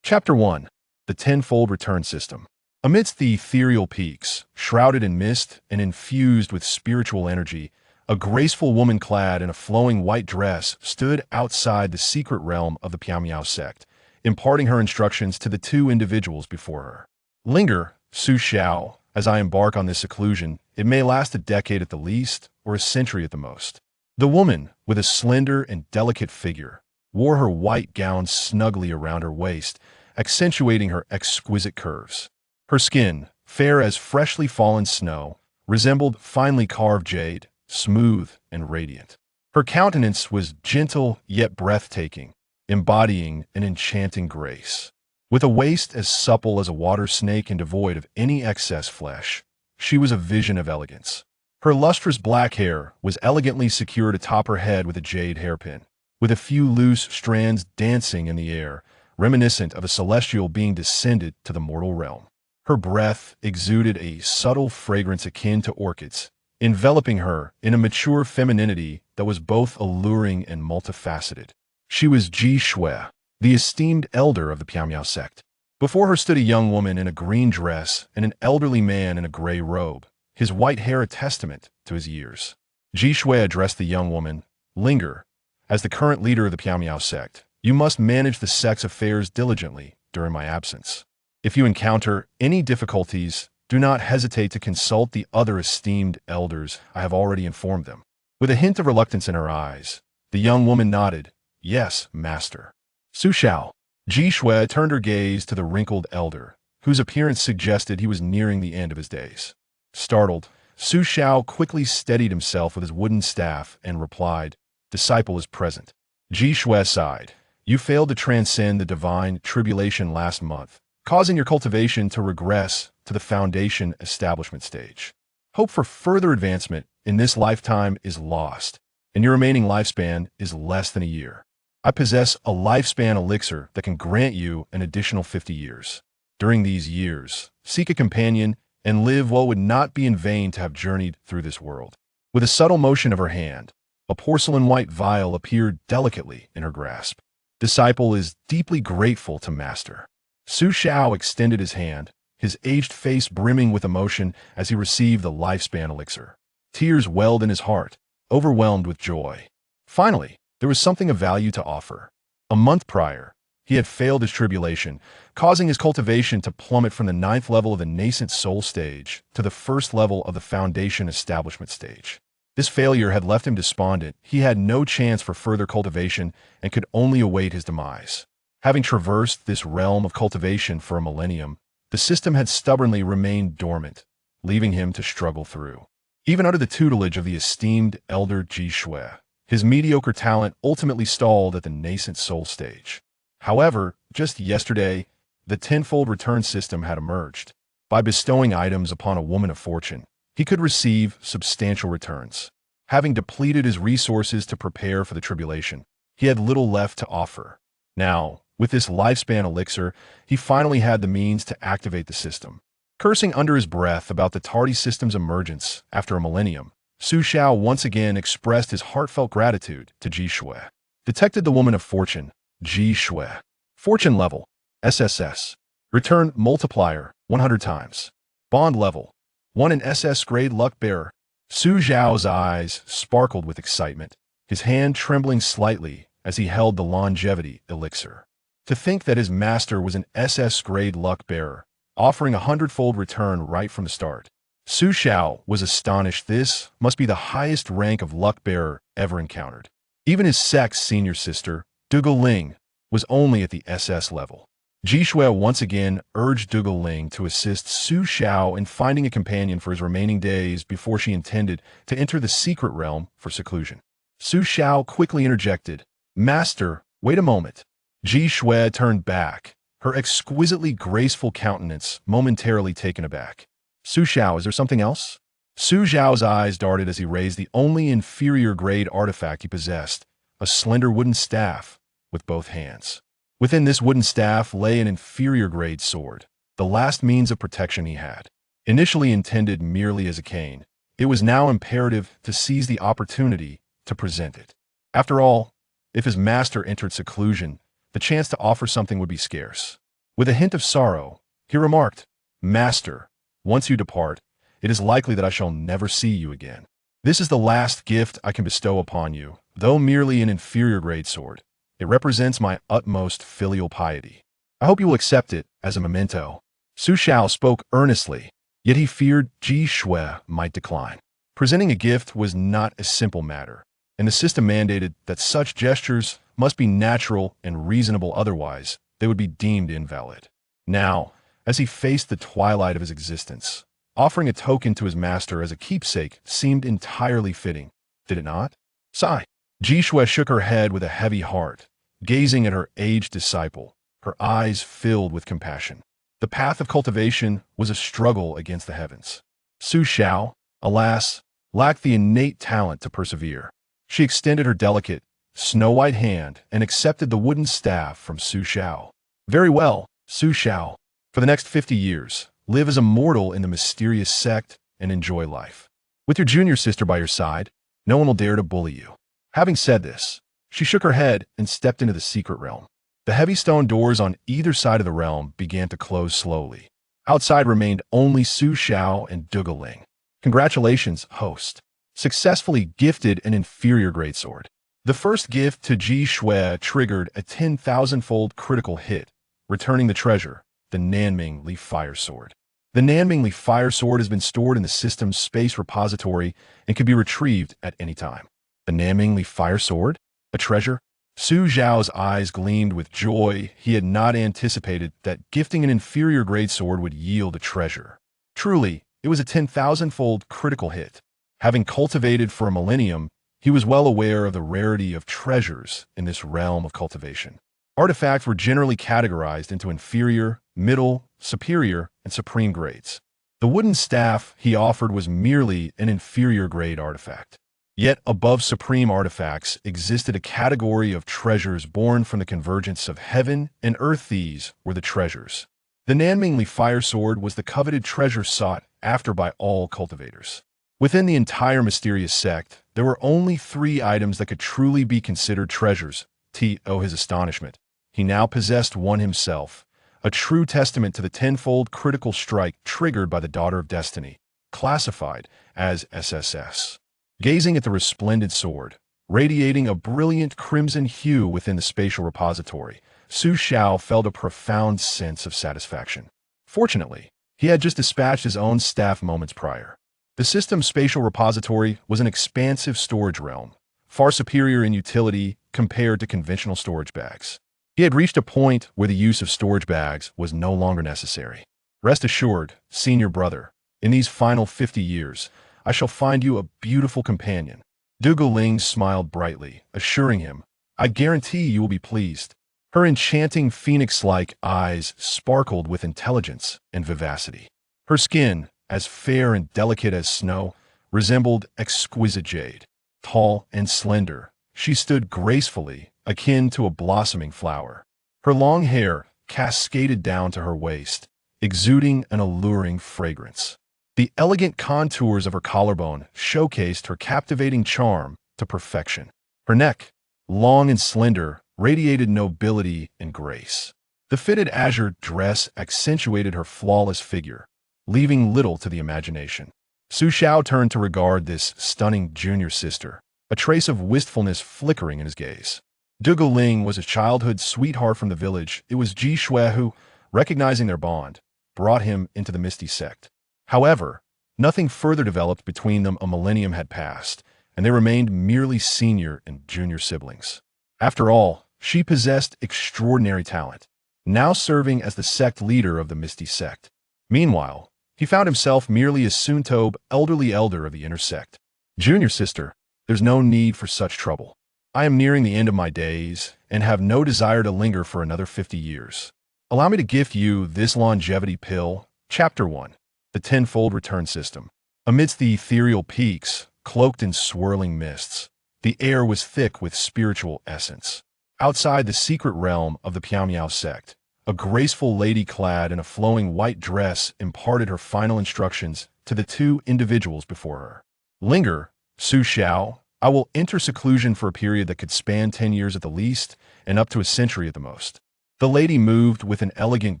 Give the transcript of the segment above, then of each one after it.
Chapter 1. The Tenfold Return System. Amidst the ethereal peaks, shrouded in mist and infused with spiritual energy, a graceful woman clad in a flowing white dress stood outside the secret realm of the Misty Sect, imparting her instructions to the two individuals before her. Linger, Xiao, as I embark on this seclusion. It may last a decade at the least, or a century at the most. The woman, with a slender and delicate figure, wore her white gown snugly around her waist, accentuating her exquisite curves. Her skin, fair as freshly fallen snow, resembled finely carved jade, smooth and radiant. Her countenance was gentle yet breathtaking, embodying an enchanting grace. With a waist as supple as a water snake and devoid of any excess flesh, she was a vision of elegance. Her lustrous black hair was elegantly secured atop her head with a jade hairpin, with a few loose strands dancing in the air, reminiscent of a celestial being descended to the mortal realm. Her breath exuded a subtle fragrance akin to orchids, enveloping her in a mature femininity that was both alluring and multifaceted. She was Xiao, the esteemed elder of the Misty Sect. Before her stood a young woman in a green dress and an elderly man in a gray robe, his white hair a testament to his years. Xiao addressed the young woman, Linger. As the current leader of the Misty Sect, you must manage the sect's affairs diligently during my absence. If you encounter any difficulties, do not hesitate to consult the other esteemed elders. I have already informed them. With a hint of reluctance in her eyes, the young woman nodded, Yes, master. Xiao. Xiao turned her gaze to the wrinkled elder, whose appearance suggested he was nearing the end of his days. Startled, Xiao quickly steadied himself with his wooden staff and replied, Disciple is present. Xiao sighed. You failed to transcend the divine tribulation last month, causing your cultivation to regress to the foundation establishment stage. Hope for further advancement in this lifetime is lost, and your remaining lifespan is less than a year. I possess a lifespan elixir that can grant you an additional 50 years. During these years, seek a companion and live what would not be in vain to have journeyed through this world. With a subtle motion of her hand, a porcelain white vial appeared delicately in her grasp. Disciple is deeply grateful to master. Xiao extended his hand, his aged face brimming with emotion as he received the lifespan elixir. Tears welled in his heart, overwhelmed with joy. Finally, there was something of value to offer. A month prior, he had failed his tribulation, causing his cultivation to plummet from the 9th level of the nascent soul stage to the 1st level of the foundation establishment stage. This failure had left him despondent. He had no chance for further cultivation and could only await his demise. Having traversed this realm of cultivation for a millennium, the system had stubbornly remained dormant, leaving him to struggle through. Even under the tutelage of the esteemed elder Xiao, his mediocre talent ultimately stalled at the nascent soul stage. However, just yesterday, the tenfold return system had emerged. By bestowing items upon a woman of fortune, he could receive substantial returns. Having depleted his resources to prepare for the tribulation, he had little left to offer. Now, with this lifespan elixir, he finally had the means to activate the system. Cursing under his breath about the tardy system's emergence after a millennium, Xiao once again expressed his heartfelt gratitude to Xiao. Detected the woman of fortune, Xiao. Fortune level, SSS. Return multiplier, 100 times. Bond level, 1 in SS grade luck bearer. Xiao's eyes sparkled with excitement, his hand trembling slightly as he held the longevity elixir. To think that his master was an SS grade luck bearer, offering a 100-fold return right from the start. Xiao was astonished. This must be the highest rank of luck bearer ever encountered. Even his sect's senior sister, Ling, was only at the SS level. Xiao once again urged Ling to assist Xiao in finding a companion for his remaining days before she intended to enter the secret realm for seclusion. Xiao quickly interjected, Master, wait a moment. Xiao turned back, her exquisitely graceful countenance momentarily taken aback. Xiao, is there something else? Xiao's eyes darted as he raised the only inferior grade artifact he possessed, a slender wooden staff, with both hands. Within this wooden staff lay an inferior grade sword, the last means of protection he had. Initially intended merely as a cane, it was now imperative to seize the opportunity to present it. After all, if his master entered seclusion, the chance to offer something would be scarce. With a hint of sorrow, he remarked, "Master, once you depart, it is likely that I shall never see you again. This is the last gift I can bestow upon you, though merely an inferior grade sword. It represents my utmost filial piety. I hope you will accept it as a memento." Xiao spoke earnestly, yet he feared Ji Shui might decline. Presenting a gift was not a simple matter, and the system mandated that such gestures must be natural and reasonable, otherwise they would be deemed invalid. Now, as he faced the twilight of his existence, offering a token to his master as a keepsake seemed entirely fitting, did it not? Sigh. Ji Shui shook her head with a heavy heart, gazing at her aged disciple, her eyes filled with compassion. The path of cultivation was a struggle against the heavens. Xiao, alas, lacked the innate talent to persevere. She extended her delicate, snow-white hand and accepted the wooden staff from Xiao. "Very well, Xiao. For the next 50 years, live as a mortal in the mysterious sect and enjoy life. With your junior sister by your side, no one will dare to bully you." Having said this, she shook her head and stepped into the secret realm. The heavy stone doors on either side of the realm began to close slowly. Outside remained only Xiao and Ling. "Congratulations, host. Successfully gifted an inferior greatsword." The first gift to Ji Shui triggered a 10,000-fold critical hit, returning the treasure, the Nanming Li Fire Sword. The Nanming Li Fire Sword has been stored in the system's space repository and can be retrieved at any time. The Nanming Li Fire Sword? A treasure? Xiao's eyes gleamed with joy. He had not anticipated that gifting an inferior grade sword would yield a treasure. Truly, it was a 10,000-fold critical hit. Having cultivated for a millennium, he was well aware of the rarity of treasures in this realm of cultivation. Artifacts were generally categorized into inferior, middle, superior, and supreme grades. The wooden staff he offered was merely an inferior grade artifact. Yet above supreme artifacts existed a category of treasures born from the convergence of heaven and earth. These were the treasures. The Nanming Li Fire Sword was the coveted treasure sought after by all cultivators. Within the entire mysterious sect, there were only 3 items that could truly be considered treasures. To his astonishment, he now possessed one himself, a true testament to the 10-fold critical strike triggered by the Daughter of Destiny, classified as SSS. Gazing at the resplendent sword, radiating a brilliant crimson hue within the spatial repository, Xiao felt a profound sense of satisfaction. Fortunately, he had just dispatched his own staff moments prior. The system's spatial repository was an expansive storage realm, far superior in utility compared to conventional storage bags. He had reached a point where the use of storage bags was no longer necessary. "Rest assured, senior brother, in these final 50 years, I shall find you a beautiful companion." Ling smiled brightly, assuring him, "I guarantee you will be pleased." Her enchanting phoenix-like eyes sparkled with intelligence and vivacity. Her skin, as fair and delicate as snow, resembled exquisite jade. Tall and slender, she stood gracefully, akin to a blossoming flower. Her long hair cascaded down to her waist, exuding an alluring fragrance. The elegant contours of her collarbone showcased her captivating charm to perfection. Her neck, long and slender, radiated nobility and grace. The fitted azure dress accentuated her flawless figure, leaving little to the imagination. Xiao turned to regard this stunning junior sister, a trace of wistfulness flickering in his gaze. Ling was a childhood sweetheart from the village. It was Ji Shui who, recognizing their bond, brought him into the Misty Sect. However, nothing further developed between them. A millennium had passed, and they remained merely senior and junior siblings. After all, she possessed extraordinary talent, now serving as the sect leader of the Misty Sect. Meanwhile, he found himself merely a soon-to-be elderly elder of the inner sect. "Junior sister, there's no need for such trouble. I am nearing the end of my days and have no desire to linger for another 50 years. Allow me to gift you this longevity pill." Chapter 1. The Tenfold Return System. Amidst the ethereal peaks, cloaked in swirling mists, the air was thick with spiritual essence. Outside the secret realm of the Piao sect, a graceful lady clad in a flowing white dress imparted her final instructions to the 2 individuals before her. "Linger, Xiao. I will enter seclusion for a period that could span 10 years at the least and up to a century at the most. The lady moved with an elegant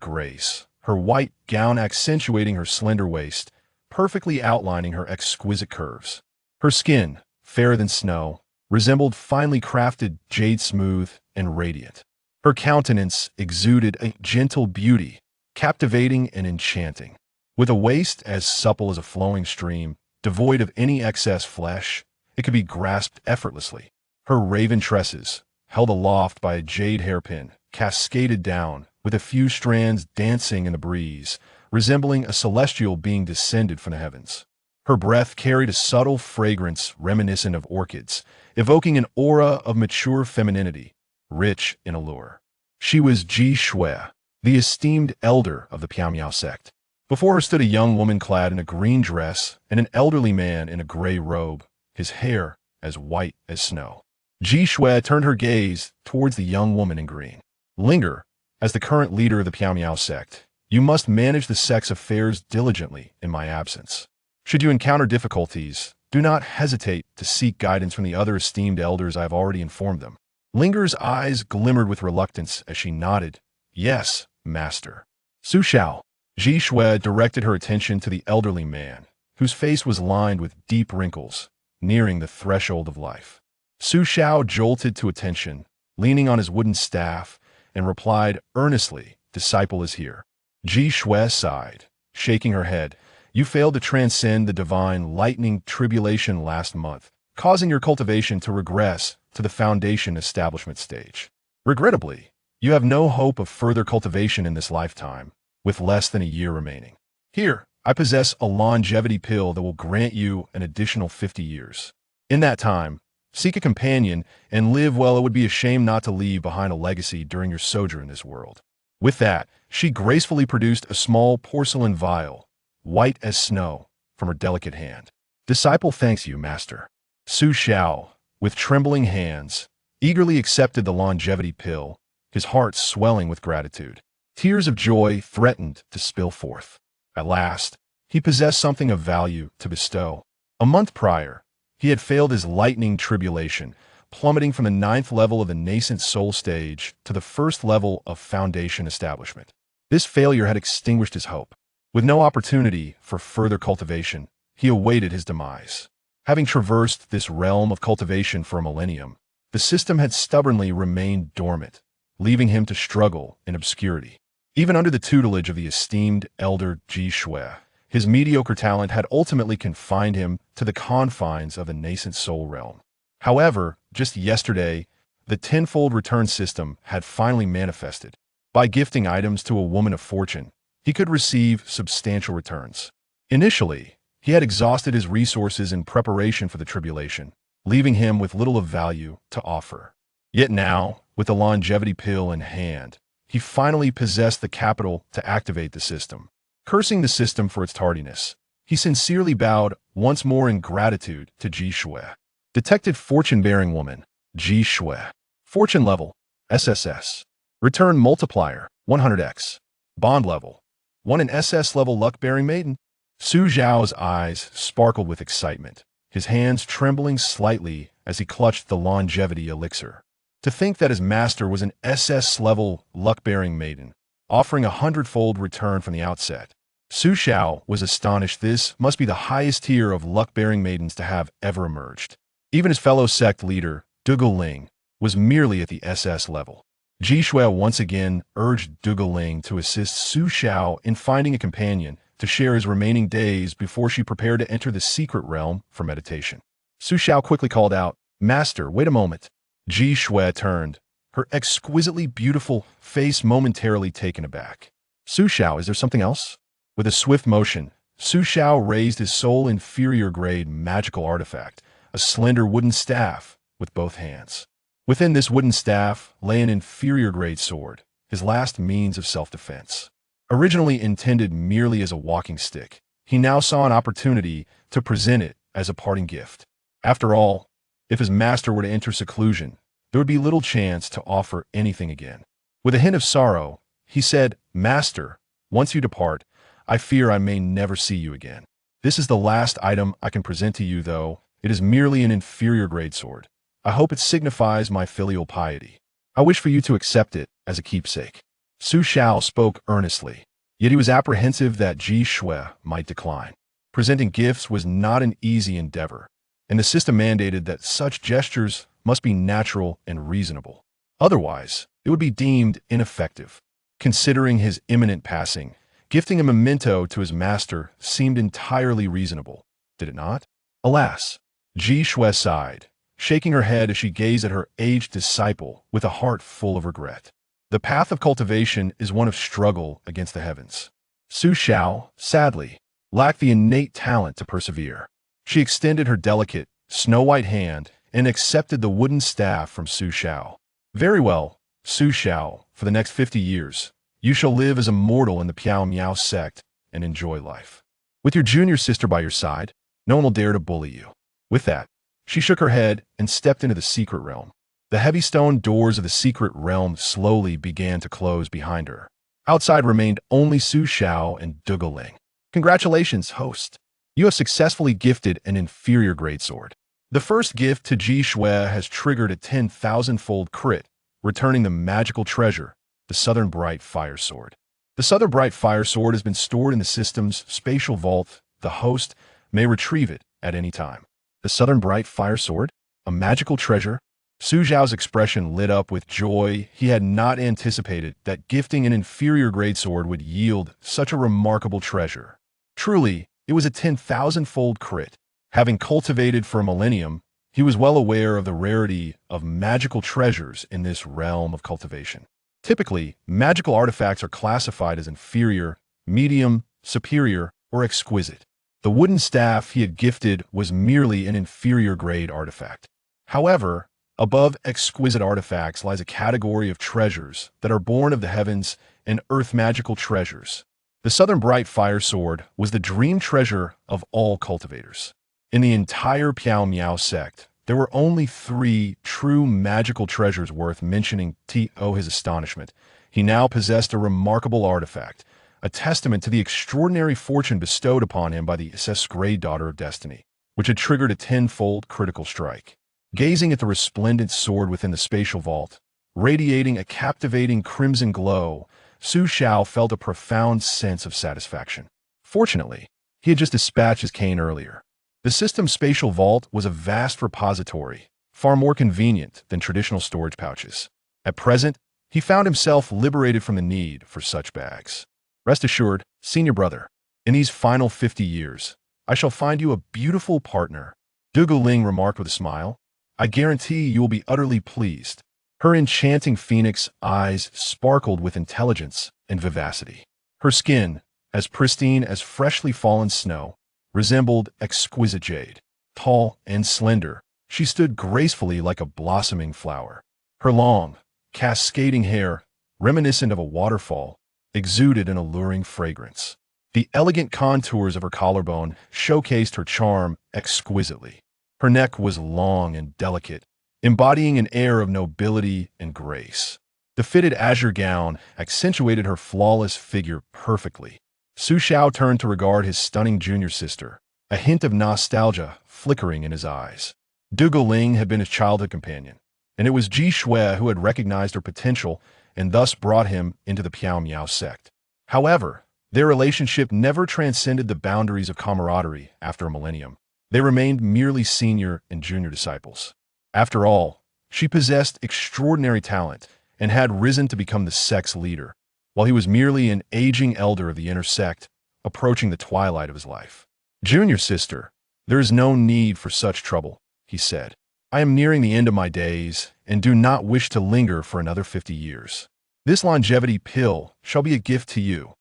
grace, her white gown accentuating her slender waist, perfectly outlining her exquisite curves. Her skin, fairer than snow, resembled finely crafted jade, smooth and radiant. Her countenance exuded a gentle beauty, captivating and enchanting. With a waist as supple as a flowing stream, devoid of any excess flesh, it could be grasped effortlessly. Her raven tresses, held aloft by a jade hairpin, cascaded down, with a few strands dancing in the breeze, resembling a celestial being descended from the heavens. Her breath carried a subtle fragrance reminiscent of orchids, evoking an aura of mature femininity, rich in allure. She was Xiao, the esteemed elder of the Misty Sect. Before her stood a young woman clad in a green dress and an elderly man in a gray robe, his hair as white as snow. Xiao turned her gaze towards the young woman in green. Linger, as the current leader of the Misty Sect. You must manage the sect's affairs diligently in my absence. Should you encounter difficulties, do not hesitate to seek guidance from the other esteemed elders I have already informed them. Linger's eyes glimmered with reluctance as she nodded. Yes, master. Xiao. Xiao directed her attention to the elderly man, whose face was lined with deep wrinkles, nearing the threshold of life. Xiao jolted to attention, leaning on his wooden staff, and replied earnestly, "Disciple is here." Xiao sighed, shaking her head. You failed to transcend the divine lightning tribulation last month, causing your cultivation to regress to the foundation establishment stage. Regrettably, you have no hope of further cultivation in this lifetime, with less than a year remaining. Here, I possess a longevity pill that will grant you an additional 50 years. In that time, seek a companion and live well. It would be a shame not to leave behind a legacy during your sojourn in this world. With that, she gracefully produced a small porcelain vial, white as snow, from her delicate hand. Disciple thanks you, master. Xiao, with trembling hands, eagerly accepted the longevity pill, his heart swelling with gratitude. Tears of joy threatened to spill forth. At last, he possessed something of value to bestow. A month prior, he had failed his lightning tribulation, plummeting from the 9th level of the nascent soul stage to the 1st level of foundation establishment. This failure had extinguished his hope. With no opportunity for further cultivation, he awaited his demise. Having traversed this realm of cultivation for a millennium, the system had stubbornly remained dormant, leaving him to struggle in obscurity. Even under the tutelage of the esteemed elder Xiao, his mediocre talent had ultimately confined him to the confines of the nascent soul realm. However, just yesterday, the tenfold return system had finally manifested. By gifting items to a woman of fortune, he could receive substantial returns. Initially, he had exhausted his resources in preparation for the tribulation, leaving him with little of value to offer. Yet now, with the longevity pill in hand, he finally possessed the capital to activate the system. Cursing the system for its tardiness, he sincerely bowed once more in gratitude to Xiao. Detected fortune-bearing woman, Xiao. Fortune level, SSS. Return multiplier, 100x. Bond level, 1 in SS level luck-bearing maiden. Su Zhao's eyes sparkled with excitement, his hands trembling slightly as he clutched the longevity elixir. To think that his master was an SS-level luck-bearing maiden, offering a 100-fold return from the outset. Su Xiao was astonished. This must be the highest tier of luck-bearing maidens to have ever emerged. Even his fellow sect leader, Duguling, was merely at the SS level. Xiao once again urged Duguling to assist Su Xiao in finding a companion to share his remaining days before she prepared to enter the secret realm for meditation. Su Xiao quickly called out, "Master, wait a moment." Xiao turned, her exquisitely beautiful face momentarily taken aback. "Su Xiao, is there something else?" With a swift motion, Su Xiao raised his soul inferior-grade magical artifact, a slender wooden staff, with both hands. Within this wooden staff lay an inferior-grade sword, his last means of self-defense. Originally intended merely as a walking stick, he now saw an opportunity to present it as a parting gift. After all, if his master were to enter seclusion, there would be little chance to offer anything again. With a hint of sorrow, he said, "Master, once you depart, I fear I may never see you again. This is the last item I can present to you, though it is merely an inferior-grade sword. I hope it signifies my filial piety. I wish for you to accept it as a keepsake." Su Xiao spoke earnestly, yet he was apprehensive that Ji Shui might decline. Presenting gifts was not an easy endeavor, and the system mandated that such gestures must be natural and reasonable. Otherwise, it would be deemed ineffective. Considering his imminent passing, gifting a memento to his master seemed entirely reasonable, did it not? Alas, Ji Shui sighed, shaking her head as she gazed at her aged disciple with a heart full of regret. The path of cultivation is one of struggle against the heavens. Su Xiao, sadly, lacked the innate talent to persevere. She extended her delicate, snow-white hand and accepted the wooden staff from Su Xiao. Very well, Su Xiao, for the next 50 years, you shall live as a mortal in the Misty Sect and enjoy life. With your junior sister by your side, no one will dare to bully you. With that, she shook her head and stepped into the secret realm. The heavy stone doors of the secret realm slowly began to close behind her. Outside remained only Su Xiao and Duguling. Congratulations, host. You have successfully gifted an inferior greatsword. The first gift to Ji Shui has triggered a 10,000-fold crit, returning the magical treasure, the Southern Bright Fire Sword. The Southern Bright Fire Sword has been stored in the system's spatial vault. The host may retrieve it at any time. The Southern Bright Fire Sword? A magical treasure? Su Xiao's expression lit up with joy. He had not anticipated that gifting an inferior greatsword would yield such a remarkable treasure. Truly, it was a 10,000-fold crit. Having cultivated for a millennium, he was well aware of the rarity of magical treasures in this realm of cultivation. Typically, magical artifacts are classified as inferior, medium, superior, or exquisite. The wooden staff he had gifted was merely an inferior grade artifact. However, above exquisite artifacts lies a category of treasures that are born of the heavens and earth magical treasures. The Southern Bright Fire Sword was the dream treasure of all cultivators. In the entire Misty Sect, there were only 3 true magical treasures worth mentioning. To his astonishment, he now possessed a remarkable artifact, a testament to the extraordinary fortune bestowed upon him by the SS-grade Daughter of Destiny, which had triggered a 10-fold critical strike. Gazing at the resplendent sword within the spatial vault, radiating a captivating crimson glow, Su Xiao felt a profound sense of satisfaction. Fortunately, he had just dispatched his cane earlier. The system's spatial vault was a vast repository, far more convenient than traditional storage pouches. At present, he found himself liberated from the need for such bags. Rest assured, senior brother, in these final 50 years, I shall find you a beautiful partner, Duguling remarked with a smile. I guarantee you will be utterly pleased. Her enchanting phoenix eyes sparkled with intelligence and vivacity. Her skin, as pristine as freshly fallen snow, resembled exquisite jade. Tall and slender, she stood gracefully like a blossoming flower. Her long, cascading hair, reminiscent of a waterfall, exuded an alluring fragrance. The elegant contours of her collarbone showcased her charm exquisitely. Her neck was long and delicate, embodying an air of nobility and grace. The fitted azure gown accentuated her flawless figure perfectly. Su Xiao turned to regard his stunning junior sister, a hint of nostalgia flickering in his eyes. Duguling had been his childhood companion, and it was Ji Shui who had recognized her potential and thus brought him into the Misty Sect. However, their relationship never transcended the boundaries of camaraderie after a millennium. They remained merely senior and junior disciples. After all, she possessed extraordinary talent and had risen to become the sect's leader, while he was merely an aging elder of the inner sect, approaching the twilight of his life. Junior sister, there is no need for such trouble, he said. I am nearing the end of my days and do not wish to linger for another 50 years. This longevity pill shall be a gift to you.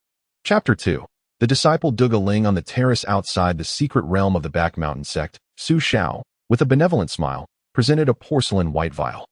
Chapter 2. The disciple Duguling on the terrace outside the secret realm of the Back Mountain sect, Su Xiao, with a benevolent smile, presented a porcelain white vial.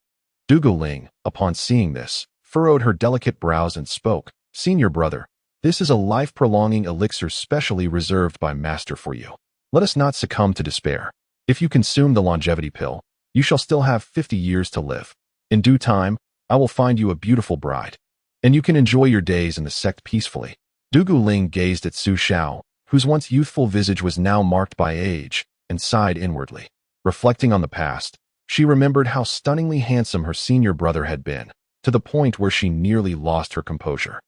Duguling, upon seeing this, furrowed her delicate brows and spoke, Senior brother, this is a life-prolonging elixir specially reserved by Master for you. Let us not succumb to despair. If you consume the longevity pill, you shall still have 50 years to live. In due time, I will find you a beautiful bride, and you can enjoy your days in the sect peacefully. Duguling gazed at Su Xiao, whose once youthful visage was now marked by age, and sighed inwardly. Reflecting on the past, she remembered how stunningly handsome her senior brother had been, to the point where she nearly lost her composure.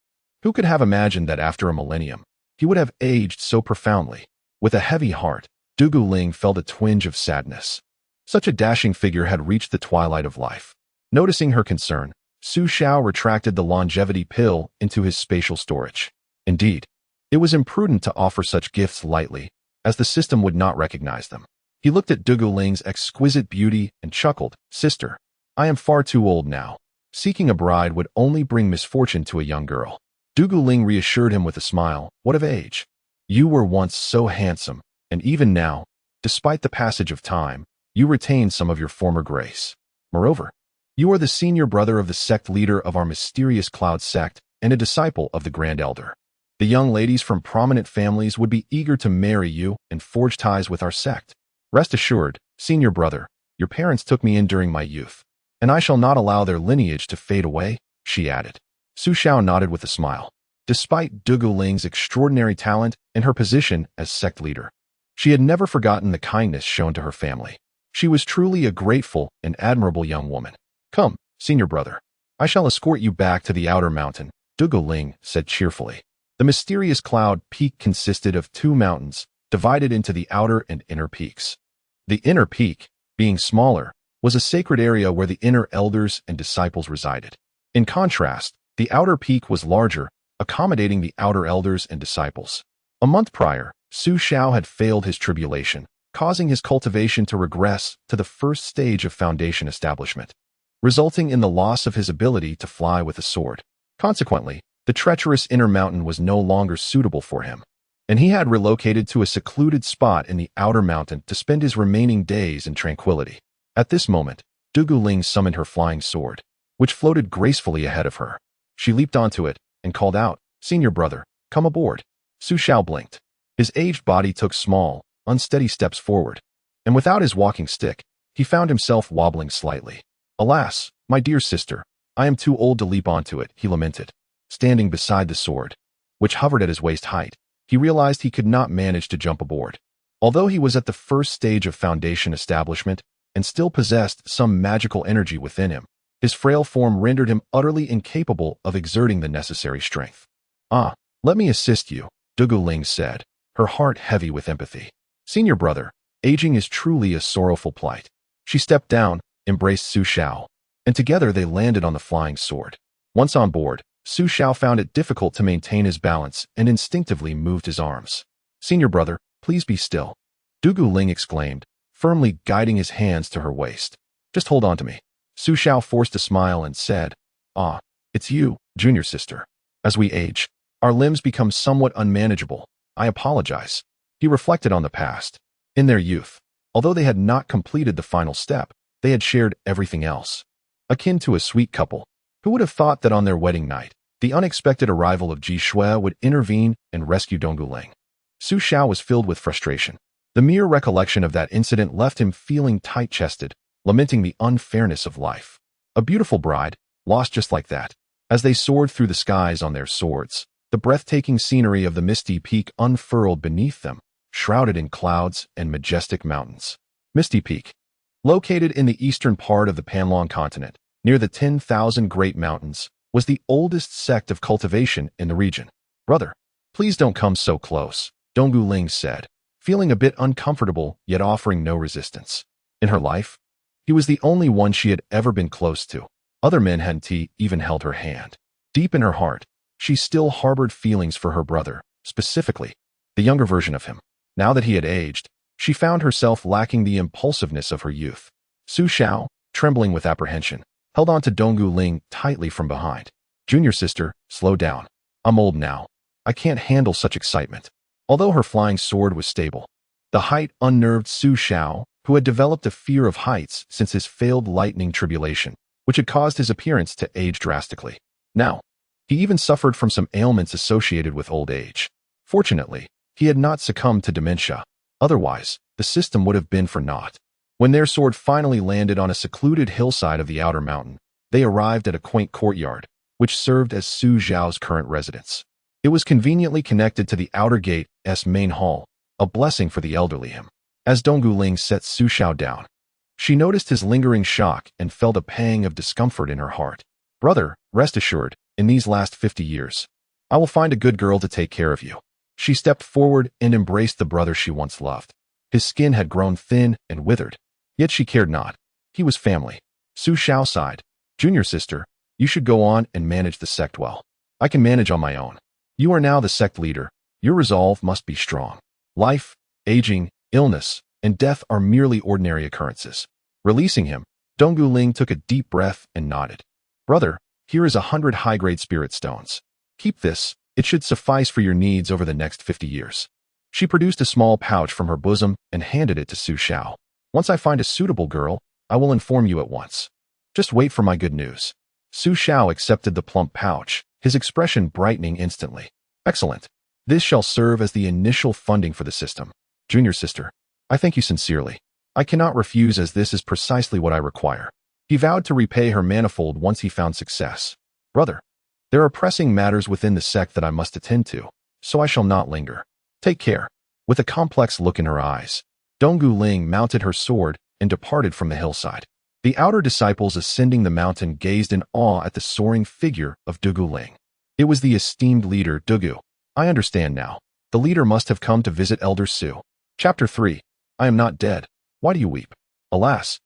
Who could have imagined that after a millennium, he would have aged so profoundly? With a heavy heart, Dugu Ling felt a twinge of sadness. Such a dashing figure had reached the twilight of life. Noticing her concern, Su Xiao retracted the longevity pill into his spatial storage. Indeed, it was imprudent to offer such gifts lightly, as the system would not recognize them. He looked at Dugu Ling's exquisite beauty and chuckled, "Sister, I am far too old now. Seeking a bride would only bring misfortune to a young girl." Dugu Ling reassured him with a smile, "What of age? You were once so handsome, and even now, despite the passage of time, you retain some of your former grace. Moreover, you are the senior brother of the sect leader of our mysterious Cloud sect and a disciple of the Grand Elder. The young ladies from prominent families would be eager to marry you and forge ties with our sect. Rest assured, senior brother, your parents took me in during my youth, and I shall not allow their lineage to fade away," she added. Su Xiao nodded with a smile. Despite Dugu Ling's extraordinary talent and her position as sect leader, she had never forgotten the kindness shown to her family. She was truly a grateful and admirable young woman. "Come, senior brother, I shall escort you back to the outer mountain," Dugu Ling said cheerfully. The mysterious cloud peak consisted of 2 mountains, divided into the outer and inner peaks. The inner peak, being smaller, was a sacred area where the inner elders and disciples resided. In contrast, the outer peak was larger, accommodating the outer elders and disciples. A month prior, Su Xiao had failed his tribulation, causing his cultivation to regress to the first stage of foundation establishment, resulting in the loss of his ability to fly with a sword. Consequently, the treacherous inner mountain was no longer suitable for him, and he had relocated to a secluded spot in the outer mountain to spend his remaining days in tranquility. At this moment, Dugu Ling summoned her flying sword, which floated gracefully ahead of her. She leaped onto it and called out, "Senior brother, come aboard." Su Xiao blinked. His aged body took small, unsteady steps forward, and without his walking stick, he found himself wobbling slightly. "Alas, my dear sister, I am too old to leap onto it," he lamented. Standing beside the sword, which hovered at his waist height, he realized he could not manage to jump aboard. Although he was at the first stage of foundation establishment and still possessed some magical energy within him, his frail form rendered him utterly incapable of exerting the necessary strength. "Ah, let me assist you," Dugu Ling said, her heart heavy with empathy. "Senior brother, aging is truly a sorrowful plight." She stepped down, embraced Su Xiao, and together they landed on the flying sword. Once on board, Su Xiao found it difficult to maintain his balance and instinctively moved his arms. "Senior brother, please be still," Dugu Ling exclaimed, firmly guiding his hands to her waist. "Just hold on to me." Su Xiao forced a smile and said, "Ah, it's you, junior sister. As we age, our limbs become somewhat unmanageable. I apologize." He reflected on the past. In their youth, although they had not completed the final step, they had shared everything else. Akin to a sweet couple, who would have thought that on their wedding night, the unexpected arrival of Ji Shui would intervene and rescue Donggu Ling? Su Xiao was filled with frustration. The mere recollection of that incident left him feeling tight-chested, lamenting the unfairness of life. A beautiful bride, lost just like that. As they soared through the skies on their swords, the breathtaking scenery of the Misty Peak unfurled beneath them, shrouded in clouds and majestic mountains. Misty Peak, located in the eastern part of the Panlong continent, near the 10,000 Great Mountains, was the oldest sect of cultivation in the region. "Brother, please don't come so close," Donggu Ling said, feeling a bit uncomfortable yet offering no resistance. In her life, he was the only one she had ever been close to. Other men hadn't even held her hand. Deep in her heart, she still harbored feelings for her brother, specifically, the younger version of him. Now that he had aged, she found herself lacking the impulsiveness of her youth. Su Xiao, trembling with apprehension, held on to Donggu Ling tightly from behind. "Junior sister, slow down. I'm old now. I can't handle such excitement." Although her flying sword was stable, the height unnerved Su Xiao, who had developed a fear of heights since his failed lightning tribulation, which had caused his appearance to age drastically. Now, he even suffered from some ailments associated with old age. Fortunately, he had not succumbed to dementia. Otherwise, the system would have been for naught. When their sword finally landed on a secluded hillside of the outer mountain, they arrived at a quaint courtyard, which served as Su Xiao's current residence. It was conveniently connected to the outer gate's main hall, a blessing for the elderly him. As Donggu Ling set Su Xiao down, she noticed his lingering shock and felt a pang of discomfort in her heart. Brother, rest assured, in these last 50 years, I will find a good girl to take care of you. She stepped forward and embraced the brother she once loved. His skin had grown thin and withered, yet she cared not. He was family. Xiao sighed. Junior sister, you should go on and manage the sect well. I can manage on my own. You are now the sect leader. Your resolve must be strong. Life, aging, illness, and death are merely ordinary occurrences. Releasing him, Donggu Ling took a deep breath and nodded. Brother, here is 100 high-grade spirit stones. Keep this. It should suffice for your needs over the next 50 years. She produced a small pouch from her bosom and handed it to Xiao. Once I find a suitable girl, I will inform you at once. Just wait for my good news. Xiao accepted the plump pouch, his expression brightening instantly. Excellent. This shall serve as the initial funding for the system. Junior sister, I thank you sincerely. I cannot refuse, as this is precisely what I require. He vowed to repay her manifold once he found success. Brother, there are pressing matters within the sect that I must attend to, so I shall not linger. Take care. With a complex look in her eyes, Donggu Ling mounted her sword and departed from the hillside. The outer disciples ascending the mountain gazed in awe at the soaring figure of Donggu Ling. It was the esteemed leader, Donggu. I understand now. The leader must have come to visit Elder Su. Chapter 3. I am not dead. Why do you weep? Alas,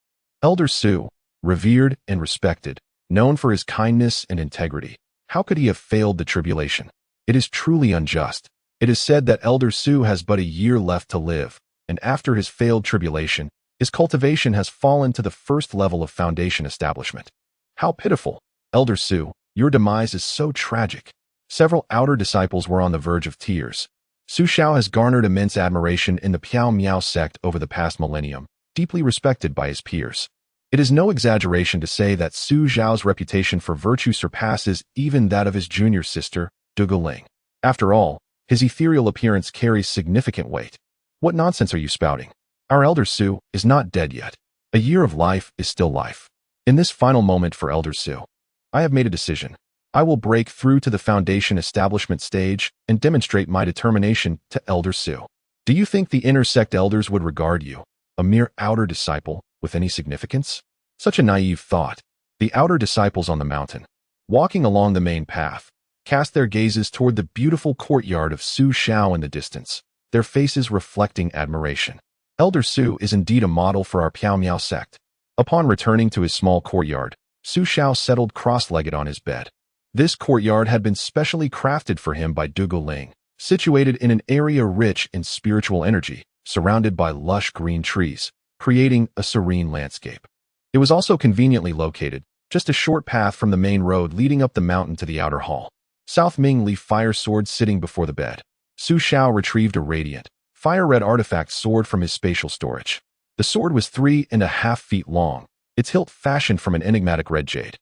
Elder Su, revered and respected, known for his kindness and integrity, how could he have failed the tribulation? It is truly unjust. It is said that Elder Su has but a year left to live, and after his failed tribulation, his cultivation has fallen to the first level of foundation establishment. How pitiful! Elder Su, your demise is so tragic. Several outer disciples were on the verge of tears. Xiao has garnered immense admiration in the Piao Miao sect over the past millennium, deeply respected by his peers. It is no exaggeration to say that Xiao's reputation for virtue surpasses even that of his junior sister, Donggu Ling. After all, his ethereal appearance carries significant weight. What nonsense are you spouting? Our Elder Su is not dead yet. A year of life is still life. In this final moment for Elder Su, I have made a decision. I will break through to the foundation establishment stage and demonstrate my determination to Elder Su. Do you think the inner sect elders would regard you, a mere outer disciple, with any significance? Such a naive thought. The outer disciples on the mountain, walking along the main path, cast their gazes toward the beautiful courtyard of Xiao in the distance, their faces reflecting admiration. Elder Su is indeed a model for our Piao Miao sect. Upon returning to his small courtyard, Xiao settled cross-legged on his bed. This courtyard had been specially crafted for him by Donggu Ling, situated in an area rich in spiritual energy, surrounded by lush green trees, creating a serene landscape. It was also conveniently located, just a short path from the main road leading up the mountain to the outer hall. South Ming Li fire sword sitting before the bed. Xiao retrieved a radiant, fire-red artifact sword from his spatial storage. The sword was 3.5 feet long, its hilt fashioned from an enigmatic red jade,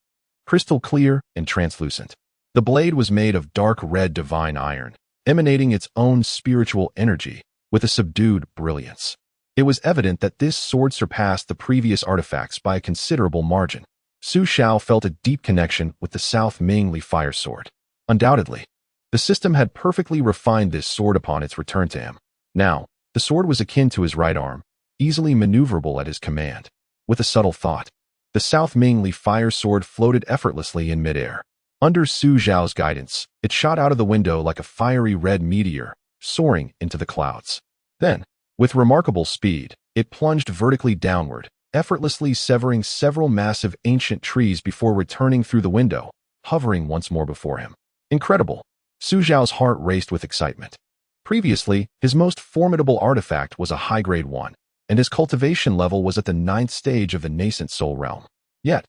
crystal clear and translucent. The blade was made of dark red divine iron, emanating its own spiritual energy with a subdued brilliance. It was evident that this sword surpassed the previous artifacts by a considerable margin. Xiao felt a deep connection with the South Ming Li fire sword. Undoubtedly, the system had perfectly refined this sword upon its return to him. Now, the sword was akin to his right arm, easily maneuverable at his command. With a subtle thought, the South Ming Li fire sword floated effortlessly in midair. Under Xiao's guidance, it shot out of the window like a fiery red meteor, soaring into the clouds. Then, with remarkable speed, it plunged vertically downward, effortlessly severing several massive ancient trees before returning through the window, hovering once more before him. Incredible! Xiao's heart raced with excitement. Previously, his most formidable artifact was a high-grade one, and his cultivation level was at the 9th stage of the nascent soul realm. Yet,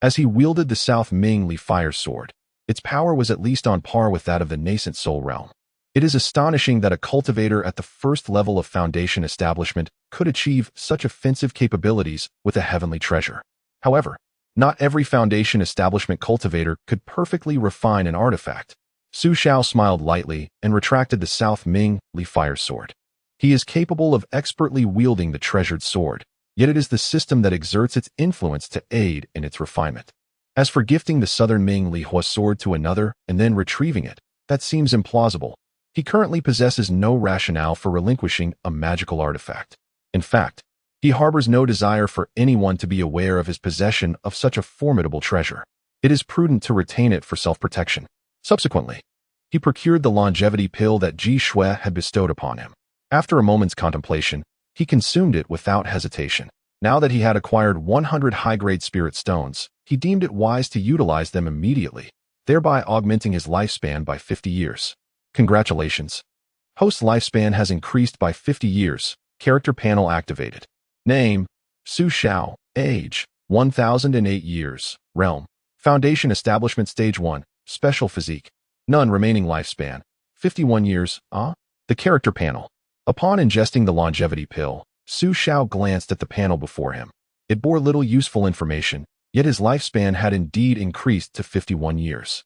as he wielded the South Ming Li fire sword, its power was at least on par with that of the nascent soul realm. It is astonishing that a cultivator at the first level of foundation establishment could achieve such offensive capabilities with a heavenly treasure. However, not every foundation establishment cultivator could perfectly refine an artifact. Xiao smiled lightly and retracted the South Ming Li fire sword. He is capable of expertly wielding the treasured sword, yet it is the system that exerts its influence to aid in its refinement. As for gifting the Southern Ming Li Hua sword to another and then retrieving it, that seems implausible. He currently possesses no rationale for relinquishing a magical artifact. In fact, he harbors no desire for anyone to be aware of his possession of such a formidable treasure. It is prudent to retain it for self-protection. Subsequently, he procured the longevity pill that Ji Shui had bestowed upon him. After a moment's contemplation, he consumed it without hesitation. Now that he had acquired 100 high-grade spirit stones, he deemed it wise to utilize them immediately, thereby augmenting his lifespan by 50 years. Congratulations! Host's lifespan has increased by 50 years. Character panel activated. Name: Su Xiao. Age: 1008 years. Realm: Foundation Establishment Stage 1. Special Physique. None remaining lifespan: 51 years. The character panel. Upon ingesting the longevity pill, Su Xiao glanced at the panel before him. It bore little useful information, yet his lifespan had indeed increased to 51 years.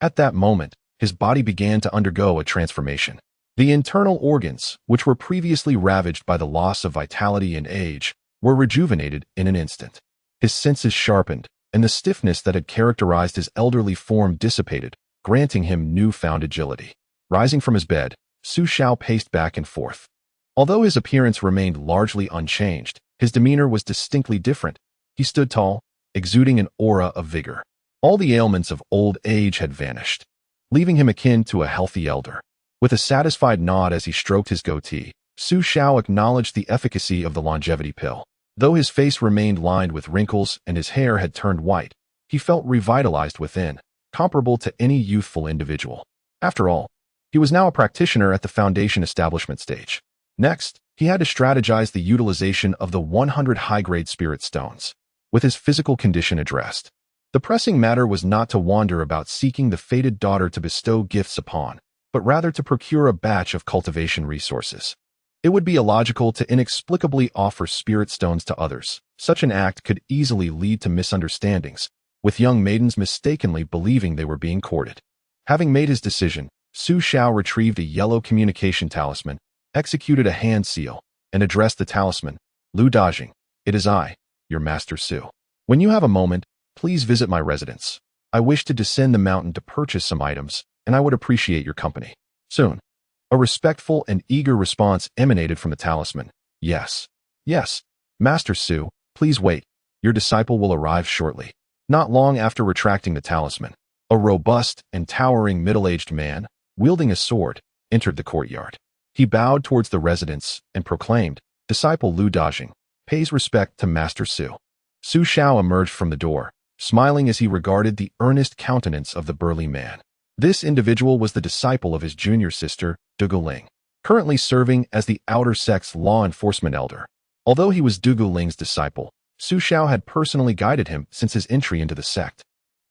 At that moment, his body began to undergo a transformation. The internal organs, which were previously ravaged by the loss of vitality and age, were rejuvenated in an instant. His senses sharpened, and the stiffness that had characterized his elderly form dissipated, granting him newfound agility. Rising from his bed, Su Xiao paced back and forth. Although his appearance remained largely unchanged, his demeanor was distinctly different. He stood tall, exuding an aura of vigor. All the ailments of old age had vanished, leaving him akin to a healthy elder. With a satisfied nod as he stroked his goatee, Su Xiao acknowledged the efficacy of the longevity pill. Though his face remained lined with wrinkles and his hair had turned white, he felt revitalized within, comparable to any youthful individual. After all, he was now a practitioner at the Foundation Establishment stage. Next, he had to strategize the utilization of the 100 high-grade spirit stones. With his physical condition addressed, the pressing matter was not to wander about seeking the fated daughter to bestow gifts upon, but rather to procure a batch of cultivation resources. It would be illogical to inexplicably offer spirit stones to others. Such an act could easily lead to misunderstandings, with young maidens mistakenly believing they were being courted. Having made his decision, Su Xiao retrieved a yellow communication talisman, executed a hand seal, and addressed the talisman. Lu Dajing, it is I, your master Su. When you have a moment, please visit my residence. I wish to descend the mountain to purchase some items, and I would appreciate your company. Soon. A respectful and eager response emanated from the talisman. Yes. Yes. Master Su, please wait. Your disciple will arrive shortly. Not long after retracting the talisman, a robust and towering middle-aged man, wielding a sword, entered the courtyard. He bowed towards the residence and proclaimed, Disciple Lu Dajing, pays respect to Master Su. Su Xiao emerged from the door, smiling as he regarded the earnest countenance of the burly man. This individual was the disciple of his junior sister, Dugu Ling, currently serving as the outer sect's law enforcement elder. Although he was Dugu Ling's disciple, Su Xiao had personally guided him since his entry into the sect.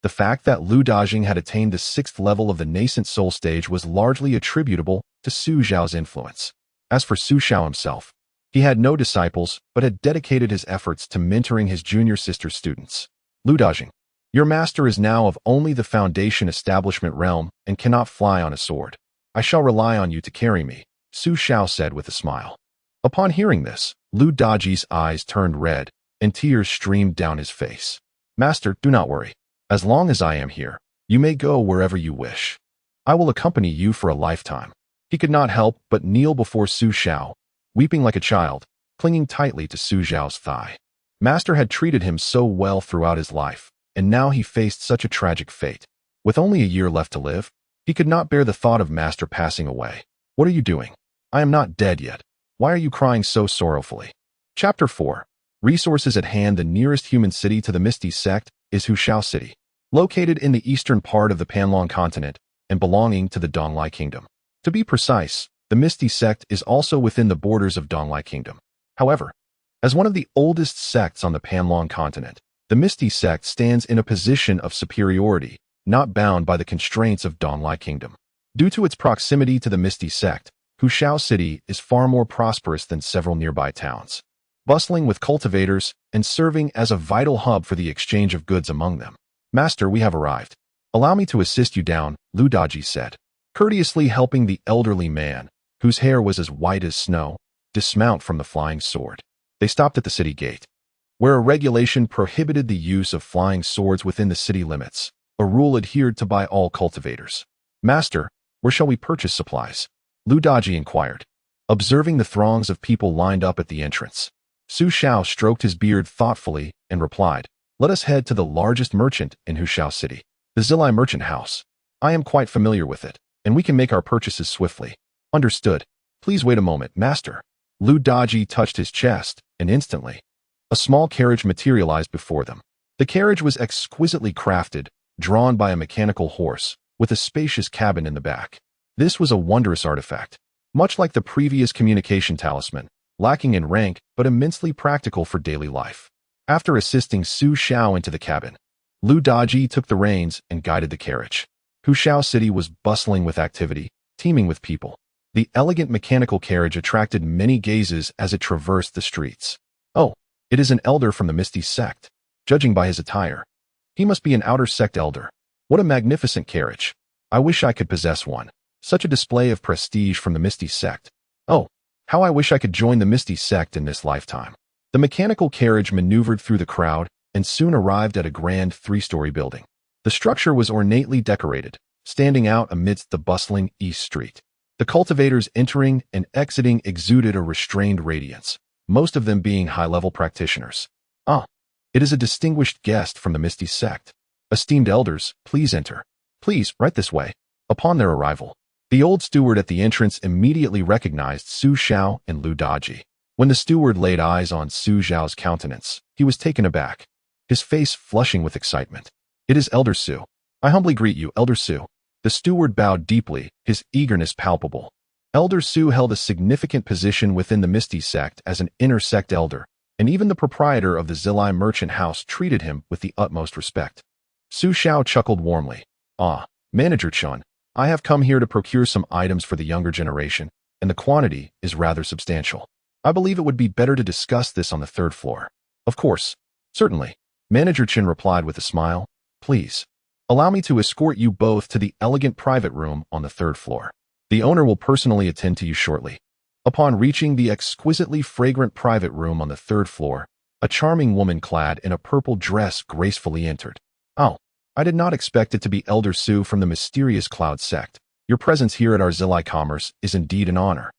The fact that Lu Dajing had attained the 6th level of the nascent soul stage was largely attributable to Su Xiao's influence. As for Su Xiao himself, he had no disciples but had dedicated his efforts to mentoring his junior sister's students. Lu Dajing, your master is now of only the Foundation Establishment realm and cannot fly on a sword. I shall rely on you to carry me, Su Xiao said with a smile. Upon hearing this, Lu Dajing's eyes turned red, and tears streamed down his face. Master, do not worry. As long as I am here, you may go wherever you wish. I will accompany you for a lifetime. He could not help but kneel before Su Xiao, weeping like a child, clinging tightly to Su Xiao's thigh. Master had treated him so well throughout his life, and now he faced such a tragic fate. With only a year left to live, he could not bear the thought of Master passing away. What are you doing? I am not dead yet. Why are you crying so sorrowfully? Chapter 4. Resources at hand. The nearest human city to the Misty Sect is Xiao City, located in the eastern part of the Panlong continent and belonging to the Donglai Kingdom. To be precise, the Misty Sect is also within the borders of Donglai Kingdom. However, as one of the oldest sects on the Panlong continent, the Misty Sect stands in a position of superiority, not bound by the constraints of Donglai Kingdom. Due to its proximity to the Misty Sect, Xiao City is far more prosperous than several nearby towns, bustling with cultivators and serving as a vital hub for the exchange of goods among them. Master, we have arrived. Allow me to assist you down, Lu Dajing said, courteously helping the elderly man, whose hair was as white as snow, dismount from the flying sword. They stopped at the city gate, where a regulation prohibited the use of flying swords within the city limits, a rule adhered to by all cultivators. Master, where shall we purchase supplies? Lu Dajing inquired, observing the throngs of people lined up at the entrance. Su Xiao stroked his beard thoughtfully and replied, Let us head to the largest merchant in Xiao City, the Zilai Merchant House. I am quite familiar with it, and we can make our purchases swiftly. Understood. Please wait a moment, master. Lu Daji touched his chest, and instantly, a small carriage materialized before them. The carriage was exquisitely crafted, drawn by a mechanical horse, with a spacious cabin in the back. This was a wondrous artifact, much like the previous communication talisman, lacking in rank but immensely practical for daily life. After assisting Su Xiao into the cabin, Lu Daji took the reins and guided the carriage. Xiao City was bustling with activity, teeming with people. The elegant mechanical carriage attracted many gazes as it traversed the streets. Oh, it is an elder from the Misty Sect. Judging by his attire, he must be an outer sect elder. What a magnificent carriage. I wish I could possess one. Such a display of prestige from the Misty Sect. Oh, how I wish I could join the Misty Sect in this lifetime. The mechanical carriage maneuvered through the crowd and soon arrived at a grand 3-story building. The structure was ornately decorated, standing out amidst the bustling East Street. The cultivators entering and exiting exuded a restrained radiance, most of them being high-level practitioners. Ah, it is a distinguished guest from the Misty Sect. Esteemed elders, please enter. Please, right this way. Upon their arrival, the old steward at the entrance immediately recognized Su Xiao and Lu Daji. When the steward laid eyes on Su Xiao's countenance, he was taken aback, his face flushing with excitement. It is Elder Su. I humbly greet you, Elder Su. The steward bowed deeply, his eagerness palpable. Elder Su held a significant position within the Misty Sect as an inner sect elder, and even the proprietor of the Zilai Merchant House treated him with the utmost respect. Su Xiao chuckled warmly. Ah, Manager Chun, I have come here to procure some items for the younger generation, and the quantity is rather substantial. I believe it would be better to discuss this on the 3rd floor. Of course. Certainly. Manager Chin replied with a smile. Please. Allow me to escort you both to the elegant private room on the 3rd floor. The owner will personally attend to you shortly. Upon reaching the exquisitely fragrant private room on the 3rd floor, a charming woman clad in a purple dress gracefully entered. Oh, I did not expect it to be Elder Su from the mysterious Cloud Sect. Your presence here at our Zilai Commerce is indeed an honor.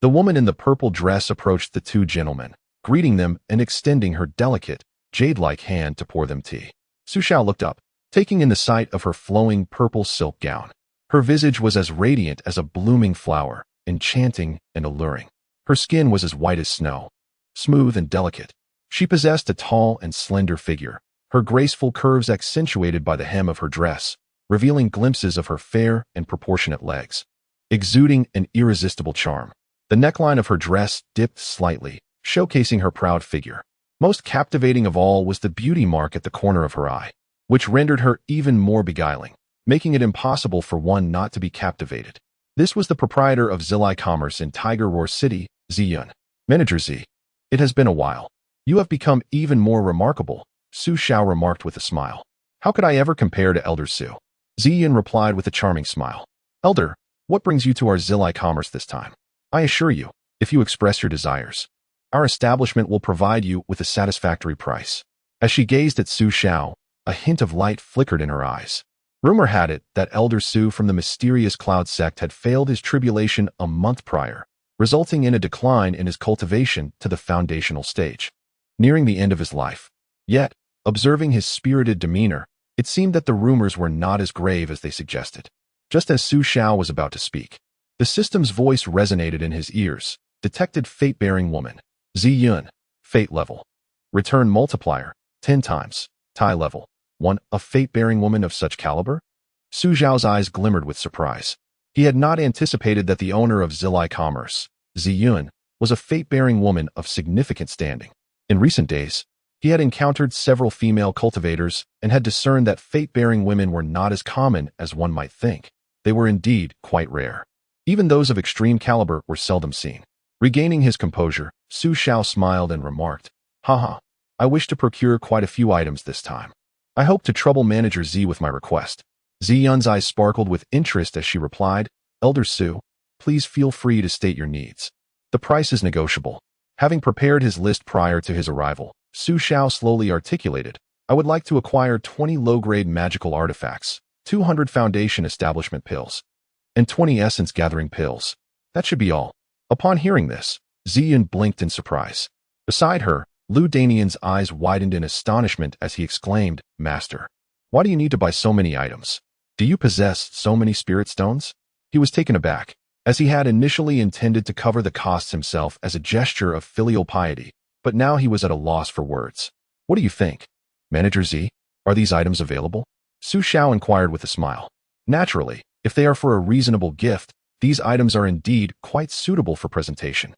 The woman in the purple dress approached the 2 gentlemen, greeting them and extending her delicate, jade-like hand to pour them tea. Su Xiao looked up, taking in the sight of her flowing purple silk gown. Her visage was as radiant as a blooming flower, enchanting and alluring. Her skin was as white as snow, smooth and delicate. She possessed a tall and slender figure, her graceful curves accentuated by the hem of her dress, revealing glimpses of her fair and proportionate legs, exuding an irresistible charm. The neckline of her dress dipped slightly, showcasing her proud figure. Most captivating of all was the beauty mark at the corner of her eye, which rendered her even more beguiling, making it impossible for one not to be captivated. This was the proprietor of Zilai Commerce in Tiger Roar City, Ziyun. Manager Z. It has been a while. You have become even more remarkable, Su Xiao remarked with a smile. How could I ever compare to Elder Su? Ziyun replied with a charming smile. Elder, what brings you to our Zilai Commerce this time? I assure you, if you express your desires, our establishment will provide you with a satisfactory price. As she gazed at Su Xiao, a hint of light flickered in her eyes. Rumor had it that Elder Su from the mysterious Cloud Sect had failed his tribulation a month prior, resulting in a decline in his cultivation to the foundational stage, nearing the end of his life. Yet, observing his spirited demeanor, it seemed that the rumors were not as grave as they suggested. Just as Su Xiao was about to speak, the system's voice resonated in his ears. Detected fate-bearing woman. Ziyun. Fate level. Return multiplier. 10 times. Tai level. 1. A fate-bearing woman of such caliber? Su Xiao's eyes glimmered with surprise. He had not anticipated that the owner of Zilai Commerce, Ziyun, was a fate-bearing woman of significant standing. In recent days, he had encountered several female cultivators and had discerned that fate-bearing women were not as common as one might think. They were indeed quite rare. Even those of extreme caliber were seldom seen. Regaining his composure, Su Xiao smiled and remarked, Haha, I wish to procure quite a few items this time. I hope to trouble Manager Z with my request. Ziyun's eyes sparkled with interest as she replied, Elder Su, please feel free to state your needs. The price is negotiable. Having prepared his list prior to his arrival, Su Xiao slowly articulated, I would like to acquire 20 low-grade magical artifacts, 200 foundation establishment pills, and 20 essence gathering pills. That should be all. Upon hearing this, Ziyun blinked in surprise. Beside her, Lu Danian's eyes widened in astonishment as he exclaimed, "Master, why do you need to buy so many items? Do you possess so many spirit stones?" He was taken aback, as he had initially intended to cover the costs himself as a gesture of filial piety, but now he was at a loss for words. "What do you think? Manager Z, are these items available?" Su Xiao inquired with a smile. "Naturally, if they are for a reasonable gift, these items are indeed quite suitable for presentation."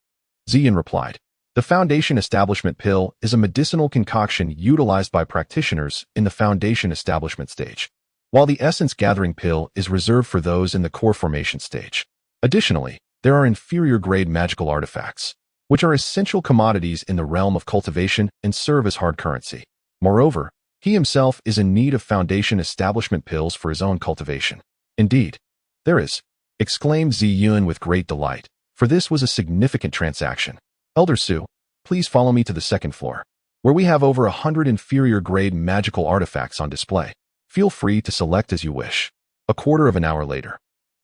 Ziyan replied. The Foundation Establishment Pill is a medicinal concoction utilized by practitioners in the Foundation Establishment stage, while the Essence Gathering Pill is reserved for those in the Core Formation stage. Additionally, there are inferior-grade magical artifacts, which are essential commodities in the realm of cultivation and serve as hard currency. Moreover, he himself is in need of Foundation Establishment Pills for his own cultivation. "Indeed, there is," exclaimed Ziyun with great delight, for this was a significant transaction. "Elder Su, please follow me to the second floor, where we have over 100 inferior-grade magical artifacts on display. Feel free to select as you wish." A quarter of an hour later,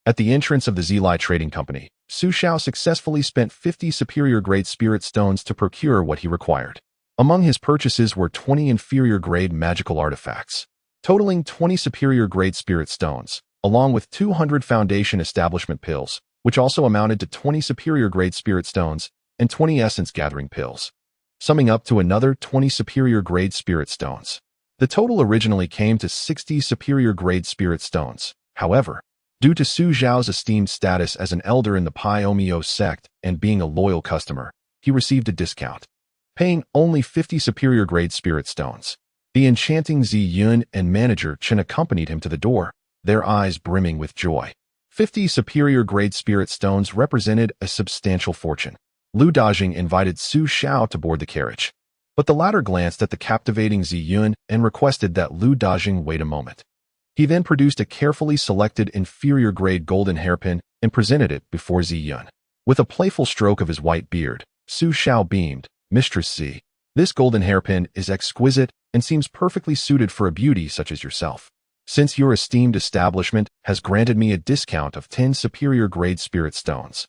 at the entrance of the Zilai Trading Company, Su Xiao successfully spent 50 superior-grade spirit stones to procure what he required. Among his purchases were 20 inferior-grade magical artifacts, totaling 20 superior-grade spirit stones, along with 200 Foundation Establishment Pills, which also amounted to 20 superior-grade spirit stones and 20 Essence Gathering Pills, summing up to another 20 superior-grade spirit stones. The total originally came to 60 superior-grade spirit stones. However, due to Su Xiao's esteemed status as an elder in the Pi sect and being a loyal customer, he received a discount, paying only 50 superior-grade spirit stones. The enchanting Ziyun and manager Chen accompanied him to the door, their eyes brimming with joy. 50 superior-grade spirit stones represented a substantial fortune. Lu Dajing invited Su Xiao to board the carriage, but the latter glanced at the captivating Ziyun and requested that Lu Dajing wait a moment. He then produced a carefully selected inferior-grade golden hairpin and presented it before Ziyun. With a playful stroke of his white beard, Su Xiao beamed, "Mistress Z, this golden hairpin is exquisite and seems perfectly suited for a beauty such as yourself. Since your esteemed establishment has granted me a discount of 10 superior-grade spirit stones,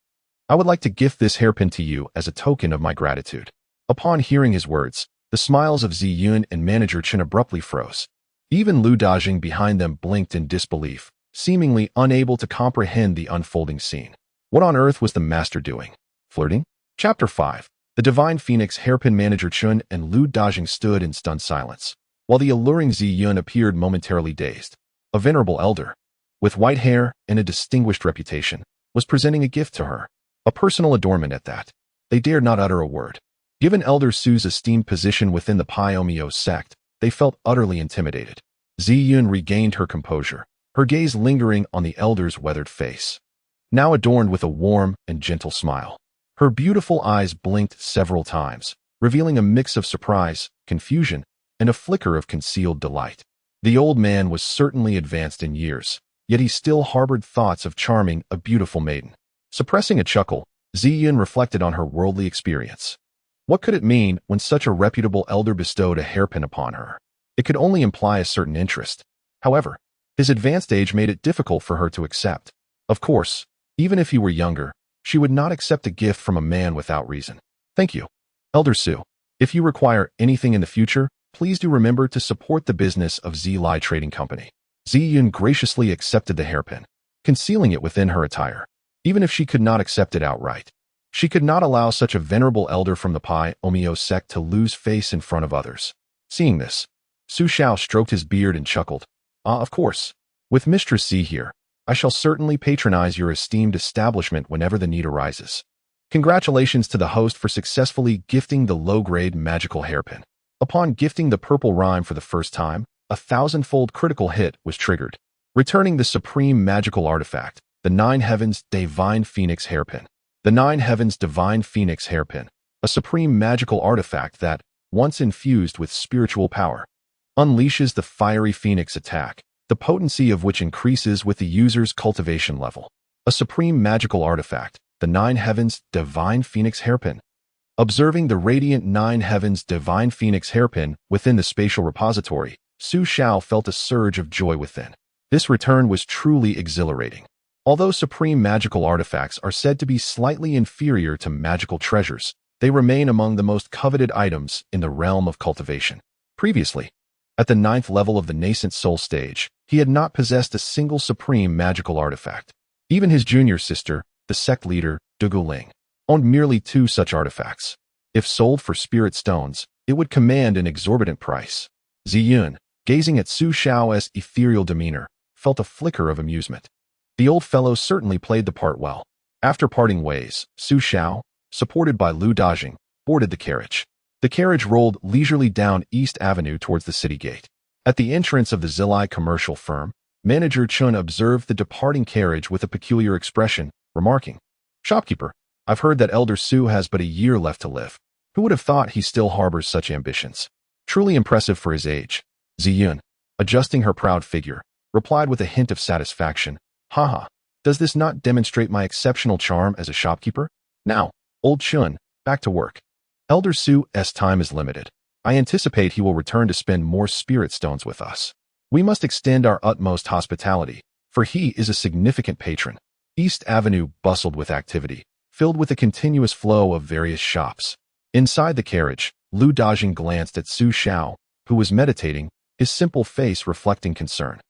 I would like to gift this hairpin to you as a token of my gratitude." Upon hearing his words, the smiles of Ziyun and manager Chen abruptly froze. Even Lu Dajing behind them blinked in disbelief, seemingly unable to comprehend the unfolding scene. What on earth was the master doing? Flirting? Chapter 5. The Divine Phoenix hairpin manager Chen and Lu Dajing stood in stunned silence, while the alluring Ziyun appeared momentarily dazed. A venerable elder, with white hair and a distinguished reputation, was presenting a gift to her. A personal adornment at that. They dared not utter a word. Given Elder Su's esteemed position within the Pi sect, they felt utterly intimidated. Ziyun regained her composure, her gaze lingering on the elder's weathered face, now adorned with a warm and gentle smile. Her beautiful eyes blinked several times, revealing a mix of surprise, confusion, and a flicker of concealed delight. The old man was certainly advanced in years, yet he still harbored thoughts of charming a beautiful maiden. Suppressing a chuckle, Ziyun reflected on her worldly experience. What could it mean when such a reputable elder bestowed a hairpin upon her? It could only imply a certain interest. However, his advanced age made it difficult for her to accept. Of course, even if he were younger, she would not accept a gift from a man without reason. "Thank you, Elder Su. If you require anything in the future, please do remember to support the business of Zilai Trading Company." Ziyun graciously accepted the hairpin, concealing it within her attire. Even if she could not accept it outright, she could not allow such a venerable elder from the Pi sect to lose face in front of others. Seeing this, Su Xiao stroked his beard and chuckled. "Ah, of course. With Mistress Z here, I shall certainly patronize your esteemed establishment whenever the need arises." Congratulations to the host for successfully gifting the low-grade magical hairpin. Upon gifting the purple rhyme for the first time, a 1,000-fold critical hit was triggered, returning the supreme magical artifact, the 9 Heavens Divine Phoenix hairpin. The 9 Heavens Divine Phoenix hairpin, a supreme magical artifact that, once infused with spiritual power, unleashes the fiery phoenix attack, the potency of which increases with the user's cultivation level. A supreme magical artifact, the 9 Heavens Divine Phoenix hairpin. Observing the radiant 9 Heavens Divine Phoenix hairpin within the spatial repository, Su Xiao felt a surge of joy within. This return was truly exhilarating. Although supreme magical artifacts are said to be slightly inferior to magical treasures, They remain among the most coveted items in the realm of cultivation. Previously, at the 9th level of the nascent soul stage, he had not possessed a single supreme magical artifact. Even his junior sister, the sect leader, Duguling, owned merely 2 such artifacts. If sold for spirit stones, it would command an exorbitant price. Ziyun, gazing at Su Xiao's ethereal demeanor, felt a flicker of amusement. The old fellow certainly played the part well. After parting ways, Su Xiao, supported by Lu Dajing, boarded the carriage. The carriage rolled leisurely down East Avenue towards the city gate. At the entrance of the Zilai commercial firm, Manager Chun observed the departing carriage with a peculiar expression, remarking, "Shopkeeper, I've heard that Elder Su has but a year left to live. Who would have thought he still harbors such ambitions? Truly impressive for his age." Ziyun, adjusting her proud figure, replied with a hint of satisfaction, "Haha, does this not demonstrate my exceptional charm as a shopkeeper? Now, old Chun, back to work. Elder Su's time is limited. I anticipate he will return to spend more spirit stones with us. We must extend our utmost hospitality, for he is a significant patron." East Avenue bustled with activity, filled with a continuous flow of various shops. Inside the carriage, Lu Dajing glanced at Su Xiao, who was meditating, his simple face reflecting concern.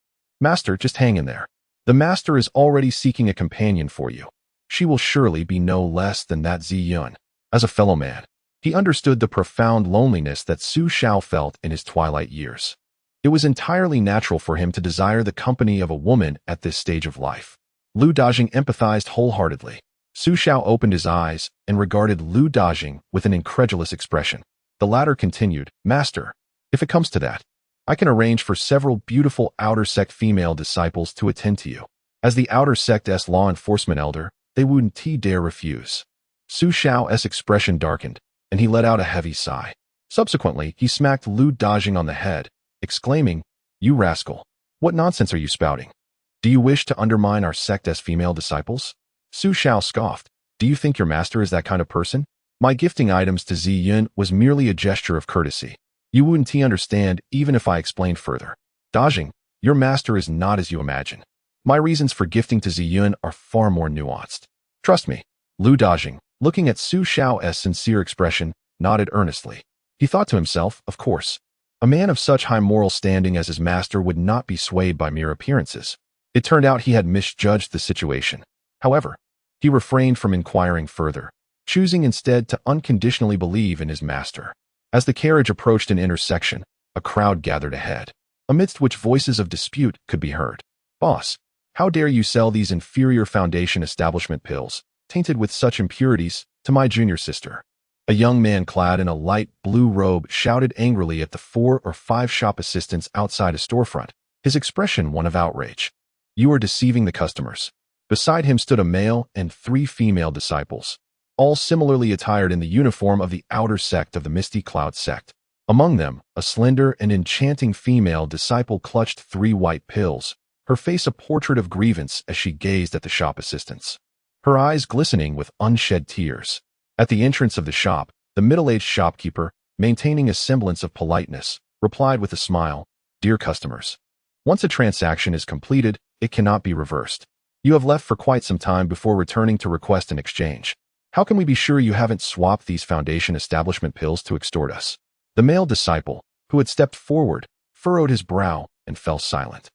"Master, just hang in there. The master is already seeking a companion for you. She will surely be no less than that Ziyun." As a fellow man, he understood the profound loneliness that Su Xiao felt in his twilight years. It was entirely natural for him to desire the company of a woman at this stage of life. Lu Dajing empathized wholeheartedly. Su Xiao opened his eyes and regarded Lu Dajing with an incredulous expression. The latter continued, "Master, if it comes to that, I can arrange for several beautiful outer sect female disciples to attend to you. As the outer sect's law enforcement elder, they wouldn't dare refuse." Su Xiao's expression darkened, and he let out a heavy sigh. Subsequently, he smacked Lu Dajing on the head, exclaiming, "You rascal! What nonsense are you spouting? Do you wish to undermine our sect's female disciples?" Su Xiao scoffed. "Do you think your master is that kind of person? My gifting items to Ziyun was merely a gesture of courtesy. You wouldn't understand even if I explained further. Dajing, your master is not as you imagine. My reasons for gifting to Ziyun are far more nuanced. Trust me." Lu Dajing, looking at Su Xiao's sincere expression, nodded earnestly. He thought to himself, of course, a man of such high moral standing as his master would not be swayed by mere appearances. It turned out he had misjudged the situation. However, he refrained from inquiring further, choosing instead to unconditionally believe in his master. As the carriage approached an intersection, a crowd gathered ahead, amidst which voices of dispute could be heard. "Boss, how dare you sell these inferior foundation establishment pills, tainted with such impurities, to my junior sister?" A young man clad in a light blue robe shouted angrily at the 4 or 5 shop assistants outside a storefront, his expression one of outrage. "You are deceiving the customers." Beside him stood a male and 3 female disciples, all similarly attired in the uniform of the outer sect of the Misty Sect. Among them, a slender and enchanting female disciple clutched 3 white pills, her face a portrait of grievance as she gazed at the shop assistants, her eyes glistening with unshed tears. At the entrance of the shop, the middle-aged shopkeeper, maintaining a semblance of politeness, replied with a smile, "Dear customers, once a transaction is completed, it cannot be reversed. You have left for quite some time before returning to request an exchange. How can we be sure you haven't swapped these foundation establishment pills to extort us?" The male disciple, who had stepped forward, furrowed his brow and fell silent.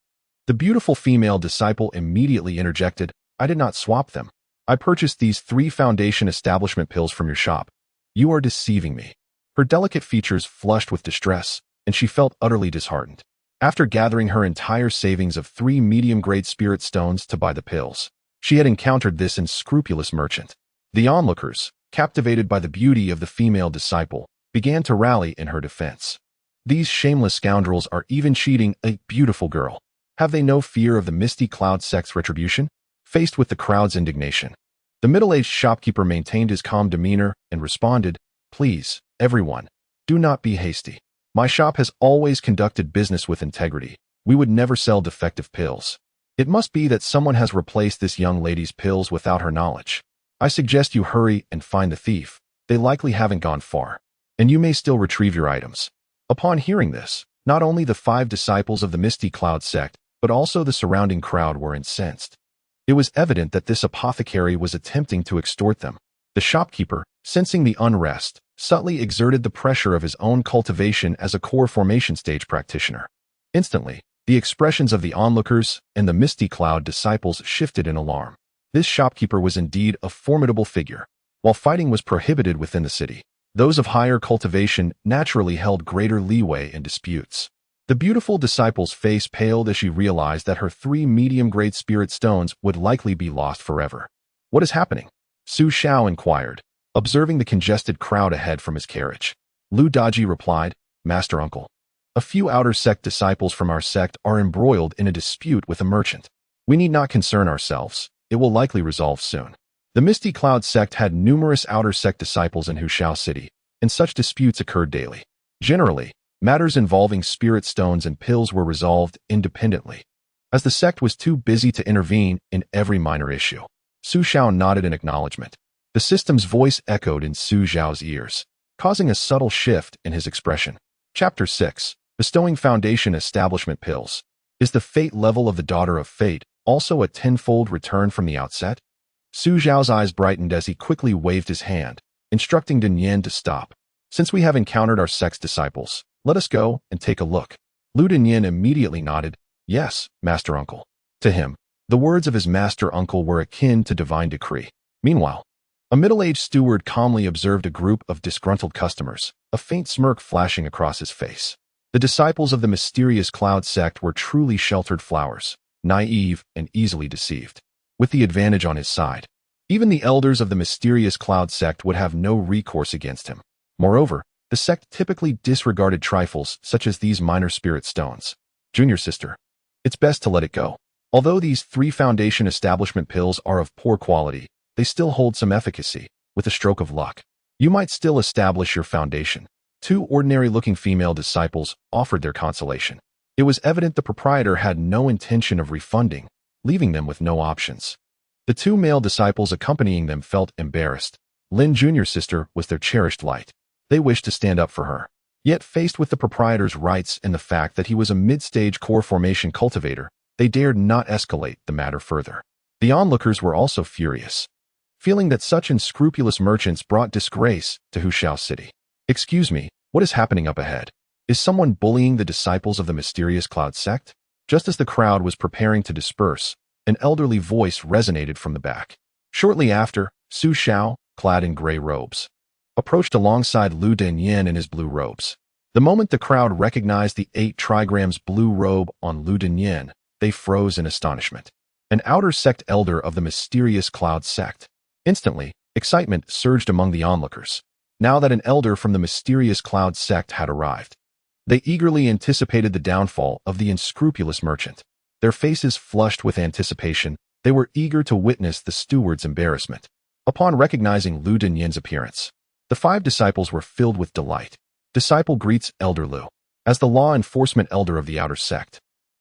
The beautiful female disciple immediately interjected, "I did not swap them. I purchased these 3 foundation establishment pills from your shop. You are deceiving me." Her delicate features flushed with distress, and she felt utterly disheartened. After gathering her entire savings of 3 medium-grade spirit stones to buy the pills, she had encountered this unscrupulous merchant. The onlookers, captivated by the beauty of the female disciple, began to rally in her defense. "These shameless scoundrels are even cheating a beautiful girl. Have they no fear of the Misty Sect's retribution?" Faced with the crowd's indignation, the middle-aged shopkeeper maintained his calm demeanor and responded, "Please, everyone, do not be hasty. My shop has always conducted business with integrity. We would never sell defective pills. It must be that someone has replaced this young lady's pills without her knowledge. I suggest you hurry and find the thief. They likely haven't gone far, and you may still retrieve your items." Upon hearing this, not only the 5 disciples of the Misty Sect, but also the surrounding crowd were incensed. It was evident that this apothecary was attempting to extort them. The shopkeeper, Sensing the unrest, subtly exerted the pressure of his own cultivation as a core formation stage practitioner. Instantly, the expressions of the onlookers and the Misty Cloud disciples shifted in alarm. This shopkeeper was indeed a formidable figure. While fighting was prohibited within the city, those of higher cultivation naturally held greater leeway in disputes. The beautiful disciple's face paled as she realized that her 3 medium-grade spirit stones would likely be lost forever. "What is happening?" Xiao inquired, observing the congested crowd ahead from his carriage. Lu Daji replied, "Master Uncle, a few outer sect disciples from our sect are embroiled in a dispute with a merchant. We need not concern ourselves. It will likely resolve soon." The Misty Cloud sect had numerous outer sect disciples in Xiao City, and such disputes occurred daily. Generally, matters involving spirit stones and pills were resolved independently, as the sect was too busy to intervene in every minor issue. Xiao nodded in acknowledgement. The system's voice echoed in Xiao's ears, causing a subtle shift in his expression. Chapter 6. Bestowing Foundation Establishment Pills. Is the fate level of the Daughter of Fate also a tenfold return from the outset? Xiao's eyes brightened as he quickly waved his hand, instructing Dunyan to stop. "Since we have encountered our sect's disciples, let us go and take a look." Lu Dunyan immediately nodded, "Yes, Master Uncle." To him, the words of his Master Uncle were akin to divine decree. Meanwhile, a middle-aged steward calmly observed a group of disgruntled customers, a faint smirk flashing across his face. The disciples of the mysterious Cloud sect were truly sheltered flowers, naive and easily deceived. With the advantage on his side, even the elders of the mysterious Cloud sect would have no recourse against him. Moreover, the sect typically disregarded trifles such as these minor spirit stones. "Junior sister, it's best to let it go. Although these 3 foundation establishment pills are of poor quality, they still hold some efficacy. With a stroke of luck, you might still establish your foundation." 2 ordinary-looking female disciples offered their consolation. It was evident the proprietor had no intention of refunding, leaving them with no options. The 2 male disciples accompanying them felt embarrassed. Lin Jr.'s sister was their cherished light. They wished to stand up for her. Yet faced with the proprietor's rights and the fact that he was a mid-stage core formation cultivator, they dared not escalate the matter further. The onlookers were also furious, feeling that such unscrupulous merchants brought disgrace to Xiao City. "Excuse me, what is happening up ahead? Is someone bullying the disciples of the mysterious Cloud sect?" Just as the crowd was preparing to disperse, an elderly voice resonated from the back. Shortly after, Xiao, clad in gray robes, approached alongside Lu Dunyan in his blue robes. The moment the crowd recognized the 8 trigrams blue robe on Lu Dunyan, they froze in astonishment. An outer sect elder of the mysterious Cloud sect. Instantly, excitement surged among the onlookers. Now that an elder from the mysterious Cloud sect had arrived, they eagerly anticipated the downfall of the unscrupulous merchant. Their faces flushed with anticipation, they were eager to witness the steward's embarrassment. Upon recognizing Lu Dunyan's appearance, the 5 disciples were filled with delight. Disciple greets Elder Lu. As the law enforcement elder of the outer sect,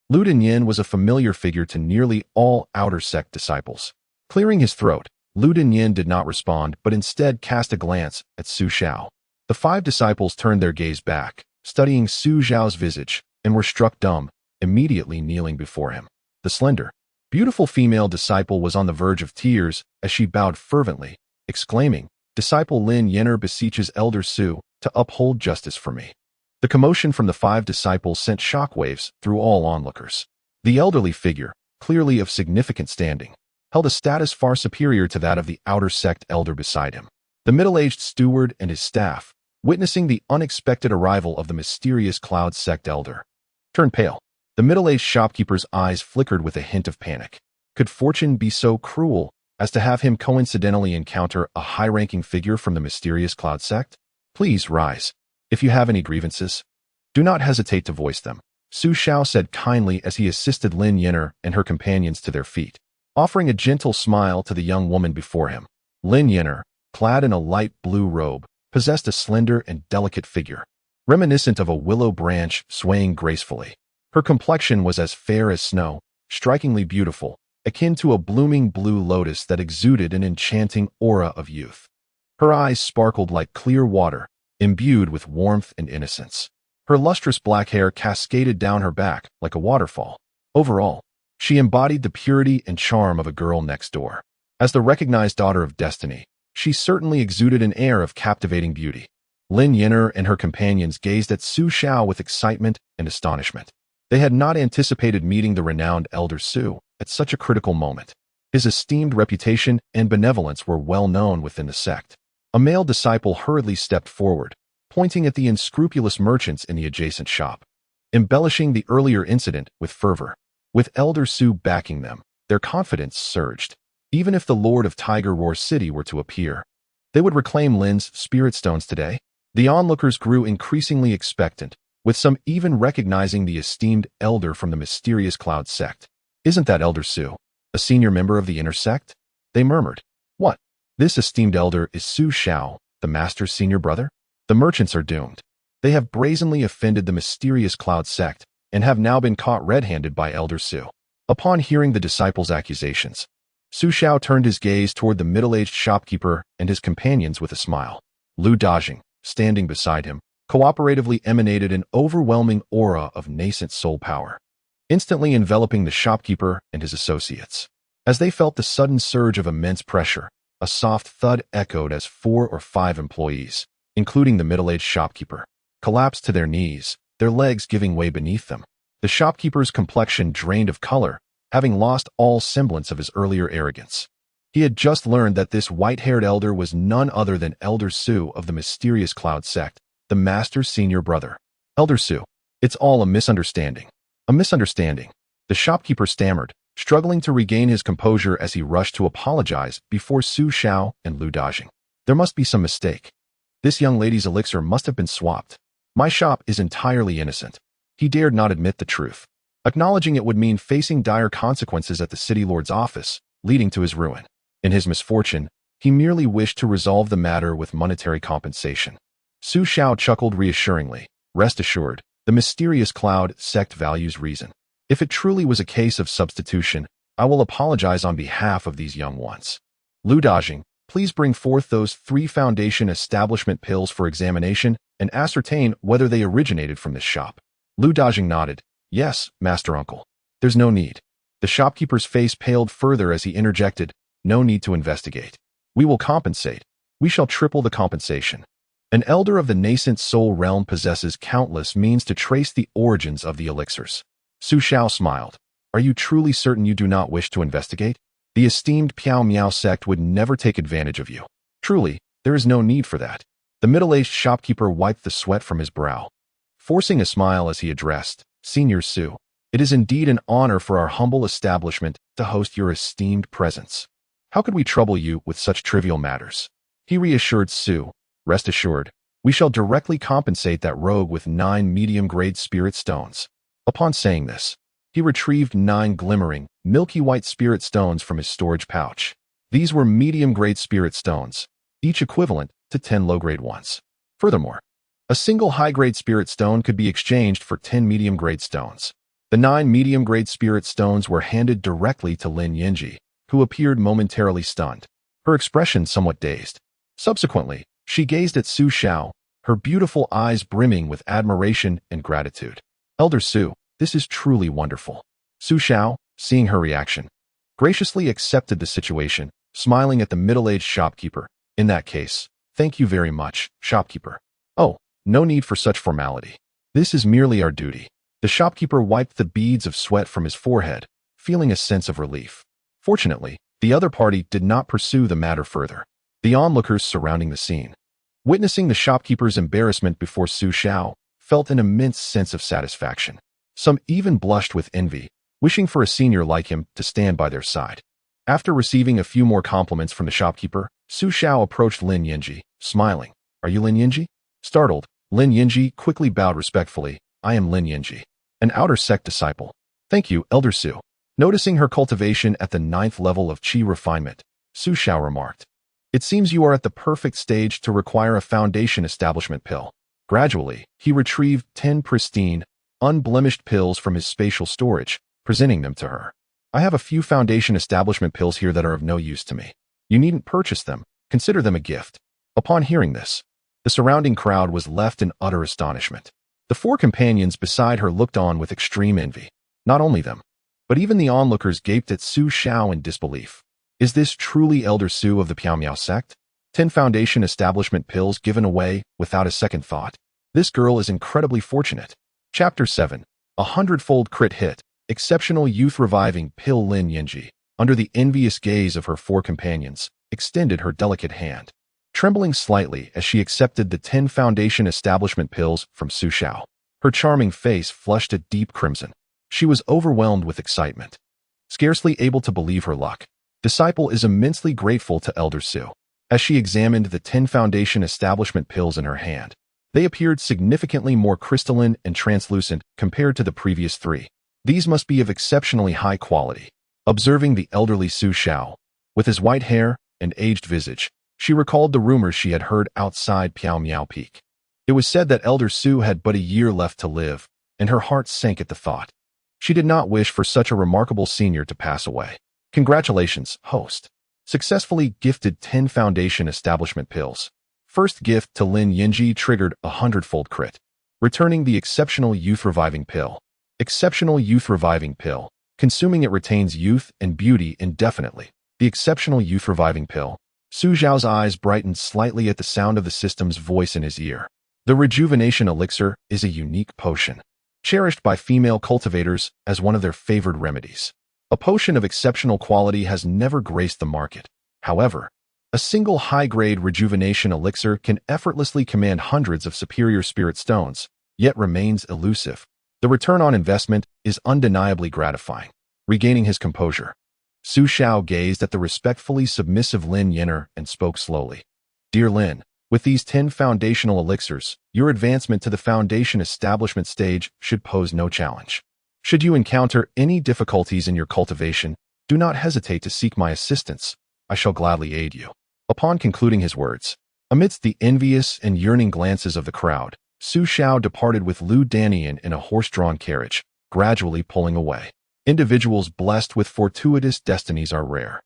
Lu Dunyan was a familiar figure to nearly all outer sect disciples. Clearing his throat, Lu Dunyan did not respond but instead cast a glance at Xiao. The 5 disciples turned their gaze back, studying Xiao's visage, and were struck dumb, immediately kneeling before him. The slender, beautiful female disciple was on the verge of tears as she bowed fervently, exclaiming, "Disciple Lin Yenner beseeches Elder Su to uphold justice for me." The commotion from the 5 disciples sent shockwaves through all onlookers. The elderly figure, clearly of significant standing, held a status far superior to that of the outer sect elder beside him. The middle-aged steward and his staff, witnessing the unexpected arrival of the mysterious Cloud sect elder, turned pale. The middle-aged shopkeeper's eyes flickered with a hint of panic. Could fortune be so cruel as to have him coincidentally encounter a high-ranking figure from the mysterious Cloud sect? "Please rise. If you have any grievances, do not hesitate to voice them," Xiao said kindly as he assisted Lin Yenner and her companions to their feet, offering a gentle smile to the young woman before him. Lin Yenner, clad in a light blue robe, possessed a slender and delicate figure, reminiscent of a willow branch swaying gracefully. Her complexion was as fair as snow, strikingly beautiful, akin to a blooming blue lotus that exuded an enchanting aura of youth. Her eyes sparkled like clear water, imbued with warmth and innocence. Her lustrous black hair cascaded down her back like a waterfall. Overall, she embodied the purity and charm of a girl next door. As the recognized daughter of destiny, She certainly exuded an air of captivating beauty. Lin Yin'er and her companions gazed at Su Xiao with excitement and astonishment. They had not anticipated meeting the renowned Elder Su at such a critical moment. His esteemed reputation and benevolence were well known within the sect. A male disciple hurriedly stepped forward, pointing at the unscrupulous merchants in the adjacent shop, embellishing the earlier incident with fervor. With Elder Su backing them, their confidence surged. Even if the Lord of Tiger Roar City were to appear, they would reclaim Lin's spirit stones today. The onlookers grew increasingly expectant, with some even recognizing the esteemed elder from the mysterious Cloud sect. Isn't that Elder Su, a senior member of the inner sect? They murmured. What? This esteemed elder is Su Xiao, the master's senior brother? The merchants are doomed. They have brazenly offended the mysterious Cloud sect and have now been caught red-handed by Elder Su. Upon hearing the disciples' accusations, Su Xiao turned his gaze toward the middle-aged shopkeeper and his companions with a smile. Lu Dajing, standing beside him, cooperatively emanated an overwhelming aura of nascent soul power, instantly enveloping the shopkeeper and his associates. As they felt the sudden surge of immense pressure, a soft thud echoed as 4 or 5 employees, including the middle-aged shopkeeper, collapsed to their knees, their legs giving way beneath them. The shopkeeper's complexion drained of color, having lost all semblance of his earlier arrogance. He had just learned that this white-haired elder was none other than Elder Su of the mysterious Cloud sect, the master's senior brother. Elder Su, it's all a misunderstanding. A misunderstanding. The shopkeeper stammered, struggling to regain his composure as he rushed to apologize before Su Xiao and Lu Dajing. There must be some mistake. This young lady's elixir must have been swapped. My shop is entirely innocent. He dared not admit the truth. Acknowledging it would mean facing dire consequences at the city lord's office, leading to his ruin. In his misfortune, he merely wished to resolve the matter with monetary compensation. Su Xiao chuckled reassuringly. Rest assured, the mysterious Cloud sect values reason. If it truly was a case of substitution, I will apologize on behalf of these young ones. Lu Dajing, please bring forth those 3 foundation establishment pills for examination and ascertain whether they originated from this shop. Lu Dajing nodded. Yes, Master Uncle. There's no need. The shopkeeper's face paled further as he interjected. No need to investigate. We will compensate. We shall triple the compensation. An elder of the nascent soul realm possesses countless means to trace the origins of the elixirs. Su Xiao smiled. Are you truly certain you do not wish to investigate? The esteemed Piao Miao sect would never take advantage of you. Truly, there is no need for that. The middle-aged shopkeeper wiped the sweat from his brow, forcing a smile as he addressed, Senior Su, it is indeed an honor for our humble establishment to host your esteemed presence. How could we trouble you with such trivial matters? He reassured Su. Rest assured, we shall directly compensate that rogue with 9 medium-grade spirit stones. Upon saying this, he retrieved 9 glimmering, milky white spirit stones from his storage pouch. These were medium-grade spirit stones, each equivalent to 10 low-grade ones. Furthermore, a single high-grade spirit stone could be exchanged for 10 medium-grade stones. The 9 medium-grade spirit stones were handed directly to Lin Yinji, who appeared momentarily stunned, her expression somewhat dazed. Subsequently, she gazed at Su Xiao, her beautiful eyes brimming with admiration and gratitude. Elder Su, this is truly wonderful. Su Xiao, seeing her reaction, graciously accepted the situation, smiling at the middle-aged shopkeeper. In that case, thank you very much, shopkeeper. Oh, no need for such formality. This is merely our duty. The shopkeeper wiped the beads of sweat from his forehead, feeling a sense of relief. Fortunately, the other party did not pursue the matter further. The onlookers surrounding the scene, witnessing the shopkeeper's embarrassment before Su Xiao, felt an immense sense of satisfaction. Some even blushed with envy, wishing for a senior like him to stand by their side. After receiving a few more compliments from the shopkeeper, Su Xiao approached Lin Yinji, smiling. Are you Lin Yinji? Startled, Lin Yinji quickly bowed respectfully. I am Lin Yinji, an outer sect disciple. Thank you, Elder Su. Noticing her cultivation at the 9th level of Qi refinement, Su Xiao remarked. It seems you are at the perfect stage to require a foundation establishment pill. Gradually, he retrieved 10 pristine, unblemished pills from his spatial storage, presenting them to her. I have a few foundation establishment pills here that are of no use to me. You needn't purchase them. Consider them a gift. Upon hearing this, the surrounding crowd was left in utter astonishment. The 4 companions beside her looked on with extreme envy. Not only them, but even the onlookers gaped at Su Xiao in disbelief. Is this truly Elder Su of the Piao Miao sect? 10 foundation establishment pills given away without a second thought. This girl is incredibly fortunate. Chapter 7. A 100-fold crit hit. Exceptional youth reviving pill. Lin Yinji, under the envious gaze of her 4 companions, extended her delicate hand, trembling slightly as she accepted the 10 foundation establishment pills from Xiao. Her charming face flushed a deep crimson. She was overwhelmed with excitement, scarcely able to believe her luck. Disciple is immensely grateful to Elder Su. As she examined the 10 foundation establishment pills in her hand, they appeared significantly more crystalline and translucent compared to the previous 3. These must be of exceptionally high quality. Observing the elderly Xiao, with his white hair and aged visage, she recalled the rumors she had heard outside Piao Miao Peak. It was said that Elder Su had but a year left to live, and her heart sank at the thought. She did not wish for such a remarkable senior to pass away. Congratulations, host. Successfully gifted 10 foundation establishment pills. First gift to Lin Yinji triggered a 100-fold crit, returning the exceptional youth reviving pill. Exceptional youth reviving pill. Consuming it retains youth and beauty indefinitely. The exceptional youth reviving pill. Su Zhao's eyes brightened slightly at the sound of the system's voice in his ear. The rejuvenation elixir is a unique potion, cherished by female cultivators as one of their favored remedies. A potion of exceptional quality has never graced the market. However, a single high-grade rejuvenation elixir can effortlessly command hundreds of superior spirit stones, yet remains elusive. The return on investment is undeniably gratifying. Regaining his composure, Su Xiao gazed at the respectfully submissive Lin Yin'er and spoke slowly. Dear Lin, with these 10 foundational elixirs, your advancement to the foundation establishment stage should pose no challenge. Should you encounter any difficulties in your cultivation, do not hesitate to seek my assistance. I shall gladly aid you. Upon concluding his words, amidst the envious and yearning glances of the crowd, Su Xiao departed with Lu Danian in a horse-drawn carriage, gradually pulling away. Individuals blessed with fortuitous destinies are rare,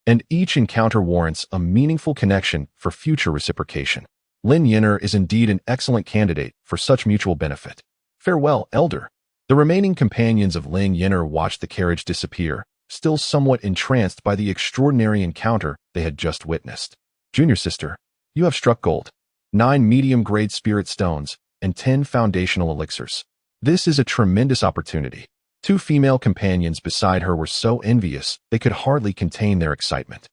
and each encounter warrants a meaningful connection for future reciprocation. Lin Yin'er is indeed an excellent candidate for such mutual benefit. Farewell, Elder. The remaining companions of Lin Yin'er watched the carriage disappear, still somewhat entranced by the extraordinary encounter they had just witnessed. Junior sister, you have struck gold. 9 medium-grade spirit stones and 10 foundational elixirs. This is a tremendous opportunity. 2 female companions beside her were so envious they could hardly contain their excitement.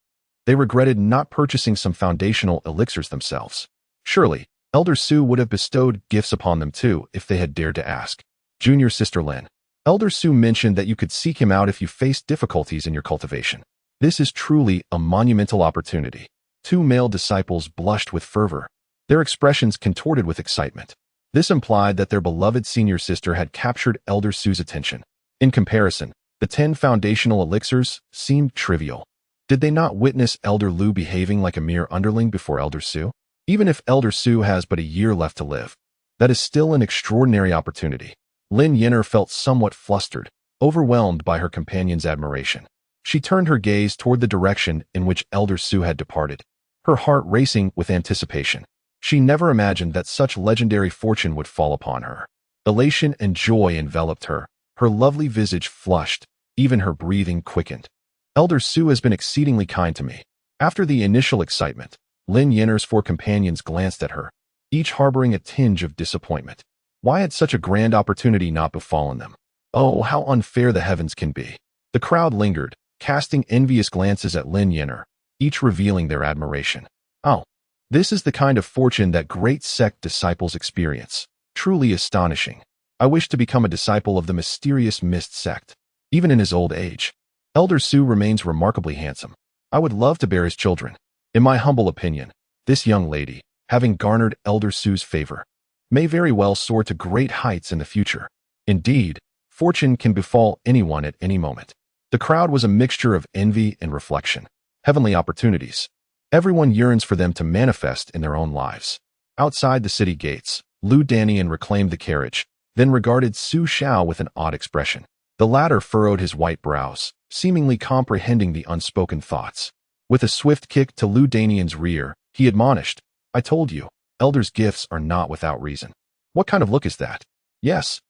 They regretted not purchasing some foundational elixirs themselves. Surely, Elder Su would have bestowed gifts upon them too if they had dared to ask. Junior sister Lin, Elder Su mentioned that you could seek him out if you faced difficulties in your cultivation. This is truly a monumental opportunity. 2 male disciples blushed with fervor, their expressions contorted with excitement. This implied that their beloved senior sister had captured Elder Su's attention. In comparison, the 10 foundational elixirs seemed trivial. Did they not witness Elder Lu behaving like a mere underling before Elder Su? Even if Elder Su has but a year left to live, that is still an extraordinary opportunity. Lin Yin'er felt somewhat flustered, overwhelmed by her companion's admiration. She turned her gaze toward the direction in which Elder Su had departed, her heart racing with anticipation. She never imagined that such legendary fortune would fall upon her. Elation and joy enveloped her. Her lovely visage flushed, even her breathing quickened. Elder Su has been exceedingly kind to me. After the initial excitement, Lin Yin'er's 4 companions glanced at her, each harboring a tinge of disappointment. Why had such a grand opportunity not befallen them? Oh, how unfair the heavens can be. The crowd lingered, casting envious glances at Lin Yin'er, each revealing their admiration. Oh, this is the kind of fortune that great sect disciples experience. Truly astonishing. I wish to become a disciple of the mysterious Misty Sect. Even in his old age, Elder Su remains remarkably handsome. I would love to bear his children. In my humble opinion, this young lady, having garnered Elder Su's favor, may very well soar to great heights in the future. Indeed, fortune can befall anyone at any moment. The crowd was a mixture of envy and reflection. Heavenly opportunities. Everyone yearns for them to manifest in their own lives. Outside the city gates, Lu Danian reclaimed the carriage, then regarded Su Xiao with an odd expression. The latter furrowed his white brows, seemingly comprehending the unspoken thoughts. With a swift kick to Lu Danian's rear, he admonished, I told you, elders' gifts are not without reason. What kind of look is that? Yes,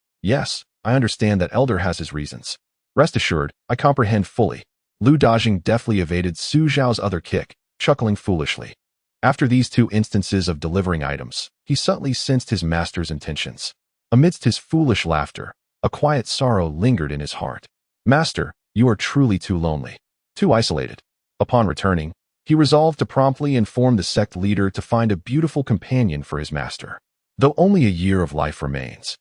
I understand that elder has his reasons. Rest assured, I comprehend fully. Lu Dajing deftly evaded Su Zhao's other kick, chuckling foolishly. After these two instances of delivering items, he subtly sensed his master's intentions. Amidst his foolish laughter, a quiet sorrow lingered in his heart. Master, you are truly too lonely, too isolated. Upon returning, he resolved to promptly inform the sect leader to find a beautiful companion for his master. Though only a year of life remains,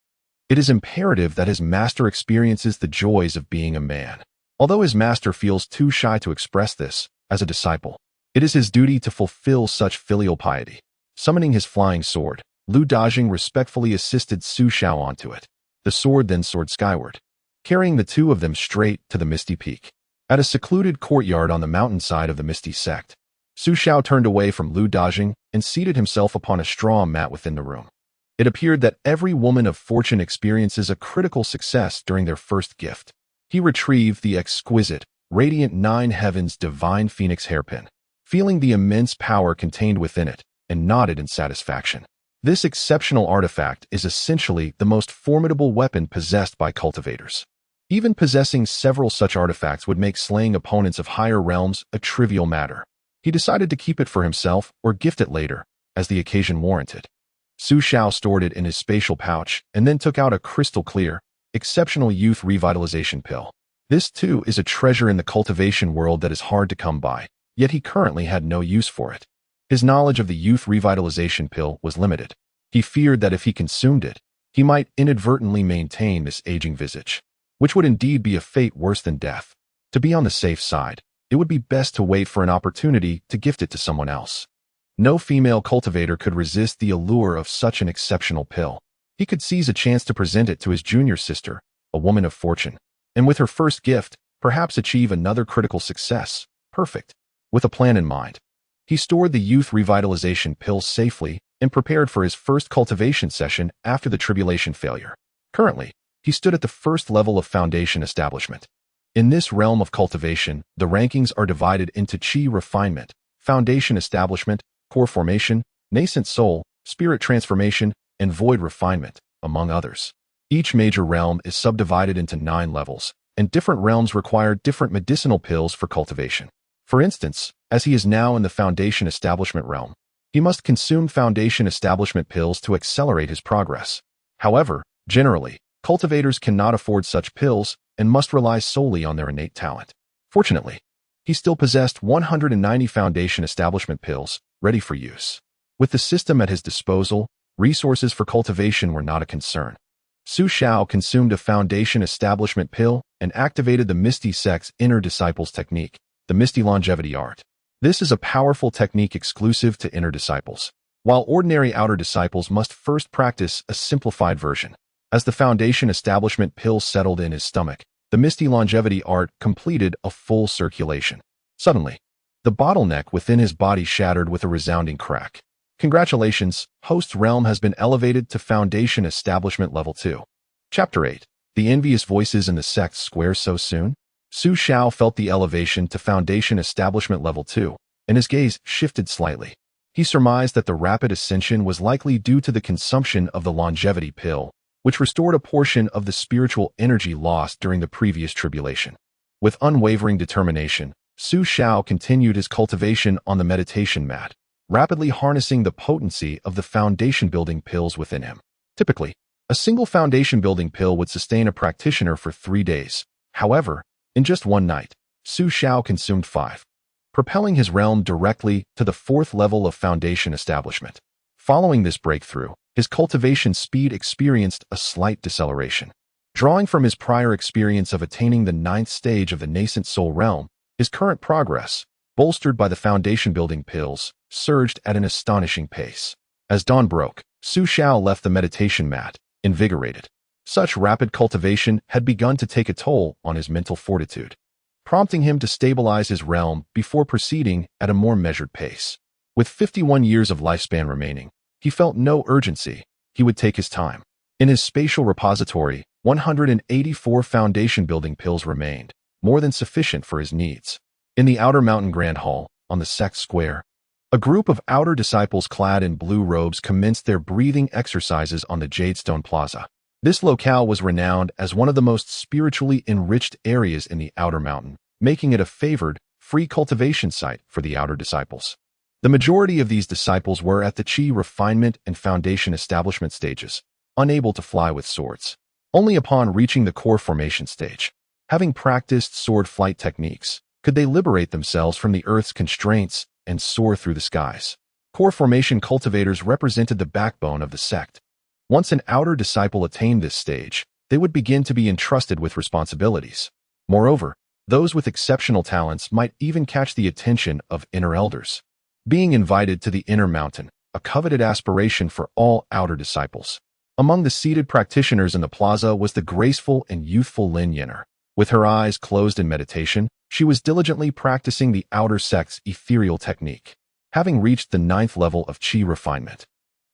it is imperative that his master experiences the joys of being a man. Although his master feels too shy to express this, as a disciple, it is his duty to fulfill such filial piety. Summoning his flying sword, Lu Dajing respectfully assisted Xiao onto it. The sword then soared skyward, carrying the two of them straight to the Misty Peak. At a secluded courtyard on the mountainside of the Misty Sect, Xiao turned away from Lu Dajing and seated himself upon a straw mat within the room. It appeared that every woman of fortune experiences a critical success during their first gift. He retrieved the exquisite, radiant Nine Heavens Divine Phoenix hairpin, feeling the immense power contained within it, and nodded in satisfaction. This exceptional artifact is essentially the most formidable weapon possessed by cultivators. Even possessing several such artifacts would make slaying opponents of higher realms a trivial matter. He decided to keep it for himself or gift it later, as the occasion warranted. Xiao stored it in his spatial pouch and then took out a crystal-clear, exceptional youth revitalization pill. This, too, is a treasure in the cultivation world that is hard to come by, yet he currently had no use for it. His knowledge of the youth revitalization pill was limited. He feared that if he consumed it, he might inadvertently maintain this aging visage, which would indeed be a fate worse than death. To be on the safe side, it would be best to wait for an opportunity to gift it to someone else. No female cultivator could resist the allure of such an exceptional pill. He could seize a chance to present it to his junior sister, a woman of fortune, and with her first gift, perhaps achieve another critical success. Perfect. With a plan in mind, he stored the youth revitalization pill safely and prepared for his first cultivation session after the tribulation failure. Currently, he stood at the first level of foundation establishment. In this realm of cultivation, the rankings are divided into chi refinement, foundation establishment, core formation, nascent soul, spirit transformation, and void refinement, among others. Each major realm is subdivided into 9 levels, and different realms require different medicinal pills for cultivation. For instance, as he is now in the foundation establishment realm, he must consume foundation establishment pills to accelerate his progress. However, generally, cultivators cannot afford such pills and must rely solely on their innate talent. Fortunately, he still possessed 190 foundation establishment pills, ready for use. With the system at his disposal, resources for cultivation were not a concern. Xiao consumed a foundation establishment pill and activated the Misty Sect's inner disciples technique, the Misty Longevity Art. This is a powerful technique exclusive to inner disciples, while ordinary outer disciples must first practice a simplified version. As the foundation establishment pill settled in his stomach, the Misty Longevity Art completed a full circulation. Suddenly, the bottleneck within his body shattered with a resounding crack. Congratulations, Host's Realm has been elevated to Foundation Establishment Level 2. Chapter 8. The Envious Voices in the Sect Square So Soon? Xiao felt the elevation to Foundation Establishment Level 2, and his gaze shifted slightly. He surmised that the rapid ascension was likely due to the consumption of the longevity pill, which restored a portion of the spiritual energy lost during the previous tribulation. With unwavering determination, Xiao continued his cultivation on the meditation mat, rapidly harnessing the potency of the foundation-building pills within him. Typically, a single foundation-building pill would sustain a practitioner for 3 days. However, in just one night, Xiao consumed 5, propelling his realm directly to the 4th level of foundation establishment. Following this breakthrough, his cultivation speed experienced a slight deceleration. Drawing from his prior experience of attaining the 9th stage of the nascent soul realm, his current progress, bolstered by the foundation-building pills, surged at an astonishing pace. As dawn broke, Xiao left the meditation mat, invigorated. Such rapid cultivation had begun to take a toll on his mental fortitude, prompting him to stabilize his realm before proceeding at a more measured pace. With 51 years of lifespan remaining, he felt no urgency. He would take his time. In his spatial repository, 184 foundation-building pills remained, more than sufficient for his needs. In the Outer Mountain Grand Hall, on the Sect Square, a group of outer disciples clad in blue robes commenced their breathing exercises on the Jadestone Plaza. This locale was renowned as one of the most spiritually enriched areas in the Outer Mountain, making it a favored, free cultivation site for the outer disciples. The majority of these disciples were at the Qi refinement and foundation establishment stages, unable to fly with swords. Only upon reaching the core formation stage, having practiced sword flight techniques, could they liberate themselves from the earth's constraints and soar through the skies. Core formation cultivators represented the backbone of the sect. Once an outer disciple attained this stage, they would begin to be entrusted with responsibilities. Moreover, those with exceptional talents might even catch the attention of inner elders. Being invited to the inner mountain, a coveted aspiration for all outer disciples. Among the seated practitioners in the plaza was the graceful and youthful Lin Yin'er. With her eyes closed in meditation, she was diligently practicing the outer sect's ethereal technique. Having reached the 9th level of Qi refinement,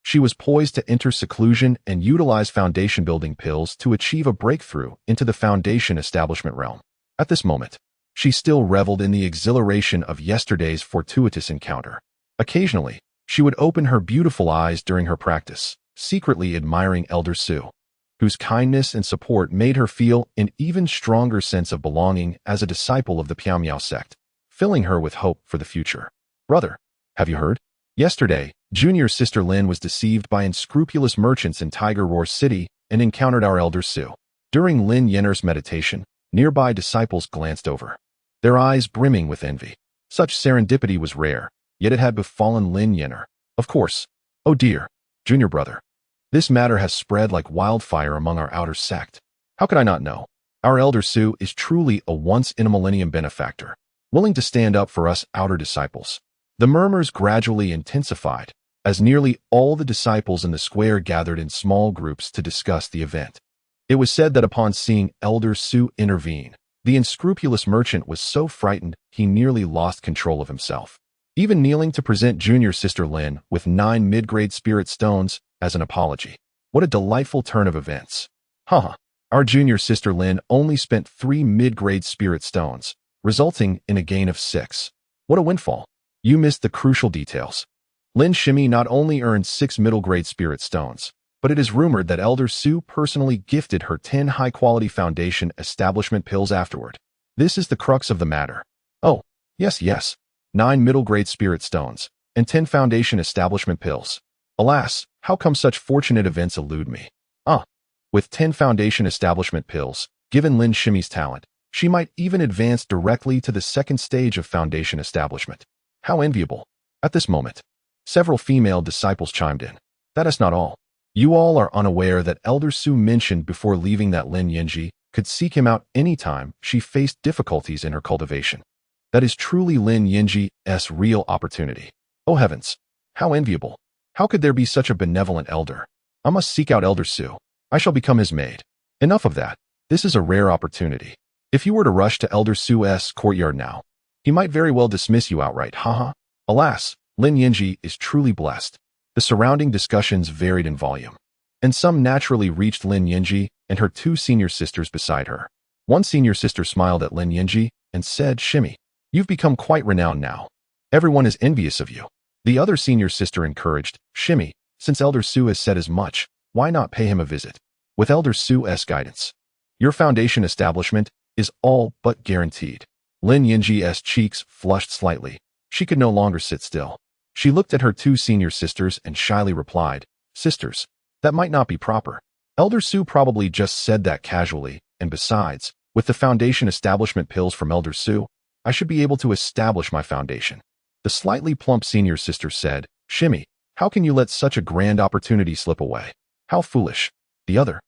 she was poised to enter seclusion and utilize foundation-building pills to achieve a breakthrough into the foundation establishment realm. At this moment, she still reveled in the exhilaration of yesterday's fortuitous encounter. Occasionally, she would open her beautiful eyes during her practice, secretly admiring Elder Su, whose kindness and support made her feel an even stronger sense of belonging as a disciple of the Piao sect, filling her with hope for the future. Brother, have you heard? Yesterday, junior sister Lin was deceived by unscrupulous merchants in Tiger Roar City and encountered our Elder Su. During Lin Yin'er's meditation, nearby disciples glanced over, their eyes brimming with envy. Such serendipity was rare, yet it had befallen Lin Yin'er. Of course. Oh dear, junior brother. This matter has spread like wildfire among our outer sect. How could I not know? Our Elder Su is truly a once-in-a-millennium benefactor, willing to stand up for us outer disciples. The murmurs gradually intensified, as nearly all the disciples in the square gathered in small groups to discuss the event. It was said that upon seeing Elder Su intervene, the unscrupulous merchant was so frightened he nearly lost control of himself, even kneeling to present junior sister Lin with 9 mid-grade spirit stones as an apology. What a delightful turn of events. Our junior sister Lin only spent 3 mid-grade spirit stones, resulting in a gain of 6. What a windfall. You missed the crucial details. Lin Shimi not only earned 6 middle-grade spirit stones, but it is rumored that Elder Su personally gifted her 10 high-quality foundation establishment pills afterward. This is the crux of the matter. Oh, yes. 9 middle-grade spirit stones, and 10 foundation establishment pills. Alas, how come such fortunate events elude me? With 10 foundation establishment pills, given Lin Shimi's talent, she might even advance directly to the 2nd stage of foundation establishment. How enviable. At this moment, several female disciples chimed in. That is not all. You all are unaware that Elder Su mentioned before leaving that Lin Yinji could seek him out anytime she faced difficulties in her cultivation. That is truly Lin Yinji's real opportunity. Oh heavens, how enviable. How could there be such a benevolent elder? I must seek out Elder Su. I shall become his maid. Enough of that. This is a rare opportunity. If you were to rush to Elder Su's courtyard now, he might very well dismiss you outright. Alas, Lin Yinji is truly blessed. The surrounding discussions varied in volume, and some naturally reached Lin Yinji and her 2 senior sisters beside her. One senior sister smiled at Lin Yinji and said, Shimi, you've become quite renowned now. Everyone is envious of you. The other senior sister encouraged, Shimi, since Elder Su has said as much, why not pay him a visit? With Elder Su's guidance, your foundation establishment is all but guaranteed. Lin Yinji's cheeks flushed slightly. She could no longer sit still. She looked at her 2 senior sisters and shyly replied, Sisters, that might not be proper. Elder Su probably just said that casually, and besides, with the foundation establishment pills from Elder Su, I should be able to establish my foundation. The slightly plump senior sister said, Shimi, how can you let such a grand opportunity slip away? How foolish. The other,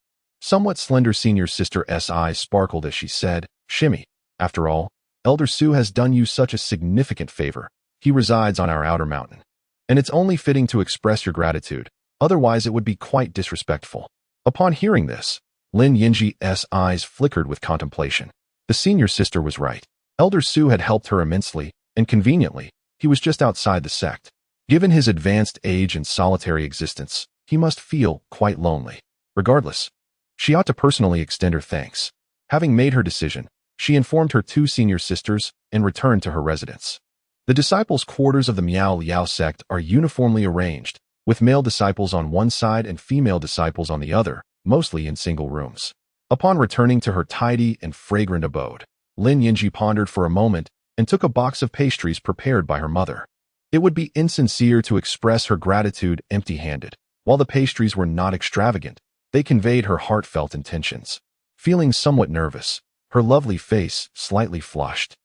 somewhat slender senior sister's eyes sparkled as she said, Shimi, after all, Elder Su has done you such a significant favor. He resides on our outer mountain, and it's only fitting to express your gratitude, otherwise it would be quite disrespectful. Upon hearing this, Lin Yinji's eyes flickered with contemplation. The senior sister was right. Elder Su had helped her immensely, and conveniently, he was just outside the sect. Given his advanced age and solitary existence, he must feel quite lonely. Regardless, she ought to personally extend her thanks. Having made her decision, she informed her 2 senior sisters and returned to her residence. The disciples' quarters of the Miao Liao sect are uniformly arranged, with male disciples on one side and female disciples on the other, mostly in single rooms. Upon returning to her tidy and fragrant abode, Lin Yinji pondered for a moment and took a box of pastries prepared by her mother. It would be insincere to express her gratitude empty-handed. While the pastries were not extravagant, they conveyed her heartfelt intentions. Feeling somewhat nervous, her lovely face slightly flushed,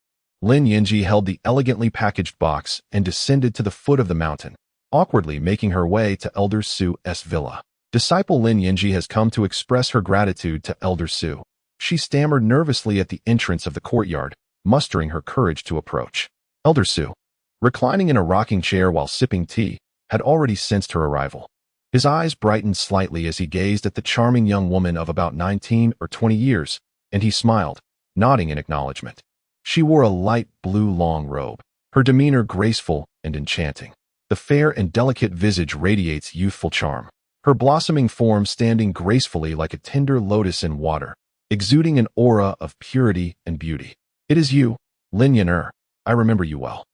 Lin Yinji held the elegantly packaged box and descended to the foot of the mountain, awkwardly making her way to Elder Su's villa. Disciple Lin Yinji has come to express her gratitude to Elder Su. She stammered nervously at the entrance of the courtyard, mustering her courage to approach. Elder Su, reclining in a rocking chair while sipping tea, had already sensed her arrival. His eyes brightened slightly as he gazed at the charming young woman of about 19 or 20 years, and he smiled, nodding in acknowledgement. She wore a light blue long robe, her demeanor graceful and enchanting. The fair and delicate visage radiates youthful charm, her blossoming form standing gracefully like a tender lotus in water, exuding an aura of purity and beauty. It is you, Lin Yin. I remember you well.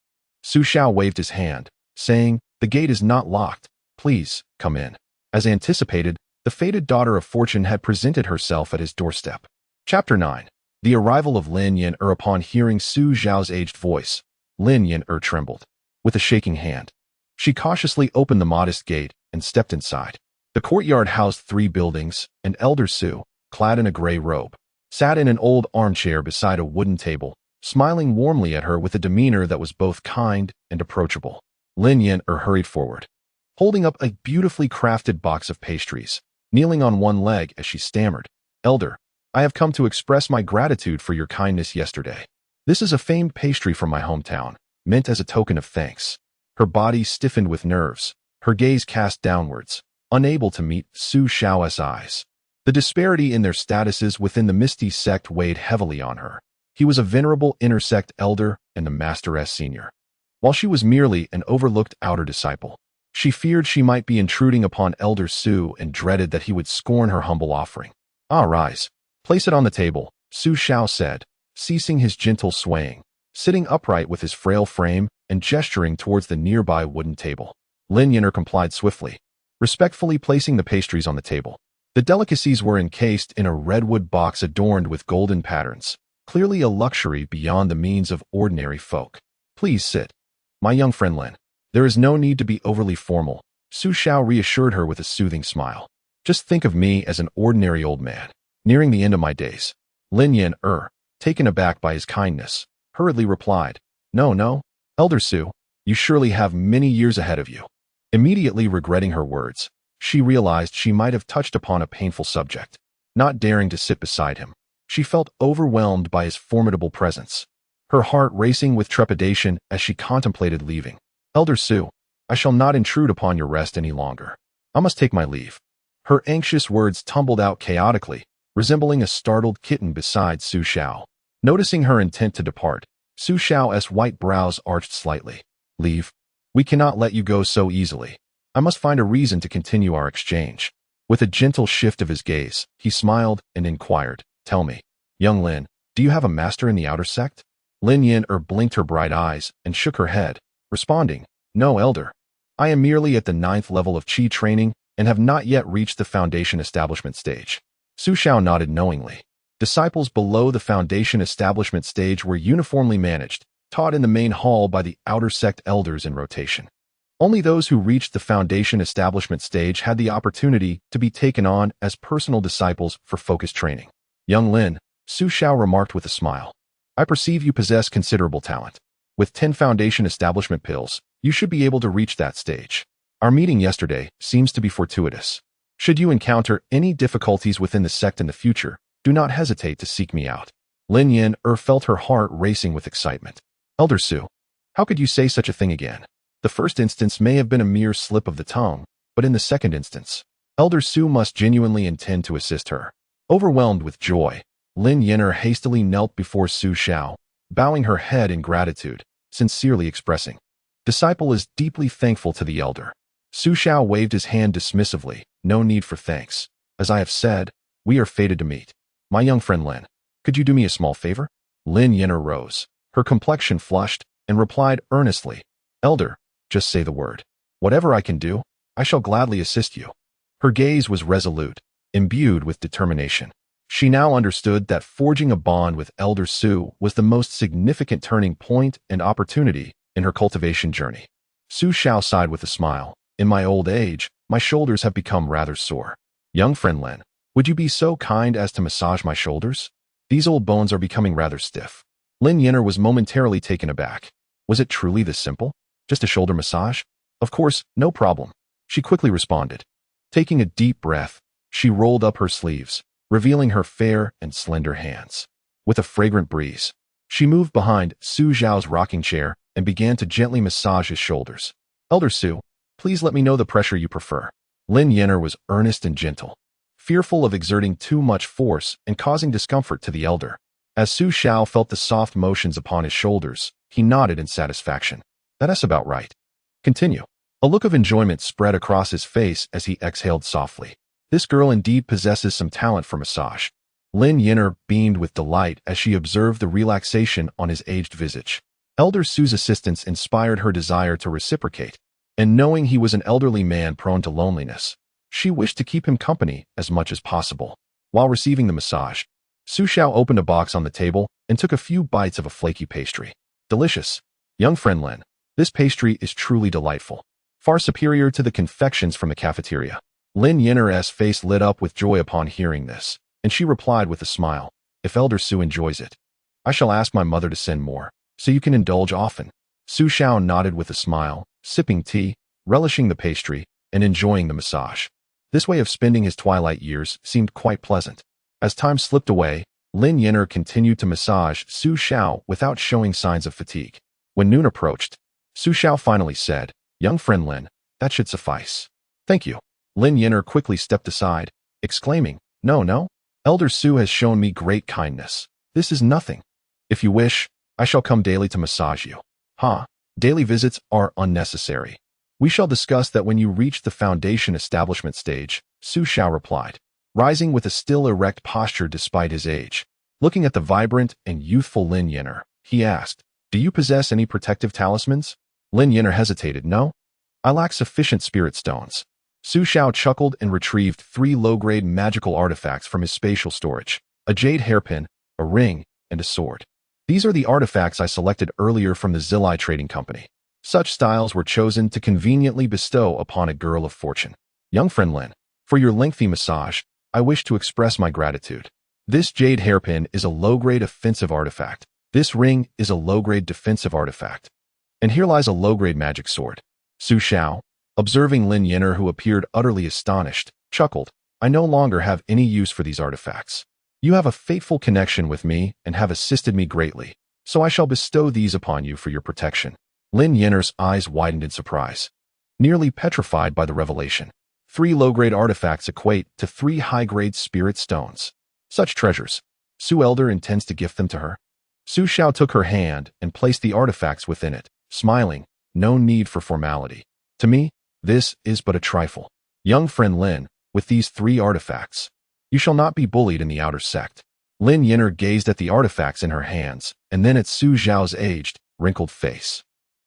Su Xiao waved his hand, saying, the gate is not locked. Please, come in. As anticipated, the fated daughter of fortune had presented herself at his doorstep. Chapter 9. The arrival of Lin Yin. Upon hearing Su Xiao's aged voice, Lin Yin trembled. With a shaking hand, she cautiously opened the modest gate and stepped inside. The courtyard housed 3 buildings, and Elder Su, clad in a gray robe, sat in an old armchair beside a wooden table, smiling warmly at her with a demeanor that was both kind and approachable. Lin Yin hurried forward, holding up a beautifully crafted box of pastries, kneeling on one leg as she stammered, Elder, I have come to express my gratitude for your kindness yesterday. This is a famed pastry from my hometown, meant as a token of thanks. Her body stiffened with nerves, her gaze cast downwards, unable to meet Su Xiao's eyes. The disparity in their statuses within the Misty Sect weighed heavily on her. He was a venerable intersect elder and the Master's senior, while she was merely an overlooked outer disciple. She feared she might be intruding upon Elder Su and dreaded that he would scorn her humble offering. Ah, rise. Place it on the table, Su Xiao said, ceasing his gentle swaying, sitting upright with his frail frame and gesturing towards the nearby wooden table. Lin Yin complied swiftly, respectfully placing the pastries on the table. The delicacies were encased in a redwood box adorned with golden patterns, clearly a luxury beyond the means of ordinary folk. Please sit. My young friend Lin. There is no need to be overly formal, Su Xiao reassured her with a soothing smile. Just think of me as an ordinary old man, nearing the end of my days. Lin Yin, taken aback by his kindness, hurriedly replied, No, Elder Su, you surely have many years ahead of you. Immediately regretting her words, she realized she might have touched upon a painful subject. Not daring to sit beside him, she felt overwhelmed by his formidable presence, her heart racing with trepidation as she contemplated leaving. Elder Su, I shall not intrude upon your rest any longer. I must take my leave. Her anxious words tumbled out chaotically, resembling a startled kitten beside Su Xiao. Noticing her intent to depart, Su Xiao's white brows arched slightly. Leave? We cannot let you go so easily. I must find a reason to continue our exchange. With a gentle shift of his gaze, he smiled and inquired, Tell me, young Lin, do you have a master in the outer sect? Lin Yin blinked her bright eyes and shook her head, responding, No, Elder. I am merely at the 9th level of Qi training and have not yet reached the foundation establishment stage. Su Xiao nodded knowingly. Disciples below the foundation establishment stage were uniformly managed, taught in the main hall by the outer sect elders in rotation. Only those who reached the foundation establishment stage had the opportunity to be taken on as personal disciples for focused training. Young Lin, Su Xiao remarked with a smile, I perceive you possess considerable talent. With 10 foundation establishment pills, you should be able to reach that stage. Our meeting yesterday seems to be fortuitous. Should you encounter any difficulties within the sect in the future, do not hesitate to seek me out. Lin Yin felt her heart racing with excitement. Elder Su, how could you say such a thing again? The first instance may have been a mere slip of the tongue, but in the second instance, Elder Su must genuinely intend to assist her. Overwhelmed with joy, Lin Yin hastily knelt before Su Xiao, bowing her head in gratitude, sincerely expressing, Disciple is deeply thankful to the elder. Su Xiao waved his hand dismissively, No need for thanks. As I have said, we are fated to meet. My young friend Lin, could you do me a small favor? Lin Yin rose, her complexion flushed, and replied earnestly, Elder, just say the word. Whatever I can do, I shall gladly assist you. Her gaze was resolute, imbued with determination. She now understood that forging a bond with Elder Su was the most significant turning point and opportunity in her cultivation journey. Su Xiao sighed with a smile. In my old age, my shoulders have become rather sore. Young friend Lin, would you be so kind as to massage my shoulders? These old bones are becoming rather stiff. Lin Yinner was momentarily taken aback. Was it truly this simple? Just a shoulder massage? Of course, no problem. She quickly responded. Taking a deep breath, she rolled up her sleeves, revealing her fair and slender hands. With a fragrant breeze, she moved behind Su Xiao's rocking chair and began to gently massage his shoulders. Elder Su, please let me know the pressure you prefer. Lin Yinner was earnest and gentle, fearful of exerting too much force and causing discomfort to the elder. As Su Xiao felt the soft motions upon his shoulders, he nodded in satisfaction. That's about right. Continue. A look of enjoyment spread across his face as he exhaled softly. This girl indeed possesses some talent for massage. Lin Yinner beamed with delight as she observed the relaxation on his aged visage. Elder Su's assistance inspired her desire to reciprocate, and knowing he was an elderly man prone to loneliness, she wished to keep him company as much as possible. While receiving the massage, Su Xiao opened a box on the table and took a few bites of a flaky pastry. Delicious. Young friend Lin, this pastry is truly delightful, far superior to the confections from the cafeteria. Lin Yinner's face lit up with joy upon hearing this, and she replied with a smile, if Elder Su enjoys it, I shall ask my mother to send more, so you can indulge often. Su Xiao nodded with a smile, sipping tea, relishing the pastry, and enjoying the massage. This way of spending his twilight years seemed quite pleasant. As time slipped away, Lin Yinner continued to massage Su Xiao without showing signs of fatigue. When noon approached, Su Xiao finally said, Young friend Lin, that should suffice. Thank you. Lin Yinner quickly stepped aside, exclaiming, No. Elder Su has shown me great kindness. This is nothing. If you wish, I shall come daily to massage you. Daily visits are unnecessary. We shall discuss that when you reach the foundation establishment stage, Su Xiao replied, rising with a still erect posture despite his age. Looking at the vibrant and youthful Lin Yinner, he asked, Do you possess any protective talismans? Lin Yinner hesitated. No. I lack sufficient spirit stones. Su Xiao chuckled and retrieved 3 low-grade magical artifacts from his spatial storage, a jade hairpin, a ring, and a sword. These are the artifacts I selected earlier from the Zilai Trading Company. Such styles were chosen to conveniently bestow upon a girl of fortune. Young friend Lin, for your lengthy massage, I wish to express my gratitude. This jade hairpin is a low-grade offensive artifact. This ring is a low-grade defensive artifact. And here lies a low-grade magic sword. Su Xiao, observing Lin Yinner, who appeared utterly astonished, chuckled. I no longer have any use for these artifacts. You have a fateful connection with me and have assisted me greatly, so I shall bestow these upon you for your protection. Lin Yinner's eyes widened in surprise, nearly petrified by the revelation. 3 low-grade artifacts equate to 3 high-grade spirit stones. Such treasures. Su Elder intends to gift them to her. Su Xiao took her hand and placed the artifacts within it, smiling. No need for formality. To me, this is but a trifle. Young friend Lin, with these 3 artifacts, you shall not be bullied in the outer sect. Lin Yinner gazed at the artifacts in her hands, and then at Su Xiao's aged, wrinkled face.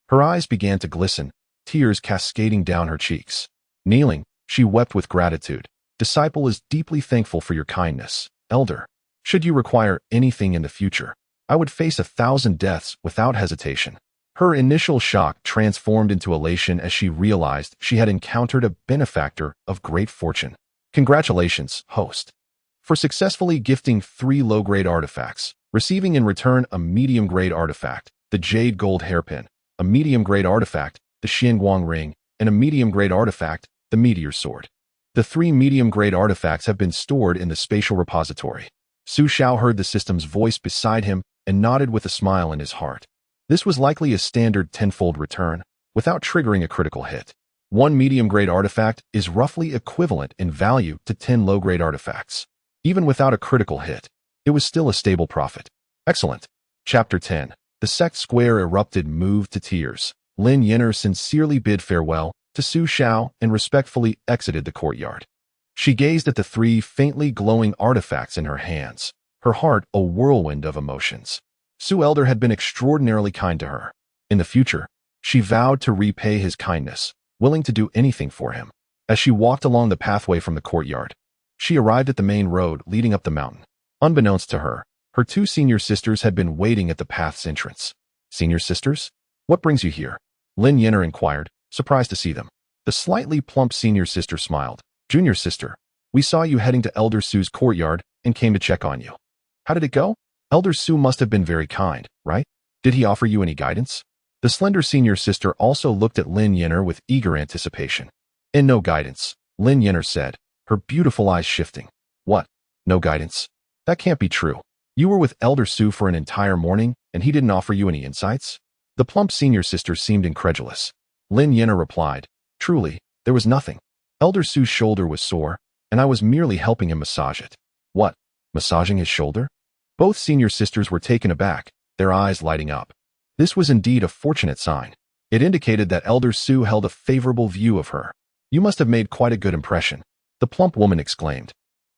Her eyes began to glisten, tears cascading down her cheeks. Kneeling, she wept with gratitude. Disciple is deeply thankful for your kindness, Elder. Should you require anything in the future, I would face 1,000 deaths without hesitation. Her initial shock transformed into elation as she realized she had encountered a benefactor of great fortune. Congratulations, host, for successfully gifting 3 low-grade artifacts, receiving in return a medium-grade artifact, the Jade Gold Hairpin, a medium-grade artifact, the Xianguang Ring, and a medium-grade artifact, the Meteor Sword. The 3 medium-grade artifacts have been stored in the spatial repository. Su Xiao heard the system's voice beside him and nodded with a smile in his heart. This was likely a standard 10-fold return, without triggering a critical hit. 1 medium-grade artifact is roughly equivalent in value to 10 low-grade artifacts. Even without a critical hit, it was still a stable profit. Excellent. Chapter 10. The sect square erupted, moved to tears. Lin Yinner sincerely bid farewell to Su Xiao and respectfully exited the courtyard. She gazed at the 3 faintly glowing artifacts in her hands, her heart a whirlwind of emotions. Su Elder had been extraordinarily kind to her. In the future, she vowed to repay his kindness, willing to do anything for him. As she walked along the pathway from the courtyard, she arrived at the main road leading up the mountain. Unbeknownst to her, her 2 senior sisters had been waiting at the path's entrance. Senior sisters? What brings you here? Lin Yinner inquired, surprised to see them. The slightly plump senior sister smiled. Junior sister, we saw you heading to Elder Sue's courtyard and came to check on you. How did it go? Elder Sue must have been very kind, right? Did he offer you any guidance? The slender senior sister also looked at Lin Yenner with eager anticipation. And no guidance, Lin Yenner said, her beautiful eyes shifting. What? No guidance? That can't be true. You were with Elder Sue for an entire morning, and he didn't offer you any insights? The plump senior sister seemed incredulous. Lin Yenner replied, truly, there was nothing. Elder Sue's shoulder was sore, and I was merely helping him massage it. What? Massaging his shoulder? Both senior sisters were taken aback, their eyes lighting up. This was indeed a fortunate sign. It indicated that Elder Sue held a favorable view of her. You must have made quite a good impression, the plump woman exclaimed.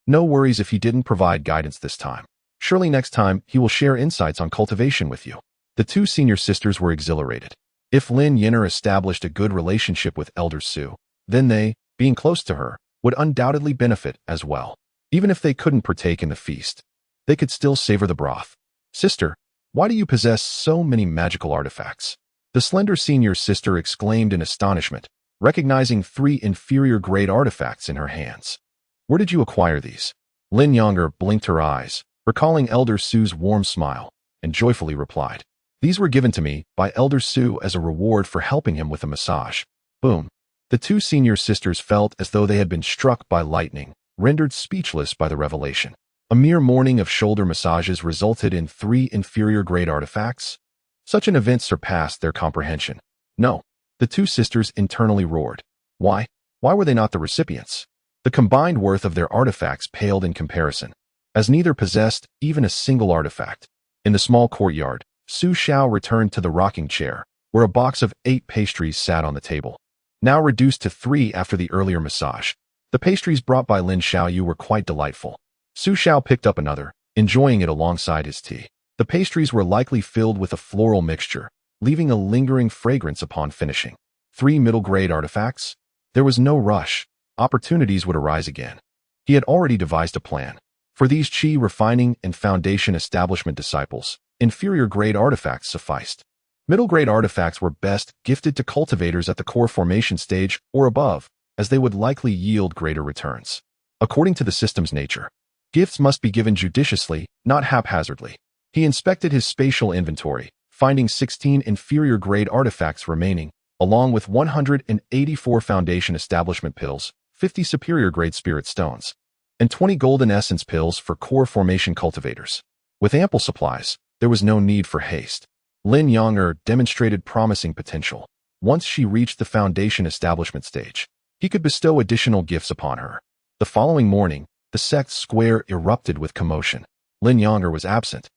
No worries if he didn't provide guidance this time. Surely next time he will share insights on cultivation with you. The two senior sisters were exhilarated. If Lin Yenner established a good relationship with Elder Sue, then they, being close to her, would undoubtedly benefit as well. Even if they couldn't partake in the feast, they could still savor the broth. Sister, why do you possess so many magical artifacts? The slender senior sister exclaimed in astonishment, recognizing 3 inferior-grade artifacts in her hands. Where did you acquire these? Lin Yenner blinked her eyes, recalling Elder Sue's warm smile, and joyfully replied. These were given to me by Elder Sue as a reward for helping him with a massage. Boom. The two senior sisters felt as though they had been struck by lightning, rendered speechless by the revelation. A mere morning of shoulder massages resulted in 3 inferior-grade artifacts? Such an event surpassed their comprehension. No. The two sisters internally roared. Why? Why were they not the recipients? The combined worth of their artifacts paled in comparison, as neither possessed even a single artifact. In the small courtyard, Xiao returned to the rocking chair, where a box of 8 pastries sat on the table. Now reduced to 3 after the earlier massage. The pastries brought by Lin Xiaoyu were quite delightful. Xiao picked up another, enjoying it alongside his tea. The pastries were likely filled with a floral mixture, leaving a lingering fragrance upon finishing. 3 middle-grade artifacts? There was no rush. Opportunities would arise again. He had already devised a plan. For these Qi refining and foundation establishment disciples, inferior-grade artifacts sufficed. Middle-grade artifacts were best gifted to cultivators at the core formation stage or above, as they would likely yield greater returns. According to the system's nature, gifts must be given judiciously, not haphazardly. He inspected his spatial inventory, finding 16 inferior-grade artifacts remaining, along with 184 foundation establishment pills, 50 superior-grade spirit stones, and 20 golden essence pills for core formation cultivators. With ample supplies, there was no need for haste. Lin Yenner demonstrated promising potential. Once she reached the foundation establishment stage, he could bestow additional gifts upon her. The following morning, the sect's square erupted with commotion. Lin Yenner was absent,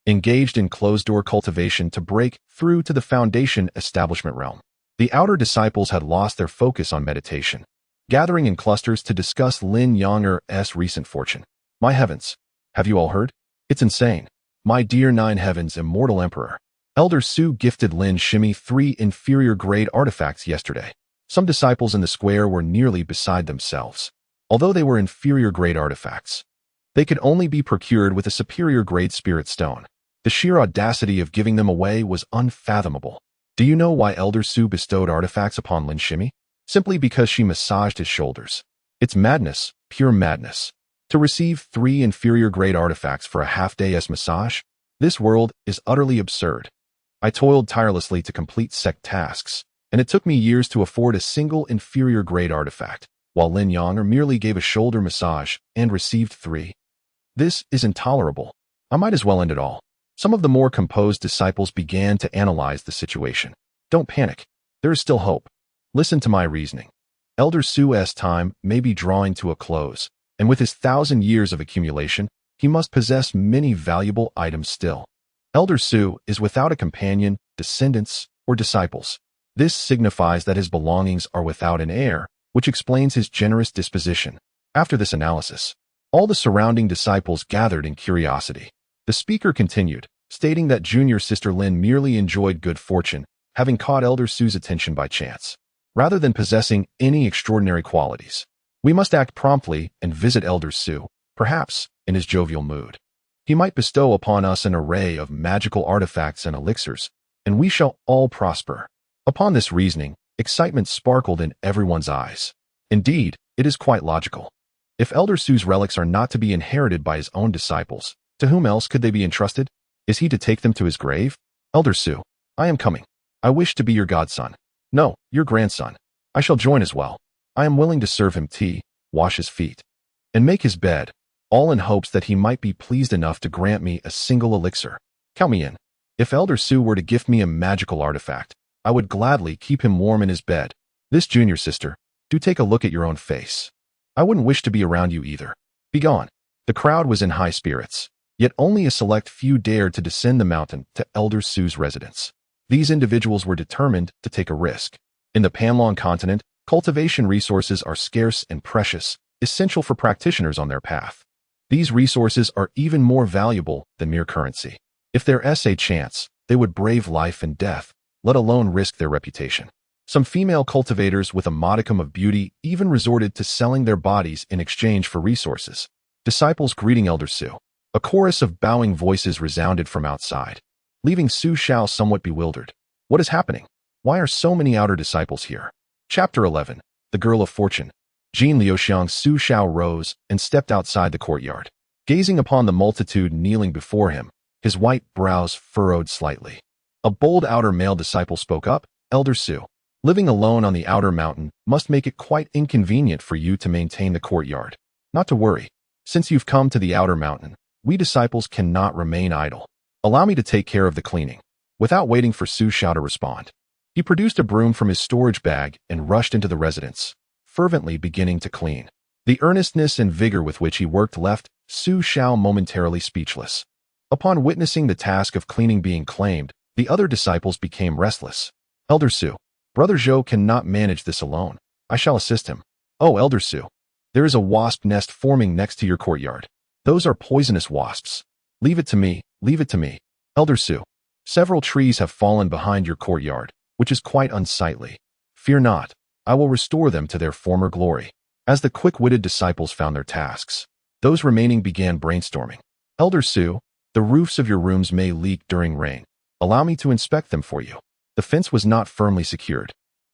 engaged in closed-door cultivation to break through to the foundation establishment realm. The outer disciples had lost their focus on meditation, gathering in clusters to discuss Lin Yenner's recent fortune. My heavens! Have you all heard? It's insane. My dear 9 heavens immortal emperor. Elder Sue gifted Lin Shimmy 3 inferior-grade artifacts yesterday. Some disciples in the square were nearly beside themselves. Although they were inferior-grade artifacts, they could only be procured with a superior-grade spirit stone. The sheer audacity of giving them away was unfathomable. Do you know why Elder Sue bestowed artifacts upon Lin Shimmy? Simply because she massaged his shoulders. It's madness, pure madness. To receive 3 inferior-grade artifacts for a half-day's massage? This world is utterly absurd. I toiled tirelessly to complete sect tasks, and it took me years to afford a single inferior-grade artifact, while Lin Yenner merely gave a shoulder massage and received 3. This is intolerable. I might as well end it all. Some of the more composed disciples began to analyze the situation. Don't panic. There is still hope. Listen to my reasoning. Elder Sue's time may be drawing to a close, and with his 1,000 years of accumulation, he must possess many valuable items still. Elder Sue is without a companion, descendants, or disciples. This signifies that his belongings are without an heir, which explains his generous disposition. After this analysis, all the surrounding disciples gathered in curiosity. The speaker continued, stating that junior sister Lin merely enjoyed good fortune, having caught Elder Sue's attention by chance, rather than possessing any extraordinary qualities. We must act promptly and visit Elder Sue, perhaps in his jovial mood. He might bestow upon us an array of magical artifacts and elixirs, and we shall all prosper. Upon this reasoning, Excitement sparkled in everyone's eyes. Indeed, it is quite logical. If Elder Su's relics are not to be inherited by his own disciples, to whom else could they be entrusted? Is he to take them to his grave? Elder Su, I am coming. I wish to be your godson. No, your grandson. I shall join as well. I am willing to serve him tea, wash his feet, and make his bed, all in hopes that he might be pleased enough to grant me a single elixir. Count me in. If Elder Su were to gift me a magical artifact, I would gladly keep him warm in his bed. This junior sister, do take a look at your own face. I wouldn't wish to be around you either. Begone. The crowd was in high spirits, yet only a select few dared to descend the mountain to Elder Su's residence. These individuals were determined to take a risk. In the Panlong continent, cultivation resources are scarce and precious, essential for practitioners on their path. These resources are even more valuable than mere currency. If there is a chance, they would brave life and death, let alone risk their reputation. Some female cultivators with a modicum of beauty even resorted to selling their bodies in exchange for resources. Disciples greeting Elder Su. A chorus of bowing voices resounded from outside, leaving Xiao somewhat bewildered. What is happening? Why are so many outer disciples here? Chapter 11. The Girl of Fortune. Jin Liuxiang Xiao rose and stepped outside the courtyard. Gazing upon the multitude kneeling before him, his white brows furrowed slightly. A bold outer male disciple spoke up. Elder Su, living alone on the outer mountain must make it quite inconvenient for you to maintain the courtyard. Not to worry. Since you've come to the outer mountain, we disciples cannot remain idle. Allow me to take care of the cleaning. Without waiting for Xiao to respond, he produced a broom from his storage bag and rushed into the residence, fervently beginning to clean. The earnestness and vigor with which he worked left Xiao momentarily speechless. Upon witnessing the task of cleaning being claimed, the other disciples became restless. Elder Su, Brother Zhou cannot manage this alone. I shall assist him. Oh, Elder Su, there is a wasp nest forming next to your courtyard. Those are poisonous wasps. Leave it to me, leave it to me. Elder Su, several trees have fallen behind your courtyard, which is quite unsightly. Fear not, I will restore them to their former glory. As the quick-witted disciples found their tasks, those remaining began brainstorming. Elder Su, the roofs of your rooms may leak during rain. Allow me to inspect them for you. The fence was not firmly secured,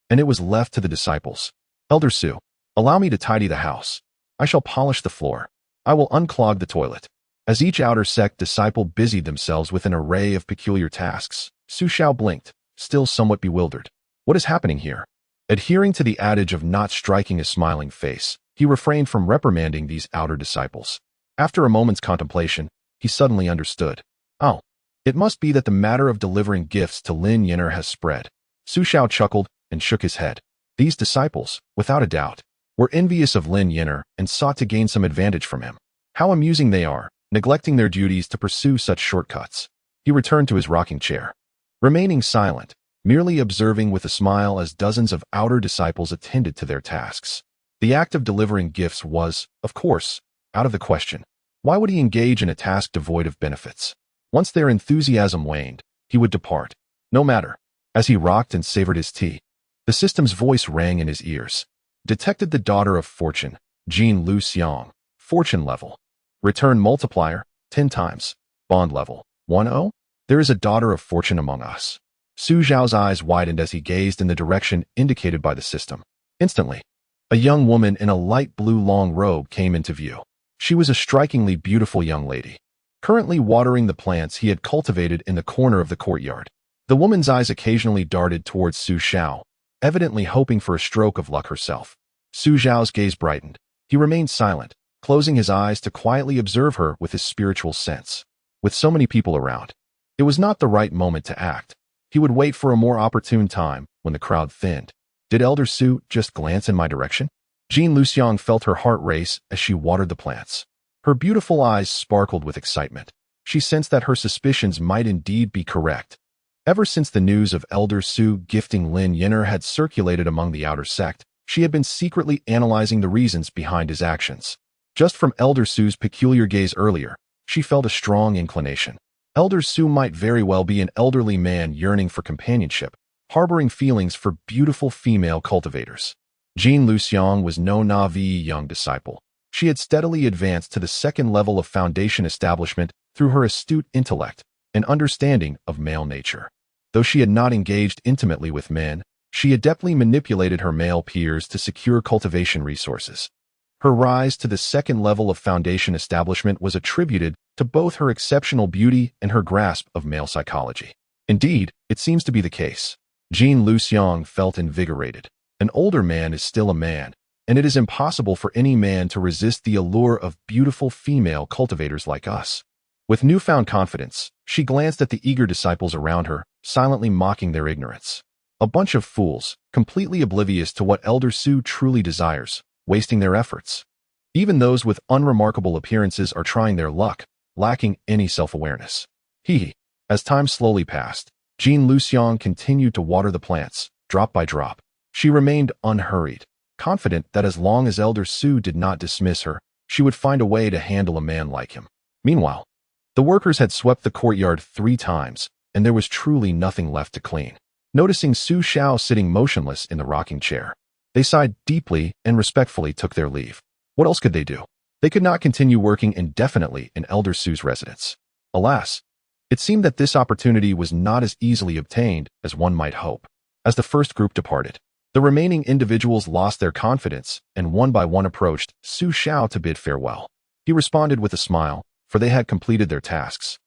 and it was left to the disciples. Elder Su, allow me to tidy the house. I shall polish the floor. I will unclog the toilet. As each outer sect disciple busied themselves with an array of peculiar tasks, Xiao blinked, still somewhat bewildered. What is happening here? Adhering to the adage of not striking a smiling face, he refrained from reprimanding these outer disciples. After a moment's contemplation, he suddenly understood. Oh, it must be that the matter of delivering gifts to Lin Yin'er has spread. Xiao chuckled and shook his head. These disciples, without a doubt, were envious of Lin Yin'er and sought to gain some advantage from him. How amusing they are, neglecting their duties to pursue such shortcuts. He returned to his rocking chair, remaining silent, merely observing with a smile as dozens of outer disciples attended to their tasks. The act of delivering gifts was, of course, out of the question. Why would he engage in a task devoid of benefits? Once their enthusiasm waned, he would depart. No matter. As he rocked and savored his tea, the system's voice rang in his ears. Detected the daughter of fortune, Jin Liuxiang. Fortune level. Return multiplier, 10 times. Bond level, 10. There is a daughter of fortune among us. Xiao's eyes widened as he gazed in the direction indicated by the system. Instantly, a young woman in a light blue long robe came into view. She was a strikingly beautiful young lady, currently watering the plants he had cultivated in the corner of the courtyard. The woman's eyes occasionally darted towards Xiao, evidently hoping for a stroke of luck herself. Xiao's gaze brightened. He remained silent, closing his eyes to quietly observe her with his spiritual sense. With so many people around, it was not the right moment to act. He would wait for a more opportune time when the crowd thinned. Did Elder Su just glance in my direction? Jin Liuxiang felt her heart race as she watered the plants. Her beautiful eyes sparkled with excitement. She sensed that her suspicions might indeed be correct. Ever since the news of Elder Su gifting Lin Yin'er had circulated among the outer sect, she had been secretly analyzing the reasons behind his actions. Just from Elder Su's peculiar gaze earlier, she felt a strong inclination. Elder Su might very well be an elderly man yearning for companionship, harboring feelings for beautiful female cultivators. Jin Liuxiang was no naive young disciple. She had steadily advanced to the second level of foundation establishment through her astute intellect and understanding of male nature. Though she had not engaged intimately with men, She adeptly manipulated her male peers to secure cultivation resources. Her rise to the second level of foundation establishment was attributed to both her exceptional beauty and her grasp of male psychology. Indeed, it seems to be the case. Jean Luxiang felt invigorated. An older man is still a man, and it is impossible for any man to resist the allure of beautiful female cultivators like us. With newfound confidence, she glanced at the eager disciples around her, silently mocking their ignorance. A bunch of fools, completely oblivious to what Elder Su truly desires, wasting their efforts. Even those with unremarkable appearances are trying their luck, lacking any self-awareness. As time slowly passed, Jean Luxiang continued to water the plants, drop by drop. She remained unhurried, confident that as long as Elder Su did not dismiss her, she would find a way to handle a man like him. Meanwhile, the workers had swept the courtyard 3 times, and there was truly nothing left to clean. Noticing Su Xiao sitting motionless in the rocking chair, they sighed deeply and respectfully took their leave. What else could they do? They could not continue working indefinitely in Elder Su's residence. Alas, it seemed that this opportunity was not as easily obtained as one might hope. As the first group departed, the remaining individuals lost their confidence and one by one approached Su Xiao to bid farewell. He responded with a smile, for they had completed their tasks,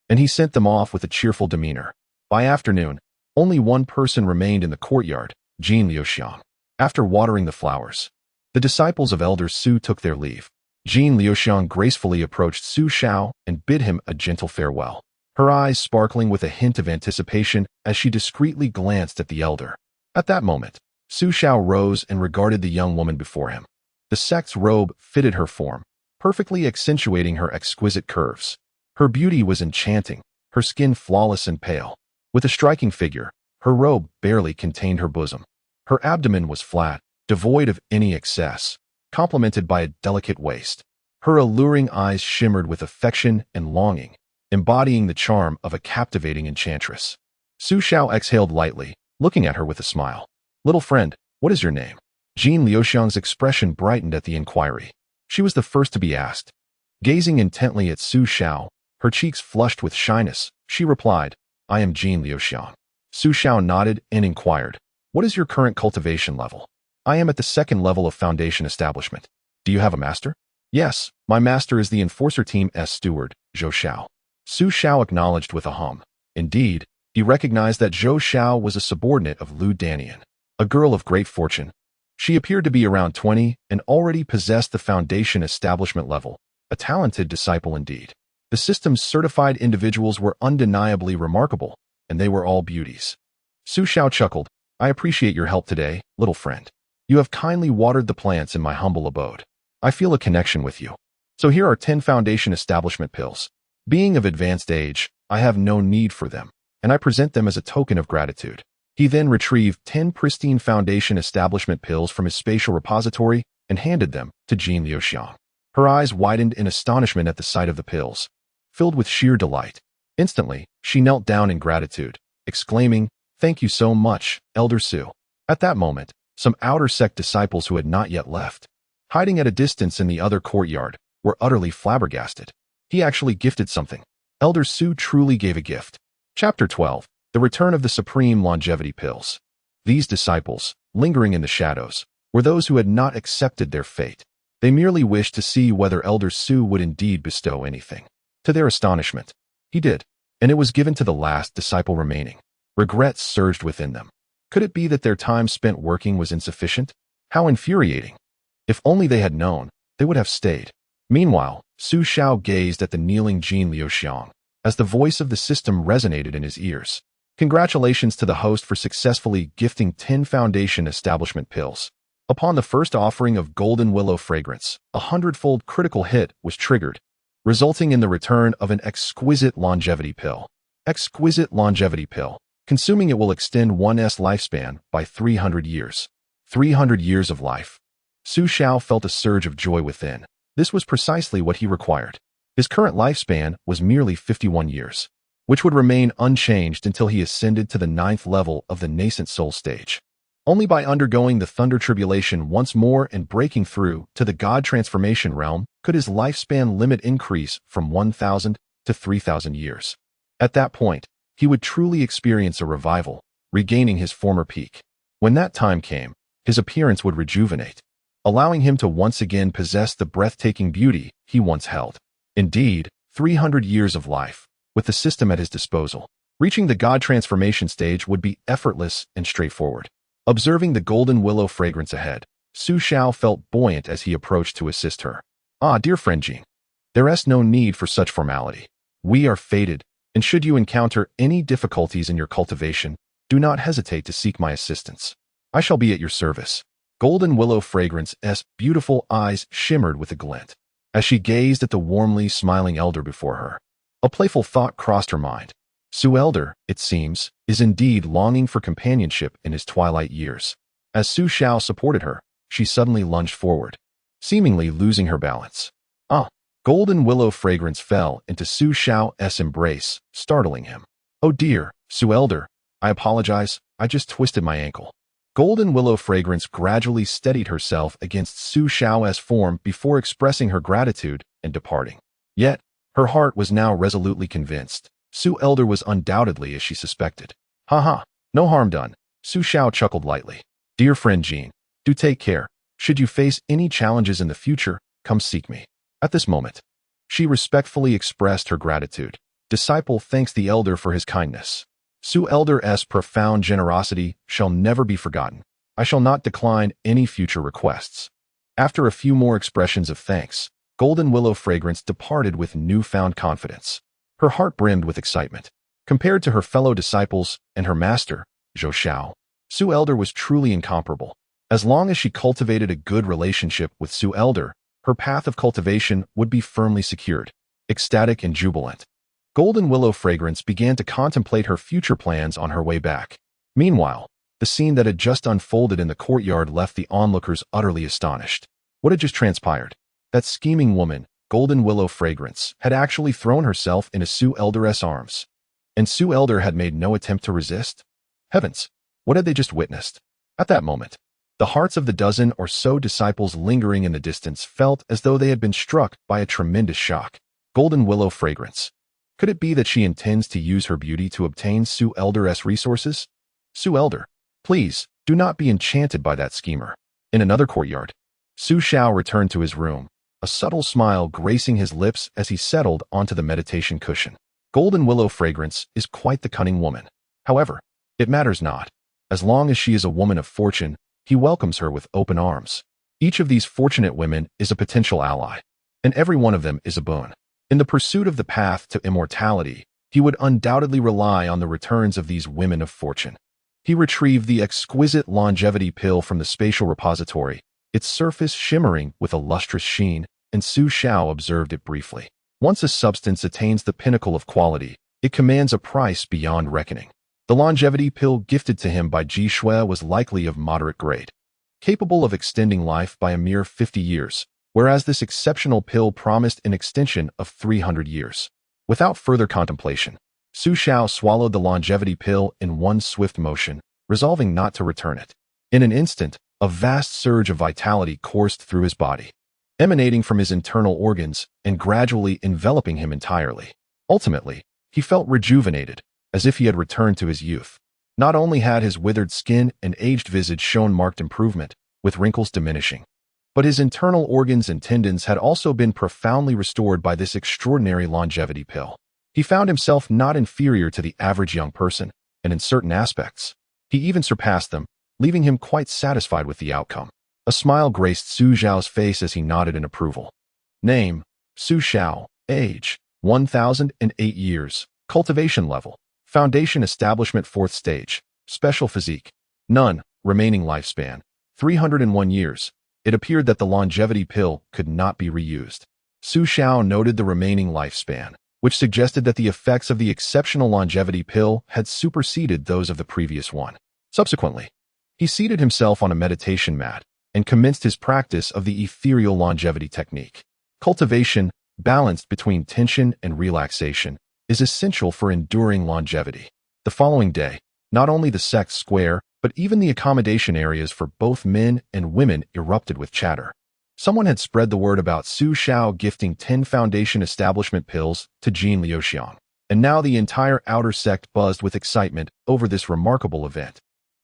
and he sent them off with a cheerful demeanor. By afternoon, only one person remained in the courtyard, Jean Luxiang. After watering the flowers, the disciples of Elder Su took their leave. Jean Luxiang gracefully approached Su Xiao and bid him a gentle farewell, her eyes sparkling with a hint of anticipation as she discreetly glanced at the elder. At that moment, Su Xiao rose and regarded the young woman before him. The sect's robe fitted her form, perfectly accentuating her exquisite curves. Her beauty was enchanting, her skin flawless and pale. With a striking figure, her robe barely contained her bosom. Her abdomen was flat, devoid of any excess, complemented by a delicate waist. Her alluring eyes shimmered with affection and longing, embodying the charm of a captivating enchantress. Su Xiao exhaled lightly, looking at her with a smile. "Little friend, what is your name?" Jean Luxiang's expression brightened at the inquiry. She was the first to be asked. Gazing intently at Su Xiao, her cheeks flushed with shyness, she replied, "I am Jean Luxiang." Su Xiao nodded and inquired, "What is your current cultivation level?" "I am at the second level of foundation establishment." "Do you have a master?" "Yes, my master is the Enforcer Team's steward, Zhou Xiao." Su Xiao acknowledged with a hum. Indeed, he recognized that Zhou Xiao was a subordinate of Lu Danian, a girl of great fortune. She appeared to be around 20 and already possessed the foundation establishment level, a talented disciple indeed. The system's certified individuals were undeniably remarkable, and they were all beauties. Su Xiao chuckled, "I appreciate your help today, little friend. You have kindly watered the plants in my humble abode. I feel a connection with you. So here are 10 foundation establishment pills. Being of advanced age, I have no need for them, and I present them as a token of gratitude." He then retrieved 10 pristine foundation establishment pills from his spatial repository and handed them to Jean Luxiang. Her eyes widened in astonishment at the sight of the pills, filled with sheer delight. Instantly, she knelt down in gratitude, exclaiming, "Thank you so much, Elder Su." At that moment, some outer sect disciples who had not yet left, hiding at a distance in the other courtyard, were utterly flabbergasted. He actually gifted something. Elder Su truly gave a gift. Chapter 12. The Return of the Supreme Longevity Pills. These disciples, lingering in the shadows, were those who had not accepted their fate. They merely wished to see whether Elder Su would indeed bestow anything. To their astonishment, he did, and it was given to the last disciple remaining. Regrets surged within them. Could it be that their time spent working was insufficient? How infuriating! If only they had known, they would have stayed. Meanwhile, Su Xiao gazed at the kneeling Jean Luxiang, as the voice of the system resonated in his ears. Congratulations to the host for successfully gifting 10 foundation establishment pills. Upon the first offering of Golden Willow Fragrance, a 100-fold critical hit was triggered, resulting in the return of an exquisite longevity pill. Exquisite longevity pill. Consuming it will extend one's lifespan by 300 years. 300 years of life. Su Xiao felt a surge of joy within. This was precisely what he required. His current lifespan was merely 51 years, which would remain unchanged until he ascended to the 9th level of the nascent soul stage. Only by undergoing the thunder tribulation once more and breaking through to the God transformation realm could his lifespan limit increase from 1,000 to 3,000 years. At that point, he would truly experience a revival, regaining his former peak. When that time came, his appearance would rejuvenate, allowing him to once again possess the breathtaking beauty he once held. Indeed, 300 years of life, with the system at his disposal. Reaching the god transformation stage would be effortless and straightforward. Observing the golden willow fragrance ahead, Xiao felt buoyant as he approached to assist her. Ah, dear friend Jean, there is no need for such formality. We are fated, and should you encounter any difficulties in your cultivation, do not hesitate to seek my assistance. I shall be at your service. Golden willow fragrance's beautiful eyes shimmered with a glint as she gazed at the warmly smiling elder before her. A playful thought crossed her mind. Elder, it seems, is indeed longing for companionship in his twilight years. As Xiao supported her, she suddenly lunged forward, seemingly losing her balance. Golden willow fragrance fell into Xiao's embrace, startling him. Oh dear, Elder, I apologize, I just twisted my ankle. Golden willow fragrance gradually steadied herself against Xiao's form before expressing her gratitude and departing. Yet, her heart was now resolutely convinced. Elder was undoubtedly as she suspected. Haha, no harm done. Xiao chuckled lightly. Dear friend Jean, do take care. Should you face any challenges in the future, come seek me. At this moment, she respectfully expressed her gratitude. Disciple thanks the elder for his kindness. Elder's profound generosity shall never be forgotten. I shall not decline any future requests. After a few more expressions of thanks, Golden Willow Fragrance departed with newfound confidence. Her heart brimmed with excitement. Compared to her fellow disciples and her master, Xiao, Elder was truly incomparable. As long as she cultivated a good relationship with Elder, her path of cultivation would be firmly secured. Ecstatic and jubilant, Golden Willow Fragrance began to contemplate her future plans on her way back. Meanwhile, the scene that had just unfolded in the courtyard left the onlookers utterly astonished. What had just transpired? That scheming woman, Golden Willow Fragrance, had actually thrown herself into Elder's arms. And Elder had made no attempt to resist? Heavens, what had they just witnessed? At that moment, the hearts of the dozen or so disciples lingering in the distance felt as though they had been struck by a tremendous shock. Golden Willow Fragrance. Could it be that she intends to use her beauty to obtain Elder's resources? Elder, please, do not be enchanted by that schemer. In another courtyard, Xiao returned to his room, a subtle smile gracing his lips as he settled onto the meditation cushion. Golden Willow Fragrance is quite the cunning woman. However, it matters not. As long as she is a woman of fortune, he welcomes her with open arms. Each of these fortunate women is a potential ally, and every one of them is a boon. In the pursuit of the path to immortality, he would undoubtedly rely on the returns of these women of fortune. He retrieved the exquisite longevity pill from the spatial repository, its surface shimmering with a lustrous sheen, and Xiao observed it briefly. Once a substance attains the pinnacle of quality, it commands a price beyond reckoning. The longevity pill gifted to him by Ji Shui was likely of moderate grade, capable of extending life by a mere 50 years, whereas this exceptional pill promised an extension of 300 years. Without further contemplation, Xiao swallowed the longevity pill in one swift motion, resolving not to return it. In an instant, a vast surge of vitality coursed through his body, emanating from his internal organs and gradually enveloping him entirely. Ultimately, he felt rejuvenated, as if he had returned to his youth. Not only had his withered skin and aged visage shown marked improvement, with wrinkles diminishing, but his internal organs and tendons had also been profoundly restored by this extraordinary longevity pill. He found himself not inferior to the average young person, and in certain aspects, he even surpassed them, leaving him quite satisfied with the outcome. A smile graced Xiao's face as he nodded in approval. Name, Xiao. Age, 1008 years. Cultivation level, Foundation Establishment 4th Stage. Special physique, none. Remaining lifespan, 301 years. It appeared that the longevity pill could not be reused. Xiao noted the remaining lifespan, which suggested that the effects of the exceptional longevity pill had superseded those of the previous one. Subsequently, he seated himself on a meditation mat and commenced his practice of the ethereal longevity technique. Cultivation, balanced between tension and relaxation, is essential for enduring longevity. The following day, not only the sect square, but even the accommodation areas for both men and women erupted with chatter. Someone had spread the word about Xiao gifting 10 Foundation Establishment pills to Jean Liuxiang, and now the entire outer sect buzzed with excitement over this remarkable event.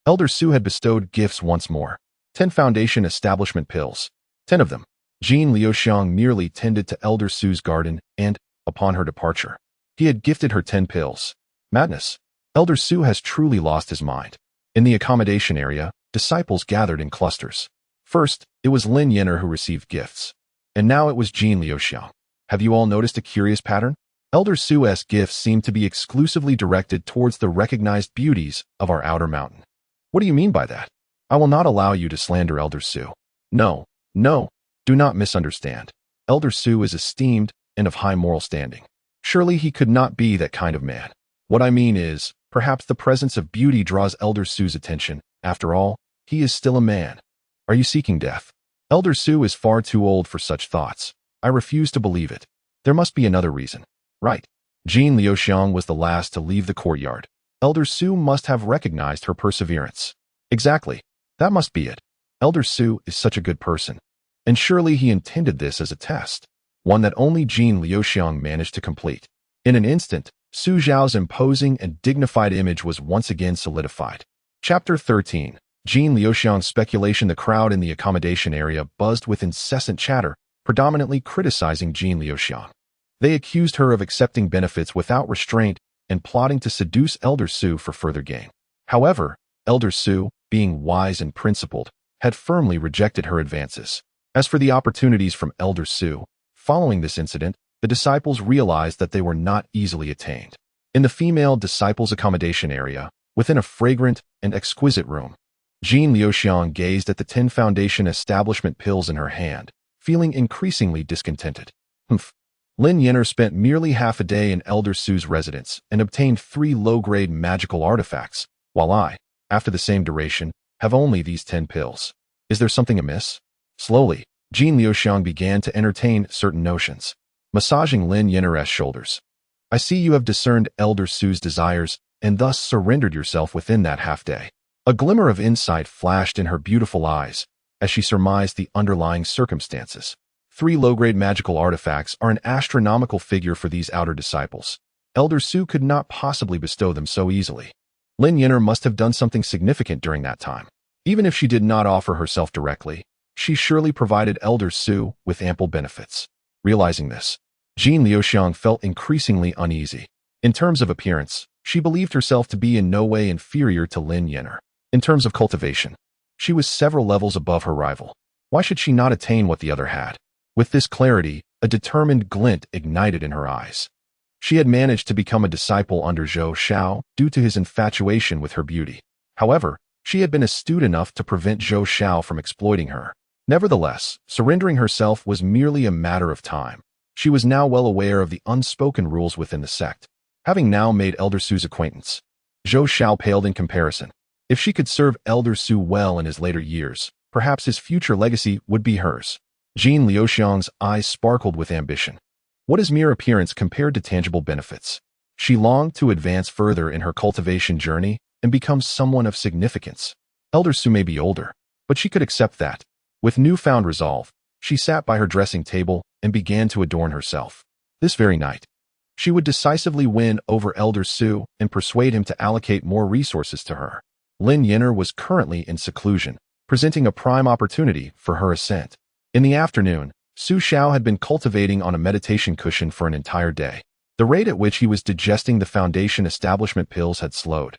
Elder Su had bestowed gifts once more. 10 foundation establishment pills. 10 of them. Jean Liuxiang merely tended to Elder Su's garden and, upon her departure, he had gifted her 10 pills. Madness. Elder Su has truly lost his mind. In the accommodation area, disciples gathered in clusters. First, it was Lin Yenner who received gifts. And now it was Jean Liuxiang. Have you all noticed a curious pattern? Elder Su's gifts seem to be exclusively directed towards the recognized beauties of our outer mountain. What do you mean by that? I will not allow you to slander Elder Su. No, do not misunderstand. Elder Su is esteemed and of high moral standing. Surely he could not be that kind of man. What I mean is, perhaps the presence of beauty draws Elder Su's attention. After all, he is still a man. Are you seeking death? Elder Su is far too old for such thoughts. I refuse to believe it. There must be another reason. Right. Jean Liuxiang was the last to leave the courtyard. Elder Su must have recognized her perseverance. Exactly. That must be it. Elder Su is such a good person. And surely he intended this as a test, one that only Jean Liuxiang managed to complete. In an instant, Su Zhao's imposing and dignified image was once again solidified. Chapter 13. Jean Liuxiang's speculation. The crowd in the accommodation area buzzed with incessant chatter, predominantly criticizing Jean Liuxiang. They accused her of accepting benefits without restraint and plotting to seduce Elder Su for further gain. However, Elder Su, being wise and principled, had firmly rejected her advances. As for the opportunities from Elder Su, following this incident, the disciples realized that they were not easily attained. In the female disciples' accommodation area, within a fragrant and exquisite room, Jean Liuxiang gazed at the 10 foundation establishment pills in her hand, feeling increasingly discontented. Lin Yenner spent merely half a day in Elder Su's residence and obtained 3 low-grade magical artifacts, while I, after the same duration, have only these 10 pills. Is there something amiss? Slowly, Jean Liuxiang began to entertain certain notions, massaging Lin Yenner's shoulders. I see you have discerned Elder Su's desires and thus surrendered yourself within that half-day. A glimmer of insight flashed in her beautiful eyes as she surmised the underlying circumstances. 3 low-grade magical artifacts are an astronomical figure for these outer disciples. Elder Su could not possibly bestow them so easily. Lin Yenner must have done something significant during that time. Even if she did not offer herself directly, she surely provided Elder Su with ample benefits. Realizing this, Jean Liuxiang felt increasingly uneasy. In terms of appearance, she believed herself to be in no way inferior to Lin Yenner. In terms of cultivation, she was several levels above her rival. Why should she not attain what the other had? With this clarity, a determined glint ignited in her eyes. She had managed to become a disciple under Xiao due to his infatuation with her beauty. However, she had been astute enough to prevent Xiao from exploiting her. Nevertheless, surrendering herself was merely a matter of time. She was now well aware of the unspoken rules within the sect. Having now made Elder Su's acquaintance, Xiao paled in comparison. If she could serve Elder Su well in his later years, perhaps his future legacy would be hers. Jean Liuxiang's eyes sparkled with ambition. What is mere appearance compared to tangible benefits? She longed to advance further in her cultivation journey and become someone of significance. Elder Su may be older, but she could accept that. With newfound resolve, she sat by her dressing table and began to adorn herself. This very night, she would decisively win over Elder Su and persuade him to allocate more resources to her. Lin Yenner was currently in seclusion, presenting a prime opportunity for her ascent. In the afternoon, Su Xiao had been cultivating on a meditation cushion for an entire day. The rate at which he was digesting the foundation establishment pills had slowed.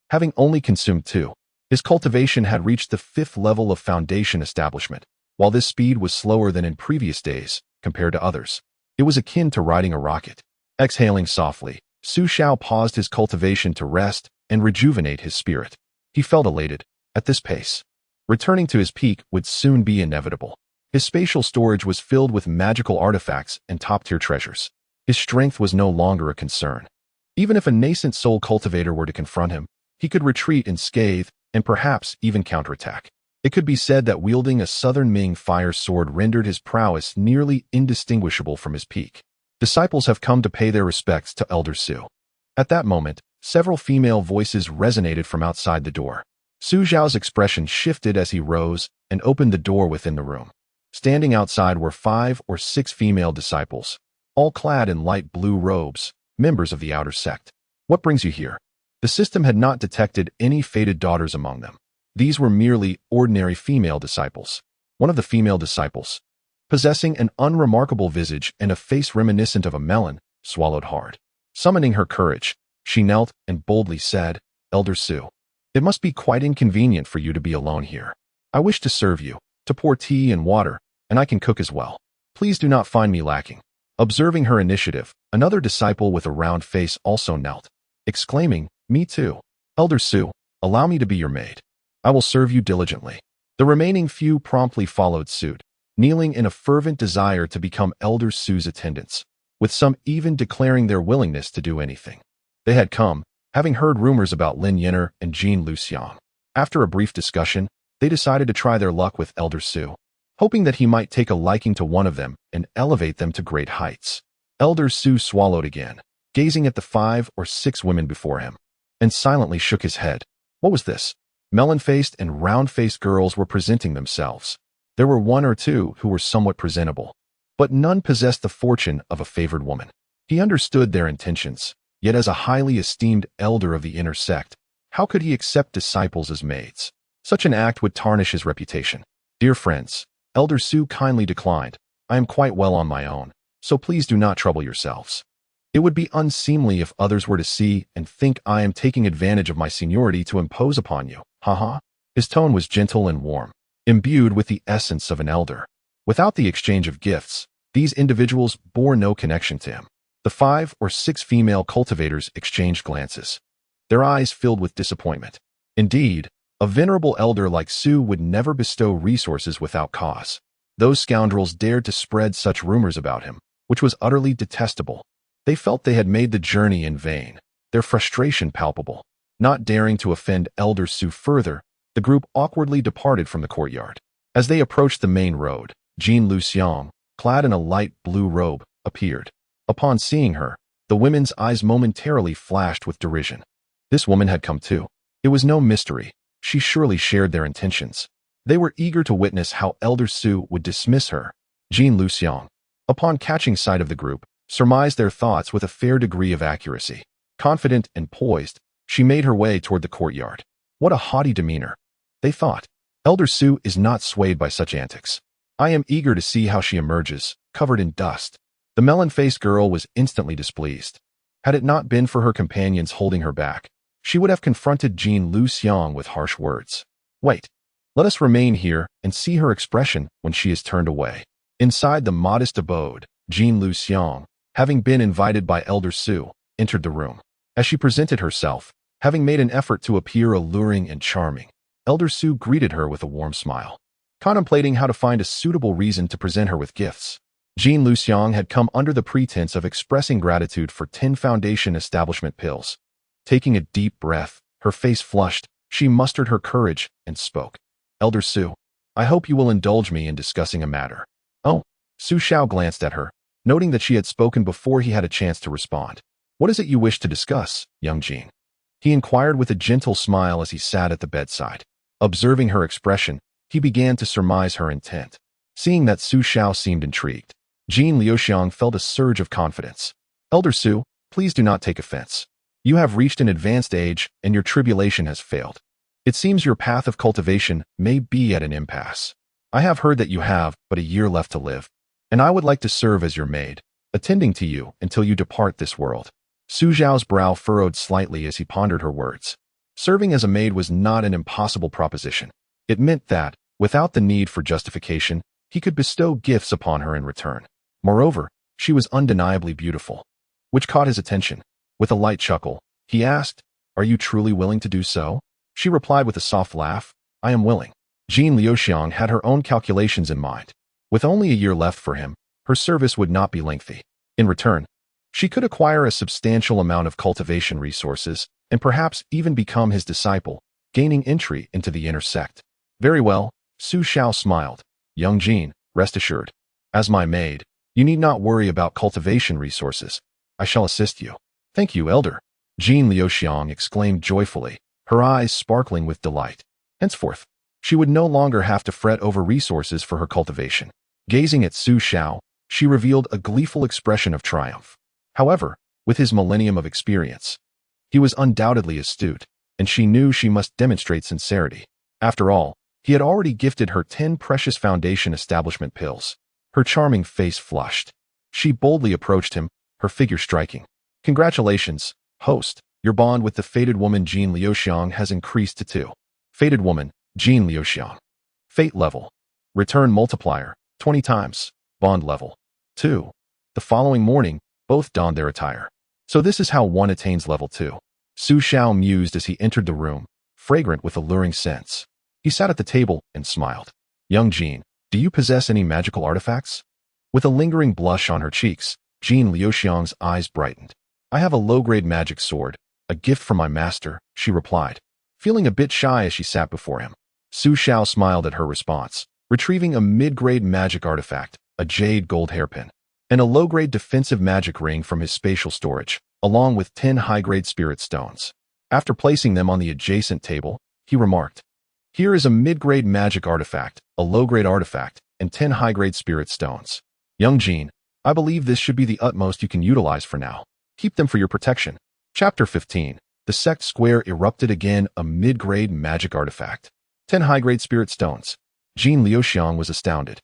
Having only consumed 2, his cultivation had reached the 5th level of foundation establishment. While this speed was slower than in previous days, compared to others, it was akin to riding a rocket. Exhaling softly, Su Xiao paused his cultivation to rest and rejuvenate his spirit. He felt elated. At this pace, returning to his peak would soon be inevitable. His spatial storage was filled with magical artifacts and top-tier treasures. His strength was no longer a concern. Even if a nascent soul cultivator were to confront him, he could retreat unscathed and perhaps even counterattack. It could be said that wielding a Southern Ming fire sword rendered his prowess nearly indistinguishable from his peak. Disciples have come to pay their respects to Elder Su. At that moment, several female voices resonated from outside the door. Su Zhao's expression shifted as he rose and opened the door within the room. Standing outside were 5 or 6 female disciples, all clad in light blue robes, members of the outer sect. What brings you here? The system had not detected any fated daughters among them. These were merely ordinary female disciples. One of the female disciples, possessing an unremarkable visage and a face reminiscent of a melon, swallowed hard. Summoning her courage, she knelt and boldly said, "Elder Su, it must be quite inconvenient for you to be alone here. I wish to serve you, to pour tea and water, and I can cook as well. Please do not find me lacking." Observing her initiative, another disciple with a round face also knelt, exclaiming, "Me too. Elder Su, allow me to be your maid. I will serve you diligently." The remaining few promptly followed suit, kneeling in a fervent desire to become Elder Su's attendants, with some even declaring their willingness to do anything. They had come, having heard rumors about Lin Yin'er and Jean Luxiang. After a brief discussion, they decided to try their luck with Elder Su, hoping that he might take a liking to one of them and elevate them to great heights. Elder Su swallowed again, gazing at the 5 or 6 women before him, and silently shook his head. What was this? Melon-faced and round-faced girls were presenting themselves. There were 1 or 2 who were somewhat presentable, but none possessed the fortune of a favored woman. He understood their intentions, yet as a highly esteemed elder of the inner sect, how could he accept disciples as maids? Such an act would tarnish his reputation. "Dear friends," Elder Su kindly declined, "I am quite well on my own, so please do not trouble yourselves. It would be unseemly if others were to see and think I am taking advantage of my seniority to impose upon you. Haha." His tone was gentle and warm, imbued with the essence of an elder. Without the exchange of gifts, these individuals bore no connection to him. The 5 or 6 female cultivators exchanged glances, their eyes filled with disappointment. Indeed, a venerable elder like Su would never bestow resources without cause. Those scoundrels dared to spread such rumors about him, which was utterly detestable. They felt they had made the journey in vain, their frustration palpable. Not daring to offend Elder Su further, the group awkwardly departed from the courtyard. As they approached the main road, Jean Luxiang, clad in a light blue robe, appeared. Upon seeing her, the women's eyes momentarily flashed with derision. This woman had come too. It was no mystery. She surely shared their intentions. They were eager to witness how Elder Su would dismiss her. Jean Luxiang, upon catching sight of the group, surmised their thoughts with a fair degree of accuracy. Confident and poised, she made her way toward the courtyard. What a haughty demeanor, they thought. Elder Su is not swayed by such antics. I am eager to see how she emerges, covered in dust. The melon-faced girl was instantly displeased. Had it not been for her companions holding her back, she would have confronted Jean Luxiang with harsh words. Wait, let us remain here and see her expression when she is turned away. Inside the modest abode, Jean Luxiang, having been invited by Elder Su, entered the room. As she presented herself, having made an effort to appear alluring and charming, Elder Su greeted her with a warm smile, contemplating how to find a suitable reason to present her with gifts. Jean Luxiang had come under the pretense of expressing gratitude for 10 Foundation establishment pills. Taking a deep breath, her face flushed, she mustered her courage and spoke. Elder Su, I hope you will indulge me in discussing a matter. Oh, Su Xiao glanced at her, noting that she had spoken before he had a chance to respond. What is it you wish to discuss, young Jean? He inquired with a gentle smile as he sat at the bedside. Observing her expression, he began to surmise her intent. Seeing that Su Xiao seemed intrigued, Jean Luxiang felt a surge of confidence. Elder Su, please do not take offense. You have reached an advanced age and your tribulation has failed. It seems your path of cultivation may be at an impasse. I have heard that you have but a year left to live, and I would like to serve as your maid, attending to you until you depart this world. Su Xiao's brow furrowed slightly as he pondered her words. Serving as a maid was not an impossible proposition. It meant that, without the need for justification, he could bestow gifts upon her in return. Moreover, she was undeniably beautiful, which caught his attention. With a light chuckle, he asked, Are you truly willing to do so? She replied with a soft laugh, I am willing. Jean Luxiang had her own calculations in mind. With only a year left for him, her service would not be lengthy. In return, she could acquire a substantial amount of cultivation resources and perhaps even become his disciple, gaining entry into the inner sect. Very well, Su Xiao smiled. Young Jean, rest assured. As my maid, you need not worry about cultivation resources. I shall assist you. Thank you, Elder. Jean Luxiang exclaimed joyfully, her eyes sparkling with delight. Henceforth, she would no longer have to fret over resources for her cultivation. Gazing at Su Xiao, she revealed a gleeful expression of triumph. However, with his millennium of experience, He was undoubtedly astute, and she knew she must demonstrate sincerity. After all, he had already gifted her 10 precious foundation establishment pills. Her charming face flushed. She boldly approached him, her figure striking. Congratulations, host. Your bond with the fated woman Jean Liuxiang has increased to 2. Fated woman, Jean Liuxiang. Fate level. Return multiplier, 20 times. Bond level, 2. The following morning, both donned their attire. So this is how one attains level 2. Xiao mused as he entered the room, fragrant with alluring scents. He sat at the table and smiled. Young Jean, do you possess any magical artifacts? With a lingering blush on her cheeks, Jean Liuxiang's eyes brightened. I have a low-grade magic sword, a gift from my master, she replied, feeling a bit shy as she sat before him. Xiao smiled at her response, retrieving a mid-grade magic artifact, a jade gold hairpin, and a low-grade defensive magic ring from his spatial storage, along with 10 high-grade spirit stones. After placing them on the adjacent table, he remarked, here is a mid-grade magic artifact, a low-grade artifact, and 10 high-grade spirit stones. Young Jean, I believe this should be the utmost you can utilize for now. Keep them for your protection. Chapter 15. The sect square erupted again, a mid-grade magic artifact. 10 high-grade spirit stones. Jean Liuxiang was astounded.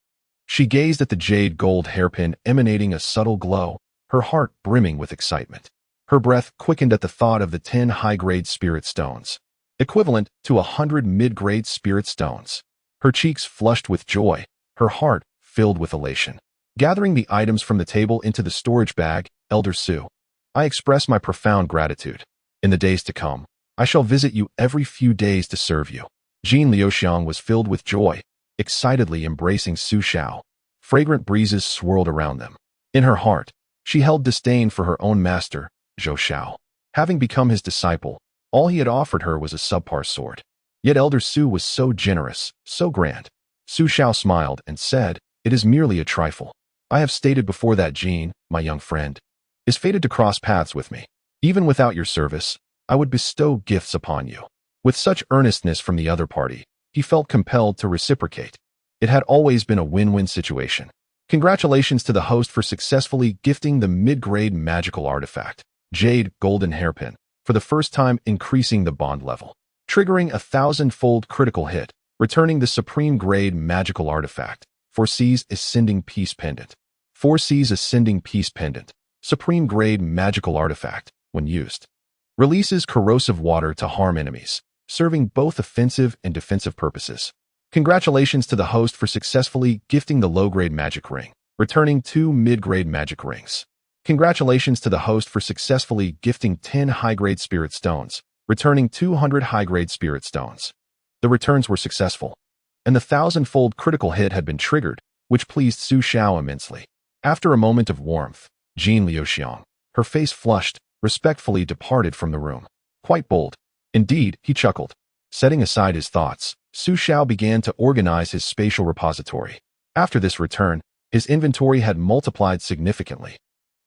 She gazed at the jade gold hairpin emanating a subtle glow, her heart brimming with excitement. Her breath quickened at the thought of the 10 high-grade spirit stones, equivalent to 100 mid-grade spirit stones. Her cheeks flushed with joy, her heart filled with elation. Gathering the items from the table into the storage bag, Elder Su, I express my profound gratitude. In the days to come, I shall visit you every few days to serve you. Jean Liuxiang was filled with joy, excitedly embracing Xiao. Fragrant breezes swirled around them. In her heart, she held disdain for her own master, Xiao. Having become his disciple, all he had offered her was a subpar sword. Yet Elder Su was so generous, so grand. Xiao smiled and said, it is merely a trifle. I have stated before that Jean, my young friend, is fated to cross paths with me. Even without your service, I would bestow gifts upon you. With such earnestness from the other party, he felt compelled to reciprocate. It had always been a win-win situation. Congratulations to the host for successfully gifting the mid-grade magical artifact, Jade Golden Hairpin, for the first time increasing the bond level, triggering a 1,000-fold critical hit, returning the supreme grade magical artifact, 4C's Ascending Peace Pendant. 4C's Ascending Peace Pendant, supreme grade magical artifact, when used, releases corrosive water to harm enemies, serving both offensive and defensive purposes. Congratulations to the host for successfully gifting the low-grade magic ring, returning 2 mid-grade magic rings. Congratulations to the host for successfully gifting 10 high-grade spirit stones, returning 200 high-grade spirit stones. The returns were successful, and the 1,000-fold critical hit had been triggered, which pleased Xiao immensely. After a moment of warmth, Jean Liuxiang, her face flushed, respectfully departed from the room. Quite bold. Indeed, he chuckled. Setting aside his thoughts, Xiao began to organize his spatial repository. After this return, his inventory had multiplied significantly.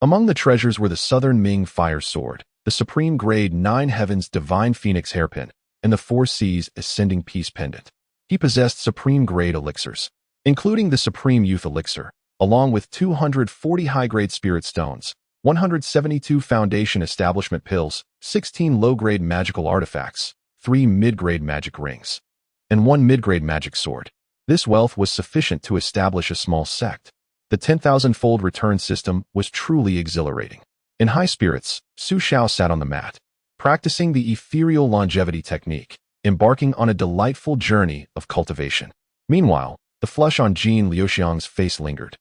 Among the treasures were the Southern Ming Fire Sword, the Supreme Grade 9 Heavens Divine Phoenix Hairpin, and the 4C's Ascending Peace Pendant. He possessed Supreme Grade elixirs, including the Supreme Youth Elixir, along with 240 high-grade spirit stones, 172 foundation establishment pills, 16 low-grade magical artifacts, 3 mid-grade magic rings, and 1 mid-grade magic sword. This wealth was sufficient to establish a small sect. The 10,000-fold return system was truly exhilarating. In high spirits, Xiao sat on the mat, practicing the ethereal longevity technique, embarking on a delightful journey of cultivation. Meanwhile, the flush on Jean Liuxiang's face lingered.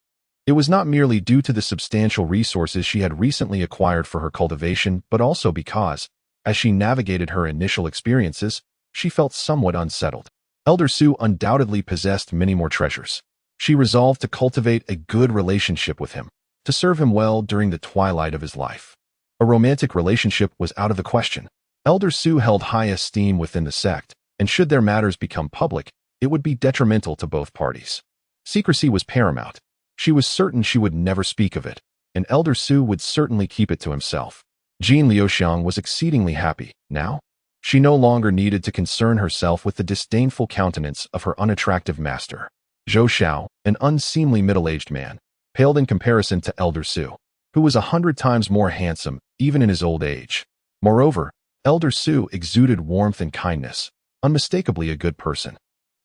It was not merely due to the substantial resources she had recently acquired for her cultivation, but also because, as she navigated her initial experiences, she felt somewhat unsettled. Elder Su undoubtedly possessed many more treasures. She resolved to cultivate a good relationship with him, to serve him well during the twilight of his life. A romantic relationship was out of the question. Elder Su held high esteem within the sect, and should their matters become public, it would be detrimental to both parties. Secrecy was paramount. She was certain she would never speak of it, and Elder Su would certainly keep it to himself. Jean Liuxiang was exceedingly happy. Now, she no longer needed to concern herself with the disdainful countenance of her unattractive master. Xiao, an unseemly middle-aged man, paled in comparison to Elder Su, who was 100 times more handsome even in his old age. Moreover, Elder Su exuded warmth and kindness, unmistakably a good person.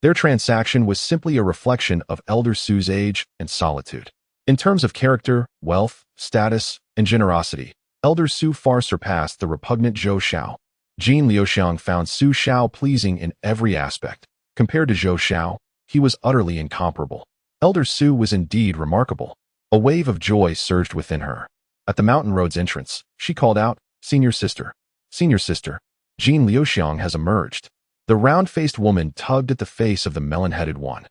Their transaction was simply a reflection of Elder Su's age and solitude. In terms of character, wealth, status, and generosity, Elder Su far surpassed the repugnant Zhou Xiao. Jin Liuxiang found Su Xiao pleasing in every aspect. Compared to Zhou Xiao, he was utterly incomparable. Elder Su was indeed remarkable. A wave of joy surged within her. At the mountain road's entrance, she called out, "Senior sister, senior sister, Jin Liuxiang has emerged." The round-faced woman tugged at the face of the melon-headed one,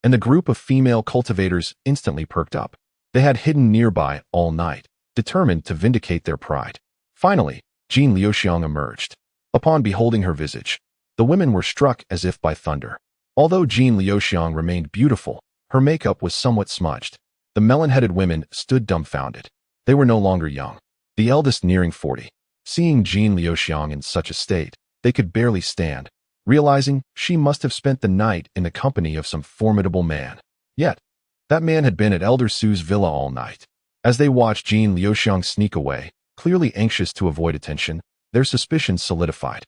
and the group of female cultivators instantly perked up. They had hidden nearby all night, determined to vindicate their pride. Finally, Jin Liuxiang emerged. Upon beholding her visage, the women were struck as if by thunder. Although Jin Liuxiang remained beautiful, her makeup was somewhat smudged. The melon-headed women stood dumbfounded. They were no longer young, the eldest nearing 40. Seeing Jin Liuxiang in such a state, they could barely stand, realizing she must have spent the night in the company of some formidable man. Yet, that man had been at Elder Su's villa all night. As they watched Jin Liuxiang sneak away, clearly anxious to avoid attention, their suspicions solidified.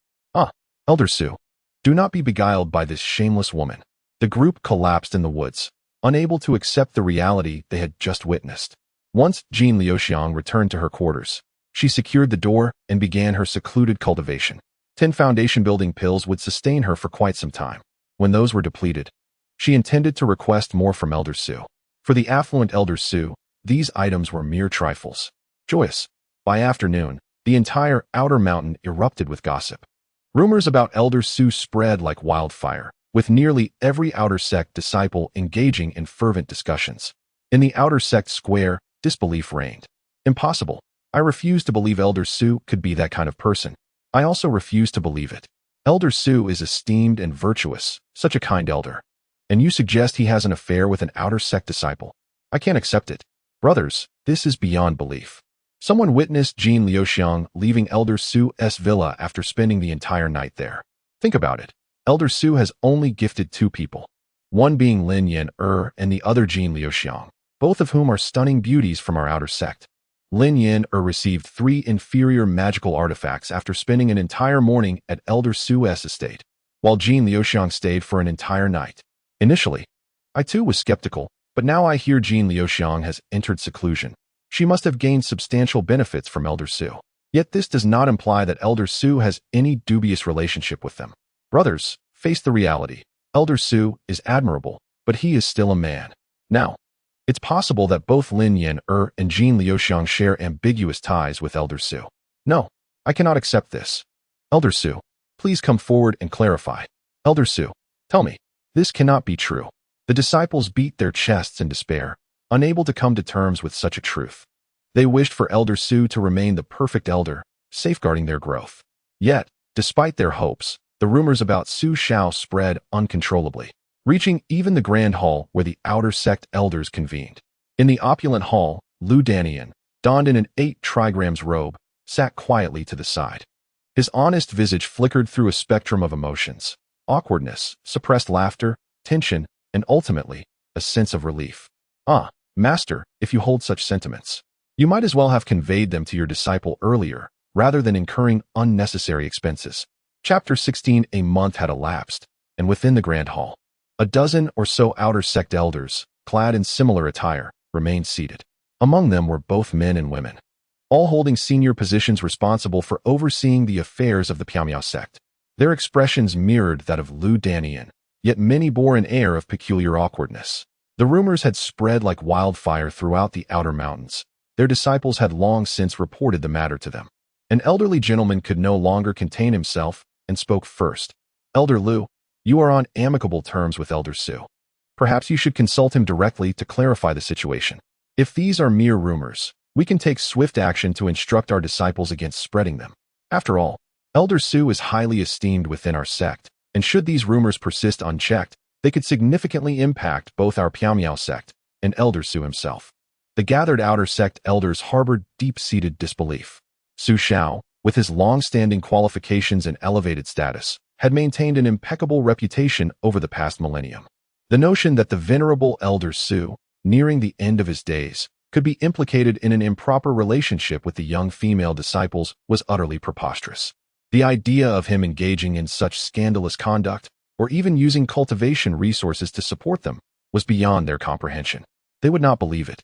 Elder Su, do not be beguiled by this shameless woman. The group collapsed in the woods, unable to accept the reality they had just witnessed. Once Jin Liuxiang returned to her quarters, she secured the door and began her secluded cultivation. 10 foundation-building pills would sustain her for quite some time. When those were depleted, she intended to request more from Elder Su. For the affluent Elder Su, these items were mere trifles. Joyous. By afternoon, the entire outer mountain erupted with gossip. Rumors about Elder Su spread like wildfire, with nearly every outer sect disciple engaging in fervent discussions. In the outer sect square, disbelief reigned. Impossible. I refuse to believe Elder Su could be that kind of person. I also refuse to believe it. Elder Su is esteemed and virtuous, such a kind elder. And you suggest he has an affair with an outer sect disciple. I can't accept it. Brothers, this is beyond belief. Someone witnessed Jin Liuxiang leaving Elder Su's villa after spending the entire night there. Think about it. Elder Su has only gifted 2 people, one being Lin Yan and the other Jin Liuxiang, both of whom are stunning beauties from our outer sect. Lin Yan received 3 inferior magical artifacts after spending an entire morning at Elder Su's estate, while Jin Liuxiang stayed for an entire night. Initially, I too was skeptical, but now I hear Jin Liuxiang has entered seclusion. She must have gained substantial benefits from Elder Su. Yet this does not imply that Elder Su has any dubious relationship with them. Brothers, face the reality. Elder Su is admirable, but he is still a man. Now, it's possible that both Lin Yan and Jin Liuxiang share ambiguous ties with Elder Su. No, I cannot accept this. Elder Su, please come forward and clarify. Elder Su, tell me, this cannot be true. The disciples beat their chests in despair, unable to come to terms with such a truth. They wished for Elder Su to remain the perfect elder, safeguarding their growth. Yet, despite their hopes, the rumors about Su Xiao spread uncontrollably, reaching even the grand hall where the outer sect elders convened. In the opulent hall, Lu Danian, donned in an 8 trigrams robe, sat quietly to the side. His honest visage flickered through a spectrum of emotions: awkwardness, suppressed laughter, tension, and ultimately, a sense of relief. Master, if you hold such sentiments, you might as well have conveyed them to your disciple earlier, rather than incurring unnecessary expenses. Chapter 16. A month had elapsed, and within the grand hall, a dozen or so outer sect elders, clad in similar attire, remained seated. Among them were both men and women, all holding senior positions responsible for overseeing the affairs of the Piamiao sect. Their expressions mirrored that of Lu Danian, yet many bore an air of peculiar awkwardness. The rumors had spread like wildfire throughout the outer mountains. Their disciples had long since reported the matter to them. An elderly gentleman could no longer contain himself and spoke first. Elder Lu, you are on amicable terms with Elder Su. Perhaps you should consult him directly to clarify the situation. If these are mere rumors, we can take swift action to instruct our disciples against spreading them. After all, Elder Su is highly esteemed within our sect, and should these rumors persist unchecked, they could significantly impact both our Piamiao sect and Elder Su himself. The gathered outer sect elders harbored deep-seated disbelief. Su Xiao, with his long-standing qualifications and elevated status, had maintained an impeccable reputation over the past millennium. The notion that the venerable Elder Su, nearing the end of his days, could be implicated in an improper relationship with the young female disciples was utterly preposterous. The idea of him engaging in such scandalous conduct, or even using cultivation resources to support them, was beyond their comprehension. They would not believe it,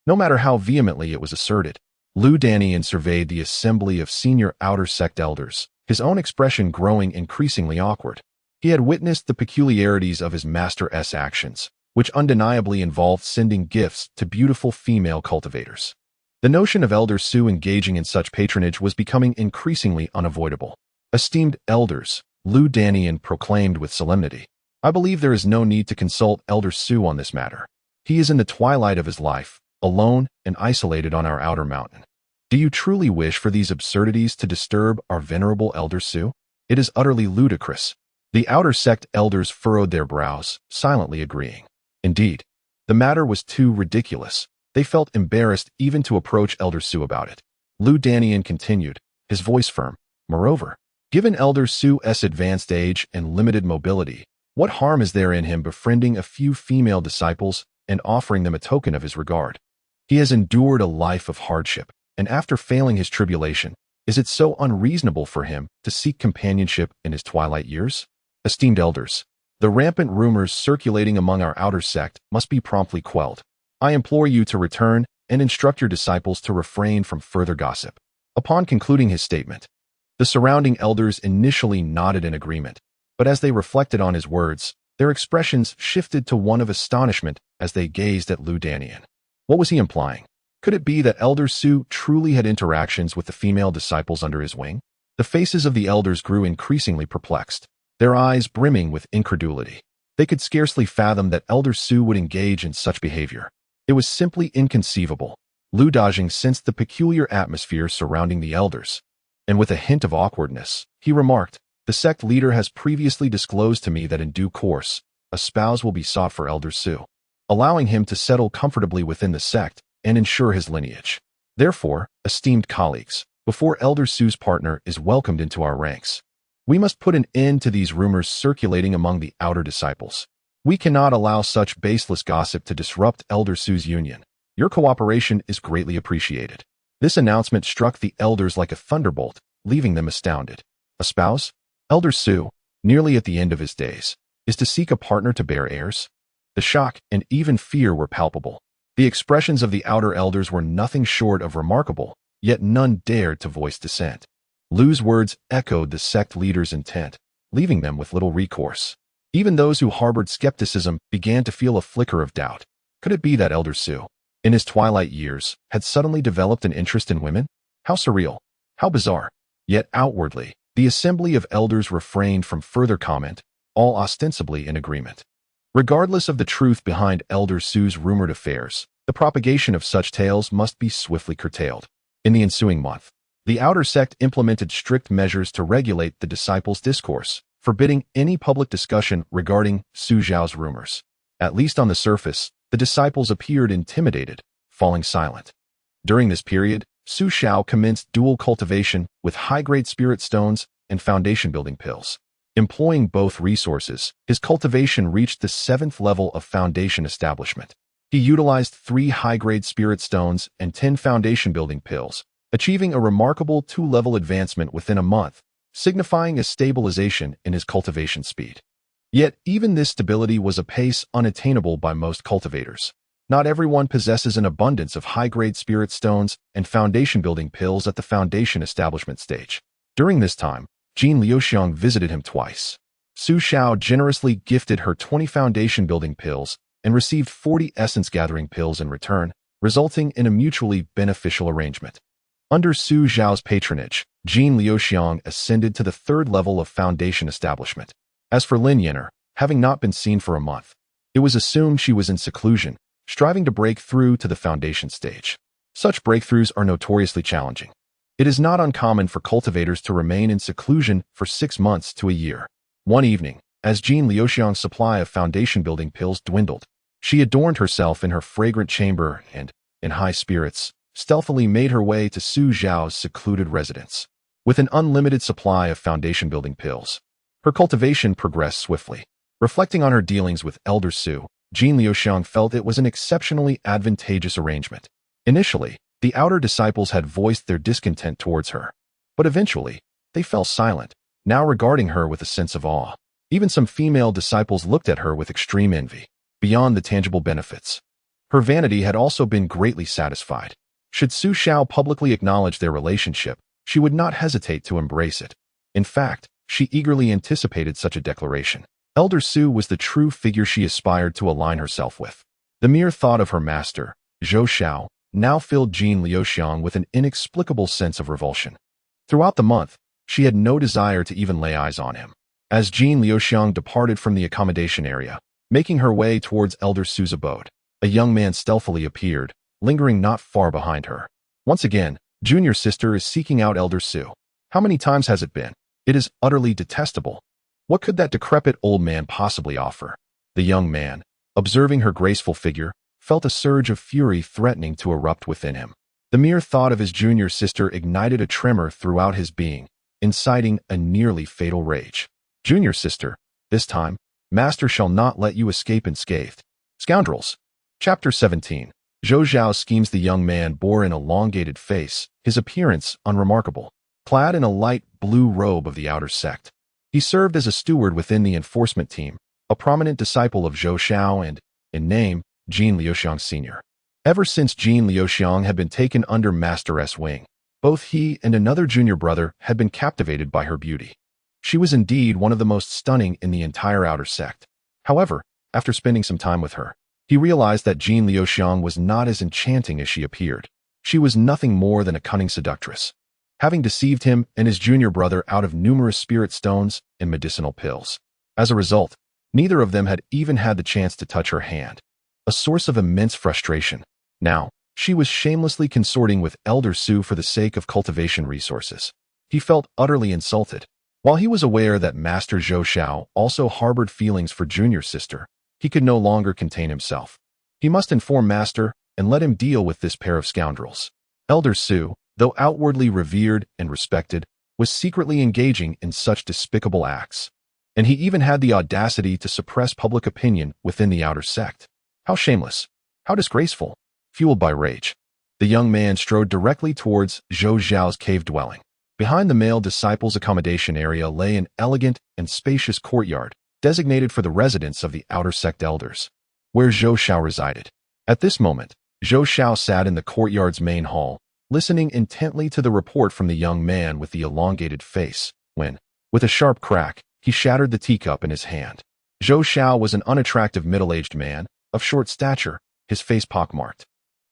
no matter how vehemently it was asserted. Lu Danian surveyed the assembly of senior outer sect elders, his own expression growing increasingly awkward. He had witnessed the peculiarities of his master's actions, which undeniably involved sending gifts to beautiful female cultivators. The notion of Elder Su engaging in such patronage was becoming increasingly unavoidable. Esteemed elders, Lu Danian proclaimed with solemnity, I believe there is no need to consult Elder Su on this matter. He is in the twilight of his life, alone and isolated on our outer mountain. Do you truly wish for these absurdities to disturb our venerable Elder Su? It is utterly ludicrous. The outer sect elders furrowed their brows, silently agreeing. Indeed, the matter was too ridiculous. They felt embarrassed even to approach Elder Su about it. Lu Danian continued, his voice firm. Moreover, given Elder Su's advanced age and limited mobility, what harm is there in him befriending a few female disciples and offering them a token of his regard? He has endured a life of hardship, and after failing his tribulation, is it so unreasonable for him to seek companionship in his twilight years? Esteemed elders, the rampant rumors circulating among our outer sect must be promptly quelled. I implore you to return and instruct your disciples to refrain from further gossip. Upon concluding his statement, the surrounding elders initially nodded in agreement, but as they reflected on his words, their expressions shifted to one of astonishment as they gazed at Lu Danian. What was he implying? Could it be that Elder Su truly had interactions with the female disciples under his wing? The faces of the elders grew increasingly perplexed, their eyes brimming with incredulity. They could scarcely fathom that Elder Su would engage in such behavior. It was simply inconceivable. Lu Dajing sensed the peculiar atmosphere surrounding the elders, and with a hint of awkwardness, he remarked, the sect leader has previously disclosed to me that in due course, a spouse will be sought for Elder Su, allowing him to settle comfortably within the sect and ensure his lineage. Therefore, esteemed colleagues, before Elder Su's partner is welcomed into our ranks, we must put an end to these rumors circulating among the outer disciples. We cannot allow such baseless gossip to disrupt Elder Su's union. Your cooperation is greatly appreciated. This announcement struck the elders like a thunderbolt, leaving them astounded. A spouse? Elder Su, nearly at the end of his days, is to seek a partner to bear heirs? The shock and even fear were palpable. The expressions of the outer elders were nothing short of remarkable, yet none dared to voice dissent. Lu's words echoed the sect leader's intent, leaving them with little recourse. Even those who harbored skepticism began to feel a flicker of doubt. Could it be that Elder Su, in his twilight years, had suddenly developed an interest in women? How surreal, how bizarre. Yet outwardly, the assembly of elders refrained from further comment, all ostensibly in agreement. Regardless of the truth behind Elder Su's rumored affairs, the propagation of such tales must be swiftly curtailed. In the ensuing month, the outer sect implemented strict measures to regulate the disciples' discourse, forbidding any public discussion regarding Su Xiao's rumors. At least on the surface, the disciples appeared intimidated, falling silent. During this period, Su Xiao commenced dual cultivation with high-grade spirit stones and foundation-building pills. Employing both resources, his cultivation reached the 7th level of foundation establishment. He utilized 3 high-grade spirit stones and 10 foundation-building pills, achieving a remarkable 2-level advancement within a month, signifying a stabilization in his cultivation speed. Yet even this stability was a pace unattainable by most cultivators. Not everyone possesses an abundance of high-grade spirit stones and foundation-building pills at the foundation establishment stage. During this time, Jin Liuxiang visited him twice. Su Xiao generously gifted her 20 foundation-building pills and received 40 essence-gathering pills in return, resulting in a mutually beneficial arrangement. Under Su Xiao's patronage, Jin Liuxiang ascended to the 3rd level of foundation establishment. As for Lin Yenner, having not been seen for a month, it was assumed she was in seclusion, striving to break through to the foundation stage. Such breakthroughs are notoriously challenging. It is not uncommon for cultivators to remain in seclusion for 6 months to a year. One evening, as Jin Liuxiang's supply of foundation-building pills dwindled, she adorned herself in her fragrant chamber and, in high spirits, stealthily made her way to Su Xiao's secluded residence. With an unlimited supply of foundation-building pills, her cultivation progressed swiftly. Reflecting on her dealings with Elder Su, Jin Liuxiang felt it was an exceptionally advantageous arrangement. Initially, the outer disciples had voiced their discontent towards her, but eventually, They fell silent, now regarding her with a sense of awe. Even some female disciples looked at her with extreme envy, beyond the tangible benefits. Her vanity had also been greatly satisfied. Should Su Xiao publicly acknowledge their relationship, she would not hesitate to embrace it. In fact, she eagerly anticipated such a declaration. Elder Su was the true figure she aspired to align herself with. The mere thought of her master, Zhou Xiao, now filled Jean Liuxiang with an inexplicable sense of revulsion. Throughout the month, she had no desire to even lay eyes on him. As Jean Liuxiang departed from the accommodation area, making her way towards Elder Su's abode, a young man stealthily appeared, lingering not far behind her. Once again, Junior Sister is seeking out Elder Su. How many times has it been? It is utterly detestable. What could that decrepit old man possibly offer? The young man, observing her graceful figure, felt a surge of fury threatening to erupt within him. The mere thought of his junior sister ignited a tremor throughout his being, inciting a nearly fatal rage. Junior sister, this time, Master shall not let you escape unscathed. Scoundrels. Chapter 17. Zhou Xiao's schemes. The young man bore an elongated face, his appearance unremarkable, clad in a light blue robe of the outer sect. He served as a steward within the enforcement team, a prominent disciple of Zhou Xiao and, in name, Jean Liuxiang Sr. Ever since Jean Liuxiang had been taken under Master S' wing, both he and another junior brother had been captivated by her beauty. She was indeed one of the most stunning in the entire outer sect. However, after spending some time with her, he realized that Jean Liuxiang was not as enchanting as she appeared. She was nothing more than a cunning seductress, having deceived him and his junior brother out of numerous spirit stones and medicinal pills. As a result, neither of them had even had the chance to touch her hand, a source of immense frustration. Now, she was shamelessly consorting with Elder Su for the sake of cultivation resources. He felt utterly insulted. While he was aware that Master Zhou Xiao also harbored feelings for Junior Sister, he could no longer contain himself. He must inform Master and let him deal with this pair of scoundrels. Elder Su, though outwardly revered and respected, was secretly engaging in such despicable acts. And he even had the audacity to suppress public opinion within the outer sect. How shameless! How disgraceful! Fueled by rage, the young man strode directly towards Zhou Xiao's cave dwelling. Behind the male disciples' accommodation area lay an elegant and spacious courtyard, designated for the residence of the outer sect elders, where Zhou Xiao resided. At this moment, Zhou Xiao sat in the courtyard's main hall, listening intently to the report from the young man with the elongated face, when, with a sharp crack, he shattered the teacup in his hand. Zhou Xiao was an unattractive middle-aged man, of short stature, his face pockmarked.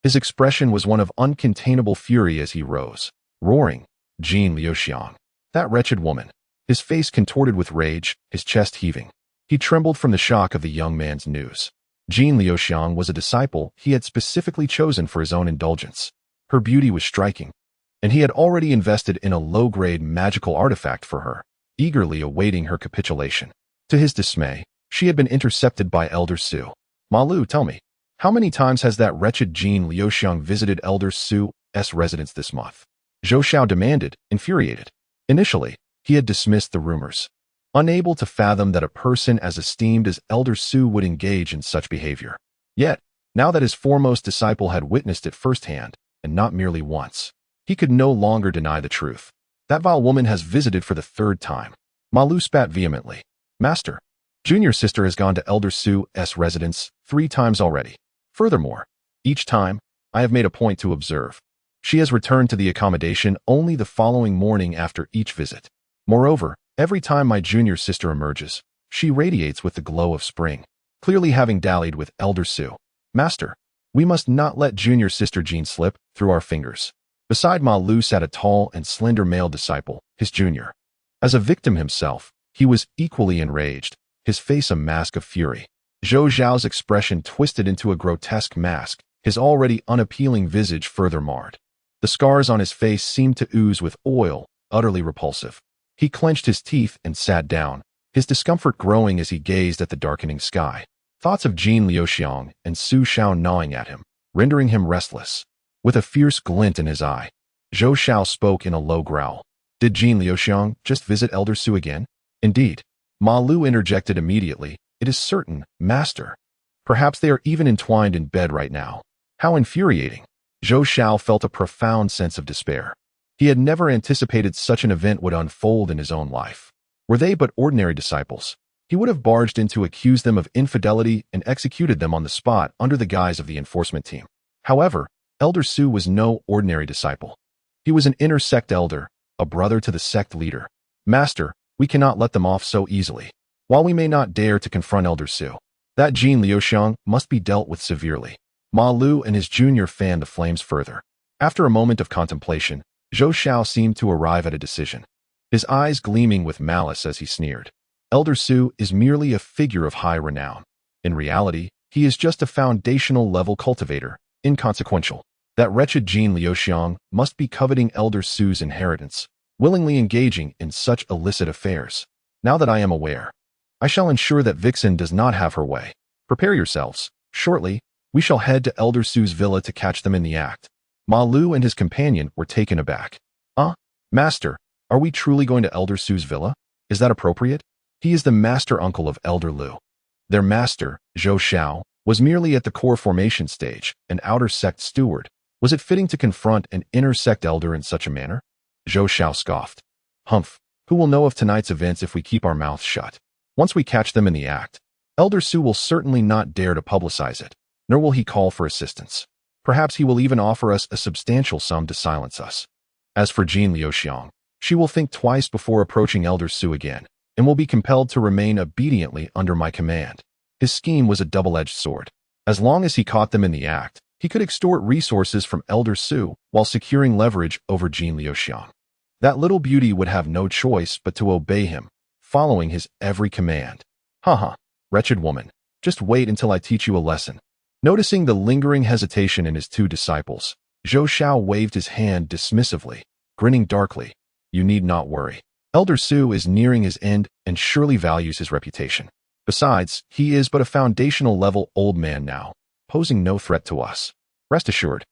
His expression was one of uncontainable fury as he rose, roaring, Jean Liuxiang. That wretched woman. His face contorted with rage, his chest heaving. He trembled from the shock of the young man's news. Jean Liuxiang was a disciple he had specifically chosen for his own indulgence. Her beauty was striking, and he had already invested in a low-grade magical artifact for her, eagerly awaiting her capitulation. To his dismay, she had been intercepted by Elder Su. Malu, tell me, how many times has that wretched Jean Liuxiang visited Elder Su's residence this month? Zhou Xiao demanded, infuriated. Initially, he had dismissed the rumors, unable to fathom that a person as esteemed as Elder Su would engage in such behavior. Yet, now that his foremost disciple had witnessed it firsthand, and not merely once, he could no longer deny the truth. That vile woman has visited for the third time. Malu spat vehemently. Master, Junior Sister has gone to Elder Su's residence 3 times already. Furthermore, each time, I have made a point to observe. She has returned to the accommodation only the following morning after each visit. Moreover, every time my junior sister emerges, she radiates with the glow of spring, clearly having dallied with Elder Su. Master, we must not let junior sister Jean slip through our fingers. Beside Ma Lu sat a tall and slender male disciple, his junior. As a victim himself, he was equally enraged, his face a mask of fury. Zhou Xiao's expression twisted into a grotesque mask, his already unappealing visage further marred. The scars on his face seemed to ooze with oil, utterly repulsive. He clenched his teeth and sat down, his discomfort growing as he gazed at the darkening sky. Thoughts of Jean Liuxiang and Su Xiao gnawing at him, rendering him restless. With a fierce glint in his eye, Zhou Xiao spoke in a low growl. Did Jean Liuxiang just visit Elder Su again? Indeed. Ma Lu interjected immediately. It is certain, Master. Perhaps they are even entwined in bed right now. How infuriating. Zhou Xiao felt a profound sense of despair. He had never anticipated such an event would unfold in his own life. Were they but ordinary disciples, he would have barged in to accuse them of infidelity and executed them on the spot under the guise of the enforcement team. However, Elder Su was no ordinary disciple. He was an inner sect elder, a brother to the sect leader. Master, we cannot let them off so easily. While we may not dare to confront Elder Su, that Jin Liuxiang must be dealt with severely. Ma Lu and his junior fanned the flames further. After a moment of contemplation, Zhou Xiao seemed to arrive at a decision, his eyes gleaming with malice as he sneered. Elder Su is merely a figure of high renown. In reality, he is just a foundational level cultivator, inconsequential. That wretched Jin Liuxiang must be coveting Elder Su's inheritance, willingly engaging in such illicit affairs. Now that I am aware, I shall ensure that Vixen does not have her way. Prepare yourselves. Shortly, we shall head to Elder Su's villa to catch them in the act. Ma Lu and his companion were taken aback. Master, are we truly going to Elder Su's villa? Is that appropriate? He is the master uncle of Elder Lu. Their master, Zhou Xiao, was merely at the core formation stage, an outer sect steward. Was it fitting to confront an inner sect elder in such a manner? Zhou Xiao scoffed. Humph, who will know of tonight's events if we keep our mouths shut? Once we catch them in the act, Elder Su will certainly not dare to publicize it, nor will he call for assistance. Perhaps he will even offer us a substantial sum to silence us. As for Jin Liuxiang, she will think twice before approaching Elder Su again, and will be compelled to remain obediently under my command. His scheme was a double-edged sword. As long as he caught them in the act, he could extort resources from Elder Su while securing leverage over Jin Liuxiang. That little beauty would have no choice but to obey him, following his every command. Wretched woman, just wait until I teach you a lesson. Noticing the lingering hesitation in his two disciples, Zhou Xiao waved his hand dismissively, grinning darkly. You need not worry. Elder Su is nearing his end and surely values his reputation. Besides, he is but a foundational level old man now, posing no threat to us. Rest assured.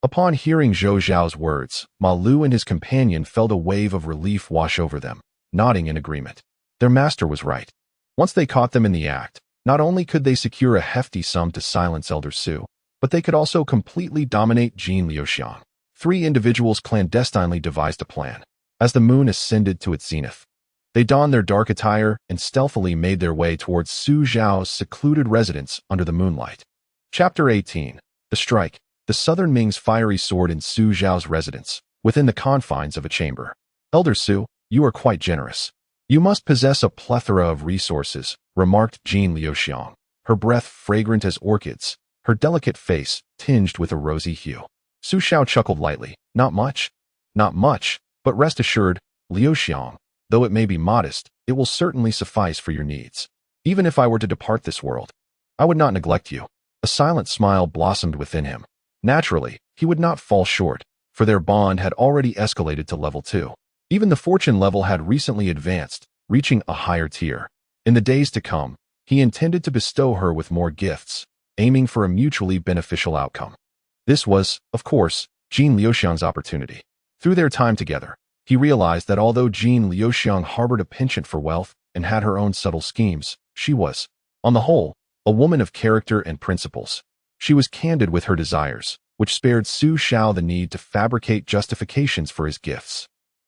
Upon hearing Zhou Xiao's words, Ma Lu and his companion felt a wave of relief wash over them, nodding in agreement. Their master was right. Once they caught them in the act, not only could they secure a hefty sum to silence Elder Su, but they could also completely dominate Jin Liuxiang. Three individuals clandestinely devised a plan. As the moon ascended to its zenith, they donned their dark attire and stealthily made their way towards Su Zhao's secluded residence under the moonlight. Chapter 18. The Strike. The Southern Ming's fiery sword in Su Zhao's residence, within the confines of a chamber. Elder Su, you are quite generous. You must possess a plethora of resources, remarked Jin Liuxiang, her breath fragrant as orchids, her delicate face tinged with a rosy hue. Su Xiao chuckled lightly. Not much. Not much, but rest assured, Liuxiang, though it may be modest, it will certainly suffice for your needs. Even if I were to depart this world, I would not neglect you. A silent smile blossomed within him. Naturally, he would not fall short, for their bond had already escalated to level 2. Even the fortune level had recently advanced, reaching a higher tier. In the days to come, he intended to bestow her with more gifts, aiming for a mutually beneficial outcome. This was, of course, Jin Liuxiang's opportunity. Through their time together, he realized that although Jin Liuxiang harbored a penchant for wealth and had her own subtle schemes, she was, on the whole, a woman of character and principles. She was candid with her desires, which spared Su Xiao the need to fabricate justifications for his gifts.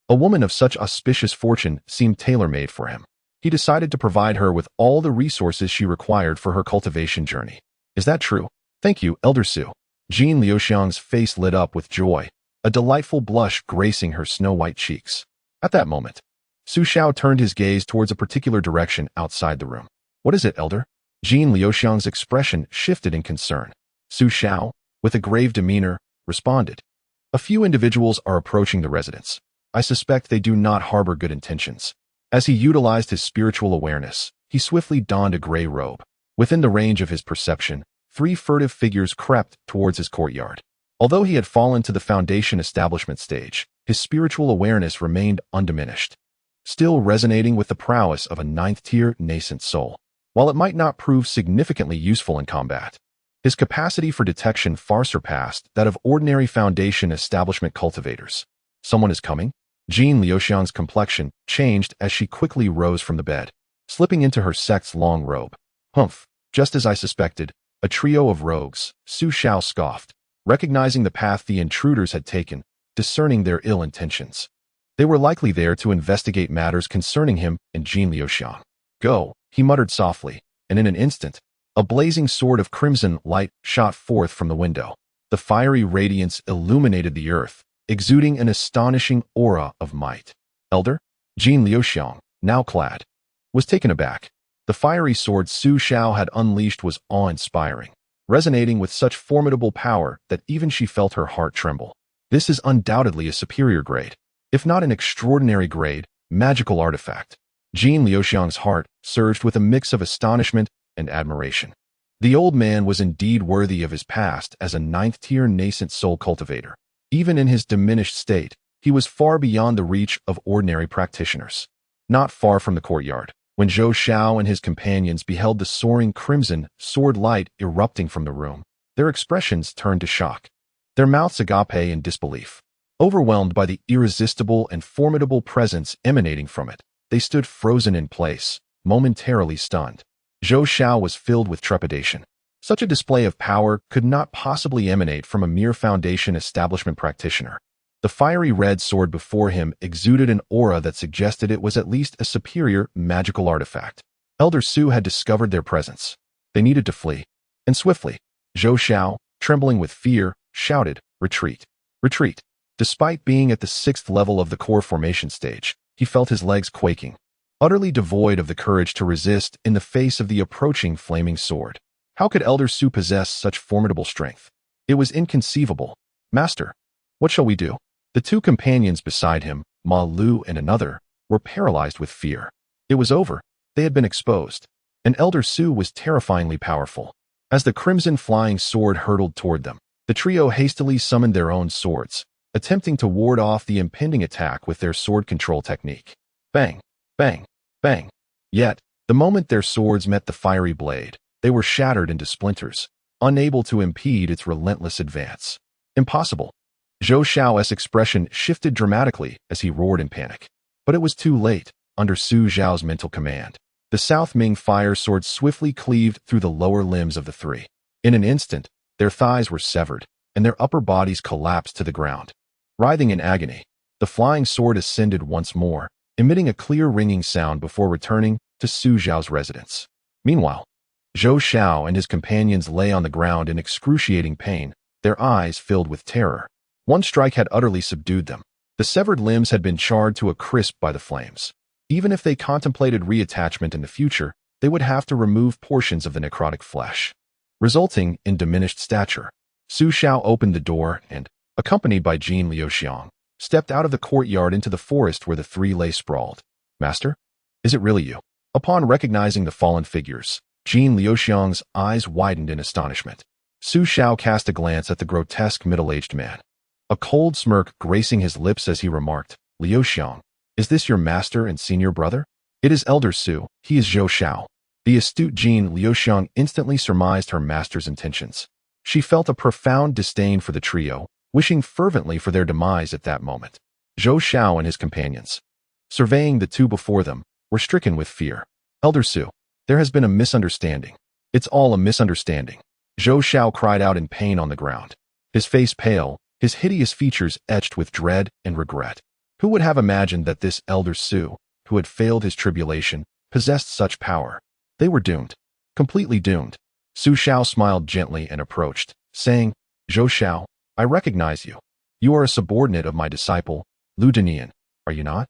A woman of such auspicious fortune seemed tailor-made for him. He decided to provide her with all the resources she required for her cultivation journey. Is that true? Thank you, Elder Su. Jin Liuxiang's face lit up with joy, a delightful blush gracing her snow-white cheeks. At that moment, Su Xiao turned his gaze towards a particular direction outside the room. What is it, Elder? Jin Liuxiang's expression shifted in concern. Su Xiao, with a grave demeanor, responded. A few individuals are approaching the residence. I suspect they do not harbor good intentions. As he utilized his spiritual awareness, he swiftly donned a gray robe. Within the range of his perception, 3 furtive figures crept towards his courtyard. Although he had fallen to the foundation establishment stage, his spiritual awareness remained undiminished, still resonating with the prowess of a 9th-tier nascent soul. While it might not prove significantly useful in combat, his capacity for detection far surpassed that of ordinary foundation establishment cultivators. Someone is coming? Jin Liuxiang's complexion changed as she quickly rose from the bed, slipping into her sect's long robe. Humph, just as I suspected, a trio of rogues, Su Xiao scoffed. Recognizing the path the intruders had taken, discerning their ill intentions. They were likely there to investigate matters concerning him and Jean Liuxiang. "Go," he muttered softly, and in an instant, a blazing sword of crimson light shot forth from the window. The fiery radiance illuminated the earth, exuding an astonishing aura of might. Elder? Jean Liuxiang, now clad, was taken aback. The fiery sword Su Xiao had unleashed was awe-inspiring, resonating with such formidable power that even she felt her heart tremble. This is undoubtedly a superior grade, if not an extraordinary grade, magical artifact. Jean Liuxiang's heart surged with a mix of astonishment and admiration. The old man was indeed worthy of his past as a ninth-tier nascent soul cultivator. Even in his diminished state, he was far beyond the reach of ordinary practitioners. Not far from the courtyard, when Zhou Xiao and his companions beheld the soaring crimson sword light erupting from the room, their expressions turned to shock, their mouths agape in disbelief. Overwhelmed by the irresistible and formidable presence emanating from it, they stood frozen in place, momentarily stunned. Zhou Xiao was filled with trepidation. Such a display of power could not possibly emanate from a mere foundation establishment practitioner. The fiery red sword before him exuded an aura that suggested it was at least a superior magical artifact. Elder Su had discovered their presence. They needed to flee, and swiftly. Zhou Xiao, trembling with fear, shouted, "Retreat! Retreat!" Despite being at the 6th level of the core formation stage, he felt his legs quaking, utterly devoid of the courage to resist in the face of the approaching flaming sword. How could Elder Su possess such formidable strength? It was inconceivable. "Master, what shall we do?" The two companions beside him, Ma Lu and another, were paralyzed with fear. It was over. They had been exposed. And Elder Su was terrifyingly powerful. As the crimson flying sword hurtled toward them, the trio hastily summoned their own swords, attempting to ward off the impending attack with their sword control technique. Bang, bang, bang. Yet, the moment their swords met the fiery blade, they were shattered into splinters, unable to impede its relentless advance. Impossible. Zhou Xiao's expression shifted dramatically as he roared in panic. But it was too late, under Su Zhao's mental command. The South Ming fire sword swiftly cleaved through the lower limbs of the three. In an instant, their thighs were severed, and their upper bodies collapsed to the ground. Writhing in agony, the flying sword ascended once more, emitting a clear ringing sound before returning to Su Zhao's residence. Meanwhile, Zhou Xiao and his companions lay on the ground in excruciating pain, their eyes filled with terror. One strike had utterly subdued them. The severed limbs had been charred to a crisp by the flames. Even if they contemplated reattachment in the future, they would have to remove portions of the necrotic flesh, resulting in diminished stature. Su Xiao opened the door and, accompanied by Jean Liuxiang, stepped out of the courtyard into the forest where the three lay sprawled. "Master? Is it really you?" Upon recognizing the fallen figures, Jean Liuxiang's eyes widened in astonishment. Su Xiao cast a glance at the grotesque middle-aged man, a cold smirk gracing his lips as he remarked, "Liuxiang, is this your master and senior brother?" "It is Elder Su, he is Zhou Xiao." The astute Jean Liuxiang instantly surmised her master's intentions. She felt a profound disdain for the trio, wishing fervently for their demise at that moment. Zhou Xiao and his companions, surveying the two before them, were stricken with fear. "Elder Su, there has been a misunderstanding. It's all a misunderstanding." Zhou Xiao cried out in pain on the ground, his face pale, his hideous features etched with dread and regret. Who would have imagined that this Elder Su, who had failed his tribulation, possessed such power? They were doomed. Completely doomed. Su Xiao smiled gently and approached, saying, "Zhou Xiao, I recognize you. You are a subordinate of my disciple, Lu Denian, are you not?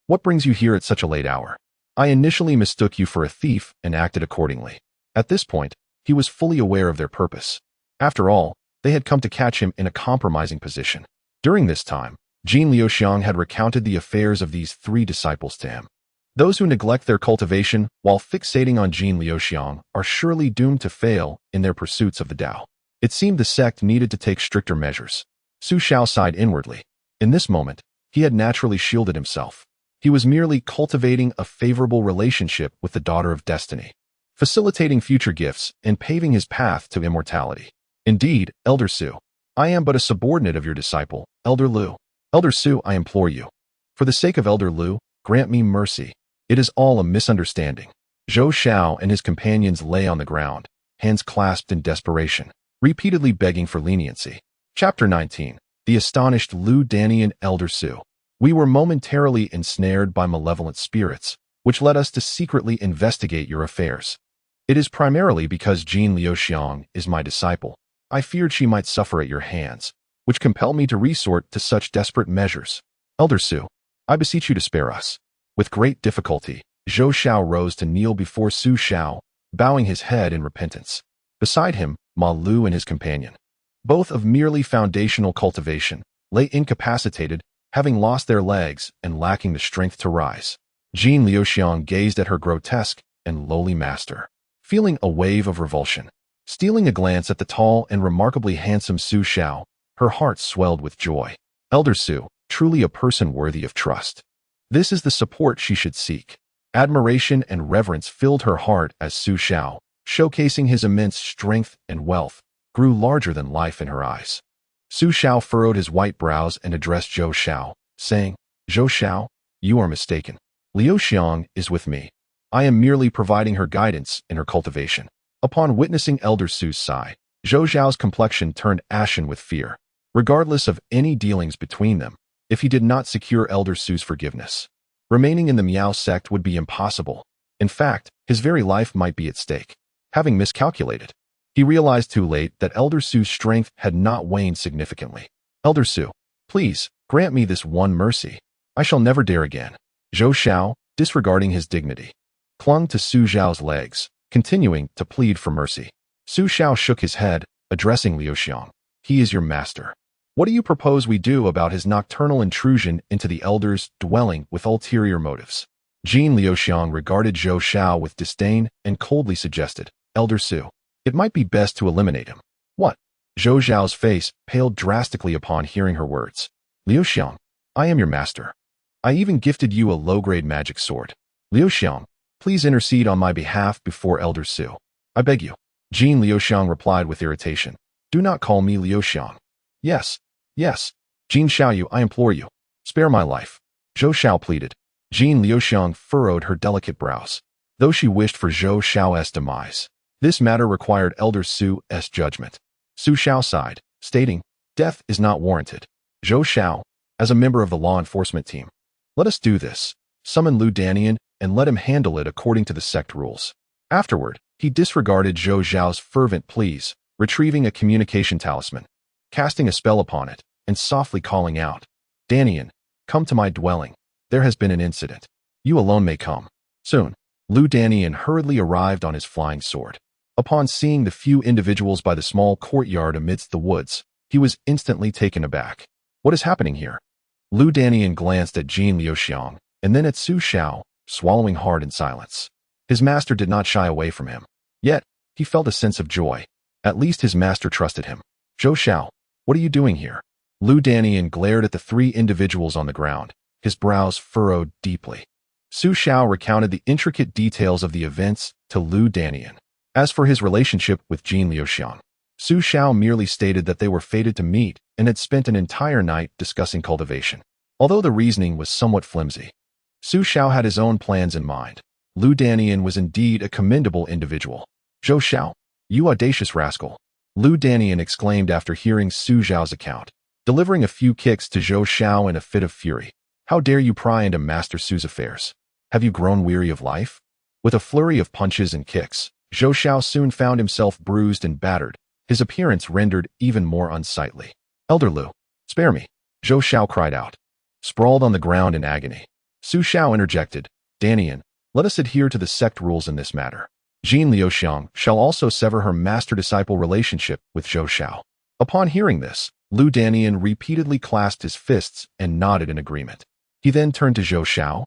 What brings you here at such a late hour?" "I initially mistook you for a thief and acted accordingly." At this point, he was fully aware of their purpose. After all, they had come to catch him in a compromising position. During this time, Jean Liuxiang had recounted the affairs of these three disciples to him. Those who neglect their cultivation while fixating on Jean Liuxiang are surely doomed to fail in their pursuits of the Tao. It seemed the sect needed to take stricter measures. Su Xiao sighed inwardly. In this moment, he had naturally shielded himself. He was merely cultivating a favorable relationship with the Daughter of Destiny, facilitating future gifts and paving his path to immortality. "Indeed, Elder Su, I am but a subordinate of your disciple, Elder Lu. Elder Su, I implore you. For the sake of Elder Lu, grant me mercy. It is all a misunderstanding." Zhou Xiao and his companions lay on the ground, hands clasped in desperation, repeatedly begging for leniency. Chapter 19. The astonished Lu Danian Elder Su. We were momentarily ensnared by malevolent spirits, which led us to secretly investigate your affairs. It is primarily because Jean Liuxiang is my disciple. I feared she might suffer at your hands, which compelled me to resort to such desperate measures. Elder Su, I beseech you to spare us. With great difficulty, Zhou Xiao rose to kneel before Su Xiao, bowing his head in repentance. Beside him, Ma Lu and his companion, both of merely foundational cultivation, lay incapacitated, having lost their legs and lacking the strength to rise. Jean Liuxiang gazed at her grotesque and lowly master, feeling a wave of revulsion. Stealing a glance at the tall and remarkably handsome Su Xiao, her heart swelled with joy. Elder Su, truly a person worthy of trust. This is the support she should seek. Admiration and reverence filled her heart as Su Xiao, showcasing his immense strength and wealth, grew larger than life in her eyes. Su Xiao furrowed his white brows and addressed Zhou Xiao, saying, Zhou Xiao, you are mistaken. Liuxiang is with me. I am merely providing her guidance in her cultivation. Upon witnessing Elder Su's sigh, Zhou Xiao's complexion turned ashen with fear. Regardless of any dealings between them, if he did not secure Elder Su's forgiveness, remaining in the Miao sect would be impossible. In fact, his very life might be at stake. Having miscalculated, he realized too late that Elder Su's strength had not waned significantly. Elder Su, please, grant me this one mercy. I shall never dare again. Zhou Xiao, disregarding his dignity, clung to Su Xiao's legs, continuing to plead for mercy. Su Xiao shook his head, addressing Liuxiang. He is your master. What do you propose we do about his nocturnal intrusion into the elder's dwelling with ulterior motives? Jean Liuxiang regarded Zhou Xiao with disdain and coldly suggested, Elder Su, it might be best to eliminate him. What? Zhou Xiao's face paled drastically upon hearing her words. Liuxiang, I am your master. I even gifted you a low-grade magic sword. Liuxiang, please intercede on my behalf before Elder Su. I beg you. Jean Liuxiang replied with irritation. Do not call me Liuxiang. Yes, yes. Jean Xiaoyu, I implore you. Spare my life. Zhou Xiao pleaded. Jean Liuxiang furrowed her delicate brows, though she wished for Zhou Xiao's demise. This matter required Elder Su's judgment. Su Xiao sighed, stating, death is not warranted. Zhou Xiao, as a member of the law enforcement team, let us do this. Summon Lu Danian and let him handle it according to the sect rules. Afterward, he disregarded Zhou Xiao's fervent pleas, retrieving a communication talisman, casting a spell upon it, and softly calling out, Danian, come to my dwelling. There has been an incident. You alone may come. Soon, Lu Danian hurriedly arrived on his flying sword. Upon seeing the few individuals by the small courtyard amidst the woods, he was instantly taken aback. What is happening here? Lu Danian glanced at Jean Liuxiang, and then at Su Xiao, swallowing hard in silence. His master did not shy away from him. Yet, he felt a sense of joy. At least his master trusted him. Zhou Xiao, what are you doing here? Lu Danian glared at the three individuals on the ground, his brows furrowed deeply. Su Xiao recounted the intricate details of the events to Lu Danian. As for his relationship with Jean Liuxiang, Su Xiao merely stated that they were fated to meet and had spent an entire night discussing cultivation. Although the reasoning was somewhat flimsy, Su Xiao had his own plans in mind. Lu Danian was indeed a commendable individual. Zhou Xiao, you audacious rascal! Lu Danian exclaimed after hearing Su Xiao's account, delivering a few kicks to Zhou Xiao in a fit of fury. How dare you pry into Master Su's affairs? Have you grown weary of life? With a flurry of punches and kicks, Zhou Xiao soon found himself bruised and battered, his appearance rendered even more unsightly. Elder Lu, spare me! Zhou Xiao cried out. Sprawled on the ground in agony, Su Xiao interjected, Danian, let us adhere to the sect rules in this matter. Jean Liuxiang shall also sever her master-disciple relationship with Zhou Xiao. Upon hearing this, Lu Danian repeatedly clasped his fists and nodded in agreement. He then turned to Zhou Xiao.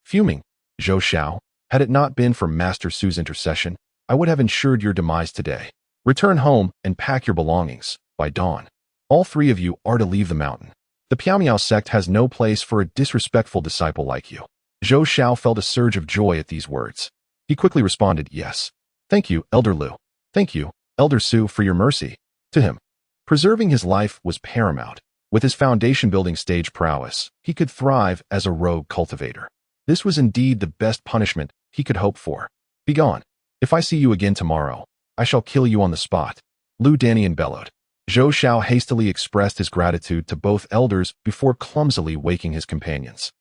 Fuming, Zhou Xiao, had it not been for Master Su's intercession, I would have ensured your demise today. Return home and pack your belongings. By dawn, all three of you are to leave the mountain. The Piao sect has no place for a disrespectful disciple like you. Zhou Xiao felt a surge of joy at these words. He quickly responded, yes. Thank you, Elder Lu. Thank you, Elder Su, for your mercy. To him, preserving his life was paramount. With his foundation-building stage prowess, he could thrive as a rogue cultivator. This was indeed the best punishment he could hope for. Begone. If I see you again tomorrow, I shall kill you on the spot. Lu Danian bellowed. Zhou Xiao hastily expressed his gratitude to both elders before clumsily waking his companions,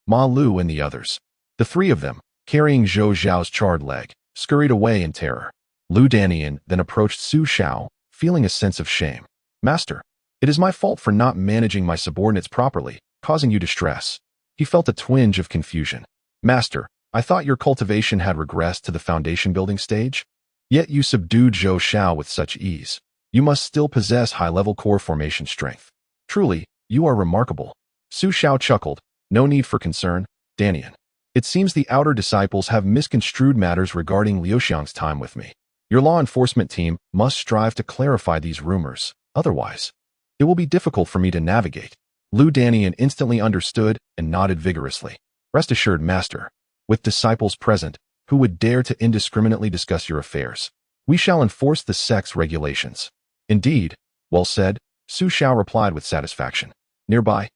Ma Lu and the others. The three of them, carrying Zhou Xiao's charred leg, scurried away in terror. Lu Danian then approached Su Xiao, feeling a sense of shame. Master, it is my fault for not managing my subordinates properly, causing you distress. He felt a twinge of confusion. Master, I thought your cultivation had regressed to the foundation building stage? Yet you subdued Zhou Xiao with such ease. You must still possess high-level core formation strength. Truly, you are remarkable. Su Xiao chuckled. No need for concern, Danian. It seems the outer disciples have misconstrued matters regarding Liuxiang's time with me. Your law enforcement team must strive to clarify these rumors. Otherwise, it will be difficult for me to navigate. Lu Danian instantly understood and nodded vigorously. Rest assured, Master. With disciples present, who would dare to indiscriminately discuss your affairs? We shall enforce the sect's regulations. Indeed, well said, Su Xiao replied with satisfaction. Nearby,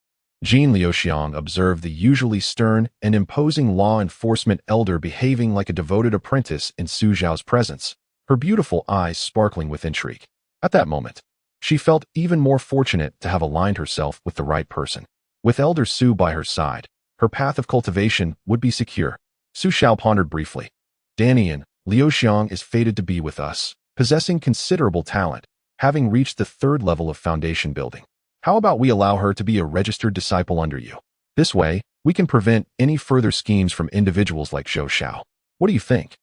Jin Liuxiang observed the usually stern and imposing law enforcement elder behaving like a devoted apprentice in Su Xiao's presence, her beautiful eyes sparkling with intrigue. At that moment, she felt even more fortunate to have aligned herself with the right person. With Elder Su by her side, her path of cultivation would be secure. Su Xiao pondered briefly. Danian, Liuxiang is fated to be with us, possessing considerable talent, having reached the 3rd level of foundation building. How about we allow her to be a registered disciple under you? This way, we can prevent any further schemes from individuals like Zhou Xiao. What do you think?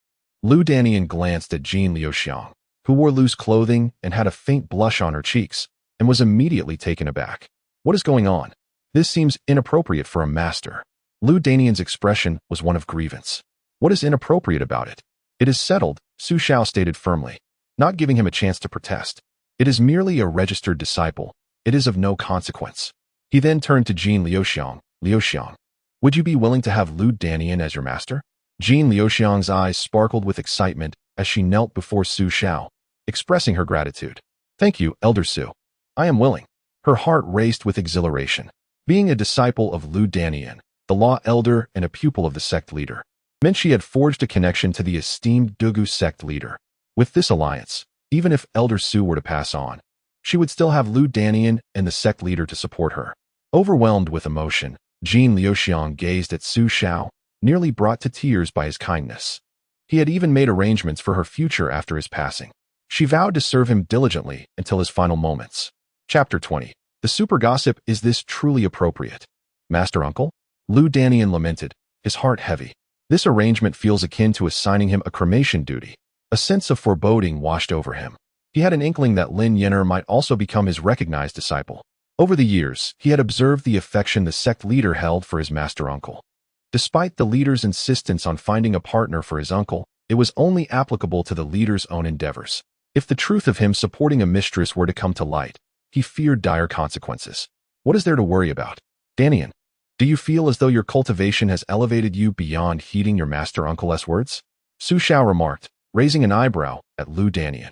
Lu Danian glanced at Jin Liuxiang, who wore loose clothing and had a faint blush on her cheeks, and was immediately taken aback. What is going on? This seems inappropriate for a master. Lu Danian's expression was one of grievance. What is inappropriate about it? It is settled, Su Xiao stated firmly, not giving him a chance to protest. It is merely a registered disciple. It is of no consequence. He then turned to Jin Liuxiang. Liuxiang, would you be willing to have Lu Danian as your master? Jin Liuxiang's eyes sparkled with excitement as she knelt before Su Xiao, expressing her gratitude. Thank you, Elder Su. I am willing. Her heart raced with exhilaration. Being a disciple of Lu Danian, the law elder and a pupil of the sect leader, meant she had forged a connection to the esteemed Dugu sect leader. With this alliance, even if Elder Su were to pass on, she would still have Lu Danian and the sect leader to support her. Overwhelmed with emotion, Jin Liuxiang gazed at Su Xiao, nearly brought to tears by his kindness. He had even made arrangements for her future after his passing. She vowed to serve him diligently until his final moments. Chapter 20. The super gossip. Is this truly appropriate? Master Uncle? Lu Danian lamented, his heart heavy. This arrangement feels akin to assigning him a cremation duty. A sense of foreboding washed over him. He had an inkling that Lin Yenner might also become his recognized disciple. Over the years, he had observed the affection the sect leader held for his master uncle. Despite the leader's insistence on finding a partner for his uncle, it was only applicable to the leader's own endeavors. If the truth of him supporting a mistress were to come to light, he feared dire consequences. What is there to worry about? Danian, do you feel as though your cultivation has elevated you beyond heeding your master uncle's words? Su Xiao remarked, raising an eyebrow at Lu Danian.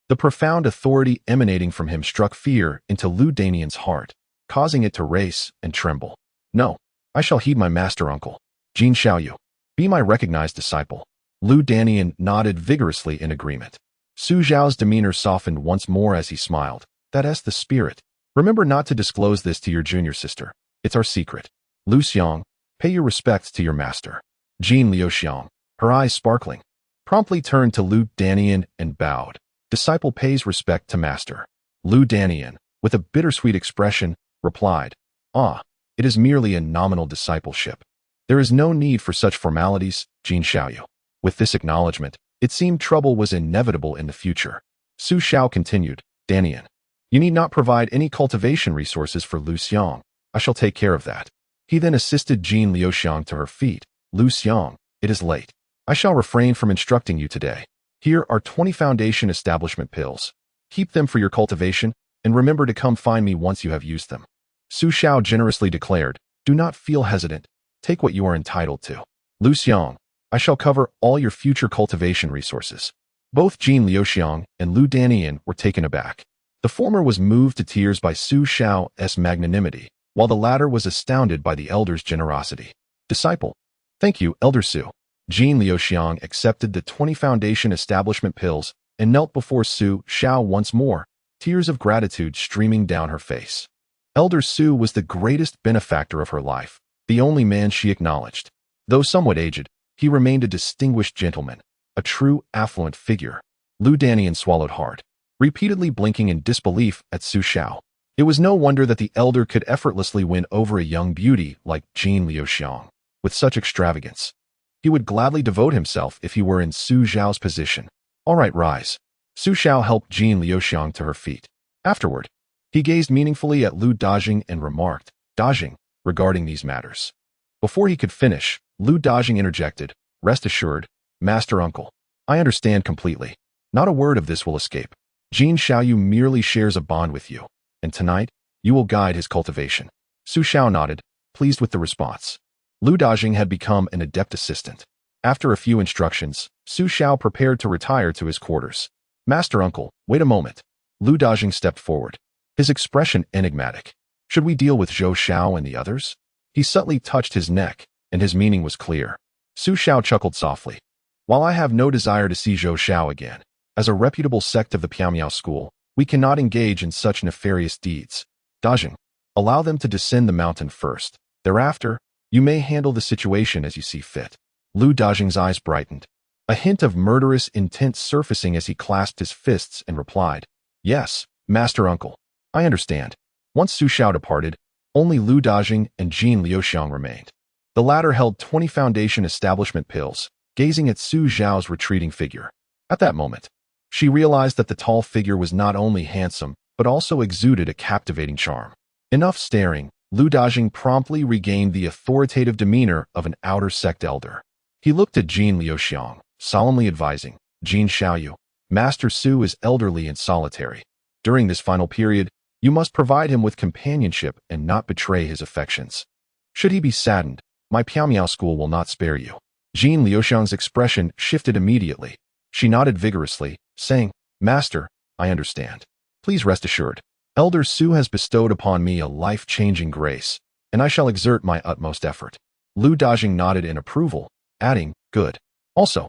The profound authority emanating from him struck fear into Lu Danian's heart, causing it to race and tremble. No, I shall heed my master uncle. Jin Xiaoyu, be my recognized disciple. Lu Danian nodded vigorously in agreement. Su Xiao's demeanor softened once more as he smiled. That's the spirit. Remember not to disclose this to your junior sister. It's our secret. Lu Xiang, pay your respects to your master. Jin Liuxiang, her eyes sparkling, promptly turned to Lu Danian and bowed. Disciple pays respect to master. Lu Danian, with a bittersweet expression, replied, it is merely a nominal discipleship. There is no need for such formalities, Jin Xiaoyu. With this acknowledgement, it seemed trouble was inevitable in the future. Su Xiao continued, Danian, you need not provide any cultivation resources for Lu Xiang. I shall take care of that. He then assisted Jin Liuxiang to her feet. Lu Xiang, it is late. I shall refrain from instructing you today. Here are 20 foundation establishment pills. Keep them for your cultivation, and remember to come find me once you have used them. Su Xiao generously declared, do not feel hesitant. Take what you are entitled to. Lu Xiang, I shall cover all your future cultivation resources. Both Jin Liuxiang and Lu Danian were taken aback. The former was moved to tears by Su Xiao's magnanimity, while the latter was astounded by the elder's generosity. Disciple. Thank you, Elder Su. Jin Liuxiang accepted the 20 foundation establishment pills and knelt before Su Xiao once more, tears of gratitude streaming down her face. Elder Su was the greatest benefactor of her life, the only man she acknowledged. Though somewhat aged, he remained a distinguished gentleman, a true affluent figure. Lu Danian swallowed hard, repeatedly blinking in disbelief at Su Xiao. It was no wonder that the elder could effortlessly win over a young beauty like Jin Liuxiang. With such extravagance, he would gladly devote himself if he were in Su Xiao's position. All right, rise. Su Xiao helped Jin Liuxiang to her feet. Afterward, he gazed meaningfully at Lu Dajing and remarked, Dajing, regarding these matters. Before he could finish, Lu Dajing interjected, rest assured, Master Uncle, I understand completely. Not a word of this will escape. Jin Xiaoyu merely shares a bond with you, and tonight, you will guide his cultivation. Su Xiao nodded, pleased with the response. Lu Dajing had become an adept assistant. After a few instructions, Su Xiao prepared to retire to his quarters. Master Uncle, wait a moment. Lu Dajing stepped forward, his expression enigmatic. Should we deal with Zhou Xiao and the others? He subtly touched his neck, and his meaning was clear. Su Xiao chuckled softly. While I have no desire to see Zhou Xiao again, as a reputable sect of the Piaomiao school, we cannot engage in such nefarious deeds. Dajing, allow them to descend the mountain first. Thereafter, you may handle the situation as you see fit. Lu Dajing's eyes brightened, a hint of murderous intent surfacing as he clasped his fists and replied, Yes, Master Uncle, I understand. Once Su Xiao departed, only Lu Dajing and Jin Liuxiang remained. The latter held 20 foundation establishment pills, gazing at Su Xiao's retreating figure. At that moment, she realized that the tall figure was not only handsome, but also exuded a captivating charm. Enough staring, Lu Dajing promptly regained the authoritative demeanor of an outer sect elder. He looked at Jin Liuxiang, solemnly advising, Jin Xiaoyu, Master Su is elderly and solitary. During this final period, you must provide him with companionship and not betray his affections. Should he be saddened, my Piaomiao school will not spare you. Jin Liuxiang's expression shifted immediately. She nodded vigorously, saying, Master, I understand. Please rest assured. Elder Su has bestowed upon me a life-changing grace, and I shall exert my utmost effort. Lu Dajing nodded in approval, adding, Good. Also,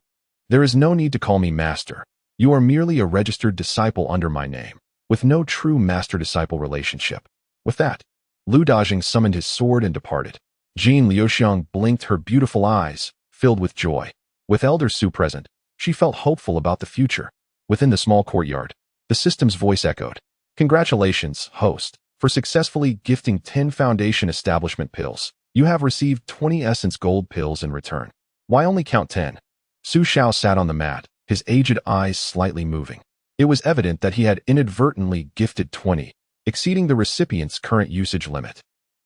there is no need to call me master. You are merely a registered disciple under my name, with no true master-disciple relationship. With that, Lu Dajing summoned his sword and departed. Jin Liuxiang blinked her beautiful eyes, filled with joy. With Elder Su present, she felt hopeful about the future. Within the small courtyard, the system's voice echoed, Congratulations, host, for successfully gifting 10 foundation establishment pills. You have received 20 essence gold pills in return. Why only count 10? Su Xiao sat on the mat, his aged eyes slightly moving. It was evident that he had inadvertently gifted 20, exceeding the recipient's current usage limit.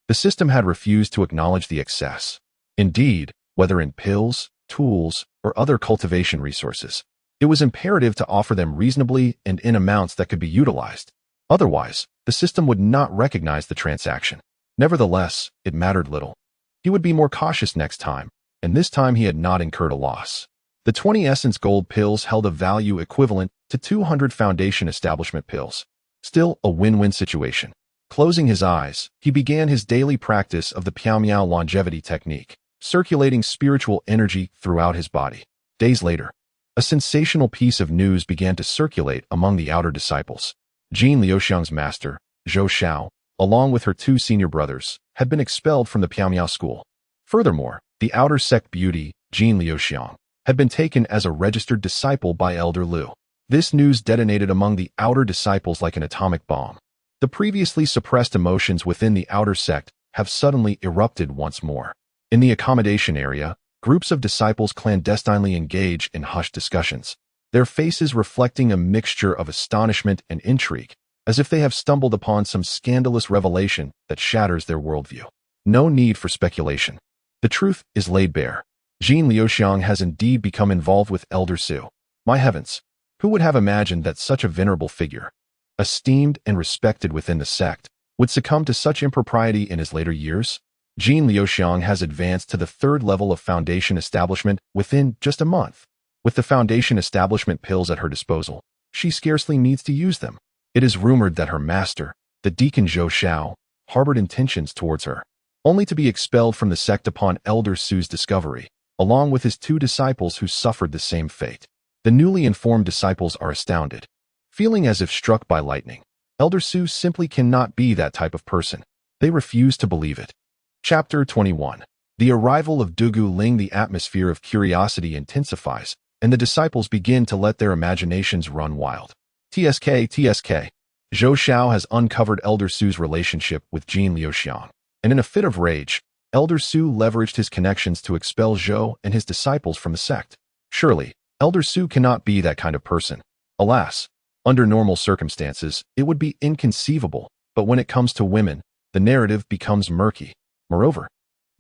The system had refused to acknowledge the excess. Indeed, whether in pills, tools, or other cultivation resources, it was imperative to offer them reasonably and in amounts that could be utilized. Otherwise, the system would not recognize the transaction. Nevertheless, it mattered little. He would be more cautious next time, and this time he had not incurred a loss. The 20 essence gold pills held a value equivalent to 200 foundation establishment pills. Still a win-win situation. Closing his eyes, he began his daily practice of the Piaomiao longevity technique, circulating spiritual energy throughout his body. Days later, a sensational piece of news began to circulate among the outer disciples. Jin Liuxiang's master, Zhou Xiao, along with her 2 senior brothers, had been expelled from the Piaomiao school. Furthermore, the outer sect beauty, Jin Liuxiang, had been taken as a registered disciple by Elder Lu. This news detonated among the outer disciples like an atomic bomb. The previously suppressed emotions within the outer sect have suddenly erupted once more. In the accommodation area, groups of disciples clandestinely engage in hushed discussions, their faces reflecting a mixture of astonishment and intrigue, as if they have stumbled upon some scandalous revelation that shatters their worldview. No need for speculation. The truth is laid bare. Jin Liuxiang has indeed become involved with Elder Su. My heavens, who would have imagined that such a venerable figure, esteemed and respected within the sect, would succumb to such impropriety in his later years? Jin Liuxiang has advanced to the 3rd level of foundation establishment within just a month. With the foundation establishment pills at her disposal, she scarcely needs to use them. It is rumored that her master, the deacon Zhou Xiao, harbored intentions towards her, only to be expelled from the sect upon Elder Su's discovery, along with his 2 disciples who suffered the same fate. The newly informed disciples are astounded, feeling as if struck by lightning. Elder Su simply cannot be that type of person. They refuse to believe it. Chapter 21. The arrival of Dugu Ling. The atmosphere of curiosity intensifies, and the disciples begin to let their imaginations run wild. TSK. Zhou Xiao has uncovered Elder Su's relationship with Jin Liuxiang, and in a fit of rage, Elder Su leveraged his connections to expel Zhou and his disciples from the sect. Surely, Elder Su cannot be that kind of person. Alas, under normal circumstances, it would be inconceivable, but when it comes to women, the narrative becomes murky. Moreover,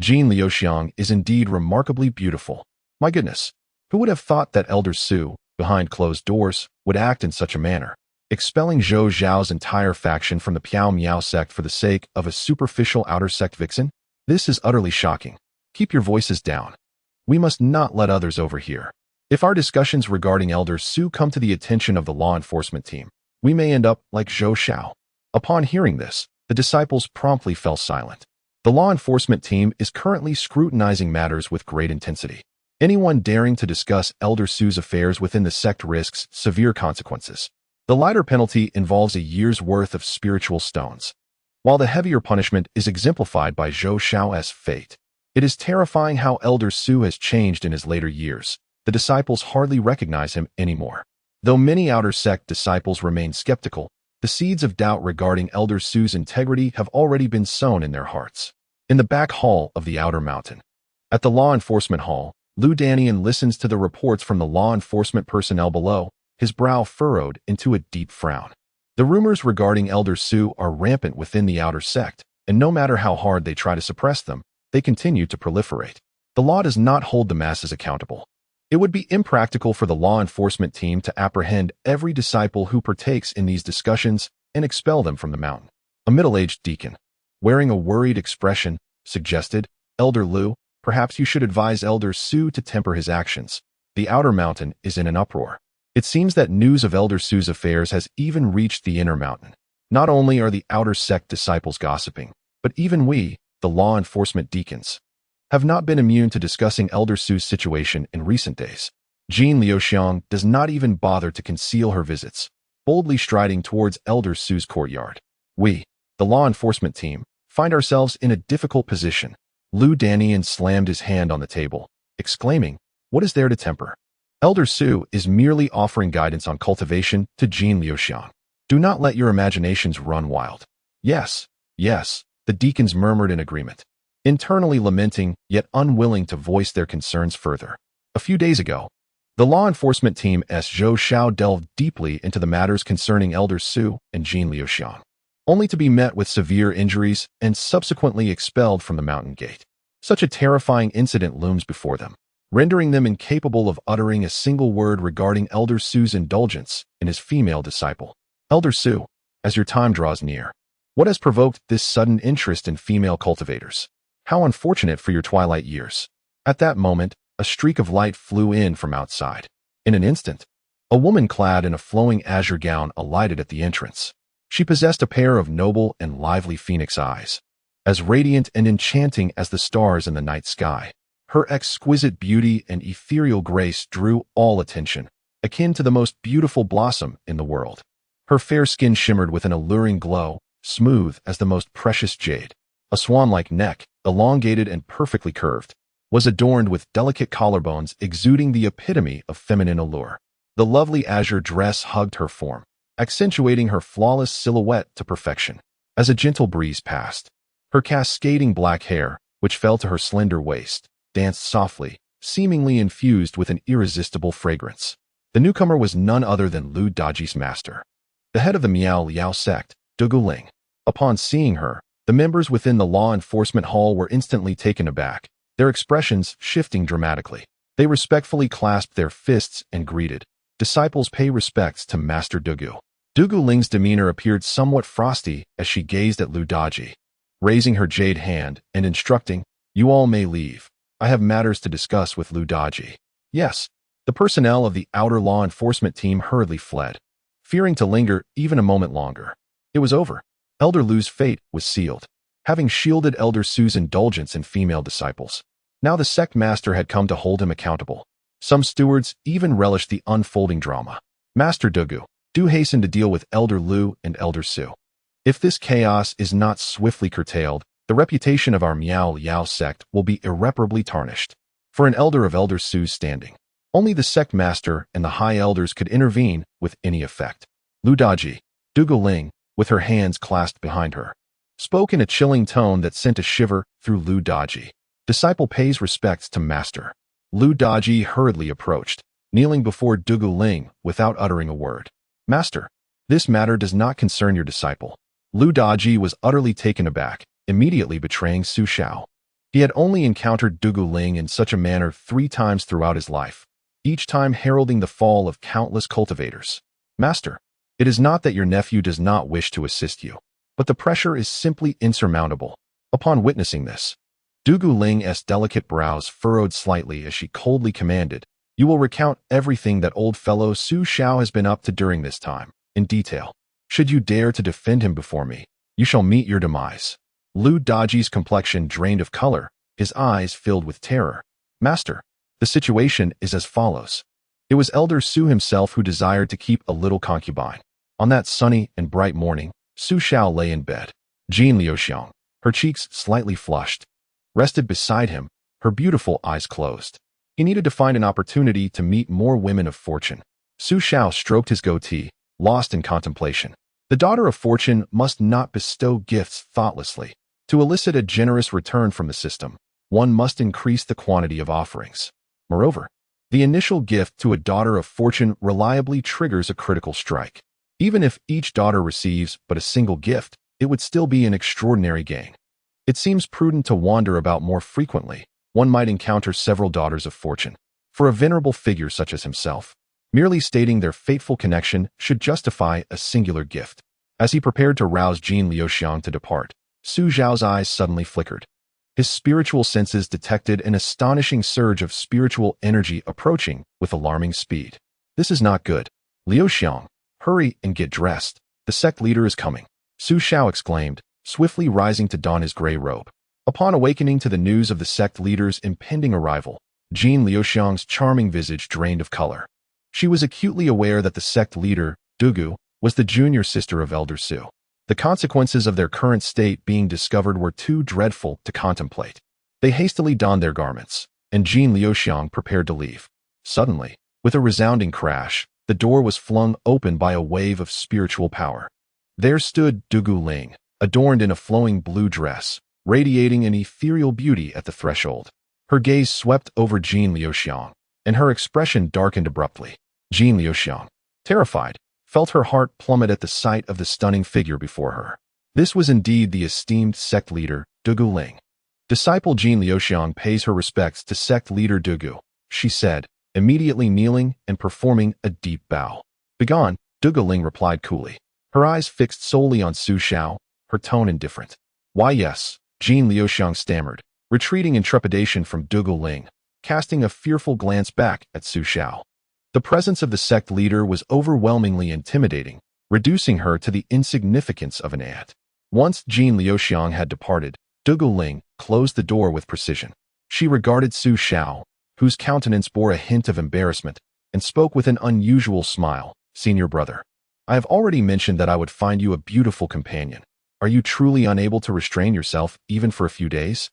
Jin Liuxiang is indeed remarkably beautiful. My goodness, who would have thought that Elder Su, behind closed doors, would act in such a manner? Expelling Zhou Zhao's entire faction from the Piao Miao sect for the sake of a superficial outer sect vixen? This is utterly shocking. Keep your voices down. We must not let others overhear. If our discussions regarding Elder Su come to the attention of the law enforcement team, we may end up like Zhou Xiao. Upon hearing this, the disciples promptly fell silent. The law enforcement team is currently scrutinizing matters with great intensity. Anyone daring to discuss Elder Su's affairs within the sect risks severe consequences. The lighter penalty involves a year's worth of spiritual stones, while the heavier punishment is exemplified by Zhou Xiao's fate. It is terrifying how Elder Su has changed in his later years. The disciples hardly recognize him anymore. Though many outer sect disciples remain skeptical, the seeds of doubt regarding Elder Su's integrity have already been sown in their hearts. In the back hall of the outer mountain. At the law enforcement hall, Lu Danian listens to the reports from the law enforcement personnel below, his brow furrowed into a deep frown. The rumors regarding Elder Su are rampant within the outer sect, and no matter how hard they try to suppress them, they continue to proliferate. The law does not hold the masses accountable. It would be impractical for the law enforcement team to apprehend every disciple who partakes in these discussions and expel them from the mountain. A middle-aged deacon, wearing a worried expression, suggested, "Elder Lu, perhaps you should advise Elder Su to temper his actions. The outer mountain is in an uproar." It seems that news of Elder Su's affairs has even reached the inner mountain. Not only are the outer sect disciples gossiping, but even we, the law enforcement deacons, have not been immune to discussing Elder Su's situation in recent days. Jin Liuxiang does not even bother to conceal her visits, boldly striding towards Elder Su's courtyard. We, the law enforcement team, find ourselves in a difficult position. Lu Danian slammed his hand on the table, exclaiming, "What is there to temper? Elder Su is merely offering guidance on cultivation to Jin Liuxiang. Do not let your imaginations run wild." Yes, the deacons murmured in agreement, internally lamenting yet unwilling to voice their concerns further. A few days ago, the law enforcement team Zhou Xiao delved deeply into the matters concerning Elder Su and Jin Liuxiang, only to be met with severe injuries and subsequently expelled from the mountain gate. Such a terrifying incident looms before them, rendering them incapable of uttering a single word regarding Elder Su's indulgence in his female disciple. Elder Su, as your time draws near, what has provoked this sudden interest in female cultivators? How unfortunate for your twilight years. At that moment, a streak of light flew in from outside. In an instant, a woman clad in a flowing azure gown alighted at the entrance. She possessed a pair of noble and lively phoenix eyes, as radiant and enchanting as the stars in the night sky. Her exquisite beauty and ethereal grace drew all attention, akin to the most beautiful blossom in the world. Her fair skin shimmered with an alluring glow, smooth as the most precious jade. A swan-like neck, elongated and perfectly curved, was adorned with delicate collarbones exuding the epitome of feminine allure. The lovely azure dress hugged her form, accentuating her flawless silhouette to perfection. As a gentle breeze passed, her cascading black hair, which fell to her slender waist, danced softly, seemingly infused with an irresistible fragrance. The newcomer was none other than Lu Daji's master, the head of the Miao Liao sect, Dugu Ling. Upon seeing her, the members within the law enforcement hall were instantly taken aback, their expressions shifting dramatically. They respectfully clasped their fists and greeted, "Disciples pay respects to Master Dugu." Dugu Ling's demeanor appeared somewhat frosty as she gazed at Lu Daji, raising her jade hand and instructing, "You all may leave. I have matters to discuss with Lu Daji." Yes, the personnel of the outer law enforcement team hurriedly fled, fearing to linger even a moment longer. It was over. Elder Lu's fate was sealed. Having shielded Elder Su's indulgence in female disciples, now the sect master had come to hold him accountable. Some stewards even relished the unfolding drama. "Master Dugu, Do hasten to deal with Elder Lu and Elder Su. If this chaos is not swiftly curtailed, the reputation of our Miao sect will be irreparably tarnished. For an elder of Elder Su's standing, only the sect master and the high elders could intervene with any effect. Lu Daji, Dugu Ling, with her hands clasped behind her, spoke in a chilling tone that sent a shiver through Lu Daji. Disciple pays respects to master. Lu Daji hurriedly approached, kneeling before Dugu Ling without uttering a word. Master, this matter does not concern your disciple. Lu Daji was utterly taken aback, immediately betraying Xiao. He had only encountered Dugu Ling in such a manner 3 times throughout his life, each time heralding the fall of countless cultivators. Master, it is not that your nephew does not wish to assist you, but the pressure is simply insurmountable. Upon witnessing this, Dugu Ling's delicate brows furrowed slightly as she coldly commanded, "You will recount everything that old fellow Xiao has been up to during this time, in detail. Should you dare to defend him before me, you shall meet your demise." Lu Daji's complexion drained of color, his eyes filled with terror. Master, the situation is as follows. It was Elder Su himself who desired to keep a little concubine. On that sunny and bright morning, Xiao lay in bed. Jean Liuxiang, her cheeks slightly flushed, rested beside him, her beautiful eyes closed. He needed to find an opportunity to meet more women of fortune. Xiao stroked his goatee, lost in contemplation. The daughter of fortune must not bestow gifts thoughtlessly. To elicit a generous return from the system, one must increase the quantity of offerings. Moreover, the initial gift to a daughter of fortune reliably triggers a critical strike. Even if each daughter receives but a single gift, it would still be an extraordinary gain. It seems prudent to wander about more frequently. One might encounter several daughters of fortune. For a venerable figure such as himself, merely stating their fateful connection should justify a singular gift. As he prepared to rouse Jean Liuxiang to depart, Su Zhao's eyes suddenly flickered. His spiritual senses detected an astonishing surge of spiritual energy approaching with alarming speed. This is not good. Liuxiang, hurry and get dressed. The sect leader is coming. Su Xiao exclaimed, swiftly rising to don his gray robe. Upon awakening to the news of the sect leader's impending arrival, Jean Liuxiang's charming visage drained of color. She was acutely aware that the sect leader, Dugu, was the junior sister of Elder Su. The consequences of their current state being discovered were too dreadful to contemplate. They hastily donned their garments, and Jean Liuxiang prepared to leave. Suddenly, with a resounding crash, the door was flung open by a wave of spiritual power. There stood Dugu Ling, adorned in a flowing blue dress, radiating an ethereal beauty at the threshold. Her gaze swept over Jean Liuxiang, and her expression darkened abruptly. Jean Liuxiang, terrified, felt her heart plummet at the sight of the stunning figure before her. This was indeed the esteemed sect leader, Dugu Ling. Disciple Jean Liuxiang pays her respects to sect leader Dugu, she said, immediately kneeling and performing a deep bow. Begone, Dugu Ling replied coolly, her eyes fixed solely on Su Xiao, her tone indifferent. Why yes, Jean Liuxiang stammered, retreating in trepidation from Dugu Ling, casting a fearful glance back at Su Xiao. The presence of the sect leader was overwhelmingly intimidating, reducing her to the insignificance of an ant. Once Jean Liuxiang had departed, Dugu Ling closed the door with precision. She regarded Su Xiao, whose countenance bore a hint of embarrassment, and spoke with an unusual smile. Senior brother, I have already mentioned that I would find you a beautiful companion. Are you truly unable to restrain yourself even for a few days?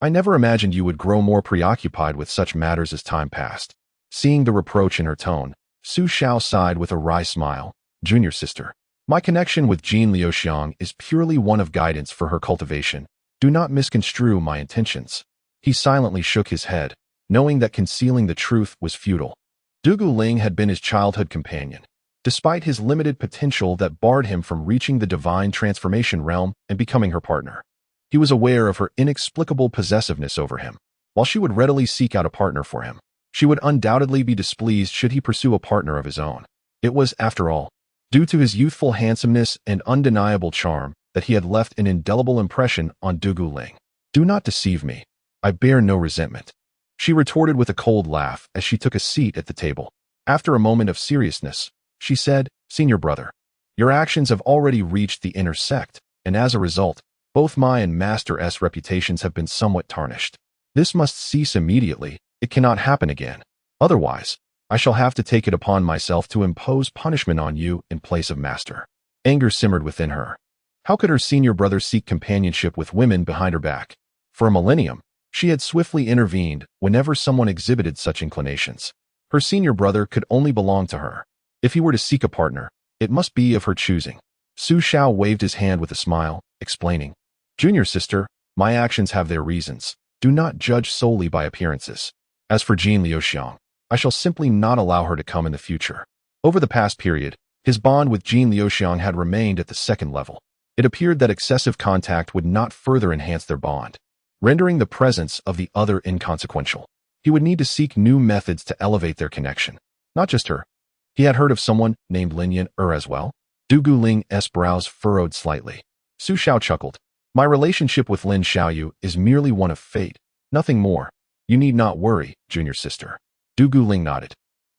I never imagined you would grow more preoccupied with such matters as time passed. Seeing the reproach in her tone, Su Xiao sighed with a wry smile. Junior sister, my connection with Jean Liuxiang is purely one of guidance for her cultivation. Do not misconstrue my intentions. He silently shook his head, knowing that concealing the truth was futile. Dugu Ling had been his childhood companion, despite his limited potential that barred him from reaching the divine transformation realm and becoming her partner. He was aware of her inexplicable possessiveness over him. While she would readily seek out a partner for him, she would undoubtedly be displeased should he pursue a partner of his own. It was, after all, due to his youthful handsomeness and undeniable charm that he had left an indelible impression on Dugu Ling. Do not deceive me. I bear no resentment, she retorted with a cold laugh as she took a seat at the table. After a moment of seriousness, she said, Senior brother, your actions have already reached the inner sect, and as a result, both my and Master S reputations have been somewhat tarnished. This must cease immediately. It cannot happen again. Otherwise, I shall have to take it upon myself to impose punishment on you in place of master. Anger simmered within her. How could her senior brother seek companionship with women behind her back? For a millennium, she had swiftly intervened whenever someone exhibited such inclinations. Her senior brother could only belong to her. If he were to seek a partner, it must be of her choosing. Xiao waved his hand with a smile, explaining, "Junior sister, my actions have their reasons. Do not judge solely by appearances. As for Jean Liuxiang, I shall simply not allow her to come in the future." Over the past period, his bond with Jean Liuxiang had remained at the second level. It appeared that excessive contact would not further enhance their bond, rendering the presence of the other inconsequential. He would need to seek new methods to elevate their connection. Not just her. He had heard of someone named Lin Yan as well. Du Guling's brows furrowed slightly. Xiao chuckled. "My relationship with Lin Xiaoyu is merely one of fate, nothing more. You need not worry, junior sister." Du Guling nodded.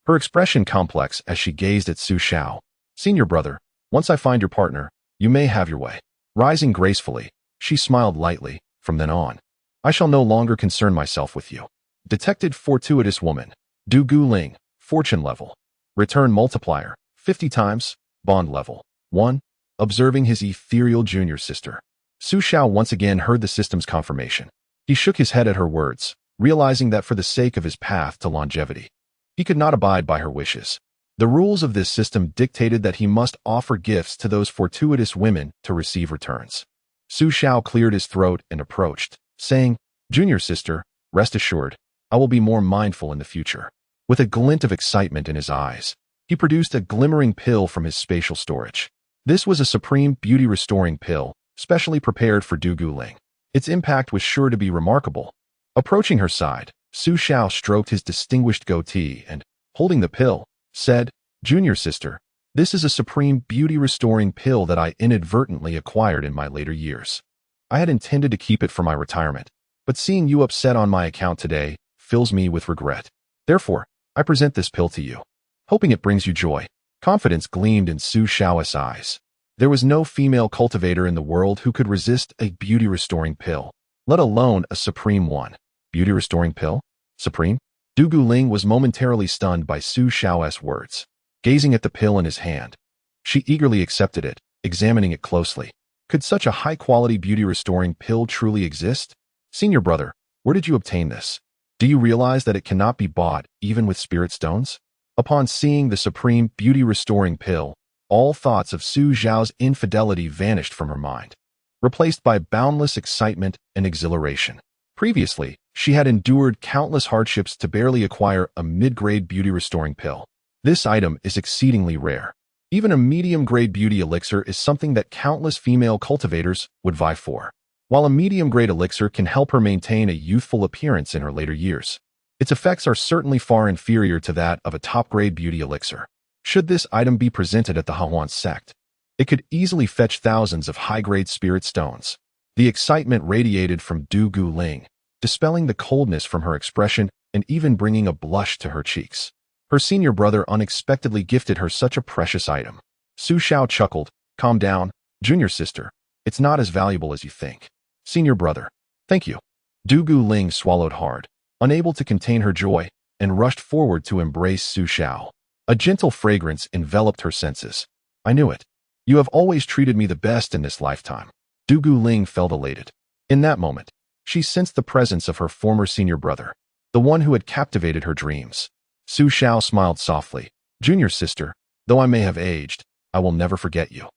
Her expression complex as she gazed at Xiao. "Senior brother, once I find your partner, you may have your way." Rising gracefully, she smiled lightly. "From then on, I shall no longer concern myself with you." Detected fortuitous woman. Du Guling, fortune level. Return multiplier, 50 times, bond level, 1. Observing his ethereal junior sister. Xiao once again heard the system's confirmation. He shook his head at her words, realizing that for the sake of his path to longevity, he could not abide by her wishes. The rules of this system dictated that he must offer gifts to those fortuitous women to receive returns. Xiao cleared his throat and approached, saying, "Junior sister, rest assured, I will be more mindful in the future." With a glint of excitement in his eyes, he produced a glimmering pill from his spatial storage. This was a supreme beauty-restoring pill, specially prepared for Du Guling. Its impact was sure to be remarkable. Approaching her side, Xiao stroked his distinguished goatee and, holding the pill, said, "Junior sister, this is a supreme beauty-restoring pill that I inadvertently acquired in my later years. I had intended to keep it for my retirement, but seeing you upset on my account today fills me with regret. Therefore, I present this pill to you, hoping it brings you joy." Confidence gleamed in Xiao's eyes. There was no female cultivator in the world who could resist a beauty-restoring pill, let alone a supreme one. Beauty-restoring pill? Supreme? Du Guling was momentarily stunned by Xiao's words. Gazing at the pill in his hand, she eagerly accepted it, examining it closely. Could such a high-quality beauty-restoring pill truly exist? "Senior brother, where did you obtain this? Do you realize that it cannot be bought, even with spirit stones?" Upon seeing the supreme beauty-restoring pill, all thoughts of Xiao's infidelity vanished from her mind, replaced by boundless excitement and exhilaration. Previously, she had endured countless hardships to barely acquire a mid-grade beauty-restoring pill. This item is exceedingly rare. Even a medium-grade beauty elixir is something that countless female cultivators would vie for. While a medium-grade elixir can help her maintain a youthful appearance in her later years, its effects are certainly far inferior to that of a top-grade beauty elixir. Should this item be presented at the Misty Sect, it could easily fetch thousands of high-grade spirit stones. The excitement radiated from Du Guling, dispelling the coldness from her expression and even bringing a blush to her cheeks. Her senior brother unexpectedly gifted her such a precious item. Xiao chuckled. "Calm down, junior sister. It's not as valuable as you think." "Senior brother, thank you." Du Guling swallowed hard, unable to contain her joy, and rushed forward to embrace Xiao. A gentle fragrance enveloped her senses. "I knew it. You have always treated me the best in this lifetime." Du Guling felt elated. In that moment, she sensed the presence of her former senior brother, the one who had captivated her dreams. Xiao smiled softly. "Junior sister, though I may have aged, I will never forget you.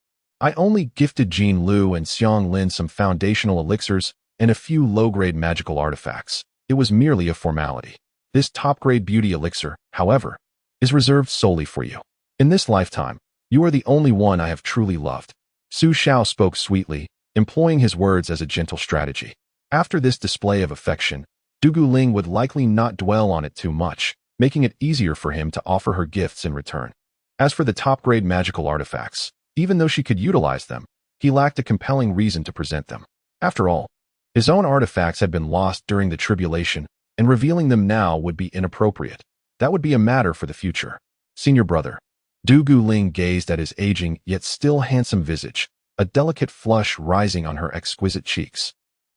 I only gifted Jean Lu and Xiang Lin some foundational elixirs and a few low-grade magical artifacts. It was merely a formality. This top-grade beauty elixir, however, is reserved solely for you. In this lifetime, you are the only one I have truly loved." Xiao spoke sweetly, employing his words as a gentle strategy. After this display of affection, Du Guling would likely not dwell on it too much, making it easier for him to offer her gifts in return. As for the top-grade magical artifacts, even though she could utilize them, he lacked a compelling reason to present them. After all, his own artifacts had been lost during the tribulation, and revealing them now would be inappropriate. That would be a matter for the future. "Senior brother." Du Guling gazed at his aging yet still handsome visage, a delicate flush rising on her exquisite cheeks.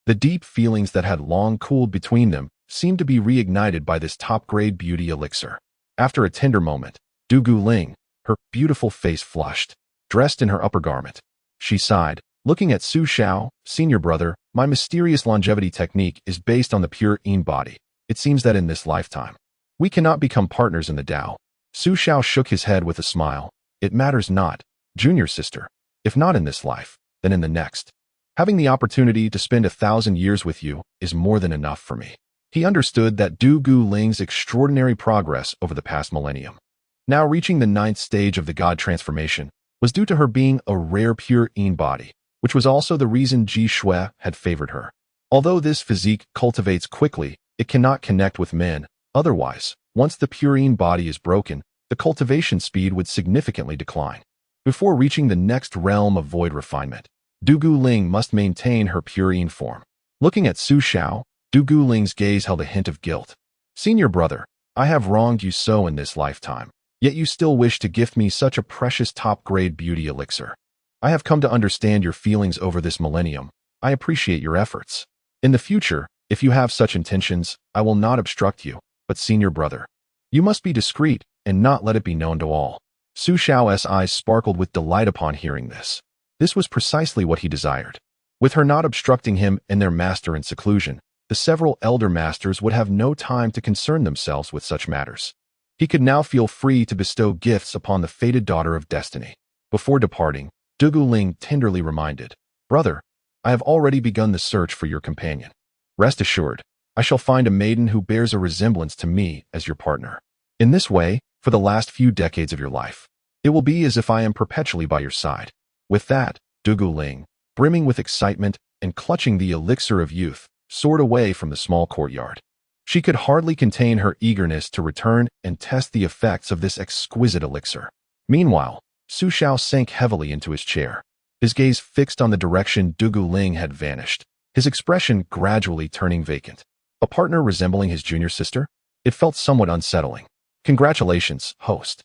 The deep feelings that had long cooled between them seemed to be reignited by this top-grade beauty elixir. After a tender moment, Du Guling, her beautiful face flushed, dressed in her upper garment. She sighed, looking at Su Xiao, senior brother. My mysterious longevity technique is based on the pure Yin body. It seems that in this lifetime, we cannot become partners in the Tao. Su Xiao shook his head with a smile. It matters not, junior sister. If not in this life, then in the next. Having the opportunity to spend 1,000 years with you is more than enough for me. He understood that Du Guling's extraordinary progress over the past millennium, now reaching the 9th stage of the God transformation, was due to her being a rare pure Yin body, which was also the reason Ji Shui had favored her. Although this physique cultivates quickly, it cannot connect with men. Otherwise, once the pure Yin body is broken, the cultivation speed would significantly decline. Before reaching the next realm of void refinement, Du Guling must maintain her pure Yin form. Looking at Su Xiao, Du Guling's gaze held a hint of guilt. Senior brother, I have wronged you so in this lifetime, yet you still wish to gift me such a precious top-grade beauty elixir. I have come to understand your feelings over this millennium. I appreciate your efforts. In the future, if you have such intentions, I will not obstruct you, but senior brother, you must be discreet and not let it be known to all. Su Xiao's eyes sparkled with delight upon hearing this. This was precisely what he desired. With her not obstructing him and their master in seclusion, the several elder masters would have no time to concern themselves with such matters. He could now feel free to bestow gifts upon the fated daughter of destiny. Before departing, Du Guling tenderly reminded, Brother, I have already begun the search for your companion. Rest assured, I shall find a maiden who bears a resemblance to me as your partner. In this way, for the last few decades of your life, it will be as if I am perpetually by your side. With that, Du Guling, brimming with excitement and clutching the elixir of youth, soared away from the small courtyard. She could hardly contain her eagerness to return and test the effects of this exquisite elixir. Meanwhile, Su Xiao sank heavily into his chair, his gaze fixed on the direction Du Guling had vanished, his expression gradually turning vacant. A partner resembling his junior sister? It felt somewhat unsettling. Congratulations, host,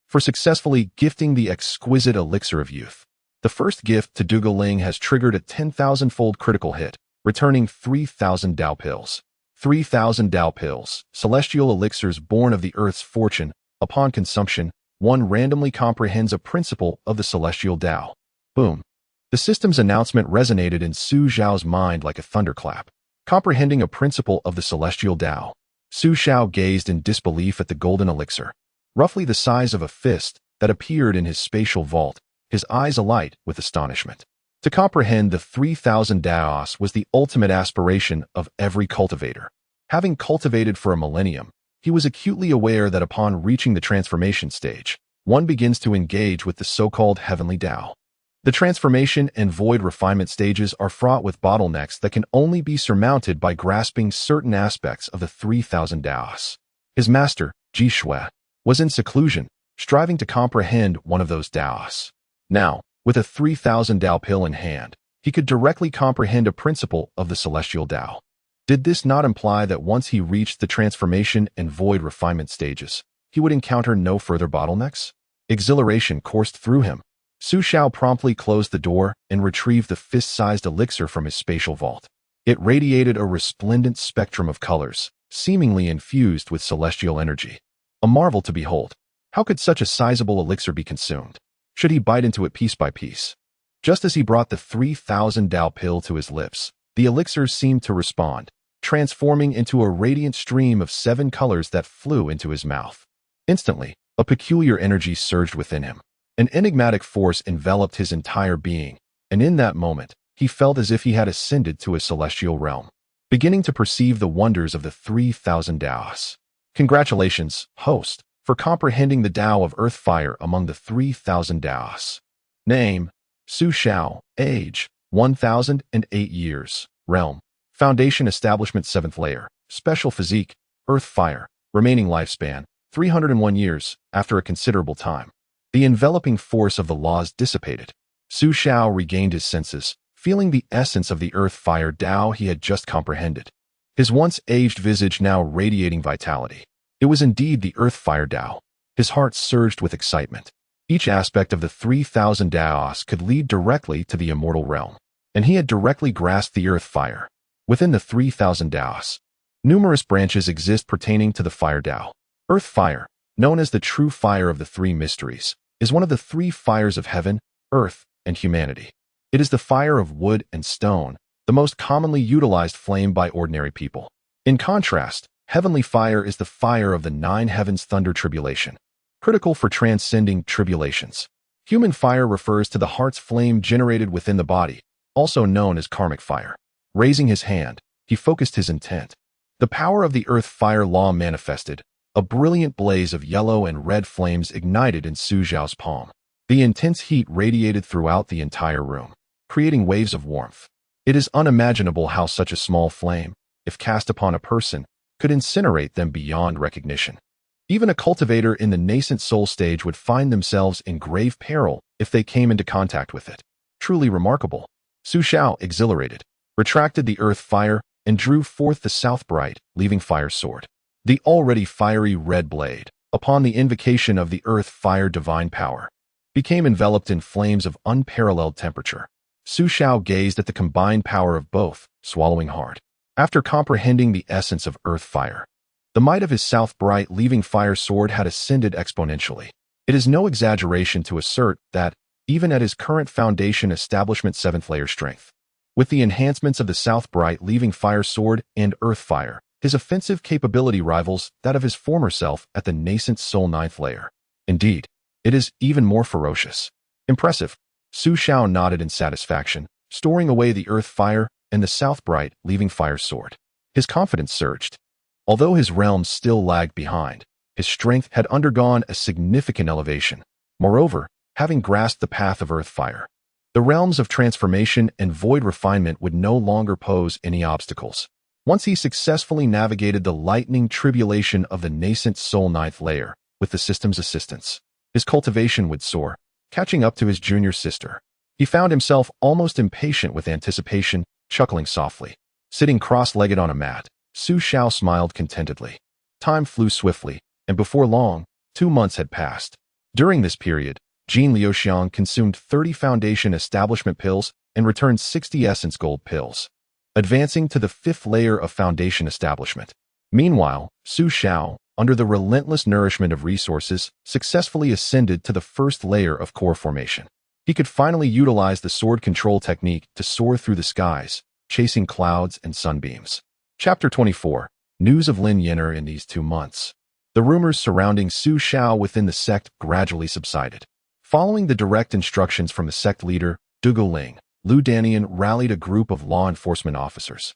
for successfully gifting the exquisite elixir of youth. The first gift to Du Guling has triggered a 10,000-fold critical hit, returning 3,000 Dao pills. 3,000 Dao pills, celestial elixirs born of the earth's fortune. Upon consumption, one randomly comprehends a principle of the celestial Dao. Boom. The system's announcement resonated in Su Xiao's mind like a thunderclap. Comprehending a principle of the celestial Dao. Su Xiao gazed in disbelief at the golden elixir, roughly the size of a fist, that appeared in his spatial vault, his eyes alight with astonishment. To comprehend the 3,000 Daos was the ultimate aspiration of every cultivator. Having cultivated for a millennium, he was acutely aware that upon reaching the transformation stage, one begins to engage with the so-called heavenly Tao. The transformation and void refinement stages are fraught with bottlenecks that can only be surmounted by grasping certain aspects of the 3,000 Daos. His master, Ji Shui, was in seclusion, striving to comprehend one of those Daos. Now, with a 3,000 Dao pill in hand, he could directly comprehend a principle of the celestial Dao. Did this not imply that once he reached the transformation and void refinement stages, he would encounter no further bottlenecks? Exhilaration coursed through him. Su Xiao promptly closed the door and retrieved the fist-sized elixir from his spatial vault. It radiated a resplendent spectrum of colors, seemingly infused with celestial energy. A marvel to behold. How could such a sizable elixir be consumed? Should he bite into it piece by piece? Just as he brought the 3,000 Dao pill to his lips, the elixir seemed to respond, transforming into a radiant stream of 7 colors that flew into his mouth. Instantly, a peculiar energy surged within him. An enigmatic force enveloped his entire being, and in that moment, he felt as if he had ascended to a celestial realm, beginning to perceive the wonders of the 3,000 Daos. Congratulations, host, for comprehending the Tao of earth fire among the 3,000 Daos. Name, Su Xiao. Age, 1,008 years. Realm, Foundation Establishment 7th Layer. Special Physique, Earth Fire. Remaining lifespan, 301 years. After a considerable time, the enveloping force of the laws dissipated. Su Xiao regained his senses, feeling the essence of the earth fire Tao he had just comprehended. His once aged visage now radiating vitality. It was indeed the earth fire Tao. His heart surged with excitement. Each aspect of the 3,000 Daos could lead directly to the immortal realm, and he had directly grasped the earth fire. Within the 3,000 Daos, numerous branches exist pertaining to the fire Tao. Earth fire, known as the true fire of the three mysteries, is one of the three fires of heaven, earth, and humanity. It is the fire of wood and stone, the most commonly utilized flame by ordinary people. In contrast, heavenly fire is the fire of the nine heavens thunder tribulation, critical for transcending tribulations. Human fire refers to the heart's flame generated within the body, also known as karmic fire. Raising his hand, he focused his intent. The power of the earth fire law manifested. A brilliant blaze of yellow and red flames ignited in Su Xiao's palm. The intense heat radiated throughout the entire room, creating waves of warmth. It is unimaginable how such a small flame, if cast upon a person, could incinerate them beyond recognition. Even a cultivator in the nascent soul stage would find themselves in grave peril if they came into contact with it. Truly remarkable. Su Xiao, exhilarated, retracted the earth fire and drew forth the south bright, leaving fire sword. The already fiery red blade, upon the invocation of the earth fire divine power, became enveloped in flames of unparalleled temperature. Su Xiao gazed at the combined power of both, swallowing hard. After comprehending the essence of earth fire, the might of his south bright leaving fire sword had ascended exponentially. It is no exaggeration to assert that, even at his current foundation establishment 7th layer strength, with the enhancements of the south bright leaving fire sword and earth fire, his offensive capability rivals that of his former self at the nascent soul 9th layer. Indeed, it is even more ferocious. Impressive. Su Xiao nodded in satisfaction, storing away the earth fire and the south bright leaving fire sword. His confidence surged. Although his realms still lagged behind, his strength had undergone a significant elevation. Moreover, having grasped the path of earth fire, the realms of transformation and void refinement would no longer pose any obstacles. Once he successfully navigated the lightning tribulation of the nascent soul 9th layer, with the system's assistance, his cultivation would soar, catching up to his junior sister. He found himself almost impatient with anticipation, chuckling softly. Sitting cross-legged on a mat, Su Xiao smiled contentedly. Time flew swiftly, and before long, 2 months had passed. During this period, Jean Liuxiang consumed 30 foundation establishment pills and returned 60 essence gold pills, advancing to the 5th layer of foundation establishment. Meanwhile, Su Xiao, under the relentless nourishment of resources, successfully ascended to the 1st layer of core formation. He could finally utilize the sword control technique to soar through the skies, chasing clouds and sunbeams. Chapter 24. News of Lin Yenner in these 2 months. The rumors surrounding Su Xiao within the sect gradually subsided. Following the direct instructions from the sect leader, Dugu Ling, Lu Danian rallied a group of law enforcement officers,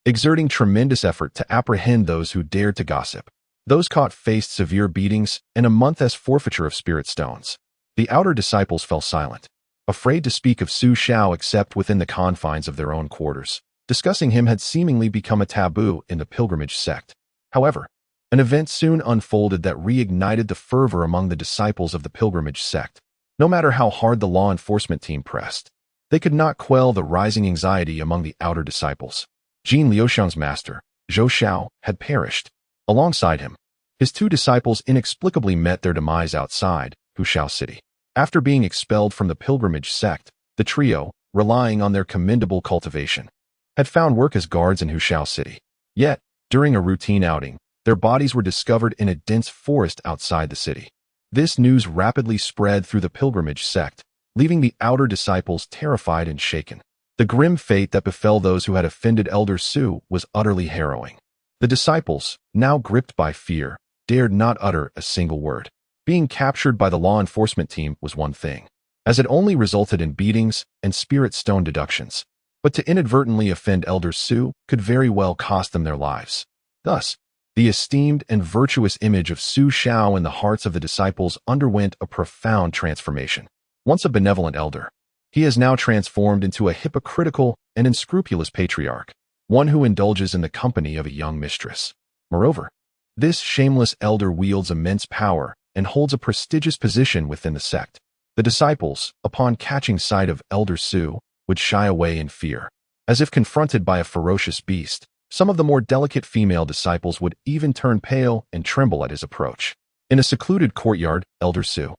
exerting tremendous effort to apprehend those who dared to gossip. Those caught faced severe beatings and a month as forfeiture of spirit stones. The outer disciples fell silent, afraid to speak of Su Xiao except within the confines of their own quarters. Discussing him had seemingly become a taboo in the pilgrimage sect. However, an event soon unfolded that reignited the fervor among the disciples of the pilgrimage sect. No matter how hard the law enforcement team pressed, they could not quell the rising anxiety among the outer disciples. Jean Liuxiang's master, Zhou Xiao, had perished. Alongside him, his 2 disciples inexplicably met their demise outside Huxiao City. After being expelled from the pilgrimage sect, the trio, relying on their commendable cultivation, had found work as guards in Huxiao City. Yet, during a routine outing, their bodies were discovered in a dense forest outside the city. This news rapidly spread through the pilgrimage sect, leaving the outer disciples terrified and shaken. The grim fate that befell those who had offended Elder Su was utterly harrowing. The disciples, now gripped by fear, dared not utter a single word. Being captured by the law enforcement team was one thing, as it only resulted in beatings and spirit stone deductions. But to inadvertently offend Elder Su could very well cost them their lives. Thus, the esteemed and virtuous image of Su Xiao in the hearts of the disciples underwent a profound transformation. Once a benevolent elder, he has now transformed into a hypocritical and unscrupulous patriarch, one who indulges in the company of a young mistress. Moreover, this shameless elder wields immense power and holds a prestigious position within the sect. The disciples, upon catching sight of Elder Su, would shy away in fear. As if confronted by a ferocious beast, some of the more delicate female disciples would even turn pale and tremble at his approach. In a secluded courtyard, Elder Su,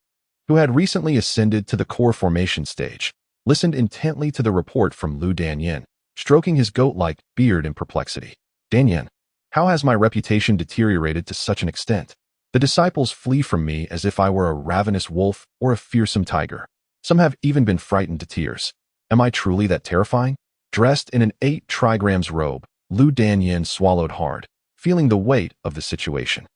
who had recently ascended to the core formation stage, listened intently to the report from Lu Danyan, stroking his goat-like beard in perplexity. Danyan, how has my reputation deteriorated to such an extent? The disciples flee from me as if I were a ravenous wolf or a fearsome tiger. Some have even been frightened to tears. Am I truly that terrifying? Dressed in an 8 trigrams robe, Lu Danyin swallowed hard, feeling the weight of the situation.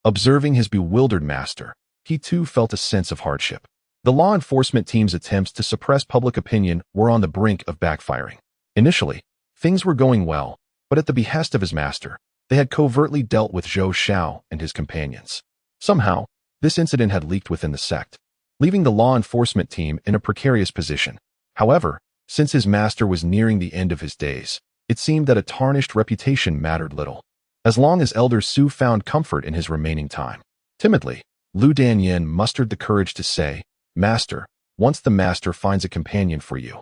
Observing his bewildered master, he too felt a sense of hardship. The law enforcement team's attempts to suppress public opinion were on the brink of backfiring. Initially, things were going well, but at the behest of his master, they had covertly dealt with Xiao and his companions. Somehow, this incident had leaked within the sect, leaving the law enforcement team in a precarious position. However, since his master was nearing the end of his days, it seemed that a tarnished reputation mattered little, as long as Elder Su found comfort in his remaining time. Timidly, Lu Danyin mustered the courage to say, "Master, once the master finds a companion for you,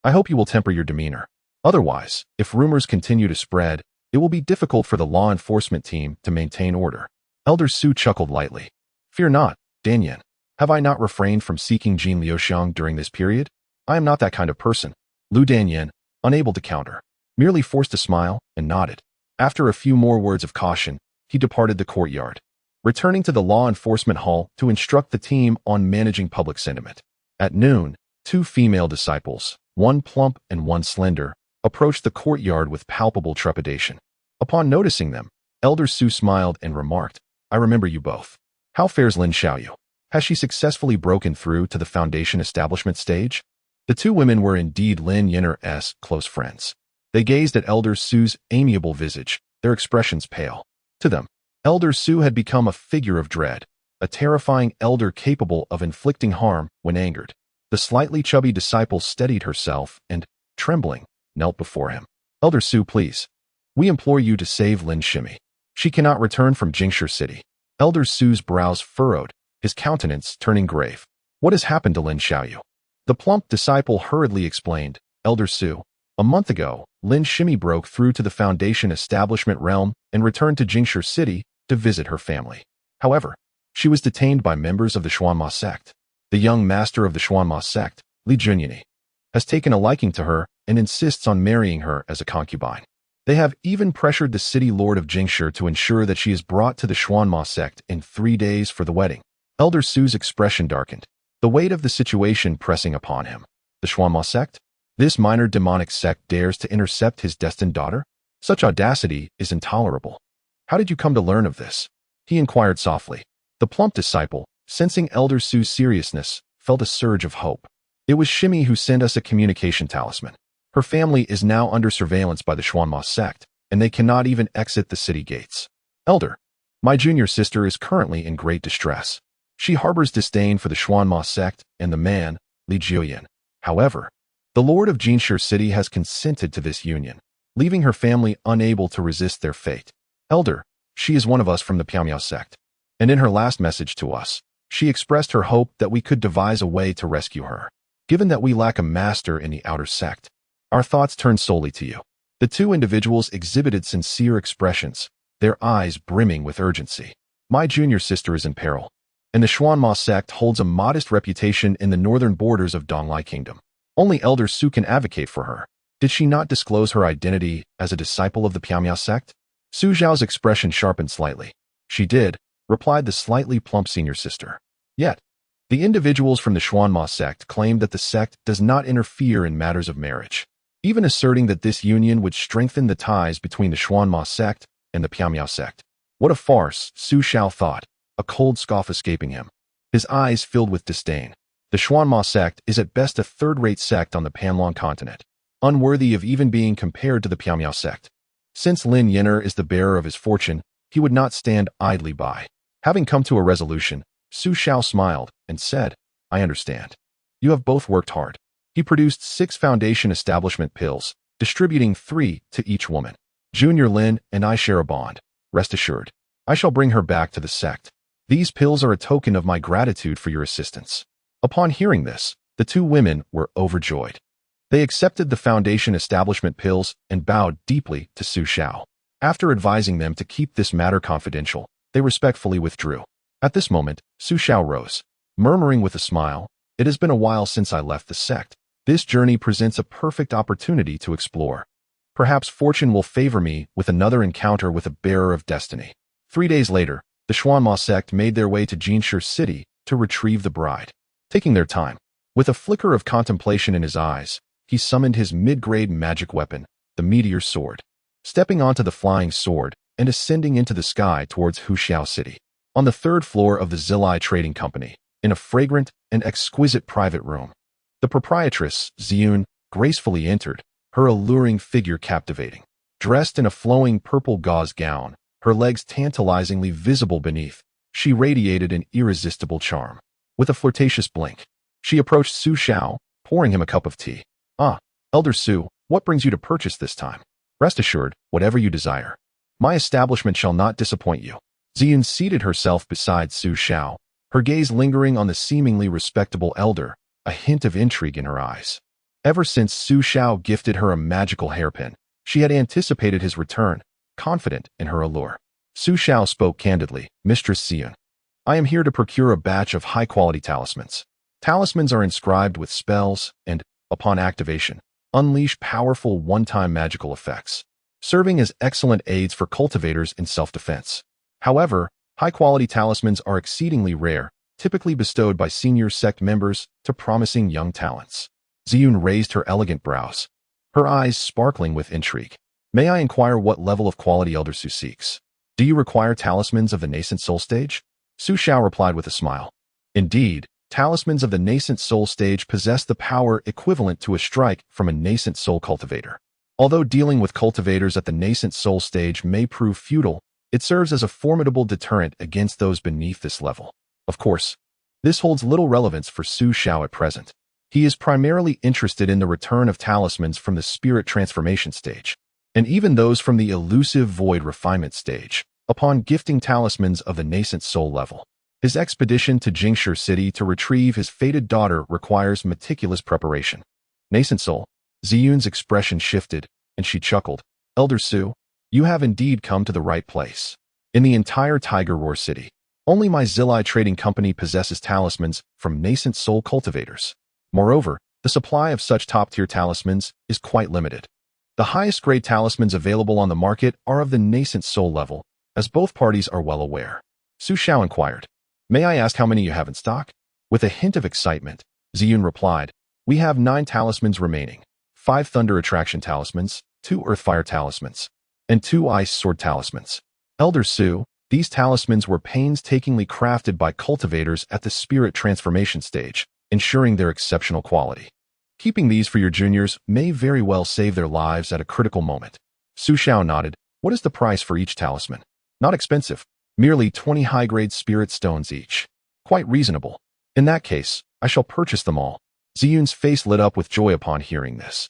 I hope you will temper your demeanor. Otherwise, if rumors continue to spread, it will be difficult for the law enforcement team to maintain order." Elder Su chuckled lightly. "Fear not, Danyin. Have I not refrained from seeking Jin Liuxiang during this period? I am not that kind of person." Lu Danyin, unable to counter, merely forced a smile and nodded. After a few more words of caution, he departed the courtyard, returning to the law enforcement hall to instruct the team on managing public sentiment. At noon, 2 female disciples, one plump and one slender, approached the courtyard with palpable trepidation. Upon noticing them, Elder Su smiled and remarked, "I remember you both. How fares Lin Xiao? Has she successfully broken through to the foundation establishment stage?" The 2 women were indeed Lin Yinner's close friends. They gazed at Elder Su's amiable visage, their expressions pale. To them, Elder Su had become a figure of dread, a terrifying elder capable of inflicting harm when angered. The slightly chubby disciple steadied herself and, trembling, knelt before him. "Elder Su, please. We implore you to save Lin Shimi. She cannot return from Jingshi City." Elder Su's brows furrowed, his countenance turning grave. "What has happened to Lin Xiao?" The plump disciple hurriedly explained, "Elder Su, a month ago, Lin Shimi broke through to the Foundation establishment realm and returned to Jingshi City to visit her family. However, she was detained by members of the Xuanma sect. The young master of the Xuanma sect, Li Junyani, has taken a liking to her and insists on marrying her as a concubine. They have even pressured the city lord of Jingshi to ensure that she is brought to the Xuanma sect in 3 days for the wedding." Elder Su's expression darkened, the weight of the situation pressing upon him. The Xuanma sect? This minor demonic sect dares to intercept his destined daughter? Such audacity is intolerable. "How did you come to learn of this?" he inquired softly. The plump disciple, sensing Elder Su's seriousness, felt a surge of hope. "It was Shimi who sent us a communication talisman. Her family is now under surveillance by the Xuanma sect, and they cannot even exit the city gates. Elder, my junior sister is currently in great distress. She harbors disdain for the Xuanma sect and the man, Li Jiuyan. However, the Lord of Jingshi City has consented to this union, leaving her family unable to resist their fate. Elder, she is one of us from the Piaomiao sect, and in her last message to us, she expressed her hope that we could devise a way to rescue her. Given that we lack a master in the outer sect, our thoughts turn solely to you." The 2 individuals exhibited sincere expressions, their eyes brimming with urgency. "My junior sister is in peril, and the Xuanma sect holds a modest reputation in the northern borders of Donglai Kingdom. Only Elder Su can advocate for her. Did she not disclose her identity as a disciple of the Piaomiao sect?" Su Zhao's expression sharpened slightly. "She did," replied the slightly plump senior sister. "Yet, the individuals from the Xuanma sect claim that the sect does not interfere in matters of marriage, even asserting that this union would strengthen the ties between the Xuanma sect and the Piaomiao sect." What a farce, Su Xiao thought, a cold scoff escaping him. His eyes filled with disdain. The Xuanma sect is at best a third-rate sect on the Panlong continent, unworthy of even being compared to the Piaomiao sect. Since Lin Yinner is the bearer of his fortune, he would not stand idly by. Having come to a resolution, Su Xiao smiled and said, "I understand. You have both worked hard." He produced 6 foundation establishment pills, distributing 3 to each woman. "Junior Lin and I share a bond. Rest assured, I shall bring her back to the sect. These pills are a token of my gratitude for your assistance." Upon hearing this, the 2 women were overjoyed. They accepted the foundation establishment pills and bowed deeply to Su Xiao. After advising them to keep this matter confidential, they respectfully withdrew. At this moment, Su Xiao rose, murmuring with a smile, "It has been a while since I left the sect. This journey presents a perfect opportunity to explore. Perhaps fortune will favor me with another encounter with a bearer of destiny." 3 days later, the Misty Sect made their way to Jinshi City to retrieve the bride. Taking their time, with a flicker of contemplation in his eyes, he summoned his mid-grade magic weapon, the meteor sword, stepping onto the flying sword and ascending into the sky towards Xiao City. On the third floor of the Zilai Trading Company, in a fragrant and exquisite private room, the proprietress, Xiao, gracefully entered, her alluring figure captivating. Dressed in a flowing purple gauze gown, her legs tantalizingly visible beneath, she radiated an irresistible charm. With a flirtatious blink, she approached Xiao, pouring him a cup of tea. "Ah, Elder Su, what brings you to purchase this time? Rest assured, whatever you desire, my establishment shall not disappoint you." Xiao seated herself beside Xiao, her gaze lingering on the seemingly respectable elder, a hint of intrigue in her eyes. Ever since Xiao gifted her a magical hairpin, she had anticipated his return, confident in her allure. Xiao spoke candidly, "Mistress Xiao, I am here to procure a batch of high-quality talismans. Talismans are inscribed with spells and, upon activation, unleash powerful one-time magical effects, serving as excellent aids for cultivators in self-defense. However, high-quality talismans are exceedingly rare, typically bestowed by senior sect members to promising young talents." Xiao raised her elegant brows, her eyes sparkling with intrigue. "May I inquire what level of quality Elder Su seeks? Do you require talismans of the nascent soul stage?" Xiao replied with a smile. "Indeed, talismans of the nascent soul stage possess the power equivalent to a strike from a nascent soul cultivator. Although dealing with cultivators at the nascent soul stage may prove futile, it serves as a formidable deterrent against those beneath this level. Of course, this holds little relevance for Xiao at present. He is primarily interested in the return of talismans from the spirit transformation stage, and even those from the elusive void refinement stage, upon gifting talismans of the nascent soul level. His expedition to Jinshi City to retrieve his fated daughter requires meticulous preparation." "Nascent soul?" Xiao's expression shifted, and she chuckled. "Elder Su, you have indeed come to the right place. In the entire Tiger Roar City, only my Zilai Trading Company possesses talismans from nascent soul cultivators. Moreover, the supply of such top-tier talismans is quite limited. The highest grade talismans available on the market are of the nascent soul level, as both parties are well aware." Xiao inquired, "May I ask how many you have in stock?" With a hint of excitement, Xiao replied, "We have 9 talismans remaining, 5 Thunder Attraction talismans, 2 Earthfire talismans, and 2 Ice Sword talismans. Elder Su, these talismans were painstakingly crafted by cultivators at the spirit transformation stage, ensuring their exceptional quality. Keeping these for your juniors may very well save their lives at a critical moment." Xiao nodded. "What is the price for each talisman?" "Not expensive. Merely 20 high-grade spirit stones each." "Quite reasonable. In that case, I shall purchase them all." Xiao's face lit up with joy upon hearing this.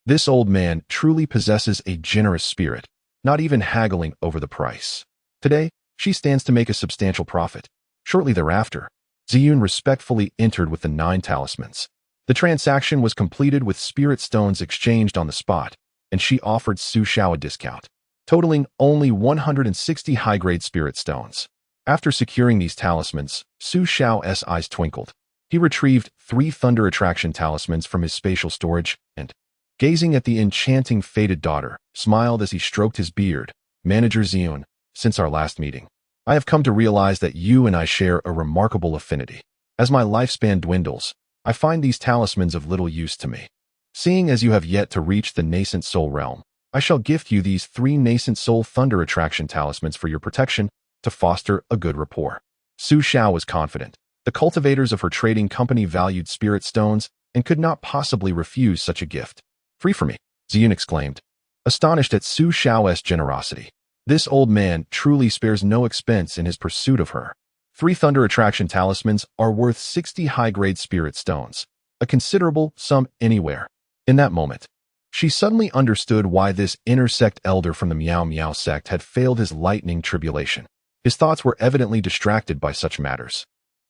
This old man truly possesses a generous spirit, not even haggling over the price. Today, she stands to make a substantial profit. Shortly thereafter, Xiao respectfully entered with the 9 talismans. The transaction was completed with spirit stones exchanged on the spot, and she offered Xiao a discount, totaling only 160 high-grade spirit stones. After securing these talismans, Xiao's eyes twinkled. He retrieved 3 Thunder Attraction talismans from his spatial storage and, gazing at the enchanting fated daughter, smiled as he stroked his beard. "Manager Xiao, since our last meeting, I have come to realize that you and I share a remarkable affinity. As my lifespan dwindles, I find these talismans of little use to me. Seeing as you have yet to reach the nascent soul realm, I shall gift you these 3 nascent soul Thunder Attraction talismans for your protection to foster a good rapport." Xiao was confident. The cultivators of her trading company valued spirit stones and could not possibly refuse such a gift. "Free for me," Xiao exclaimed, astonished at Xiao's generosity. This old man truly spares no expense in his pursuit of her. 3 Thunder Attraction talismans are worth 60 high-grade spirit stones, a considerable sum anywhere. In that moment, she suddenly understood why this inner-sect elder from the Misty Sect had failed his lightning tribulation. His thoughts were evidently distracted by such matters.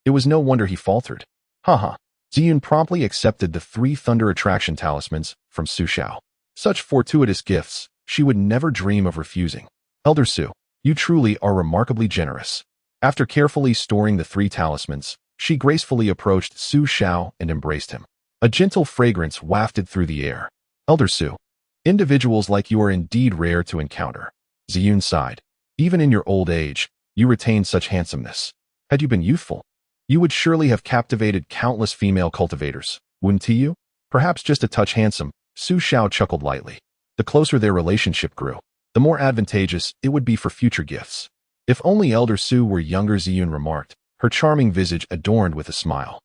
It was no wonder he faltered. Haha. Xiao promptly accepted the 3 Thunder Attraction talismans from Xiao. Such fortuitous gifts, she would never dream of refusing. "Elder Su, you truly are remarkably generous." After carefully storing the 3 talismans, she gracefully approached Xiao and embraced him. A gentle fragrance wafted through the air. "Elder Su, individuals like you are indeed rare to encounter." Xiao sighed. "Even in your old age, You retained such handsomeness. Had you been youthful, you would surely have captivated countless female cultivators, wouldn't you? Perhaps just a touch handsome, Xiao chuckled lightly. The closer their relationship grew, the more advantageous it would be for future gifts. If only Elder Su were younger, Ziyun remarked, her charming visage adorned with a smile.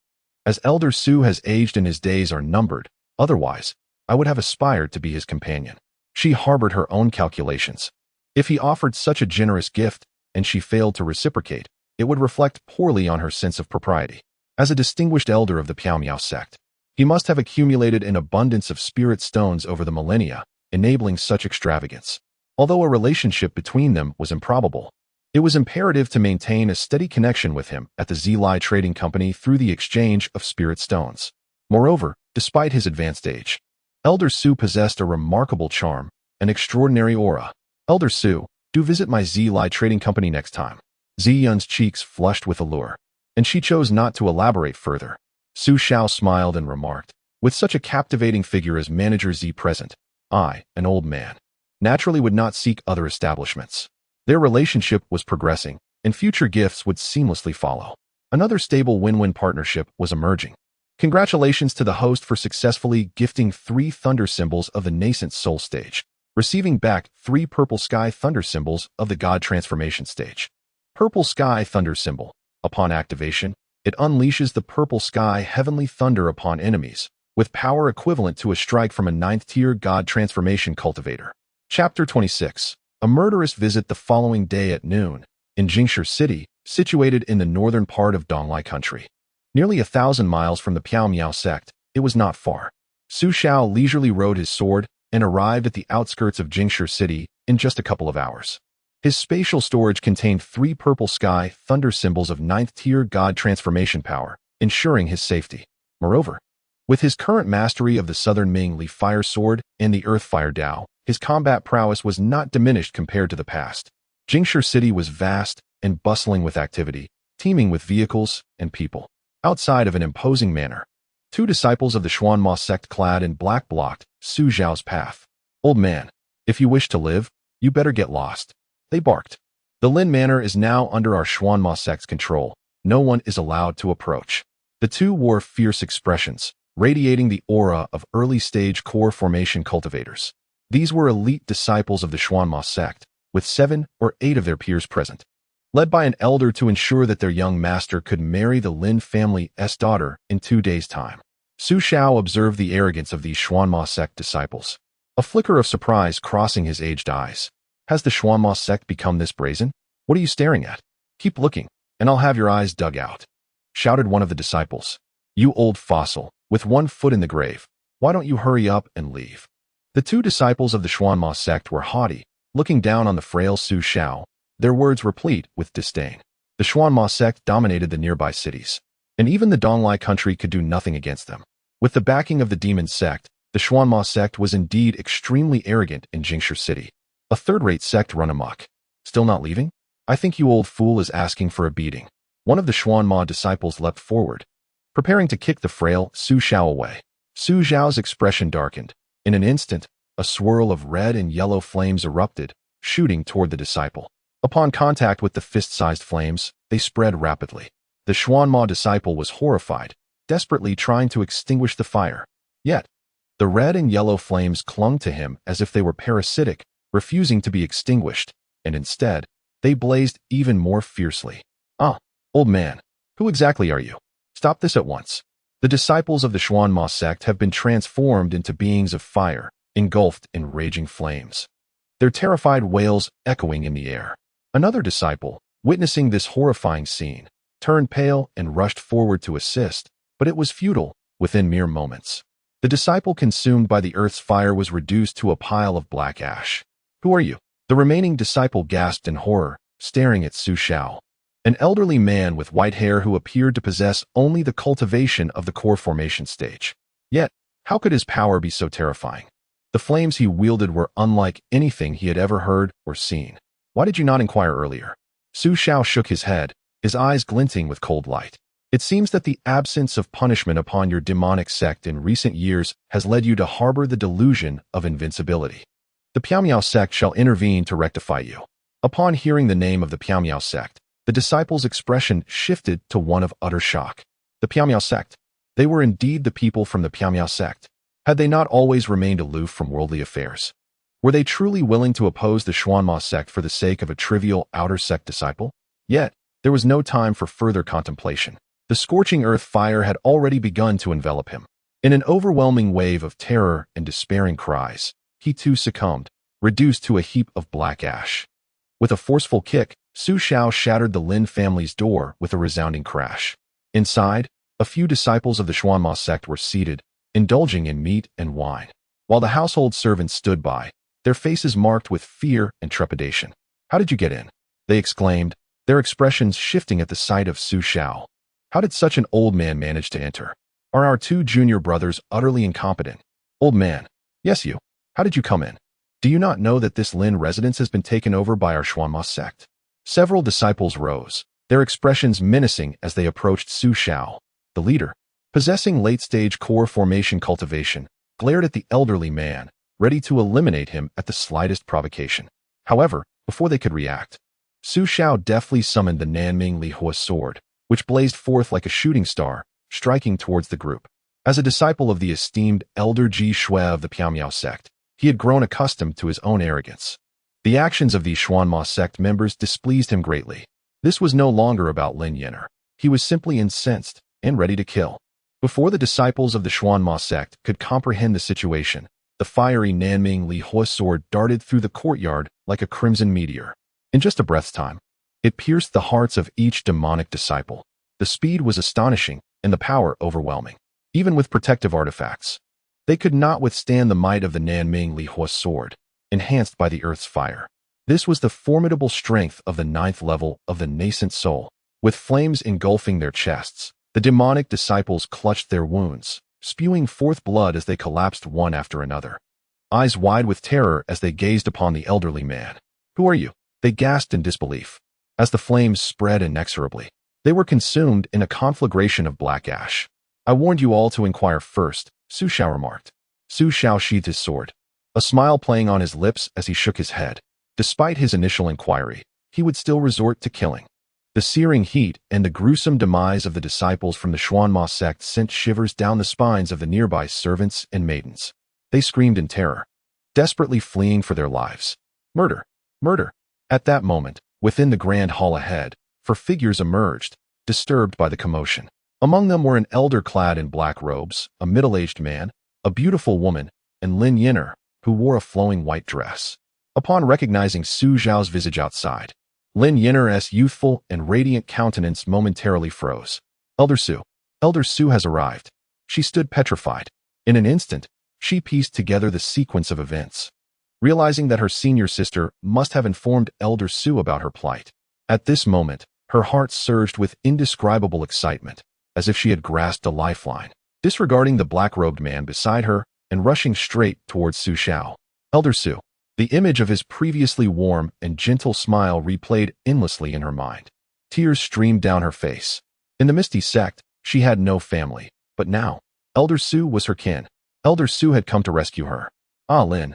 As Elder Su has aged and his days are numbered, otherwise, I would have aspired to be his companion. She harbored her own calculations. If he offered such a generous gift, and she failed to reciprocate, it would reflect poorly on her sense of propriety. As a distinguished elder of the Piao sect, he must have accumulated an abundance of spirit stones over the millennia, enabling such extravagance. Although a relationship between them was improbable, it was imperative to maintain a steady connection with him at the Zili Trading Company through the exchange of spirit stones. Moreover, despite his advanced age, Elder Su possessed a remarkable charm, an extraordinary aura. Elder Su, do visit my Zili Trading Company next time. Ziyun's cheeks flushed with allure, and she chose not to elaborate further. Xiao smiled and remarked, with such a captivating figure as Manager Z present, I, an old man, naturally would not seek other establishments. Their relationship was progressing, and future gifts would seamlessly follow. Another stable win-win partnership was emerging. Congratulations to the host for successfully gifting 3 thunder symbols of the nascent soul stage, receiving back 3 purple sky thunder symbols of the god transformation stage. Purple sky thunder symbol. Upon activation, it unleashes the purple sky heavenly thunder upon enemies, with power equivalent to a strike from a 9th-tier god transformation cultivator. Chapter 26. A murderous visit the following day at noon, in Jingshi City, situated in the northern part of Donglai country. Nearly 1,000 miles from the Piao sect, it was not far. Xiao leisurely rode his sword and arrived at the outskirts of Jingshi City in just a couple of hours. His spatial storage contained 3 purple sky thunder symbols of 9th-tier god transformation power, ensuring his safety. Moreover, with his current mastery of the Southern Ming Li Fire Sword and the Earth Fire Dao, his combat prowess was not diminished compared to the past. Jingshi City was vast and bustling with activity, teeming with vehicles and people. Outside of an imposing manor, 2 disciples of the Xuanma sect clad in black blocked Xiao's path. Old man, if you wish to live, you better get lost. They barked. The Lin Manor is now under our Xuanma sect's control. No one is allowed to approach. The 2 wore fierce expressions, radiating the aura of early-stage core formation cultivators. These were elite disciples of the Xuanma sect, with 7 or 8 of their peers present. Led by an elder to ensure that their young master could marry the Lin family's daughter in 2 days' time. Xiao observed the arrogance of these Xuanma sect disciples, a flicker of surprise crossing his aged eyes. Has the Xuanma sect become this brazen? What are you staring at? Keep looking, and I'll have your eyes dug out, shouted one of the disciples. You old fossil, with 1 foot in the grave, why don't you hurry up and leave? The 2 disciples of the Xuanma sect were haughty, looking down on the frail Xiao, their words replete with disdain. The Xuanma sect dominated the nearby cities, and even the Donglai country could do nothing against them. With the backing of the demon sect, the Xuanma sect was indeed extremely arrogant in Jingshi City. A third-rate sect run amok. Still not leaving? I think you old fool is asking for a beating. One of the Xuanma disciples leapt forward, preparing to kick the frail Xiao away. Xiao's expression darkened. In an instant, a swirl of red and yellow flames erupted, shooting toward the disciple. Upon contact with the fist-sized flames, they spread rapidly. The Xuanma disciple was horrified, desperately trying to extinguish the fire. Yet, the red and yellow flames clung to him as if they were parasitic, refusing to be extinguished, and instead, they blazed even more fiercely. Ah, old man, who exactly are you? Stop this at once. The disciples of the Xuanma sect have been transformed into beings of fire, engulfed in raging flames, their terrified wails echoing in the air. Another disciple, witnessing this horrifying scene, turned pale and rushed forward to assist, but it was futile within mere moments. The disciple consumed by the earth's fire was reduced to a pile of black ash. Who are you? The remaining disciple gasped in horror, staring at Xiao, an elderly man with white hair who appeared to possess only the cultivation of the core formation stage. Yet, how could his power be so terrifying? The flames he wielded were unlike anything he had ever heard or seen. Why did you not inquire earlier? Xiao shook his head, his eyes glinting with cold light. It seems that the absence of punishment upon your demonic sect in recent years has led you to harbor the delusion of invincibility. The Piao sect shall intervene to rectify you. Upon hearing the name of the Piao sect, the disciples' expression shifted to one of utter shock. The Piao sect. They were indeed the people from the Piao sect. Had they not always remained aloof from worldly affairs? Were they truly willing to oppose the Xuanma sect for the sake of a trivial outer sect disciple? Yet, there was no time for further contemplation. The scorching earth fire had already begun to envelop him. In an overwhelming wave of terror and despairing cries, he too succumbed, reduced to a heap of black ash. With a forceful kick, Xiao shattered the Lin family's door with a resounding crash. Inside, a few disciples of the Xuanma sect were seated, indulging in meat and wine, while the household servants stood by, their faces marked with fear and trepidation. "How did you get in?" they exclaimed, their expressions shifting at the sight of Xiao. "How did such an old man manage to enter? Are our two junior brothers utterly incompetent?" "Old man. Yes, you. How did you come in? Do you not know that this Lin residence has been taken over by our Xuanma sect?" Several disciples rose, their expressions menacing as they approached Xiao. The leader, possessing late-stage core formation cultivation, glared at the elderly man, ready to eliminate him at the slightest provocation. However, before they could react, Xiao deftly summoned the Nanming Lihua sword, which blazed forth like a shooting star, striking towards the group. As a disciple of the esteemed elder Ji Shui of the Piao sect, he had grown accustomed to his own arrogance. The actions of these Xuanma sect members displeased him greatly. This was no longer about Lin Yenner. He was simply incensed and ready to kill. Before the disciples of the Xuanma sect could comprehend the situation, the fiery Nanming Lihua sword darted through the courtyard like a crimson meteor. In just a breath's time, it pierced the hearts of each demonic disciple. The speed was astonishing and the power overwhelming. Even with protective artifacts, they could not withstand the might of the Nanming Lihua sword, enhanced by the earth's fire. This was the formidable strength of the 9th level of the nascent soul. With flames engulfing their chests, the demonic disciples clutched their wounds, spewing forth blood as they collapsed one after another. Eyes wide with terror as they gazed upon the elderly man. "Who are you?" they gasped in disbelief. As the flames spread inexorably, they were consumed in a conflagration of black ash. "I warned you all to inquire first," Xiao remarked. Xiao sheathed his sword, a smile playing on his lips as he shook his head. Despite his initial inquiry, he would still resort to killing. The searing heat and the gruesome demise of the disciples from the Xuanma sect sent shivers down the spines of the nearby servants and maidens. They screamed in terror, desperately fleeing for their lives. "Murder! Murder!" At that moment, within the grand hall ahead, four figures emerged, disturbed by the commotion. Among them were an elder clad in black robes, a middle-aged man, a beautiful woman, and Lin Yenner, who wore a flowing white dress. Upon recognizing Xiao's visage outside, Lin Yenner's youthful and radiant countenance momentarily froze. Elder Su has arrived." She stood petrified. In an instant, she pieced together the sequence of events, realizing that her senior sister must have informed Elder Su about her plight. At this moment, her heart surged with indescribable excitement, as if she had grasped a lifeline. Disregarding the black-robed man beside her and rushing straight towards Xiao. Elder Su. The image of his previously warm and gentle smile replayed endlessly in her mind. Tears streamed down her face. In the Misty Sect, she had no family, but now, Elder Su was her kin. Elder Su had come to rescue her. "Ah, Lin.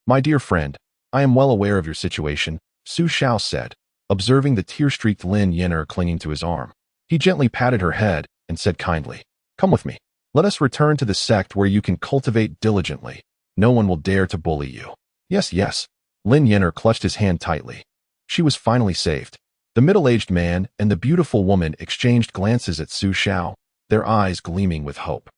My dear friend, I am well aware of your situation," Xiao said, observing the tear-streaked Lin Yenner clinging to his arm. He gently patted her head and said kindly, "Come with me. Let us return to the sect where you can cultivate diligently. No one will dare to bully you." Yes, yes. Lin Yenner clutched his hand tightly. She was finally saved. The middle-aged man and the beautiful woman exchanged glances at Xiao, their eyes gleaming with hope.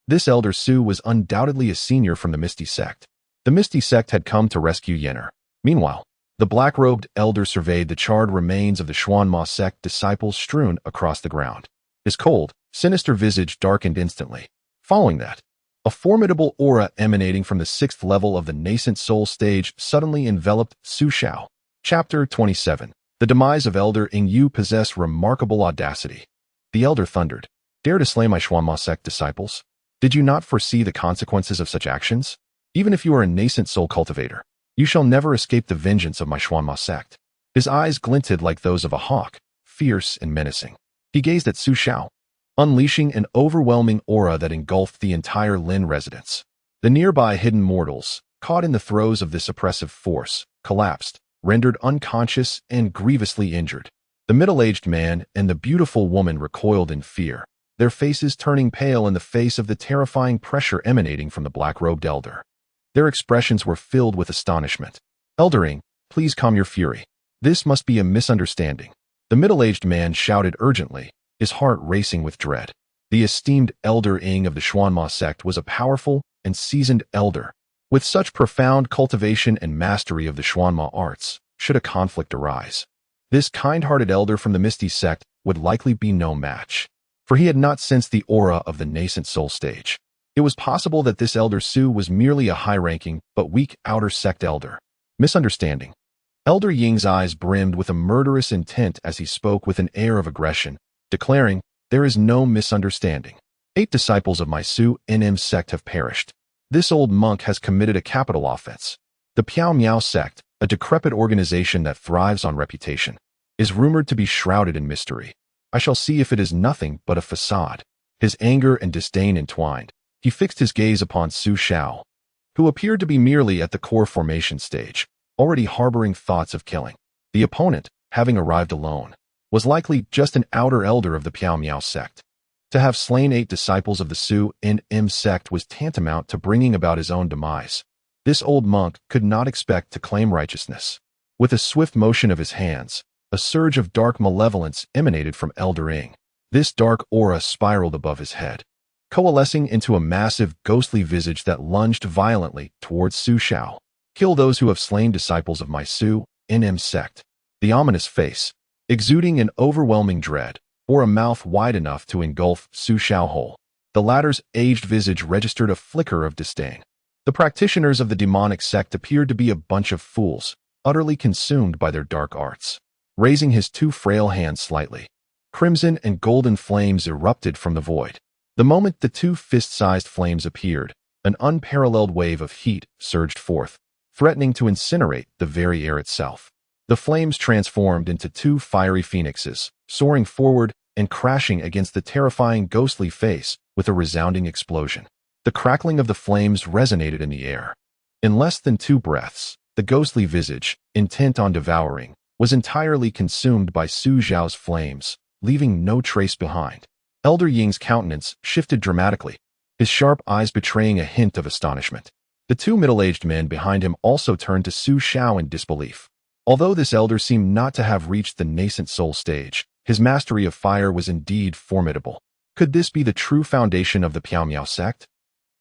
This elder Su was undoubtedly a senior from the Misty Sect. The Misty Sect had come to rescue Yenner. Meanwhile, the black-robed elder surveyed the charred remains of the Xuanma sect disciples strewn across the ground. His cold, sinister visage darkened instantly. Following that, a formidable aura emanating from the 6th level of the nascent soul stage suddenly enveloped Xiao. Chapter 27. The demise of Elder Yu possessed remarkable audacity. The elder thundered, "Dare to slay my Xuanma sect disciples? Did you not foresee the consequences of such actions? Even if you are a nascent soul cultivator, you shall never escape the vengeance of my Xuanma sect." His eyes glinted like those of a hawk, fierce and menacing. He gazed at Xiao, unleashing an overwhelming aura that engulfed the entire Lin residence. The nearby hidden mortals, caught in the throes of this oppressive force, collapsed, rendered unconscious and grievously injured. The middle-aged man and the beautiful woman recoiled in fear, their faces turning pale in the face of the terrifying pressure emanating from the black-robed elder. Their expressions were filled with astonishment. "Eldering, please calm your fury. This must be a misunderstanding." The middle-aged man shouted urgently, his heart racing with dread. The esteemed Elder Ing of the Xuanma sect was a powerful and seasoned elder. With such profound cultivation and mastery of the Xuanma arts, should a conflict arise, this kind-hearted elder from the Misty Sect would likely be no match, for he had not sensed the aura of the nascent soul stage. It was possible that this Elder Su was merely a high-ranking but weak outer sect elder. Misunderstanding. Elder Ying's eyes brimmed with a murderous intent as he spoke with an air of aggression, declaring, "There is no misunderstanding. 8 disciples of my Su Nim sect have perished. This old monk has committed a capital offense. The Piao Miao sect, a decrepit organization that thrives on reputation, is rumored to be shrouded in mystery. I shall see if it is nothing but a facade." His anger and disdain entwined. He fixed his gaze upon Xiao, who appeared to be merely at the core formation stage, already harboring thoughts of killing. The opponent, having arrived alone, was likely just an outer elder of the Piao Miao sect. To have slain 8 disciples of the Su Nim sect was tantamount to bringing about his own demise. This old monk could not expect to claim righteousness. With a swift motion of his hands, a surge of dark malevolence emanated from Elder Ing. This dark aura spiraled above his head, coalescing into a massive, ghostly visage that lunged violently towards Xiao. "Kill those who have slain disciples of my Su Nim sect." The ominous face, exuding an overwhelming dread, bore a mouth wide enough to engulf Xiao whole. The latter's aged visage registered a flicker of disdain. The practitioners of the demonic sect appeared to be a bunch of fools, utterly consumed by their dark arts. Raising his 2 frail hands slightly, crimson and golden flames erupted from the void. The moment the 2 fist-sized flames appeared, an unparalleled wave of heat surged forth, threatening to incinerate the very air itself. The flames transformed into 2 fiery phoenixes, soaring forward and crashing against the terrifying ghostly face with a resounding explosion. The crackling of the flames resonated in the air. In less than 2 breaths, the ghostly visage, intent on devouring, was entirely consumed by Su Zhao's flames, leaving no trace behind. Elder Ying's countenance shifted dramatically, his sharp eyes betraying a hint of astonishment. The 2 middle-aged men behind him also turned to Xiao in disbelief. Although this elder seemed not to have reached the nascent soul stage, his mastery of fire was indeed formidable. Could this be the true foundation of the Piao Miao sect?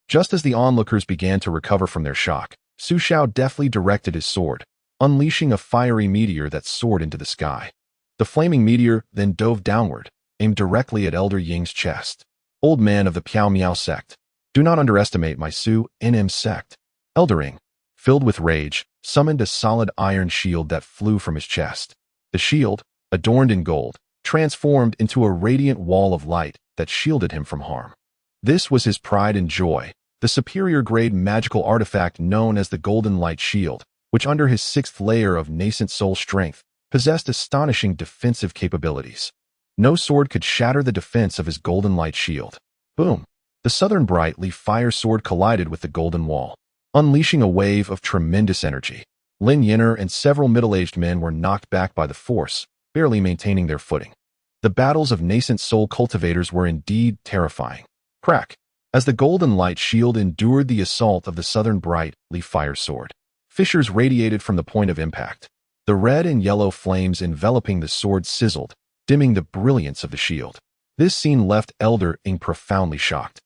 Just as the onlookers began to recover from their shock, Xiao deftly directed his sword, unleashing a fiery meteor that soared into the sky. The flaming meteor then dove downward, aimed directly at Elder Ying's chest. "Old man of the Piao Miao sect, do not underestimate my Su Nim sect." Elder Ing, filled with rage, summoned a solid iron shield that flew from his chest. The shield, adorned in gold, transformed into a radiant wall of light that shielded him from harm. This was his pride and joy, the superior-grade magical artifact known as the Golden Light Shield, which under his 6th layer of nascent soul strength, possessed astonishing defensive capabilities. No sword could shatter the defense of his Golden Light Shield. Boom! The Southern Brightly Fire Sword collided with the golden wall, unleashing a wave of tremendous energy. Lin Yinner and several middle-aged men were knocked back by the force, barely maintaining their footing. The battles of nascent soul cultivators were indeed terrifying. Crack! As the Golden Light Shield endured the assault of the Southern Brightly Fire Sword, fissures radiated from the point of impact. The red and yellow flames enveloping the sword sizzled, dimming the brilliance of the shield. This scene left Elder Ing profoundly shocked,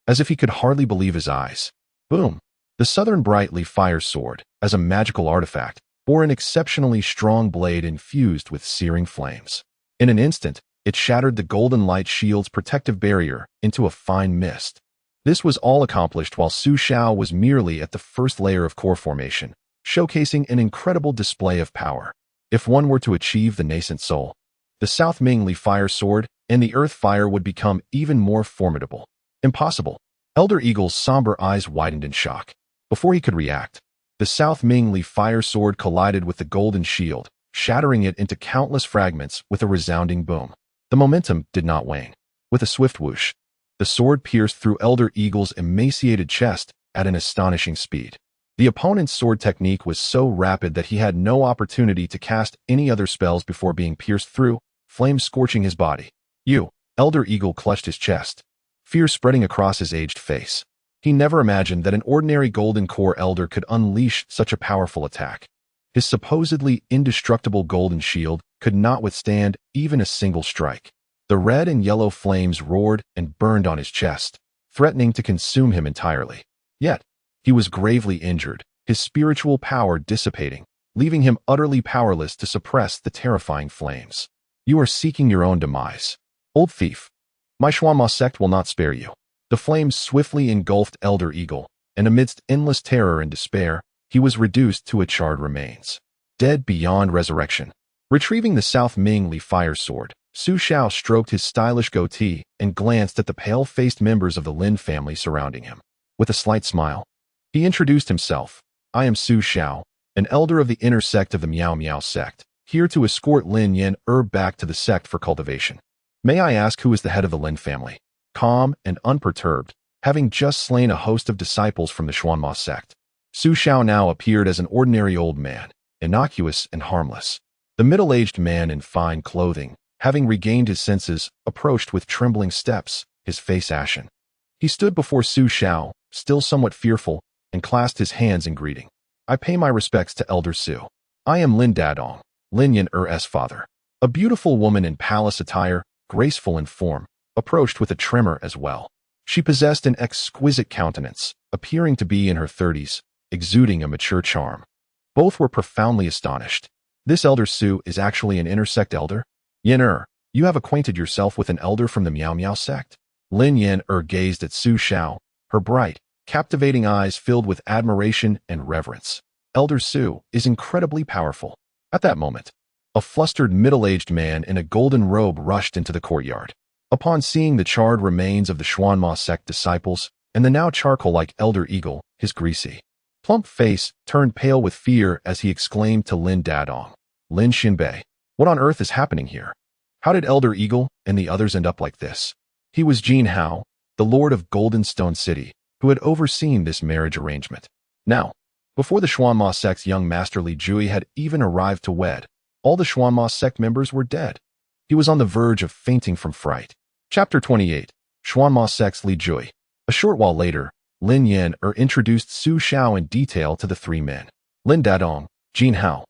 as if he could hardly believe his eyes. Boom! The Southern Brightly Fire Sword, as a magical artifact, bore an exceptionally strong blade infused with searing flames. In an instant, it shattered the Golden Light Shield's protective barrier into a fine mist. This was all accomplished while Xiao was merely at the 1st layer of core formation, showcasing an incredible display of power. If one were to achieve the nascent soul, the South Mingli Fire Sword and the Earth Fire would become even more formidable. Impossible. Elder Eagle's somber eyes widened in shock. Before he could react, the South Mingli Fire Sword collided with the Golden Shield, shattering it into countless fragments with a resounding boom. The momentum did not wane. With a swift whoosh, the sword pierced through Elder Eagle's emaciated chest at an astonishing speed. The opponent's sword technique was so rapid that he had no opportunity to cast any other spells before being pierced through, flames scorching his body. You, Elder Eagle clutched his chest, fear spreading across his aged face. He never imagined that an ordinary golden core elder could unleash such a powerful attack. His supposedly indestructible golden shield could not withstand even a single strike. The red and yellow flames roared and burned on his chest, threatening to consume him entirely. Yet, he was gravely injured, his spiritual power dissipating, leaving him utterly powerless to suppress the terrifying flames. You are seeking your own demise. Old thief. My Xuanma sect will not spare you. The flames swiftly engulfed Elder Eagle, and amidst endless terror and despair, he was reduced to a charred remains. Dead beyond resurrection. Retrieving the South Ming Li fire sword, Su Xiao stroked his stylish goatee and glanced at the pale-faced members of the Lin family surrounding him. With a slight smile, he introduced himself. I am Su Xiao, an elder of the inner sect of the Miao Miao sect, here to escort Lin Yen back to the sect for cultivation. May I ask who is the head of the Lin family? Calm and unperturbed, having just slain a host of disciples from the Xuanma sect, Su Xiao now appeared as an ordinary old man, innocuous and harmless. The middle-aged man in fine clothing, having regained his senses, approached with trembling steps, his face ashen. He stood before Su Xiao, still somewhat fearful, and clasped his hands in greeting. I pay my respects to Elder Su. I am Lin Dadong, Lin Yen-er's father. A beautiful woman in palace attire, graceful in form, approached with a tremor as well. She possessed an exquisite countenance, appearing to be in her 30s, exuding a mature charm. Both were profoundly astonished. This Elder Su is actually an intersect elder? Yen-er, you have acquainted yourself with an elder from the Miao Miao sect? Lin Yen-er gazed at Su Xiao, her bright, captivating eyes filled with admiration and reverence. Elder Su is incredibly powerful. At that moment, a flustered middle-aged man in a golden robe rushed into the courtyard. Upon seeing the charred remains of the Xuanma sect disciples and the now charcoal-like Elder Eagle, his greasy, plump face turned pale with fear as he exclaimed to Lin Dadong, Lin Xinbei, what on earth is happening here? How did Elder Eagle and the others end up like this? He was Jin Hao, the Lord of Golden Stone City, who had overseen this marriage arrangement. Now, before the Xuanma sect's young master Li Jui had even arrived to wed, all the Xuanma sect members were dead. He was on the verge of fainting from fright. Chapter 28, Xuanma sect's Li Jui. A short while later, Lin Yen-er introduced Su Xiao in detail to the three men. Lin Dadong, Jin Hao,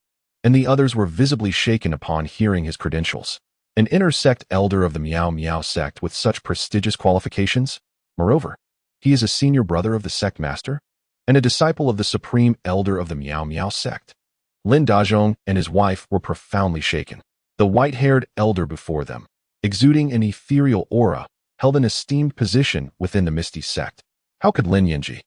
and the others were visibly shaken upon hearing his credentials. An inter-sect elder of the Miao Miao sect with such prestigious qualifications? Moreover, he is a senior brother of the sect master and a disciple of the supreme elder of the Miao Miao sect. Lin Dazhong and his wife were profoundly shaken. The white-haired elder before them, exuding an ethereal aura, held an esteemed position within the Misty Sect. How could Lin Yanji,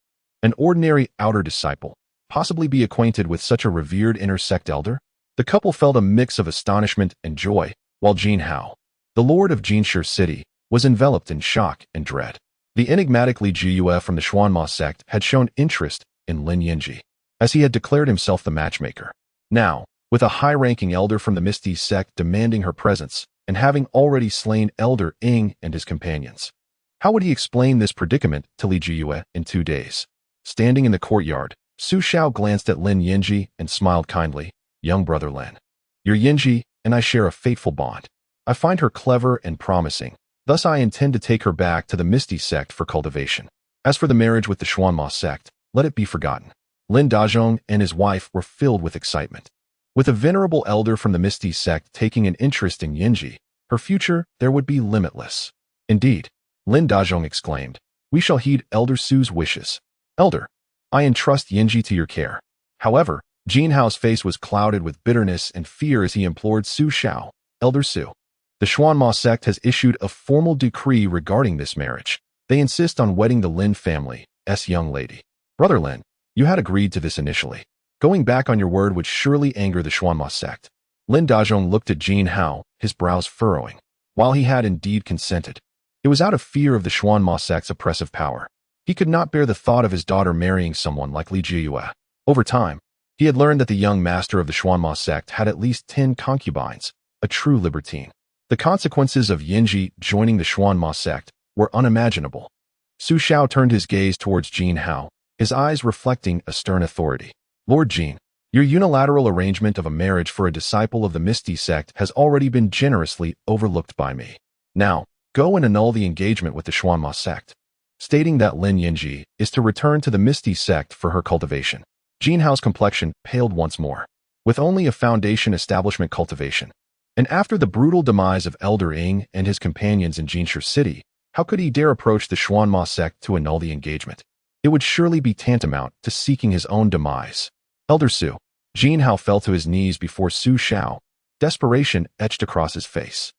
an ordinary outer disciple, possibly be acquainted with such a revered inner-sect elder? The couple felt a mix of astonishment and joy, while Jin Hao, the lord of Jinshi City, was enveloped in shock and dread. The enigmatic Li Jiyue from the Xuanma sect had shown interest in Lin Yanji, as he had declared himself the matchmaker. Now, with a high-ranking elder from the Misty Sect demanding her presence, and having already slain Elder Ing and his companions, how would he explain this predicament to Li Jiyue in 2 days? Standing in the courtyard, Su Xiao glanced at Lin Yanji and smiled kindly. Young brother Lin, your Yanji and I share a fateful bond. I find her clever and promising, thus I intend to take her back to the Misty Sect for cultivation. As for the marriage with the Xuanma sect, let it be forgotten. Lin Dazhong and his wife were filled with excitement. With a venerable elder from the Misty Sect taking an interest in Yanji, her future there would be limitless. Indeed, Lin Dazhong exclaimed, we shall heed Elder Su's wishes. Elder, I entrust Yanji to your care. However, Jin Hao's face was clouded with bitterness and fear as he implored Su Xiao, Elder Su. The Xuanma sect has issued a formal decree regarding this marriage. They insist on wedding the Lin family's young lady. Brother Lin, you had agreed to this initially. Going back on your word would surely anger the Xuanma sect. Lin Dazhong looked at Jin Hao, his brows furrowing. While he had indeed consented, it was out of fear of the Xuanma sect's oppressive power. He could not bear the thought of his daughter marrying someone like Li Jiyue. Over time, he had learned that the young master of the Xuanma sect had at least 10 concubines, a true libertine. The consequences of Yanji joining the Xuanma sect were unimaginable. Su Xiao turned his gaze towards Jin Hao, his eyes reflecting a stern authority. Lord Jin, your unilateral arrangement of a marriage for a disciple of the Misty Sect has already been generously overlooked by me. Now, go and annul the engagement with the Xuanma sect. Stating that Lin Yinji is to return to the Misty Sect for her cultivation. Jin Hao's complexion paled once more. With only a foundation establishment cultivation, and after the brutal demise of Elder Ying and his companions in Jinshi City, how could he dare approach the Xuanma sect to annul the engagement? It would surely be tantamount to seeking his own demise. Elder Su. Jin Hao fell to his knees before Su Xiao. Desperation etched across his face.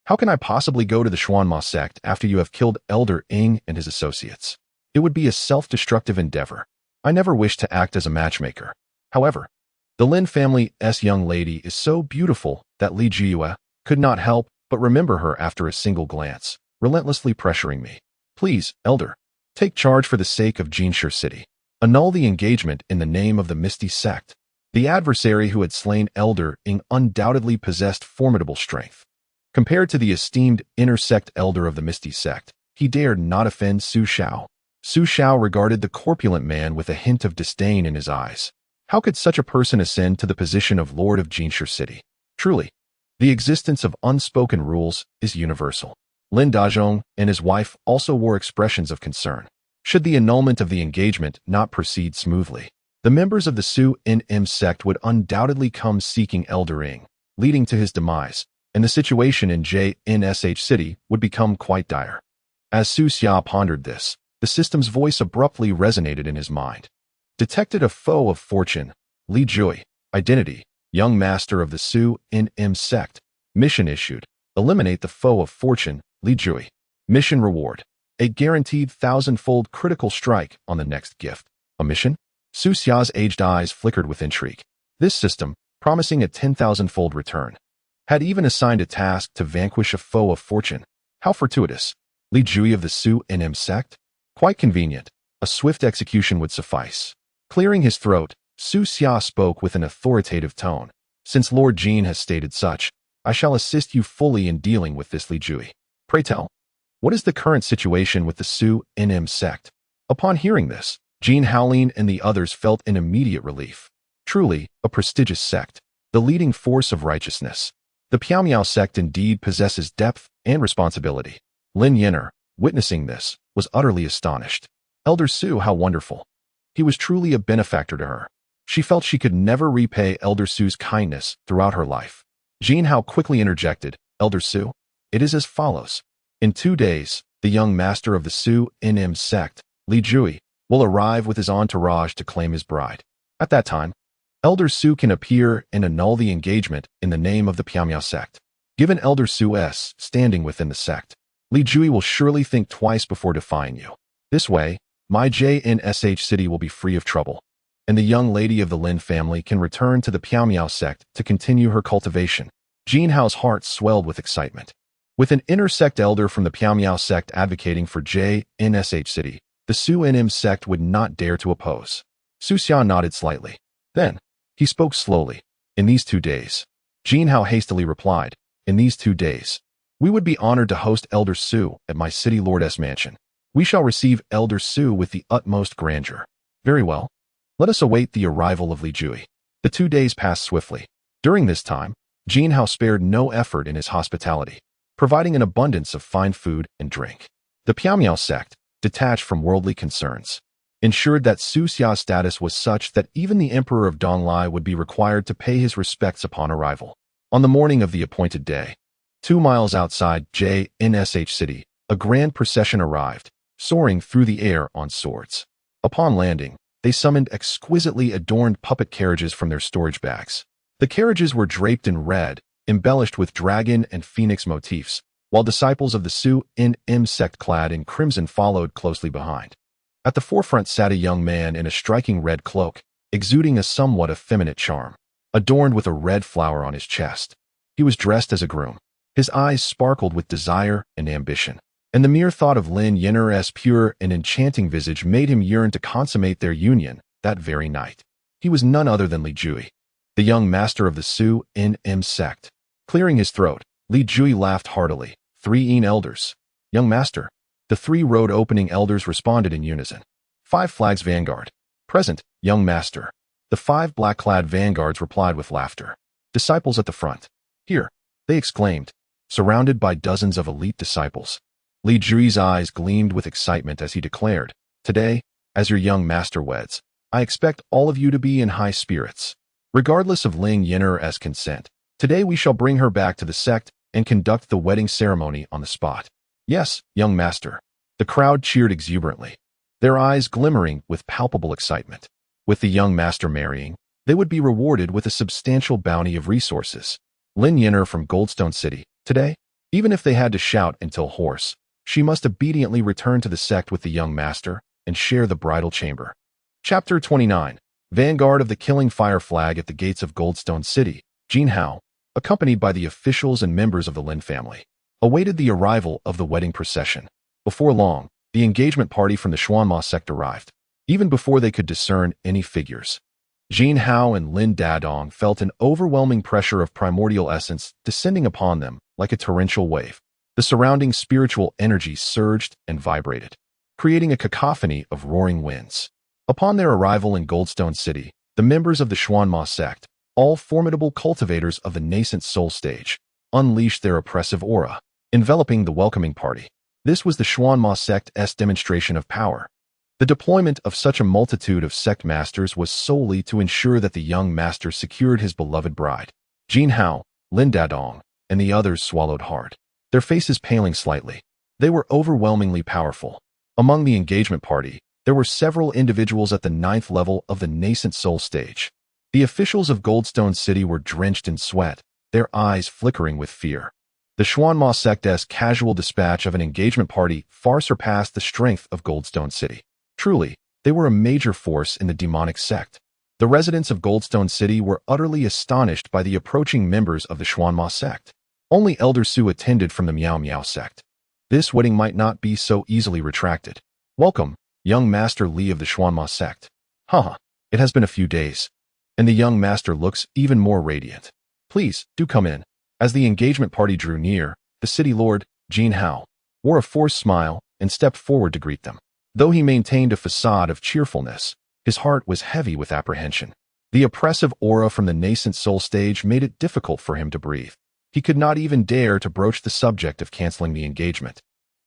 How can I possibly go to the Xuanma sect after you have killed Elder Ying and his associates? It would be a self-destructive endeavor. I never wished to act as a matchmaker. However, the Lin family's young lady is so beautiful that Li Jiyue could not help but remember her after a single glance, relentlessly pressuring me. Please, Elder, take charge for the sake of Jinshi City. Annul the engagement in the name of the Misty Sect. The adversary who had slain Elder Ying undoubtedly possessed formidable strength. Compared to the esteemed inner sect elder of the Misty Sect, he dared not offend Su Xiao. Su Xiao regarded the corpulent man with a hint of disdain in his eyes. How could such a person ascend to the position of Lord of Jinshi City? Truly, the existence of unspoken rules is universal. Lin Dazhong and his wife also wore expressions of concern. Should the annulment of the engagement not proceed smoothly, the members of the Su Nim sect would undoubtedly come seeking Elder Ying, leading to his demise, and the situation in JNSH City would become quite dire. As Su Xia pondered this, the system's voice abruptly resonated in his mind. Detected a foe of fortune, Li Jui, identity, young master of the Su Nim sect. Mission issued, eliminate the foe of fortune, Li Jui. Mission reward, a guaranteed 1,000-fold critical strike on the next gift. A mission? Su Xia's aged eyes flickered with intrigue. This system, promising a 10,000-fold return, had even assigned a task to vanquish a foe of fortune. How fortuitous. Li Jui of the Su Nim sect? Quite convenient. A swift execution would suffice. Clearing his throat, Su Xia spoke with an authoritative tone. Since Lord Jin has stated such, I shall assist you fully in dealing with this Li Jui. Pray tell, what is the current situation with the Su Nim sect? Upon hearing this, Jin Haolin and the others felt an immediate relief. Truly, a prestigious sect, the leading force of righteousness. The Piaomiao sect indeed possesses depth and responsibility. Lin Yin'er, witnessing this, was utterly astonished. Elder Su, how wonderful. He was truly a benefactor to her. She felt she could never repay Elder Su's kindness throughout her life. Jin Hao quickly interjected, Elder Su, it is as follows. In 2 days, the young master of the Su Nim sect, Li Jui, will arrive with his entourage to claim his bride. At that time, Elder Su can appear and annul the engagement in the name of the Piaomiao sect. Given Elder Su's standing within the sect, Li Jui will surely think twice before defying you. This way, my JNSH city will be free of trouble, and the young lady of the Lin family can return to the Piaomiao sect to continue her cultivation. Jin Hao's heart swelled with excitement. With an inner sect elder from the Piaomiao sect advocating for JNSH city, the Su Nim sect would not dare to oppose. Su Xia nodded slightly. Then, he spoke slowly. In these 2 days. Jin Hao hastily replied, in these 2 days. We would be honored to host Elder Su at my city lord's mansion. We shall receive Elder Su with the utmost grandeur. Very well. Let us await the arrival of Li Jui. The 2 days passed swiftly. During this time, Jin Hao spared no effort in his hospitality, providing an abundance of fine food and drink. The Piaomiao sect, detached from worldly concerns, ensured that Su Xia's status was such that even the Emperor of Donglai would be required to pay his respects upon arrival. On the morning of the appointed day, 2 miles outside JNSH City, a grand procession arrived, soaring through the air on swords. Upon landing, they summoned exquisitely adorned puppet carriages from their storage bags. The carriages were draped in red, embellished with dragon and phoenix motifs, while disciples of the Su Nim sect clad in crimson followed closely behind. At the forefront sat a young man in a striking red cloak, exuding a somewhat effeminate charm, adorned with a red flower on his chest. He was dressed as a groom. His eyes sparkled with desire and ambition, and the mere thought of Lin Yin'er's pure and enchanting visage made him yearn to consummate their union that very night. He was none other than Li Jui, the young master of the Su Nim sect. Clearing his throat, Li Jui laughed heartily. 3 elders. Young master. The 3 road-opening elders responded in unison. 5 flags vanguard. Present, young master. The 5 black-clad vanguards replied with laughter. Disciples at the front. Here, they exclaimed, surrounded by dozens of elite disciples. Li Jui's eyes gleamed with excitement as he declared, Today, as your young master weds, I expect all of you to be in high spirits. Regardless of Ling Yin'er's consent, today we shall bring her back to the sect and conduct the wedding ceremony on the spot. Yes, young master. The crowd cheered exuberantly, their eyes glimmering with palpable excitement. With the young master marrying, they would be rewarded with a substantial bounty of resources. Lin Yin'er from Goldstone City, today, even if they had to shout until hoarse, she must obediently return to the sect with the young master and share the bridal chamber. Chapter 29. Vanguard of the Killing Fire flag at the gates of Goldstone City, Jin Hao, accompanied by the officials and members of the Lin family, awaited the arrival of the wedding procession. Before long, the engagement party from the Xuanma sect arrived, even before they could discern any figures. Jin Hao and Lin Dadong felt an overwhelming pressure of primordial essence descending upon them like a torrential wave. The surrounding spiritual energy surged and vibrated, creating a cacophony of roaring winds. Upon their arrival in Goldstone City, the members of the Xuanma sect, all formidable cultivators of the nascent soul stage, unleashed their oppressive aura, enveloping the welcoming party. This was the Xuanma sect's demonstration of power. The deployment of such a multitude of sect masters was solely to ensure that the young master secured his beloved bride. Jin Hao, Lin Dadong, and the others swallowed hard, their faces paling slightly. They were overwhelmingly powerful. Among the engagement party, there were several individuals at the 9th level of the nascent soul stage. The officials of Goldstone City were drenched in sweat, their eyes flickering with fear. The Xuanma sect's casual dispatch of an engagement party far surpassed the strength of Goldstone City. Truly, they were a major force in the demonic sect. The residents of Goldstone City were utterly astonished by the approaching members of the Xuanma sect. Only Elder Su attended from the Miao Miao sect. This wedding might not be so easily retracted. Welcome, young Master Li of the Xuanma sect. Haha, it has been a few days. And the young master looks even more radiant. Please, do come in. As the engagement party drew near, the city lord, Jin Hao, wore a forced smile and stepped forward to greet them. Though he maintained a facade of cheerfulness, his heart was heavy with apprehension. The oppressive aura from the nascent soul stage made it difficult for him to breathe. He could not even dare to broach the subject of canceling the engagement,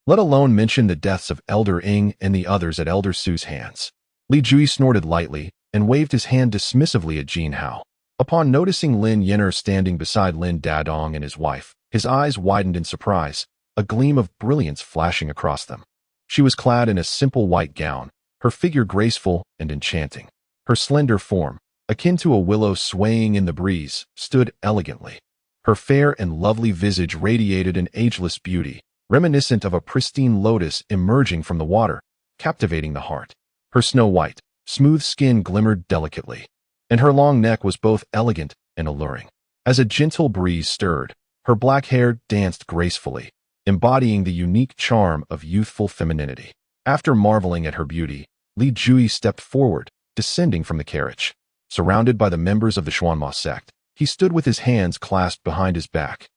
let alone mention the deaths of Elder Ing and the others at Elder Su's hands. Li Jui snorted lightly and waved his hand dismissively at Jin Hao. Upon noticing Lin Yin'er standing beside Lin Dadong and his wife, his eyes widened in surprise, a gleam of brilliance flashing across them. She was clad in a simple white gown, her figure graceful and enchanting. Her slender form, akin to a willow swaying in the breeze, stood elegantly. Her fair and lovely visage radiated an ageless beauty, reminiscent of a pristine lotus emerging from the water, captivating the heart. Her snow-white, smooth skin glimmered delicately, and her long neck was both elegant and alluring. As a gentle breeze stirred, her black hair danced gracefully, embodying the unique charm of youthful femininity. After marveling at her beauty, Li Jui stepped forward, descending from the carriage. Surrounded by the members of the Xuanma sect, he stood with his hands clasped behind his back,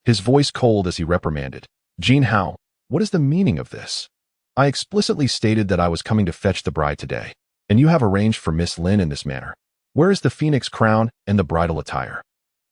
his voice cold as he reprimanded, Jin Hao, what is the meaning of this? I explicitly stated that I was coming to fetch the bride today, and you have arranged for Miss Lin in this manner. Where is the phoenix crown and the bridal attire?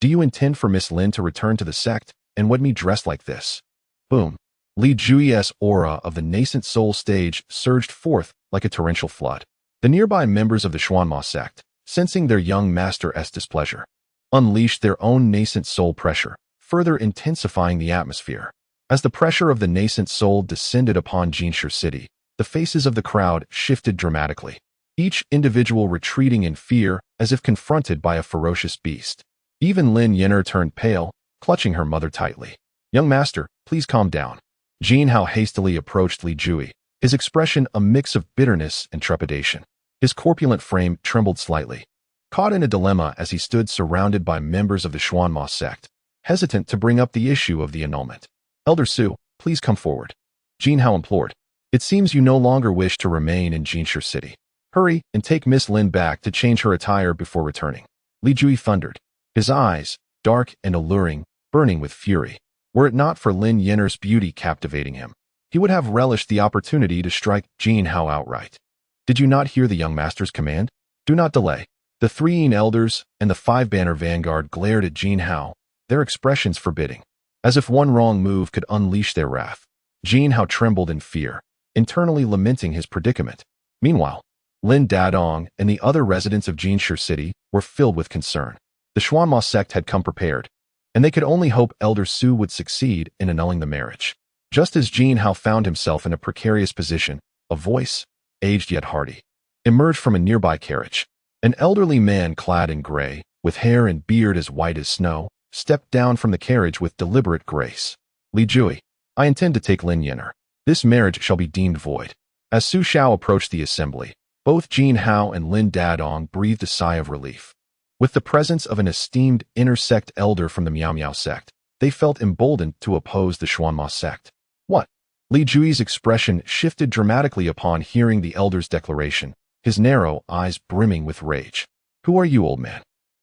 Do you intend for Miss Lin to return to the sect and wed me dressed like this? Boom. Li Jui's aura of the nascent soul stage surged forth like a torrential flood. The nearby members of the Xuanma sect, sensing their young master's displeasure, unleashed their own nascent soul pressure, further intensifying the atmosphere. As the pressure of the nascent soul descended upon Jinshi City, the faces of the crowd shifted dramatically, each individual retreating in fear as if confronted by a ferocious beast. Even Lin Yin'er turned pale, clutching her mother tightly. Young master, please calm down. Jin Hao hastily approached Li Jui, his expression a mix of bitterness and trepidation. His corpulent frame trembled slightly, caught in a dilemma as he stood surrounded by members of the Xuanma sect, hesitant to bring up the issue of the annulment. Elder Su, please come forward. Jin Hao implored. It seems you no longer wish to remain in Jinshi City. Hurry and take Miss Lin back to change her attire before returning. Li Jui thundered, his eyes, dark and alluring, burning with fury. Were it not for Lin Yin'er's beauty captivating him, he would have relished the opportunity to strike Jin Hao outright. Did you not hear the young master's command? Do not delay. The 3 Yin elders and the 5-banner vanguard glared at Jin Hao, their expressions forbidding, as if one wrong move could unleash their wrath. Jin Hao trembled in fear, internally lamenting his predicament. Meanwhile, Lin Dadong and the other residents of Jinshi City were filled with concern. The Xuanma sect had come prepared, and they could only hope Elder Su would succeed in annulling the marriage. Just as Jin Hao found himself in a precarious position, a voice, aged yet hearty, emerged from a nearby carriage. An elderly man clad in gray, with hair and beard as white as snow, stepped down from the carriage with deliberate grace. Li Jui, I intend to take Lin Yenner. This marriage shall be deemed void. As Su Xiao approached the assembly, both Jin Hao and Lin Dadong breathed a sigh of relief. With the presence of an esteemed inter-sect elder from the Miao Miao sect, they felt emboldened to oppose the Xuanma sect. What? Li Jui's expression shifted dramatically upon hearing the elder's declaration, his narrow eyes brimming with rage. Who are you, old man?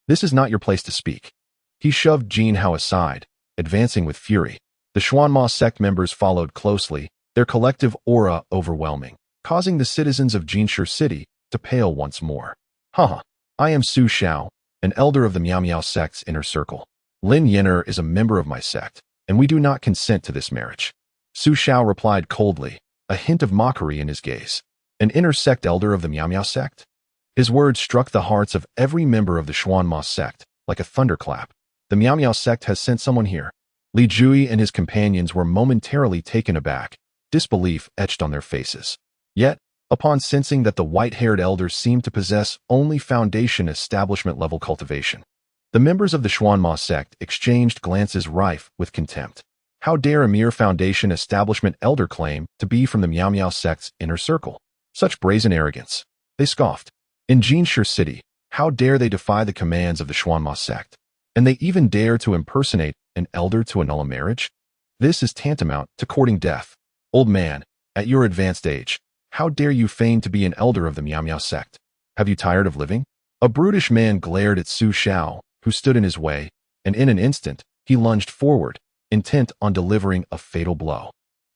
This is not your place to speak. He shoved Jin Hao aside, advancing with fury. The Xuanma sect members followed closely, their collective aura overwhelming, causing the citizens of Jinshi City to pale once more. Haha, I am Su Xiao, an elder of the Miao Miao sect's inner circle. Lin Yenner is a member of my sect, and we do not consent to this marriage. Su Xiao replied coldly, a hint of mockery in his gaze. An inner sect elder of the Miao Miao sect? His words struck the hearts of every member of the Xuanma sect, like a thunderclap. The Miao Miao sect has sent someone here. Li Jui and his companions were momentarily taken aback, disbelief etched on their faces. Yet, upon sensing that the white-haired elder seemed to possess only foundation establishment-level cultivation, the members of the Xuanma sect exchanged glances rife with contempt. How dare a mere foundation establishment elder claim to be from the Miao Miao sect's inner circle? Such brazen arrogance. They scoffed. In Jinshi City, how dare they defy the commands of the Xuanma sect? And they even dare to impersonate an elder to annul a marriage? This is tantamount to courting death. Old man, at your advanced age, how dare you feign to be an elder of the Miao Miao sect? Have you tired of living? A brutish man glared at Su Xiao, who stood in his way, and in an instant, he lunged forward, intent on delivering a fatal blow.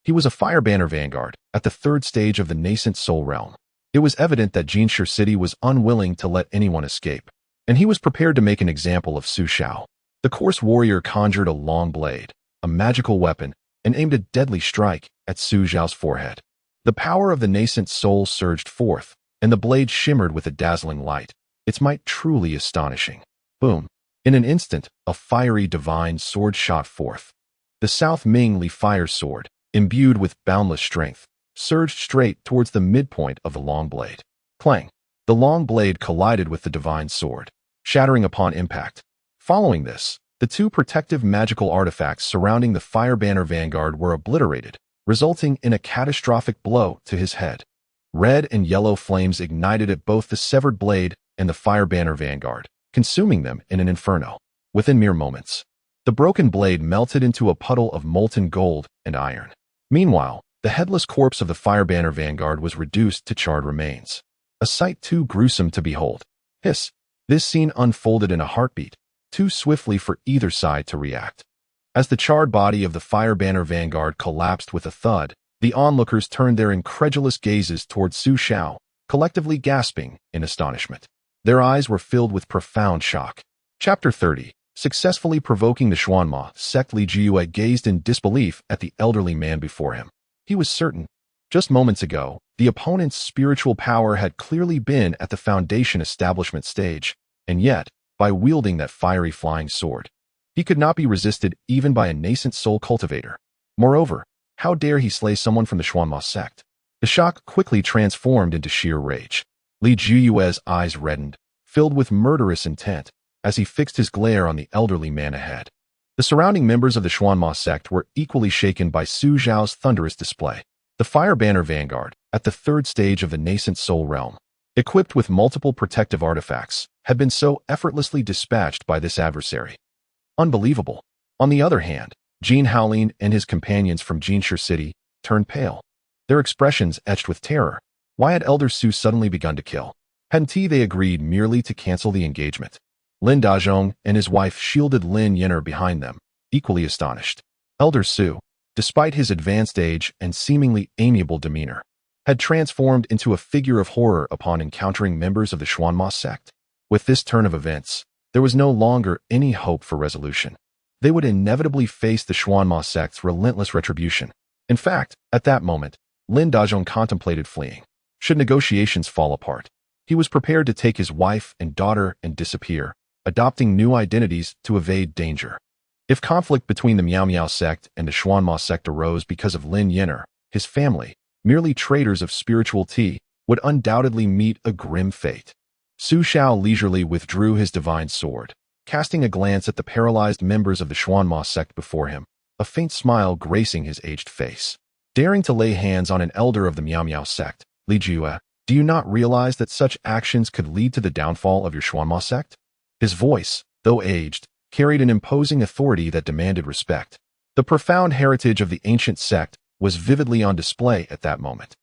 He was a fire banner vanguard at the 3rd stage of the nascent soul realm. It was evident that Jinshi City was unwilling to let anyone escape, and he was prepared to make an example of Su Xiao. The coarse warrior conjured a long blade, a magical weapon, and aimed a deadly strike at Su Xiao's forehead. The power of the nascent soul surged forth, and the blade shimmered with a dazzling light, its might truly astonishing. Boom! In an instant, a fiery divine sword shot forth. The South Ming Li fire sword, imbued with boundless strength, surged straight towards the midpoint of the long blade. Clang! The long blade collided with the divine sword, shattering upon impact. Following this, the 2 protective magical artifacts surrounding the Fire Banner Vanguard were obliterated, resulting in a catastrophic blow to his head. Red and yellow flames ignited at both the severed blade and the Fire Banner Vanguard, consuming them in an inferno. Within mere moments, the broken blade melted into a puddle of molten gold and iron. Meanwhile, the headless corpse of the Fire Banner Vanguard was reduced to charred remains. A sight too gruesome to behold. Hiss! This scene unfolded in a heartbeat, too swiftly for either side to react. As the charred body of the Fire Banner Vanguard collapsed with a thud, the onlookers turned their incredulous gazes towards Su Xiao, collectively gasping in astonishment. Their eyes were filled with profound shock. Chapter 30. Successfully provoking the Xuanma sect. Li Jiyue gazed in disbelief at the elderly man before him. He was certain. Just moments ago, the opponent's spiritual power had clearly been at the foundation establishment stage, and yet, by wielding that fiery flying sword, he could not be resisted even by a nascent soul cultivator. Moreover, how dare he slay someone from the Xuanma sect? The shock quickly transformed into sheer rage. Li Jiyue's eyes reddened, filled with murderous intent, as he fixed his glare on the elderly man ahead. The surrounding members of the Xuanma sect were equally shaken by Su Xiao's thunderous display. The Fire Banner Vanguard, at the 3rd stage of the nascent soul realm, equipped with multiple protective artifacts, had been so effortlessly dispatched by this adversary. Unbelievable. On the other hand, Jin Haolin and his companions from Jinshi City turned pale, their expressions etched with terror. Why had Elder Su suddenly begun to kill? Hadn't they agreed merely to cancel the engagement? Lin Dazhong and his wife shielded Lin Yenner behind them, equally astonished. Elder Su, despite his advanced age and seemingly amiable demeanor, had transformed into a figure of horror upon encountering members of the Xuanma sect. With this turn of events, there was no longer any hope for resolution. They would inevitably face the Xuanma sect's relentless retribution. In fact, at that moment, Lin Dazhong contemplated fleeing. Should negotiations fall apart, he was prepared to take his wife and daughter and disappear, adopting new identities to evade danger. If conflict between the Miao Miao sect and the Xuanma sect arose because of Lin Yin'er, his family, merely traders of spiritual tea, would undoubtedly meet a grim fate. Su Xiao leisurely withdrew his divine sword, casting a glance at the paralyzed members of the Xuanma sect before him, a faint smile gracing his aged face. Daring to lay hands on an elder of the Miao Miao sect, Li Jue, do you not realize that such actions could lead to the downfall of your Xuanma sect? His voice, though aged, carried an imposing authority that demanded respect. The profound heritage of the ancient sect was vividly on display at that moment.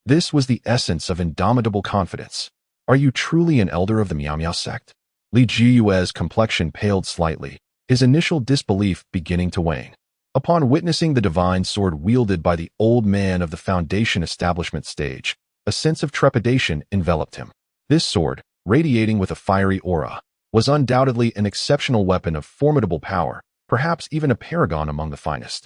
This was the essence of indomitable confidence. Are you truly an elder of the Miao Miao sect? Li Jiue's complexion paled slightly, his initial disbelief beginning to wane. Upon witnessing the divine sword wielded by the old man of the Foundation establishment stage, a sense of trepidation enveloped him. This sword, radiating with a fiery aura, was undoubtedly an exceptional weapon of formidable power, perhaps even a paragon among the finest.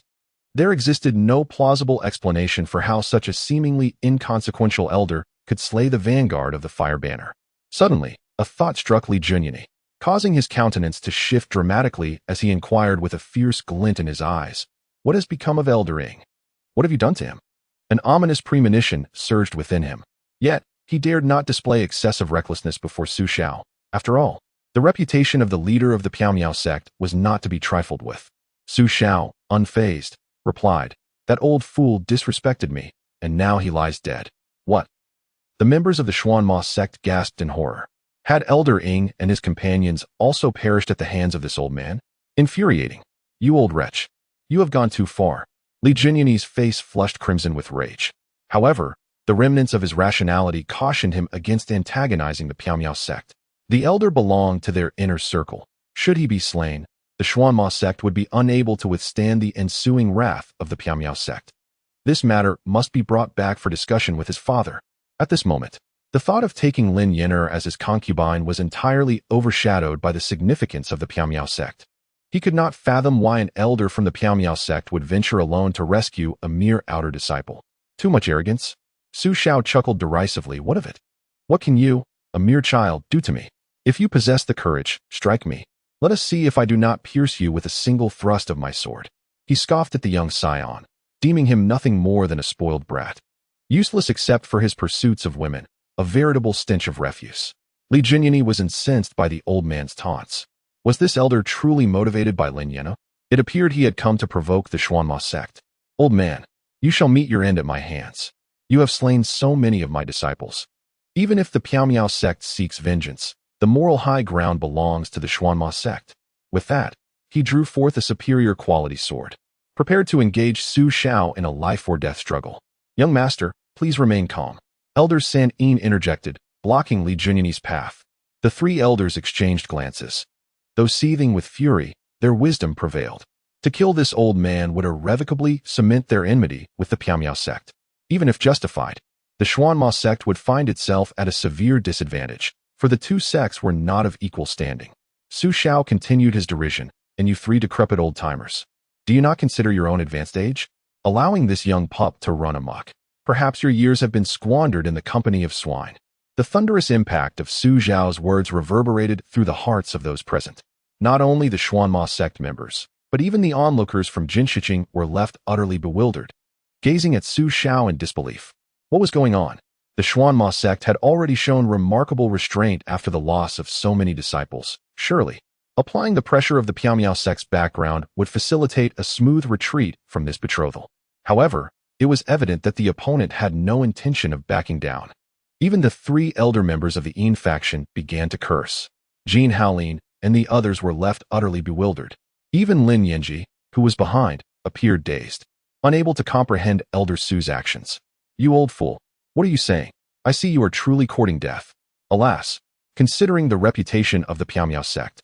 There existed no plausible explanation for how such a seemingly inconsequential elder could slay the vanguard of the fire banner. Suddenly, a thought struck Li Junyi, causing his countenance to shift dramatically as he inquired with a fierce glint in his eyes, "What has become of Elder Ing? What have you done to him?" An ominous premonition surged within him. Yet, he dared not display excessive recklessness before Su Xiao. After all, the reputation of the leader of the Miao Miao sect was not to be trifled with. Su Xiao, unfazed, replied, "That old fool disrespected me, and now he lies dead." What? The members of the Xuanma sect gasped in horror. Had Elder Ing and his companions also perished at the hands of this old man? Infuriating. "You old wretch. You have gone too far." Li Jinyani's face flushed crimson with rage. However, the remnants of his rationality cautioned him against antagonizing the Miao Miao sect. The elder belonged to their inner circle. Should he be slain, the Xuanma sect would be unable to withstand the ensuing wrath of the Miao Miao sect. This matter must be brought back for discussion with his father. At this moment, the thought of taking Lin Yin'er as his concubine was entirely overshadowed by the significance of the Miao Miao sect. He could not fathom why an elder from the Miao Miao sect would venture alone to rescue a mere outer disciple. Too much arrogance? Su Xiao chuckled derisively. What of it? What can you, a mere child, do to me? If you possess the courage, strike me. Let us see if I do not pierce you with a single thrust of my sword. He scoffed at the young scion, deeming him nothing more than a spoiled brat. Useless except for his pursuits of women, a veritable stench of refuse. Li Jinyani was incensed by the old man's taunts. Was this elder truly motivated by Lin Yin'er? It appeared he had come to provoke the Xuanma sect. "Old man, you shall meet your end at my hands. You have slain so many of my disciples. Even if the Miao Miao sect seeks vengeance, the moral high ground belongs to the Xuanma sect." With that, he drew forth a superior quality sword, prepared to engage Su Xiao in a life-or-death struggle. "Young master, please remain calm." Elder San Yin interjected, blocking Li Jinyani's path. The three elders exchanged glances. Though seething with fury, their wisdom prevailed. To kill this old man would irrevocably cement their enmity with the Miao Miao sect. Even if justified, the Xuanma sect would find itself at a severe disadvantage, for the two sects were not of equal standing. Su Xiao continued his derision, "And you three decrepit old-timers, do you not consider your own advanced age? Allowing this young pup to run amok. Perhaps your years have been squandered in the company of swine." The thunderous impact of Su Xiao's words reverberated through the hearts of those present. Not only the Xuanma sect members, but even the onlookers from Jinshiqing were left utterly bewildered, gazing at Su Xiao in disbelief. What was going on? The Xuanma sect had already shown remarkable restraint after the loss of so many disciples. Surely, applying the pressure of the Miao Miao sect's background would facilitate a smooth retreat from this betrothal. However, it was evident that the opponent had no intention of backing down. Even the three elder members of the Yin faction began to curse. Jin Haolin and the others were left utterly bewildered. Even Lin Yanji, who was behind, appeared dazed, unable to comprehend Elder Su's actions. "You old fool, what are you saying? I see you are truly courting death." Alas, considering the reputation of the Miao Miao sect,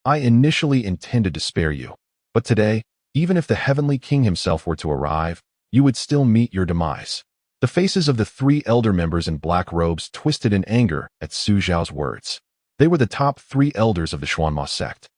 I initially intended to spare you, but today, even if the Heavenly King himself were to arrive, you would still meet your demise. The faces of the three elder members in black robes twisted in anger at Su Xiao's words. They were the top 3 elders of the Xuanma sect,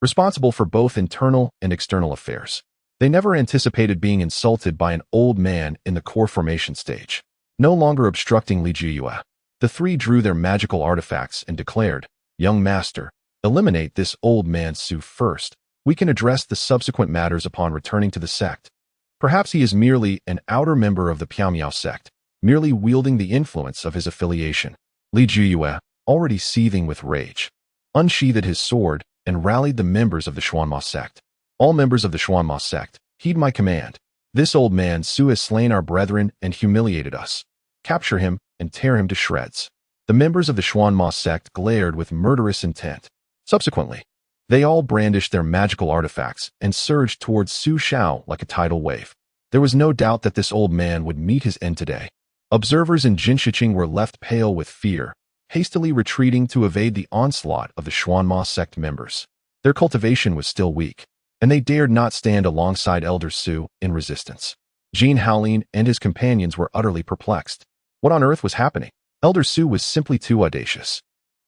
responsible for both internal and external affairs. They never anticipated being insulted by an old man in the core formation stage, no longer obstructing Li Jiyue. The 3 drew their magical artifacts and declared, "Young master, eliminate this old man Su first. We can address the subsequent matters upon returning to the sect." Perhaps he is merely an outer member of the Piamiao sect, merely wielding the influence of his affiliation. Li Jiyue, already seething with rage, unsheathed his sword and rallied the members of the Xuanma sect. "All members of the Xuanma sect, heed my command. This old man Su has slain our brethren and humiliated us. Capture him and tear him to shreds." The members of the Xuanma sect glared with murderous intent. Subsequently, they all brandished their magical artifacts and surged towards Su Xiao like a tidal wave. There was no doubt that this old man would meet his end today. Observers in Jinshiqing were left pale with fear, hastily retreating to evade the onslaught of the Xuanma sect members. Their cultivation was still weak, and they dared not stand alongside Elder Su in resistance. Jin Haolin and his companions were utterly perplexed. What on earth was happening? Elder Su was simply too audacious.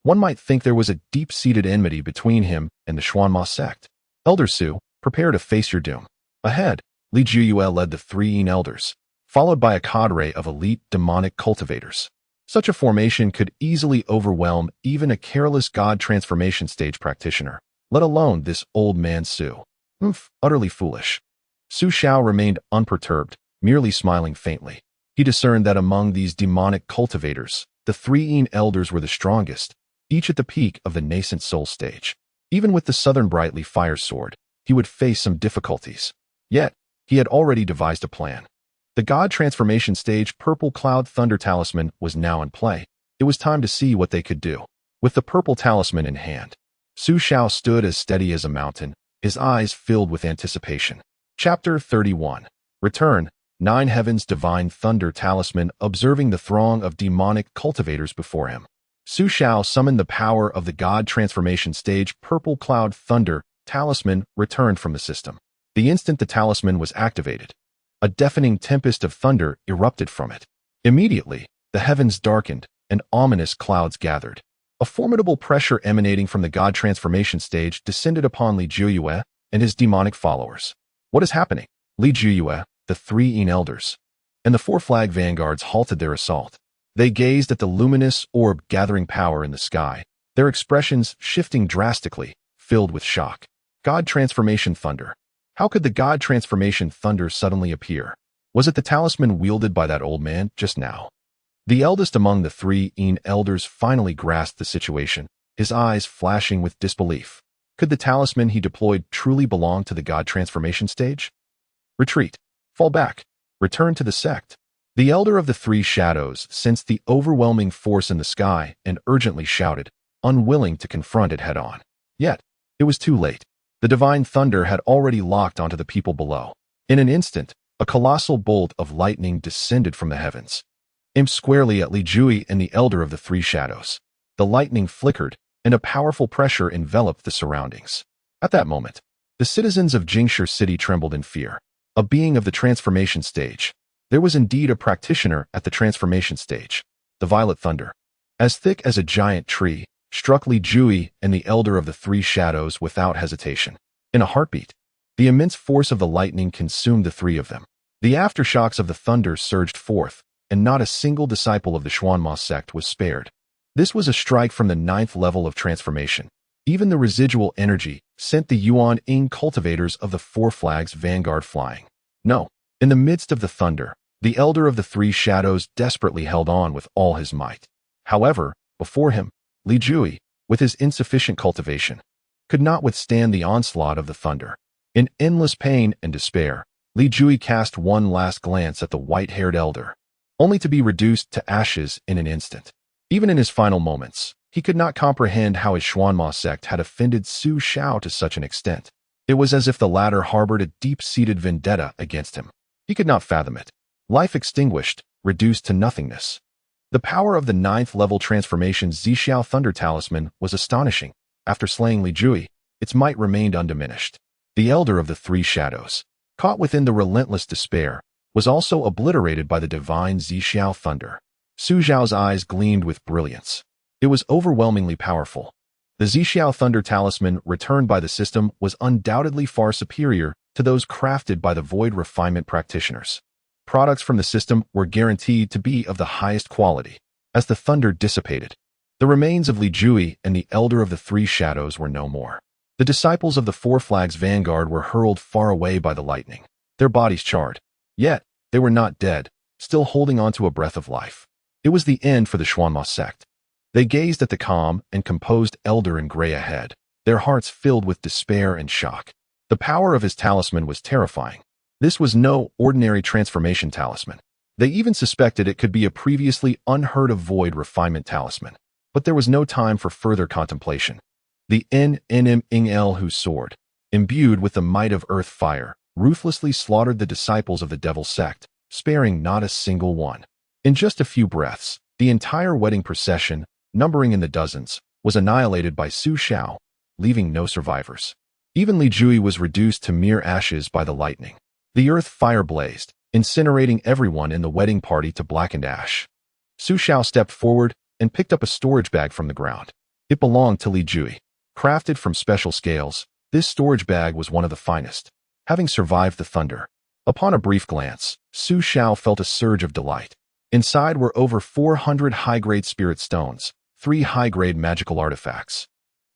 One might think there was a deep-seated enmity between him and the Xuanma sect. "Elder Su, prepare to face your doom." Ahead, Li Jiyue led the 3 elders, followed by a cadre of elite demonic cultivators. Such a formation could easily overwhelm even a careless god transformation stage practitioner, let alone this old man Su. Utterly foolish. Su Xiao remained unperturbed, merely smiling faintly. He discerned that among these demonic cultivators, the 3 elders were the strongest, each at the peak of the nascent soul stage. Even with the Southern Brightly Fire Sword, he would face some difficulties. Yet, he had already devised a plan. The God Transformation Stage Purple Cloud Thunder Talisman was now in play. It was time to see what they could do. With the purple talisman in hand, Su Xiao stood as steady as a mountain, his eyes filled with anticipation. Chapter 31. Return, 9 Heavens Divine Thunder Talisman. Observing the throng of demonic cultivators before him, Su Xiao summoned the power of the God Transformation Stage Purple Cloud Thunder Talisman returned from the system. The instant the talisman was activated, a deafening tempest of thunder erupted from it. Immediately, the heavens darkened and ominous clouds gathered. A formidable pressure emanating from the God Transformation Stage descended upon Li Jiyue and his demonic followers. What is happening? Li Jiyue, the 3 elders, and the 4 flag vanguards halted their assault. They gazed at the luminous orb gathering power in the sky, their expressions shifting drastically, filled with shock. God Transformation Thunder. How could the God Transformation Thunder suddenly appear? Was it the talisman wielded by that old man just now? The eldest among the 3 elders finally grasped the situation, his eyes flashing with disbelief. Could the talisman he deployed truly belong to the God Transformation Stage? Retreat. Fall back. Return to the sect. The elder of the 3 shadows sensed the overwhelming force in the sky and urgently shouted, unwilling to confront it head-on. Yet, it was too late. The divine thunder had already locked onto the people below. In an instant, a colossal bolt of lightning descended from the heavens, aimed squarely at Li Jui and the elder of the 3 shadows. The lightning flickered, and a powerful pressure enveloped the surroundings. At that moment, the citizens of Jingshi City trembled in fear. A being of the transformation stage. There was indeed a practitioner at the transformation stage. The violet thunder, as thick as a giant tree, struck Li Jui and the elder of the 3 shadows without hesitation. In a heartbeat, the immense force of the lightning consumed the 3 of them. The aftershocks of the thunder surged forth, and not a single disciple of the Xuanma sect was spared. This was a strike from the 9th level of transformation. Even the residual energy sent the Yuan Ying cultivators of the 4 flags vanguard flying. No. In the midst of the thunder, the elder of the 3 shadows desperately held on with all his might. However, before him, Li Jui, with his insufficient cultivation, could not withstand the onslaught of the thunder. In endless pain and despair, Li Jui cast one last glance at the white-haired elder, only to be reduced to ashes in an instant. Even in his final moments, he could not comprehend how his Xuanma sect had offended Su Xiao to such an extent. It was as if the latter harbored a deep-seated vendetta against him. He could not fathom it. Life extinguished, reduced to nothingness. The power of the 9th level transformation Xiao Thunder Talisman was astonishing. After slaying Li Jui, its might remained undiminished. The elder of the 3 shadows, caught within the relentless despair, was also obliterated by the divine Xiao thunder. Su Zhao's eyes gleamed with brilliance. It was overwhelmingly powerful. The Xiao thunder talisman returned by the system was undoubtedly far superior to those crafted by the void refinement practitioners. Products from the system were guaranteed to be of the highest quality. As the thunder dissipated, the remains of Li Jui and the Elder of the Three Shadows were no more. The disciples of the Four Flags vanguard were hurled far away by the lightning, their bodies charred. Yet, they were not dead, still holding on to a breath of life. It was the end for the Misty Sect. They gazed at the calm and composed elder in gray ahead, their hearts filled with despair and shock. The power of his talisman was terrifying. This was no ordinary transformation talisman. They even suspected it could be a previously unheard-of void refinement talisman. But there was no time for further contemplation. The NNML whose sword, imbued with the might of earth fire, ruthlessly slaughtered the disciples of the Devil's Sect, sparing not a single one. In just a few breaths, the entire wedding procession, numbering in the dozens, was annihilated by Su Xiao, leaving no survivors. Even Li Jui was reduced to mere ashes by the lightning. The earth fire blazed, incinerating everyone in the wedding party to blackened ash. Su Xiao stepped forward and picked up a storage bag from the ground. It belonged to Li Jui. Crafted from special scales, this storage bag was one of the finest. Having survived the thunder, upon a brief glance, Su Xiao felt a surge of delight. Inside were over 400 high-grade spirit stones, 3 high-grade magical artifacts,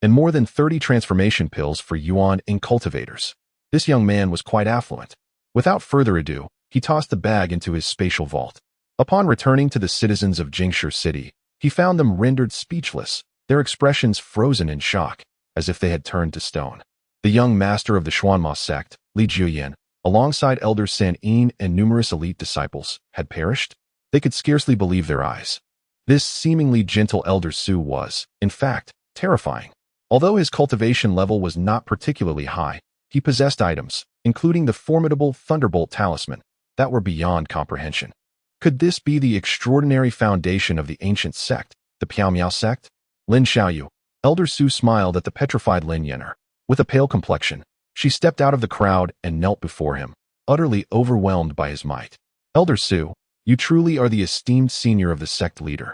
and more than 30 transformation pills for Yuan in cultivators. This young man was quite affluent. Without further ado, he tossed the bag into his spatial vault. Upon returning to the citizens of Jingshi City, he found them rendered speechless, their expressions frozen in shock, as if they had turned to stone. The young master of the Misty Sect, Li Juyan, alongside Elder San Yin and numerous elite disciples, had perished. They could scarcely believe their eyes. This seemingly gentle Elder Su was, in fact, terrifying. Although his cultivation level was not particularly high, he possessed items, including the formidable Thunderbolt talisman, that were beyond comprehension. Could this be the extraordinary foundation of the ancient sect, the Piao sect? Lin Xiaoyu. Elder Su smiled at the petrified Lin Yener. With a pale complexion, she stepped out of the crowd and knelt before him, utterly overwhelmed by his might. Elder Su, you truly are the esteemed senior of the sect leader,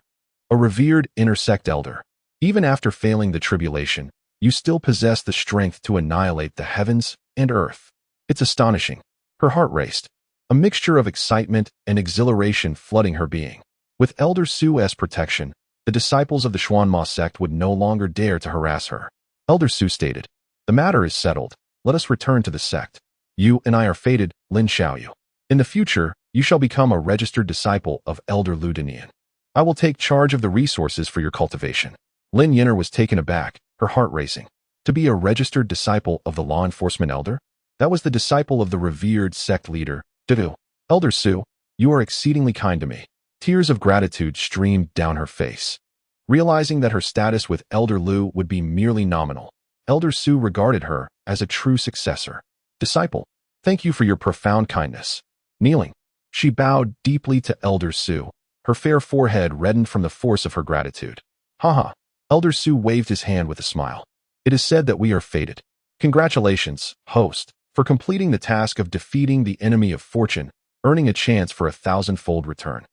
a revered inner sect elder. Even after failing the tribulation, you still possess the strength to annihilate the heavens and earth. It's astonishing. Her heart raced, a mixture of excitement and exhilaration flooding her being. With Elder Su's protection, the disciples of the Misty Sect would no longer dare to harass her. Elder Su stated, "The matter is settled. Let us return to the sect. You and I are fated, Lin Xiaoyu. In the future, you shall become a registered disciple of Elder Lu Denian. I will take charge of the resources for your cultivation." Lin Yener was taken aback, her heart racing. To be a registered disciple of the law enforcement elder? That was the disciple of the revered sect leader, Du. Elder Su, you are exceedingly kind to me. Tears of gratitude streamed down her face. Realizing that her status with Elder Lu would be merely nominal, Elder Su regarded her as a true successor. Disciple, thank you for your profound kindness. Kneeling, she bowed deeply to Elder Su, her fair forehead reddened from the force of her gratitude. Haha. Elder Su waved his hand with a smile. It is said that we are fated. Congratulations, host, for completing the task of defeating the enemy of fortune, earning a chance for a 1,000-fold return.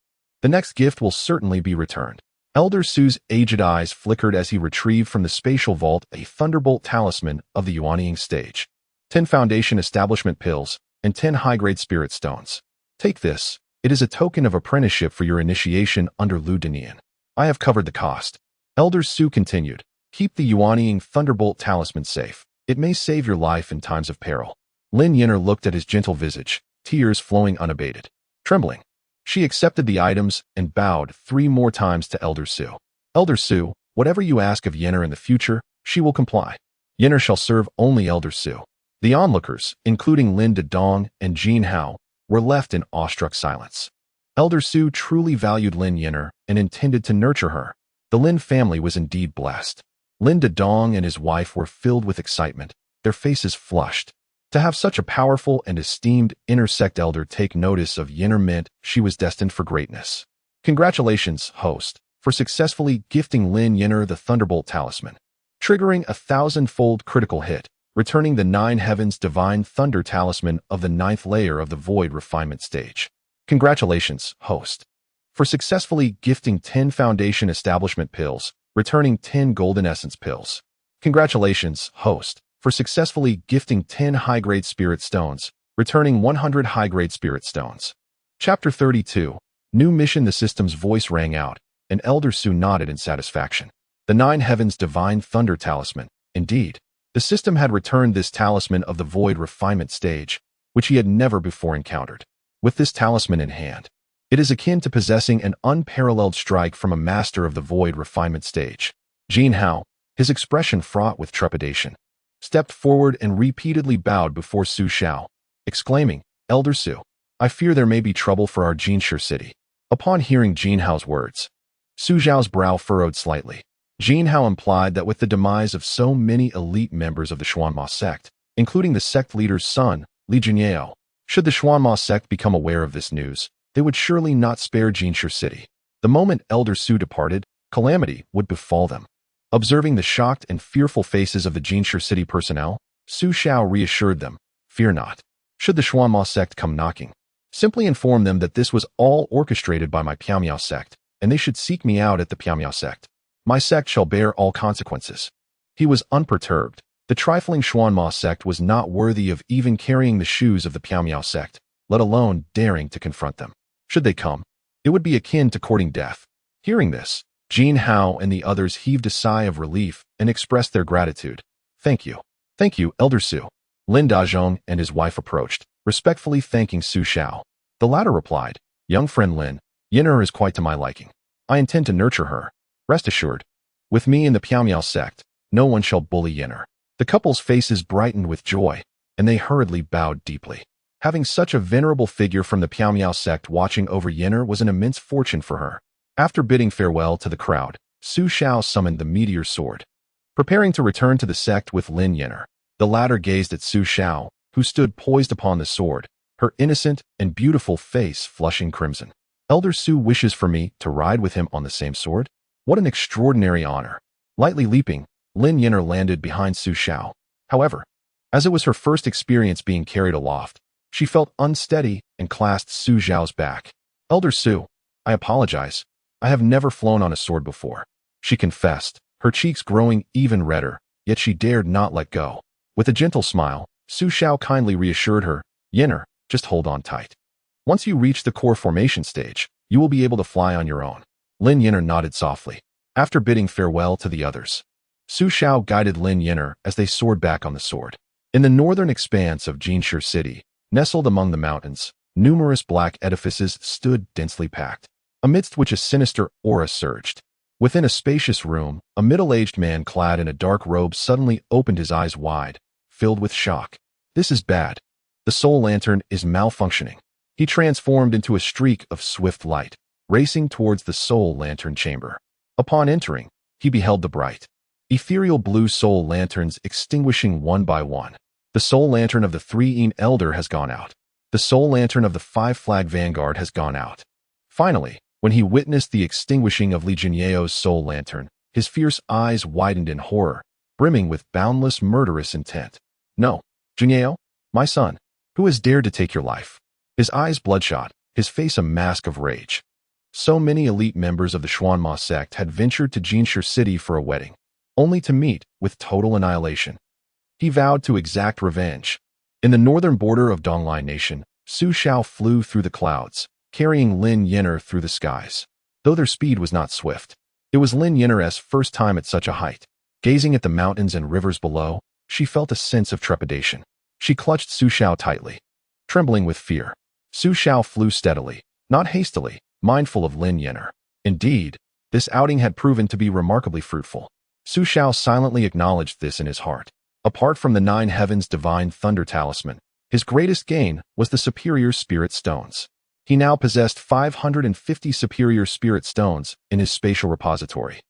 The next gift will certainly be returned. Elder Su's aged eyes flickered as he retrieved from the spatial vault a Thunderbolt talisman of the Yuanying stage. 10 foundation establishment pills and 10 high-grade spirit stones. Take this. It is a token of apprenticeship for your initiation under Lu Denian. I have covered the cost. Elder Su continued, keep the Yuanying Thunderbolt talisman safe. It may save your life in times of peril. Lin Yener looked at his gentle visage, tears flowing unabated. Trembling, she accepted the items and bowed 3 more times to Elder Su. Elder Su, whatever you ask of Yener in the future, she will comply. Yener shall serve only Elder Su. The onlookers, including Lin Dedong and Jin Hao, were left in awestruck silence. Elder Su truly valued Lin Yener and intended to nurture her. The Lin family was indeed blessed. Lin Dedong and his wife were filled with excitement, their faces flushed. To have such a powerful and esteemed inner sect elder take notice of Yener meant she was destined for greatness. Congratulations, host, for successfully gifting Lin Yener the Thunderbolt talisman, triggering a 1,000-fold critical hit, returning the 9 heavens divine thunder talisman of the 9th layer of the void refinement stage. Congratulations, host, for successfully gifting 10 Foundation Establishment pills, returning 10 Golden Essence pills. Congratulations, host, for successfully gifting 10 high-grade Spirit Stones, returning 100 high-grade Spirit Stones. Chapter 32. New mission. The system's voice rang out, and Elder Su nodded in satisfaction. The Nine Heavens Divine Thunder Talisman. Indeed, the system had returned this talisman of the Void Refinement stage, which he had never before encountered. With this talisman in hand, it is akin to possessing an unparalleled strike from a master of the Void Refinement stage. Jin Hao, his expression fraught with trepidation, stepped forward and repeatedly bowed before Su Xiao, exclaiming, "Elder Su, I fear there may be trouble for our Jinshi city." Upon hearing Jin Hao's words, Su Xiao's brow furrowed slightly. Jin Hao implied that with the demise of so many elite members of the Xuanma sect, including the sect leader's son, Li Jinyao, should the Xuanma sect become aware of this news, they would surely not spare Jinshi city. The moment Elder Su departed, calamity would befall them. Observing the shocked and fearful faces of the Jinshi city personnel, Su Xiao reassured them, "Fear not. Should the Xuanma sect come knocking, simply inform them that this was all orchestrated by my Piamiao sect, and they should seek me out at the Piamiao sect. My sect shall bear all consequences." He was unperturbed. The trifling Xuanma sect was not worthy of even carrying the shoes of the Piamiao sect, let alone daring to confront them. Should they come, it would be akin to courting death. Hearing this, Jin Hao and the others heaved a sigh of relief and expressed their gratitude. Thank you, Elder Su." Lin Dazhong and his wife approached, respectfully thanking Su Xiao. The latter replied, "Young friend Lin, Yin'er is quite to my liking. I intend to nurture her. Rest assured, with me in the Piamiao sect, no one shall bully Yin'er." The couple's faces brightened with joy, and they hurriedly bowed deeply. Having such a venerable figure from the Piamiao sect watching over Yin'er was an immense fortune for her. After bidding farewell to the crowd, Su Xiao summoned the meteor sword. Preparing to return to the sect with Lin Yin'er, the latter gazed at Su Xiao, who stood poised upon the sword, her innocent and beautiful face flushing crimson. "Elder Su wishes for me to ride with him on the same sword? What an extraordinary honor." Lightly leaping, Lin Yin'er landed behind Su Xiao. However, as it was her first experience being carried aloft, she felt unsteady and clasped Su Xiao's back. "Elder Su, I apologize. I have never flown on a sword before," she confessed, her cheeks growing even redder, yet she dared not let go. With a gentle smile, Su Xiao kindly reassured her, "Yin'er, just hold on tight. Once you reach the core formation stage, you will be able to fly on your own." Lin Yin'er nodded softly. After bidding farewell to the others, Su Xiao guided Lin Yin'er as they soared back on the sword. In the northern expanse of Jinshi City, nestled among the mountains, numerous black edifices stood densely packed, amidst which a sinister aura surged. Within a spacious room, a middle-aged man clad in a dark robe suddenly opened his eyes wide, filled with shock. "This is bad. The soul lantern is malfunctioning." He transformed into a streak of swift light, racing towards the soul lantern chamber. Upon entering, he beheld the bright, ethereal blue soul lanterns extinguishing one by one. The soul lantern of the 3 Elder has gone out. The soul lantern of the 5 Flag Vanguard has gone out. Finally, when he witnessed the extinguishing of Li Jinyao's soul lantern, his fierce eyes widened in horror, brimming with boundless murderous intent. "No, Jinyao, my son, who has dared to take your life?" His eyes bloodshot, his face a mask of rage. So many elite members of the Xuanma sect had ventured to Jinshi City for a wedding, only to meet with total annihilation. He vowed to exact revenge. In the northern border of Donglai Nation, Su Xiao flew through the clouds, carrying Lin Yin'er through the skies. Though their speed was not swift, it was Lin Yin'er's first time at such a height. Gazing at the mountains and rivers below, she felt a sense of trepidation. She clutched Su Xiao tightly. Trembling with fear, Su Xiao flew steadily, not hastily, mindful of Lin Yin'er. Indeed, this outing had proven to be remarkably fruitful. Su Xiao silently acknowledged this in his heart. Apart from the 9 Heavens Divine Thunder Talisman, his greatest gain was the Superior Spirit Stones. He now possessed 550 Superior Spirit Stones in his spatial repository,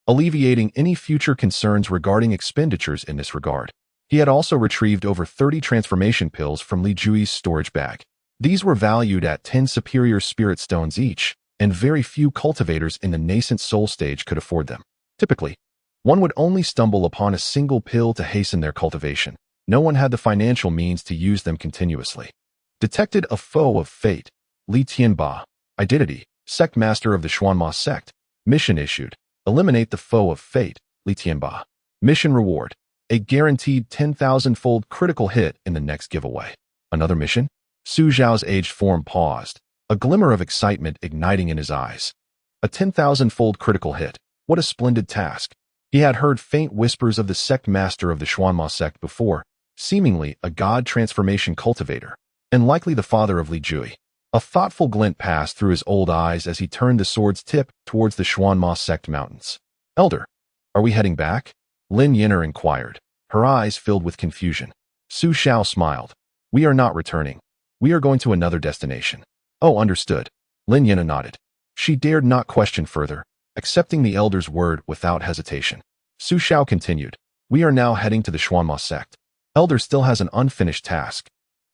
alleviating any future concerns regarding expenditures in this regard. He had also retrieved over 30 transformation pills from Li Jui's storage bag. These were valued at 10 Superior Spirit Stones each, and very few cultivators in the nascent soul stage could afford them. Typically, one would only stumble upon a single pill to hasten their cultivation. No one had the financial means to use them continuously. Detected a foe of fate, Li Tianba. Identity. Sect Master of the Xuanma Sect. Mission issued. Eliminate the foe of fate, Li Tianba. Mission reward. A guaranteed 10,000-fold critical hit in the next giveaway. Another mission? Su Xiao's aged form paused, a glimmer of excitement igniting in his eyes. A 10,000-fold critical hit. What a splendid task. He had heard faint whispers of the sect master of the Xuanma sect before, seemingly a god transformation cultivator, and likely the father of Li Jui. A thoughtful glint passed through his old eyes as he turned the sword's tip towards the Xuanma sect mountains. Elder, are we heading back? Lin Yinner inquired, her eyes filled with confusion. Su Xiao smiled. We are not returning. We are going to another destination. Oh, understood. Lin Yinner nodded. She dared not question further, accepting the elder's word without hesitation. Su Xiao continued. We are now heading to the Xuanma sect. Elder still has an unfinished task,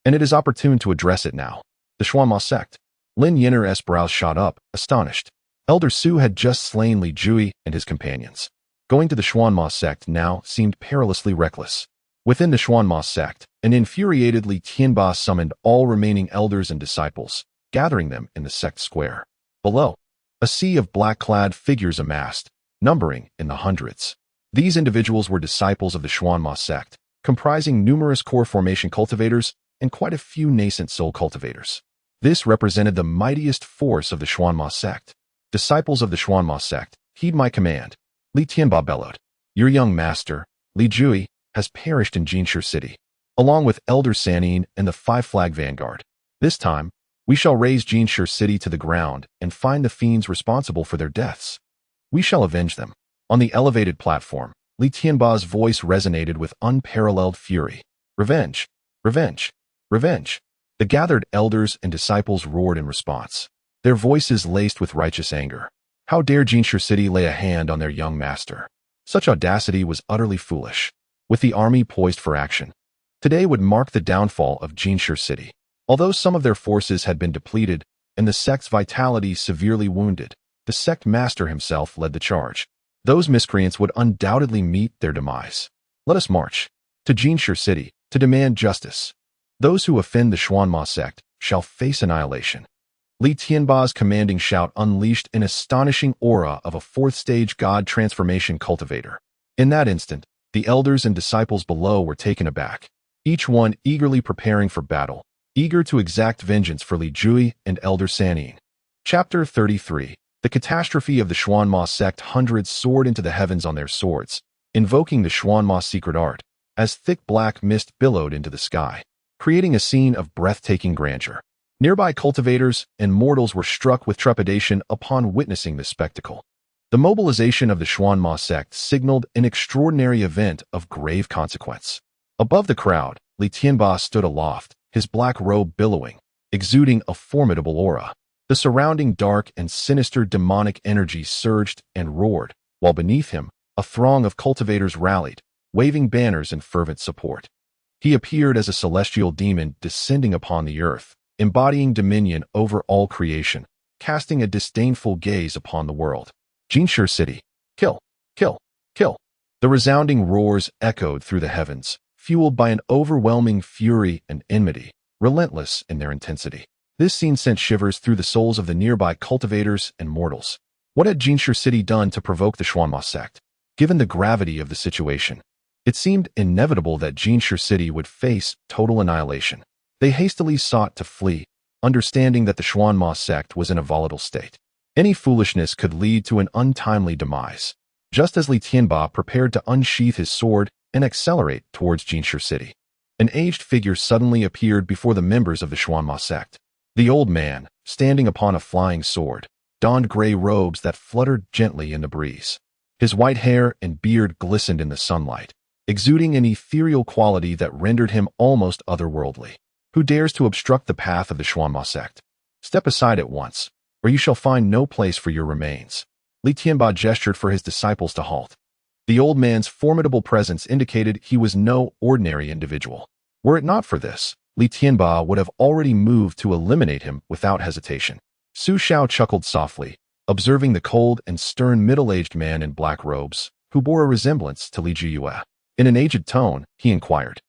and it is opportune to address it now. The Xuanma sect. Lin Yinner's brows shot up, astonished. Elder Su had just slain Li Jui and his companions. Going to the Xuanma sect now seemed perilously reckless. Within the Xuanma sect, an infuriated Li Tianba summoned all remaining elders and disciples, gathering them in the sect square. Below, a sea of black-clad figures amassed, numbering in the hundreds. These individuals were disciples of the Xuanma sect, comprising numerous core formation cultivators and quite a few nascent soul cultivators. This represented the mightiest force of the Xuanma sect. Disciples of the Xuanma sect, heed my command. Li Tianba bellowed. Your young master, Li Jui, has perished in Jinshi City, along with Elder Sanin and the Five-Flag Vanguard. This time, we shall raze Jinshi City to the ground and find the fiends responsible for their deaths. We shall avenge them. On the elevated platform, Li Tianba's voice resonated with unparalleled fury. Revenge! Revenge! Revenge! The gathered elders and disciples roared in response, their voices laced with righteous anger. How dare Jinshi City lay a hand on their young master? Such audacity was utterly foolish. With the army poised for action, today would mark the downfall of Jinshi City. Although some of their forces had been depleted and the sect's vitality severely wounded, the sect master himself led the charge. Those miscreants would undoubtedly meet their demise. Let us march to Jinshi City to demand justice. Those who offend the Xuanma sect shall face annihilation. Li Tianba's commanding shout unleashed an astonishing aura of a fourth-stage god transformation cultivator. In that instant, the elders and disciples below were taken aback, each one eagerly preparing for battle, eager to exact vengeance for Li Jui and Elder Sanin. Chapter 33. The catastrophe of the Xuanma sect. Hundreds soared into the heavens on their swords, invoking the Xuanma secret art, as thick black mist billowed into the sky, creating a scene of breathtaking grandeur. Nearby cultivators and mortals were struck with trepidation upon witnessing this spectacle. The mobilization of the Xuanma sect signaled an extraordinary event of grave consequence. Above the crowd, Li Tianba stood aloft, his black robe billowing, exuding a formidable aura. The surrounding dark and sinister demonic energy surged and roared, while beneath him, a throng of cultivators rallied, waving banners in fervent support. He appeared as a celestial demon descending upon the earth, embodying dominion over all creation, casting a disdainful gaze upon the world. Jinshi City. Kill! Kill! Kill! The resounding roars echoed through the heavens, fueled by an overwhelming fury and enmity, relentless in their intensity. This scene sent shivers through the souls of the nearby cultivators and mortals. What had Jinshi City done to provoke the Xuanma sect? Given the gravity of the situation, it seemed inevitable that Jinshi City would face total annihilation. They hastily sought to flee, understanding that the Xuanma sect was in a volatile state. Any foolishness could lead to an untimely demise. Just as Li Tianba prepared to unsheath his sword and accelerate towards Jinshi City, an aged figure suddenly appeared before the members of the Xuanma sect. The old man, standing upon a flying sword, donned gray robes that fluttered gently in the breeze. His white hair and beard glistened in the sunlight, exuding an ethereal quality that rendered him almost otherworldly. Who dares to obstruct the path of the Xuanma sect? Step aside at once, or you shall find no place for your remains. Li Tianba gestured for his disciples to halt. The old man's formidable presence indicated he was no ordinary individual. Were it not for this, Li Tianba would have already moved to eliminate him without hesitation. Su Xiao chuckled softly, observing the cold and stern middle-aged man in black robes, who bore a resemblance to Li Jiyue. In an aged tone, he inquired,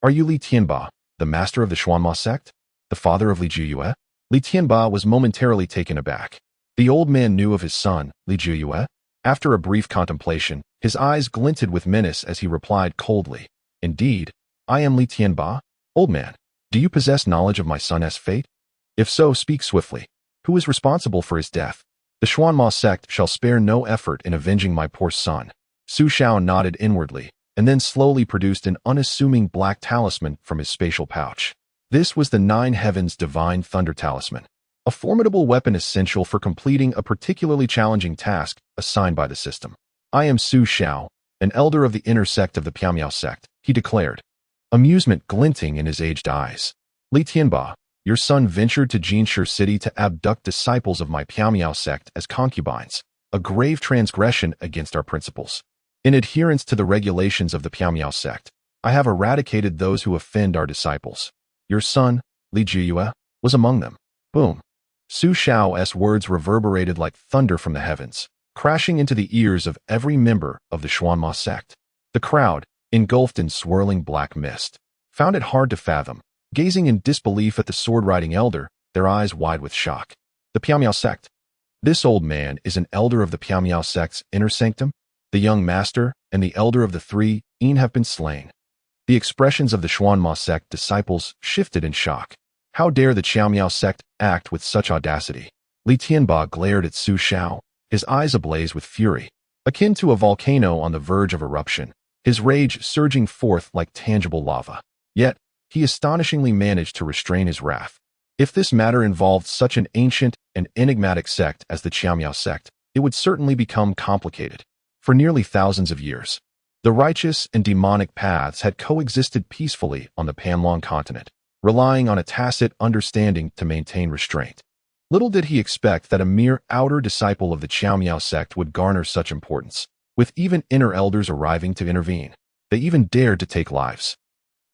Are you Li Tianba, the master of the Xuanma sect? The father of Li Jiyue? Li Tianba was momentarily taken aback. The old man knew of his son, Li Jiyue. After a brief contemplation, his eyes glinted with menace as he replied coldly, "Indeed, I am Li Tianba. Old man, do you possess knowledge of my son's fate? If so, speak swiftly. Who is responsible for his death? The Xuanma sect shall spare no effort in avenging my poor son." Xiao nodded inwardly, and then slowly produced an unassuming black talisman from his spatial pouch. This was the Nine Heavens Divine Thunder Talisman, a formidable weapon essential for completing a particularly challenging task assigned by the system. "I am Xiao, an elder of the inner sect of the Piamiao sect," he declared, amusement glinting in his aged eyes. "Li Tianba, your son ventured to Jinshi City to abduct disciples of my Piamiao sect as concubines, a grave transgression against our principles. In adherence to the regulations of the Piamiao sect, I have eradicated those who offend our disciples. Your son, Li Jiyue, was among them." Boom. Xiao's words reverberated like thunder from the heavens, crashing into the ears of every member of the Xuanma sect. The crowd, engulfed in swirling black mist, found it hard to fathom, gazing in disbelief at the sword-riding elder, their eyes wide with shock. The Piamiao sect. This old man is an elder of the Piamiao sect's inner sanctum. The young master and the elder of the three have been slain. The expressions of the Xuanma sect disciples shifted in shock. How dare the Xiaomiao sect act with such audacity? Li Tianba glared at Xiao, his eyes ablaze with fury. Akin to a volcano on the verge of eruption, his rage surging forth like tangible lava. Yet, he astonishingly managed to restrain his wrath. If this matter involved such an ancient and enigmatic sect as the Xiaomiao sect, it would certainly become complicated. For nearly thousands of years, the righteous and demonic paths had coexisted peacefully on the Panlong continent, relying on a tacit understanding to maintain restraint. Little did he expect that a mere outer disciple of the Xiaomiao sect would garner such importance, with even inner elders arriving to intervene. They even dared to take lives.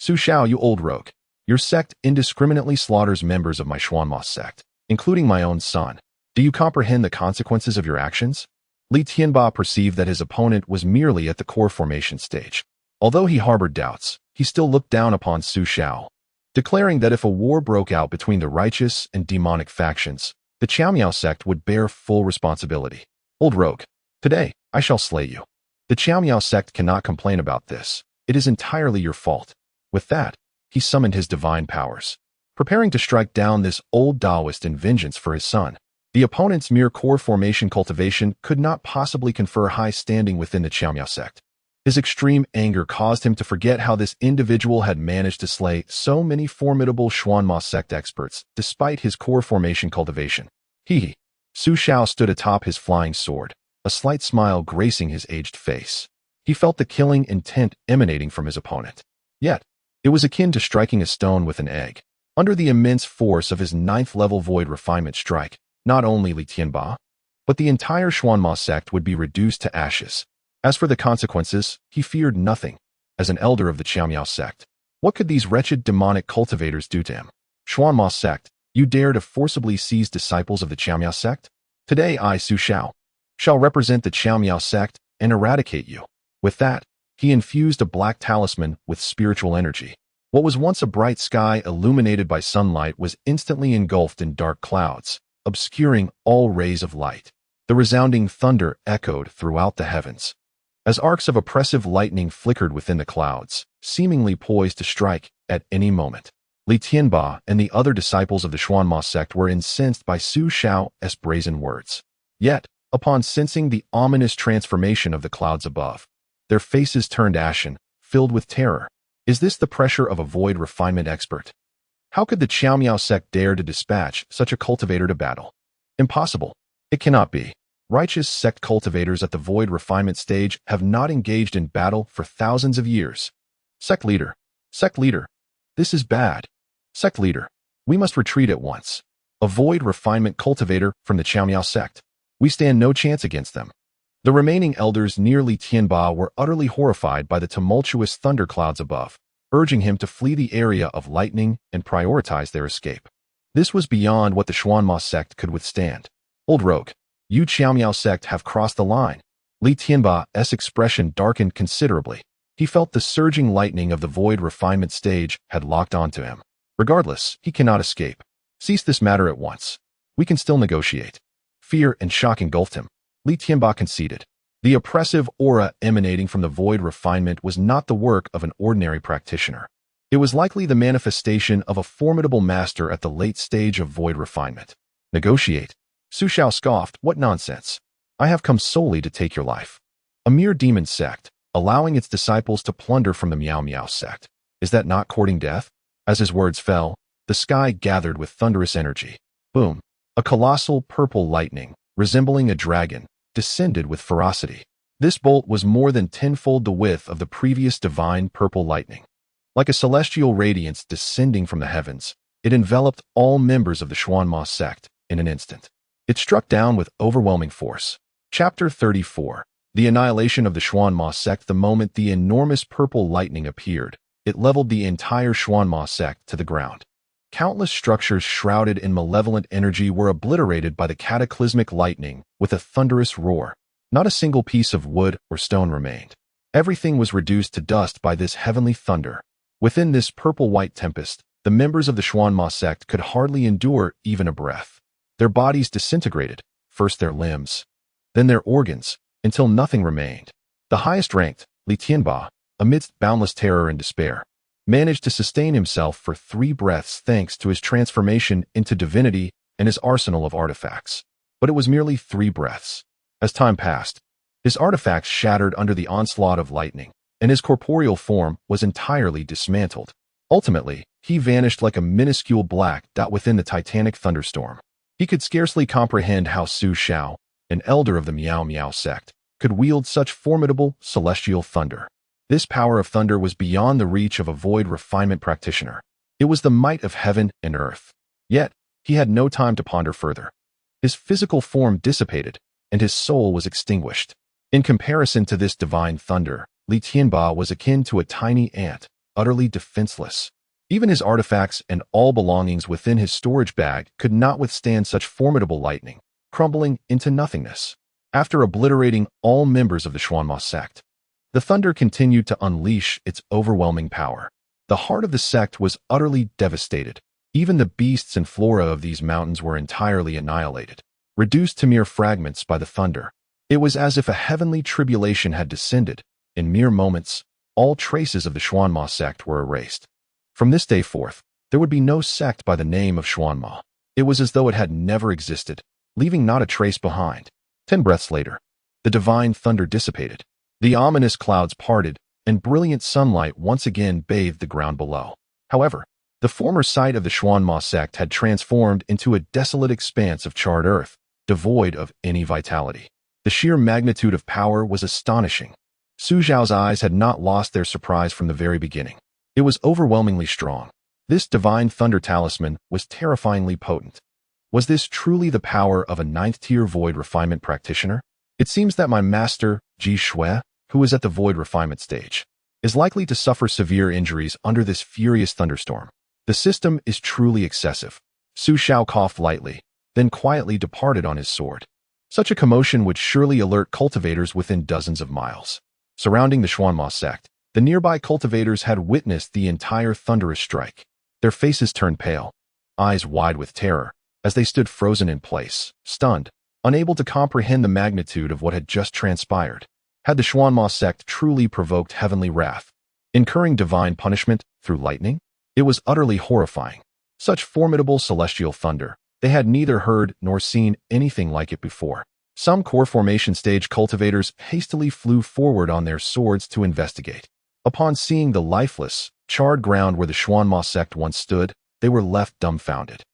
"Xiao, you old rogue, your sect indiscriminately slaughters members of my Xuanma sect, including my own son. Do you comprehend the consequences of your actions?" Li Tianba perceived that his opponent was merely at the core formation stage. Although he harbored doubts, he still looked down upon Xiao, declaring that if a war broke out between the righteous and demonic factions, the Xiaomiao sect would bear full responsibility. "Old rogue, today I shall slay you. The Xiaomiao sect cannot complain about this. It is entirely your fault." With that, he summoned his divine powers, preparing to strike down this old Taoist in vengeance for his son. The opponent's mere core formation cultivation could not possibly confer high standing within the Xiaomiao sect. His extreme anger caused him to forget how this individual had managed to slay so many formidable Xuanma sect experts despite his core formation cultivation. Xiao stood atop his flying sword, a slight smile gracing his aged face. He felt the killing intent emanating from his opponent. Yet, it was akin to striking a stone with an egg. Under the immense force of his 9th-level void refinement strike, not only Li Tianba, but the entire Xuanma sect would be reduced to ashes. As for the consequences, he feared nothing. As an elder of the Xiaomiao sect, what could these wretched demonic cultivators do to him? "Xuanma sect, you dare to forcibly seize disciples of the Xiaomiao sect? Today I, Xiao, shall represent the Xiaomiao sect and eradicate you." With that, he infused a black talisman with spiritual energy. What was once a bright sky illuminated by sunlight was instantly engulfed in dark clouds, obscuring all rays of light. The resounding thunder echoed throughout the heavens, as arcs of oppressive lightning flickered within the clouds, seemingly poised to strike at any moment. Li Tianba and the other disciples of the Xuanma sect were incensed by Xiao's brazen words. Yet, upon sensing the ominous transformation of the clouds above, their faces turned ashen, filled with terror. Is this the pressure of a void refinement expert? How could the Xiaomiao sect dare to dispatch such a cultivator to battle? Impossible. It cannot be. Righteous sect cultivators at the void refinement stage have not engaged in battle for thousands of years. Sect leader. This is bad. Sect leader. We must retreat at once. A void refinement cultivator from the Xiaomiao sect. We stand no chance against them. The remaining elders near Li Tianba were utterly horrified by the tumultuous thunderclouds above, urging him to flee the area of lightning and prioritize their escape. This was beyond what the Xuanma sect could withstand. "Old rogue, you Xiaomiao sect have crossed the line." Li Tianba's expression darkened considerably. He felt the surging lightning of the void refinement stage had locked onto him. Regardless, he cannot escape. Cease this matter at once. We can still negotiate. Fear and shock engulfed him. Li Tianba conceded. The oppressive aura emanating from the void refinement was not the work of an ordinary practitioner. It was likely the manifestation of a formidable master at the late stage of void refinement. Negotiate? Xiao scoffed. What nonsense. I have come solely to take your life. A mere demon sect, allowing its disciples to plunder from the Miao Miao sect. Is that not courting death? As his words fell, the sky gathered with thunderous energy. Boom! A colossal purple lightning, resembling a dragon, descended with ferocity. This bolt was more than tenfold the width of the previous divine purple lightning. Like a celestial radiance descending from the heavens, it enveloped all members of the Xuanma sect in an instant. It struck down with overwhelming force. Chapter 34. The annihilation of the Xuanma sect. The moment the enormous purple lightning appeared, it leveled the entire Xuanma sect to the ground. Countless structures shrouded in malevolent energy were obliterated by the cataclysmic lightning with a thunderous roar. Not a single piece of wood or stone remained. Everything was reduced to dust by this heavenly thunder. Within this purple-white tempest, the members of the Xuanma sect could hardly endure even a breath. Their bodies disintegrated, first their limbs, then their organs, until nothing remained. The highest ranked, Li Tianba, amidst boundless terror and despair, managed to sustain himself for 3 breaths thanks to his transformation into divinity and his arsenal of artifacts. But it was merely 3 breaths. As time passed, his artifacts shattered under the onslaught of lightning, and his corporeal form was entirely dismantled. Ultimately, he vanished like a minuscule black dot within the titanic thunderstorm. He could scarcely comprehend how Xiao, an elder of the Miao Miao sect, could wield such formidable celestial thunder. This power of thunder was beyond the reach of a void refinement practitioner. It was the might of heaven and earth. Yet, he had no time to ponder further. His physical form dissipated, and his soul was extinguished. In comparison to this divine thunder, Li Tianba was akin to a tiny ant, utterly defenseless. Even his artifacts and all belongings within his storage bag could not withstand such formidable lightning, crumbling into nothingness. After obliterating all members of the Xuanma sect, the thunder continued to unleash its overwhelming power. The heart of the sect was utterly devastated. Even the beasts and flora of these mountains were entirely annihilated, reduced to mere fragments by the thunder. It was as if a heavenly tribulation had descended. In mere moments, all traces of the Xuanma sect were erased. From this day forth, there would be no sect by the name of Xuanma. It was as though it had never existed, leaving not a trace behind. 10 breaths later, the divine thunder dissipated. The ominous clouds parted, and brilliant sunlight once again bathed the ground below. However, the former site of the Xuanma sect had transformed into a desolate expanse of charred earth, devoid of any vitality. The sheer magnitude of power was astonishing. Xiao's eyes had not lost their surprise from the very beginning. It was overwhelmingly strong. This divine thunder talisman was terrifyingly potent. Was this truly the power of a 9th-tier void refinement practitioner? It seems that my master, Ji Shui, who is at the void refinement stage, is likely to suffer severe injuries under this furious thunderstorm. The system is truly excessive. Xiao coughed lightly, then quietly departed on his sword. Such a commotion would surely alert cultivators within dozens of miles. Surrounding the Xuanma sect, the nearby cultivators had witnessed the entire thunderous strike. Their faces turned pale, eyes wide with terror, as they stood frozen in place, stunned, unable to comprehend the magnitude of what had just transpired. Had the Xuanma sect truly provoked heavenly wrath, incurring divine punishment through lightning? It was utterly horrifying. Such formidable celestial thunder, they had neither heard nor seen anything like it before. Some core formation stage cultivators hastily flew forward on their swords to investigate. Upon seeing the lifeless, charred ground where the Xuanma sect once stood, they were left dumbfounded.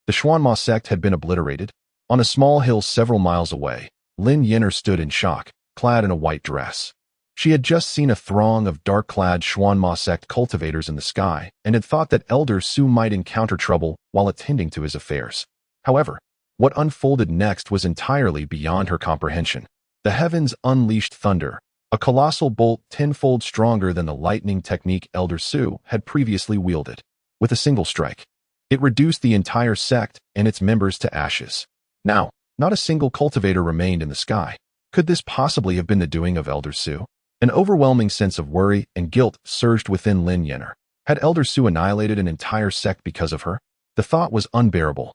The Xuanma sect had been obliterated. On a small hill several miles away, Lin Yenner stood in shock, clad in a white dress. She had just seen a throng of dark-clad Xuanma sect cultivators in the sky and had thought that Elder Su might encounter trouble while attending to his affairs. However, what unfolded next was entirely beyond her comprehension. The heavens unleashed thunder, a colossal bolt tenfold stronger than the lightning technique Elder Su had previously wielded. With a single strike, it reduced the entire sect and its members to ashes. Now, not a single cultivator remained in the sky. Could this possibly have been the doing of Elder Su? An overwhelming sense of worry and guilt surged within Lin Yenner. Had Elder Su annihilated an entire sect because of her? The thought was unbearable.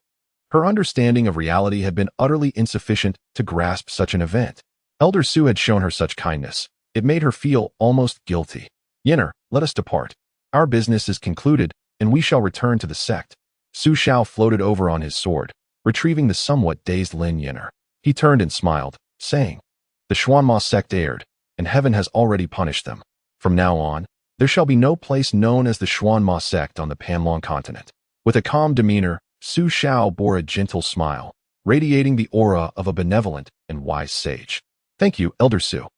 Her understanding of reality had been utterly insufficient to grasp such an event. Elder Su had shown her such kindness. It made her feel almost guilty. Yinner, let us depart. Our business is concluded, and we shall return to the sect. Su Xiao floated over on his sword, retrieving the somewhat dazed Lin Yinner. He turned and smiled, saying, The Xuanma sect erred, and heaven has already punished them. From now on, there shall be no place known as the Xuanma sect on the Panlong continent. With a calm demeanor, Su Xiao bore a gentle smile, radiating the aura of a benevolent and wise sage. Thank you, Elder Su.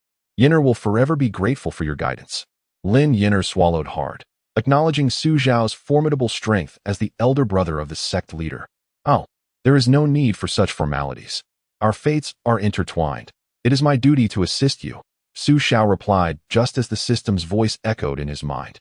Yinner will forever be grateful for your guidance. Lin Yinner swallowed hard, acknowledging Su Xiao's formidable strength as the elder brother of the sect leader. Oh, there is no need for such formalities. Our fates are intertwined. It is my duty to assist you, Su Xiao replied just as the system's voice echoed in his mind.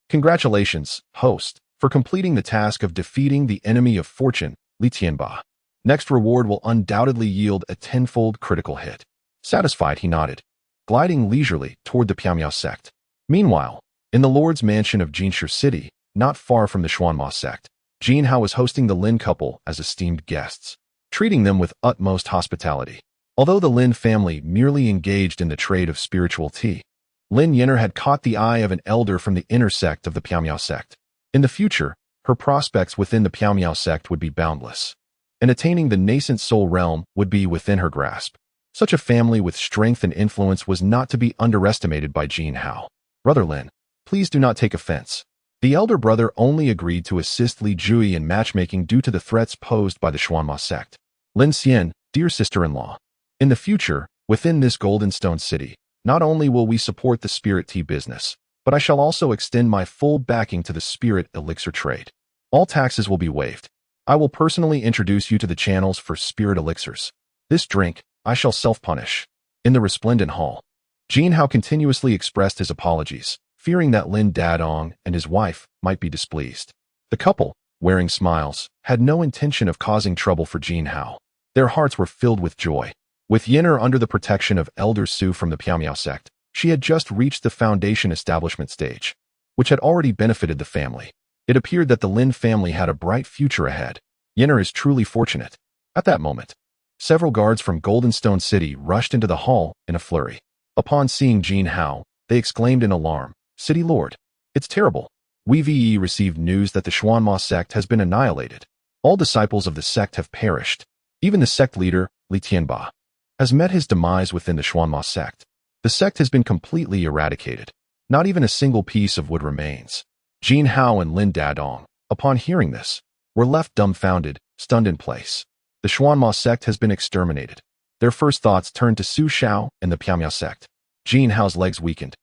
Congratulations, host, for completing the task of defeating the enemy of fortune, Li Tianba. Next reward will undoubtedly yield a tenfold critical hit. Satisfied, he nodded, gliding leisurely toward the Piamiao sect. Meanwhile, in the Lord's mansion of Jinshi City, not far from the Xuanma sect, Jin Hao was hosting the Lin couple as esteemed guests, treating them with utmost hospitality. Although the Lin family merely engaged in the trade of spiritual tea, Lin Yinner had caught the eye of an elder from the inner sect of the Piamiao sect. In the future, her prospects within the Piamiao sect would be boundless, and attaining the nascent soul realm would be within her grasp. Such a family with strength and influence was not to be underestimated by Jin Hao. Brother Lin, please do not take offense. The elder brother only agreed to assist Li Jui in matchmaking due to the threats posed by the Xuanma sect. Lin Xian, dear sister-in-law, in the future, within this Golden Stone City, not only will we support the spirit tea business, but I shall also extend my full backing to the spirit elixir trade. All taxes will be waived. I will personally introduce you to the channels for spirit elixirs. This drink, I shall self-punish. In the resplendent hall, Jin Hao continuously expressed his apologies, fearing that Lin Dadong and his wife might be displeased. The couple, wearing smiles, had no intention of causing trouble for Jin Hao. Their hearts were filled with joy. With Yinner under the protection of Elder Su from the Piamiao sect, she had just reached the foundation establishment stage, which had already benefited the family. It appeared that the Lin family had a bright future ahead. Yinner is truly fortunate. At that moment, several guards from Golden Stone City rushed into the hall in a flurry. Upon seeing Jin Hao, they exclaimed in alarm, City Lord, it's terrible. We received news that the Xuanma sect has been annihilated. All disciples of the sect have perished. Even the sect leader, Li Tianba, has met his demise within the Xuanma sect. The sect has been completely eradicated. Not even a single piece of wood remains. Jin Hao and Lin Dadong, upon hearing this, were left dumbfounded, stunned in place. The Xuanma sect has been exterminated. Their first thoughts turned to Su Xiao and the Piamiao sect. Jin Hao's legs weakened,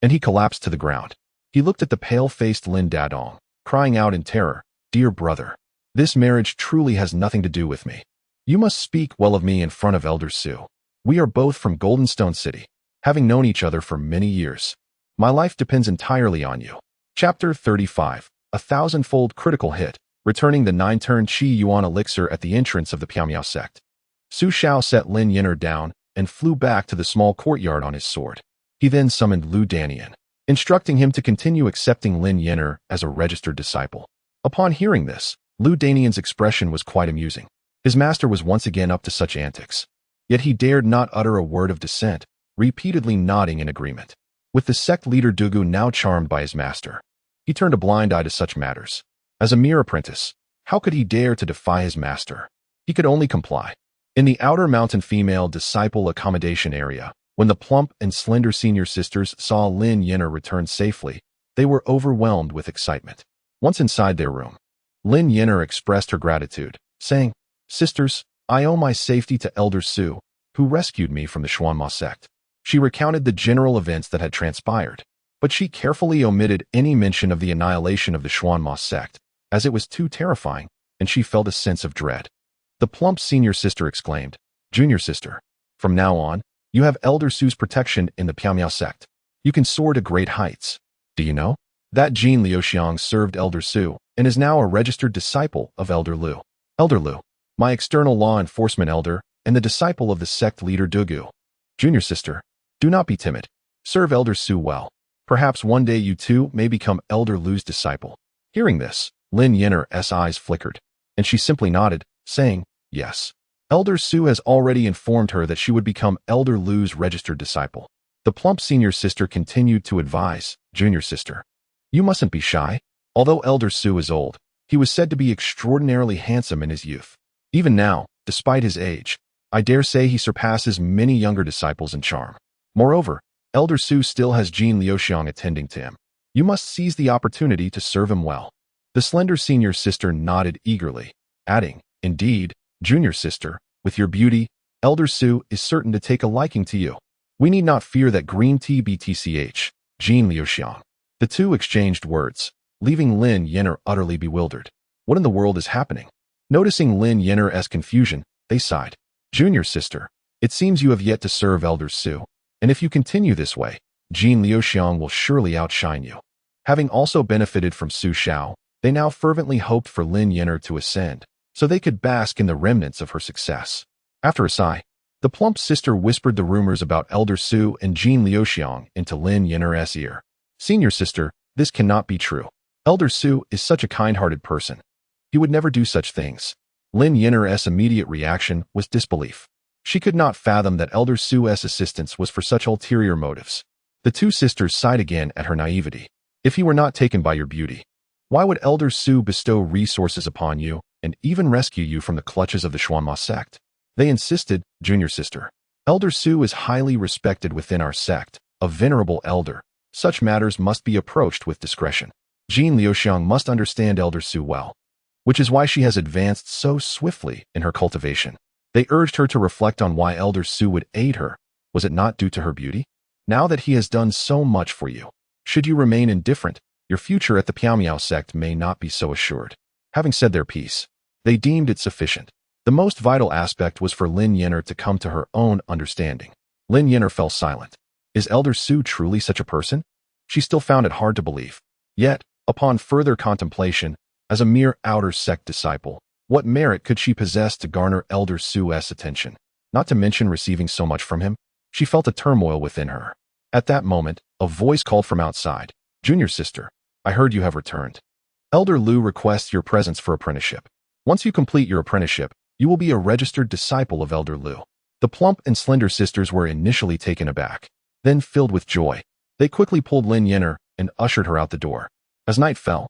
and he collapsed to the ground. He looked at the pale-faced Lin Dadong, crying out in terror, Dear brother, this marriage truly has nothing to do with me. You must speak well of me in front of Elder Su. We are both from Golden Stone City, having known each other for many years. My life depends entirely on you. Chapter 35, A Thousandfold Critical Hit, returning the 9-turn Qi Yuan elixir at the entrance of the Piamiao sect. Su Xiao set Lin Yinner down and flew back to the small courtyard on his sword. He then summoned Lu Danian, instructing him to continue accepting Lin Yinner as a registered disciple. Upon hearing this, Lu Danian's expression was quite amusing. His master was once again up to such antics. Yet he dared not utter a word of dissent, repeatedly nodding in agreement. With the sect leader Dugu now charmed by his master, he turned a blind eye to such matters. As a mere apprentice, how could he dare to defy his master? He could only comply. In the outer mountain female disciple accommodation area, when the plump and slender senior sisters saw Lin Yinner return safely, they were overwhelmed with excitement. Once inside their room, Lin Yinner expressed her gratitude, saying, Sisters, I owe my safety to Elder Su, who rescued me from the Xuanma sect. She recounted the general events that had transpired, but she carefully omitted any mention of the annihilation of the Xuanma sect, as it was too terrifying, and she felt a sense of dread. The plump senior sister exclaimed, Junior sister, from now on, you have Elder Su's protection in the Piamiao sect. You can soar to great heights. Do you know that Jin Liuxiang served Elder Su and is now a registered disciple of Elder Lu? Elder Lu, my external law enforcement elder and the disciple of the sect leader Dugu. Junior sister, do not be timid. Serve Elder Su well. Perhaps one day you too may become Elder Lu's disciple. Hearing this, Lin Yinner's eyes flickered. and she simply nodded, saying, yes. Elder Su has already informed her that she would become Elder Lu's registered disciple. The plump senior sister continued to advise, junior sister, you mustn't be shy. Although Elder Su is old, he was said to be extraordinarily handsome in his youth. Even now, despite his age, I dare say he surpasses many younger disciples in charm. Moreover, Elder Su still has Jean Liuxiang attending to him. You must seize the opportunity to serve him well. The slender senior sister nodded eagerly, adding, indeed, junior sister, with your beauty, Elder Su is certain to take a liking to you. We need not fear that green tea BTCH, Jean Liuxiang. The two exchanged words, leaving Lin Yenner utterly bewildered. What in the world is happening? Noticing Lin Yenner's confusion, they sighed. Junior sister, it seems you have yet to serve Elder Su, and if you continue this way, Jean Liuxiang will surely outshine you. Having also benefited from Su Xiao, they now fervently hoped for Lin Yenner to ascend, so they could bask in the remnants of her success. After a sigh, the plump sister whispered the rumors about Elder Su and Jean Liuxiang into Lin Yenner's ear. Senior sister, this cannot be true. Elder Su is such a kind-hearted person. He would never do such things. Lin Yenner's immediate reaction was disbelief. She could not fathom that Elder Su's assistance was for such ulterior motives. The two sisters sighed again at her naivety. If he were not taken by your beauty, why would Elder Su bestow resources upon you and even rescue you from the clutches of the Xuanma sect? They insisted, junior sister. Elder Su is highly respected within our sect, a venerable elder. Such matters must be approached with discretion. Jean Liuxiang must understand Elder Su well, which is why she has advanced so swiftly in her cultivation. They urged her to reflect on why Elder Su would aid her. Was it not due to her beauty? Now that he has done so much for you, should you remain indifferent, your future at the Piaomiao sect may not be so assured. Having said their piece, they deemed it sufficient. The most vital aspect was for Lin Yenner to come to her own understanding. Lin Yenner fell silent. Is Elder Su truly such a person? She still found it hard to believe. Yet, upon further contemplation, as a mere outer sect disciple, what merit could she possess to garner Elder Su's attention? Not to mention receiving so much from him? She felt a turmoil within her. At that moment, a voice called from outside. Junior sister, I heard you have returned. Elder Lu requests your presence for apprenticeship. Once you complete your apprenticeship, you will be a registered disciple of Elder Lu. The plump and slender sisters were initially taken aback, then filled with joy. They quickly pulled Lin Yenner and ushered her out the door. As night fell,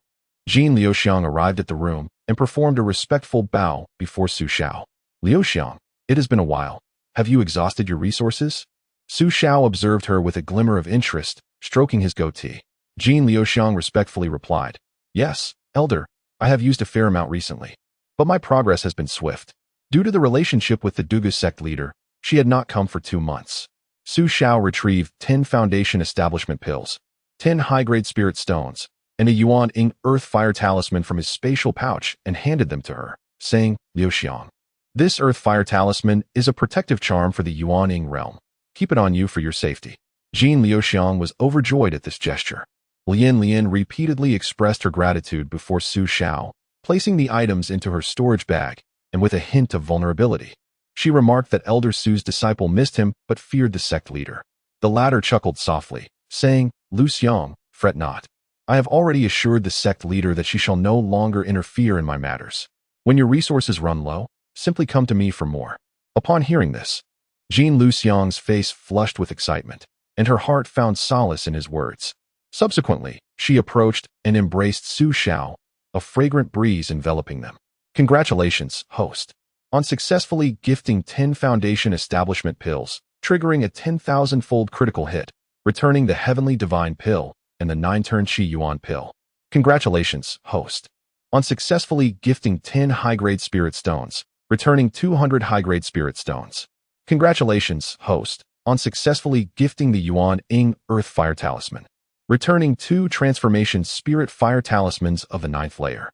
Jean Liuxiang arrived at the room and performed a respectful bow before Su Xiao. Liuxiang, it has been a while. Have you exhausted your resources? Su Xiao observed her with a glimmer of interest, stroking his goatee. Jean Liuxiang respectfully replied, yes, Elder, I have used a fair amount recently, but my progress has been swift. Due to the relationship with the Dugu sect leader, she had not come for 2 months. Su Xiao retrieved 10 foundation establishment pills, 10 high-grade spirit stones, and a Yuan Ying earth fire talisman from his spatial pouch and handed them to her, saying, Liuxiang, this earth fire talisman is a protective charm for the Yuan Ying realm. Keep it on you for your safety. Jean Liuxiang was overjoyed at this gesture. Lin repeatedly expressed her gratitude before Su Xiao, placing the items into her storage bag, and with a hint of vulnerability. She remarked that Elder Su's disciple missed him but feared the sect leader. The latter chuckled softly, saying, Lu Xiang, fret not. I have already assured the sect leader that she shall no longer interfere in my matters. When your resources run low, simply come to me for more. Upon hearing this, Jean Liuxiang's face flushed with excitement, and her heart found solace in his words. Subsequently, she approached and embraced Su Xiao, a fragrant breeze enveloping them. Congratulations, host, on successfully gifting 10 foundation establishment pills, triggering a 10,000-fold critical hit, returning the heavenly divine pill and the 9-turn Qi Yuan pill. Congratulations, host, on successfully gifting 10 high-grade spirit stones, returning 200 high-grade spirit stones. Congratulations, host, on successfully gifting the Yuan Ying Earth Fire Talisman, returning 2 transformation spirit fire talismans of the 9th layer.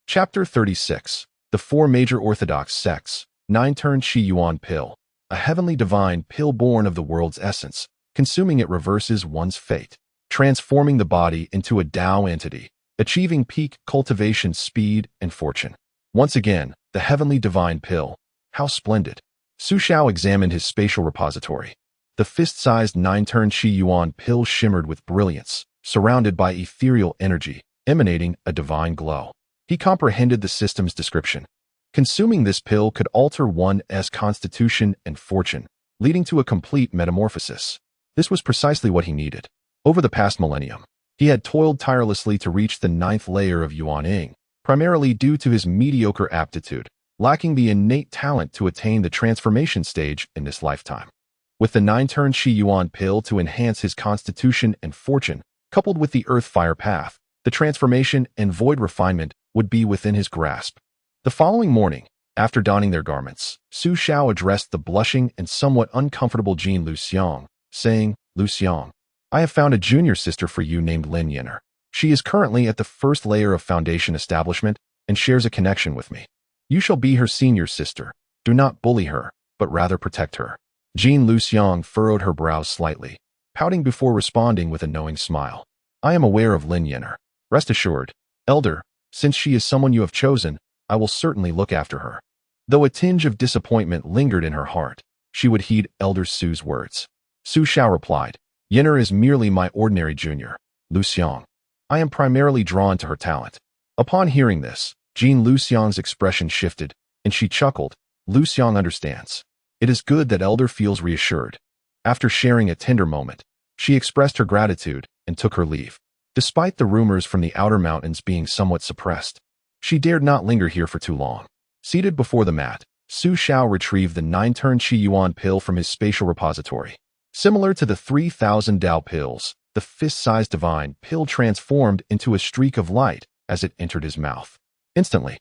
Chapter 36. The 4 major orthodox sects, 9-turn Qi Yuan pill, a heavenly divine pill born of the world's essence. Consuming it reverses one's fate, transforming the body into a Tao entity, achieving peak cultivation speed and fortune. Once again, the heavenly divine pill. How splendid. Su Xiao examined his spatial repository. The fist-sized 9-turn Qi Yuan pill shimmered with brilliance, surrounded by ethereal energy, emanating a divine glow. He comprehended the system's description. Consuming this pill could alter one's constitution and fortune, leading to a complete metamorphosis. This was precisely what he needed. Over the past millennium, he had toiled tirelessly to reach the 9th layer of Yuan, primarily due to his mediocre aptitude, lacking the innate talent to attain the transformation stage in this lifetime. With the 9-turn Shi Yuan pill to enhance his constitution and fortune, coupled with the earth fire path, the transformation and void refinement would be within his grasp. The following morning, after donning their garments, Su Xiao addressed the blushing and somewhat uncomfortable Jean Lu Xiang, saying, "Lu Xiang, I have found a junior sister for you named Lin Yenner. She is currently at the 1st layer of Foundation establishment and shares a connection with me. You shall be her senior sister. Do not bully her, but rather protect her." Jean Lu Xiang furrowed her brows slightly, pouting before responding with a knowing smile. "I am aware of Lin Yenner. Rest assured, Elder, since she is someone you have chosen, I will certainly look after her." Though a tinge of disappointment lingered in her heart, she would heed Elder Su's words. Su Xiao replied, "Yenner is merely my ordinary junior, Lu Xiang. I am primarily drawn to her talent." Upon hearing this, Jean Lu Xiang's expression shifted, and she chuckled. "Lu Xiang understands. It is good that Elder feels reassured." After sharing a tender moment, she expressed her gratitude and took her leave. Despite the rumors from the outer mountains being somewhat suppressed, she dared not linger here for too long. Seated before the mat, Su Xiao retrieved the 9-turn Shi Yuan pill from his spatial repository. Similar to the 3,000 Dao pills, the fist-sized divine pill transformed into a streak of light as it entered his mouth. Instantly,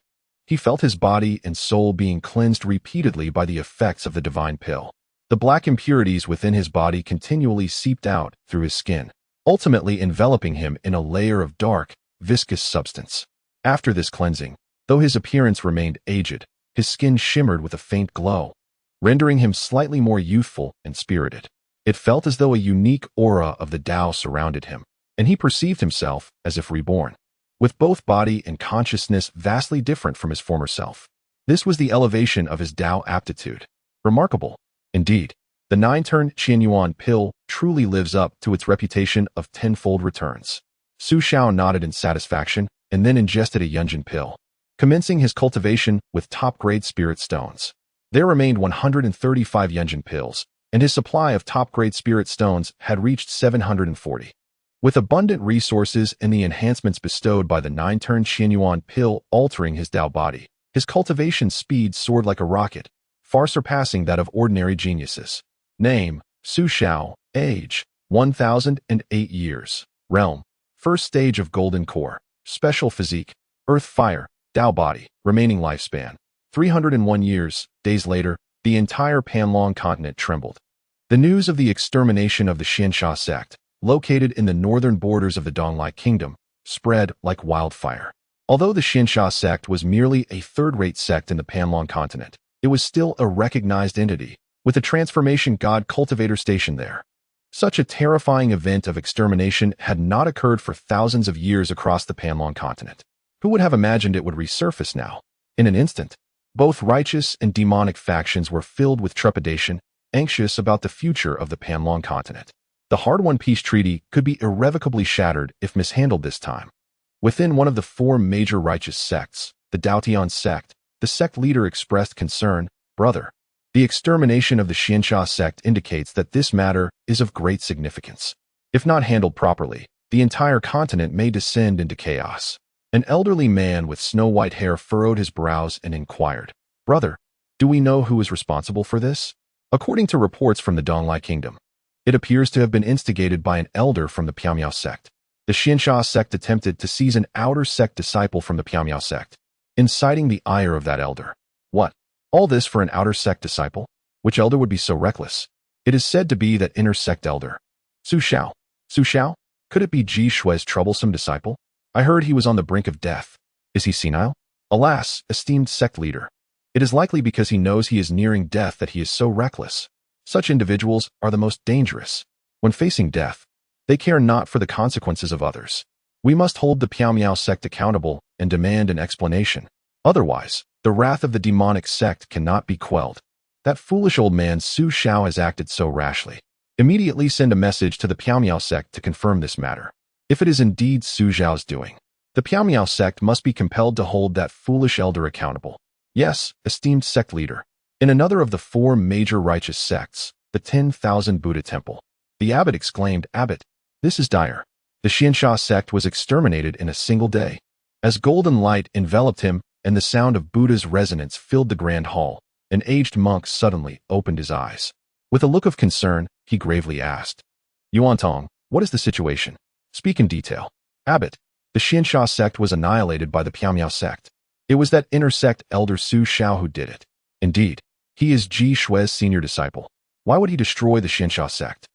he felt his body and soul being cleansed repeatedly by the effects of the divine pill. The black impurities within his body continually seeped out through his skin, ultimately enveloping him in a layer of dark, viscous substance. After this cleansing, though his appearance remained aged, his skin shimmered with a faint glow, rendering him slightly more youthful and spirited. It felt as though a unique aura of the Tao surrounded him, and he perceived himself as if reborn, with both body and consciousness vastly different from his former self. This was the elevation of his Tao aptitude. Remarkable. Indeed, the 9-turn Qianyuan pill truly lives up to its reputation of tenfold returns. Su Xiao nodded in satisfaction and then ingested a Yunjin pill, commencing his cultivation with top-grade spirit stones. There remained 135 Yunjin pills, and his supply of top-grade spirit stones had reached 740. With abundant resources and the enhancements bestowed by the 9-turn Qianyuan pill altering his Tao body, his cultivation speed soared like a rocket, far surpassing that of ordinary geniuses. Name, Su Xiao. Age, 1,008 years. Realm, 1st stage of Golden Core. Special physique, Earth Fire, Tao body. Remaining lifespan, 301 years. Days later, the entire Panlong continent trembled. The news of the extermination of the Xianxia sect, located in the northern borders of the Donglai Kingdom, spread like wildfire. Although the Xianxia sect was merely a third-rate sect in the Panlong continent, it was still a recognized entity, with a transformation god cultivator stationed there. Such a terrifying event of extermination had not occurred for thousands of years across the Panlong continent. Who would have imagined it would resurface now? In an instant, both righteous and demonic factions were filled with trepidation, anxious about the future of the Panlong continent. The hard-won peace treaty could be irrevocably shattered if mishandled this time. Within one of the 4 major righteous sects, the Daotian sect, the sect leader expressed concern. "Brother, the extermination of the Xianxia sect indicates that this matter is of great significance. If not handled properly, the entire continent may descend into chaos." An elderly man with snow-white hair furrowed his brows and inquired, "Brother, do we know who is responsible for this?" According to reports from the Donglai Kingdom, it appears to have been instigated by an elder from the Piamiao sect. The Xianxia sect attempted to seize an outer sect disciple from the Piamiao sect, inciting the ire of that elder. What? All this for an outer sect disciple? Which elder would be so reckless? It is said to be that inner sect elder. Su Xiao. Su Xiao? Could it be Ji Shui's troublesome disciple? I heard he was on the brink of death. Is he senile? Alas, esteemed sect leader. It is likely because he knows he is nearing death that he is so reckless. Such individuals are the most dangerous. When facing death, they care not for the consequences of others. We must hold the Piamiao sect accountable and demand an explanation. Otherwise, the wrath of the demonic sect cannot be quelled. That foolish old man Su Xiao has acted so rashly. Immediately send a message to the Piamiao sect to confirm this matter. If it is indeed Su Xiao's doing, the Piamiao sect must be compelled to hold that foolish elder accountable. Yes, esteemed sect leader. In another of the 4 major righteous sects, the 10,000 Buddha Temple, the abbot exclaimed, Abbot, this is dire. The Xiao sect was exterminated in a single day. As golden light enveloped him and the sound of Buddha's resonance filled the grand hall, an aged monk suddenly opened his eyes. With a look of concern, he gravely asked, Yuantong, what is the situation? Speak in detail. Abbot, the Xiao sect was annihilated by the Piamiao sect. It was that inner sect elder Su Xiao who did it. Indeed, he is Ji Shui's senior disciple. Why would he destroy the Xiao sect?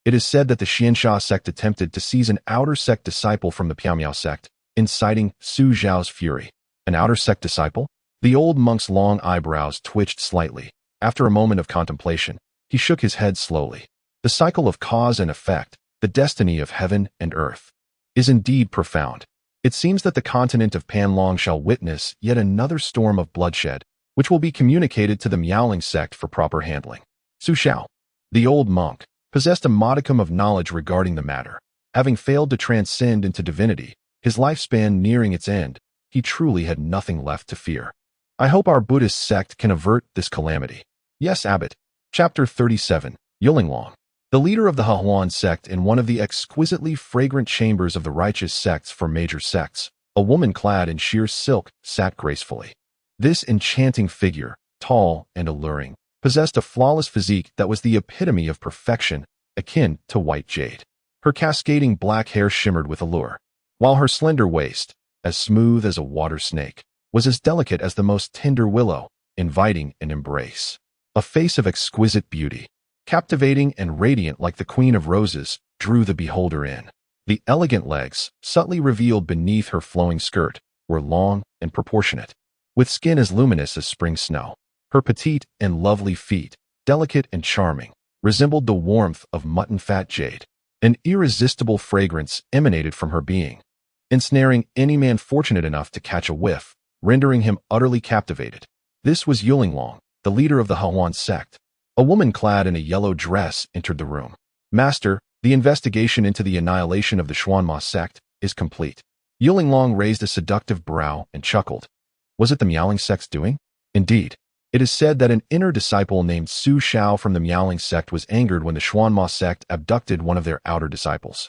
It is said that the Xiao sect attempted to seize an outer sect disciple from the Piamiao sect, inciting Su Xiao's fury. An outer sect disciple? The old monk's long eyebrows twitched slightly. After a moment of contemplation, he shook his head slowly. The cycle of cause and effect, the destiny of heaven and earth, is indeed profound. It seems that the continent of Panlong shall witness yet another storm of bloodshed, which will be communicated to the Miaoling sect for proper handling. Su Xiao, the old monk, possessed a modicum of knowledge regarding the matter. Having failed to transcend into divinity, his lifespan nearing its end, he truly had nothing left to fear. I hope our Buddhist sect can avert this calamity. Yes, Abbot. Chapter 37, Yulinglong. The leader of the Hahuan sect in one of the exquisitely fragrant chambers of the righteous sects for major sects, a woman clad in sheer silk, sat gracefully. This enchanting figure, tall and alluring, possessed a flawless physique that was the epitome of perfection, akin to white jade. Her cascading black hair shimmered with allure, while her slender waist, as smooth as a water snake, was as delicate as the most tender willow, inviting an embrace. A face of exquisite beauty, captivating and radiant like the Queen of Roses, drew the beholder in. The elegant legs, subtly revealed beneath her flowing skirt, were long and proportionate, with skin as luminous as spring snow. Her petite and lovely feet, delicate and charming, resembled the warmth of mutton-fat jade. An irresistible fragrance emanated from her being, ensnaring any man fortunate enough to catch a whiff, rendering him utterly captivated. This was Yulinglong, the leader of the Hahuan sect. A woman clad in a yellow dress entered the room. Master, the investigation into the annihilation of the Xuanma sect is complete. Yulinglong raised a seductive brow and chuckled. Was it the Miaoling sect's doing? Indeed. It is said that an inner disciple named Su Xiao from the Miaoling sect was angered when the Xuanma sect abducted one of their outer disciples.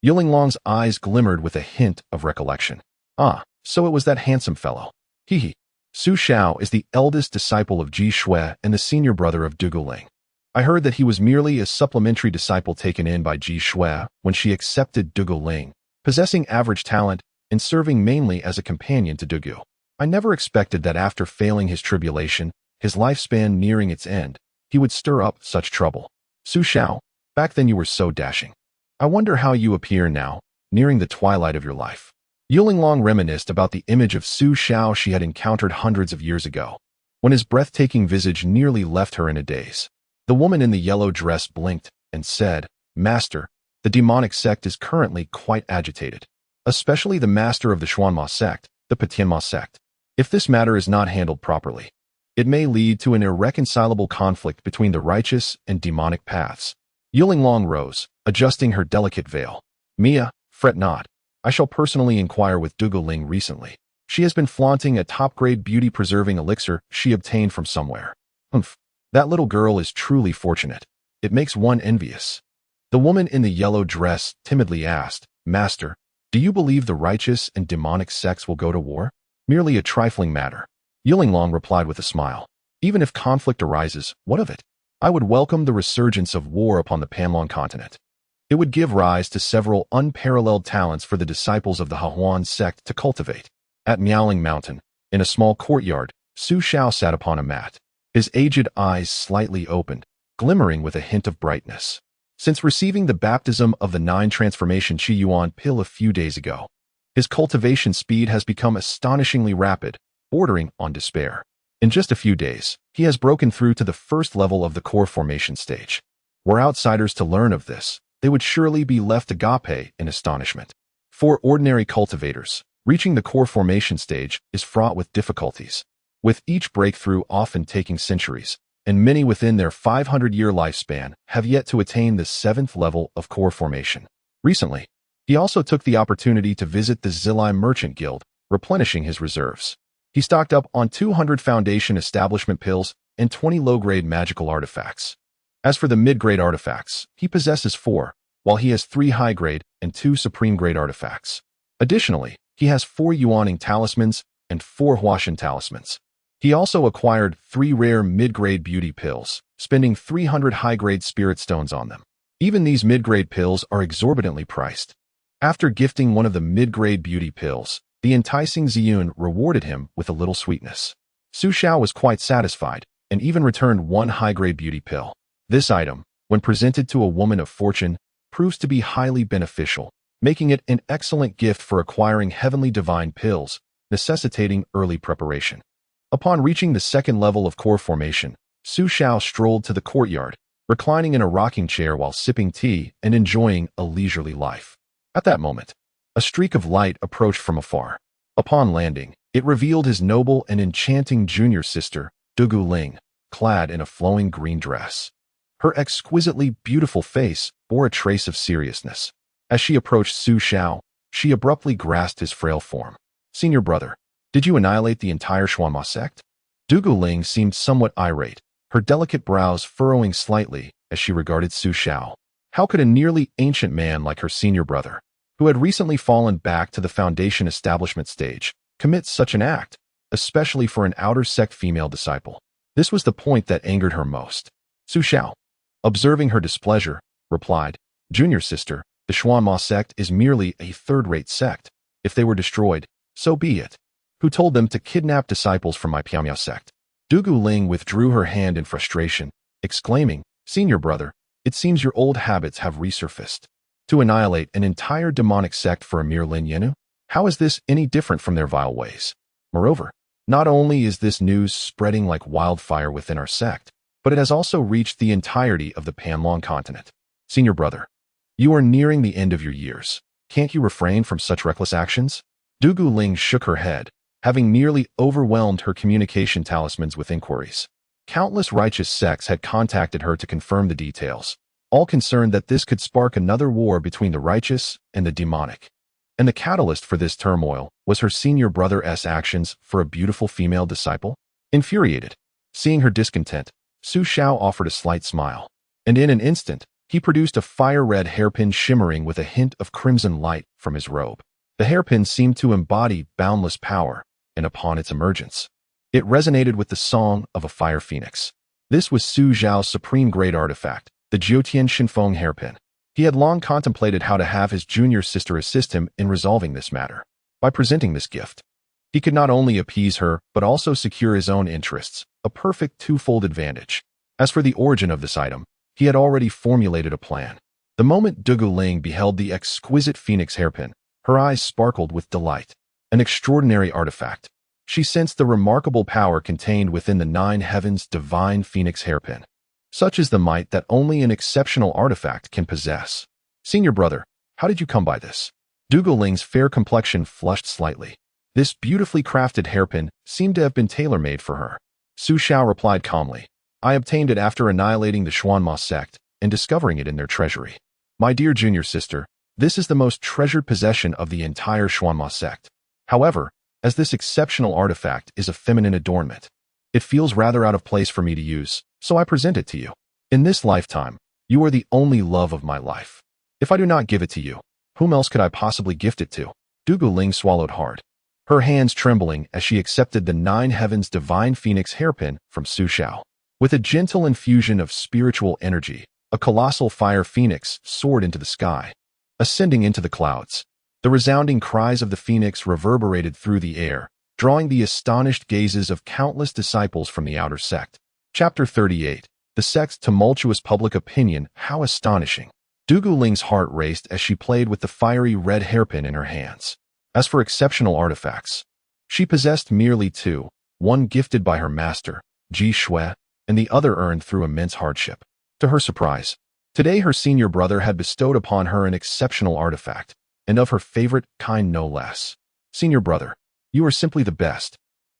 Yulinglong's eyes glimmered with a hint of recollection. Ah, so it was that handsome fellow. He. Su Xiao is the eldest disciple of Ji Shui and the senior brother of Duguling. I heard that he was merely a supplementary disciple taken in by Ji Shui when she accepted Duguling, possessing average talent and serving mainly as a companion to Dugu. I never expected that after failing his tribulation, his lifespan nearing its end, he would stir up such trouble. Su Xiao, back then you were so dashing. I wonder how you appear now, nearing the twilight of your life. Yulinglong reminisced about the image of Su Xiao she had encountered hundreds of years ago, when his breathtaking visage nearly left her in a daze. The woman in the yellow dress blinked and said, Master, the demonic sect is currently quite agitated, especially the master of the Xuanma sect, the Patianma sect. If this matter is not handled properly, it may lead to an irreconcilable conflict between the righteous and demonic paths. Yulinglong rose, adjusting her delicate veil. Mia, fret not. I shall personally inquire with Duguling recently. She has been flaunting a top-grade beauty-preserving elixir she obtained from somewhere. Humph, that little girl is truly fortunate. It makes one envious. The woman in the yellow dress timidly asked, Master, do you believe the righteous and demonic sects will go to war? Merely a trifling matter. Yulinglong replied with a smile. Even if conflict arises, what of it? I would welcome the resurgence of war upon the Panlong continent. It would give rise to several unparalleled talents for the disciples of the Hahuan sect to cultivate. At Miaoling Mountain, in a small courtyard, Su Xiao sat upon a mat, his aged eyes slightly opened, glimmering with a hint of brightness. Since receiving the baptism of the 9 transformation Qi Yuan pill a few days ago, his cultivation speed has become astonishingly rapid, bordering on despair. In just a few days, he has broken through to the first level of the core formation stage. Were outsiders to learn of this, they would surely be left agape in astonishment. For ordinary cultivators, reaching the core formation stage is fraught with difficulties, with each breakthrough often taking centuries, and many within their 500-year lifespan have yet to attain the 7th level of core formation. Recently, he also took the opportunity to visit the Zilai Merchant Guild, replenishing his reserves. He stocked up on 200 Foundation Establishment pills and 20 low-grade magical artifacts. As for the mid-grade artifacts, he possesses 4, while he has 3 high-grade and 2 supreme-grade artifacts. Additionally, he has 4 Yuaning talismans and 4 Huashan talismans. He also acquired 3 rare mid-grade beauty pills, spending 300 high-grade spirit stones on them. Even these mid-grade pills are exorbitantly priced. After gifting one of the mid-grade beauty pills, the enticing Ziyun rewarded him with a little sweetness. Xiao was quite satisfied and even returned 1 high-grade beauty pill. This item, when presented to a woman of fortune, proves to be highly beneficial, making it an excellent gift for acquiring heavenly divine pills, necessitating early preparation. Upon reaching the second level of core formation, Xiao strolled to the courtyard, reclining in a rocking chair while sipping tea and enjoying a leisurely life. At that moment, a streak of light approached from afar. Upon landing, it revealed his noble and enchanting junior sister, Dugu Ling, clad in a flowing green dress. Her exquisitely beautiful face bore a trace of seriousness. As she approached Xiao, she abruptly grasped his frail form. "Senior brother, did you annihilate the entire Xuanma sect?" Dugu Ling seemed somewhat irate, her delicate brows furrowing slightly as she regarded Xiao. How could a nearly ancient man like her senior brother, who had recently fallen back to the Foundation establishment stage, commit such an act, especially for an outer sect female disciple? This was the point that angered her most. Xiao, observing her displeasure, replied, "Junior sister, the Xuanma sect is merely a third-rate sect. If they were destroyed, so be it. Who told them to kidnap disciples from my Piamiao sect?" Dugu Ling withdrew her hand in frustration, exclaiming, "Senior brother, it seems your old habits have resurfaced. To annihilate an entire demonic sect for a mere Lin Yenu? How is this any different from their vile ways? Moreover, not only is this news spreading like wildfire within our sect, but it has also reached the entirety of the Panlong continent. Senior brother, you are nearing the end of your years. Can't you refrain from such reckless actions?" Dugu Ling shook her head, having nearly overwhelmed her communication talismans with inquiries. Countless righteous sects had contacted her to confirm the details, all concerned that this could spark another war between the righteous and the demonic. And the catalyst for this turmoil was her senior brother's actions for a beautiful female disciple. Infuriated, seeing her discontent, Xiao offered a slight smile, and in an instant, he produced a fire-red hairpin shimmering with a hint of crimson light from his robe. The hairpin seemed to embody boundless power, and upon its emergence, it resonated with the song of a fire phoenix. This was Xiao's supreme-grade artifact, the Jiutian Shinfeng hairpin. He had long contemplated how to have his junior sister assist him in resolving this matter. By presenting this gift, he could not only appease her, but also secure his own interests, a perfect twofold advantage. As for the origin of this item, he had already formulated a plan. The moment Dugu Ling beheld the exquisite phoenix hairpin, her eyes sparkled with delight. An extraordinary artifact. She sensed the remarkable power contained within the 9 heavens' divine phoenix hairpin. Such is the might that only an exceptional artifact can possess. "Senior brother, how did you come by this?" Dugu Ling's fair complexion flushed slightly. This beautifully crafted hairpin seemed to have been tailor-made for her. Xiao replied calmly, "I obtained it after annihilating the Xuanma sect and discovering it in their treasury. My dear junior sister, this is the most treasured possession of the entire Xuanma sect. However, as this exceptional artifact is a feminine adornment, it feels rather out of place for me to use, so I present it to you. In this lifetime, you are the only love of my life. If I do not give it to you, whom else could I possibly gift it to?" Dugu Ling swallowed hard, her hands trembling as she accepted the 9 heavens' divine phoenix hairpin from Xiao. With a gentle infusion of spiritual energy, a colossal fire phoenix soared into the sky, ascending into the clouds. The resounding cries of the phoenix reverberated through the air, drawing the astonished gazes of countless disciples from the outer sect. Chapter 38. The sect's tumultuous public opinion. How astonishing. Dugu Ling's heart raced as she played with the fiery red hairpin in her hands. As for exceptional artifacts, she possessed merely 2, one gifted by her master, Ji Shui, and the other earned through immense hardship. To her surprise, today her senior brother had bestowed upon her an exceptional artifact, and of her favorite kind no less. "Senior brother, you are simply the best."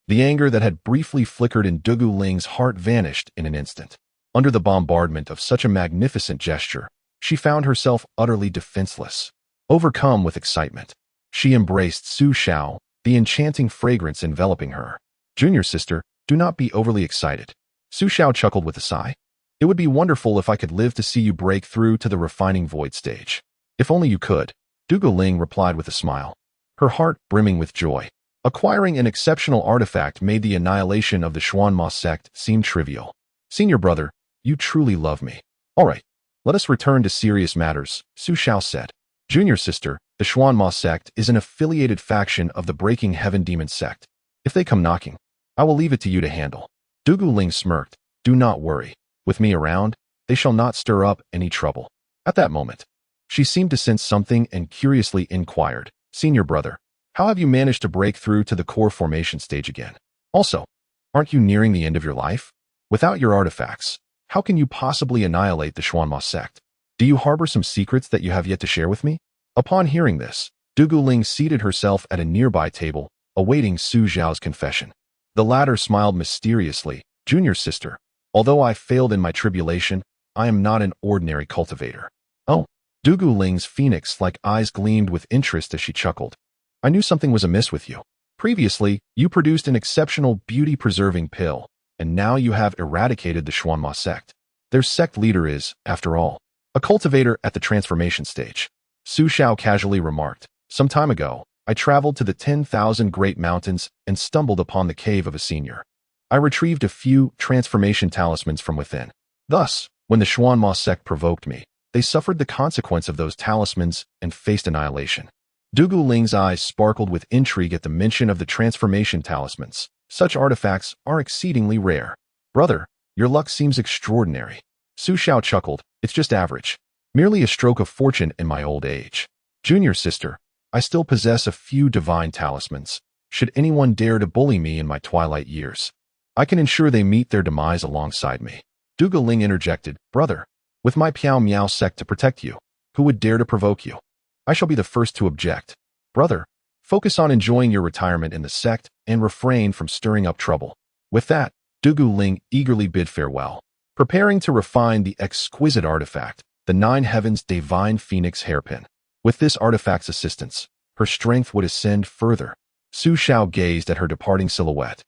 The anger that had briefly flickered in Dugu Ling's heart vanished in an instant. Under the bombardment of such a magnificent gesture, she found herself utterly defenseless. Overcome with excitement, she embraced Xiao, the enchanting fragrance enveloping her. Junior sister, do not be overly excited. Su Xiao chuckled with a sigh. It would be wonderful if I could live to see you break through to the refining void stage. If only you could. Dugu Ling replied with a smile, her heart brimming with joy. Acquiring an exceptional artifact made the annihilation of the Xuanma sect seem trivial. Senior brother, you truly love me. All right, let us return to serious matters, Su Xiao said. Junior sister, the Xuanma sect is an affiliated faction of the Breaking Heaven Demon sect. If they come knocking, I will leave it to you to handle. Dugu Ling smirked. Do not worry. With me around, they shall not stir up any trouble. At that moment, she seemed to sense something and curiously inquired, Senior brother, how have you managed to break through to the core formation stage again? Also, aren't you nearing the end of your life? Without your artifacts, how can you possibly annihilate the Xuanma sect? Do you harbor some secrets that you have yet to share with me? Upon hearing this, Dugu Ling seated herself at a nearby table, awaiting Su Xiao's confession. The latter smiled mysteriously. Junior sister, although I failed in my tribulation, I am not an ordinary cultivator. Oh, Dugu Ling's phoenix-like eyes gleamed with interest as she chuckled. I knew something was amiss with you. Previously, you produced an exceptional beauty-preserving pill, and now you have eradicated the Xuanma sect. Their sect leader is, after all, a cultivator at the transformation stage. Su Xiao casually remarked, some time ago, I traveled to the 10,000 Great Mountains and stumbled upon the cave of a senior. I retrieved a few transformation talismans from within. Thus, when the Xuanma sect provoked me, they suffered the consequence of those talismans and faced annihilation. Dugu Ling's eyes sparkled with intrigue at the mention of the transformation talismans. Such artifacts are exceedingly rare. Brother, your luck seems extraordinary. Su Xiao chuckled. It's just average. Merely a stroke of fortune in my old age. Junior sister, I still possess a few divine talismans. Should anyone dare to bully me in my twilight years, I can ensure they meet their demise alongside me. Dugu Ling interjected, brother, with my Piao Miao sect to protect you, who would dare to provoke you? I shall be the first to object. Brother, focus on enjoying your retirement in the sect and refrain from stirring up trouble. With that, Dugu Ling eagerly bid farewell, preparing to refine the exquisite artifact, the Nine Heavens Divine Phoenix Hairpin. With this artifact's assistance, her strength would ascend further. Su Xiao gazed at her departing silhouette,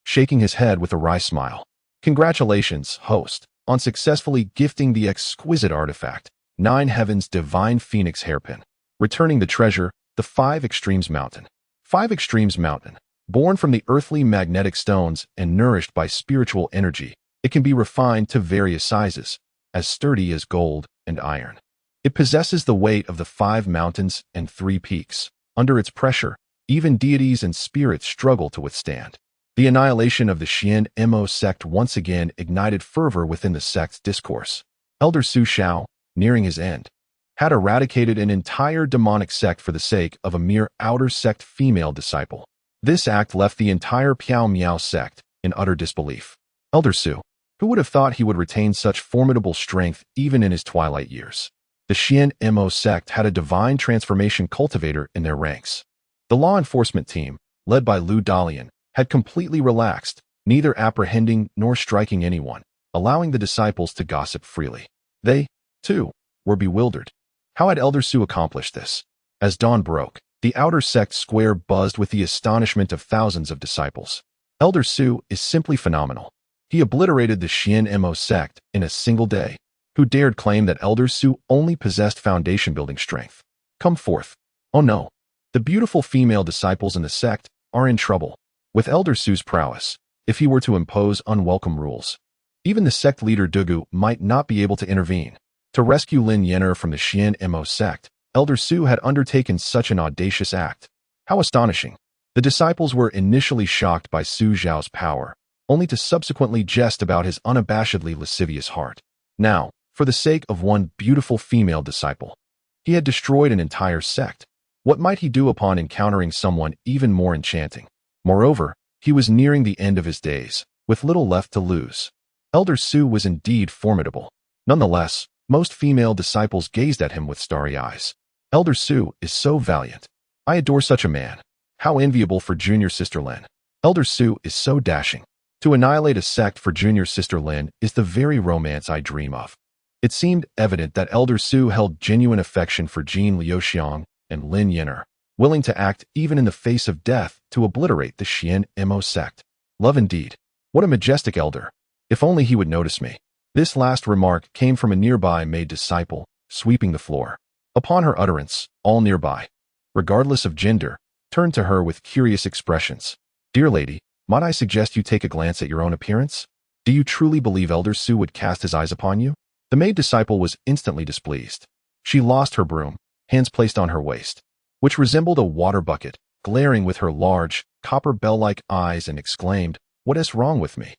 shaking his head with a wry smile. Congratulations, host, on successfully gifting the exquisite artifact, Nine Heavens Divine Phoenix Hairpin. Returning the treasure, the Five Extremes Mountain. Five Extremes Mountain. Born from the earthly magnetic stones and nourished by spiritual energy, it can be refined to various sizes, as sturdy as gold and iron. It possesses the weight of the 5 mountains and 3 peaks. Under its pressure, even deities and spirits struggle to withstand. The annihilation of the Xian Mo sect once again ignited fervor within the sect's discourse. Elder Su Xiao, nearing his end, had eradicated an entire demonic sect for the sake of a mere outer sect female disciple. This act left the entire Piao Miao sect in utter disbelief. Elder Su, who would have thought he would retain such formidable strength even in his twilight years? The Xian Mo sect had a divine transformation cultivator in their ranks. The law enforcement team, led by Lu Dalian, had completely relaxed, neither apprehending nor striking anyone, allowing the disciples to gossip freely. They, too, were bewildered. How had Elder Su accomplished this? As dawn broke, the outer sect square buzzed with the astonishment of thousands of disciples. Elder Su is simply phenomenal. He obliterated the Xian Mo sect in a single day. Who dared claim that Elder Su only possessed foundation-building strength? Come forth. Oh no. The beautiful female disciples in the sect are in trouble. With Elder Su's prowess, if he were to impose unwelcome rules, even the sect leader Dugu might not be able to intervene. To rescue Lin Yenner from the Xian Mo sect, Elder Su had undertaken such an audacious act. How astonishing. The disciples were initially shocked by Su Xiao's power, only to subsequently jest about his unabashedly lascivious heart. Now, for the sake of one beautiful female disciple, he had destroyed an entire sect. What might he do upon encountering someone even more enchanting? Moreover, he was nearing the end of his days, with little left to lose. Elder Su was indeed formidable. Nonetheless, most female disciples gazed at him with starry eyes. Elder Su is so valiant. I adore such a man. How enviable for junior sister Lin. Elder Su is so dashing. To annihilate a sect for junior sister Lin is the very romance I dream of. It seemed evident that Elder Su held genuine affection for Jean Liuxiang and Lin Yenner, willing to act even in the face of death to obliterate the Xian Mo sect. Love indeed. What a majestic elder. If only he would notice me. This last remark came from a nearby maid disciple, sweeping the floor. Upon her utterance, all nearby, regardless of gender, turned to her with curious expressions. Dear lady, might I suggest you take a glance at your own appearance? Do you truly believe Elder Su would cast his eyes upon you? The maid disciple was instantly displeased. She lost her broom, hands placed on her waist, which resembled a water bucket, glaring with her large, copper bell-like eyes, and exclaimed, "What is wrong with me?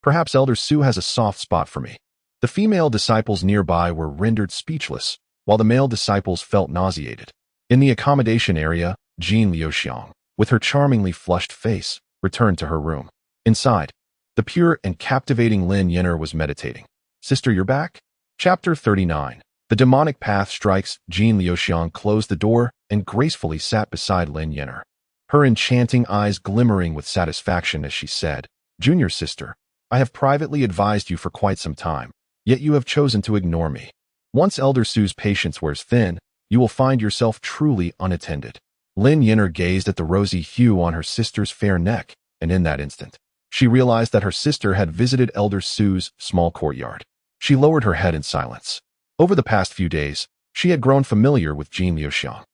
Perhaps Elder Su has a soft spot for me." The female disciples nearby were rendered speechless, while the male disciples felt nauseated. In the accommodation area, Jean Liuxiang, with her charmingly flushed face, returned to her room. Inside, the pure and captivating Lin Yenner was meditating. "Sister, you're back?" Chapter 39. The demonic path strikes. Jean Liuxiang closed the door and gracefully sat beside Lin Yenner, her enchanting eyes glimmering with satisfaction as she said, "Junior sister, I have privately advised you for quite some time, yet you have chosen to ignore me. Once Elder Su's patience wears thin, you will find yourself truly unattended." Lin Yenner gazed at the rosy hue on her sister's fair neck, and in that instant, she realized that her sister had visited Elder Su's small courtyard. She lowered her head in silence. Over the past few days, she had grown familiar with Jean Liuxiang.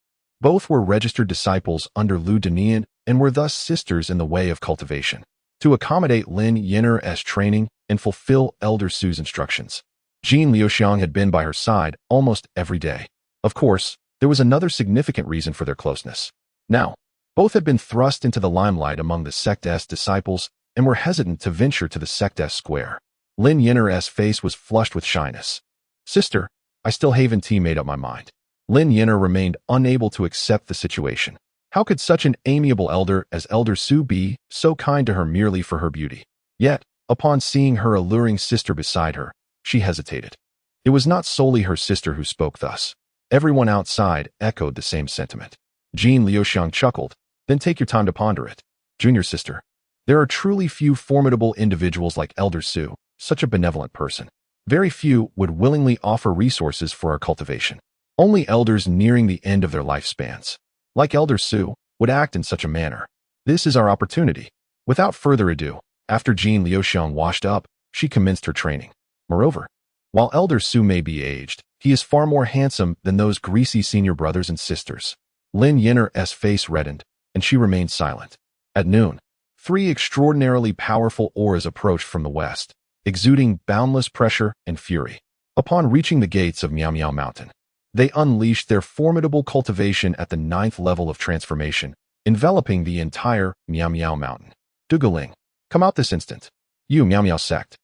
Both were registered disciples under Lu Denian and were thus sisters in the way of cultivation. To accommodate Lin Yenner's training and fulfill Elder Su's instructions, Jean Liuxiang had been by her side almost every day. Of course, there was another significant reason for their closeness. Now, both had been thrust into the limelight among the sect's disciples and were hesitant to venture to the sect's square. Lin Yenner's face was flushed with shyness. "Sister, I still haven't made up my mind." Lin Yenner remained unable to accept the situation. How could such an amiable elder as Elder Su be so kind to her merely for her beauty? Yet, upon seeing her alluring sister beside her, she hesitated. It was not solely her sister who spoke thus. Everyone outside echoed the same sentiment. Jean Liuxiang chuckled, "Then take your time to ponder it. Junior sister, there are truly few formidable individuals like Elder Su, such a benevolent person. Very few would willingly offer resources for our cultivation. Only elders nearing the end of their lifespans, like Elder Su, would act in such a manner. This is our opportunity." Without further ado, after Jean Liuxiang washed up, she commenced her training. Moreover, while Elder Su may be aged, he is far more handsome than those greasy senior brothers and sisters. Lin Yenner's face reddened, and she remained silent. At noon, 3 extraordinarily powerful auras approached from the west, exuding boundless pressure and fury. Upon reaching the gates of Miao Miao Mountain, they unleashed their formidable cultivation at the 9th level of transformation, enveloping the entire Miao Miao Mountain. "Duguling, come out this instant. You, Miao Miao Sect,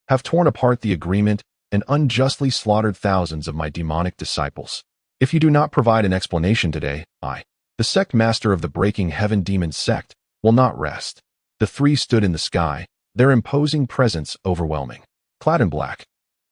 have torn apart the agreement and unjustly slaughtered thousands of my demonic disciples. If you do not provide an explanation today, I, the sect master of the Breaking Heaven Demon Sect, will not rest." The 3 stood in the sky, their imposing presence overwhelming. Clad in black,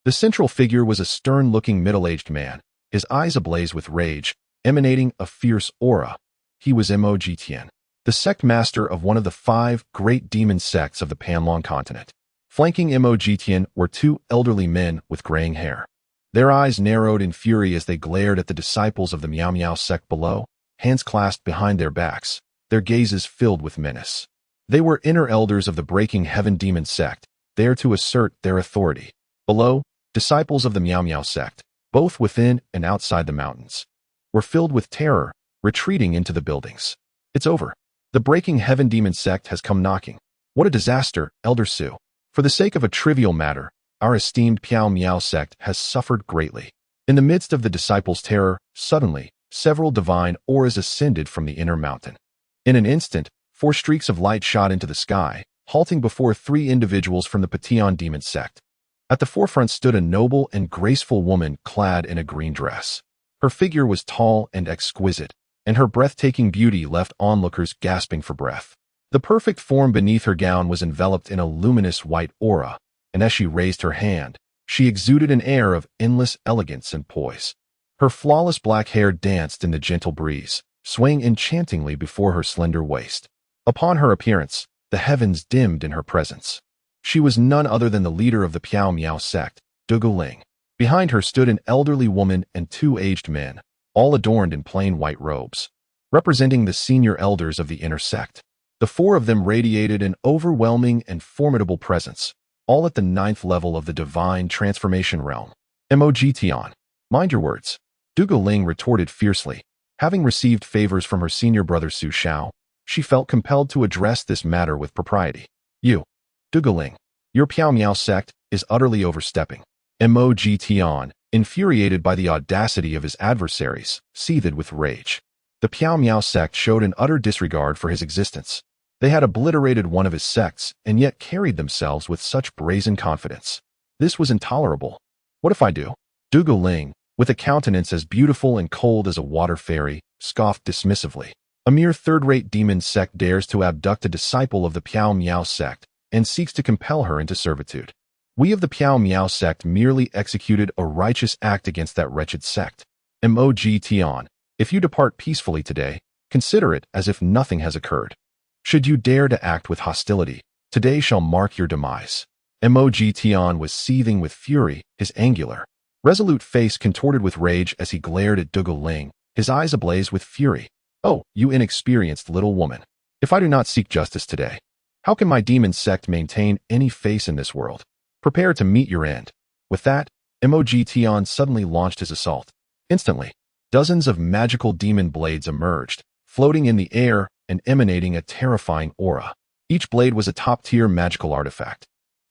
the central figure was a stern-looking middle-aged man, his eyes ablaze with rage, emanating a fierce aura. He was Mo Jitian, the sect master of one of the 5 great demon sects of the Panlong continent. Flanking Mo Jitian were 2 elderly men with graying hair. Their eyes narrowed in fury as they glared at the disciples of the Miao Miao sect below, hands clasped behind their backs, their gazes filled with menace. They were inner elders of the Breaking Heaven Demon Sect, there to assert their authority. Below, disciples of the Miao Miao sect, both within and outside the mountains, were filled with terror, retreating into the buildings. "It's over. The Breaking Heaven Demon Sect has come knocking. What a disaster, Elder Su. For the sake of a trivial matter, our esteemed Piao Miao sect has suffered greatly." In the midst of the disciples' terror, suddenly, several divine auras ascended from the inner mountain. In an instant, 4 streaks of light shot into the sky, halting before 3 individuals from the Patian Demon Sect. At the forefront stood a noble and graceful woman clad in a green dress. Her figure was tall and exquisite, and her breathtaking beauty left onlookers gasping for breath. The perfect form beneath her gown was enveloped in a luminous white aura, and as she raised her hand, she exuded an air of endless elegance and poise. Her flawless black hair danced in the gentle breeze, swaying enchantingly before her slender waist. Upon her appearance, the heavens dimmed in her presence. She was none other than the leader of the Piao Miao sect, Duguling. Behind her stood an elderly woman and 2 aged men, all adorned in plain white robes, representing the senior elders of the inner sect. The four of them radiated an overwhelming and formidable presence, all at the 9th level of the divine transformation realm. Mo.Gtion. Mind your words. Dugu Ling retorted fiercely. Having received favors from her senior brother Xiao, she felt compelled to address this matter with propriety. You, Dugu Ling, your Piao Miao sect is utterly overstepping. Mo.Gtion, infuriated by the audacity of his adversaries, seethed with rage. The Piao Miao sect showed an utter disregard for his existence. They had obliterated one of his sects and yet carried themselves with such brazen confidence. This was intolerable. What if I do? Dugu Ling, with a countenance as beautiful and cold as a water fairy, scoffed dismissively. A mere third-rate demon sect dares to abduct a disciple of the Piao Miao sect and seeks to compel her into servitude. We of the Piao Miao sect merely executed a righteous act against that wretched sect. Mo.Gtion. If you depart peacefully today, consider it as if nothing has occurred. Should you dare to act with hostility, today shall mark your demise. Mo.Gtion was seething with fury, his angular, resolute face contorted with rage as he glared at Dugu Ling, his eyes ablaze with fury. Oh, you inexperienced little woman. If I do not seek justice today, how can my demon sect maintain any face in this world? Prepare to meet your end. With that, Mo.Gtion suddenly launched his assault. Instantly, dozens of magical demon blades emerged, floating in the air and emanating a terrifying aura. Each blade was a top-tier magical artifact,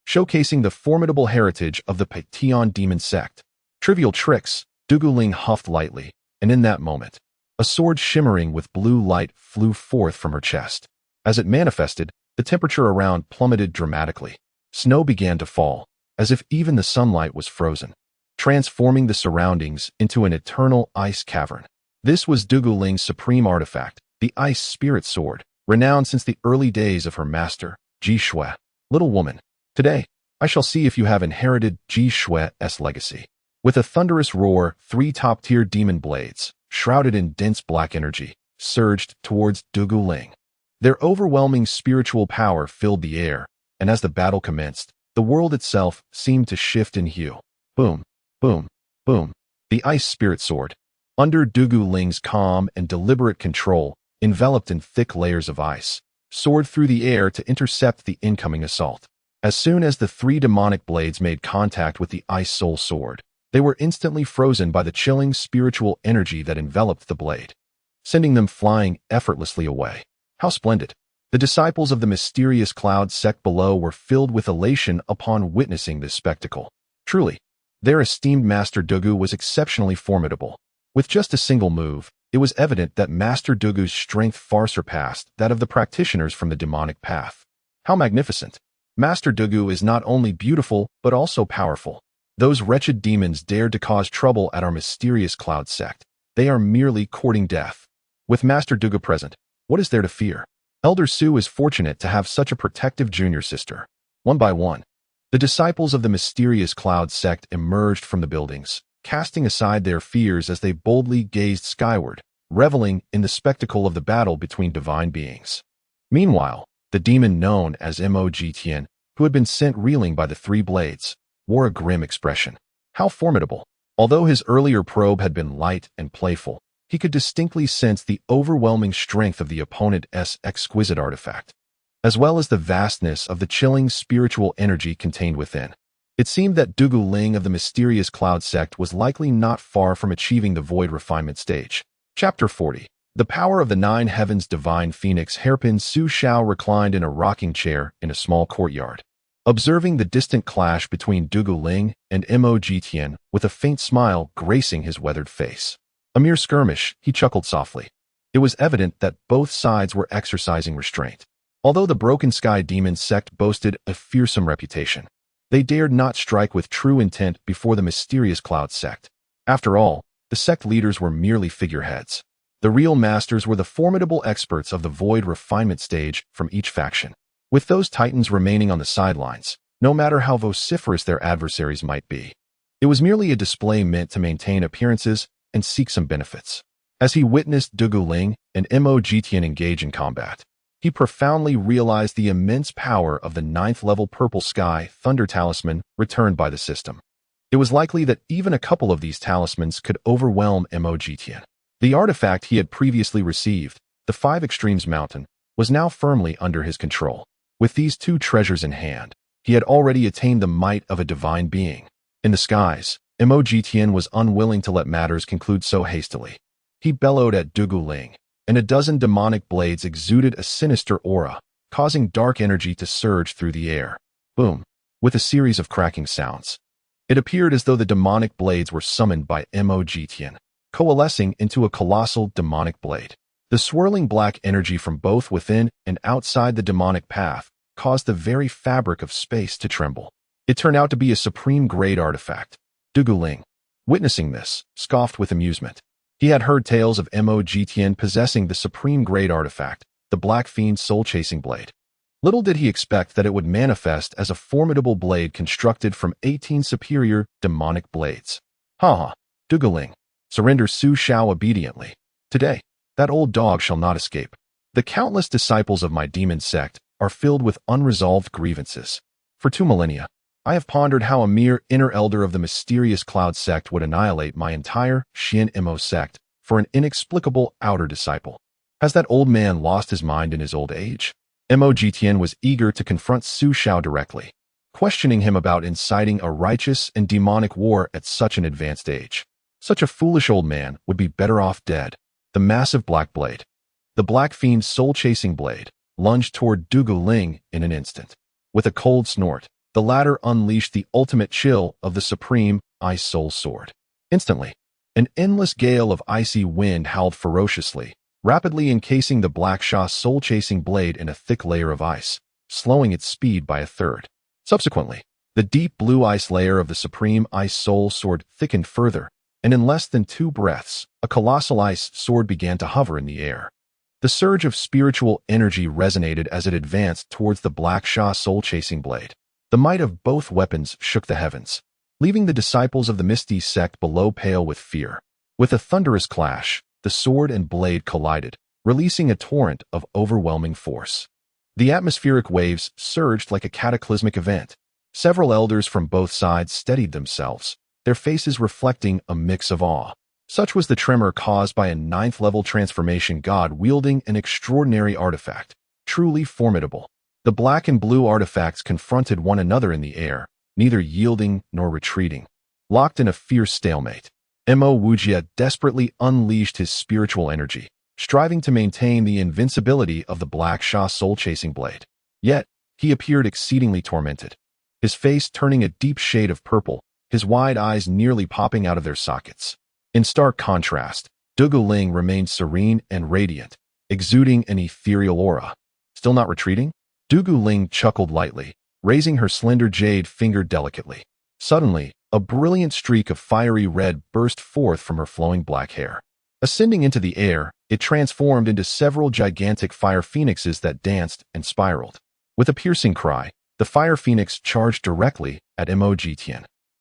showcasing the formidable heritage of the Paition demon sect. Trivial tricks, Dugu Ling huffed lightly, and in that moment, a sword shimmering with blue light flew forth from her chest. As it manifested, the temperature around plummeted dramatically. Snow began to fall, as if even the sunlight was frozen, transforming the surroundings into an eternal ice cavern. This was Dugu Ling's supreme artifact, the Ice Spirit Sword, renowned since the early days of her master, Ji Shui. Little woman, today, I shall see if you have inherited Ji Shui's legacy. With a thunderous roar, 3 top-tier demon blades, shrouded in dense black energy, surged towards Dugu Ling. Their overwhelming spiritual power filled the air, and as the battle commenced, the world itself seemed to shift in hue. Boom, boom, boom. The Ice Spirit Sword, under Dugu Ling's calm and deliberate control, enveloped in thick layers of ice, soared through the air to intercept the incoming assault. As soon as the 3 demonic blades made contact with the Ice Soul Sword, they were instantly frozen by the chilling spiritual energy that enveloped the blade, sending them flying effortlessly away. How splendid! The disciples of the mysterious cloud sect below were filled with elation upon witnessing this spectacle. Truly, their esteemed Master Dugu was exceptionally formidable. With just a single move, it was evident that Master Dugu's strength far surpassed that of the practitioners from the demonic path. How magnificent! Master Dugu is not only beautiful, but also powerful. Those wretched demons dared to cause trouble at our mysterious cloud sect. They are merely courting death. With Master Dugu present, what is there to fear? Elder Su is fortunate to have such a protective junior sister. One by one, the disciples of the mysterious cloud sect emerged from the buildings, casting aside their fears as they boldly gazed skyward, reveling in the spectacle of the battle between divine beings. Meanwhile, the demon known as Mo.Gtion, who had been sent reeling by the 3 blades, wore a grim expression. How formidable! Although his earlier probe had been light and playful, he could distinctly sense the overwhelming strength of the opponent's exquisite artifact, as well as the vastness of the chilling spiritual energy contained within. It seemed that Dugu Ling of the mysterious cloud sect was likely not far from achieving the void refinement stage. Chapter 40. The power of the 9 heavens. Divine Phoenix hairpin Su Xiao reclined in a rocking chair in a small courtyard, observing the distant clash between Dugu Ling and Mo.Gtion with a faint smile gracing his weathered face. A mere skirmish, he chuckled softly. It was evident that both sides were exercising restraint. Although the Broken Sky Demon sect boasted a fearsome reputation, they dared not strike with true intent before the mysterious cloud sect. After all, the sect leaders were merely figureheads. The real masters were the formidable experts of the void refinement stage from each faction. With those titans remaining on the sidelines, no matter how vociferous their adversaries might be, it was merely a display meant to maintain appearances and seek some benefits. As he witnessed Dugu Ling and Mo.Gtion engage in combat, he profoundly realized the immense power of the 9th level Purple Sky Thunder Talisman returned by the system. It was likely that even a couple of these talismans could overwhelm Mo.Gtion. The artifact he had previously received, the 5 Extremes Mountain, was now firmly under his control. With these two treasures in hand, he had already attained the might of a divine being. In the skies, Imo was unwilling to let matters conclude so hastily. He bellowed at Dugu Ling, and a dozen demonic blades exuded a sinister aura, causing dark energy to surge through the air. Boom! With a series of cracking sounds. It appeared as though the demonic blades were summoned by Imo, coalescing into a colossal demonic blade. The swirling black energy from both within and outside the demonic path caused the very fabric of space to tremble. It turned out to be a supreme-grade artifact. Dugu Ling, witnessing this, scoffed with amusement. He had heard tales of Mo possessing the supreme-grade artifact, the Black Fiend's soul-chasing blade. Little did he expect that it would manifest as a formidable blade constructed from 18 superior demonic blades. Ha! Dugu Ling, surrender Xiao obediently. Today, that old dog shall not escape. The countless disciples of my demon sect are filled with unresolved grievances. For 2 millennia, I have pondered how a mere inner elder of the mysterious Cloud sect would annihilate my entire Xian Imo sect for an inexplicable outer disciple. Has that old man lost his mind in his old age? Mo was eager to confront Xiao directly, questioning him about inciting a righteous and demonic war at such an advanced age. Such a foolish old man would be better off dead. The massive black blade, the Black Fiend's soul-chasing blade, lunged toward Dugu Ling in an instant. With a cold snort, the latter unleashed the ultimate chill of the supreme Ice Soul Sword. Instantly, an endless gale of icy wind howled ferociously, rapidly encasing the Black Shah's soul-chasing blade in a thick layer of ice, slowing its speed by a third. Subsequently, the deep blue ice layer of the supreme Ice Soul Sword thickened further, and in less than 2 breaths, a colossal ice sword began to hover in the air. The surge of spiritual energy resonated as it advanced towards the Black Shah's soul-chasing blade. The might of both weapons shook the heavens, leaving the disciples of the Misty Sect below pale with fear. With a thunderous clash, the sword and blade collided, releasing a torrent of overwhelming force. The atmospheric waves surged like a cataclysmic event. Several elders from both sides steadied themselves, their faces reflecting a mix of awe. Such was the tremor caused by a 9th-level transformation god wielding an extraordinary artifact, truly formidable. The black and blue artifacts confronted one another in the air, neither yielding nor retreating. Locked in a fierce stalemate, Mo Wujia desperately unleashed his spiritual energy, striving to maintain the invincibility of the Black Shah soul-chasing blade. Yet, he appeared exceedingly tormented, his face turning a deep shade of purple, his wide eyes nearly popping out of their sockets. In stark contrast, Dugu Ling remained serene and radiant, exuding an ethereal aura. Still not retreating? Dugu Ling chuckled lightly, raising her slender jade finger delicately. Suddenly, a brilliant streak of fiery red burst forth from her flowing black hair. Ascending into the air, it transformed into several gigantic fire phoenixes that danced and spiraled. With a piercing cry, the fire phoenix charged directly at Mo.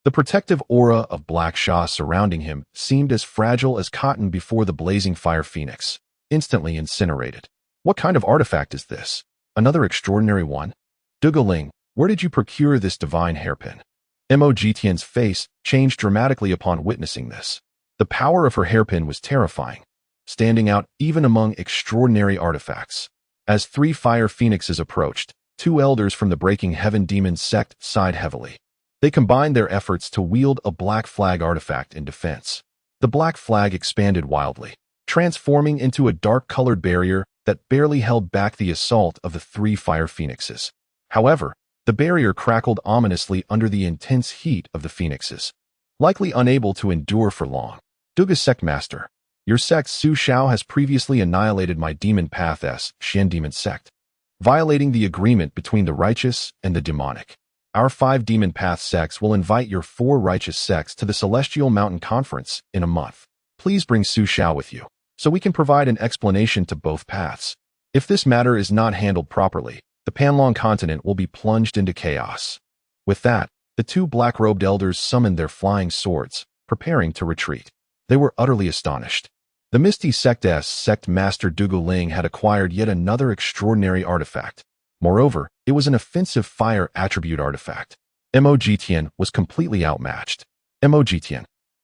The protective aura of Black Shah surrounding him seemed as fragile as cotton before the blazing fire phoenix, instantly incinerated. What kind of artifact is this? Another extraordinary one? Dugu Ling, where did you procure this divine hairpin? Mo.'s face changed dramatically upon witnessing this. The power of her hairpin was terrifying, standing out even among extraordinary artifacts. As 3 fire phoenixes approached, 2 elders from the Breaking Heaven Demon Sect sighed heavily. They combined their efforts to wield a black flag artifact in defense. The black flag expanded wildly, transforming into a dark-colored barrier that barely held back the assault of the 3 fire phoenixes. However, the barrier crackled ominously under the intense heat of the phoenixes, likely unable to endure for long. Dugu Sect Master, your sect Xiao has previously annihilated my demon path Xian Demon Sect, violating the agreement between the righteous and the demonic. Our 5 demon path sects will invite your 4 righteous sects to the Celestial Mountain Conference in a month. Please bring Xiao with you, so we can provide an explanation to both paths. If this matter is not handled properly, the Panlong continent will be plunged into chaos. With that, the 2 black-robed elders summoned their flying swords, preparing to retreat. They were utterly astonished. The Misty Sect's sect master Dugu Ling had acquired yet another extraordinary artifact. Moreover, it was an offensive fire attribute artifact. Mo was completely outmatched. Mo,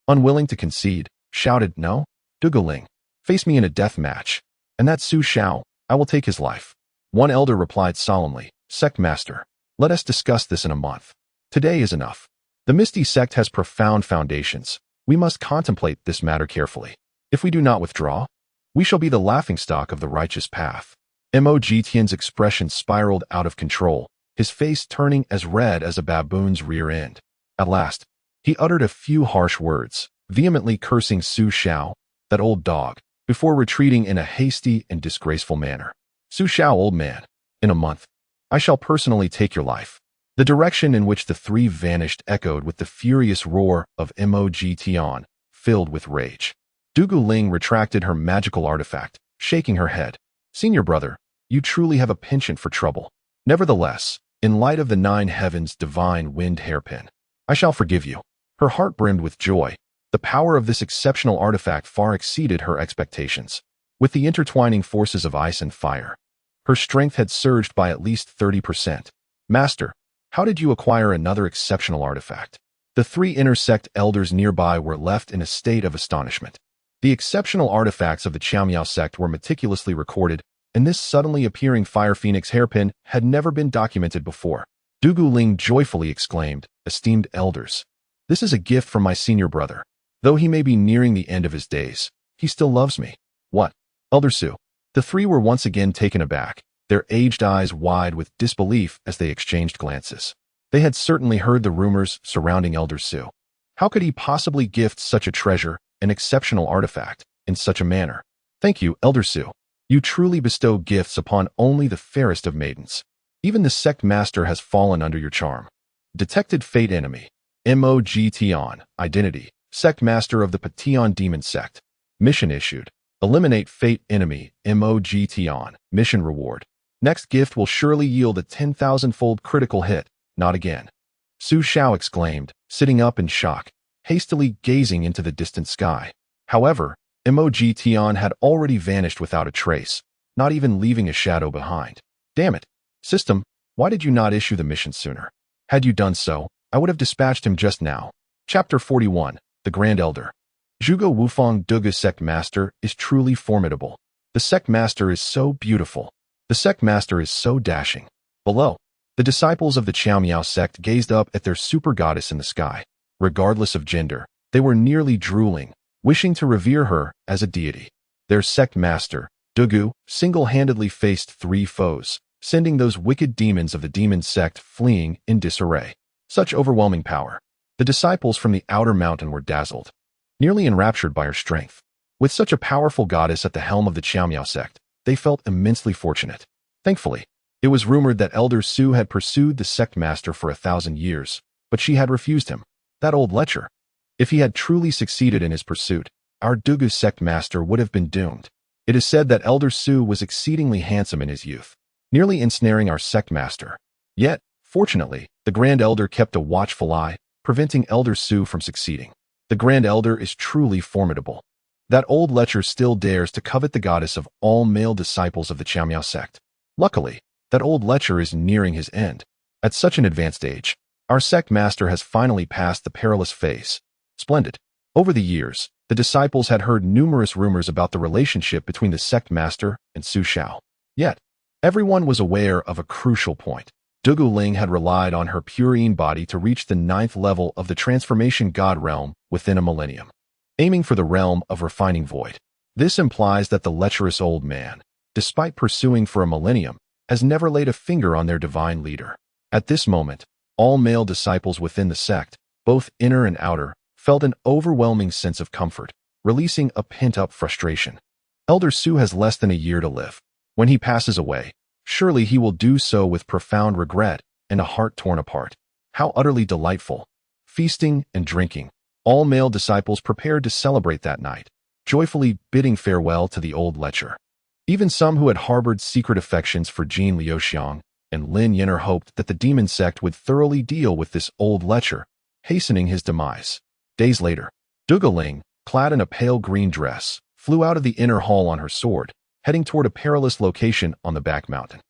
unwilling to concede, shouted, "No, Dugu Ling, face me in a death match, and that Xiao, I will take his life." One elder replied solemnly, Sect Master, let us discuss this in a month. Today is enough. The Misty Sect has profound foundations. We must contemplate this matter carefully. If we do not withdraw, we shall be the laughingstock of the righteous path. Mo Tian's expression spiraled out of control, his face turning as red as a baboon's rear end. At last, he uttered a few harsh words, vehemently cursing Xiao, that old dog, before retreating in a hasty and disgraceful manner. Xiao, old man, in a month, I shall personally take your life. The direction in which the three vanished echoed with the furious roar of Mo Tian, filled with rage. Dugu Ling retracted her magical artifact, shaking her head. Senior brother, you truly have a penchant for trouble. Nevertheless, in light of the 9 heavens' divine wind hairpin, I shall forgive you. Her heart brimmed with joy. The power of this exceptional artifact far exceeded her expectations. With the intertwining forces of ice and fire, her strength had surged by at least 30%. Master, how did you acquire another exceptional artifact? The 3 inner sect elders nearby were left in a state of astonishment. The exceptional artifacts of the Xiao sect were meticulously recorded, and this suddenly appearing fire phoenix hairpin had never been documented before. Dugu Ling joyfully exclaimed, Esteemed elders, this is a gift from my senior brother. Though he may be nearing the end of his days, he still loves me. What? Elder Su. The 3 were once again taken aback, their aged eyes wide with disbelief as they exchanged glances. They had certainly heard the rumors surrounding Elder Su. How could he possibly gift such a treasure, an exceptional artifact, in such a manner? Thank you, Elder Su. You truly bestow gifts upon only the fairest of maidens. Even the sect master has fallen under your charm. Detected fate enemy. Mo Tian, identity. Sect master of the Pation demon sect. Mission issued. Eliminate fate enemy, Mo Tian. Mission reward. Next gift will surely yield a 10,000-fold critical hit. Not again. Xiao exclaimed, sitting up in shock, hastily gazing into the distant sky. However, Mo Tian had already vanished without a trace, not even leaving a shadow behind. Damn it. System, why did you not issue the mission sooner? Had you done so, I would have dispatched him just now. Chapter 41, The Grand Elder. Zhuge Wufang Dugu Sect Master is truly formidable. The Sect Master is so beautiful. The Sect Master is so dashing. Below, the disciples of the Xiao sect gazed up at their super goddess in the sky. Regardless of gender, they were nearly drooling, wishing to revere her as a deity. Their sect master, Dugu, single-handedly faced 3 foes, sending those wicked demons of the demon sect fleeing in disarray. Such overwhelming power. The disciples from the outer mountain were dazzled, nearly enraptured by her strength. With such a powerful goddess at the helm of the Xiao sect, they felt immensely fortunate. Thankfully, it was rumored that Elder Su had pursued the sect master for 1,000 years, but she had refused him. That old lecher. If he had truly succeeded in his pursuit, our Dugu sect master would have been doomed. It is said that Elder Su was exceedingly handsome in his youth, nearly ensnaring our sect master. Yet, fortunately, the Grand Elder kept a watchful eye, preventing Elder Su from succeeding. The Grand Elder is truly formidable. That old lecher still dares to covet the goddess of all male disciples of the Xiao sect. Luckily, that old lecher is nearing his end. At such an advanced age, our sect master has finally passed the perilous phase. Splendid. Over the years, the disciples had heard numerous rumors about the relationship between the sect master and Xiao. Yet, everyone was aware of a crucial point. Dugu Ling had relied on her purine body to reach the 9th level of the transformation god realm within a millennium, aiming for the realm of refining void. This implies that the lecherous old man, despite pursuing for a millennium, has never laid a finger on their divine leader. At this moment, all male disciples within the sect, both inner and outer, felt an overwhelming sense of comfort, releasing a pent-up frustration. Elder Su has less than a year to live. When he passes away, surely he will do so with profound regret and a heart torn apart. How utterly delightful. Feasting and drinking. All male disciples prepared to celebrate that night, joyfully bidding farewell to the old lecher. Even some who had harbored secret affections for Jin Liuxiang and Lin Yenner hoped that the demon sect would thoroughly deal with this old lecher, hastening his demise. Days later, Dugu Ling, clad in a pale green dress, flew out of the inner hall on her sword, heading toward a perilous location on the back mountain.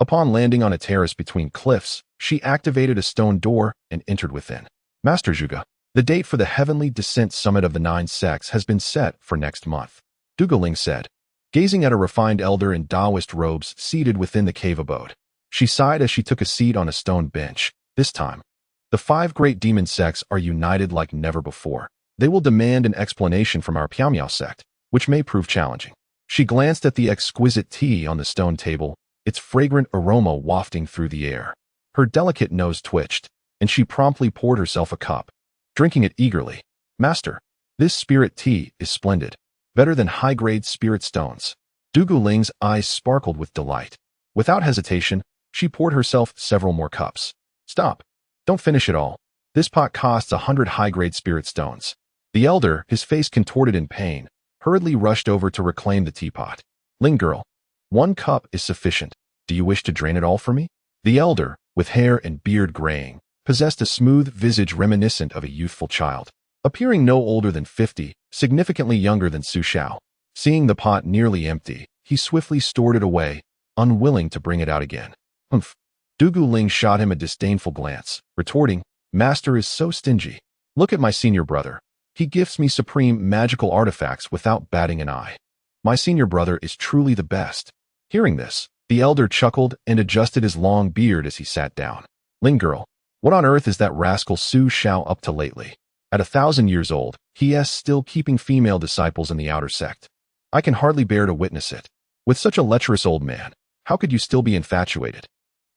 Upon landing on a terrace between cliffs, she activated a stone door and entered within. Master Zhuge, the date for the Heavenly Descent Summit of the 9 Sects has been set for next month, Dugu Ling said. gazing at a refined elder in Taoist robes seated within the cave abode. She sighed as she took a seat on a stone bench. This time, the 5 great demon sects are united like never before. They will demand an explanation from our Piao sect, which may prove challenging. She glanced at the exquisite tea on the stone table, its fragrant aroma wafting through the air. Her delicate nose twitched, and she promptly poured herself a cup, drinking it eagerly. Master, this spirit tea is splendid, better than high-grade spirit stones. Dugu Ling's eyes sparkled with delight. Without hesitation, she poured herself several more cups. Stop. Don't finish it all. This pot costs 100 high-grade spirit stones. The elder, his face contorted in pain, hurriedly rushed over to reclaim the teapot. Ling girl, 1 cup is sufficient. Do you wish to drain it all for me? The elder, with hair and beard graying, possessed a smooth visage reminiscent of a youthful child. Appearing no older than 50, significantly younger than Xiao. Seeing the pot nearly empty, he swiftly stored it away, unwilling to bring it out again. Humph. Dugu Ling shot him a disdainful glance, retorting, Master is so stingy. Look at my senior brother. He gifts me supreme magical artifacts without batting an eye. My senior brother is truly the best. Hearing this, the elder chuckled and adjusted his long beard as he sat down. Ling girl, what on earth is that rascal Xiao up to lately? At 1,000 years old, he is still keeping female disciples in the outer sect. I can hardly bear to witness it. With such a lecherous old man, how could you still be infatuated?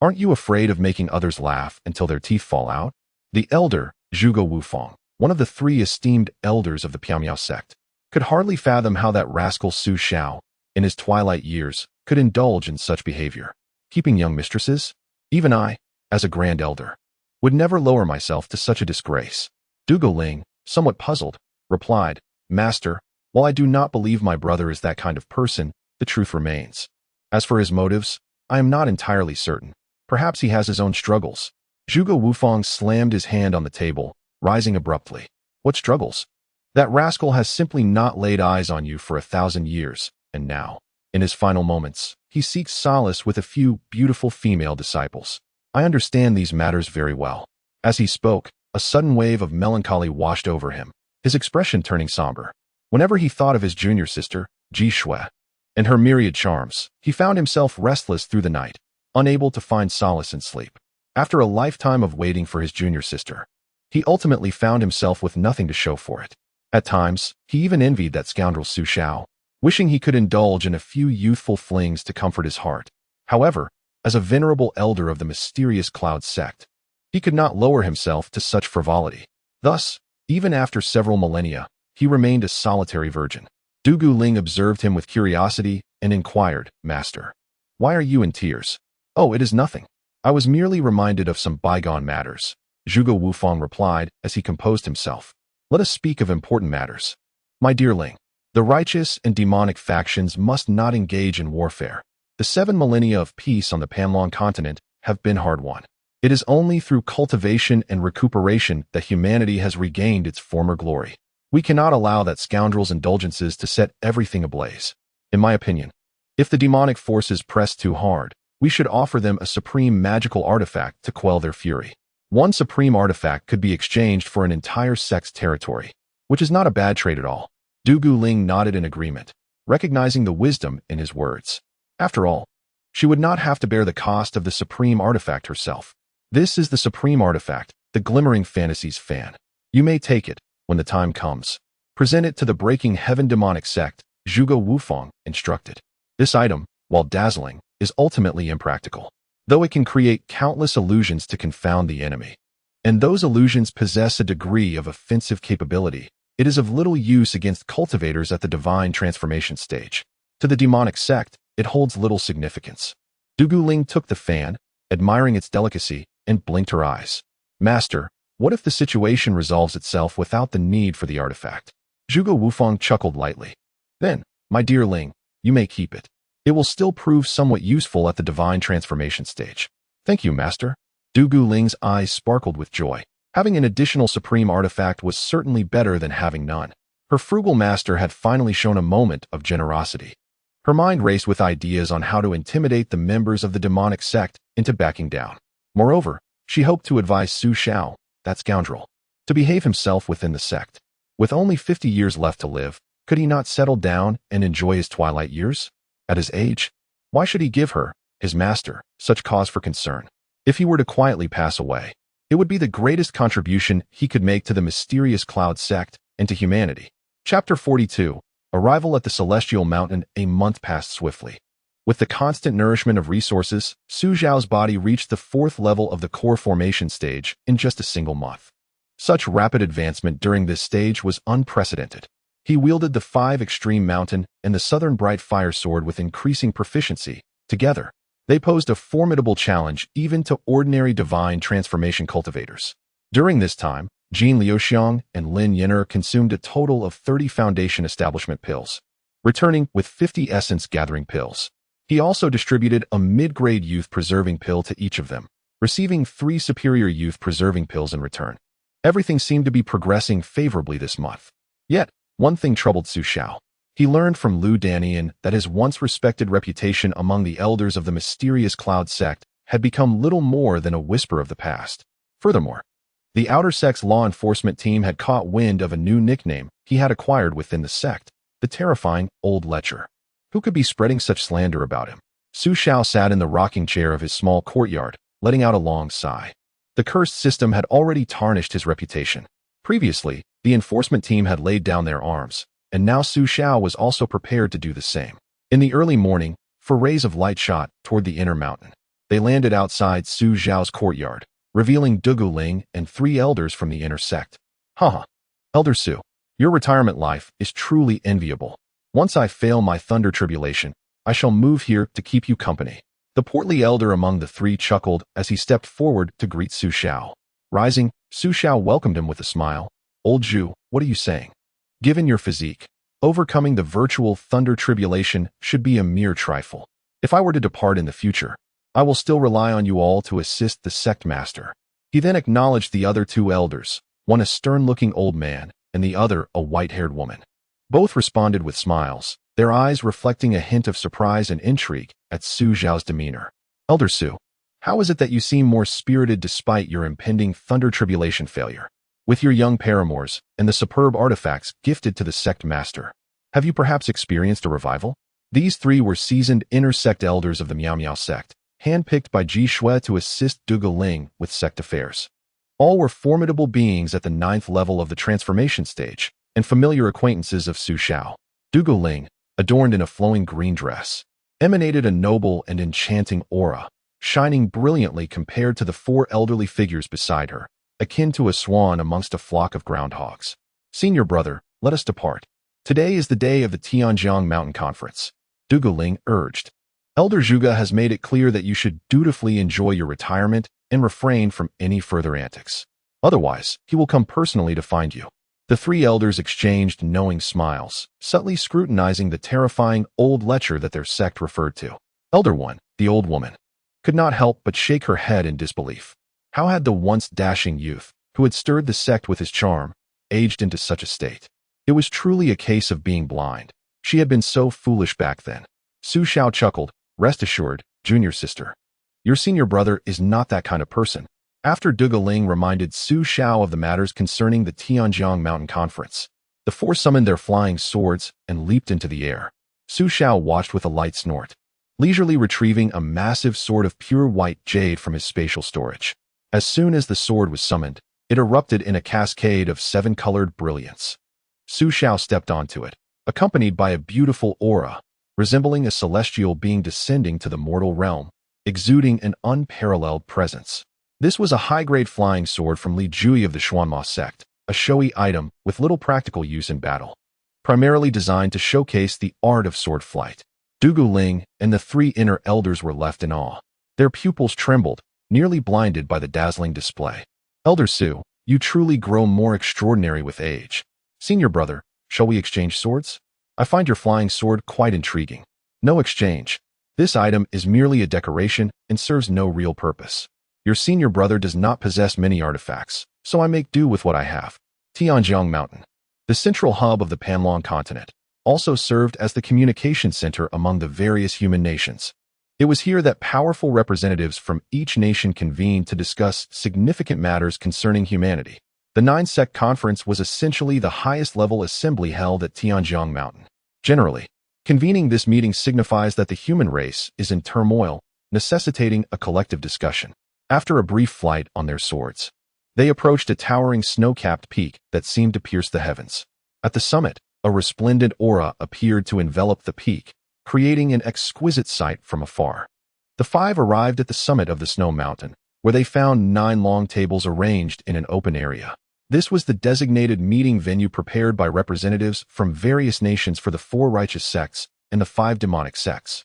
Aren't you afraid of making others laugh until their teeth fall out? The elder, Zhuge Wufang, one of the 3 esteemed elders of the Piao sect, could hardly fathom how that rascal Xiao, in his twilight years, could indulge in such behavior. Keeping young mistresses? Even I, as a grand elder, would never lower myself to such a disgrace. Dugu Ling, somewhat puzzled, replied, Master, while I do not believe my brother is that kind of person, the truth remains. As for his motives, I am not entirely certain. Perhaps he has his own struggles. Zhuge Wufang slammed his hand on the table, rising abruptly. What struggles? That rascal has simply not laid eyes on you for 1,000 years, and now, in his final moments, he seeks solace with a few beautiful female disciples. I understand these matters very well. As he spoke, a sudden wave of melancholy washed over him, his expression turning somber. Whenever he thought of his junior sister, Ji Shui, and her myriad charms, he found himself restless through the night, unable to find solace in sleep. After a lifetime of waiting for his junior sister, he ultimately found himself with nothing to show for it. At times, he even envied that scoundrel Xiao, wishing he could indulge in a few youthful flings to comfort his heart. However, as a venerable elder of the mysterious Cloud sect, he could not lower himself to such frivolity. Thus, even after several millennia, he remained a solitary virgin. Dugu Ling observed him with curiosity and inquired, Master, why are you in tears? Oh, it is nothing. I was merely reminded of some bygone matters, Zhuge Wufang replied as he composed himself. Let us speak of important matters. My dear Ling, the righteous and demonic factions must not engage in warfare. The 7 millennia of peace on the Panlong continent have been hard won. It is only through cultivation and recuperation that humanity has regained its former glory. We cannot allow that scoundrel's indulgences to set everything ablaze. In my opinion, if the demonic forces press too hard, we should offer them a supreme magical artifact to quell their fury. One supreme artifact could be exchanged for an entire sect's territory, which is not a bad trade at all. Dugu Ling nodded in agreement, recognizing the wisdom in his words. After all, she would not have to bear the cost of the supreme artifact herself. This is the supreme artifact, the Glimmering Fantasies fan. You may take it when the time comes. Present it to the Breaking Heaven demonic sect, Zhuge Wufang instructed. This item, while dazzling, is ultimately impractical, though it can create countless illusions to confound the enemy. And those illusions possess a degree of offensive capability. It is of little use against cultivators at the divine transformation stage. To the demonic sect, it holds little significance. Dugu Ling took the fan, admiring its delicacy, and blinked her eyes. Master, what if the situation resolves itself without the need for the artifact? Zhuge Wufang chuckled lightly. Then, my dear Ling, you may keep it. It will still prove somewhat useful at the divine transformation stage. Thank you, Master. Dugu Ling's eyes sparkled with joy. Having an additional supreme artifact was certainly better than having none. Her frugal master had finally shown a moment of generosity. Her mind raced with ideas on how to intimidate the members of the demonic sect into backing down. Moreover, she hoped to advise Xiao, that scoundrel, to behave himself within the sect. With only 50 years left to live, Could he not settle down and enjoy his twilight years? At his age? Why should he give her, his master, such cause for concern? If he were to quietly pass away, it would be the greatest contribution he could make to the mysterious Cloud Sect and to humanity. Chapter 42. Arrival at the Celestial Mountain. A month passed swiftly. With the constant nourishment of resources, Su Xiao's body reached the 4th level of the core formation stage in just a single month. Such rapid advancement during this stage was unprecedented. He wielded the 5 Extreme Mountain and the Southern Bright Fire Sword with increasing proficiency. Together, they posed a formidable challenge even to ordinary divine transformation cultivators. During this time, Jin Liuxiang and Lin Yin'er consumed a total of 30 Foundation Establishment pills, returning with 50 Essence Gathering pills. He also distributed a mid-grade Youth Preserving pill to each of them, receiving 3 Superior Youth Preserving pills in return. Everything seemed to be progressing favorably this month. Yet, one thing troubled Su Xiao. He learned from Lu Danian that his once respected reputation among the elders of the mysterious Cloud Sect had become little more than a whisper of the past. Furthermore, the Outer Sect's law enforcement team had caught wind of a new nickname he had acquired within the sect, the terrifying Old Lecher. Who could be spreading such slander about him? Su Xiao sat in the rocking chair of his small courtyard, letting out a long sigh. The cursed system had already tarnished his reputation. Previously, the enforcement team had laid down their arms, and now Su Xiao was also prepared to do the same. In the early morning, rays of light shot toward the inner mountain. They landed outside Su Xiao's courtyard, revealing Dugu Ling and 3 elders from the inner sect. Haha. Elder Su, your retirement life is truly enviable. Once I fail my thunder tribulation, I shall move here to keep you company. The portly elder among the 3 chuckled as he stepped forward to greet Su Xiao. Rising, Su Xiao welcomed him with a smile. Old Zhu, what are you saying? Given your physique, overcoming the virtual thunder tribulation should be a mere trifle. If I were to depart in the future, I will still rely on you all to assist the sect master. He then acknowledged the other 2 elders, one a stern-looking old man and the other a white-haired woman. Both responded with smiles, their eyes reflecting a hint of surprise and intrigue at Su Xiao's demeanor. Elder Su, how is it that you seem more spirited despite your impending thunder tribulation failure? With your young paramours and the superb artifacts gifted to the sect master, have you perhaps experienced a revival? These 3 were seasoned inner sect elders of the Miao Miao sect, handpicked by Ji Shui to assist Dugu Ling with sect affairs. All were formidable beings at the 9th level of the transformation stage, and familiar acquaintances of Su Xiao. Dugu Ling, adorned in a flowing green dress, emanated a noble and enchanting aura, shining brilliantly compared to the 4 elderly figures beside her, akin to a swan amongst a flock of groundhogs. Senior brother, let us depart. Today is the day of the Tianjiang Mountain Conference, Dugu Ling urged. Elder Zhuge has made it clear that you should dutifully enjoy your retirement and refrain from any further antics. Otherwise, he will come personally to find you. The 3 elders exchanged knowing smiles, subtly scrutinizing the terrifying old lecher that their sect referred to. Elder One, the old woman, could not help but shake her head in disbelief. How had the once dashing youth, who had stirred the sect with his charm, aged into such a state? It was truly a case of being blind. She had been so foolish back then. Su Xiao chuckled. Rest assured, junior sister, your senior brother is not that kind of person. After Dugu Ling reminded Su Xiao of the matters concerning the Tianjiang Mountain Conference, the 4 summoned their flying swords and leaped into the air. Su Xiao watched with a light snort, leisurely retrieving a massive sword of pure white jade from his spatial storage. As soon as the sword was summoned, it erupted in a cascade of 7-colored brilliance. Su Xiao stepped onto it, accompanied by a beautiful aura, resembling a celestial being descending to the mortal realm, exuding an unparalleled presence. This was a high-grade flying sword from Li Jui of the Xuanma sect, a showy item with little practical use in battle, primarily designed to showcase the art of sword flight. Dugu Ling and the 3 inner elders were left in awe. Their pupils trembled, nearly blinded by the dazzling display. Elder Su, you truly grow more extraordinary with age. Senior brother, shall we exchange swords? I find your flying sword quite intriguing. No exchange. This item is merely a decoration and serves no real purpose. Your senior brother does not possess many artifacts, so I make do with what I have. Tianjiang Mountain, the central hub of the Panlong continent, also served as the communication center among the various human nations. It was here that powerful representatives from each nation convened to discuss significant matters concerning humanity. The Nine-Sect Conference was essentially the highest-level assembly held at Tianjiang Mountain. Generally, convening this meeting signifies that the human race is in turmoil, necessitating a collective discussion. After a brief flight on their swords, they approached a towering snow-capped peak that seemed to pierce the heavens. At the summit, a resplendent aura appeared to envelop the peak, creating an exquisite sight from afar. The five arrived at the summit of the snow mountain, where they found 9 long tables arranged in an open area. This was the designated meeting venue prepared by representatives from various nations for the 4 righteous sects and the 5 demonic sects.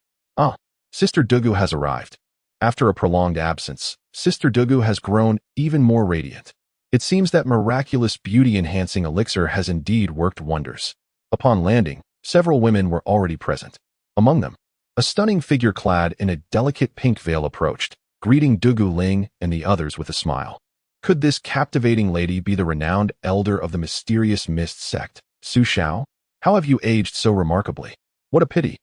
Sister Dugu has arrived. After a prolonged absence, Sister Dugu has grown even more radiant. It seems that miraculous beauty-enhancing elixir has indeed worked wonders. Upon landing, several women were already present. Among them, a stunning figure clad in a delicate pink veil approached, greeting Dugu Ling and the others with a smile. Could this captivating lady be the renowned elder of the mysterious Mist Sect, Su Xiao? How have you aged so remarkably? What a pity.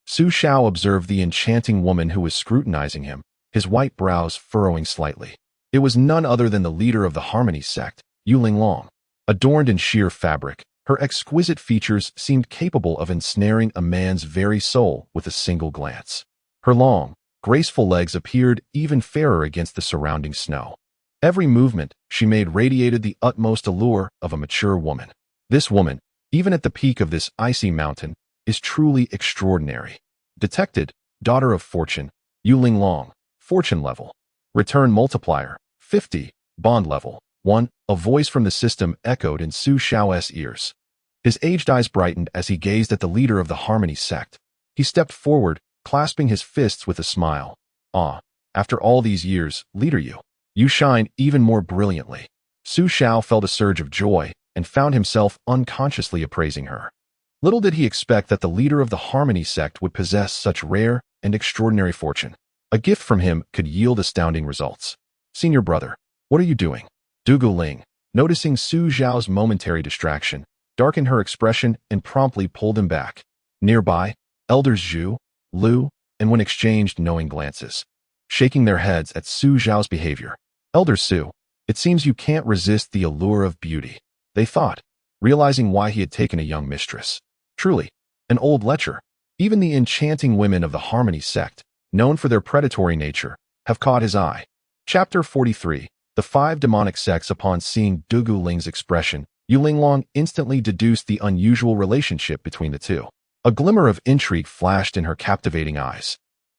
Su Xiao observed the enchanting woman who was scrutinizing him, his white brows furrowing slightly. It was none other than the leader of the Harmony Sect, Yuling Long. Adorned in sheer fabric, her exquisite features seemed capable of ensnaring a man's very soul with a single glance. Her long, graceful legs appeared even fairer against the surrounding snow. Every movement she made radiated the utmost allure of a mature woman. This woman, even at the peak of this icy mountain, is truly extraordinary. Detected, daughter of fortune, Yuling Long, fortune level. Return multiplier, 50, bond level, 1. A voice from the system echoed in Su Xiao's ears. His aged eyes brightened as he gazed at the leader of the Harmony Sect. He stepped forward, clasping his fists with a smile. After all these years, leader, you shine even more brilliantly. Su Xiao felt a surge of joy and found himself unconsciously appraising her. Little did he expect that the leader of the Harmony Sect would possess such rare and extraordinary fortune. A gift from him could yield astounding results. Senior brother, what are you doing? Dugu Ling, noticing Su Xiao's momentary distraction, darkened her expression and promptly pulled him back. Nearby, elders Zhu, Lu, and Wen exchanged knowing glances, shaking their heads at Su Xiao's behavior. Elder Su, it seems you can't resist the allure of beauty, they thought, realizing why he had taken a young mistress. Truly, an old lecher. Even the enchanting women of the Harmony Sect, known for their predatory nature, have caught his eye. Chapter 43. The 5 demonic sects. Upon seeing Dugu Ling's expression, Yuling Long instantly deduced the unusual relationship between the two. A glimmer of intrigue flashed in her captivating eyes.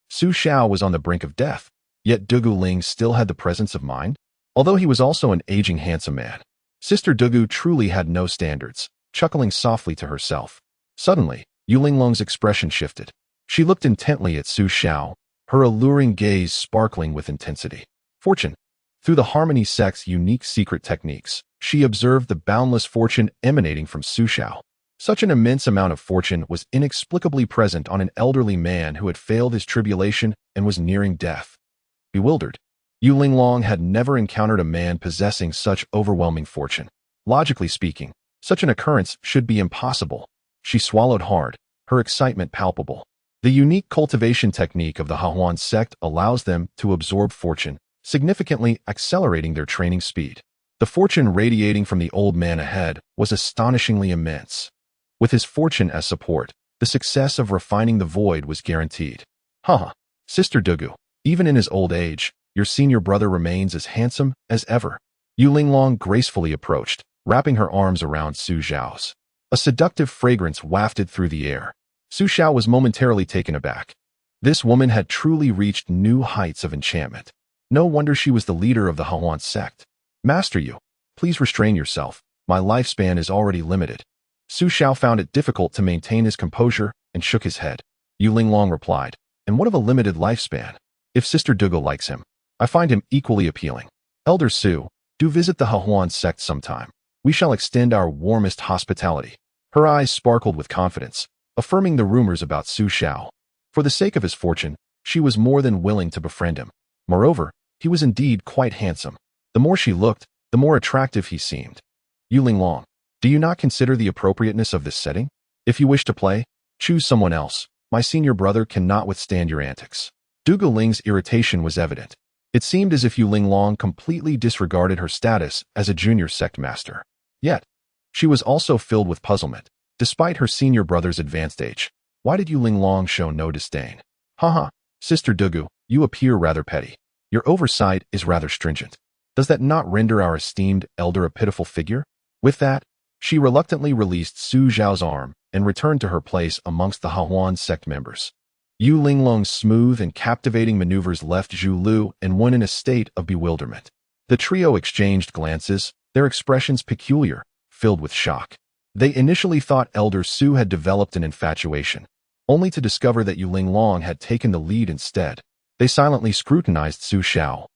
Su Xiao was on the brink of death, yet Dugu Ling still had the presence of mind, although he was also an aging handsome man. Sister Dugu truly had no standards, chuckling softly to herself. Suddenly, Yuling Long's expression shifted. She looked intently at Su Xiao, her alluring gaze sparkling with intensity. Fortune. Through the Harmony Sect's unique secret techniques, she observed the boundless fortune emanating from Su Xiao. Such an immense amount of fortune was inexplicably present on an elderly man who had failed his tribulation and was nearing death. Bewildered, Yuling Long had never encountered a man possessing such overwhelming fortune. Logically speaking, such an occurrence should be impossible. She swallowed hard, her excitement palpable. The unique cultivation technique of the Hahuan sect allows them to absorb fortune, significantly accelerating their training speed. The fortune radiating from the old man ahead was astonishingly immense. With his fortune as support, the success of refining the void was guaranteed. Sister Dugu, even in his old age, your senior brother remains as handsome as ever. Yuling Long gracefully approached, wrapping her arms around Su Xiao's. A seductive fragrance wafted through the air. Su Xiao was momentarily taken aback. This woman had truly reached new heights of enchantment. No wonder she was the leader of the Hahuan sect. Master Yu, please restrain yourself. My lifespan is already limited. Su Xiao found it difficult to maintain his composure and shook his head. Yuling Long replied, and what of a limited lifespan? If Sister Dugu likes him, I find him equally appealing. Elder Su, do visit the Hahuan sect sometime. We shall extend our warmest hospitality. Her eyes sparkled with confidence, affirming the rumors about Su Xiao. For the sake of his fortune, she was more than willing to befriend him. Moreover, he was indeed quite handsome. The more she looked, the more attractive he seemed. Yuling Long, do you not consider the appropriateness of this setting? If you wish to play, choose someone else. My senior brother cannot withstand your antics. Dugu Ling's irritation was evident. It seemed as if Yu Linglong completely disregarded her status as a junior sect master. Yet, she was also filled with puzzlement. Despite her senior brother's advanced age, why did Yu Linglong show no disdain? Haha, Sister Dugu, you appear rather petty. Your oversight is rather stringent. Does that not render our esteemed elder a pitiful figure? With that, she reluctantly released Su Zhao's arm and returned to her place amongst the Hahuan sect members. Yu Linglong's smooth and captivating maneuvers left Zhu Lu and Wen in a state of bewilderment. The trio exchanged glances, their expressions peculiar, filled with shock. They initially thought Elder Su had developed an infatuation, only to discover that Yu Linglong had taken the lead instead. They silently scrutinized Su Xiao,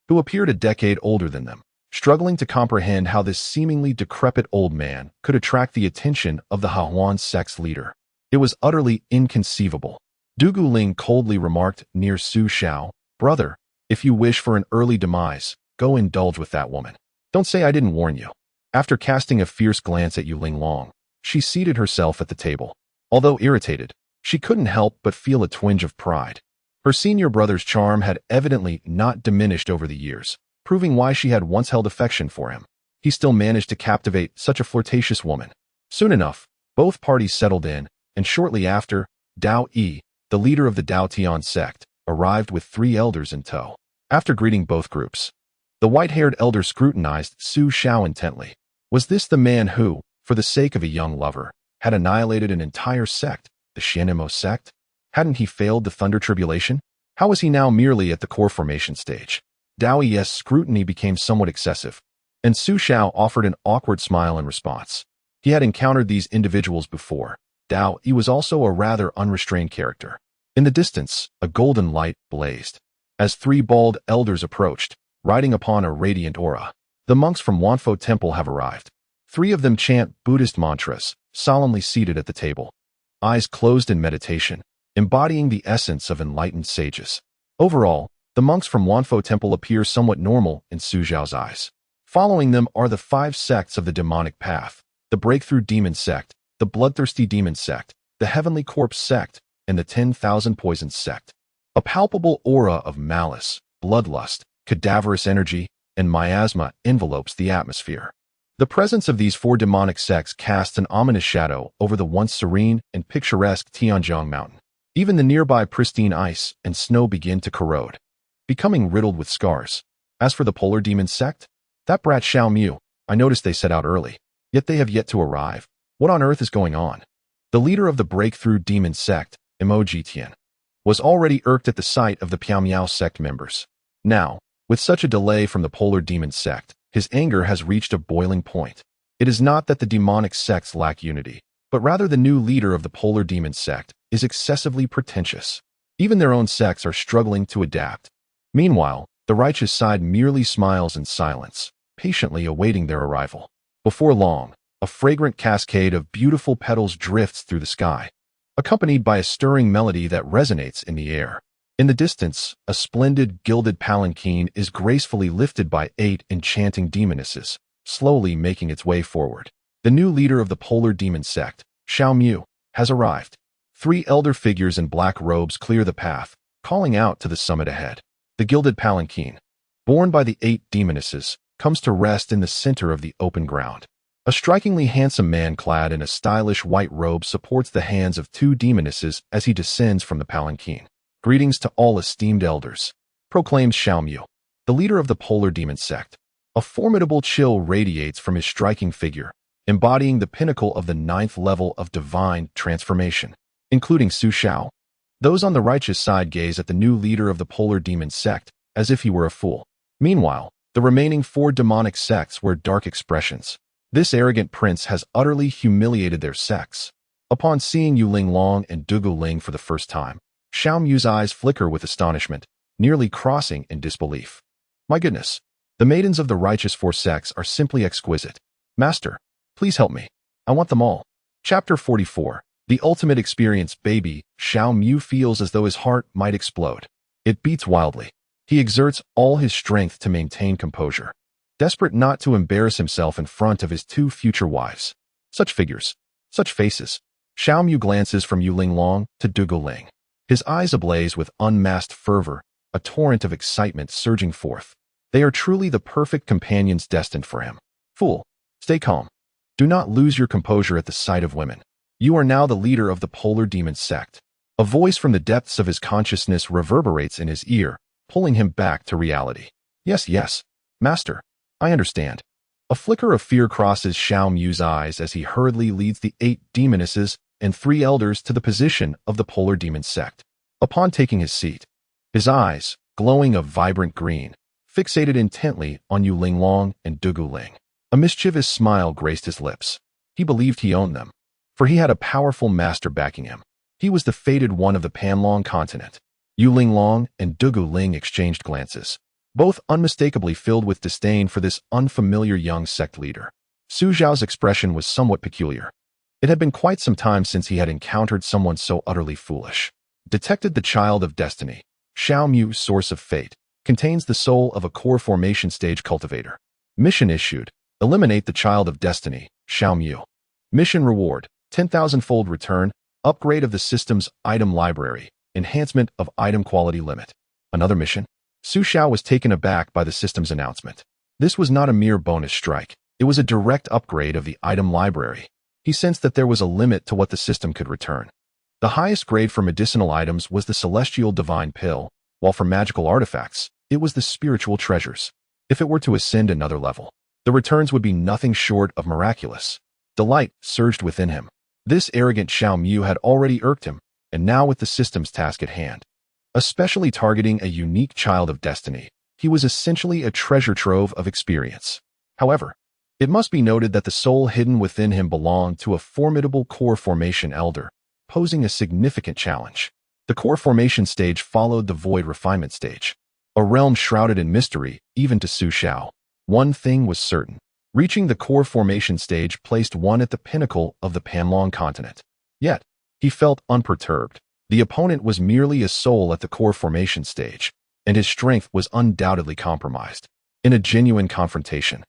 who appeared a decade older than them, struggling to comprehend how this seemingly decrepit old man could attract the attention of the Hahuan sect's leader. It was utterly inconceivable. Dugu Ling coldly remarked near Su Xiao, "Brother, if you wish for an early demise, go indulge with that woman. Don't say I didn't warn you." After casting a fierce glance at Yu Linglong, she seated herself at the table. Although irritated, she couldn't help but feel a twinge of pride. Her senior brother's charm had evidently not diminished over the years, proving why she had once held affection for him. He still managed to captivate such a flirtatious woman. Soon enough, both parties settled in, and shortly after, Dao Yi, the leader of the Dao Tian sect, arrived with 3 elders in tow. After greeting both groups, the white-haired elder scrutinized Su Xiao intently. Was this the man who, for the sake of a young lover, had annihilated an entire sect, the Xianemo sect? Hadn't he failed the Thunder Tribulation? How was he now merely at the core formation stage? Dao Yi's scrutiny became somewhat excessive, and Su Xiao offered an awkward smile in response. He had encountered these individuals before. Dao Yi was also a rather unrestrained character. In the distance, a golden light blazed. As 3 bald elders approached, riding upon a radiant aura, the monks from Wanfo Temple have arrived. 3 of them chant Buddhist mantras, solemnly seated at the table, eyes closed in meditation, embodying the essence of enlightened sages. Overall, the monks from Wanfo Temple appear somewhat normal in Su Zhao's eyes. Following them are the 5 sects of the demonic path: the Breakthrough Demon Sect, the Bloodthirsty Demon Sect, the Heavenly Corpse Sect, and the 10,000 Poisons Sect. A palpable aura of malice, bloodlust, cadaverous energy, and miasma envelopes the atmosphere. The presence of these 4 demonic sects casts an ominous shadow over the once serene and picturesque Tianjiang Mountain. Even the nearby pristine ice and snow begin to corrode, becoming riddled with scars. As for the Polar Demon Sect, that brat Xiao Mu, I noticed they set out early, yet they have yet to arrive. What on earth is going on? The leader of the Breakthrough Demon Sect, Emoji Tian, was already irked at the sight of the Piao Miao sect members. Now, with such a delay from the Polar Demon Sect, his anger has reached a boiling point. It is not that the demonic sects lack unity, but rather the new leader of the Polar Demon Sect is excessively pretentious. Even their own sects are struggling to adapt. Meanwhile, the righteous side merely smiles in silence, patiently awaiting their arrival. Before long, a fragrant cascade of beautiful petals drifts through the sky, accompanied by a stirring melody that resonates in the air. In the distance, a splendid gilded palanquin is gracefully lifted by 8 enchanting demonesses, slowly making its way forward. The new leader of the Polar Demon Sect, Xiao Mu, has arrived. 3 elder figures in black robes clear the path, calling out to the summit ahead. The gilded palanquin, borne by the 8 demonesses, comes to rest in the center of the open ground. A strikingly handsome man clad in a stylish white robe supports the hands of 2 demonesses as he descends from the palanquin. "Greetings to all esteemed elders," proclaims Xiao Mu, the leader of the Polar Demon Sect. A formidable chill radiates from his striking figure, embodying the pinnacle of the 9th level of divine transformation, including Su Xiao. Those on the righteous side gaze at the new leader of the Polar Demon Sect as if he were a fool. Meanwhile, the remaining 4 demonic sects wear dark expressions. This arrogant prince has utterly humiliated their sects. Upon seeing Yu Linglong and Dugu Ling for the first time, Xiao Mu's eyes flicker with astonishment, nearly crossing in disbelief. My goodness, the maidens of the righteous 4 sects are simply exquisite. Master, please help me. I want them all. Chapter 44. The ultimate experience. Baby Xiao Mu feels as though his heart might explode. It beats wildly. He exerts all his strength to maintain composure, desperate not to embarrass himself in front of his 2 future wives. Such figures, such faces. Xiao Mu glances from Yu Linglong to Dugu Ling, his eyes ablaze with unmasked fervor a torrent of excitement surging forth. They are truly the perfect companions destined for him. Fool, stay calm. Do not lose your composure at the sight of women. You are now the leader of the polar demon sect. A voice from the depths of his consciousness reverberates in his ear, pulling him back to reality. Yes, master. I understand. A flicker of fear crosses Xiao Mu's eyes as he hurriedly leads the 8 demonesses and 3 elders to the position of the polar demon sect. Upon taking his seat, his eyes, glowing a vibrant green, fixated intently on Yu Linglong and Dugu Ling. A mischievous smile graced his lips. He believed he owned them, for he had a powerful master backing him. He was the fated one of the Panlong continent. Yu Linglong and Dugu Ling exchanged glances, both unmistakably filled with disdain for this unfamiliar young sect leader. Su Zhao's expression was somewhat peculiar. It had been quite some time since he had encountered someone so utterly foolish. Detected the child of destiny. Xiao Mu, source of fate, contains the soul of a core formation stage cultivator. Mission issued. Eliminate the child of destiny, Xiao Mu. Mission reward, 10,000-fold return, upgrade of the system's item library, enhancement of item quality limit. Another mission? Su Xiao was taken aback by the system's announcement. This was not a mere bonus strike. It was a direct upgrade of the item library. He sensed that there was a limit to what the system could return. The highest grade for medicinal items was the Celestial Divine Pill, while for magical artifacts, it was the Spiritual Treasures. If it were to ascend another level, the returns would be nothing short of miraculous. Delight surged within him. This arrogant Xiao Mu had already irked him, and now with the system's task at hand, especially targeting a unique child of destiny, he was essentially a treasure trove of experience. However, it must be noted that the soul hidden within him belonged to a formidable core formation elder, posing a significant challenge. The core formation stage followed the void refinement stage, a realm shrouded in mystery even to Su Xiao. One thing was certain. Reaching the core formation stage placed one at the pinnacle of the Panlong continent. Yet, he felt unperturbed. The opponent was merely a soul at the core formation stage, and his strength was undoubtedly compromised. In a genuine confrontation,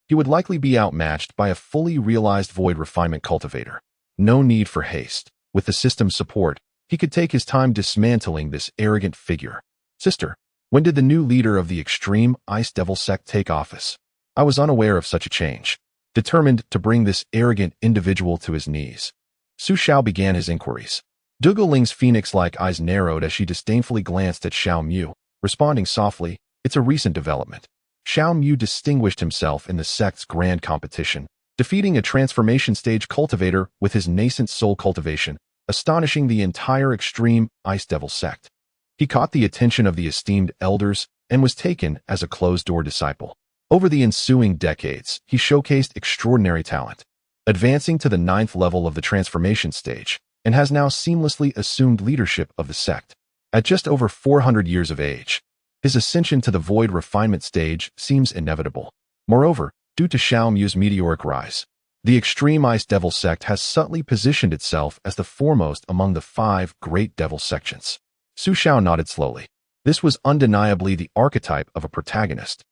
he would likely be outmatched by a fully realized void refinement cultivator. No need for haste. With the system's support, he could take his time dismantling this arrogant figure. Sister, when did the new leader of the extreme Ice Devil sect take office? I was unaware of such a change, determined to bring this arrogant individual to his knees. Su Xiao began his inquiries. Dugu Ling's phoenix-like eyes narrowed as she disdainfully glanced at Xiao Mu, responding softly, "It's a recent development." Xiao Mu distinguished himself in the sect's grand competition, defeating a transformation stage cultivator with his nascent soul cultivation, astonishing the entire extreme Ice Devil sect. He caught the attention of the esteemed elders and was taken as a closed-door disciple. Over the ensuing decades, he showcased extraordinary talent, advancing to the 9th level of the transformation stage, and has now seamlessly assumed leadership of the sect. At just over 400 years of age, his ascension to the void refinement stage seems inevitable. Moreover, due to Xiao Mu's meteoric rise, the extreme Ice Devil sect has subtly positioned itself as the foremost among the 5 great devil sections. Su Xiao nodded slowly. This was undeniably the archetype of a protagonist.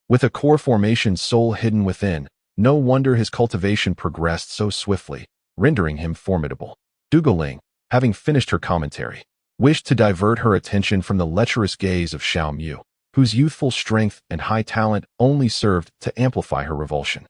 With a core formation soul hidden within, no wonder his cultivation progressed so swiftly, rendering him formidable. Dugu Ling, having finished her commentary, wished to divert her attention from the lecherous gaze of Xiao Mu, whose youthful strength and high talent only served to amplify her revulsion.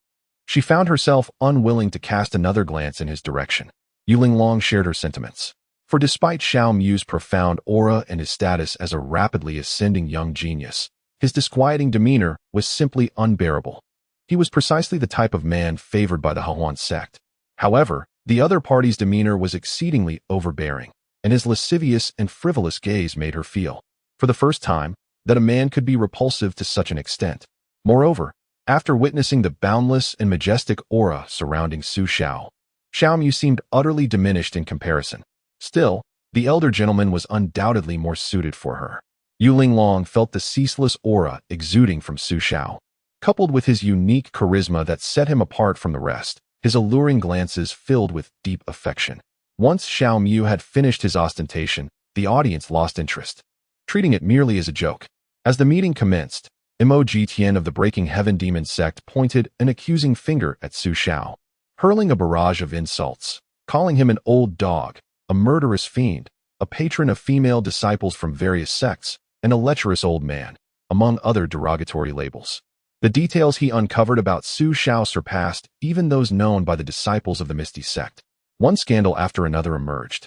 She found herself unwilling to cast another glance in his direction. Yu Linglong shared her sentiments. For despite Xiao Mu's profound aura and his status as a rapidly ascending young genius, his disquieting demeanor was simply unbearable. He was precisely the type of man favored by the Hahuan sect. However, the other party's demeanor was exceedingly overbearing, and his lascivious and frivolous gaze made her feel, for the first time, that a man could be repulsive to such an extent. Moreover, after witnessing the boundless and majestic aura surrounding Su Xiao, Xiao Mu seemed utterly diminished in comparison. Still, the elder gentleman was undoubtedly more suited for her. Yu Linglong felt the ceaseless aura exuding from Su Xiao. Coupled with his unique charisma that set him apart from the rest, his alluring glances filled with deep affection. Once Xiao Mu had finished his ostentation, the audience lost interest, treating it merely as a joke. As the meeting commenced, Emoji Tian of the Breaking Heaven Demon sect pointed an accusing finger at Su Xiao, hurling a barrage of insults, calling him an old dog, a murderous fiend, a patron of female disciples from various sects, and a lecherous old man, among other derogatory labels. The details he uncovered about Su Xiao surpassed even those known by the disciples of the Misty Sect. One scandal after another emerged,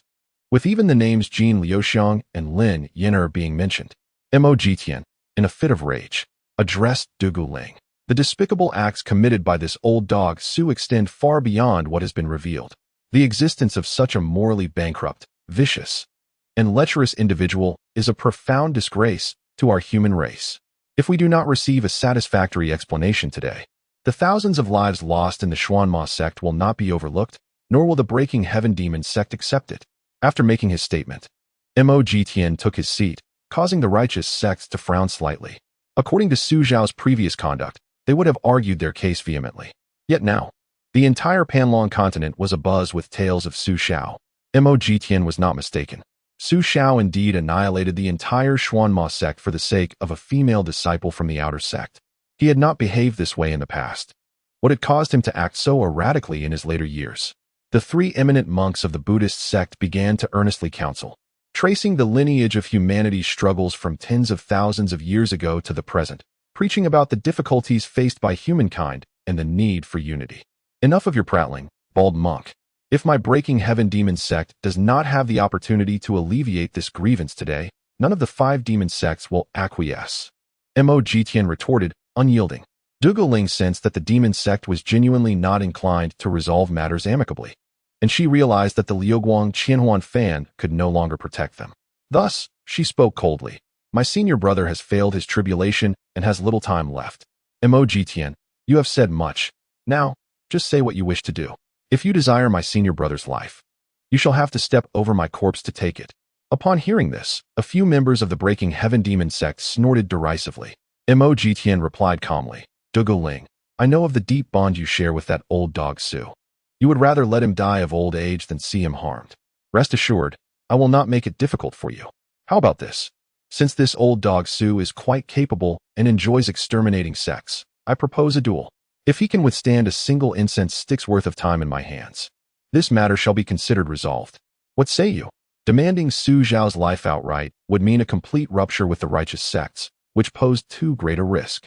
with even the names Jin Liuxiang and Lin Yin'er being mentioned. Mo Jitian, in a fit of rage, addressed Dugu Ling. The despicable acts committed by this old dog Su extend far beyond what has been revealed. The existence of such a morally bankrupt, vicious, and lecherous individual is a profound disgrace to our human race. If we do not receive a satisfactory explanation today, the thousands of lives lost in the Xuanma sect will not be overlooked, nor will the Breaking Heaven Demon sect accept it. After making his statement, Mo Jitian took his seat, causing the righteous sects to frown slightly. According to Su Zhao's previous conduct, they would have argued their case vehemently. Yet now, the entire Panlong continent was abuzz with tales of Su Xiao. Mo Jitian was not mistaken. Su Xiao indeed annihilated the entire Xuanma sect for the sake of a female disciple from the outer sect. He had not behaved this way in the past. What had caused him to act so erratically in his later years? The three eminent monks of the Buddhist sect began to earnestly counsel, tracing the lineage of humanity's struggles from tens of thousands of years ago to the present, preaching about the difficulties faced by humankind and the need for unity. Enough of your prattling, bald monk. If my Breaking Heaven Demon sect does not have the opportunity to alleviate this grievance today, none of the 5 demon sects will acquiesce. Mo Jitian retorted, unyielding. Dugu Ling sensed that the demon sect was genuinely not inclined to resolve matters amicably, and she realized that the Liuguang Qianhuan fan could no longer protect them. Thus, she spoke coldly. My senior brother has failed his tribulation and has little time left. Mo Jitian, you have said much. Now, just say what you wish to do. If you desire my senior brother's life, you shall have to step over my corpse to take it. Upon hearing this, a few members of the Breaking Heaven Demon sect snorted derisively. Mo Jitian replied calmly, Dugu Ling, I know of the deep bond you share with that old dog Su. You would rather let him die of old age than see him harmed. Rest assured, I will not make it difficult for you. How about this? Since this old dog Su is quite capable and enjoys exterminating sects, I propose a duel. If he can withstand a single incense stick's worth of time in my hands, this matter shall be considered resolved. What say you? Demanding Su Zhao's life outright would mean a complete rupture with the righteous sects, which posed too great a risk.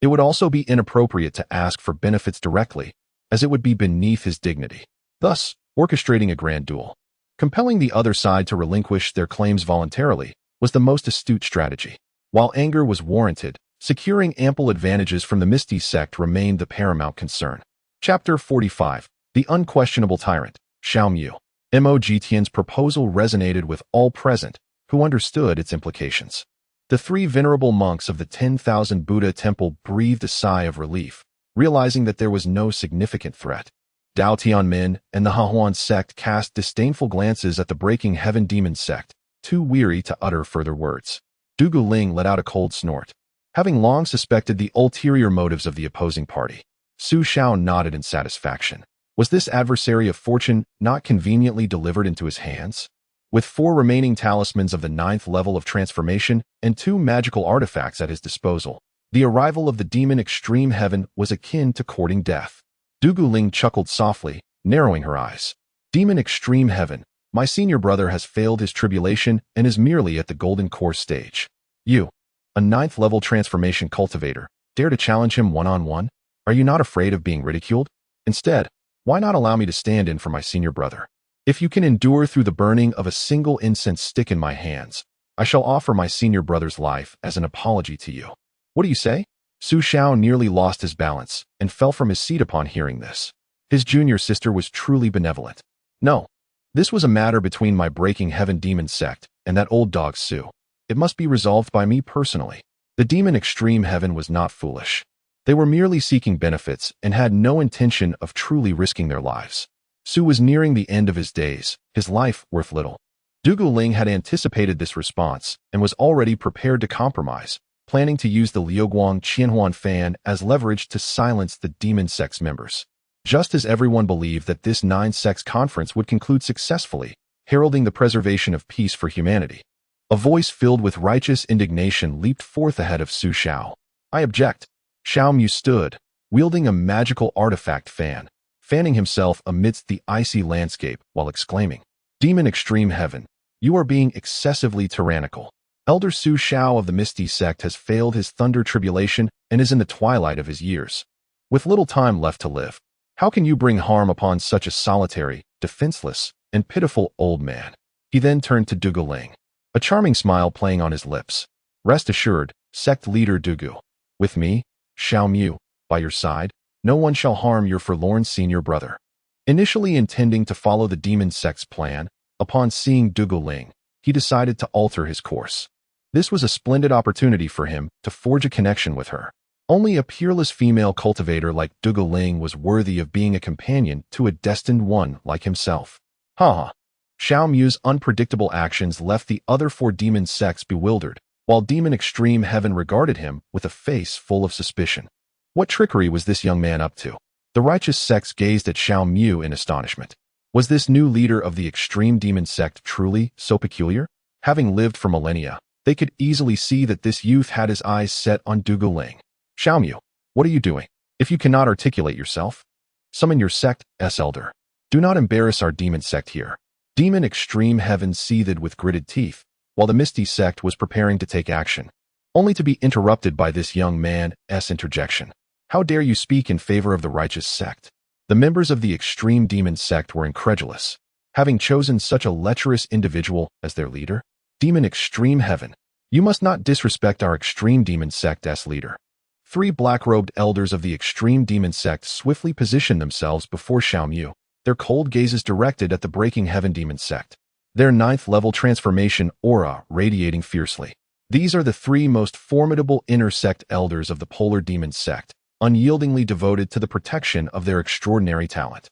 It would also be inappropriate to ask for benefits directly, as it would be beneath his dignity. Thus, orchestrating a grand duel, compelling the other side to relinquish their claims voluntarily, was the most astute strategy. While anger was warranted, securing ample advantages from the Misty Sect remained the paramount concern. Chapter 45. The Unquestionable Tyrant, Xiao Mu. Mo Jitian's proposal resonated with all present, who understood its implications. The 3 venerable monks of the 10,000 Buddha temple breathed a sigh of relief, realizing that there was no significant threat. Dao Tianmin and the Hahuan sect cast disdainful glances at the Breaking Heaven Demon sect, too weary to utter further words. Dugu Ling let out a cold snort. Having long suspected the ulterior motives of the opposing party, Su Xiao nodded in satisfaction. Was this adversary of fortune not conveniently delivered into his hands? With 4 remaining talismans of the 9th level of transformation and 2 magical artifacts at his disposal, the arrival of the demon Extreme Heaven was akin to courting death. Dugu Ling chuckled softly, narrowing her eyes. Demon Extreme Heaven, my senior brother has failed his tribulation and is merely at the golden core stage. You, a 9th level transformation cultivator, dare to challenge him one-on-one? Are you not afraid of being ridiculed? Instead, why not allow me to stand in for my senior brother? If you can endure through the burning of a single incense stick in my hands, I shall offer my senior brother's life as an apology to you. What do you say? Su Xiao nearly lost his balance and fell from his seat upon hearing this. His junior sister was truly benevolent. No, this was a matter between my Breaking Heaven Demon sect and that old dog Su. It must be resolved by me personally. The demon Extreme Heaven was not foolish. They were merely seeking benefits and had no intention of truly risking their lives. Su was nearing the end of his days, his life worth little. Dugu Ling had anticipated this response and was already prepared to compromise, planning to use the Liuguang Qianhuan fan as leverage to silence the demon sect's members. Just as everyone believed that this 9-sects conference would conclude successfully, heralding the preservation of peace for humanity, a voice filled with righteous indignation leaped forth ahead of Su Xiao. I object. Xiao Mu stood, wielding a magical artifact fan, fanning himself amidst the icy landscape while exclaiming, Demon Extreme Heaven, you are being excessively tyrannical. Elder Xiao of the Misty Sect has failed his thunder tribulation and is in the twilight of his years. With little time left to live, how can you bring harm upon such a solitary, defenseless, and pitiful old man? He then turned to Dugu Ling, a charming smile playing on his lips. Rest assured, sect leader Dugu. With me, Xiao Mu, by your side, no one shall harm your forlorn senior brother. Initially intending to follow the demon sect's plan, upon seeing Dugu Ling, he decided to alter his course. This was a splendid opportunity for him to forge a connection with her. Only a peerless female cultivator like Dugu Ling was worthy of being a companion to a destined one like himself. Ha! Xiao Mu's unpredictable actions left the other 4 demon sects bewildered, while Demon Extreme Heaven regarded him with a face full of suspicion. What trickery was this young man up to? The righteous sects gazed at Xiao Mu in astonishment. Was this new leader of the extreme demon sect truly so peculiar? Having lived for millennia, they could easily see that this youth had his eyes set on Dugu Ling. Xiao Mu, what are you doing? If you cannot articulate yourself, summon your sect's elder. Do not embarrass our demon sect here. Demon Extreme Heaven seethed with gritted teeth, while the Misty Sect was preparing to take action, only to be interrupted by this young man's interjection. How dare you speak in favor of the righteous sect? The members of the extreme demon sect were incredulous, having chosen such a lecherous individual as their leader. Demon Extreme Heaven, you must not disrespect our extreme demon sect's leader. 3 black-robed elders of the extreme demon sect swiftly positioned themselves before Xiao Mu, their cold gazes directed at the breaking heaven demon sect, their 9th-level transformation aura radiating fiercely. These are the 3 most formidable inner sect elders of the polar demon sect, unyieldingly devoted to the protection of their extraordinary talent.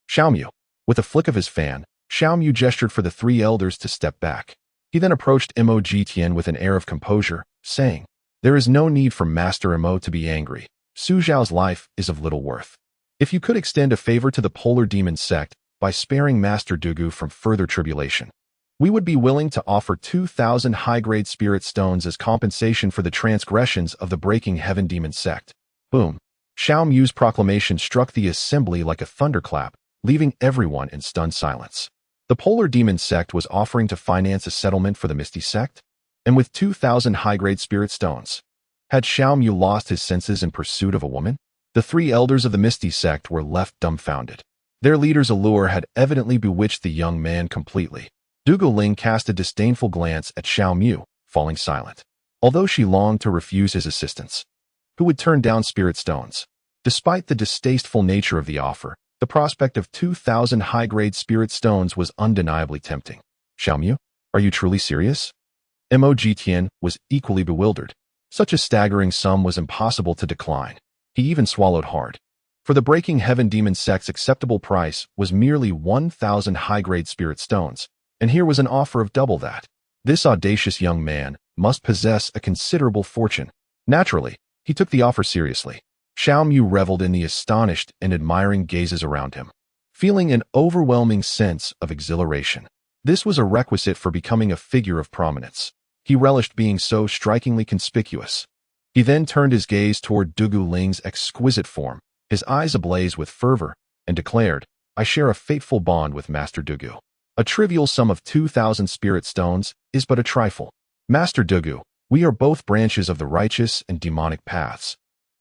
Xiao Mu. With a flick of his fan, Xiao Mu gestured for the 3 elders to step back. He then approached Mo Jitian with an air of composure, saying, "There is no need for Master Mo to be angry. Su Zhao's life is of little worth. If you could extend a favor to the polar demon sect by sparing Master Dugu from further tribulation, we would be willing to offer 2,000 high-grade spirit stones as compensation for the transgressions of the breaking heaven demon sect." Boom. Xiao Mu's proclamation struck the assembly like a thunderclap, leaving everyone in stunned silence. The polar demon sect was offering to finance a settlement for the Misty Sect? And with 2,000 high-grade spirit stones, had Xiao Mu lost his senses in pursuit of a woman? The 3 elders of the Misty Sect were left dumbfounded. Their leader's allure had evidently bewitched the young man completely. Dugu Ling cast a disdainful glance at Xiao Mu, falling silent. Although she longed to refuse his assistance, who would turn down spirit stones? Despite the distasteful nature of the offer, the prospect of 2,000 high-grade spirit stones was undeniably tempting. Xiao Mu, are you truly serious? Mo Jitian was equally bewildered. Such a staggering sum was impossible to decline. He even swallowed hard. For the breaking heaven demon sect's acceptable price was merely 1,000 high-grade spirit stones, and here was an offer of double that. This audacious young man must possess a considerable fortune. Naturally, he took the offer seriously. Xiao Mu reveled in the astonished and admiring gazes around him, feeling an overwhelming sense of exhilaration. This was a requisite for becoming a figure of prominence. He relished being so strikingly conspicuous. He then turned his gaze toward Dugu Ling's exquisite form, his eyes ablaze with fervor, and declared, "I share a fateful bond with Master Dugu. A trivial sum of 2,000 spirit stones is but a trifle. Master Dugu, we are both branches of the righteous and demonic paths.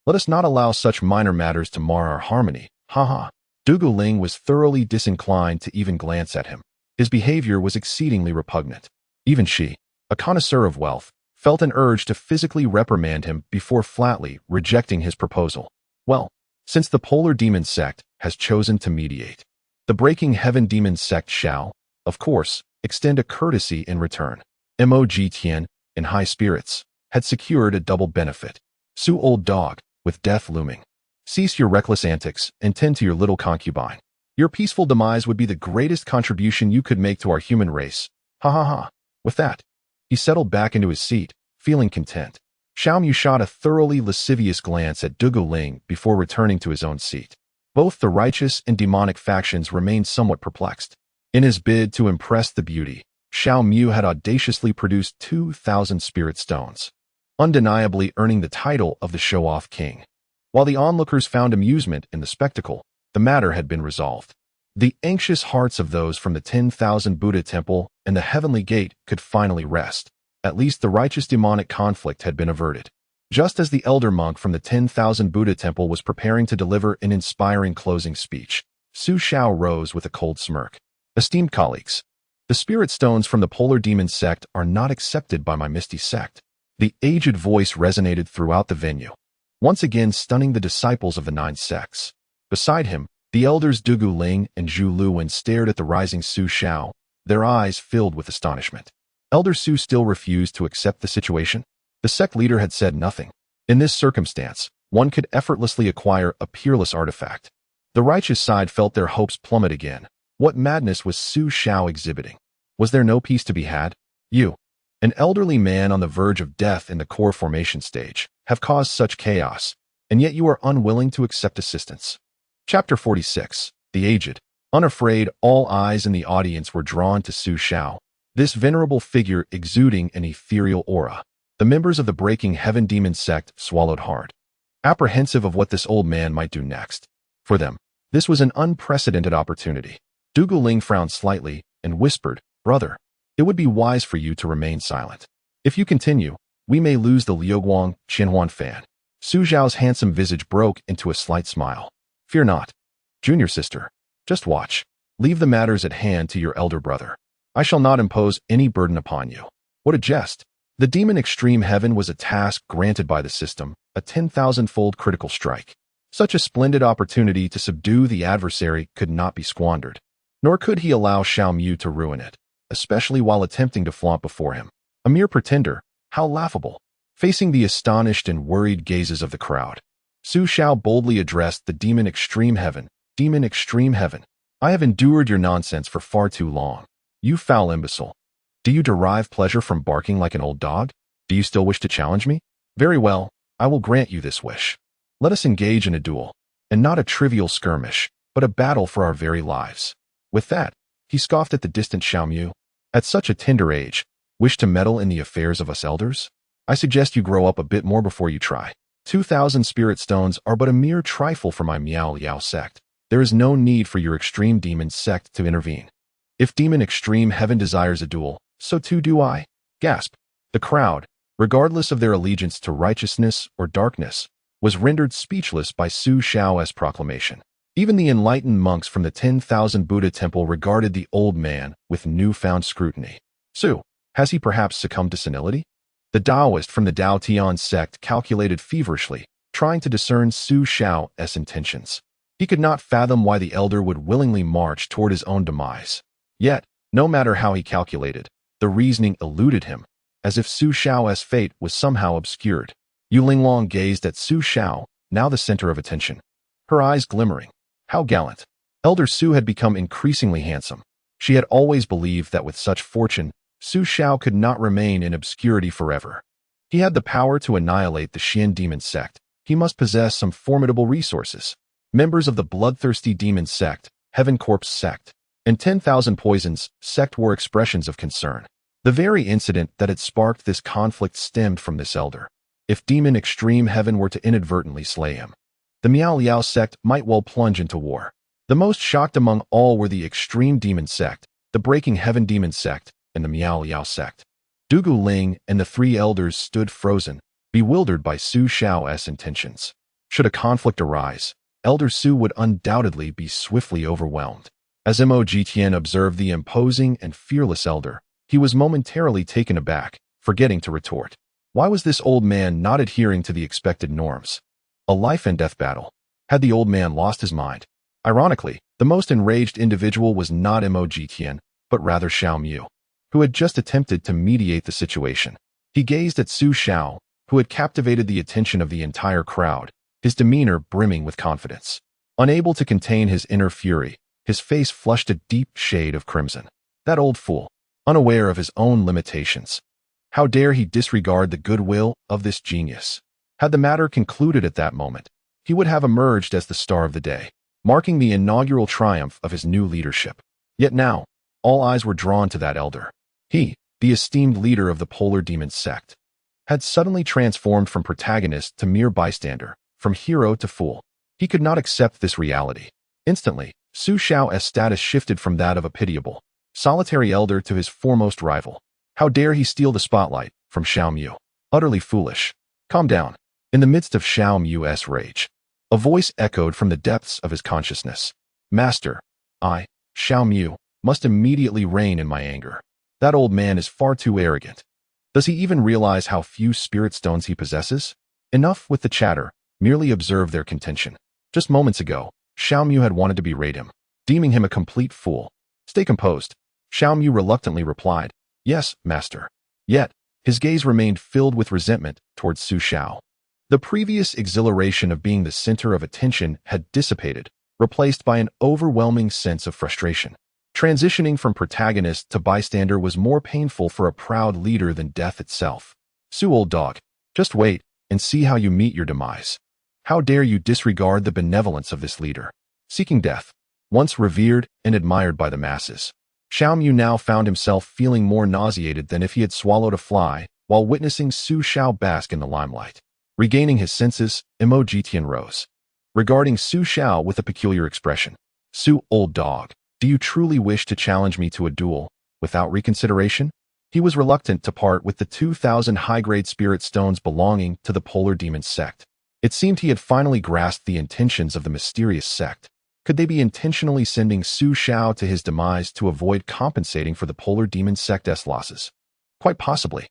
Let us not allow such minor matters to mar our harmony." Ha ha. Dugu Ling was thoroughly disinclined to even glance at him. His behavior was exceedingly repugnant. Even she, a connoisseur of wealth, felt an urge to physically reprimand him before flatly rejecting his proposal. Well, since the polar demon sect has chosen to mediate, the breaking heaven demon sect shall, of course, extend a courtesy in return. Mo Jitian, in high spirits, had secured a double benefit. Su, old dog, with death looming, cease your reckless antics and tend to your little concubine. Your peaceful demise would be the greatest contribution you could make to our human race. Ha ha ha. With that, he settled back into his seat, feeling content. Xiao Mu shot a thoroughly lascivious glance at Dugu Ling before returning to his own seat. Both the righteous and demonic factions remained somewhat perplexed. In his bid to impress the beauty, Xiao Mu had audaciously produced 2,000 spirit stones, undeniably earning the title of the show-off king. While the onlookers found amusement in the spectacle, the matter had been resolved. The anxious hearts of those from the 10,000 Buddha temple and the heavenly gate could finally rest. At least the righteous demonic conflict had been averted. Just as the elder monk from the 10,000 Buddha temple was preparing to deliver an inspiring closing speech, Xiao rose with a cold smirk. Esteemed colleagues, the spirit stones from the polar demon sect are not accepted by my Misty Sect. The aged voice resonated throughout the venue, once again stunning the disciples of the 9 sects. Beside him, the elders Dugu Ling and Zhu Luwen stared at the rising Xiao, their eyes filled with astonishment. Elder Su still refused to accept the situation. The sect leader had said nothing. In this circumstance, one could effortlessly acquire a peerless artifact. The righteous side felt their hopes plummet again. What madness was Xiao exhibiting? Was there no peace to be had? You, an elderly man on the verge of death in the core formation stage, have caused such chaos, and yet you are unwilling to accept assistance. Chapter 46. The Aged. Unafraid, all eyes in the audience were drawn to Xiao, this venerable figure exuding an ethereal aura. The members of the Breaking Heaven Demon Sect swallowed hard, apprehensive of what this old man might do next. For them, this was an unprecedented opportunity. Dugu Ling frowned slightly and whispered, "Brother, it would be wise for you to remain silent. If you continue, we may lose the Liuguang Qinhuan fan." Xiao's handsome visage broke into a slight smile. "Fear not, junior sister. Just watch. Leave the matters at hand to your elder brother. I shall not impose any burden upon you." What a jest! The demon extreme heaven was a task granted by the system, a 10,000-fold critical strike. Such a splendid opportunity to subdue the adversary could not be squandered. Nor could he allow Xiao to ruin it, especially while attempting to flaunt before him. A mere pretender, how laughable! Facing the astonished and worried gazes of the crowd, Xiao boldly addressed the demon extreme heaven. "Demon extreme heaven, I have endured your nonsense for far too long. You foul imbecile. Do you derive pleasure from barking like an old dog? Do you still wish to challenge me? Very well, I will grant you this wish. Let us engage in a duel, and not a trivial skirmish, but a battle for our very lives." With that, he scoffed at the distant Xiao. "At such a tender age, wish to meddle in the affairs of us elders? I suggest you grow up a bit more before you try. 2,000 spirit stones are but a mere trifle for my Miao Liao sect. There is no need for your extreme demon sect to intervene. If demon extreme heaven desires a duel, so too do I." Gasp! The crowd, regardless of their allegiance to righteousness or darkness, was rendered speechless by Xiao's proclamation. Even the enlightened monks from the 10,000 Buddha temple regarded the old man with newfound scrutiny. Has he perhaps succumbed to senility? The Taoist from the Dao Tian sect calculated feverishly, trying to discern Xiao's intentions. He could not fathom why the elder would willingly march toward his own demise. Yet, no matter how he calculated, the reasoning eluded him, as if Xiao's fate was somehow obscured. Yu Linglong gazed at Xiao, now the center of attention, her eyes glimmering. How gallant! Elder Su had become increasingly handsome. She had always believed that with such fortune, Xiao could not remain in obscurity forever. He had the power to annihilate the Xian demon sect. He must possess some formidable resources. Members of the bloodthirsty demon sect, Heaven Corpse sect, and 10,000 Poisons sect were expressions of concern. The very incident that had sparked this conflict stemmed from this elder. If demon extreme heaven were to inadvertently slay him, the Miao Liao sect might well plunge into war. The most shocked among all were the extreme demon sect, the Breaking Heaven demon sect, and the Miao Liao sect. Dugu Ling and the 3 elders stood frozen, bewildered by Xiao's intentions. Should a conflict arise, Elder Su would undoubtedly be swiftly overwhelmed. As Mo Jitian observed the imposing and fearless elder, he was momentarily taken aback, forgetting to retort. Why was this old man not adhering to the expected norms? A life-and-death battle. Had the old man lost his mind? Ironically, the most enraged individual was not Mo Jitian, but rather Xiao, who had just attempted to mediate the situation. He gazed at Xiao, who had captivated the attention of the entire crowd, his demeanor brimming with confidence. Unable to contain his inner fury, his face flushed a deep shade of crimson. That old fool, unaware of his own limitations. How dare he disregard the goodwill of this genius? Had the matter concluded at that moment, he would have emerged as the star of the day, marking the inaugural triumph of his new leadership. Yet now, all eyes were drawn to that elder. He, the esteemed leader of the polar demon sect, had suddenly transformed from protagonist to mere bystander, from hero to fool. He could not accept this reality. Instantly, Xiao's status shifted from that of a pitiable, solitary elder to his foremost rival. How dare he steal the spotlight from Xiao Mu? Utterly foolish. Calm down. In the midst of Xiao Mu's rage, a voice echoed from the depths of his consciousness. Master, I, Xiao Mu, must immediately rein in my anger. That old man is far too arrogant. Does he even realize how few spirit stones he possesses? Enough with the chatter, merely observe their contention. Just moments ago, Xiao Mu had wanted to berate him, deeming him a complete fool. Stay composed. Xiao Mu reluctantly replied, Yes, master. Yet, his gaze remained filled with resentment towards Su Xiao. The previous exhilaration of being the center of attention had dissipated, replaced by an overwhelming sense of frustration. Transitioning from protagonist to bystander was more painful for a proud leader than death itself. Su, old dog, just wait and see how you meet your demise. How dare you disregard the benevolence of this leader? Seeking death, once revered and admired by the masses, Xiao Mu now found himself feeling more nauseated than if he had swallowed a fly while witnessing Su Xiao bask in the limelight. Regaining his senses, Imo rose, regarding Su Xiao with a peculiar expression. Su, old dog, do you truly wish to challenge me to a duel, without reconsideration? He was reluctant to part with the 2,000 high-grade spirit stones belonging to the Polar Demon Sect. It seemed he had finally grasped the intentions of the mysterious sect. Could they be intentionally sending Su Xiao to his demise to avoid compensating for the Polar Demon Sect's losses? Quite possibly.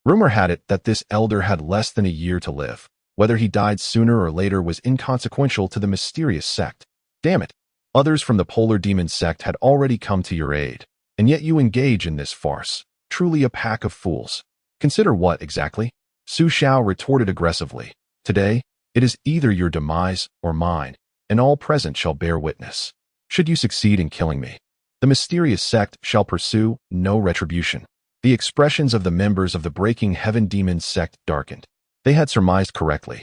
Rumor had it that this elder had less than a year to live. Whether he died sooner or later was inconsequential to the mysterious sect. Damn it. Others from the Polar Demon Sect had already come to your aid, and yet you engage in this farce. Truly a pack of fools. Consider what, exactly? Su Xiao retorted aggressively. Today, it is either your demise or mine, and all present shall bear witness. Should you succeed in killing me, the mysterious sect shall pursue no retribution. The expressions of the members of the Breaking Heaven Demon Sect darkened. They had surmised correctly.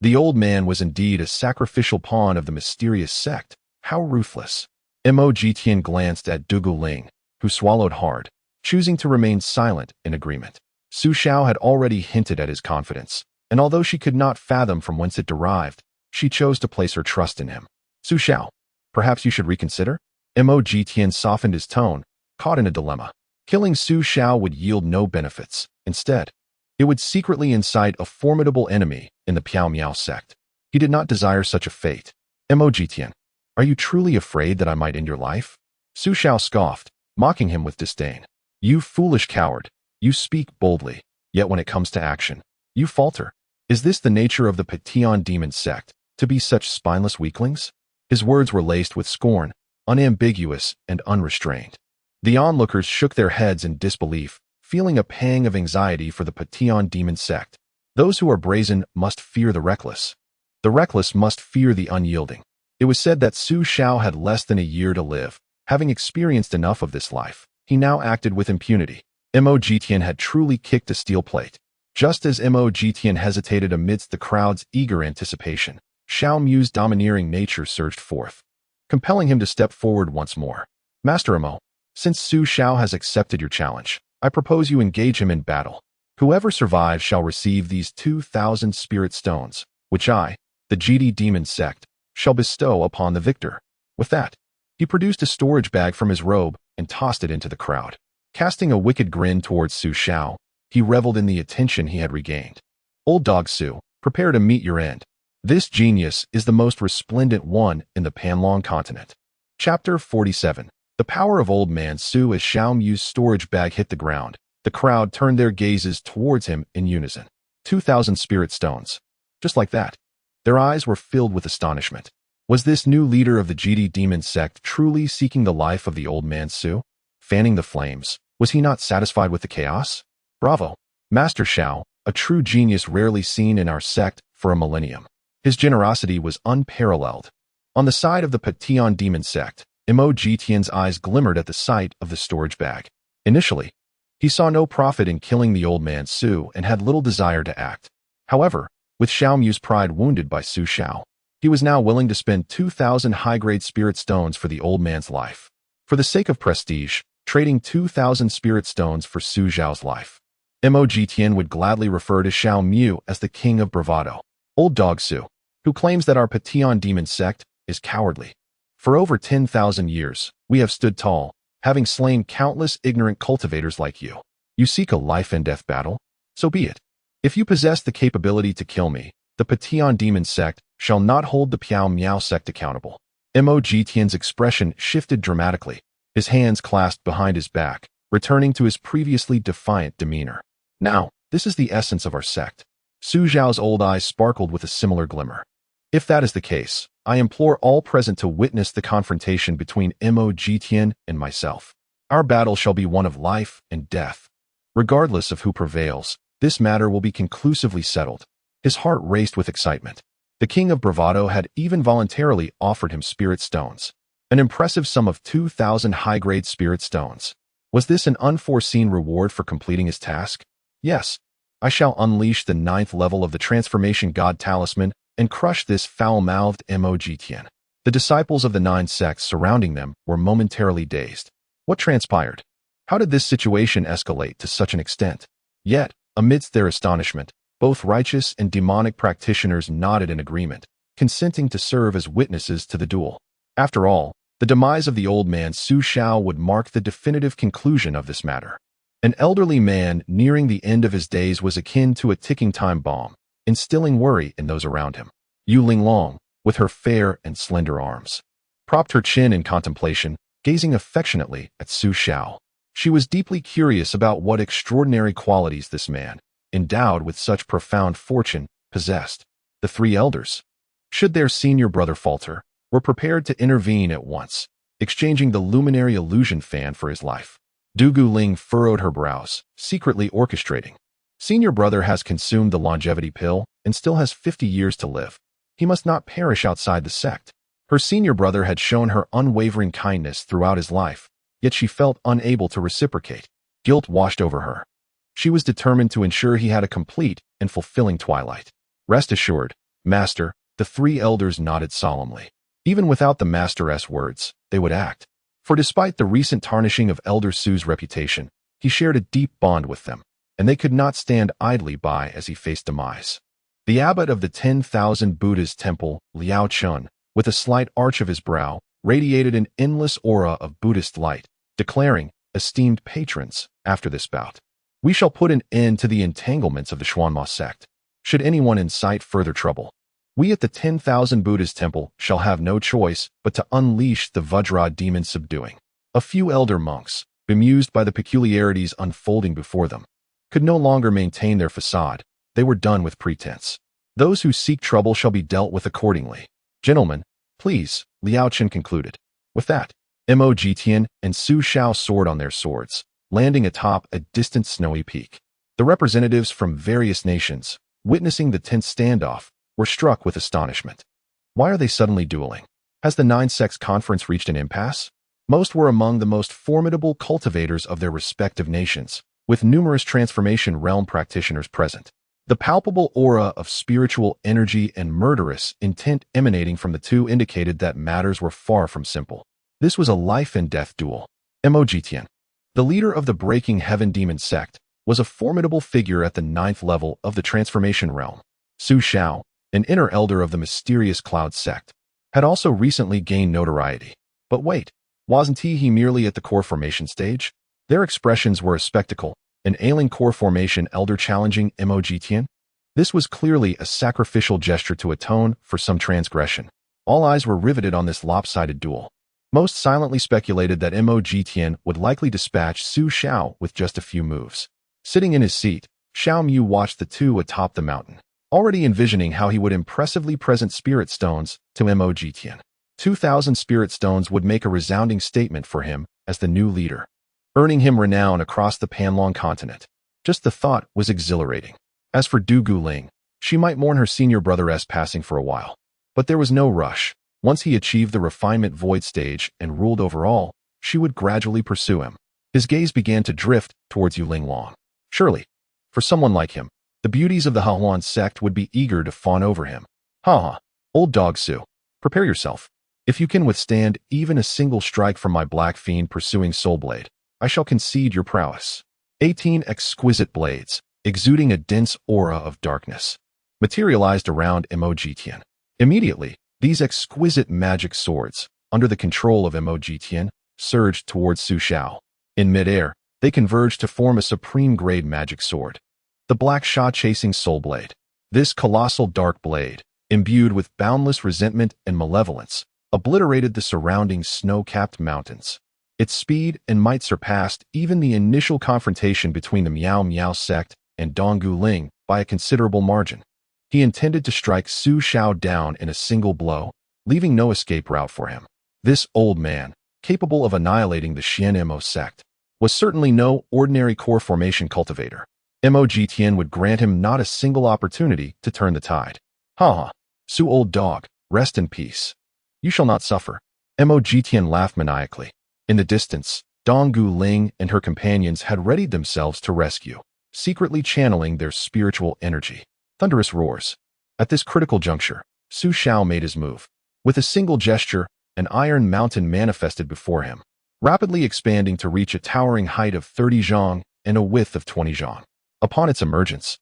The old man was indeed a sacrificial pawn of the mysterious sect. How ruthless. Mo Jitian glanced at Dugu Ling, who swallowed hard, choosing to remain silent in agreement. Su Xiao had already hinted at his confidence, and although she could not fathom from whence it derived, she chose to place her trust in him. Su Xiao, perhaps you should reconsider? Mo Jitian softened his tone, caught in a dilemma. Killing Su Xiao would yield no benefits. Instead, it would secretly incite a formidable enemy in the Piao Miao sect. He did not desire such a fate. Mo Jitian, are you truly afraid that I might end your life? Su Xiao scoffed, mocking him with disdain. You foolish coward, you speak boldly, yet when it comes to action, you falter. Is this the nature of the Petion Demon Sect, to be such spineless weaklings? His words were laced with scorn, unambiguous and unrestrained. The onlookers shook their heads in disbelief, feeling a pang of anxiety for the Petion Demon Sect. Those who are brazen must fear the reckless. The reckless must fear the unyielding. It was said that Su Xiao had less than a year to live. Having experienced enough of this life, he now acted with impunity. Mo Jitian had truly kicked a steel plate. Just as Mo Jitian hesitated amidst the crowd's eager anticipation, Xiao Mu's domineering nature surged forth, compelling him to step forward once more. Master Mo, since Su Xiao has accepted your challenge, I propose you engage him in battle. Whoever survives shall receive these 2,000 spirit stones, which I, the GD Demon Sect, shall bestow upon the victor. With that, he produced a storage bag from his robe and tossed it into the crowd. Casting a wicked grin towards Su Xiao, he reveled in the attention he had regained. Old dog Su, prepare to meet your end. This genius is the most resplendent one in the Panlong continent. Chapter 47. The power of old man Su. As Xiao Mu's storage bag hit the ground, the crowd turned their gazes towards him in unison. 2,000 spirit stones. Just like that. Their eyes were filled with astonishment. Was this new leader of the GD Demon Sect truly seeking the life of the old man Su? Fanning the flames, was he not satisfied with the chaos? Bravo, Master Xiao, a true genius rarely seen in our sect for a millennium. His generosity was unparalleled. On the side of the Petion Demon Sect, Mo Jitian's eyes glimmered at the sight of the storage bag. Initially, he saw no profit in killing the old man Su and had little desire to act. However, with Xiao Mu's pride wounded by Su Xiao, he was now willing to spend 2,000 high-grade spirit stones for the old man's life. For the sake of prestige, trading 2,000 spirit stones for Su Xiao's life. Mo Jitian would gladly refer to Xiao Mu as the king of bravado. Old dog Su, who claims that our Petion Demon Sect is cowardly. For over 10,000 years, we have stood tall, having slain countless ignorant cultivators like you. You seek a life and death battle? So be it. If you possess the capability to kill me, the Pation Demon Sect shall not hold the Piao Miao Sect accountable. Mo Tian's expression shifted dramatically, his hands clasped behind his back, returning to his previously defiant demeanor. Now, this is the essence of our sect. Su Zhao's old eyes sparkled with a similar glimmer. If that is the case, I implore all present to witness the confrontation between Mo Tian and myself. Our battle shall be one of life and death. Regardless of who prevails, this matter will be conclusively settled. His heart raced with excitement. The king of bravado had even voluntarily offered him spirit stones, an impressive sum of 2,000 high-grade spirit stones. Was this an unforeseen reward for completing his task? Yes. I shall unleash the 9th level of the Transformation God Talisman and crush this foul-mouthed Mo Tian. The disciples of the 9 sects surrounding them were momentarily dazed. What transpired? How did this situation escalate to such an extent? Yet, amidst their astonishment, both righteous and demonic practitioners nodded in agreement, consenting to serve as witnesses to the duel. After all, the demise of the old man Su Xiao would mark the definitive conclusion of this matter. An elderly man nearing the end of his days was akin to a ticking time bomb, instilling worry in those around him. Yu Linglong, with her fair and slender arms, propped her chin in contemplation, gazing affectionately at Su Xiao. She was deeply curious about what extraordinary qualities this man, endowed with such profound fortune, possessed. The 3 elders, should their senior brother falter, were prepared to intervene at once, exchanging the luminary illusion fan for his life. Du Guling furrowed her brows, secretly orchestrating. Senior brother has consumed the longevity pill and still has 50 years to live. He must not perish outside the sect. Her senior brother had shown her unwavering kindness throughout his life, yet she felt unable to reciprocate. Guilt washed over her. She was determined to ensure he had a complete and fulfilling twilight. Rest assured, Master, the 3 elders nodded solemnly. Even without the Master's words, they would act. For despite the recent tarnishing of Elder Su's reputation, he shared a deep bond with them, and they could not stand idly by as he faced demise. The abbot of the 10,000 Buddha's temple, Liao Chun, with a slight arch of his brow, radiated an endless aura of Buddhist light, declaring, esteemed patrons, after this bout, we shall put an end to the entanglements of the Xuanma sect. Should anyone incite further trouble, we at the 10,000 Buddha's temple shall have no choice but to unleash the Vajra demon subduing. A few elder monks, bemused by the peculiarities unfolding before them, could no longer maintain their facade. They were done with pretense. Those who seek trouble shall be dealt with accordingly. Gentlemen, please, Liao Chen concluded. With that, Mo Tian and Su Xiao soared on their swords, landing atop a distant snowy peak. The representatives from various nations, witnessing the tense standoff, were struck with astonishment. Why are they suddenly dueling? Has the 9 sects conference reached an impasse? Most were among the most formidable cultivators of their respective nations, with numerous transformation realm practitioners present. The palpable aura of spiritual energy and murderous intent emanating from the two indicated that matters were far from simple. This was a life and death duel. Mo Tian, the leader of the Breaking Heaven Demon Sect, was a formidable figure at the 9th level of the transformation realm. Su Xiao, an inner elder of the mysterious Cloud Sect, had also recently gained notoriety. But wait, wasn't he merely at the core formation stage? Their expressions were a spectacle, an ailing core formation elder challenging Mo Tian. This was clearly a sacrificial gesture to atone for some transgression. All eyes were riveted on this lopsided duel. Most silently speculated that Mo Tian would likely dispatch Su Xiao with just a few moves. Sitting in his seat, Xiao Mu watched the two atop the mountain, already envisioning how he would impressively present spirit stones to Mo Tian. 2,000 spirit stones would make a resounding statement for him as the new leader, earning him renown across the Panlong continent. Just the thought was exhilarating. As for Du Guling, she might mourn her senior brother's passing for a while. But there was no rush. Once he achieved the refinement void stage and ruled over all, she would gradually pursue him. His gaze began to drift towards Yu Linglong. Surely, for someone like him, the beauties of the Hahuan sect would be eager to fawn over him. Ha! Old dog Su, prepare yourself. If you can withstand even a single strike from my black fiend pursuing Soul Blade, I shall concede your prowess. 18 exquisite blades, exuding a dense aura of darkness, materialized around Mo Tian. Immediately, these exquisite magic swords, under the control of Mo Tian, surged towards Su Xiao. In midair, They converged to form a supreme-grade magic sword, the Black Sha-chasing Soul Blade. This colossal dark blade, imbued with boundless resentment and malevolence, obliterated the surrounding snow-capped mountains. Its speed and might surpassed even the initial confrontation between the Misty Sect and Donggu Ling by a considerable margin. He intended to strike Su Xiao down in a single blow, leaving no escape route for him. This old man, capable of annihilating the Misty Sect, was certainly no ordinary core formation cultivator. Mo would grant him not a single opportunity to turn the tide. Ha! Su old dog, rest in peace. You shall not suffer. Mo laughed maniacally. In the distance, Donggu Ling and her companions had readied themselves to rescue, secretly channeling their spiritual energy. Thunderous roars. At this critical juncture, Su Xiao made his move. With a single gesture, an iron mountain manifested before him, rapidly expanding to reach a towering height of 30 zhang and a width of 20 zhang. Upon its emergence,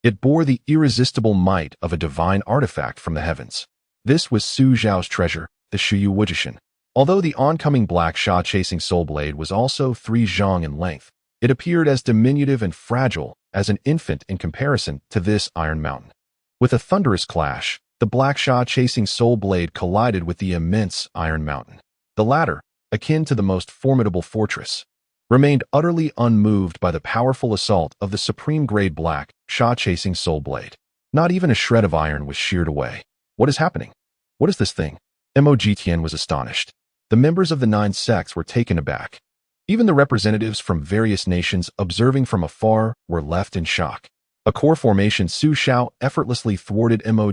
it bore the irresistible might of a divine artifact from the heavens. This was Su Xiao's treasure, the Xiu Wujishan. Although the oncoming Black Sha-chasing Soul Blade was also 3 zhang in length, it appeared as diminutive and fragile as an infant in comparison to this iron mountain. With a thunderous clash, the Black Sha-chasing Soul Blade collided with the immense iron mountain. The latter, akin to the most formidable fortress, remained utterly unmoved by the powerful assault of the supreme-grade Black Sha-chasing Soul Blade. Not even a shred of iron was sheared away. What is happening? What is this thing? Mo was astonished. The members of the 9 sects were taken aback. Even the representatives from various nations observing from afar were left in shock. A core formation Su Xiao effortlessly thwarted Mo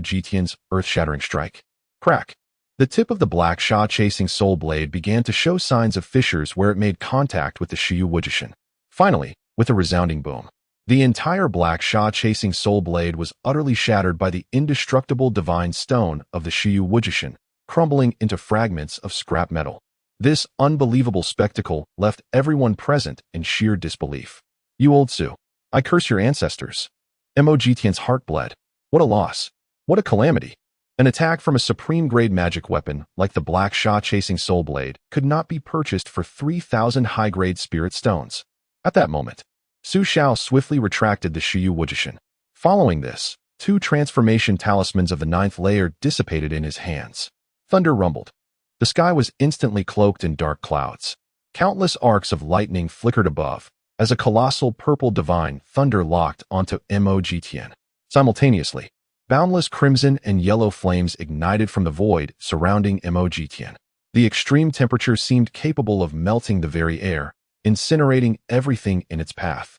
earth-shattering strike. Crack! The tip of the Black Sha-chasing Soul Blade began to show signs of fissures where it made contact with the Xiu Wujishan. Finally, with a resounding boom, the entire Black Sha-chasing Soul Blade was utterly shattered by the indestructible divine stone of the Xiu Wujishan, crumbling into fragments of scrap metal. This unbelievable spectacle left everyone present in sheer disbelief. You old Su, I curse your ancestors. Mo heart bled. What a loss. What a calamity. An attack from a supreme-grade magic weapon like the Black Sha-chasing Soul Blade could not be purchased for 3,000 high-grade spirit stones. At that moment, Su Xiao swiftly retracted the Xiu Wujishan. Following this, 2 transformation talismans of the 9th layer dissipated in his hands. Thunder rumbled. The sky was instantly cloaked in dark clouds. Countless arcs of lightning flickered above, as a colossal purple divine thunder locked onto Mo. Simultaneously, boundless crimson and yellow flames ignited from the void surrounding Mo. The extreme temperature seemed capable of melting the very air, incinerating everything in its path.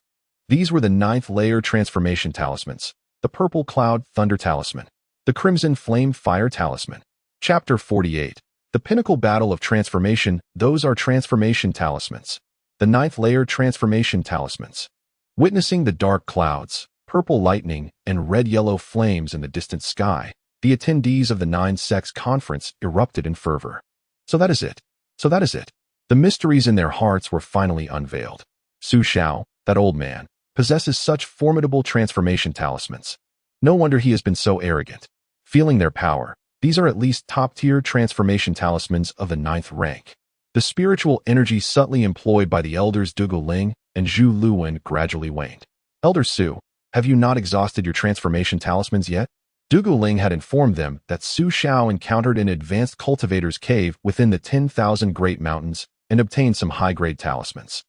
These were the 9th layer transformation talismans, the purple cloud thunder talisman, the crimson flame fire talisman. Chapter 48. The pinnacle battle of transformation. Those are transformation talismans. The 9th layer transformation talismans. Witnessing the dark clouds, purple lightning, and red-yellow flames in the distant sky, the attendees of the 9 sects conference erupted in fervor. So that is it. So that is it. The mysteries in their hearts were finally unveiled. Su Xiao, that old man, possesses such formidable transformation talismans. No wonder he has been so arrogant. Feeling their power, these are at least top-tier transformation talismans of the 9th rank. The spiritual energy subtly employed by the elders Donggu Ling and Zhu Luwen gradually waned. Elder Su, have you not exhausted your transformation talismans yet? Donggu Ling had informed them that Su Xiao encountered an advanced cultivator's cave within the 10,000 Great Mountains and obtained some high-grade talismans.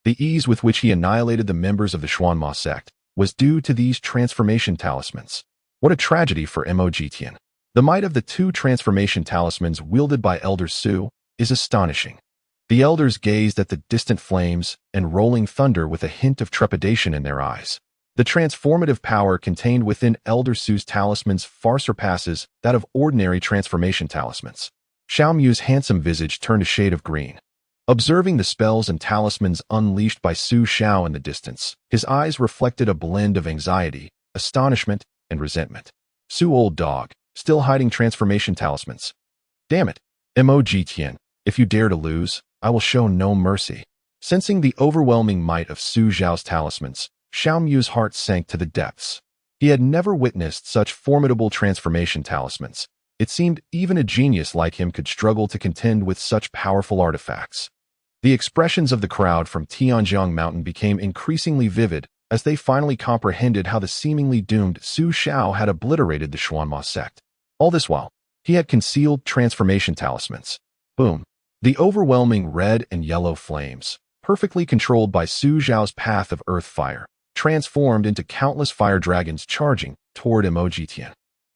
The ease with which he annihilated the members of the Misty Sect was due to these transformation talismans. What a tragedy for Mo. The might of the 2 transformation talismans wielded by Elder Su is astonishing. The elders gazed at the distant flames and rolling thunder with a hint of trepidation in their eyes. The transformative power contained within Elder Su's talismans far surpasses that of ordinary transformation talismans. Xiaomu's handsome visage turned a shade of green. Observing the spells and talismans unleashed by Su Xiao in the distance, his eyes reflected a blend of anxiety, astonishment, and resentment. Su old dog, still hiding transformation talismans. Damn it, Mo. If you dare to lose, I will show no mercy. Sensing the overwhelming might of Su Xiao's talismans, Xiaomu's heart sank to the depths. He had never witnessed such formidable transformation talismans. It seemed even a genius like him could struggle to contend with such powerful artifacts. The expressions of the crowd from Tianjiang Mountain became increasingly vivid as they finally comprehended how the seemingly doomed Su Xiao had obliterated the Xuanma sect. All this while, he had concealed transformation talismans. Boom. The overwhelming red and yellow flames, perfectly controlled by Su Xiao's path of earth fire, transformed into countless fire dragons charging toward Imogitian.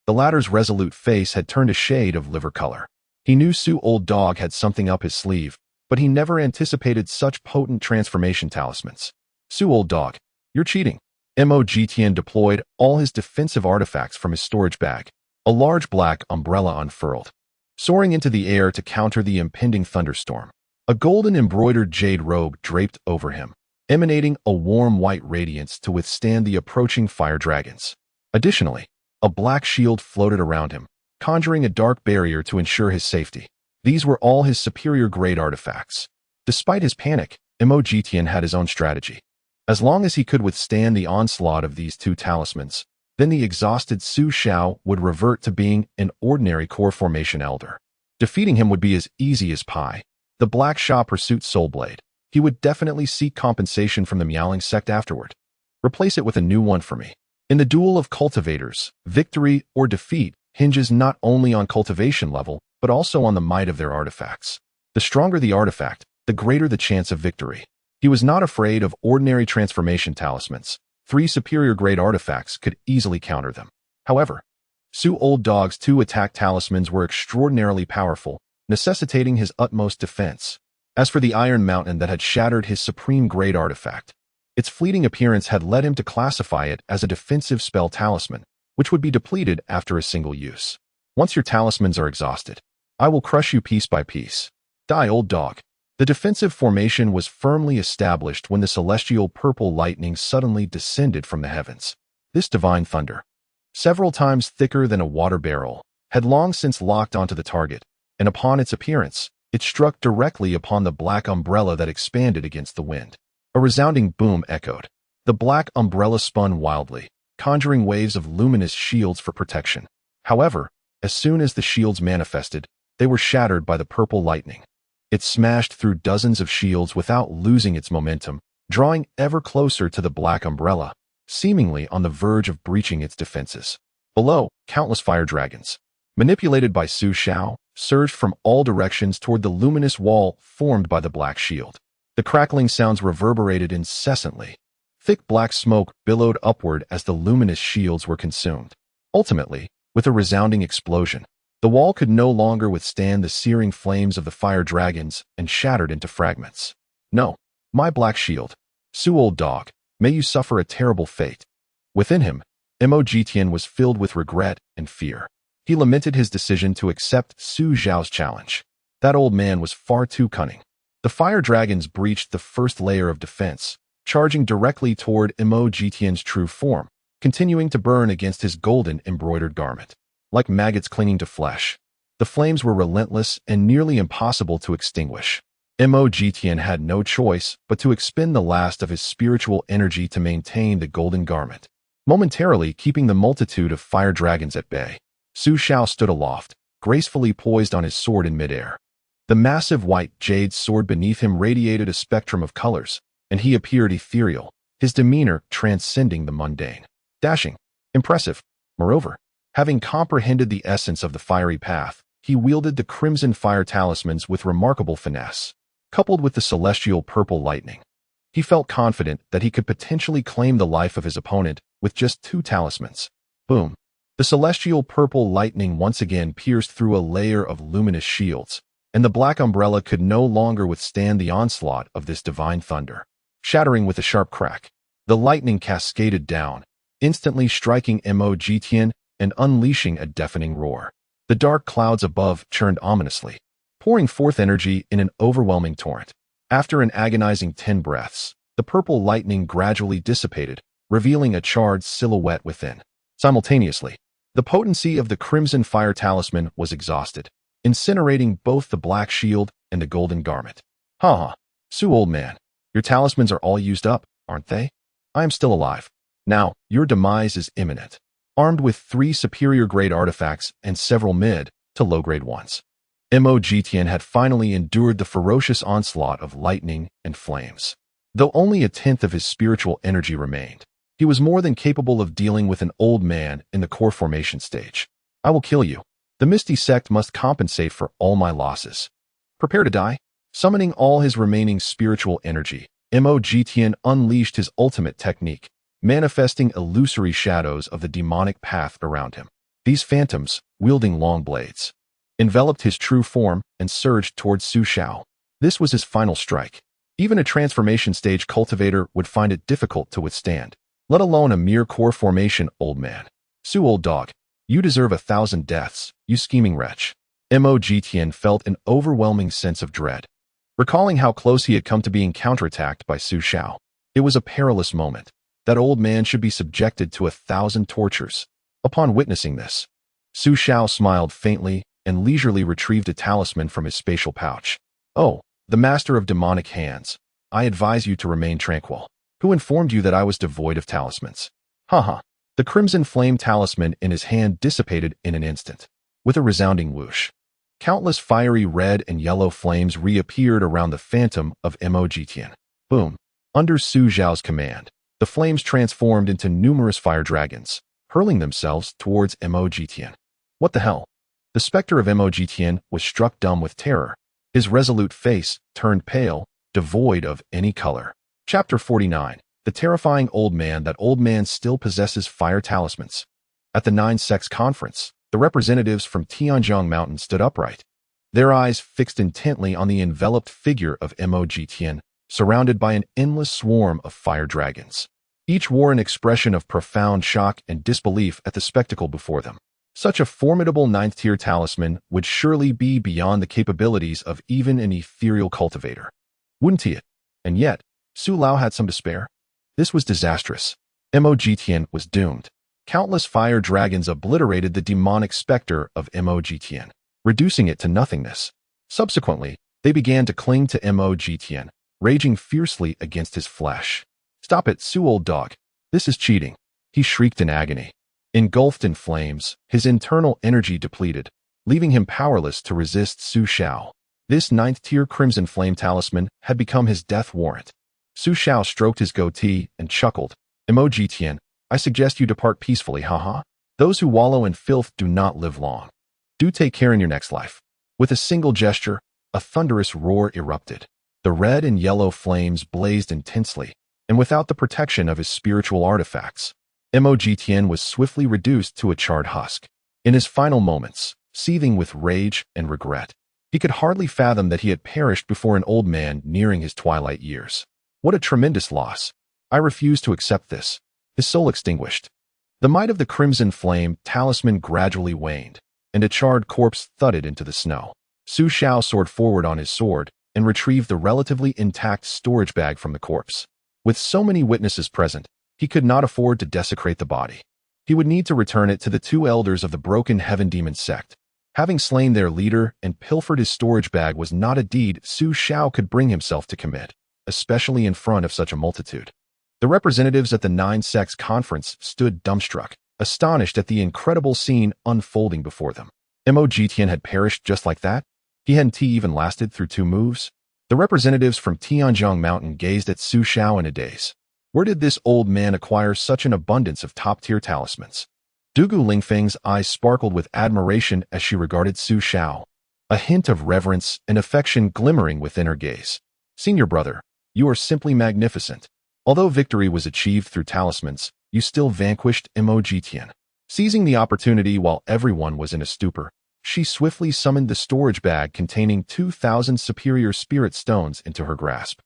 The latter's resolute face had turned a shade of liver color. He knew Su Old Dog had something up his sleeve, but he never anticipated such potent transformation talismans. Su Old Dog, you're cheating. Imogitian deployed all his defensive artifacts from his storage bag. A large black umbrella unfurled, soaring into the air to counter the impending thunderstorm. A golden embroidered jade robe draped over him, emanating a warm white radiance to withstand the approaching fire dragons. Additionally, a black shield floated around him, conjuring a dark barrier to ensure his safety. These were all his superior-grade artifacts. Despite his panic, Imogitian had his own strategy. As long as he could withstand the onslaught of these two talismans, then the exhausted Su Xiao would revert to being an ordinary core formation elder. Defeating him would be as easy as pie. The Black Sha pursuit Soulblade. He would definitely seek compensation from the Miaoling sect afterward. Replace it with a new one for me. In the duel of cultivators, victory or defeat hinges not only on cultivation level, but also on the might of their artifacts. The stronger the artifact, the greater the chance of victory. He was not afraid of ordinary transformation talismans. 3 superior-grade artifacts could easily counter them. However, Su Old Dog's 2 attack talismans were extraordinarily powerful, necessitating his utmost defense. As for the Iron Mountain that had shattered his supreme-grade artifact, its fleeting appearance had led him to classify it as a defensive spell talisman, which would be depleted after a single use. Once your talismans are exhausted, I will crush you piece by piece. Die, Old Dog. The defensive formation was firmly established when the celestial purple lightning suddenly descended from the heavens. This divine thunder, several times thicker than a water barrel, had long since locked onto the target, and upon its appearance, it struck directly upon the black umbrella that expanded against the wind. A resounding boom echoed. The black umbrella spun wildly, conjuring waves of luminous shields for protection. However, as soon as the shields manifested, they were shattered by the purple lightning. It smashed through dozens of shields without losing its momentum, drawing ever closer to the black umbrella, seemingly on the verge of breaching its defenses. Below, countless fire dragons, manipulated by Su Xiao, surged from all directions toward the luminous wall formed by the black shield. The crackling sounds reverberated incessantly. Thick black smoke billowed upward as the luminous shields were consumed. Ultimately, with a resounding explosion, the wall could no longer withstand the searing flames of the fire dragons and shattered into fragments. No, my black shield. Su Old Dog, may you suffer a terrible fate. Within him, Imogitian was filled with regret and fear. He lamented his decision to accept Su Xiao's challenge. That old man was far too cunning. The fire dragons breached the first layer of defense, charging directly toward Imogitian's true form, continuing to burn against his golden embroidered garment. Like maggots clinging to flesh, the flames were relentless and nearly impossible to extinguish. Imogitian had no choice but to expend the last of his spiritual energy to maintain the golden garment, momentarily keeping the multitude of fire dragons at bay. Su Xiao stood aloft, gracefully poised on his sword in midair. The massive white jade sword beneath him radiated a spectrum of colors, and he appeared ethereal, his demeanor transcending the mundane. Dashing, impressive. Moreover, having comprehended the essence of the fiery path, he wielded the crimson fire talismans with remarkable finesse. Coupled with the celestial purple lightning, he felt confident that he could potentially claim the life of his opponent with just 2 talismans. Boom. The celestial purple lightning once again pierced through a layer of luminous shields, and the black umbrella could no longer withstand the onslaught of this divine thunder. Shattering with a sharp crack, the lightning cascaded down, instantly striking Imogitian and unleashing a deafening roar. The dark clouds above churned ominously, pouring forth energy in an overwhelming torrent. After an agonizing 10 breaths, the purple lightning gradually dissipated, revealing a charred silhouette within. Simultaneously, the potency of the crimson fire talisman was exhausted, incinerating both the black shield and the golden garment. Ha! Su, old man, your talismans are all used up, aren't they? I am still alive. Now, your demise is imminent. Armed with 3 superior-grade artifacts and several mid- to low-grade ones, Mo Jitian had finally endured the ferocious onslaught of lightning and flames. Though only a tenth of his spiritual energy remained, he was more than capable of dealing with an old man in the core formation stage. I will kill you. The Misty Sect must compensate for all my losses. Prepare to die. Summoning all his remaining spiritual energy, Mo Jitian unleashed his ultimate technique, manifesting illusory shadows of the demonic path around him. These phantoms, wielding long blades, enveloped his true form and surged towards Xiao. This was his final strike. Even a transformation stage cultivator would find it difficult to withstand, let alone a mere core formation old man. Old dog, you deserve 1,000 deaths, you scheming wretch. Mo Jitian felt an overwhelming sense of dread, recalling how close he had come to being counterattacked by Xiao. It was a perilous moment. That old man should be subjected to 1,000 tortures. Upon witnessing this, Xiao smiled faintly and leisurely retrieved a talisman from his spatial pouch. Oh, the master of demonic hands, I advise you to remain tranquil. Who informed you that I was devoid of talismans? Haha. The crimson flame talisman in his hand dissipated in an instant. With a resounding whoosh, countless fiery red and yellow flames reappeared around the phantom of Mo Jitian. Boom. Under Xiao's command, the flames transformed into numerous fire dragons, hurling themselves towards Mo Jitian. What the hell? The specter of Mo Jitian was struck dumb with terror. His resolute face turned pale, devoid of any color. Chapter 49. The terrifying old man. That old man still possesses fire talismans. At the Nine Sects conference, the representatives from Tianjiang Mountain stood upright, their eyes fixed intently on the enveloped figure of Mo Jitian, surrounded by an endless swarm of fire dragons. Each wore an expression of profound shock and disbelief at the spectacle before them. Such a formidable ninth-tier talisman would surely be beyond the capabilities of even an ethereal cultivator. Wouldn't he? And yet, Su Lao had some despair. This was disastrous. Mo Jitian was doomed. Countless fire dragons obliterated the demonic specter of Mo Jitian, reducing it to nothingness. Subsequently, they began to cling to Mo Jitian, raging fiercely against his flesh. Stop it, Su old dog. This is cheating. He shrieked in agony. Engulfed in flames, his internal energy depleted, leaving him powerless to resist Xiao. This ninth-tier crimson flame talisman had become his death warrant. Xiao stroked his goatee and chuckled. Mo Jitian, I suggest you depart peacefully, haha. Those who wallow in filth do not live long. Do take care in your next life. With a single gesture, a thunderous roar erupted. The red and yellow flames blazed intensely, and without the protection of his spiritual artifacts, Mo Jitian was swiftly reduced to a charred husk. In his final moments, seething with rage and regret, he could hardly fathom that he had perished before an old man nearing his twilight years. What a tremendous loss. I refuse to accept this. His soul extinguished. The might of the crimson flame talisman gradually waned, and a charred corpse thudded into the snow. Xiao soared forward on his sword and retrieved the relatively intact storage bag from the corpse. With so many witnesses present, he could not afford to desecrate the body. He would need to return it to the two elders of the broken heaven demon sect. Having slain their leader and pilfered his storage bag was not a deed Xiao could bring himself to commit, especially in front of such a multitude. The representatives at the Nine Sects conference stood dumbstruck, astonished at the incredible scene unfolding before them. Mo Jitian had perished just like that? He hadn't even lasted through 2 moves? The representatives from Tianjiang Mountain gazed at Xiao in a daze. Where did this old man acquire such an abundance of top-tier talismans? Dugu Lingfeng's eyes sparkled with admiration as she regarded Xiao, a hint of reverence and affection glimmering within her gaze. Senior brother, you are simply magnificent. Although victory was achieved through talismans, you still vanquished Mo Jitian. Seizing the opportunity while everyone was in a stupor, she swiftly summoned the storage bag containing 2,000 superior spirit stones into her grasp.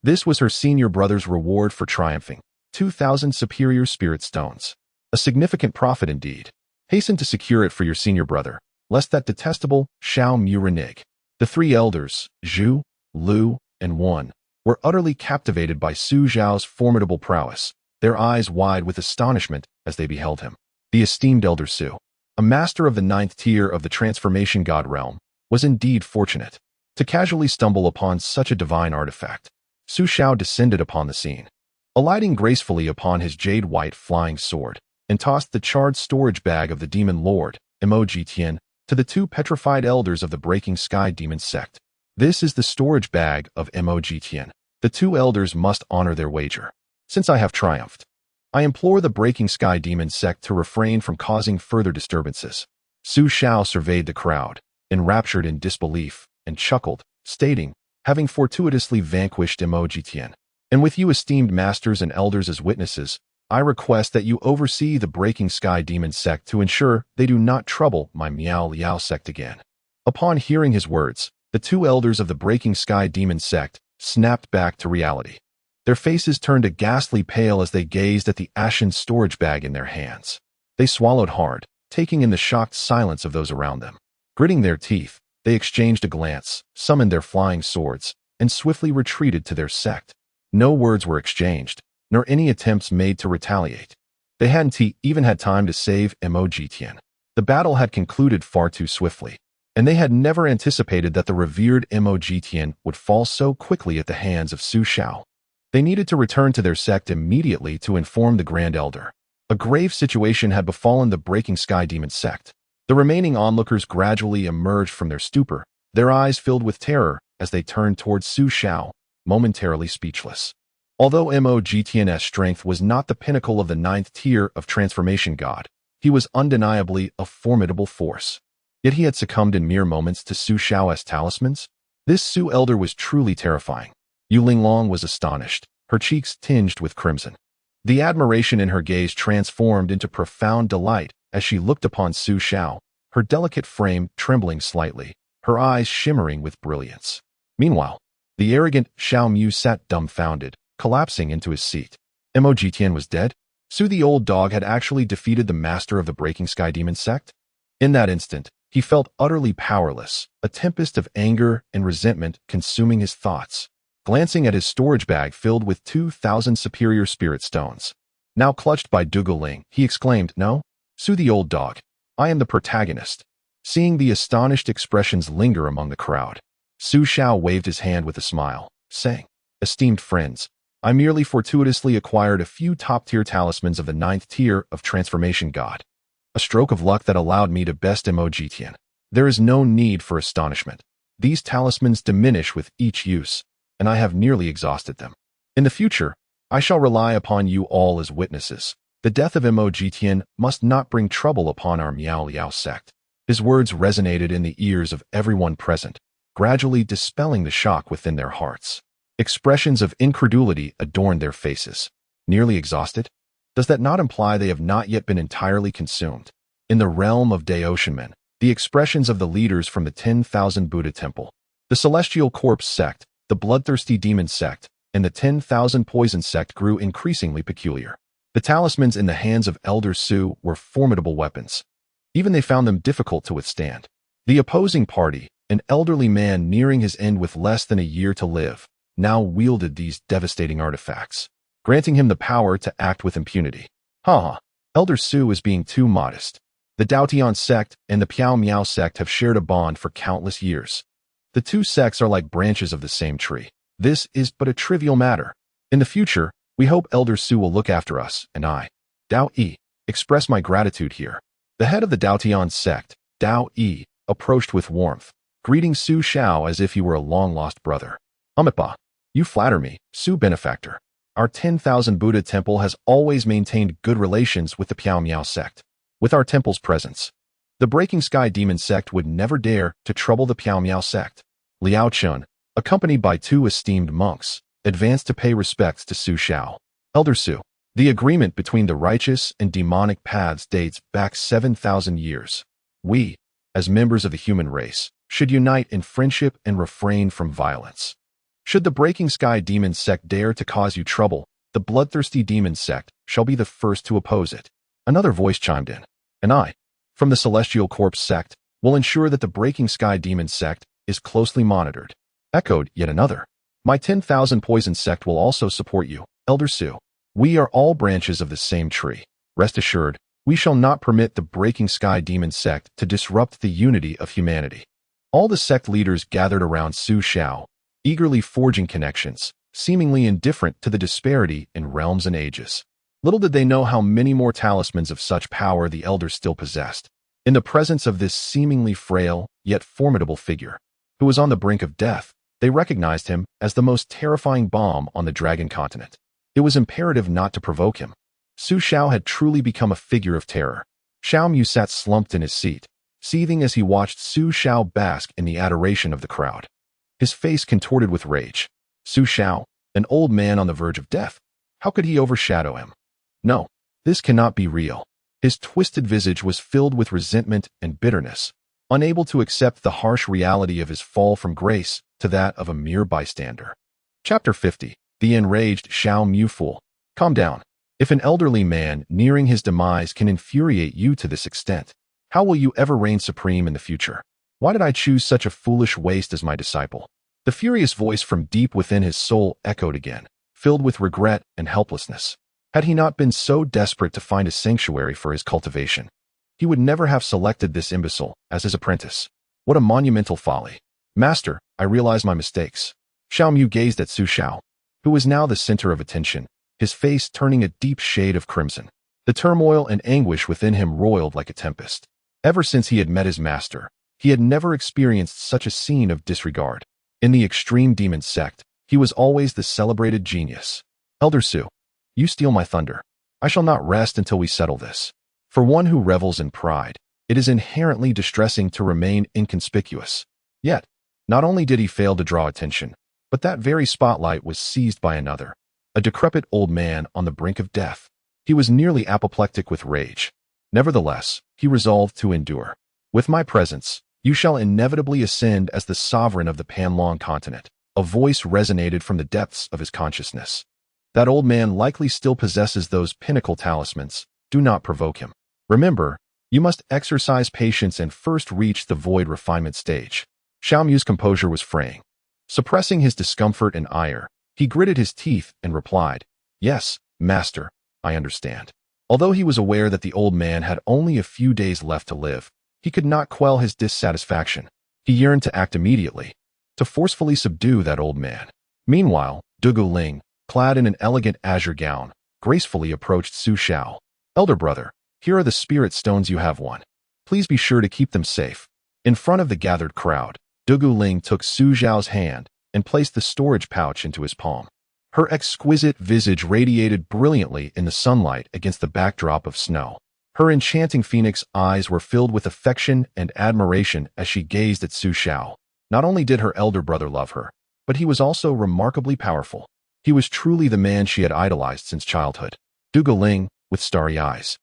This was her senior brother's reward for triumphing. 2,000 superior spirit stones. A significant profit indeed. Hasten to secure it for your senior brother, lest that detestable Xiao Mu renege. The 3 elders, Zhu, Lu, and Wan, were utterly captivated by Xiao's formidable prowess, their eyes wide with astonishment as they beheld him. The esteemed elder Su, a master of the 9th tier of the transformation god realm, was indeed fortunate to casually stumble upon such a divine artifact. Xiao descended upon the scene, alighting gracefully upon his jade-white flying sword, and tossed the charred storage bag of the demon lord, Mo Jitian, To the two petrified elders of the Breaking Sky Demon Sect. This is the storage bag of Mogtian. The two elders must honor their wager. Since I have triumphed, I implore the Breaking Sky Demon Sect to refrain from causing further disturbances. Xiao surveyed the crowd, enraptured in disbelief, and chuckled, stating, having fortuitously vanquished Mogtian, and with you esteemed masters and elders as witnesses, I request that you oversee the Breaking Sky Demon Sect to ensure they do not trouble my Miao Liao sect again. Upon hearing his words, the two elders of the Breaking Sky Demon Sect snapped back to reality. Their faces turned a ghastly pale as they gazed at the ashen storage bag in their hands. They swallowed hard, taking in the shocked silence of those around them. Gritting their teeth, they exchanged a glance, summoned their flying swords, and swiftly retreated to their sect. No words were exchanged, nor any attempts made to retaliate. They hadn't even had time to save Mogtian. The battle had concluded far too swiftly, and they had never anticipated that the revered Mogtian would fall so quickly at the hands of Xiao. They needed to return to their sect immediately to inform the Grand Elder. A grave situation had befallen the Breaking Sky Demon Sect. The remaining onlookers gradually emerged from their stupor, their eyes filled with terror as they turned towards Xiao, momentarily speechless. Although Mogtian's strength was not the pinnacle of the 9th tier of transformation god, he was undeniably a formidable force. Yet he had succumbed in mere moments to Xiao's talismans. This Su elder was truly terrifying. Yu Linglong was astonished, her cheeks tinged with crimson. The admiration in her gaze transformed into profound delight as she looked upon Xiao, her delicate frame trembling slightly, her eyes shimmering with brilliance. Meanwhile, the arrogant Xiao Mu sat dumbfounded, collapsing into his seat. Mogtian was dead? Su the old dog had actually defeated the master of the Breaking Sky Demon Sect? In that instant, he felt utterly powerless, a tempest of anger and resentment consuming his thoughts. Glancing at his storage bag filled with 2,000 superior spirit stones, now clutched by Duguling, he exclaimed, "No, Su the old dog, I am the protagonist." Seeing the astonished expressions linger among the crowd, Xiao waved his hand with a smile, saying, "Esteemed friends, I merely fortuitously acquired a few top-tier talismans of the 9th tier of transformation god. A stroke of luck that allowed me to best Mogtian. There is no need for astonishment. These talismans diminish with each use, and I have nearly exhausted them. In the future, I shall rely upon you all as witnesses. The death of Mogtian must not bring trouble upon our Miao Liao sect." His words resonated in the ears of everyone present, gradually dispelling the shock within their hearts. Expressions of incredulity adorned their faces. Nearly exhausted? Does that not imply they have not yet been entirely consumed? In the realm of Daoshinmen, the expressions of the leaders from the 10,000 Buddha Temple, the Celestial Corpse sect, the Bloodthirsty Demon sect, and the 10,000 Poison sect grew increasingly peculiar. The talismans in the hands of Elder Su were formidable weapons. Even they found them difficult to withstand. The opposing party, an elderly man nearing his end with less than a year to live, now wielded these devastating artifacts, granting him the power to act with impunity. Elder Su is being too modest. The Daotian sect and the Piao Miao sect have shared a bond for countless years. The two sects are like branches of the same tree. This is but a trivial matter. In the future, we hope Elder Su will look after us, and I, Dao Yi, express my gratitude here. The head of the Daotian sect, Dao Yi, approached with warmth, greeting Xiao as if he were a long-lost brother. "Amitba, you flatter me, Su benefactor. Our 10,000 Buddha temple has always maintained good relations with the Piao Miao sect. With our temple's presence, the Breaking Sky Demon sect would never dare to trouble the Piao Miao sect." Liao Chun, accompanied by two esteemed monks, advanced to pay respects to Xiao. "Elder Su, the agreement between the righteous and demonic paths dates back 7,000 years. We, as members of the human race, should unite in friendship and refrain from violence. Should the Breaking Sky Demon sect dare to cause you trouble, the Bloodthirsty Demon sect shall be the first to oppose it." Another voice chimed in, "And I, from the Celestial Corpse sect, will ensure that the Breaking Sky Demon sect is closely monitored." Echoed yet another, "My 10,000 Poison sect will also support you, Elder Su. We are all branches of the same tree. Rest assured, we shall not permit the Breaking Sky Demon sect to disrupt the unity of humanity." All the sect leaders gathered around Xiao, eagerly forging connections, seemingly indifferent to the disparity in realms and ages. Little did they know how many more talismans of such power the elders still possessed. In the presence of this seemingly frail, yet formidable figure, who was on the brink of death, they recognized him as the most terrifying bomb on the Dragon Continent. It was imperative not to provoke him. Xiao had truly become a figure of terror. Xiao sat slumped in his seat, seething as he watched Xiao bask in the adoration of the crowd. His face contorted with rage. Xiao, an old man on the verge of death, how could he overshadow him? No, this cannot be real. His twisted visage was filled with resentment and bitterness, unable to accept the harsh reality of his fall from grace to that of a mere bystander. Chapter 50. The Enraged Xiao Fool. Calm down. If an elderly man nearing his demise can infuriate you to this extent, how will you ever reign supreme in the future? Why did I choose such a foolish waste as my disciple? The furious voice from deep within his soul echoed again, filled with regret and helplessness. Had he not been so desperate to find a sanctuary for his cultivation, he would never have selected this imbecile as his apprentice. What a monumental folly. Master, I realize my mistakes. Xiao gazed at Xiao, who was now the center of attention, his face turning a deep shade of crimson. The turmoil and anguish within him roiled like a tempest. Ever since he had met his master, he had never experienced such a scene of disregard. In the extreme demon sect, he was always the celebrated genius. Elder Su, you steal my thunder. I shall not rest until we settle this. For one who revels in pride, it is inherently distressing to remain inconspicuous. Yet, not only did he fail to draw attention, but that very spotlight was seized by another, a decrepit old man on the brink of death. He was nearly apoplectic with rage. Nevertheless, he resolved to endure. With my presence, you shall inevitably ascend as the sovereign of the Panlong continent. A voice resonated from the depths of his consciousness. That old man likely still possesses those pinnacle talismans. Do not provoke him. Remember, you must exercise patience and first reach the void refinement stage. Xiaomu's composure was fraying. Suppressing his discomfort and ire, he gritted his teeth and replied, Yes, master, I understand. Although he was aware that the old man had only a few days left to live, he could not quell his dissatisfaction. He yearned to act immediately, to forcefully subdue that old man. Meanwhile, Dugu Ling, clad in an elegant azure gown, gracefully approached Xiao. Elder brother, here are the spirit stones you have won. Please be sure to keep them safe. In front of the gathered crowd, Dugu Ling took Xiao's hand and placed the storage pouch into his palm. Her exquisite visage radiated brilliantly in the sunlight against the backdrop of snow. Her enchanting phoenix eyes were filled with affection and admiration as she gazed at Xiao. Not only did her elder brother love her, but he was also remarkably powerful. He was truly the man she had idolized since childhood. Dugu Ling, with starry eyes,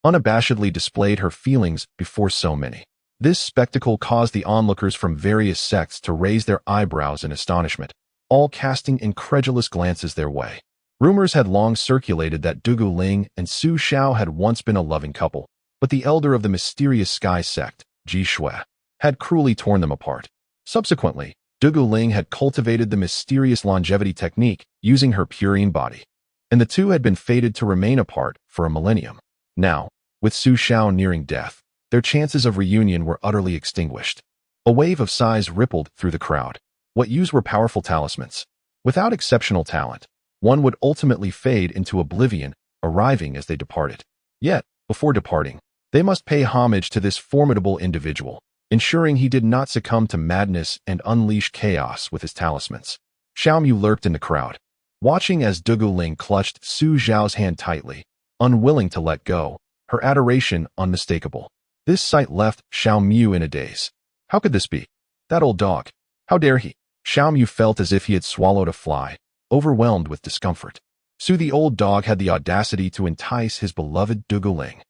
unabashedly displayed her feelings before so many. This spectacle caused the onlookers from various sects to raise their eyebrows in astonishment, all casting incredulous glances their way. Rumors had long circulated that Dugu Ling and Xiao had once been a loving couple, but the elder of the mysterious sky sect, Ji Shui, had cruelly torn them apart. Subsequently, Dugu Ling had cultivated the mysterious longevity technique using her purine body, and the two had been fated to remain apart for a millennium. Now, with Xiao nearing death, their chances of reunion were utterly extinguished. A wave of sighs rippled through the crowd. What used were powerful talismans. Without exceptional talent, one would ultimately fade into oblivion, arriving as they departed. Yet, before departing, they must pay homage to this formidable individual, ensuring he did not succumb to madness and unleash chaos with his talismans. Xiaomu lurked in the crowd, watching as Dugu Ling clutched Xiao's hand tightly, unwilling to let go, her adoration unmistakable. This sight left Xiaomu in a daze. How could this be? That old dog. How dare he? Xiaomu felt as if he had swallowed a fly, overwhelmed with discomfort. The old dog had the audacity to entice his beloved Dugu Ling.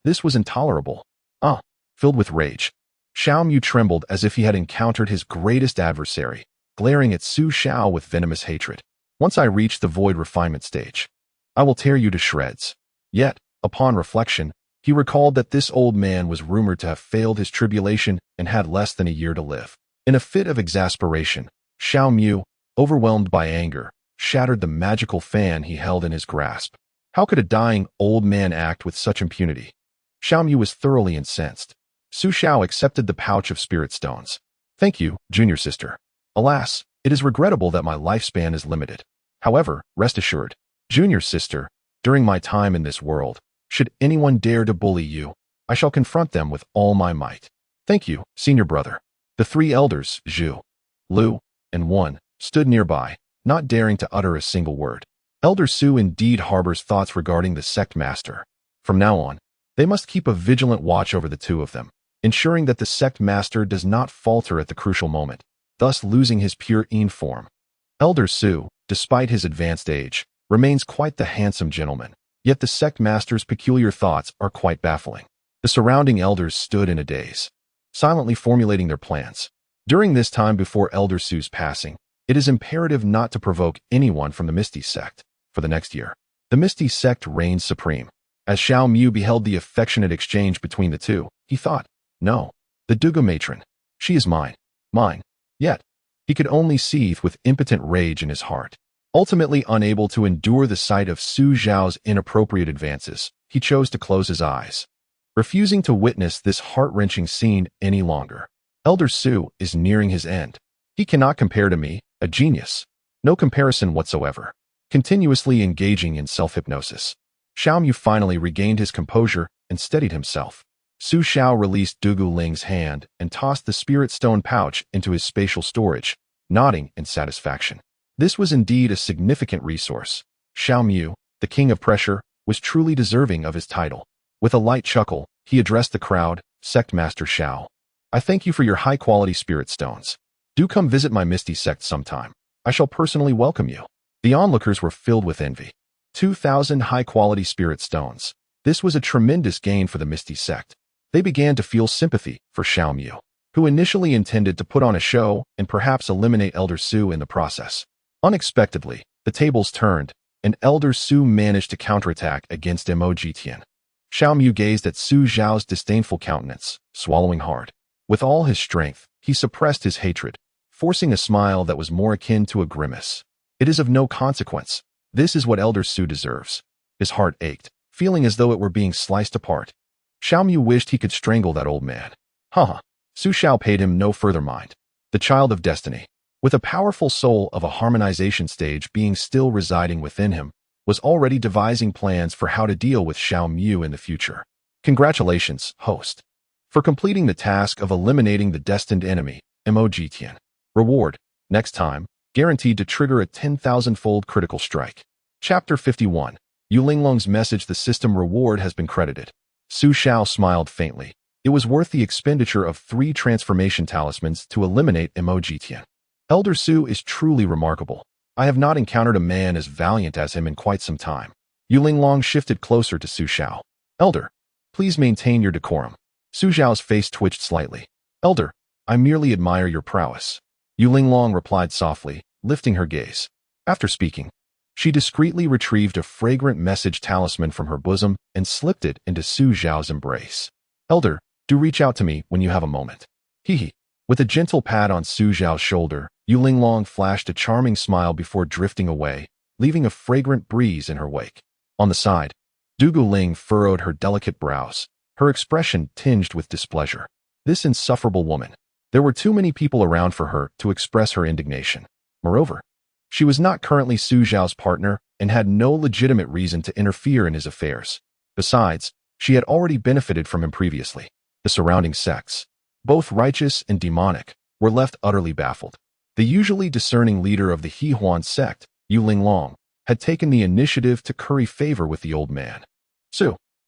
This was intolerable. Filled with rage, Xiaomu trembled as if he had encountered his greatest adversary, glaring at Xiao with venomous hatred. Once I reach the void refinement stage, I will tear you to shreds. Yet, upon reflection, he recalled that this old man was rumored to have failed his tribulation and had less than a year to live. In a fit of exasperation, Xiaomu, overwhelmed by anger, shattered the magical fan he held in his grasp. How could a dying old man act with such impunity? Xiaomu was thoroughly incensed. Xiao accepted the pouch of spirit stones. Thank you, junior sister. Alas, it is regrettable that my lifespan is limited. However, rest assured, junior sister, during my time in this world, should anyone dare to bully you, I shall confront them with all my might. Thank you, senior brother. The three elders, Zhu, Lu, and Wan, stood nearby, not daring to utter a single word. Elder Su indeed harbors thoughts regarding the sect master. From now on, they must keep a vigilant watch over the two of them, ensuring that the sect master does not falter at the crucial moment, thus losing his pure Yin form. Elder Su, despite his advanced age, remains quite the handsome gentleman, yet the sect master's peculiar thoughts are quite baffling. The surrounding elders stood in a daze, silently formulating their plans. During this time before Elder Su's passing, it is imperative not to provoke anyone from the Misty Sect. For the next year, the Misty Sect reigned supreme. As Xiao beheld the affectionate exchange between the two, he thought, no, the Dugu matron, she is mine, mine. Yet, he could only seethe with impotent rage in his heart. Ultimately unable to endure the sight of Su Zhao's inappropriate advances, he chose to close his eyes, refusing to witness this heart-wrenching scene any longer. Elder Su is nearing his end. He cannot compare to me, a genius. No comparison whatsoever. Continuously engaging in self-hypnosis, Xiao finally regained his composure and steadied himself. Su Xiao released Dugu Ling's hand and tossed the spirit stone pouch into his spatial storage, nodding in satisfaction. This was indeed a significant resource. Xiao, the king of pressure, was truly deserving of his title. With a light chuckle, he addressed the crowd, Sect Master Xiao. I thank you for your high-quality spirit stones. Do come visit my Misty Sect sometime. I shall personally welcome you. The onlookers were filled with envy. 2,000 high-quality spirit stones. This was a tremendous gain for the Misty Sect. They began to feel sympathy for Xiao, who initially intended to put on a show and perhaps eliminate Elder Su in the process. Unexpectedly, the tables turned, and Elder Su managed to counterattack against Mo-Jitian. Xiao gazed at Su Zhao's disdainful countenance, swallowing hard. With all his strength, he suppressed his hatred, forcing a smile that was more akin to a grimace. It is of no consequence. This is what Elder Su deserves. His heart ached, feeling as though it were being sliced apart. Xiao wished he could strangle that old man. Su Xiao paid him no further mind. The child of destiny, with a powerful soul of a harmonization stage being still residing within him, was already devising plans for how to deal with Xiao in the future. Congratulations, host, for completing the task of eliminating the destined enemy, Mo-Jitian. Reward, next time, guaranteed to trigger a 10,000-fold critical strike. Chapter 51. Yulinglong's message: the system reward has been credited. Su Xiao smiled faintly. It was worth the expenditure of 3 transformation talismans to eliminate Mo-Jitian. Elder Su is truly remarkable. I have not encountered a man as valiant as him in quite some time. Yulinglong shifted closer to Su Xiao. Elder, please maintain your decorum. Su Xiao's face twitched slightly. Elder, I merely admire your prowess. Yulinglong replied softly, lifting her gaze. After speaking, she discreetly retrieved a fragrant message talisman from her bosom and slipped it into Su Zhao's embrace. Elder, do reach out to me when you have a moment. Hee. With a gentle pat on Su Zhao's shoulder, Yulinglong flashed a charming smile before drifting away, leaving a fragrant breeze in her wake. On the side, Dugu Ling furrowed her delicate brows, her expression tinged with displeasure. This insufferable woman. There were too many people around for her to express her indignation. Moreover, she was not currently Su Zhao's partner and had no legitimate reason to interfere in his affairs. Besides, she had already benefited from him previously. The surrounding sects, both righteous and demonic, were left utterly baffled. The usually discerning leader of the Hehuan sect, Yulinglong, had taken the initiative to curry favor with the old man.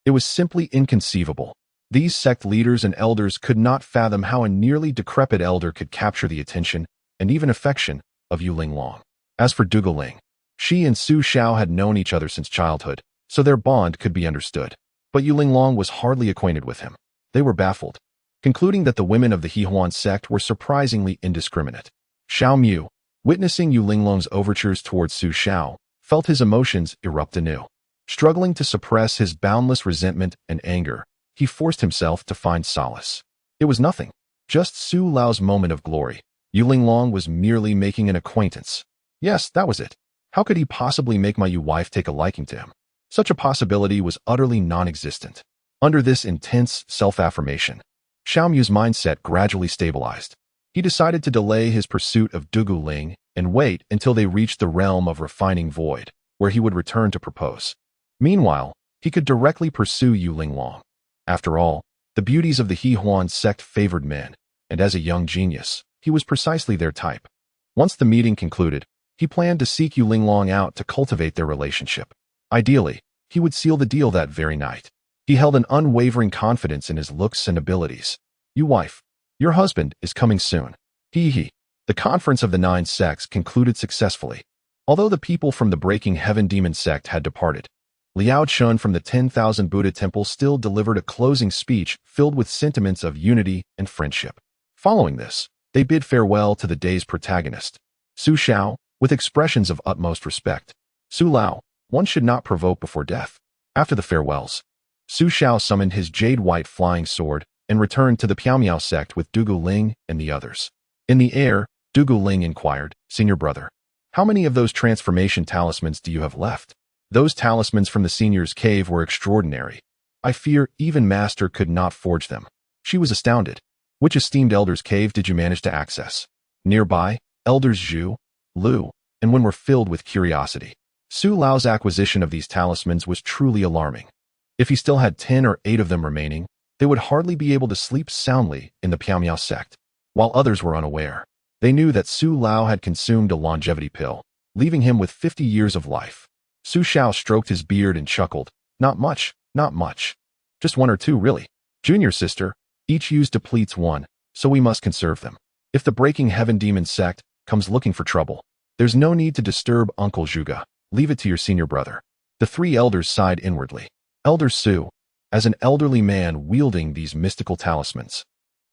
It was simply inconceivable. These sect leaders and elders could not fathom how a nearly decrepit elder could capture the attention and even affection of Yulinglong. As for Dugu Ling, she and Su Xiao had known each other since childhood, so their bond could be understood. But Yulinglong was hardly acquainted with him. They were baffled, concluding that the women of the Hehuan sect were surprisingly indiscriminate. Xiao, witnessing Yulinglong's overtures towards Su Xiao, felt his emotions erupt anew. Struggling to suppress his boundless resentment and anger, he forced himself to find solace. It was nothing, just Su Lao's moment of glory. Yulinglong was merely making an acquaintance. Yes, that was it. How could he possibly make my wife take a liking to him? Such a possibility was utterly non-existent. Under this intense self-affirmation, Xiaomu's mindset gradually stabilized. He decided to delay his pursuit of Dugu Ling and wait until they reached the realm of refining void, where he would return to propose. Meanwhile, he could directly pursue Yulinglong. After all, The beauties of the He-Huan sect favored men, and as a young genius, he was precisely their type. Once the meeting concluded, he planned to seek Yu Linglong out to cultivate their relationship. Ideally, he would seal the deal that very night. He held an unwavering confidence in his looks and abilities. "You wife, your husband is coming soon." He. The conference of the 9 sects concluded successfully. Although the people from the Breaking Heaven Demon sect had departed, Liao Chun from the 10,000 Buddha temple still delivered a closing speech filled with sentiments of unity and friendship. Following this, they bid farewell to the day's protagonist, Su Xiao, with expressions of utmost respect. "Su Lao, one should not provoke before death." After the farewells, Su Xiao summoned his jade-white flying sword and returned to the Piaomiao sect with Dugu Ling and the others. In the air, Dugu Ling inquired, "Senior brother, how many of those transformation talismans do you have left?" Those talismans from the senior's cave were extraordinary. I fear even Master could not forge them. She was astounded. "Which esteemed elder's cave did you manage to access?" "Nearby, elders Zhu, Lu, and Wen were filled with curiosity." Su Lao's acquisition of these talismans was truly alarming. If he still had 10 or 8 of them remaining, they would hardly be able to sleep soundly in the Piaomiao sect. While others were unaware, they knew that Su Lao had consumed a longevity pill, leaving him with 50 years of life. Su Xiao stroked his beard and chuckled. "Not much, not much. Just 1 or 2, really. Junior sister, each use depletes 1, so we must conserve them. If the Breaking Heaven Demon sect comes looking for trouble, there's no need to disturb Uncle Zhuge. Leave it to your senior brother." The 3 elders sighed inwardly. Elder Su, as an elderly man wielding these mystical talismans,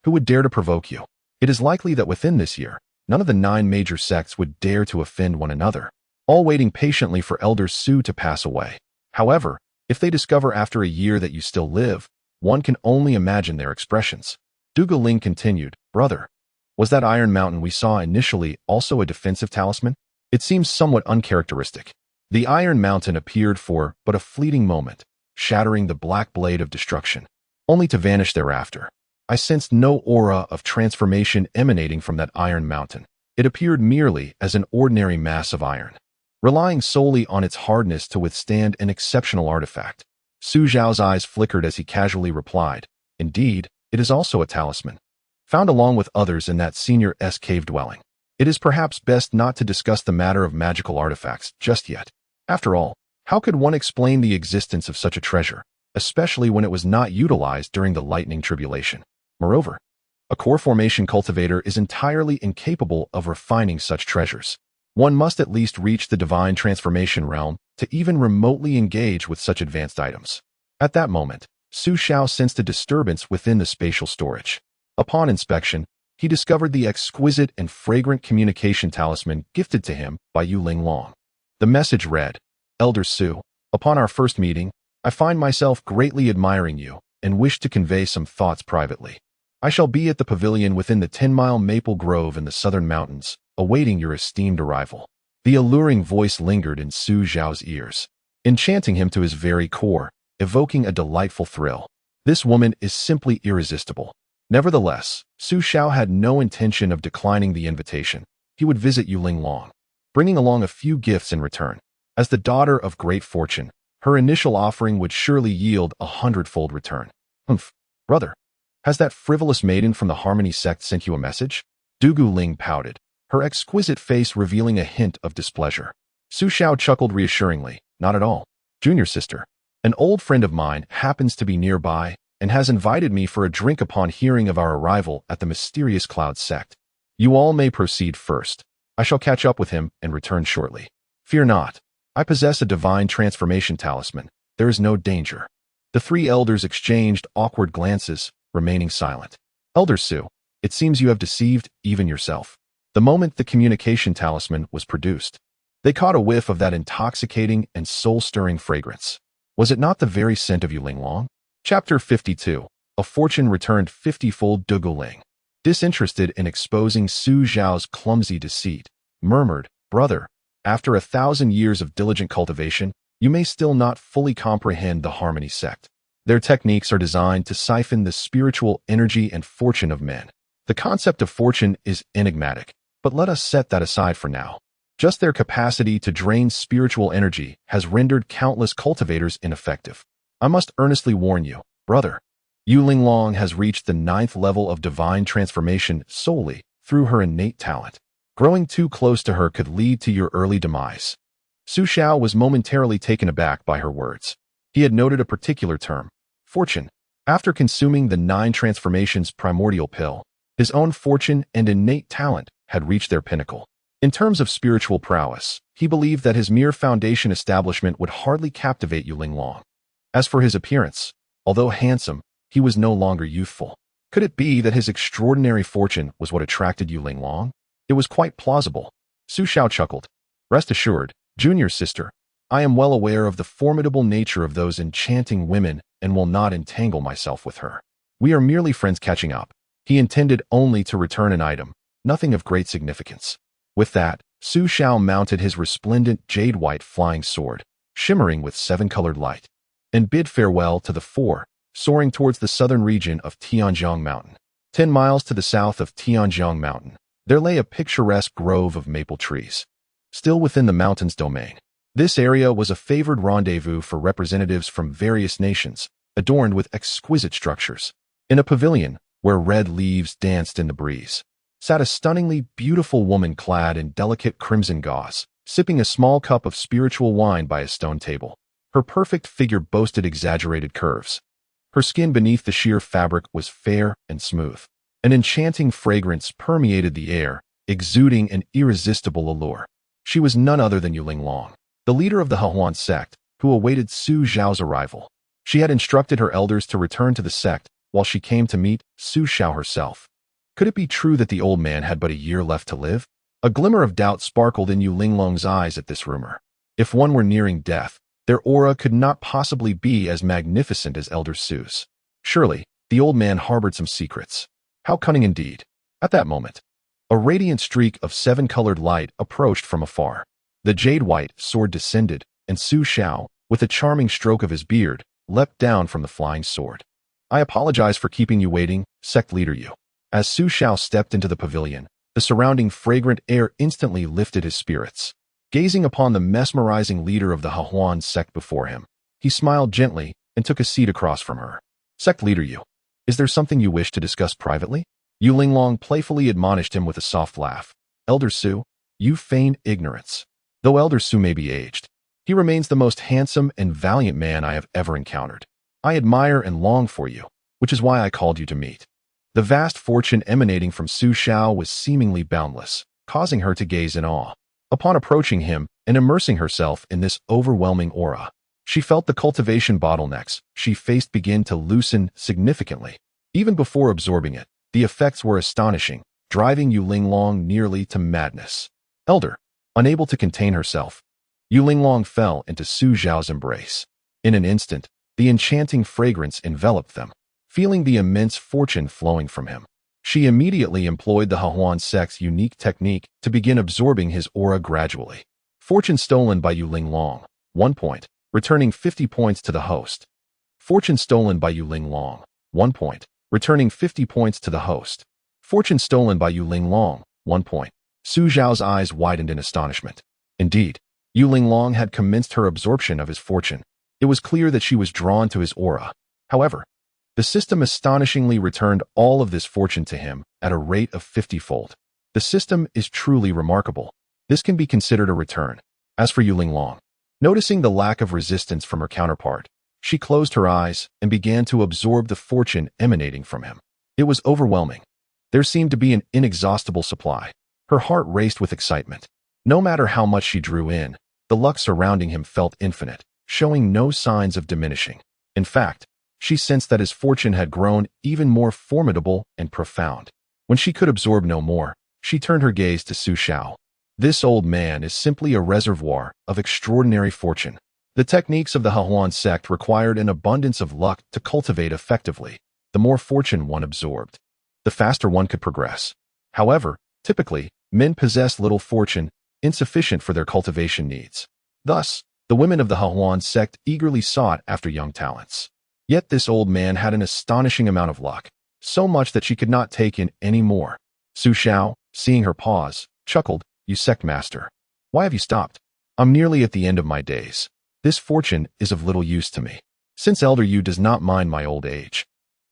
who would dare to provoke you? It is likely that within this year, none of the 9 major sects would dare to offend one another, all waiting patiently for Elder Su to pass away. However, if they discover after a year that you still live, one can only imagine their expressions. Dugu Ling continued, "Brother, was that Iron Mountain we saw initially also a defensive talisman? It seems somewhat uncharacteristic." The Iron Mountain appeared for but a fleeting moment, shattering the black blade of destruction, only to vanish thereafter. I sensed no aura of transformation emanating from that Iron Mountain. It appeared merely as an ordinary mass of iron, relying solely on its hardness to withstand an exceptional artifact. Su Zhao's eyes flickered as he casually replied, "Indeed, it is also a talisman, found along with others in that senior's cave dwelling. It is perhaps best not to discuss the matter of magical artifacts just yet. After all, how could one explain the existence of such a treasure, especially when it was not utilized during the lightning tribulation? Moreover, a core formation cultivator is entirely incapable of refining such treasures. One must at least reach the divine transformation realm to even remotely engage with such advanced items." At that moment, Su Xiao sensed a disturbance within the spatial storage. Upon inspection, he discovered the exquisite and fragrant communication talisman gifted to him by Yu Linglong. The message read, "Elder Su, upon our first meeting, I find myself greatly admiring you and wish to convey some thoughts privately. I shall be at the pavilion within the 10-mile maple grove in the southern mountains, awaiting your esteemed arrival." The alluring voice lingered in Su Zhao's ears, enchanting him to his very core, evoking a delightful thrill. This woman is simply irresistible. Nevertheless, Su Xiao had no intention of declining the invitation. He would visit Yu Linglong, bringing along a few gifts in return. As the daughter of great fortune, her initial offering would surely yield 100-fold return. "Humph, brother, has that frivolous maiden from the Harmony sect sent you a message?" Dugu Ling pouted, her exquisite face revealing a hint of displeasure. Su Xiao chuckled reassuringly, "Not at all. Junior sister, an old friend of mine happens to be nearby and has invited me for a drink upon hearing of our arrival at the mysterious Cloud sect. You all may proceed first. I shall catch up with him and return shortly. Fear not. I possess a divine transformation talisman. There is no danger." The 3 elders exchanged awkward glances, remaining silent. "Elder Su, it seems you have deceived even yourself." The moment the communication talisman was produced, they caught a whiff of that intoxicating and soul-stirring fragrance. Was it not the very scent of Yu Linglong? Chapter 52. A fortune returned 50-fold. Dugu Ling, disinterested in exposing Su Zhao's clumsy deceit, murmured, "Brother, after 1,000 years of diligent cultivation, you may still not fully comprehend the Harmony sect. Their techniques are designed to siphon the spiritual energy and fortune of men. The concept of fortune is enigmatic, but let us set that aside for now. Just their capacity to drain spiritual energy has rendered countless cultivators ineffective. I must earnestly warn you, brother, Yu Linglong has reached the 9th level of divine transformation solely through her innate talent. Growing too close to her could lead to your early demise. Su Xiao was momentarily taken aback by her words. He had noted a particular term, fortune. After consuming the 9 transformations primordial pill, his own fortune and innate talent had reached their pinnacle. In terms of spiritual prowess, he believed that his mere foundation establishment would hardly captivate Yu Linglong. As for his appearance, although handsome, he was no longer youthful. Could it be that his extraordinary fortune was what attracted Yu Linglong? It was quite plausible. Su Xiao chuckled. Rest assured, junior sister, I am well aware of the formidable nature of those enchanting women and will not entangle myself with her. We are merely friends catching up. He intended only to return an item, nothing of great significance. With that, Su Xiao mounted his resplendent jade-white flying sword, shimmering with 7-colored light, and bid farewell to the 4, soaring towards the southern region of Tianjiang Mountain. 10 miles to the south of Tianjiang Mountain, there lay a picturesque grove of maple trees. Still within the mountain's domain, this area was a favored rendezvous for representatives from various nations, adorned with exquisite structures. In a pavilion, where red leaves danced in the breeze, sat a stunningly beautiful woman clad in delicate crimson gauze, sipping a small cup of spiritual wine by a stone table. Her perfect figure boasted exaggerated curves. Her skin beneath the sheer fabric was fair and smooth. An enchanting fragrance permeated the air, exuding an irresistible allure. She was none other than Yu Linglong, the leader of the Huan sect, who awaited Su Xiao's arrival. She had instructed her elders to return to the sect while she came to meet Su Xiao herself. Could it be true that the old man had but a year left to live? A glimmer of doubt sparkled in Yu Linglong's eyes at this rumor. If one were nearing death, their aura could not possibly be as magnificent as Elder Su's. Surely, the old man harbored some secrets. How cunning indeed. At that moment, a radiant streak of 7-colored light approached from afar. The jade-white sword descended, and Su Xiao, with a charming stroke of his beard, leapt down from the flying sword. I apologize for keeping you waiting, sect leader Yu. As Su Xiao stepped into the pavilion, the surrounding fragrant air instantly lifted his spirits. Gazing upon the mesmerizing leader of the Huan sect before him, he smiled gently and took a seat across from her. Sect leader Yu, is there something you wish to discuss privately? Yu Linglong playfully admonished him with a soft laugh. Elder Su, you feign ignorance. Though Elder Su may be aged, he remains the most handsome and valiant man I have ever encountered. I admire and long for you, which is why I called you to meet. The vast fortune emanating from Su Xiao was seemingly boundless, causing her to gaze in awe. Upon approaching him and immersing herself in this overwhelming aura, she felt the cultivation bottlenecks she faced begin to loosen significantly. Even before absorbing it, the effects were astonishing, driving Yu Linglong nearly to madness. Elder, unable to contain herself, Yu Linglong fell into Su Xiao's embrace. In an instant, the enchanting fragrance enveloped them. Feeling the immense fortune flowing from him, she immediately employed the Huan sect's unique technique to begin absorbing his aura gradually. Fortune stolen by Yu Linglong, 1 point, returning 50 points to the host. Fortune stolen by Yu Linglong, 1 point, returning 50 points to the host. Fortune stolen by Yu Linglong, 1 point. Su Xiao's eyes widened in astonishment. Indeed, Yu Linglong had commenced her absorption of his fortune. It was clear that she was drawn to his aura. However, the system astonishingly returned all of this fortune to him at a rate of 50-fold. The system is truly remarkable. This can be considered a return. As for Yu Linglong, noticing the lack of resistance from her counterpart, she closed her eyes and began to absorb the fortune emanating from him. It was overwhelming. There seemed to be an inexhaustible supply. Her heart raced with excitement. No matter how much she drew in, the luck surrounding him felt infinite, showing no signs of diminishing. In fact, she sensed that his fortune had grown even more formidable and profound. When she could absorb no more, she turned her gaze to Su Xiao. This old man is simply a reservoir of extraordinary fortune. The techniques of the Huan sect required an abundance of luck to cultivate effectively. The more fortune one absorbed, the faster one could progress. However, typically, men possess little fortune, insufficient for their cultivation needs. Thus, the women of the Huan sect eagerly sought after young talents. Yet this old man had an astonishing amount of luck, so much that she could not take in any more. Su Xiao, seeing her pause, chuckled, "You sect master, why have you stopped? I'm nearly at the end of my days. This fortune is of little use to me, since Elder Yu does not mind my old age."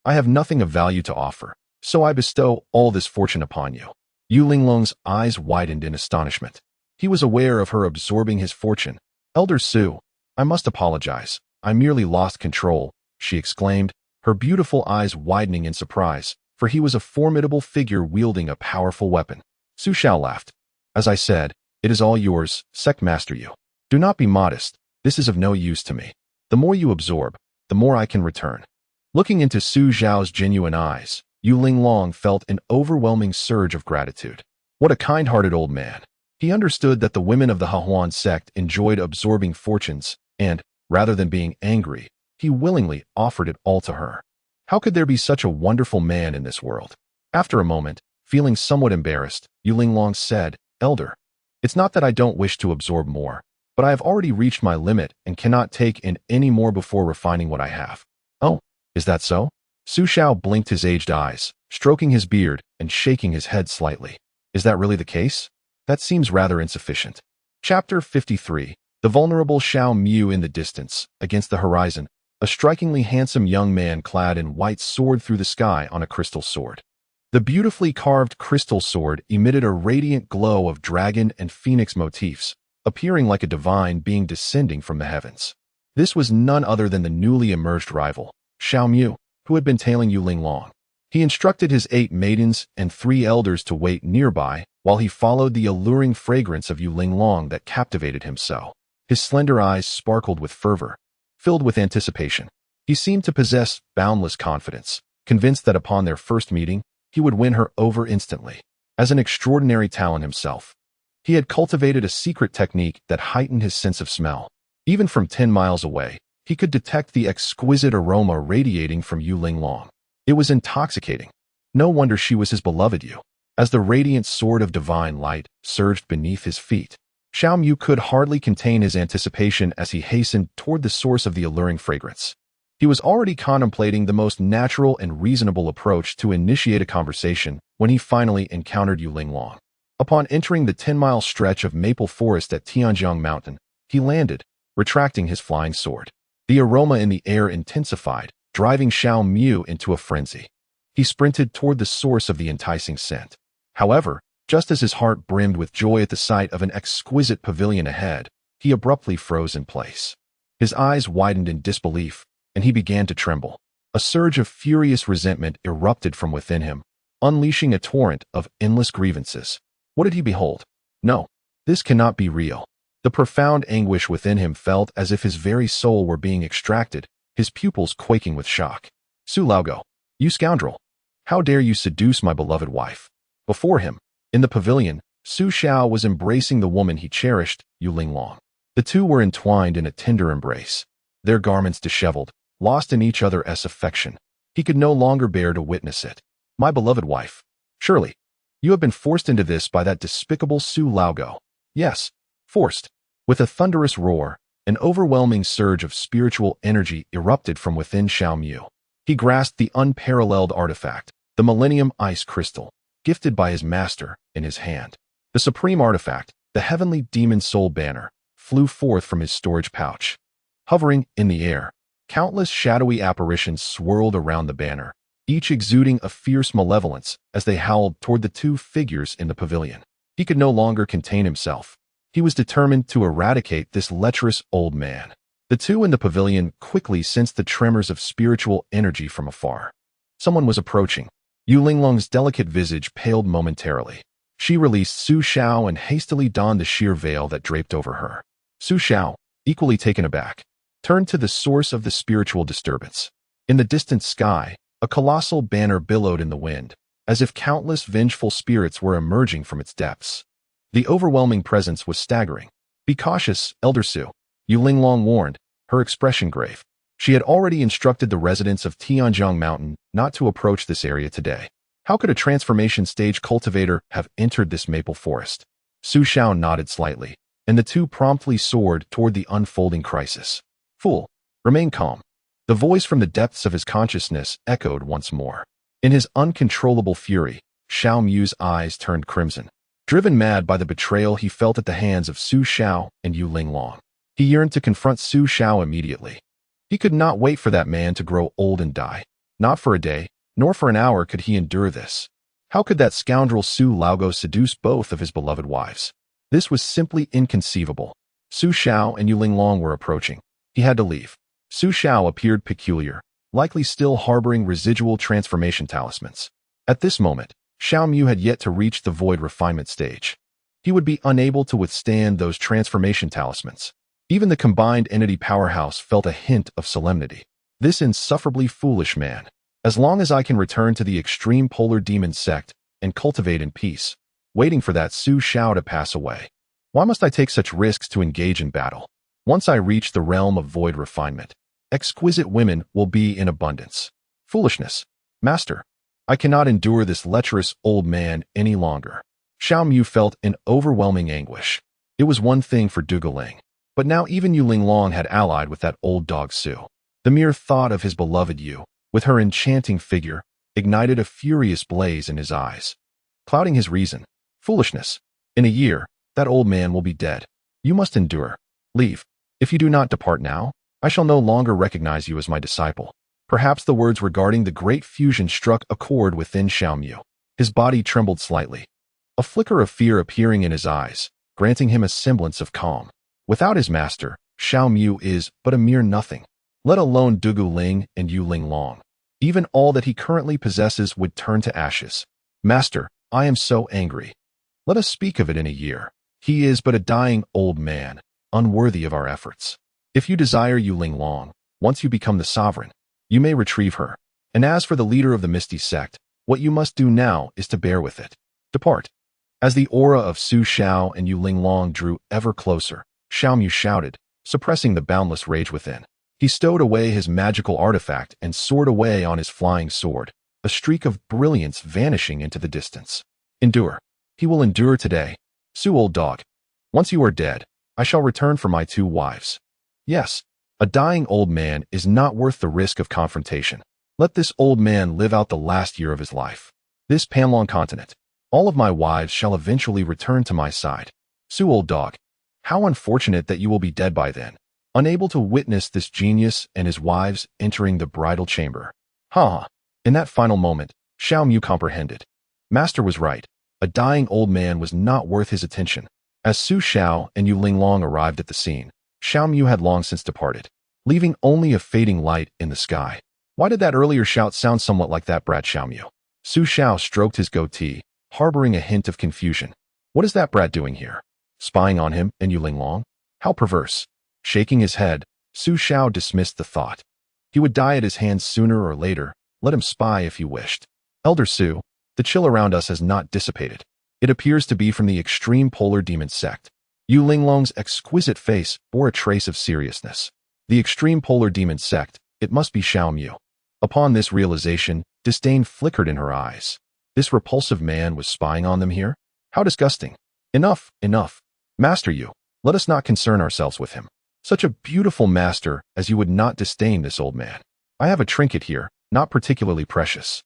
I have nothing of value to offer, so I bestow all this fortune upon you. Yu Linglong's eyes widened in astonishment. He was aware of her absorbing his fortune. Elder Su, I must apologize. I merely lost control, she exclaimed, her beautiful eyes widening in surprise, for he was a formidable figure wielding a powerful weapon. Su Xiao laughed. As I said, it is all yours, Sect Master Yu. Do not be modest. This is of no use to me. The more you absorb, the more I can return. Looking into Su Xiao's genuine eyes, Yu Linglong felt an overwhelming surge of gratitude. What a kind-hearted old man. He understood that the women of the Hahuan sect enjoyed absorbing fortunes, and, rather than being angry, he willingly offered it all to her. How could there be such a wonderful man in this world? After a moment, feeling somewhat embarrassed, Yu Linglong said, Elder, it's not that I don't wish to absorb more, but I have already reached my limit and cannot take in any more before refining what I have. Oh, is that so? Su Xiao blinked his aged eyes, stroking his beard and shaking his head slightly. Is that really the case? That seems rather insufficient. Chapter 53. The vulnerable Xiao Mu in the distance, against the horizon, a strikingly handsome young man clad in white soared through the sky on a crystal sword. The beautifully carved crystal sword emitted a radiant glow of dragon and phoenix motifs, appearing like a divine being descending from the heavens. This was none other than the newly emerged rival, Xiao Mu, who had been tailing Yu Linglong. He instructed his 8 maidens and 3 elders to wait nearby while he followed the alluring fragrance of Yu Linglong that captivated him so. His slender eyes sparkled with fervor, filled with anticipation. He seemed to possess boundless confidence, convinced that upon their first meeting, he would win her over instantly. As an extraordinary talent himself, he had cultivated a secret technique that heightened his sense of smell. Even from 10 miles away, he could detect the exquisite aroma radiating from Yu Linglong. It was intoxicating. No wonder she was his beloved Yu. As the radiant sword of divine light surged beneath his feet, Xiao Mu could hardly contain his anticipation as he hastened toward the source of the alluring fragrance. He was already contemplating the most natural and reasonable approach to initiate a conversation when he finally encountered Yu Linglong. Upon entering the 10-mile stretch of maple forest at Tianjiang Mountain, he landed, retracting his flying sword. The aroma in the air intensified, driving Xiao Mu into a frenzy. He sprinted toward the source of the enticing scent. However, just as his heart brimmed with joy at the sight of an exquisite pavilion ahead, he abruptly froze in place. His eyes widened in disbelief, and he began to tremble. A surge of furious resentment erupted from within him, unleashing a torrent of endless grievances. What did he behold? No, this cannot be real. The profound anguish within him felt as if his very soul were being extracted, his pupils quaking with shock. Su Laogo, you scoundrel! How dare you seduce my beloved wife? Before him, in the pavilion, Su Xiao was embracing the woman he cherished, Yu Linglong. The two were entwined in a tender embrace, their garments disheveled, lost in each other's affection. He could no longer bear to witness it. My beloved wife. Surely, you have been forced into this by that despicable Su Laogo. Yes, forced. With a thunderous roar, an overwhelming surge of spiritual energy erupted from within Xiao Mu. He grasped the unparalleled artifact, the Millennium Ice Crystal, gifted by his master, in his hand. The supreme artifact, the heavenly demon soul banner, flew forth from his storage pouch. Hovering in the air, countless shadowy apparitions swirled around the banner, each exuding a fierce malevolence as they howled toward the 2 figures in the pavilion. He could no longer contain himself. He was determined to eradicate this lecherous old man. The 2 in the pavilion quickly sensed the tremors of spiritual energy from afar. Someone was approaching. Yu Linglong's delicate visage paled momentarily. She released Su Xiao and hastily donned the sheer veil that draped over her. Su Xiao, equally taken aback, turned to the source of the spiritual disturbance. In the distant sky, a colossal banner billowed in the wind, as if countless vengeful spirits were emerging from its depths. The overwhelming presence was staggering. Be cautious, Elder Su, Yu Linglong warned, her expression grave. She had already instructed the residents of Tianjiang Mountain not to approach this area today. How could a transformation stage cultivator have entered this maple forest? Su Xiao nodded slightly, and the 2 promptly soared toward the unfolding crisis. Fool, remain calm. The voice from the depths of his consciousness echoed once more. In his uncontrollable fury, Xiao Mu's eyes turned crimson. Driven mad by the betrayal he felt at the hands of Su Xiao and Yu Linglong, he yearned to confront Su Xiao immediately. He could not wait for that man to grow old and die. Not for a day, nor for an hour could he endure this. How could that scoundrel Su Laogo seduce both of his beloved wives? This was simply inconceivable. Su Xiao and Yu Linglong were approaching. He had to leave. Su Xiao appeared peculiar, likely still harboring residual transformation talismans. At this moment, Xiao Mu had yet to reach the void refinement stage. He would be unable to withstand those transformation talismans. Even the combined entity powerhouse felt a hint of solemnity. This insufferably foolish man. As long as I can return to the extreme polar demon sect and cultivate in peace, waiting for that Su Xiao to pass away. Why must I take such risks to engage in battle? Once I reach the realm of void refinement, exquisite women will be in abundance. Foolishness. Master, I cannot endure this lecherous old man any longer. Xiao Mu felt an overwhelming anguish. It was one thing for Duguling, but now even Yu Linglong had allied with that old dog Su. The mere thought of his beloved Yu, with her enchanting figure, ignited a furious blaze in his eyes, clouding his reason. Foolishness. In a year, that old man will be dead. You must endure. Leave. If you do not depart now, I shall no longer recognize you as my disciple. Perhaps the words regarding the great fusion struck a chord within Xiao Mu. His body trembled slightly, a flicker of fear appearing in his eyes, granting him a semblance of calm. Without his master, Xiao Mu is but a mere nothing, let alone Dugu Ling and Yu Linglong. Even all that he currently possesses would turn to ashes. Master, I am so angry. Let us speak of it in a year. He is but a dying old man, unworthy of our efforts. If you desire Yu Linglong, once you become the sovereign, you may retrieve her. And as for the leader of the Misty Sect, what you must do now is to bear with it. Depart. As the aura of Su Xiao and Yu Linglong drew ever closer, Xiao Mu shouted, suppressing the boundless rage within. He stowed away his magical artifact and soared away on his flying sword, a streak of brilliance vanishing into the distance. Endure. He will endure today. Su, old dog. Once you are dead, I shall return for my 2 wives. Yes, a dying old man is not worth the risk of confrontation. Let this old man live out the last year of his life. This Panlong continent. All of my wives shall eventually return to my side. Su, old dog. How unfortunate that you will be dead by then, unable to witness this genius and his wives entering the bridal chamber. Ha! In that final moment, Xiao Mu comprehended. Master was right. A dying old man was not worth his attention. As Su Xiao and Yu Linglong arrived at the scene, Xiao Mu had long since departed, leaving only a fading light in the sky. Why did that earlier shout sound somewhat like that brat Xiao Mu? Su Xiao stroked his goatee, harboring a hint of confusion. What is that brat doing here? Spying on him and Yu Linglong? How perverse. Shaking his head, Su Xiao dismissed the thought. He would die at his hands sooner or later, let him spy if he wished. Elder Su, the chill around us has not dissipated. It appears to be from the extreme polar demon sect. Yu Linglong's exquisite face bore a trace of seriousness. The extreme polar demon sect, it must be Xiao Mu. Upon this realization, disdain flickered in her eyes. This repulsive man was spying on them here? How disgusting. Enough, enough. Master Yu, let us not concern ourselves with him. Such a beautiful master as you would not disdain this old man. I have a trinket here, not particularly precious,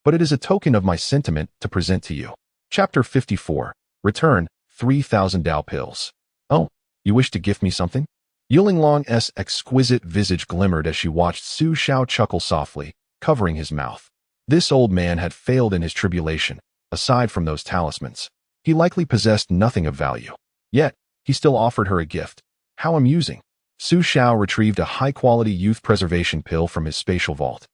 but it is a token of my sentiment to present to you. Chapter 54. Return, 3,000 Dao pills. Oh, you wish to gift me something? Yu Linglong's exquisite visage glimmered as she watched Su Xiao chuckle softly, covering his mouth. This old man had failed in his tribulation. Aside from those talismans, he likely possessed nothing of value. Yet, he still offered her a gift. How amusing. Su Xiao retrieved a high-quality youth preservation pill from his spatial vault,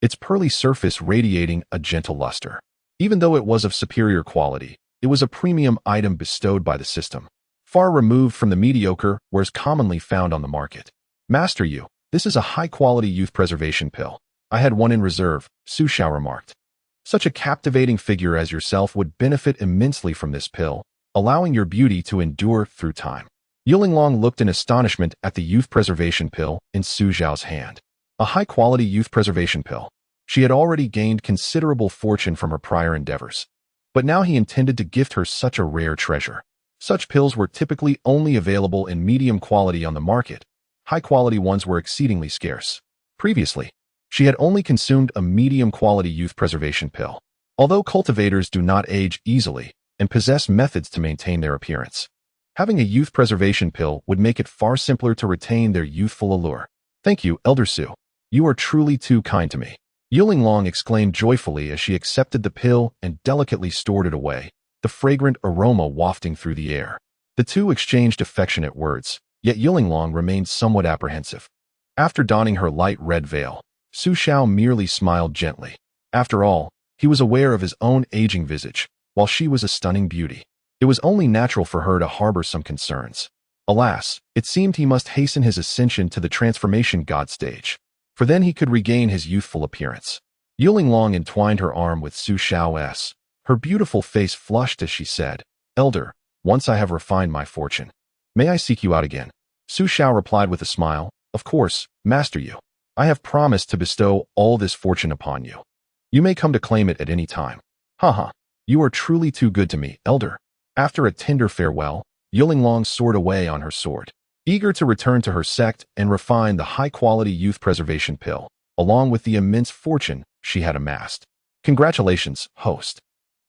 its pearly surface radiating a gentle luster. Even though it was of superior quality, it was a premium item bestowed by the system, far removed from the mediocre wares commonly found on the market. Master Yu, this is a high-quality youth preservation pill. I had one in reserve, Su Xiao remarked. Such a captivating figure as yourself would benefit immensely from this pill, allowing your beauty to endure through time. Yu Linglong looked in astonishment at the youth preservation pill in Su Xiao's hand. A high-quality youth preservation pill. She had already gained considerable fortune from her prior endeavors, but now he intended to gift her such a rare treasure. Such pills were typically only available in medium quality on the market. High-quality ones were exceedingly scarce. Previously, she had only consumed a medium-quality youth preservation pill. Although cultivators do not age easily and possess methods to maintain their appearance, having a youth preservation pill would make it far simpler to retain their youthful allure. Thank you, Elder Su. You are truly too kind to me. Yuling exclaimed joyfully as she accepted the pill and delicately stored it away, the fragrant aroma wafting through the air. The two exchanged affectionate words, yet Yuling remained somewhat apprehensive. After donning her light red veil, Xiao merely smiled gently. After all, he was aware of his own aging visage, while she was a stunning beauty. It was only natural for her to harbor some concerns. Alas, it seemed he must hasten his ascension to the transformation god stage, for then he could regain his youthful appearance. Yuling entwined her arm with Xiao's. Her beautiful face flushed as she said, "Elder, once I have refined my fortune, may I seek you out again?" Xiao replied with a smile, "Of course, Master Yu. I have promised to bestow all this fortune upon you. You may come to claim it at any time." "Haha, you are truly too good to me, Elder." After a tender farewell, Yuling soared away on her sword, eager to return to her sect and refine the high-quality youth preservation pill, along with the immense fortune she had amassed. Congratulations, host.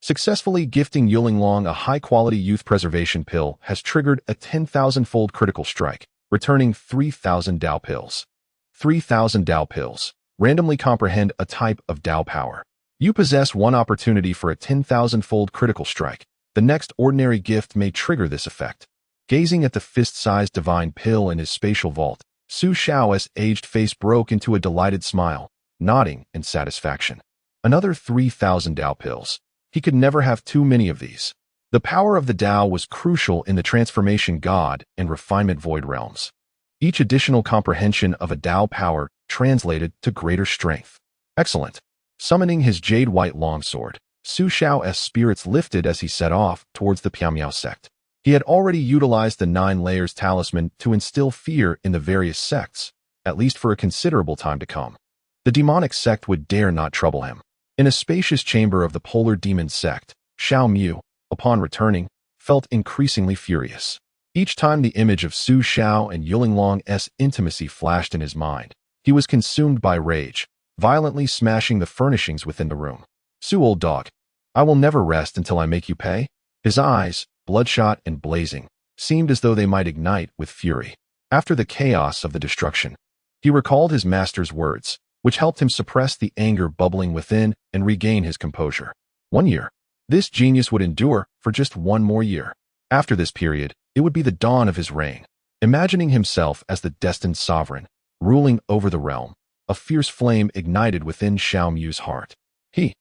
Successfully gifting Yuling a high-quality youth preservation pill has triggered a 10,000-fold critical strike, returning 3,000 Dao pills. 3,000 Dao pills randomly comprehend a type of Dao power. You possess one opportunity for a 10,000-fold critical strike. The next ordinary gift may trigger this effect. Gazing at the fist-sized divine pill in his spatial vault, Xiao's aged face broke into a delighted smile, nodding in satisfaction. Another 3,000 Dao pills. He could never have too many of these. The power of the Dao was crucial in the transformation god and refinement void realms. Each additional comprehension of a Dao power translated to greater strength. Excellent. Summoning his jade-white longsword, Xiao's spirits lifted as he set off towards the Misty Sect. He had already utilized the 9 layers talisman to instill fear in the various sects, at least for a considerable time to come. The demonic sect would dare not trouble him. In a spacious chamber of the polar demon sect, Xiao, upon returning, felt increasingly furious. Each time the image of Xiao and Yuling's intimacy flashed in his mind, he was consumed by rage, violently smashing the furnishings within the room. "Old dog, I will never rest until I make you pay." His eyes, bloodshot and blazing, seemed as though they might ignite with fury. After the chaos of the destruction, he recalled his master's words, which helped him suppress the anger bubbling within and regain his composure. 1 year. This genius would endure for just 1 more year. After this period, it would be the dawn of his reign. Imagining himself as the destined sovereign, ruling over the realm, a fierce flame ignited within Xiao's heart. He,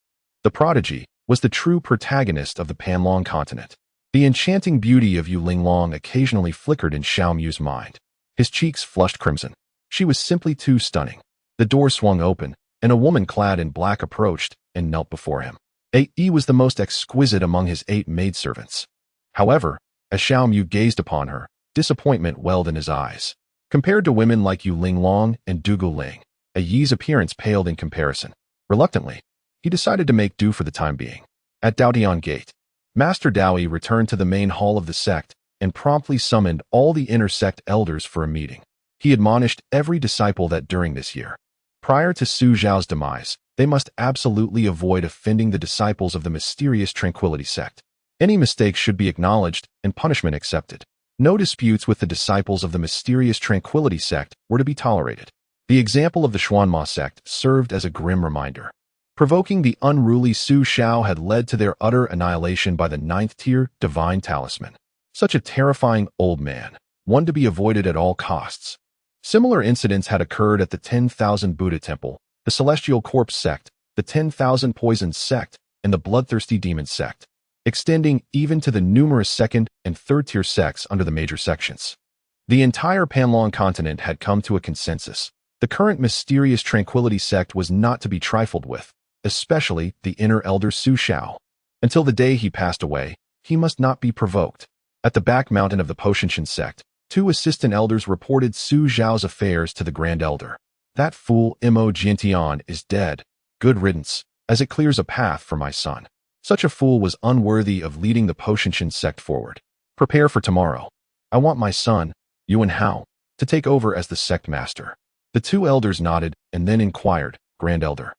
the prodigy, was the true protagonist of the Panlong continent. The enchanting beauty of Yuling occasionally flickered in Xiao's mind. His cheeks flushed crimson. She was simply too stunning. The door swung open, and a woman clad in black approached and knelt before him. He was the most exquisite among his 8 maidservants. However, as Xiao gazed upon her, disappointment welled in his eyes. Compared to women like Yuling and Dugu Ling, Yi's appearance paled in comparison. Reluctantly, he decided to make do for the time being. At Daodian Gate, Master Daoi returned to the main hall of the sect and promptly summoned all the inner sect elders for a meeting. He admonished every disciple that during this year, prior to Su Zhao's demise, they must absolutely avoid offending the disciples of the mysterious Tranquility Sect. Any mistakes should be acknowledged and punishment accepted. No disputes with the disciples of the mysterious Tranquility Sect were to be tolerated. The example of the Xuanma sect served as a grim reminder. Provoking the unruly Su Xiao had led to their utter annihilation by the 9th-tier divine talisman. Such a terrifying old man, one to be avoided at all costs. Similar incidents had occurred at the 10,000 Buddha Temple, the Celestial Corpse sect, the 10,000 Poisons sect, and the Bloodthirsty Demon sect, extending even to the numerous 2nd and 3rd-tier sects under the major sections. The entire Panlong continent had come to a consensus. The current mysterious Tranquility sect was not to be trifled with, especially the inner elder Su Xiao. Until the day he passed away, he must not be provoked. At the back mountain of the Potientian sect, 2 assistant elders reported Su Zhao's affairs to the Grand Elder. "That fool Mo Jiantian is dead. Good riddance, as it clears a path for my son. Such a fool was unworthy of leading the Potientian sect forward. Prepare for tomorrow. I want my son, Yuan Hao, to take over as the sect master." The 2 elders nodded and then inquired, "Grand Elder,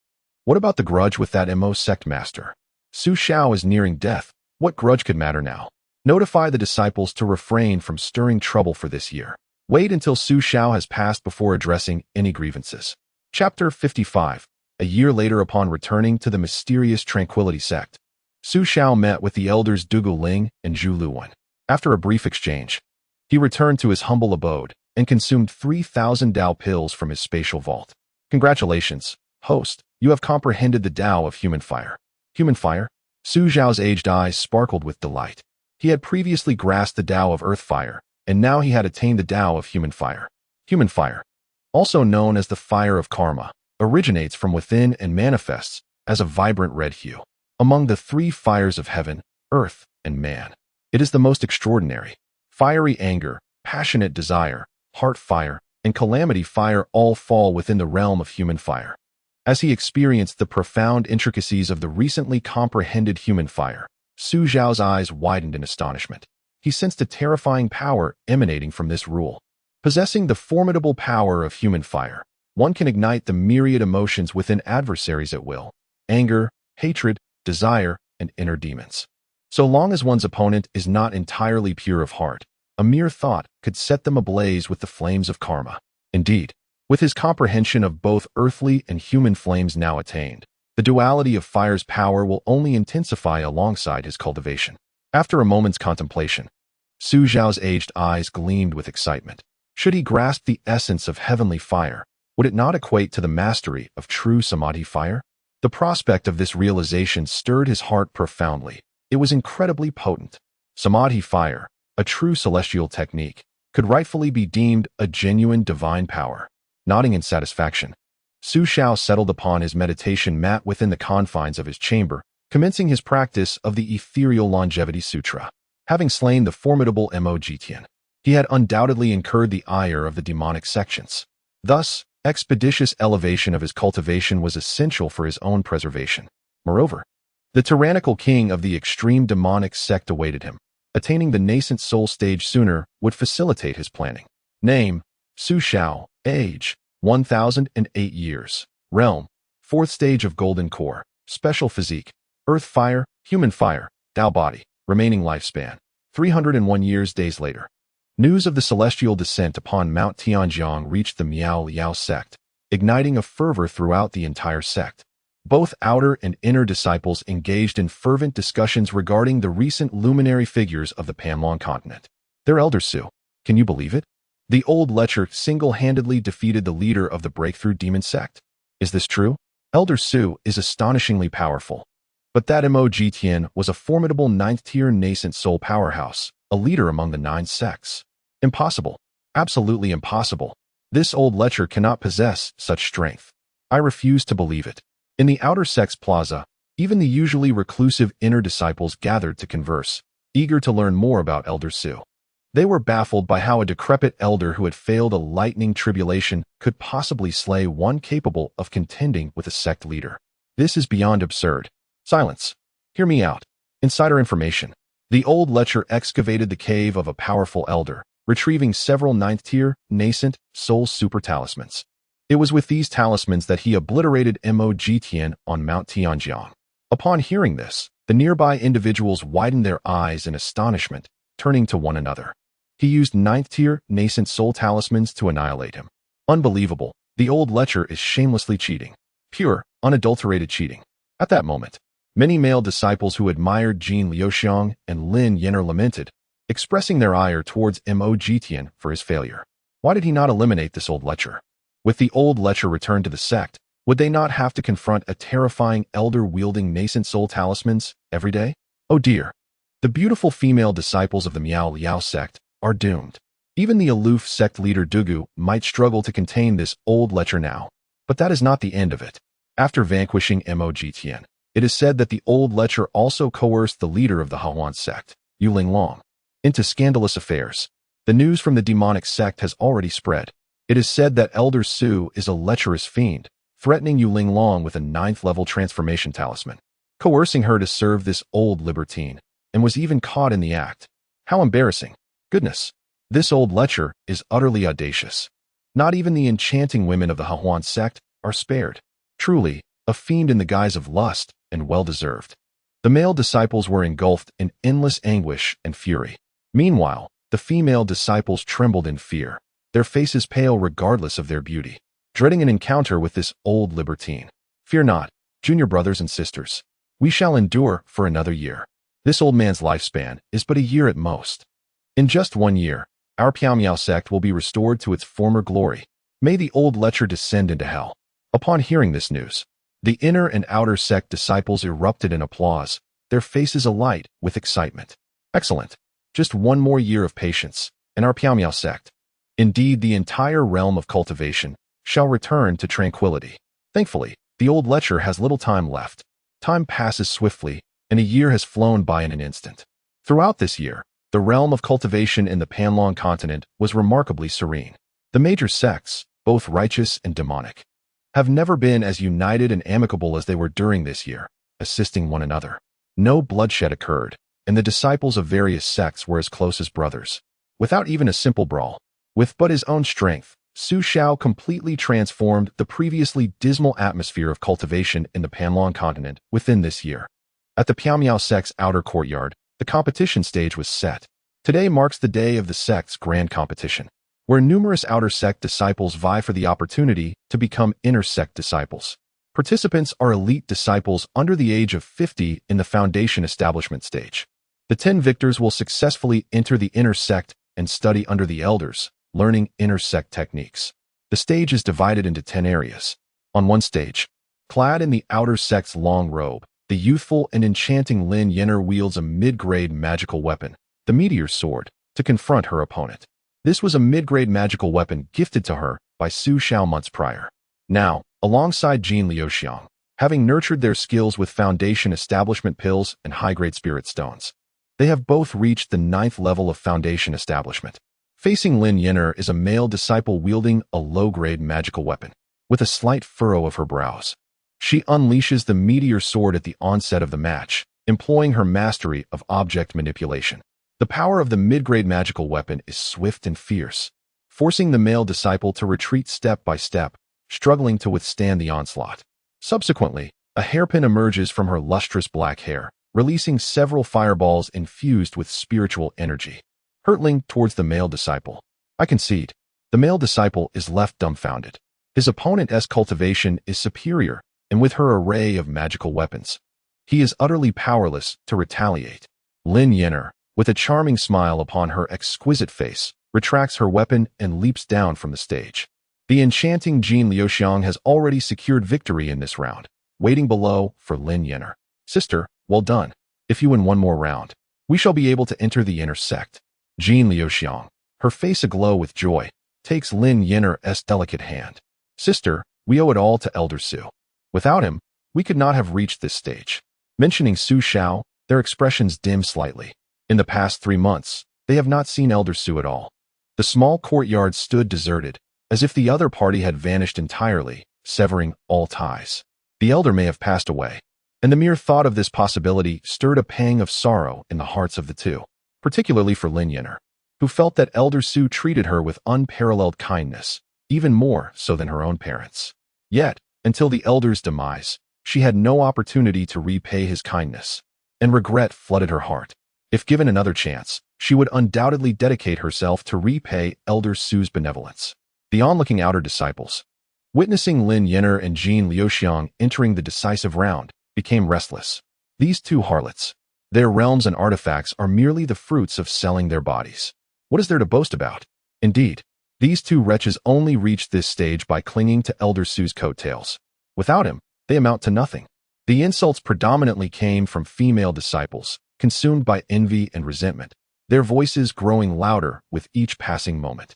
what about the grudge with that Mo sect master? Su Xiao is nearing death. What grudge could matter now? Notify the disciples to refrain from stirring trouble for this year. Wait until Su Xiao has passed before addressing any grievances." Chapter 55. a year later upon returning to the mysterious Tranquility Sect. Xiao met with the elders Dugu Ling and Zhu Luwen. After a brief exchange, he returned to his humble abode and consumed 3,000 Dao pills from his spatial vault. Congratulations, host, you have comprehended the Dao of human fire. Human fire? Xiao's aged eyes sparkled with delight. He had previously grasped the Dao of earth fire, and now he had attained the Dao of human fire. Human fire, also known as the fire of karma, originates from within and manifests as a vibrant red hue. Among the three fires of heaven, earth, and man, it is the most extraordinary. Fiery anger, passionate desire, heart fire, and calamity fire all fall within the realm of human fire. As he experienced the profound intricacies of the recently comprehended human fire, Xiao's eyes widened in astonishment. He sensed a terrifying power emanating from this rule. Possessing the formidable power of human fire, one can ignite the myriad emotions within adversaries at will: anger, hatred, desire, and inner demons. So long as one's opponent is not entirely pure of heart, a mere thought could set them ablaze with the flames of karma. Indeed, with his comprehension of both earthly and human flames now attained, the duality of fire's power will only intensify alongside his cultivation. After a moment's contemplation, Xiao's aged eyes gleamed with excitement. Should he grasp the essence of heavenly fire, would it not equate to the mastery of true samadhi fire? The prospect of this realization stirred his heart profoundly. It was incredibly potent. Samadhi fire, a true celestial technique, could rightfully be deemed a genuine divine power. Nodding in satisfaction, Xiao settled upon his meditation mat within the confines of his chamber, commencing his practice of the Ethereal Longevity Sutra. Having slain the formidable Mo-Jitian, he had undoubtedly incurred the ire of the demonic sections. Thus, expeditious elevation of his cultivation was essential for his own preservation. Moreover, the tyrannical king of the extreme demonic sect awaited him. Attaining the nascent soul stage sooner would facilitate his planning. Name: Xiao. Age: 1008 years. Realm: 4th stage of Golden Core. Special physique: Earth fire, human fire, Dao body. Remaining lifespan: 301 years. Days later, news of the celestial descent upon Mount Tianjiang reached the Liao sect, igniting a fervor throughout the entire sect. Both outer and inner disciples engaged in fervent discussions regarding the recent luminary figures of the Panlong continent. Their elder Su, can you believe it? The old lecher single-handedly defeated the leader of the breakthrough demon sect. Is this true? Elder Su is astonishingly powerful. But that Mo-Jitian was a formidable 9th-tier nascent soul powerhouse, a leader among the 9 sects. Impossible. Absolutely impossible. This old lecher cannot possess such strength. I refuse to believe it. In the outer sect's plaza, even the usually reclusive inner disciples gathered to converse, eager to learn more about Elder Su. They were baffled by how a decrepit elder who had failed a lightning tribulation could possibly slay one capable of contending with a sect leader. This is beyond absurd. Silence. Hear me out. Insider information. The old lecher excavated the cave of a powerful elder, retrieving several 9th-tier, nascent, soul super talismans. It was with these talismans that he obliterated Mo-Jitian on Mount Tianjiang. Upon hearing this, the nearby individuals widened their eyes in astonishment, turning to one another. He used 9th-tier, nascent soul talismans to annihilate him. Unbelievable. The old lecher is shamelessly cheating. Pure, unadulterated cheating. At that moment, many male disciples who admired Jin Liuxiang and Lin Yenner lamented, expressing their ire towards Mo-Jitian for his failure. Why did he not eliminate this old lecher? With the old lecher returned to the sect, would they not have to confront a terrifying elder wielding nascent soul talismans every day? Oh dear. The beautiful female disciples of the Liao sect are doomed. Even the aloof sect leader Dugu might struggle to contain this old lecher now. But that is not the end of it. After vanquishing Mo-Jitian, it is said that the old lecher also coerced the leader of the Hahuan sect, Yuling Long, into scandalous affairs. The news from the demonic sect has already spread. It is said that Elder Su is a lecherous fiend, threatening Yuling Long with a 9th-level transformation talisman, coercing her to serve this old libertine, and was even caught in the act. How embarrassing. Goodness. This old lecher is utterly audacious. Not even the enchanting women of the Hahuan sect are spared. Truly, a fiend in the guise of lust, and well-deserved. The male disciples were engulfed in endless anguish and fury. Meanwhile, the female disciples trembled in fear, their faces pale regardless of their beauty, dreading an encounter with this old libertine. Fear not, junior brothers and sisters. We shall endure for another year. This old man's lifespan is but a year at most. In just 1 year, our Piao sect will be restored to its former glory. May the old lecher descend into hell. Upon hearing this news, the inner and outer sect disciples erupted in applause, their faces alight with excitement. Excellent. Just 1 more year of patience, and our Piao sect, indeed the entire realm of cultivation, shall return to tranquility. Thankfully, the old lecher has little time left. Time passes swiftly, and a year has flown by in an instant. Throughout this year, the realm of cultivation in the Panlong continent was remarkably serene. The major sects, both righteous and demonic, have never been as united and amicable as they were during this year, assisting one another. No bloodshed occurred, and the disciples of various sects were as close as brothers. Without even a simple brawl, with but his own strength, Xiao completely transformed the previously dismal atmosphere of cultivation in the Panlong continent within this year. At the Piao sect's outer courtyard, the competition stage was set. Today marks the day of the sect's grand competition, where numerous outer sect disciples vie for the opportunity to become inner sect disciples. Participants are elite disciples under the age of 50 in the foundation establishment stage. The 10 victors will successfully enter the inner sect and study under the elders, learning inner sect techniques. The stage is divided into 10 areas. On one stage, clad in the outer sect's long robe, the youthful and enchanting Lin Yenner wields a mid-grade magical weapon, the Meteor Sword, to confront her opponent. This was a mid-grade magical weapon gifted to her by Xiao months prior. Now, alongside Jin Liuxiang, having nurtured their skills with foundation establishment pills and high-grade spirit stones, they have both reached the 9th level of foundation establishment. Facing Lin Yenner is a male disciple wielding a low-grade magical weapon, with a slight furrow of her brows. She unleashes the Meteor Sword at the onset of the match, employing her mastery of object manipulation. The power of the mid-grade magical weapon is swift and fierce, forcing the male disciple to retreat step by step, struggling to withstand the onslaught. Subsequently, a hairpin emerges from her lustrous black hair, releasing several fireballs infused with spiritual energy, hurtling towards the male disciple. I concede, the male disciple is left dumbfounded. His opponent's cultivation is superior, and with her array of magical weapons, he is utterly powerless to retaliate. Lin Yenner, with a charming smile upon her exquisite face, retracts her weapon and leaps down from the stage. The enchanting Jin Liuxiang has already secured victory in this round, waiting below for Lin Yenner. Sister, well done. If you win 1 more round, we shall be able to enter the inner sect. Jin Liuxiang, her face aglow with joy, takes Lin Yenner's delicate hand. Sister, we owe it all to Elder Su. Without him, we could not have reached this stage. Mentioning Xiao, their expressions dim slightly. In the past 3 months, they have not seen Elder Su at all. The small courtyard stood deserted, as if the other party had vanished entirely, severing all ties. The elder may have passed away, and the mere thought of this possibility stirred a pang of sorrow in the hearts of the two, particularly for Lin Yenner, who felt that Elder Su treated her with unparalleled kindness, even more so than her own parents. Yet, until the elder's demise, she had no opportunity to repay his kindness, and regret flooded her heart. If given another chance, she would undoubtedly dedicate herself to repay Elder Su's benevolence. The onlooking outer disciples, witnessing Lin Yenner and Jin Liuxiang entering the decisive round, became restless. These two harlots, their realms and artifacts are merely the fruits of selling their bodies. What is there to boast about? Indeed, these two wretches only reached this stage by clinging to Elder Su's coattails. Without him, they amount to nothing. The insults predominantly came from female disciples, consumed by envy and resentment, their voices growing louder with each passing moment.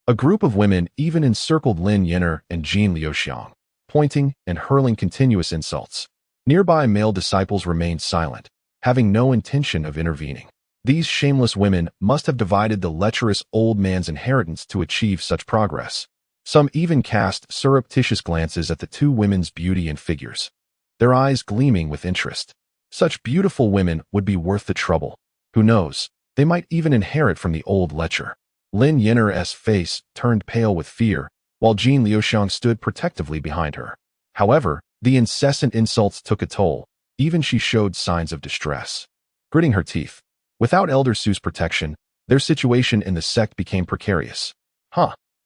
A group of women even encircled Lin Yenner and Jin Liuxiang, pointing and hurling continuous insults. Nearby male disciples remained silent, having no intention of intervening. These shameless women must have divided the lecherous old man's inheritance to achieve such progress. Some even cast surreptitious glances at the two women's beauty and figures, their eyes gleaming with interest. Such beautiful women would be worth the trouble. Who knows, they might even inherit from the old lecher. Lin Yenner's face turned pale with fear, while Jin Liuxiang stood protectively behind her. However, the incessant insults took a toll. Even she showed signs of distress. Gritting her teeth, without Elder Su's protection, their situation in the sect became precarious.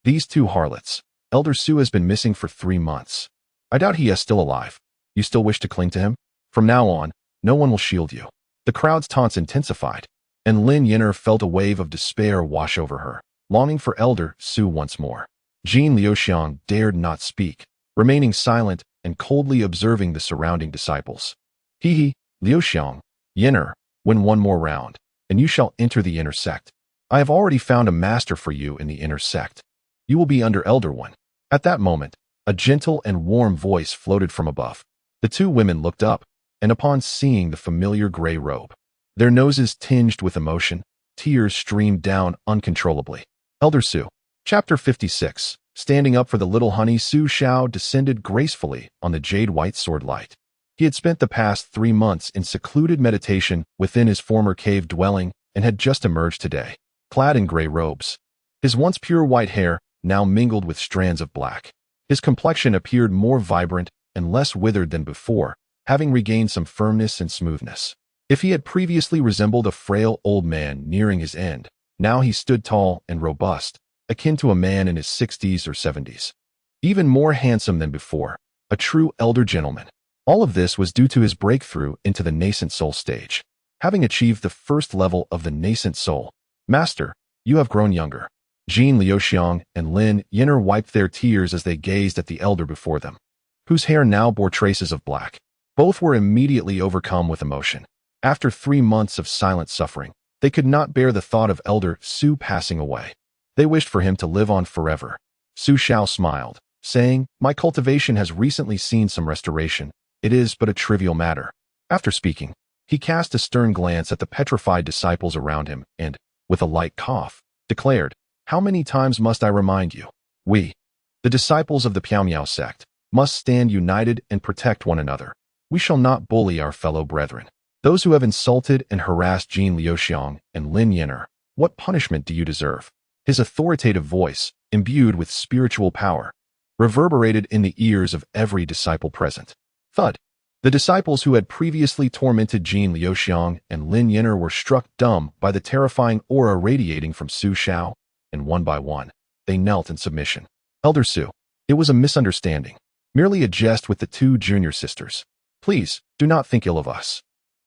These two harlots. Elder Su has been missing for 3 months. I doubt he is still alive. You still wish to cling to him? From now on, no one will shield you. The crowd's taunts intensified, and Lin Yin'er felt a wave of despair wash over her, longing for Elder Su once more. Jean Liuxiang dared not speak, remaining silent and coldly observing the surrounding disciples. He, Liuxiang, Yin'er, win one more round, and you shall enter the inner sect. I have already found a master for you in the inner sect. You will be under Elder One. At that moment, a gentle and warm voice floated from above. The two women looked up, and upon seeing the familiar gray robe, their noses tinged with emotion, tears streamed down uncontrollably. Elder Su. Chapter 56. Standing up for the little honey, Su Xiao descended gracefully on the jade-white sword light. He had spent the past 3 months in secluded meditation within his former cave dwelling and had just emerged today, clad in gray robes. His once pure white hair now mingled with strands of black. His complexion appeared more vibrant and less withered than before, having regained some firmness and smoothness. If he had previously resembled a frail old man nearing his end, now he stood tall and robust, akin to a man in his 60s or 70s. Even more handsome than before, a true elder gentleman. All of this was due to his breakthrough into the nascent soul stage. Having achieved the first level of the nascent soul, Master, you have grown younger. Jean Liuxiang and Lin Yin'er wiped their tears as they gazed at the elder before them, whose hair now bore traces of black. Both were immediately overcome with emotion. After 3 months of silent suffering, they could not bear the thought of Elder Su passing away. They wished for him to live on forever. Su Xiao smiled, saying, "My cultivation has recently seen some restoration. It is but a trivial matter." After speaking, he cast a stern glance at the petrified disciples around him and, with a light cough, declared, "How many times must I remind you? We, the disciples of the Piaomiao sect, must stand united and protect one another. We shall not bully our fellow brethren. Those who have insulted and harassed Jean Liuxiang and Lin Yin'er, what punishment do you deserve?" His authoritative voice, imbued with spiritual power, reverberated in the ears of every disciple present. Thud. The disciples who had previously tormented Jean Liuxiang and Lin Yin'er were struck dumb by the terrifying aura radiating from Su Xiao, and one by one, they knelt in submission. Elder Su. It was a misunderstanding, merely a jest with the two junior sisters. Please, do not think ill of us.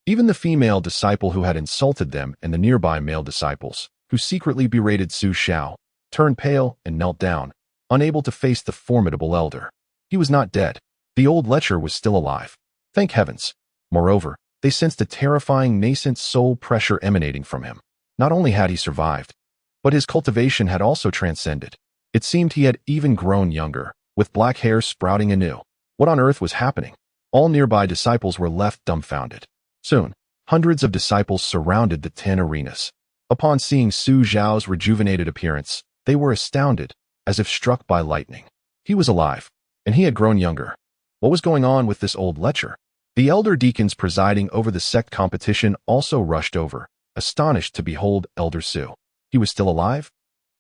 Even the female disciple who had insulted them and the nearby male disciples, who secretly berated Su Xiao, turned pale and knelt down, unable to face the formidable elder. He was not dead. The old lecher was still alive. Thank heavens. Moreover, they sensed a terrifying nascent soul pressure emanating from him. Not only had he survived, but his cultivation had also transcended. It seemed he had even grown younger, with black hair sprouting anew. What on earth was happening? All nearby disciples were left dumbfounded. Soon, hundreds of disciples surrounded the 10 arenas. Upon seeing Su Xiao's rejuvenated appearance, they were astounded, as if struck by lightning. He was alive, and he had grown younger. What was going on with this old lecher? The elder deacons presiding over the sect competition also rushed over, astonished to behold Elder Su. He was still alive?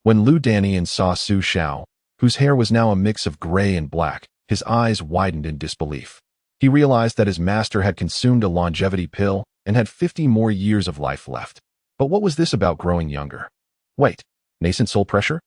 When Lu Danian saw Su Xiao, whose hair was now a mix of gray and black, his eyes widened in disbelief. He realized that his master had consumed a longevity pill and had 50 more years of life left. But what was this about growing younger? Wait, nascent soul pressure?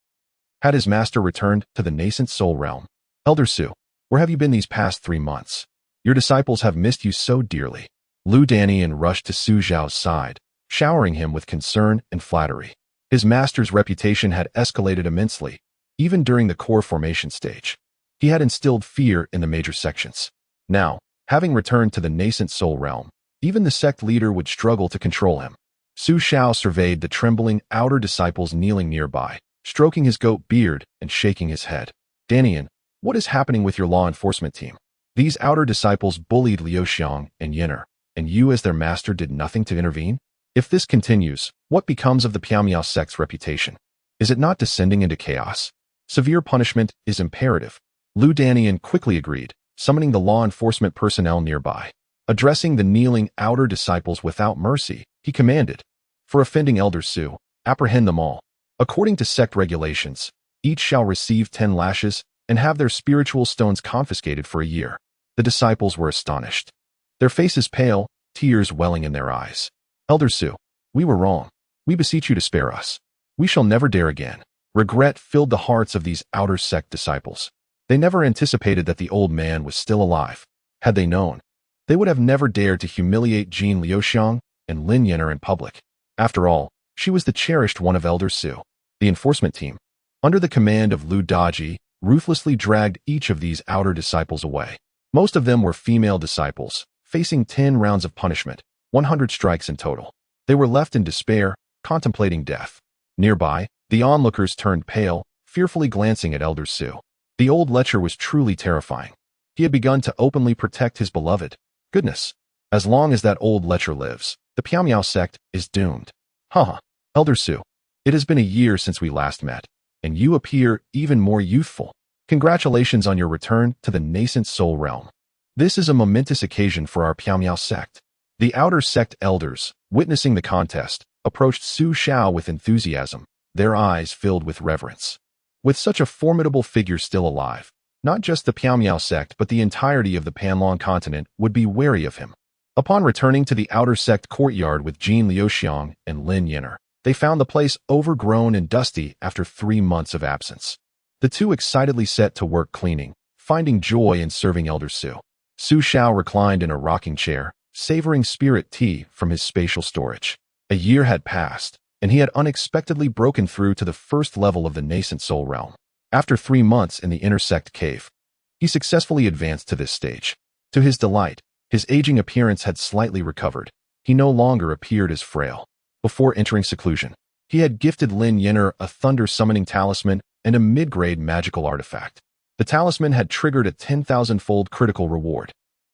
Had his master returned to the nascent soul realm? Elder Su, where have you been these past 3 months? Your disciples have missed you so dearly. Lu Danian rushed to Su Xiao's side, showering him with concern and flattery. His master's reputation had escalated immensely, even during the core formation stage. He had instilled fear in the major sections. Now, having returned to the nascent soul realm, even the sect leader would struggle to control him. Su Xiao surveyed the trembling outer disciples kneeling nearby, stroking his goat beard and shaking his head. Danian, what is happening with your law enforcement team? These outer disciples bullied Liuxiang and Yin'er, and you as their master did nothing to intervene? If this continues, what becomes of the Piaomiao sect's reputation? Is it not descending into chaos? Severe punishment is imperative. Lu Danian quickly agreed, summoning the law enforcement personnel nearby. Addressing the kneeling outer disciples without mercy, he commanded, "For offending Elder Su, apprehend them all. According to sect regulations, each shall receive 10 lashes and have their spiritual stones confiscated for a year." The disciples were astonished, their faces pale, tears welling in their eyes. "Elder Su, we were wrong. We beseech you to spare us. We shall never dare again." Regret filled the hearts of these outer sect disciples. They never anticipated that the old man was still alive. Had they known, they would have never dared to humiliate Jean Liuxiang and Lin Yan'er in public. After all, she was the cherished one of Elder Su. The enforcement team, under the command of Lu Daji, ruthlessly dragged each of these outer disciples away. Most of them were female disciples, facing 10 rounds of punishment, 100 strikes in total. They were left in despair, contemplating death. Nearby, the onlookers turned pale, fearfully glancing at Elder Su. The old lecher was truly terrifying. He had begun to openly protect his beloved. Goodness, as long as that old lecher lives, the Piao sect is doomed. Haha, Elder Su, it has been a year since we last met, and you appear even more youthful. Congratulations on your return to the nascent soul realm. This is a momentous occasion for our Piao sect. The outer sect elders, witnessing the contest, approached Su Xiao with enthusiasm, their eyes filled with reverence. With such a formidable figure still alive, not just the Piao sect but the entirety of the Panlong continent would be wary of him. Upon returning to the outer sect courtyard with Jean Liuxiang and Lin Yan'er, they found the place overgrown and dusty after 3 months of absence. The two excitedly set to work cleaning, finding joy in serving Elder Su. Su Xiao reclined in a rocking chair, savoring spirit tea from his spatial storage. A year had passed, and he had unexpectedly broken through to the first level of the nascent soul realm. After 3 months in the intersect cave, he successfully advanced to this stage. To his delight, his aging appearance had slightly recovered. He no longer appeared as frail. Before entering seclusion, he had gifted Lin Yan'er a thunder-summoning talisman and a mid-grade magical artifact. The talisman had triggered a 10,000-fold critical reward,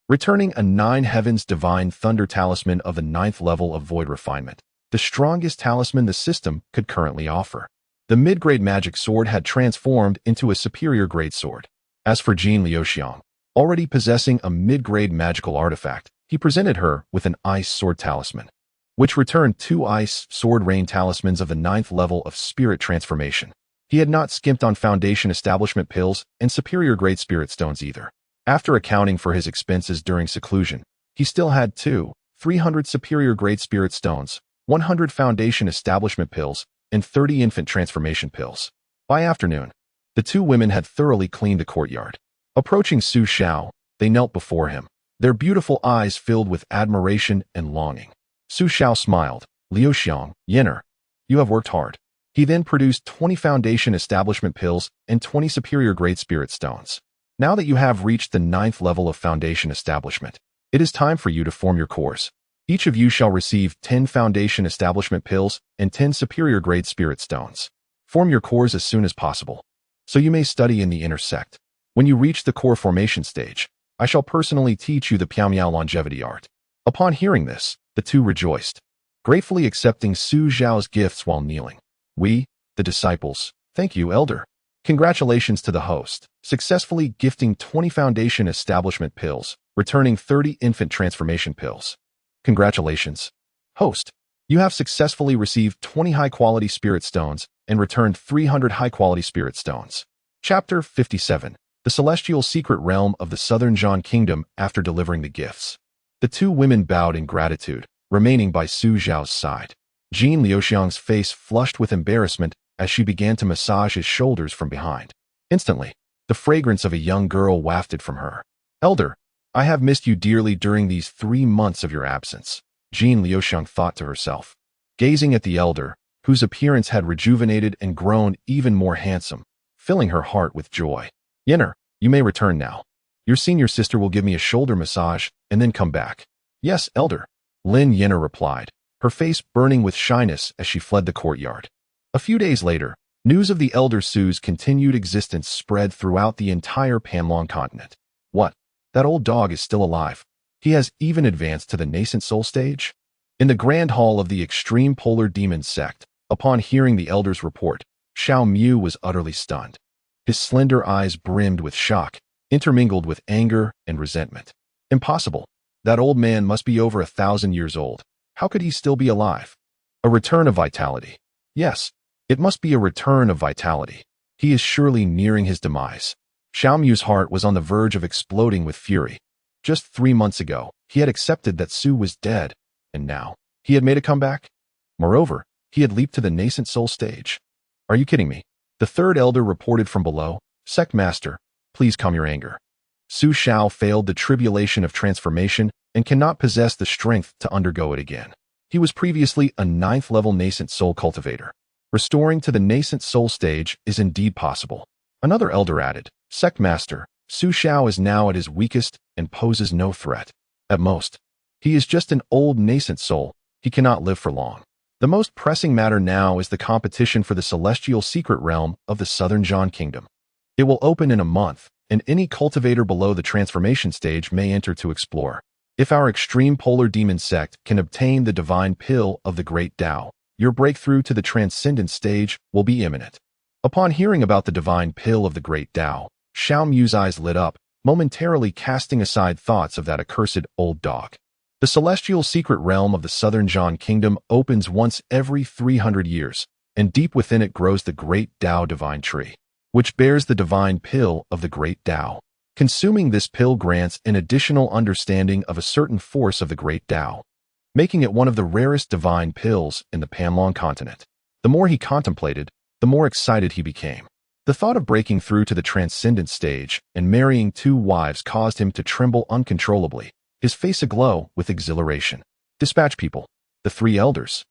returning a 9 heavens divine thunder talisman of the 9th level of void refinement, the strongest talisman the system could currently offer. The mid-grade magic sword had transformed into a superior grade sword. As for Jean Liuxiang, already possessing a mid-grade magical artifact, he presented her with an ice sword talisman, which returned 2 ice sword rain talismans of the 9th level of spirit transformation. He had not skimped on foundation establishment pills and superior grade spirit stones either. After accounting for his expenses during seclusion, he still had 300 superior grade spirit stones, 100 foundation establishment pills, and 30 infant transformation pills. By afternoon, the two women had thoroughly cleaned the courtyard. Approaching Su Xiao, they knelt before him, their beautiful eyes filled with admiration and longing. Su Xiao smiled. Liuxiang, Yan'er, you have worked hard. He then produced 20 foundation establishment pills and 20 superior grade spirit stones. Now that you have reached the 9th level of foundation establishment, it is time for you to form your cores. Each of you shall receive 10 foundation establishment pills and 10 superior grade spirit stones. Form your cores as soon as possible, so you may study in the inner sect. When you reach the core formation stage, I shall personally teach you the Piao longevity art. Upon hearing this, the two rejoiced, gratefully accepting Su Xiao's gifts while kneeling. We, the disciples, thank you, Elder. Congratulations to the host, successfully gifting 20 foundation establishment pills, returning 30 infant transformation pills. Congratulations, host. You have successfully received 20 high-quality spirit stones and returned 300 high-quality spirit stones. Chapter 57. The Celestial Secret Realm of the Southern Zhan Kingdom after delivering the gifts. The two women bowed in gratitude, remaining by Su Xiao's side. Jean Liuxiang's face flushed with embarrassment as she began to massage his shoulders from behind. Instantly, the fragrance of a young girl wafted from her. Elder, I have missed you dearly during these 3 months of your absence, Jean Liuxiang thought to herself. Gazing at the elder, whose appearance had rejuvenated and grown even more handsome, filling her heart with joy. Yan'er, you may return now. Your senior sister will give me a shoulder massage and then come back. Yes, Elder, Lin Yan'er replied, her face burning with shyness as she fled the courtyard. A few days later, news of the Elder Su's continued existence spread throughout the entire Panlong continent. What? That old dog is still alive. He has even advanced to the nascent soul stage? In the grand hall of the extreme polar demon sect, upon hearing the Elder's report, Xiao Mu was utterly stunned. His slender eyes brimmed with shock, intermingled with anger and resentment. Impossible. That old man must be over 1,000 years old. How could he still be alive? A return of vitality. Yes, it must be a return of vitality. He is surely nearing his demise. Xiao Mu's heart was on the verge of exploding with fury. Just 3 months ago, he had accepted that Su was dead, and now, he had made a comeback? Moreover, he had leaped to the nascent soul stage. Are you kidding me? The third elder reported from below. Sect Master, please calm your anger. Xiao failed the tribulation of transformation and cannot possess the strength to undergo it again. He was previously a 9th-level nascent soul cultivator. Restoring to the nascent soul stage is indeed possible. Another elder added, Sect Master, Xiao is now at his weakest and poses no threat. At most, he is just an old nascent soul. He cannot live for long. The most pressing matter now is the competition for the celestial secret realm of the Southern Zhan Kingdom. It will open in a month, and any cultivator below the transformation stage may enter to explore. If our extreme polar demon sect can obtain the divine pill of the great Tao, your breakthrough to the transcendent stage will be imminent. Upon hearing about the divine pill of the great Tao, Xiao Mu's eyes lit up, momentarily casting aside thoughts of that accursed old dog. The celestial secret realm of the Southern Zhan Kingdom opens once every 300 years, and deep within it grows the great Tao divine tree, which bears the divine pill of the great Tao. Consuming this pill grants an additional understanding of a certain force of the great Tao, making it one of the rarest divine pills in the Panlong continent. The more he contemplated, the more excited he became. The thought of breaking through to the transcendent stage and marrying 2 wives caused him to tremble uncontrollably, his face aglow with exhilaration. Dispatch people, the 3 elders.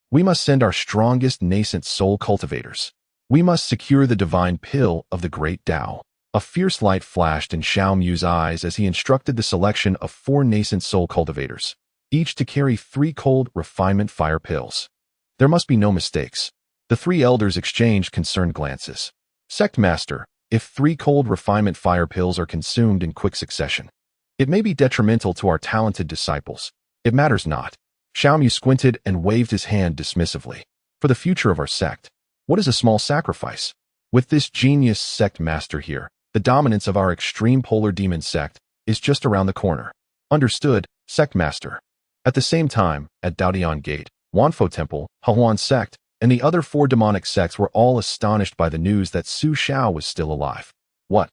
We must send our strongest nascent soul cultivators. We must secure the divine pill of the great Tao. A fierce light flashed in Xiao Mu's eyes as he instructed the selection of 4 nascent soul cultivators, each to carry 3 cold refinement fire pills. There must be no mistakes. The 3 elders exchanged concerned glances. Sect Master, if 3 cold refinement fire pills are consumed in quick succession, it may be detrimental to our talented disciples. It matters not. Xiao Mu squinted and waved his hand dismissively. For the future of our sect, what is a small sacrifice? With this genius sect master here, the dominance of our extreme polar demon sect is just around the corner. Understood, sect master. At the same time, at Daodian Gate, Wanfo Temple, Hehuan Sect, and the other 4 demonic sects were all astonished by the news that Xiao was still alive. What?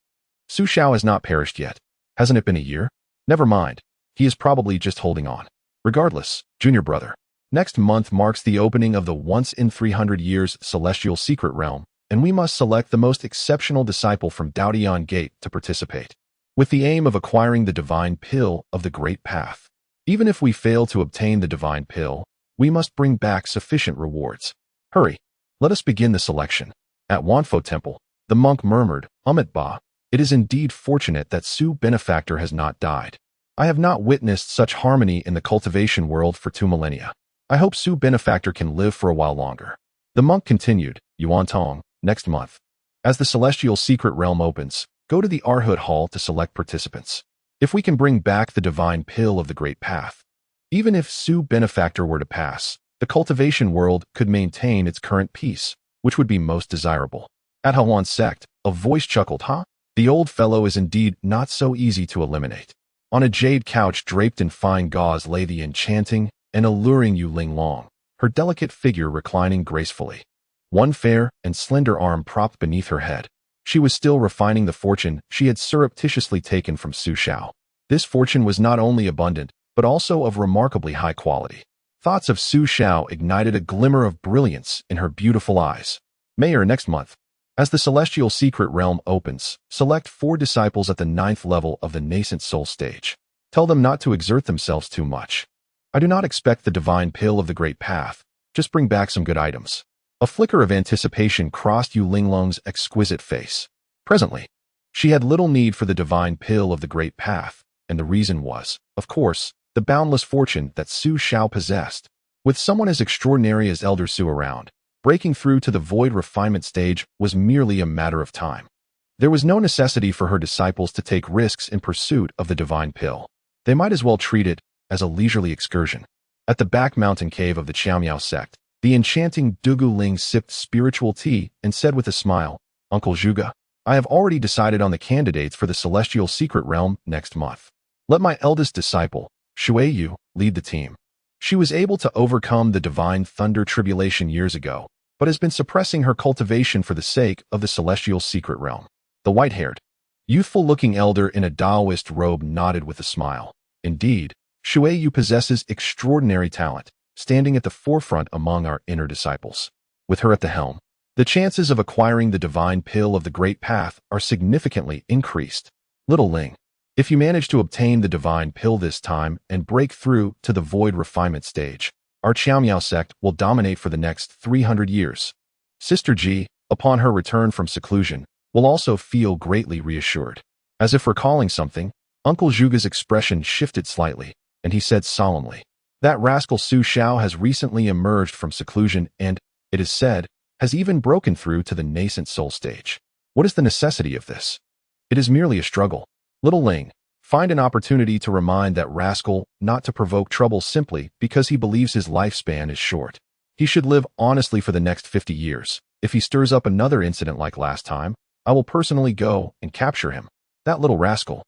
Xiao has not perished yet. Hasn't it been a year? Never mind. He is probably just holding on. Regardless, junior brother. Next month marks the opening of the once in 300 years celestial secret realm, and we must select the most exceptional disciple from Daodian Gate to participate, with the aim of acquiring the divine pill of the great path. Even if we fail to obtain the divine pill, we must bring back sufficient rewards. Hurry, let us begin the selection. At Wanfo Temple, the monk murmured, Ba, it is indeed fortunate that Su Benefactor has not died. I have not witnessed such harmony in the cultivation world for 2 millennia. I hope Su Benefactor can live for a while longer. The monk continued, Yuan Tong, next month. As the celestial secret realm opens, go to the Arhut Hall to select participants. If we can bring back the divine pill of the great path, even if Su Benefactor were to pass, the cultivation world could maintain its current peace, which would be most desirable. At Hehuan Sect, a voice chuckled, Huh? The old fellow is indeed not so easy to eliminate. On a jade couch draped in fine gauze lay the enchanting and alluring Yu Linglong, her delicate figure reclining gracefully. One fair and slender arm propped beneath her head. She was still refining the fortune she had surreptitiously taken from Xiao. This fortune was not only abundant, but also of remarkably high quality. Thoughts of Xiao ignited a glimmer of brilliance in her beautiful eyes. Mayor next month. As the celestial secret realm opens, select 4 disciples at the 9th level of the nascent soul stage. Tell them not to exert themselves too much. I do not expect the divine pill of the great path. Just bring back some good items. A flicker of anticipation crossed Yu Linglong's exquisite face. Presently, she had little need for the divine pill of the great path, and the reason was, of course, the boundless fortune that Xiao possessed. With someone as extraordinary as Elder Su around, breaking through to the void refinement stage was merely a matter of time. There was no necessity for her disciples to take risks in pursuit of the divine pill. They might as well treat it as a leisurely excursion. At the back mountain cave of the Xiaomiao sect, the enchanting Dugu Ling sipped spiritual tea and said with a smile, Uncle Zhuge, I have already decided on the candidates for the celestial secret realm next month. Let my eldest disciple, Shui Yu, lead the team. She was able to overcome the divine thunder tribulation years ago, but has been suppressing her cultivation for the sake of the celestial secret realm. The white-haired, youthful-looking elder in a Taoist robe nodded with a smile. Indeed, Shui Yu possesses extraordinary talent, standing at the forefront among our inner disciples. With her at the helm, the chances of acquiring the divine pill of the great path are significantly increased. Little Ling, If you manage to obtain the divine pill this time and break through to the void refinement stage, our Xiao sect will dominate for the next 300 years. Sister Ji, upon her return from seclusion, will also feel greatly reassured. As if recalling something, Uncle Zhuge's expression shifted slightly, and he said solemnly, "That rascal Su Xiao has recently emerged from seclusion and, it is said, has even broken through to the nascent soul stage. What is the necessity of this? It is merely a struggle. Little Ling, find an opportunity to remind that rascal not to provoke trouble simply because he believes his lifespan is short. He should live honestly for the next 50 years. If he stirs up another incident like last time, I will personally go and capture him. That little rascal,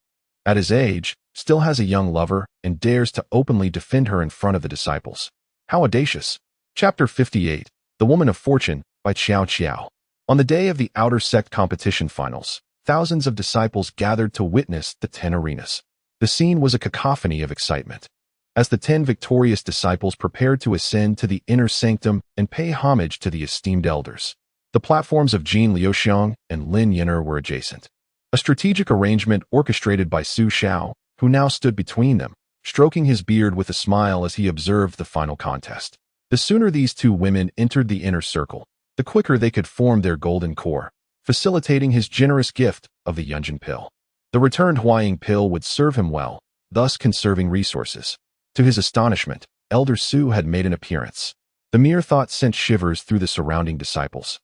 at his age, still has a young lover and dares to openly defend her in front of the disciples. How audacious." Chapter 58, The Woman of Fortune, by Xiao. On the day of the Outer Sect competition finals, thousands of disciples gathered to witness the 10 arenas. The scene was a cacophony of excitement. As the 10 victorious disciples prepared to ascend to the inner sanctum and pay homage to the esteemed elders, the platforms of Jin Liuxiang and Lin Yin'er were adjacent. A strategic arrangement orchestrated by Su Xiao, who now stood between them, stroking his beard with a smile as he observed the final contest. The sooner these two women entered the inner circle, the quicker they could form their golden core, facilitating his generous gift of the Yunjin pill. The returned Huaying pill would serve him well, thus conserving resources. To his astonishment, Elder Su had made an appearance. The mere thought sent shivers through the surrounding disciples.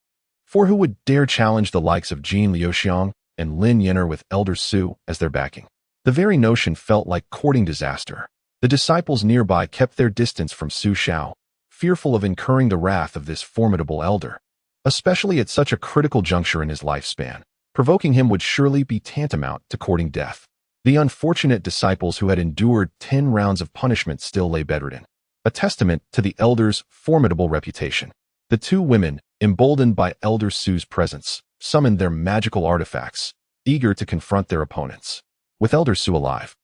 For who would dare challenge the likes of Jin Liuxiang and Lin Yin'er with Elder Su as their backing? The very notion felt like courting disaster. The disciples nearby kept their distance from Su Xiao, fearful of incurring the wrath of this formidable elder, especially at such a critical juncture in his lifespan. Provoking him would surely be tantamount to courting death. The unfortunate disciples who had endured 10 rounds of punishment still lay bedridden, a testament to the elder's formidable reputation. The two women, emboldened by Elder Su's presence, summoned their magical artifacts, eager to confront their opponents. With Elder Su alive,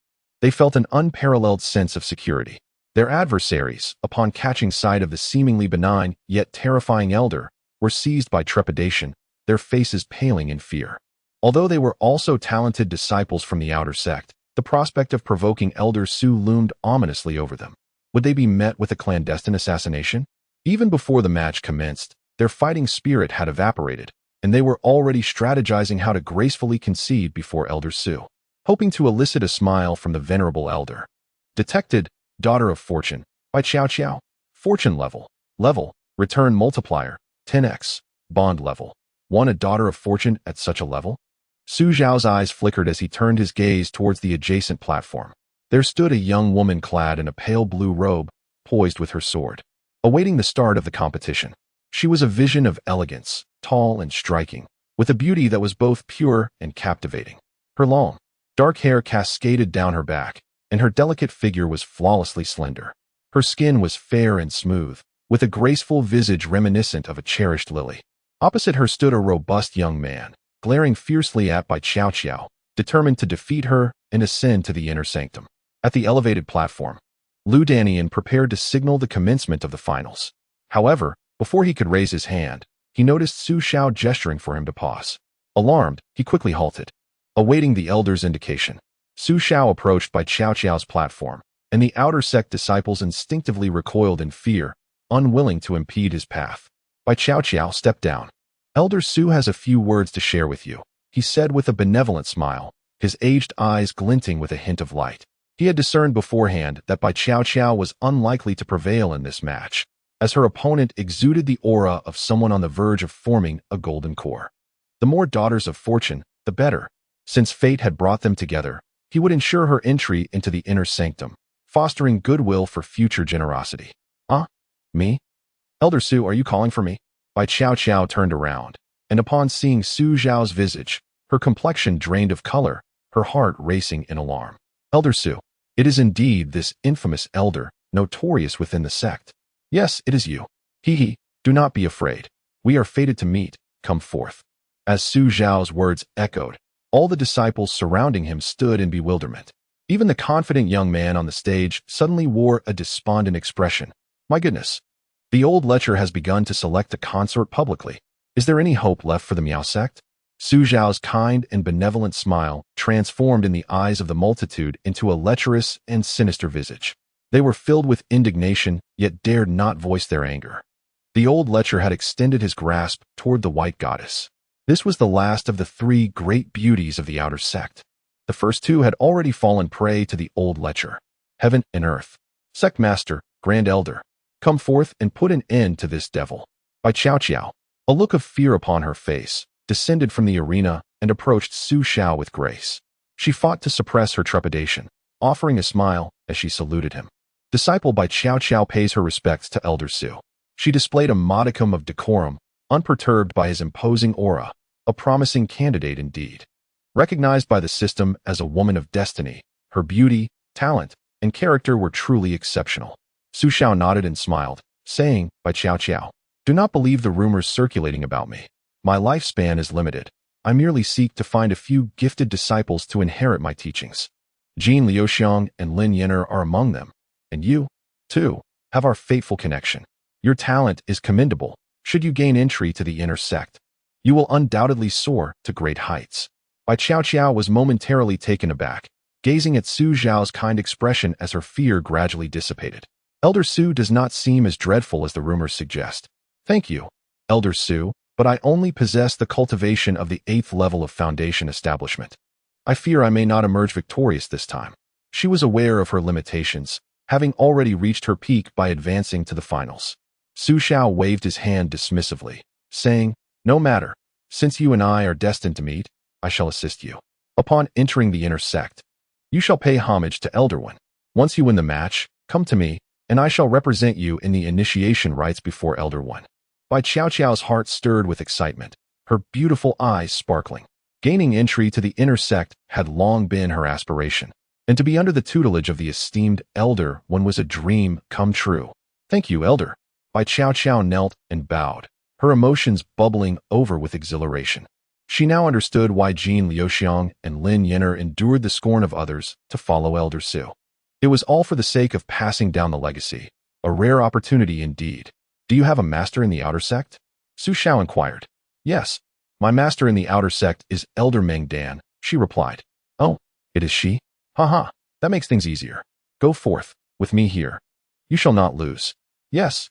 they felt an unparalleled sense of security. Their adversaries, upon catching sight of the seemingly benign yet terrifying elder, were seized by trepidation, their faces paling in fear. Although they were also talented disciples from the Outer Sect, the prospect of provoking Elder Su loomed ominously over them. Would they be met with a clandestine assassination? Even before the match commenced, their fighting spirit had evaporated, and they were already strategizing how to gracefully concede before Elder Su, hoping to elicit a smile from the venerable elder. Detected, Daughter of Fortune, by Xiao. Fortune level, return multiplier, 10x, bond level. Want a Daughter of Fortune at such a level? Su Xiao's eyes flickered as he turned his gaze towards the adjacent platform. There stood a young woman clad in a pale blue robe, poised with her sword, awaiting the start of the competition. She was a vision of elegance, tall and striking, with a beauty that was both pure and captivating. Her long, dark hair cascaded down her back, and her delicate figure was flawlessly slender. Her skin was fair and smooth, with a graceful visage reminiscent of a cherished lily. Opposite her stood a robust young man, glaring fiercely at by Xiao, determined to defeat her and ascend to the inner sanctum. At the elevated platform, Lu Danian prepared to signal the commencement of the finals. However, before he could raise his hand, he noticed Su Xiao gesturing for him to pause. Alarmed, he quickly halted, awaiting the elder's indication. Su Xiao approached by Xiao's platform, and the Outer Sect disciples instinctively recoiled in fear, unwilling to impede his path. Bai Xiao stepped down. Elder Su has a few words to share with you, he said with a benevolent smile, his aged eyes glinting with a hint of light. He had discerned beforehand that Bai Xiao was unlikely to prevail in this match, as her opponent exuded the aura of someone on the verge of forming a golden core. The more Daughters of Fortune, the better. Since fate had brought them together, he would ensure her entry into the inner sanctum, fostering goodwill for future generosity. Me? Elder Su, are you calling for me? Bai Xiao turned around, and upon seeing Su Xiao's visage, her complexion drained of color, her heart racing in alarm. Elder Su, it is indeed this infamous elder, notorious within the sect. Yes, it is you. Do not be afraid. We are fated to meet, come forth. As Su Xiao's words echoed, all the disciples surrounding him stood in bewilderment. Even the confident young man on the stage suddenly wore a despondent expression. My goodness. The old lecher has begun to select a consort publicly. Is there any hope left for the Miao sect? Su Zhao's kind and benevolent smile transformed in the eyes of the multitude into a lecherous and sinister visage. They were filled with indignation, yet dared not voice their anger. The old lecher had extended his grasp toward the white goddess. This was the last of the three great beauties of the outer sect. The first two had already fallen prey to the old lecher. Heaven and earth. Sect master, grand elder, come forth and put an end to this devil. By Xiao, a look of fear upon her face, descended from the arena and approached Su Xiao with grace. She fought to suppress her trepidation, offering a smile as she saluted him. Disciple by Xiao pays her respects to Elder Su. She displayed a modicum of decorum, unperturbed by his imposing aura, a promising candidate indeed. Recognized by the system as a woman of destiny, her beauty, talent, and character were truly exceptional. Su Xiao nodded and smiled, saying, by Xiao, do not believe the rumors circulating about me. My lifespan is limited. I merely seek to find a few gifted disciples to inherit my teachings. Jin Liuxiang and Lin Yenner are among them, and you, too, have our fateful connection. Your talent is commendable. Should you gain entry to the inner sect, you will undoubtedly soar to great heights. Bai Xiao was momentarily taken aback, gazing at Su Zhao's kind expression as her fear gradually dissipated. Elder Su does not seem as dreadful as the rumors suggest. Thank you, Elder Su, but I only possess the cultivation of the 8th level of foundation establishment. I fear I may not emerge victorious this time. She was aware of her limitations, having already reached her peak by advancing to the finals. Su Xiao waved his hand dismissively, saying, no matter, since you and I are destined to meet, I shall assist you. Upon entering the inner sect, you shall pay homage to Elder One. Once you win the match, come to me, and I shall represent you in the initiation rites before Elder One. Bai Xiao's heart stirred with excitement, her beautiful eyes sparkling. Gaining entry to the inner sect had long been her aspiration, and to be under the tutelage of the esteemed Elder One was a dream come true. Thank you, Elder. Bai Xiao knelt and bowed, her emotions bubbling over with exhilaration. She now understood why Jin Liuxiang and Lin Yenner endured the scorn of others to follow Elder Su. It was all for the sake of passing down the legacy, a rare opportunity indeed. Do you have a master in the outer sect? Su Xiao inquired. Yes, my master in the outer sect is Elder Meng Dan, she replied. Oh, it is she? Haha, that makes things easier. Go forth, with me here. You shall not lose. Yes,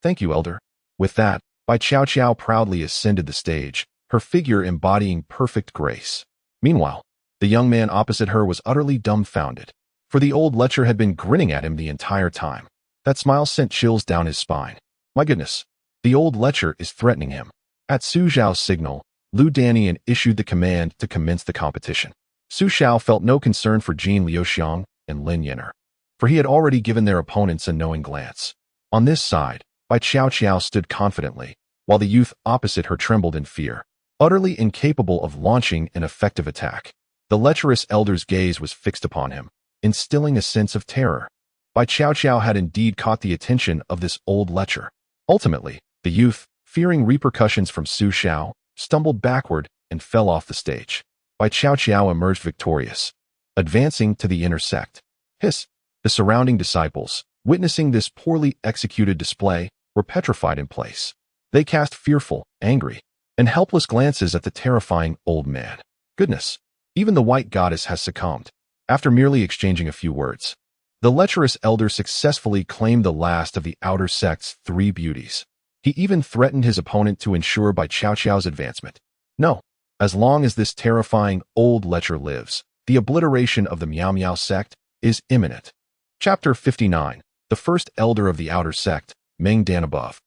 thank you, Elder. With that, Bai Xiao proudly ascended the stage, her figure embodying perfect grace. Meanwhile, the young man opposite her was utterly dumbfounded, for the old lecher had been grinning at him the entire time. That smile sent chills down his spine. My goodness, the old lecher is threatening him. At Su Zhao's signal, Lu Danian issued the command to commence the competition. Su Xiao felt no concern for Jin Liuxiang and Lin Yenner, for he had already given their opponents a knowing glance. On this side, Bai Xiao stood confidently, while the youth opposite her trembled in fear, utterly incapable of launching an effective attack. The lecherous elder's gaze was fixed upon him, instilling a sense of terror. Bai Xiao had indeed caught the attention of this old lecher. Ultimately, the youth, fearing repercussions from Su Xiao, stumbled backward and fell off the stage. Bai Xiao emerged victorious, advancing to the inner sect. Hiss! The surrounding disciples, witnessing this poorly executed display, were petrified in place. They cast fearful, angry, and helpless glances at the terrifying old man. Goodness, even the white goddess has succumbed. After merely exchanging a few words, the lecherous elder successfully claimed the last of the outer sect's 3 beauties. He even threatened his opponent to ensure Bai Xiao's advancement. No, as long as this terrifying old lecher lives, the obliteration of the Miao sect is imminent. Chapter 59. The first elder of the outer sect, Meng Dan above.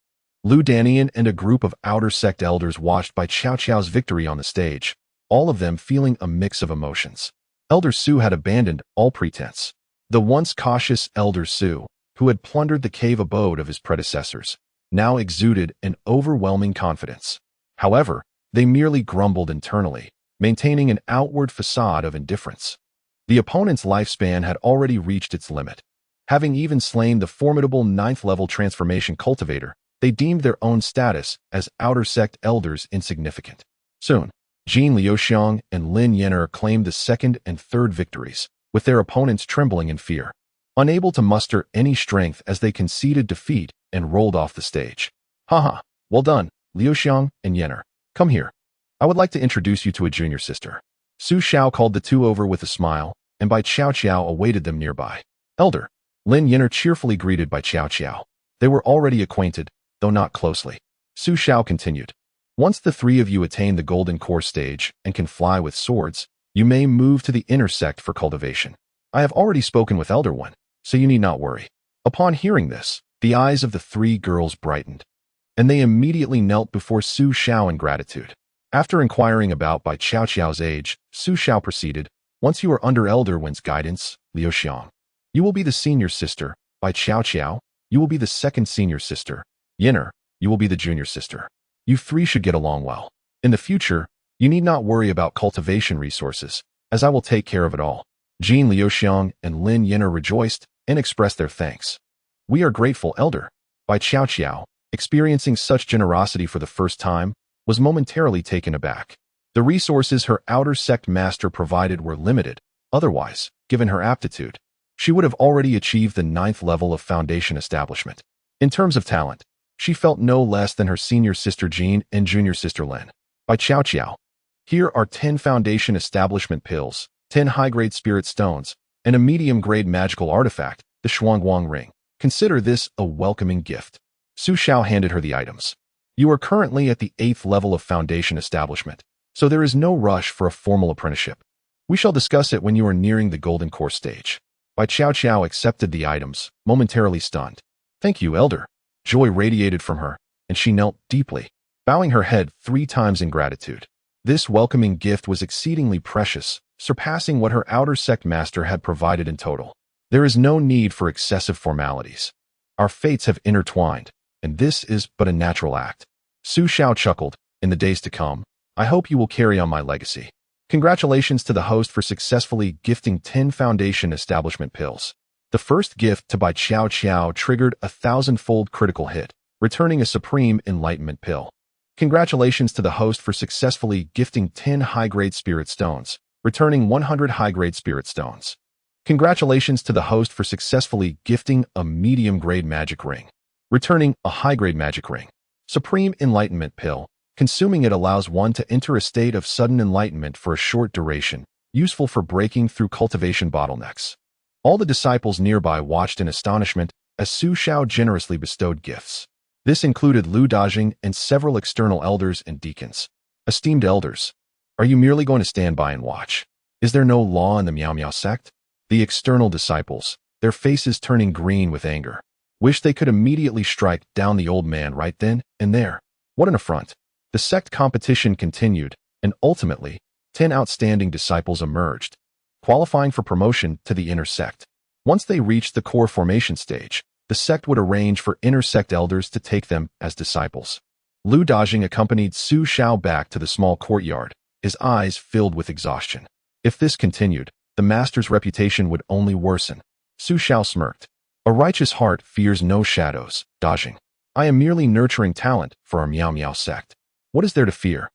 Lu Danian and a group of outer sect elders watched Bai Xiao's victory on the stage, all of them feeling a mix of emotions. Elder Su had abandoned all pretense. The once cautious Elder Su, who had plundered the cave abode of his predecessors, now exuded an overwhelming confidence. However, they merely grumbled internally, maintaining an outward facade of indifference. The opponent's lifespan had already reached its limit. Having even slain the formidable 9th-level transformation cultivator, they deemed their own status as outer sect elders insignificant. Soon, Jin Liuxiang and Lin Yenner claimed the 2nd and 3rd victories, with their opponents trembling in fear, unable to muster any strength as they conceded defeat and rolled off the stage. Haha, well done, Liuxiang and Yenner. Come here. I would like to introduce you to a junior sister. Su Xiao called the two over with a smile, and Bai Xiao Xiao awaited them nearby. Elder. Lin Yinner cheerfully greeted Bai Xiao Xiao. They were already acquainted, though not closely. Su Xiao continued. Once the three of you attain the golden core stage and can fly with swords, you may move to the inner sect for cultivation. I have already spoken with Elder One, so you need not worry. Upon hearing this, the eyes of the three girls brightened, and they immediately knelt before Su Xiao in gratitude. After inquiring about Bai Xiao Xiao's age, Su Xiao proceeded, once you are under Elder One's guidance, Liu Xiang, you will be the senior sister. Bai Xiao Xiao, you will be the second senior sister. Yinner, you will be the junior sister. You three should get along well. In the future, you need not worry about cultivation resources, as I will take care of it all. Jin Liu Xiang and Lin Yinner rejoiced and expressed their thanks. We are grateful, Elder. Bai Xiao Xiao, experiencing such generosity for the first time, was momentarily taken aback. The resources her outer sect master provided were limited. Otherwise, given her aptitude, she would have already achieved the 9th level of foundation establishment. In terms of talent, she felt no less than her senior sister Jean and junior sister Lin. Bai Xiao Xiao. Here are 10 foundation establishment pills, 10 high-grade spirit stones, and a medium-grade magical artifact, the Shuangguang ring. Consider this a welcoming gift. Su Xiao handed her the items. You are currently at the 8th level of foundation establishment, so there is no rush for a formal apprenticeship. We shall discuss it when you are nearing the golden core stage. Bai Xiao Xiao accepted the items, momentarily stunned. Thank you, Elder. Joy radiated from her, and she knelt deeply, bowing her head 3 times in gratitude. This welcoming gift was exceedingly precious, surpassing what her outer sect master had provided in total. There is no need for excessive formalities. Our fates have intertwined, and this is but a natural act. Su Xiao chuckled. In the days to come, I hope you will carry on my legacy. Congratulations to the host for successfully gifting 10 foundation establishment pills. The first gift to Bai Xiao Xiao triggered a 1,000-fold critical hit, returning a supreme enlightenment pill. Congratulations to the host for successfully gifting 10 high-grade spirit stones, returning 100 high-grade spirit stones. Congratulations to the host for successfully gifting a medium-grade magic ring, returning a high-grade magic ring. Supreme enlightenment pill. Consuming it allows one to enter a state of sudden enlightenment for a short duration, useful for breaking through cultivation bottlenecks. All the disciples nearby watched in astonishment as Su Xiao generously bestowed gifts. This included Lu Dajing and several external elders and deacons. Esteemed elders, are you merely going to stand by and watch? Is there no law in the Miao Miao sect? The external disciples, their faces turning green with anger, wished they could immediately strike down the old man right then and there. What an affront. The sect competition continued, and ultimately, 10 outstanding disciples emerged, qualifying for promotion to the inner sect. Once they reached the core formation stage, the sect would arrange for inner sect elders to take them as disciples. Lu Dajing accompanied Su Xiao back to the small courtyard, his eyes filled with exhaustion. If this continued, the master's reputation would only worsen. Su Xiao smirked. A righteous heart fears no shadows, Dajing. I am merely nurturing talent for our Miao Miao sect. What is there to fear?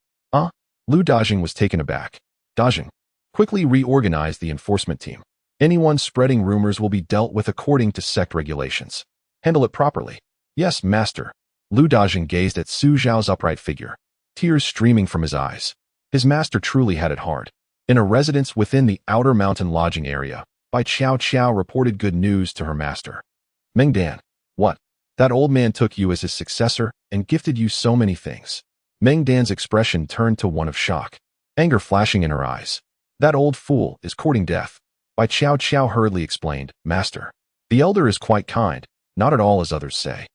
Lu Dajing was taken aback. Dajing, quickly reorganize the enforcement team. Anyone spreading rumors will be dealt with according to sect regulations. Handle it properly. Yes, master. Lu Dajing gazed at Su Xiao's upright figure, tears streaming from his eyes. His master truly had it hard. In a residence within the outer mountain lodging area, Bai Xiao Xiao reported good news to her master. Meng Dan, what? That old man took you as his successor and gifted you so many things. Meng Dan's expression turned to one of shock, anger flashing in her eyes. That old fool is courting death. Bai Xiao Xiao hurriedly explained, Master, the elder is quite kind, not at all as others say.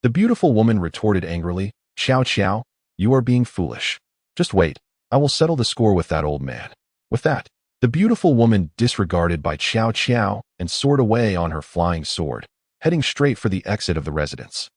The beautiful woman retorted angrily, Xiao Xiao, you are being foolish. Just wait, I will settle the score with that old man. With that, the beautiful woman disregarded Bai Xiao Xiao and soared away on her flying sword, heading straight for the exit of the residence.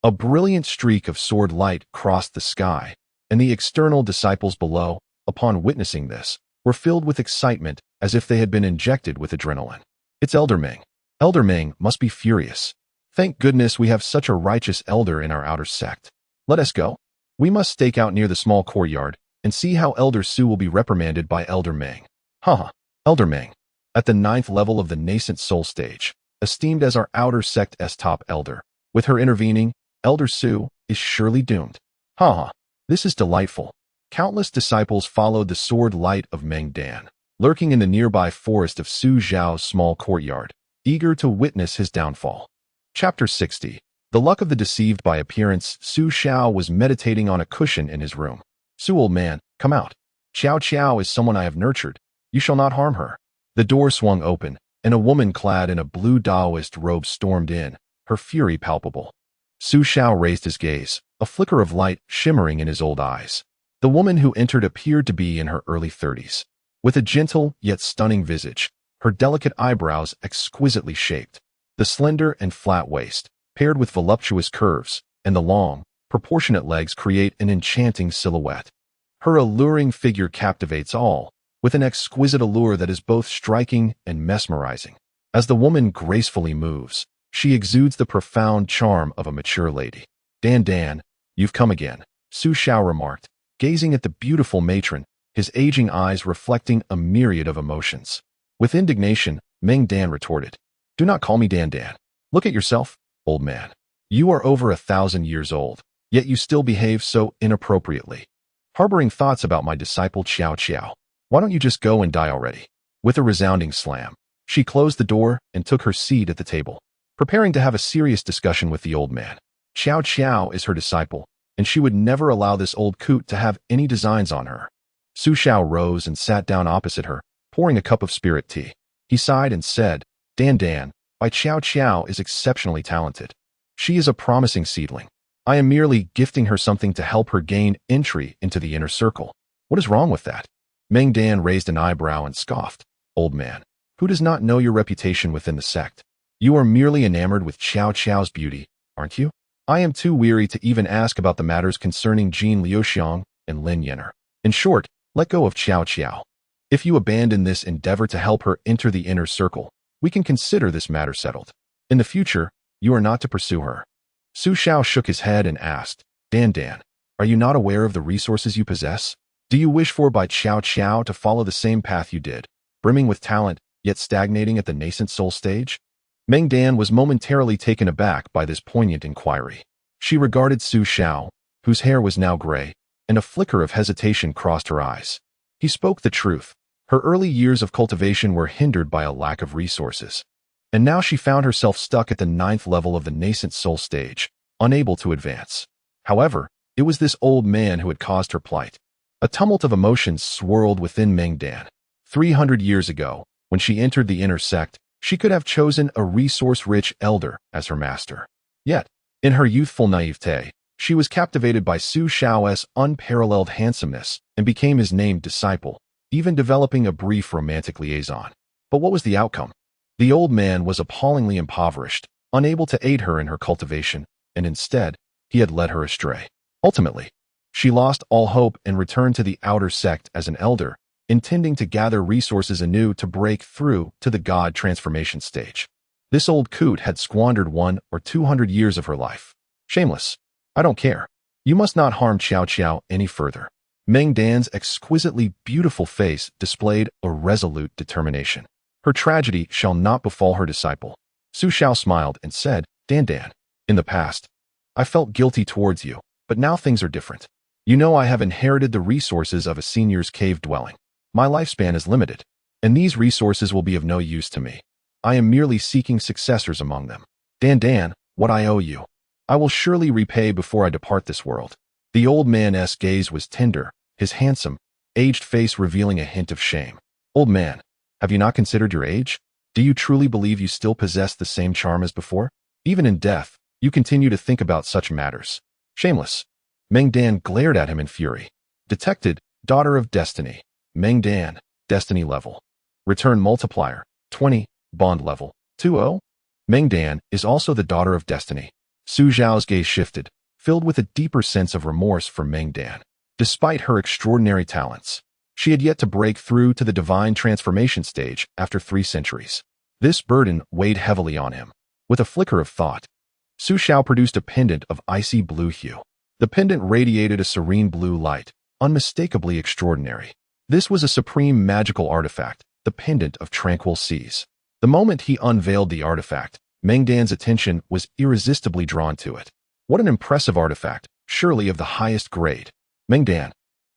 A brilliant streak of sword light crossed the sky, and the external disciples below, upon witnessing this, were filled with excitement as if they had been injected with adrenaline. It's Elder Meng. Elder Meng must be furious. Thank goodness we have such a righteous elder in our outer sect. Let us go. We must stake out near the small courtyard and see how Elder Su will be reprimanded by Elder Meng. Haha, Elder Meng, at the 9th level of the nascent soul stage, esteemed as our outer sect's top elder. With her intervening, Elder Su is surely doomed. Haha, this is delightful. Countless disciples followed the sword light of Meng Dan, lurking in the nearby forest of Su Xiao's small courtyard, eager to witness his downfall. Chapter 60. The luck of the deceived by appearance. Su Xiao was meditating on a cushion in his room. "Su, old man, come out. Xiao is someone I have nurtured. You shall not harm her." The door swung open, and a woman clad in a blue Taoist robe stormed in, her fury palpable. Su Xiao raised his gaze, a flicker of light shimmering in his old eyes. The woman who entered appeared to be in her early 30s. With a gentle yet stunning visage, her delicate eyebrows exquisitely shaped, the slender and flat waist, paired with voluptuous curves, and the long, proportionate legs create an enchanting silhouette. Her alluring figure captivates all, with an exquisite allure that is both striking and mesmerizing. As the woman gracefully moves, she exudes the profound charm of a mature lady. Dan, you've come again," Su Xiao remarked, gazing at the beautiful matron, his aging eyes reflecting a myriad of emotions. With indignation, Meng Dan retorted, "Do not call me Dan. Look at yourself, old man. You are over 1,000 years old, yet you still behave so inappropriately. Harboring thoughts about my disciple Xiao. Why don't you just go and die already?" With a resounding slam, she closed the door and took her seat at the table, preparing to have a serious discussion with the old man. Xiao is her disciple, and she would never allow this old coot to have any designs on her. Su Xiao rose and sat down opposite her, pouring a cup of spirit tea. He sighed and said, Dan, my Xiao is exceptionally talented. She is a promising seedling. I am merely gifting her something to help her gain entry into the inner circle. What is wrong with that?" Meng Dan raised an eyebrow and scoffed. "Old man, who does not know your reputation within the sect? You are merely enamored with Xiao's beauty, aren't you? I am too weary to even ask about the matters concerning Jin Liuxiang and Lin Yenner. In short, let go of Xiao. If you abandon this endeavor to help her enter the inner circle, we can consider this matter settled. In the future, you are not to pursue her." Su Xiao shook his head and asked, Dan, are you not aware of the resources you possess? Do you wish for by Xiao to follow the same path you did, brimming with talent, yet stagnating at the nascent soul stage? Meng Dan was momentarily taken aback by this poignant inquiry. She regarded Su Xiao, whose hair was now gray, and a flicker of hesitation crossed her eyes. He spoke the truth. Her early years of cultivation were hindered by a lack of resources. And now she found herself stuck at the 9th level of the nascent soul stage, unable to advance. However, it was this old man who had caused her plight. A tumult of emotions swirled within Meng Dan. 300 years ago, when she entered the inner sect, she could have chosen a resource-rich elder as her master. Yet, in her youthful naivete, she was captivated by Su Xiao's unparalleled handsomeness and became his named disciple, even developing a brief romantic liaison. But what was the outcome? The old man was appallingly impoverished, unable to aid her in her cultivation, and instead, he had led her astray. Ultimately, she lost all hope and returned to the outer sect as an elder, intending to gather resources anew to break through to the god transformation stage. This old coot had squandered 100 or 200 years of her life. Shameless. I don't care. You must not harm Xiao any further. Meng Dan's exquisitely beautiful face displayed a resolute determination. Her tragedy shall not befall her disciple. Su Xiao smiled and said, Dan, in the past, I felt guilty towards you, but now things are different. You know I have inherited the resources of a senior's cave dwelling. My lifespan is limited, and these resources will be of no use to me. I am merely seeking successors among them. Dan, what I owe you, I will surely repay before I depart this world. The old man's gaze was tender, his handsome, aged face revealing a hint of shame. Old man, have you not considered your age? Do you truly believe you still possess the same charm as before? Even in death, you continue to think about such matters. Shameless. Meng Dan glared at him in fury. Detected, daughter of destiny. Meng Dan, destiny level. Return multiplier, 20, bond level, 20. Meng Dan is also the daughter of destiny. Su Xiao's gaze shifted, filled with a deeper sense of remorse for Meng Dan. Despite her extraordinary talents, she had yet to break through to the divine transformation stage after 3 centuries. This burden weighed heavily on him. With a flicker of thought, Su Xiao produced a pendant of icy blue hue. The pendant radiated a serene blue light, unmistakably extraordinary. This was a supreme magical artifact, the pendant of tranquil seas. The moment he unveiled the artifact, Meng Dan's attention was irresistibly drawn to it. What an impressive artifact, surely of the highest grade. Meng Dan,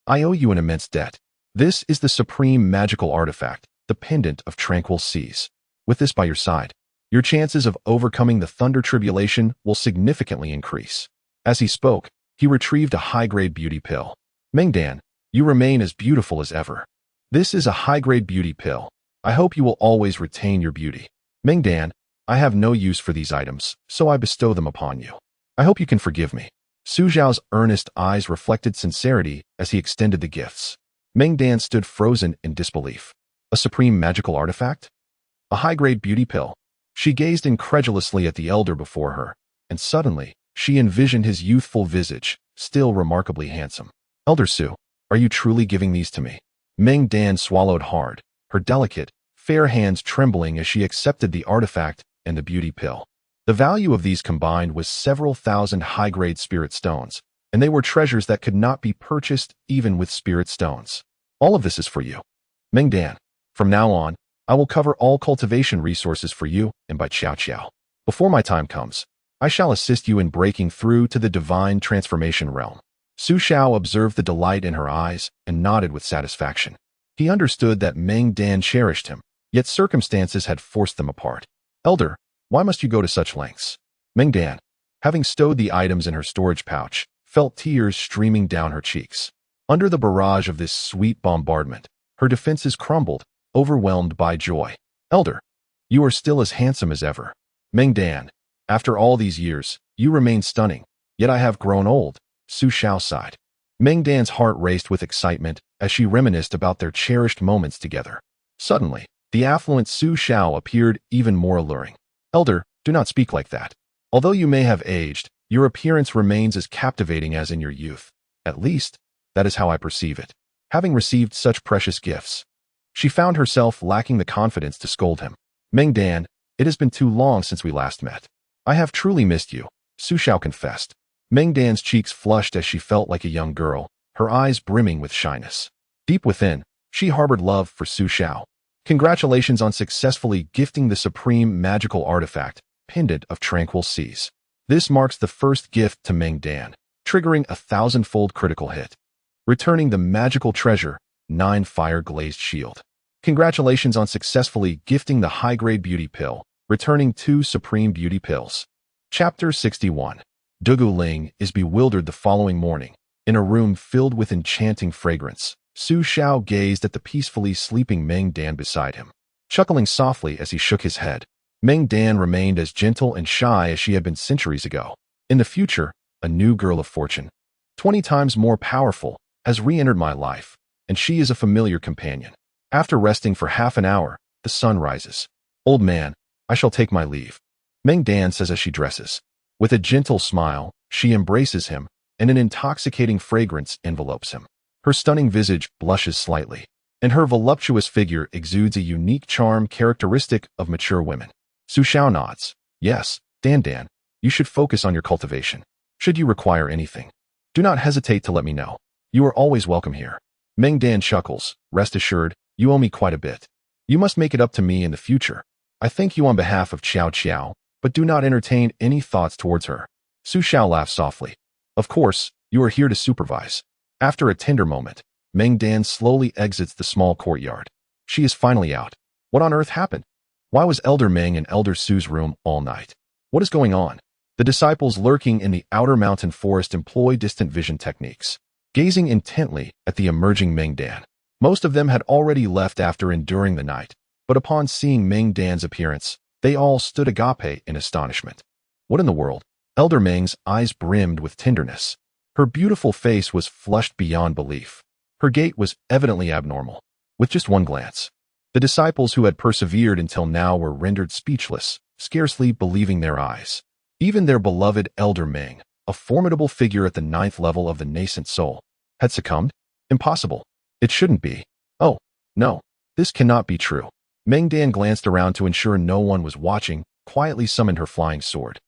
I owe you an immense debt. This is the supreme magical artifact, the pendant of tranquil seas. With this by your side, your chances of overcoming the thunder tribulation will significantly increase. As he spoke, he retrieved a high-grade beauty pill. Mengdan, you remain as beautiful as ever. This is a high-grade beauty pill. I hope you will always retain your beauty. Mengdan, I have no use for these items, so I bestow them upon you. I hope you can forgive me. Su Xiao's earnest eyes reflected sincerity as he extended the gifts. Mengdan stood frozen in disbelief. A supreme magical artifact? A high-grade beauty pill? She gazed incredulously at the elder before her, and suddenly, she envisioned his youthful visage, still remarkably handsome. Elder Su, are you truly giving these to me? Mengdan swallowed hard, her delicate, fair hands trembling as she accepted the artifact and the beauty pill. The value of these combined was several thousand high-grade spirit stones, and they were treasures that could not be purchased even with spirit stones. All of this is for you. Mengdan, from now on, I will cover all cultivation resources for you and by Xiao. Before my time comes, I shall assist you in breaking through to the divine transformation realm. Su Xiao observed the delight in her eyes and nodded with satisfaction. He understood that Mengdan cherished him, yet circumstances had forced them apart. Elder, why must you go to such lengths? Mengdan, having stowed the items in her storage pouch, felt tears streaming down her cheeks. Under the barrage of this sweet bombardment, her defenses crumbled, overwhelmed by joy. Elder, you are still as handsome as ever. Mengdan, after all these years, you remain stunning, yet I have grown old, Su Xiao sighed. Mengdan's heart raced with excitement as she reminisced about their cherished moments together. Suddenly, the affluent Su Xiao appeared even more alluring. Elder, do not speak like that. Although you may have aged, your appearance remains as captivating as in your youth. At least, that is how I perceive it. Having received such precious gifts, she found herself lacking the confidence to scold him. Mengdan, it has been too long since we last met. I have truly missed you, Su Xiao confessed. Mengdan's cheeks flushed as she felt like a young girl, her eyes brimming with shyness. Deep within, she harbored love for Su Xiao. Congratulations on successfully gifting the supreme magical artifact, pendant of tranquil seas. This marks the first gift to Mengdan, triggering a 1,000-fold critical hit. Returning the magical treasure, 9 fire-glazed shield. Congratulations on successfully gifting the high-grade beauty pill, returning 2 supreme beauty pills. Chapter 61. Dugu Ling is bewildered the following morning. In a room filled with enchanting fragrance, Su Xiao gazed at the peacefully sleeping Mengdan beside him. Chuckling softly as he shook his head, Mengdan remained as gentle and shy as she had been centuries ago. In the future, a new girl of fortune, 20 times more powerful, has re-entered my life, and she is a familiar companion. After resting for half an hour, the sun rises. Old man, I shall take my leave. Mengdan says as she dresses. With a gentle smile, she embraces him, and an intoxicating fragrance envelopes him. Her stunning visage blushes slightly, and her voluptuous figure exudes a unique charm characteristic of mature women. Su Xiao nods. Yes, Dan, you should focus on your cultivation. Should you require anything, do not hesitate to let me know. You are always welcome here. Mengdan chuckles. Rest assured, you owe me quite a bit. You must make it up to me in the future. I thank you on behalf of Xiao, but do not entertain any thoughts towards her. Su Xiao laughed softly. Of course, you are here to supervise. After a tender moment, Mengdan slowly exits the small courtyard. She is finally out. What on earth happened? Why was Elder Meng in Elder Su's room all night? What is going on? The disciples lurking in the outer mountain forest employ distant vision techniques, gazing intently at the emerging Mengdan. Most of them had already left after enduring the night, but upon seeing Mengdan's appearance, they all stood agape in astonishment. What in the world? Elder Meng's eyes brimmed with tenderness. Her beautiful face was flushed beyond belief. Her gait was evidently abnormal. With just one glance, the disciples who had persevered until now were rendered speechless, scarcely believing their eyes. Even their beloved Elder Meng, a formidable figure at the 9th level of the nascent soul, had succumbed? Impossible. It shouldn't be. Oh, no, this cannot be true. Mengdan glanced around to ensure no one was watching, quietly summoned her flying sword,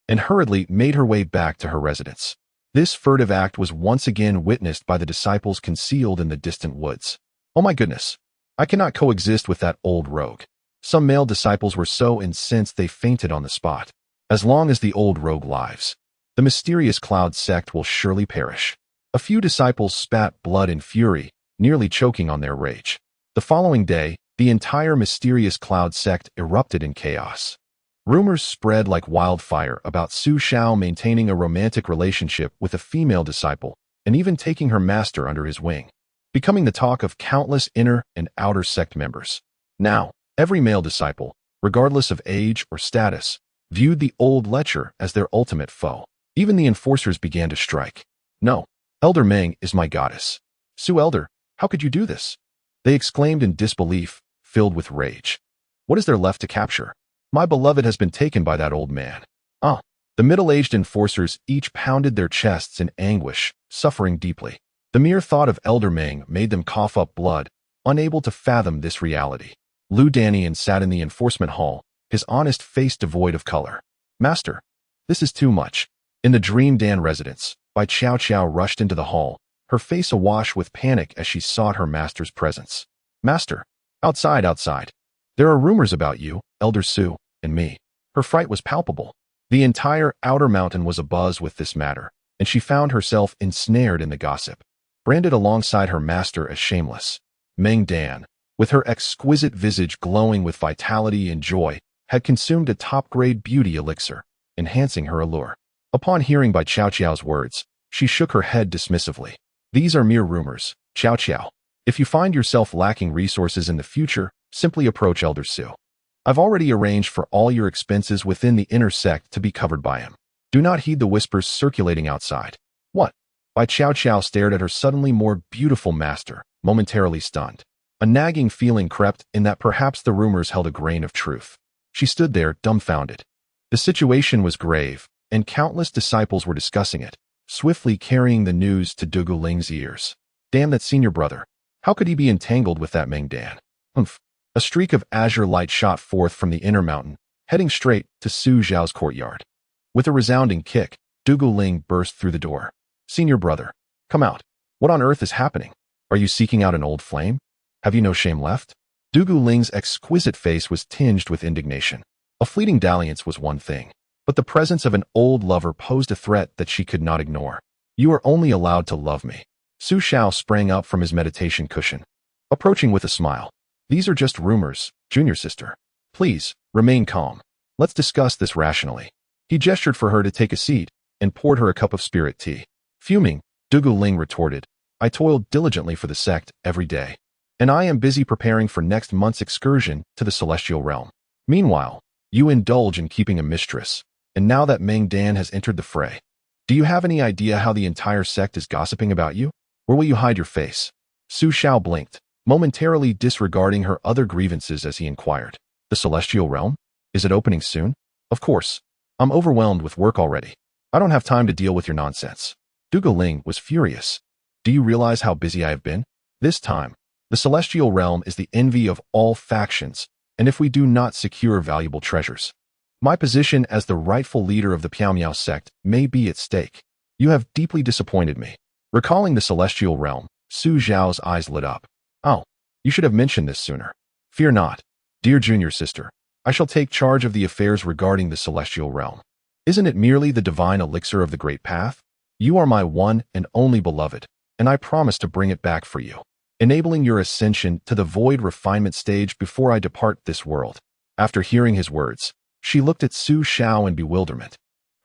and hurriedly made her way back to her residence. This furtive act was once again witnessed by the disciples concealed in the distant woods. Oh my goodness, I cannot coexist with that old rogue. Some male disciples were so incensed they fainted on the spot. As long as the old rogue lives, the mysterious Cloud sect will surely perish. A few disciples spat blood in fury, nearly choking on their rage. The following day, the entire mysterious cloud sect erupted in chaos. Rumors spread like wildfire about Xiao maintaining a romantic relationship with a female disciple and even taking her master under his wing, becoming the talk of countless inner and outer sect members. Now, every male disciple, regardless of age or status, viewed the old lecher as their ultimate foe. Even the enforcers began to strike. "No, Elder Meng is my goddess. Su Elder, how could you do this?" They exclaimed in disbelief, filled with rage. "What is there left to capture? My beloved has been taken by that old man." Ah! The middle-aged enforcers each pounded their chests in anguish, suffering deeply. The mere thought of Elder Meng made them cough up blood, unable to fathom this reality. Lu Danian sat in the enforcement hall, his honest face devoid of color. "Master, this is too much." In the Dream Dan residence, Bai Xiao rushed into the hall, her face awash with panic as she sought her master's presence. "Master, outside. There are rumors about you, Elder Su, and me." Her fright was palpable. The entire outer mountain was abuzz with this matter, and she found herself ensnared in the gossip, branded alongside her master as shameless. Meng Dan, with her exquisite visage glowing with vitality and joy, had consumed a top-grade beauty elixir, enhancing her allure. Upon hearing Bai Xiao's words, she shook her head dismissively. "These are mere rumors, Xiao. If you find yourself lacking resources in the future, simply approach Elder Su. I've already arranged for all your expenses within the inner sect to be covered by him. Do not heed the whispers circulating outside." "What?" Bai Xiao stared at her suddenly more beautiful master, momentarily stunned. A nagging feeling crept in that perhaps the rumors held a grain of truth. She stood there, dumbfounded. The situation was grave, and countless disciples were discussing it, swiftly carrying the news to Dugu Ling's ears. "Damn that senior brother. How could he be entangled with that Meng Dan?" "Humph." A streak of azure light shot forth from the inner mountain, heading straight to Su Xiao's courtyard. With a resounding kick, Dugu Ling burst through the door. "Senior brother, come out. What on earth is happening? Are you seeking out an old flame? Have you no shame left?" Dugu Ling's exquisite face was tinged with indignation. A fleeting dalliance was one thing, but the presence of an old lover posed a threat that she could not ignore. "You are only allowed to love me." Su Xiao sprang up from his meditation cushion, approaching with a smile. "These are just rumors, junior sister. Please, remain calm. Let's discuss this rationally." He gestured for her to take a seat and poured her a cup of spirit tea. Fuming, Dugu Ling retorted, "I toil diligently for the sect every day, and I am busy preparing for next month's excursion to the celestial realm. Meanwhile, you indulge in keeping a mistress, and now that Meng Dan has entered the fray, do you have any idea how the entire sect is gossiping about you? Or will you hide your face?" Su Xiao blinked, momentarily disregarding her other grievances as he inquired. "The celestial realm? Is it opening soon?" "Of course. I'm overwhelmed with work already. I don't have time to deal with your nonsense." Dugu Ling was furious. "Do you realize how busy I have been? This time, the celestial realm is the envy of all factions, and if we do not secure valuable treasures, my position as the rightful leader of the Piao sect may be at stake. You have deeply disappointed me." Recalling the celestial realm, Su Xiao's eyes lit up. "Oh, you should have mentioned this sooner. Fear not, dear junior sister. I shall take charge of the affairs regarding the celestial realm. Isn't it merely the divine elixir of the great path? You are my one and only beloved, and I promise to bring it back for you, enabling your ascension to the void refinement stage before I depart this world." After hearing his words, she looked at Su Xiao in bewilderment.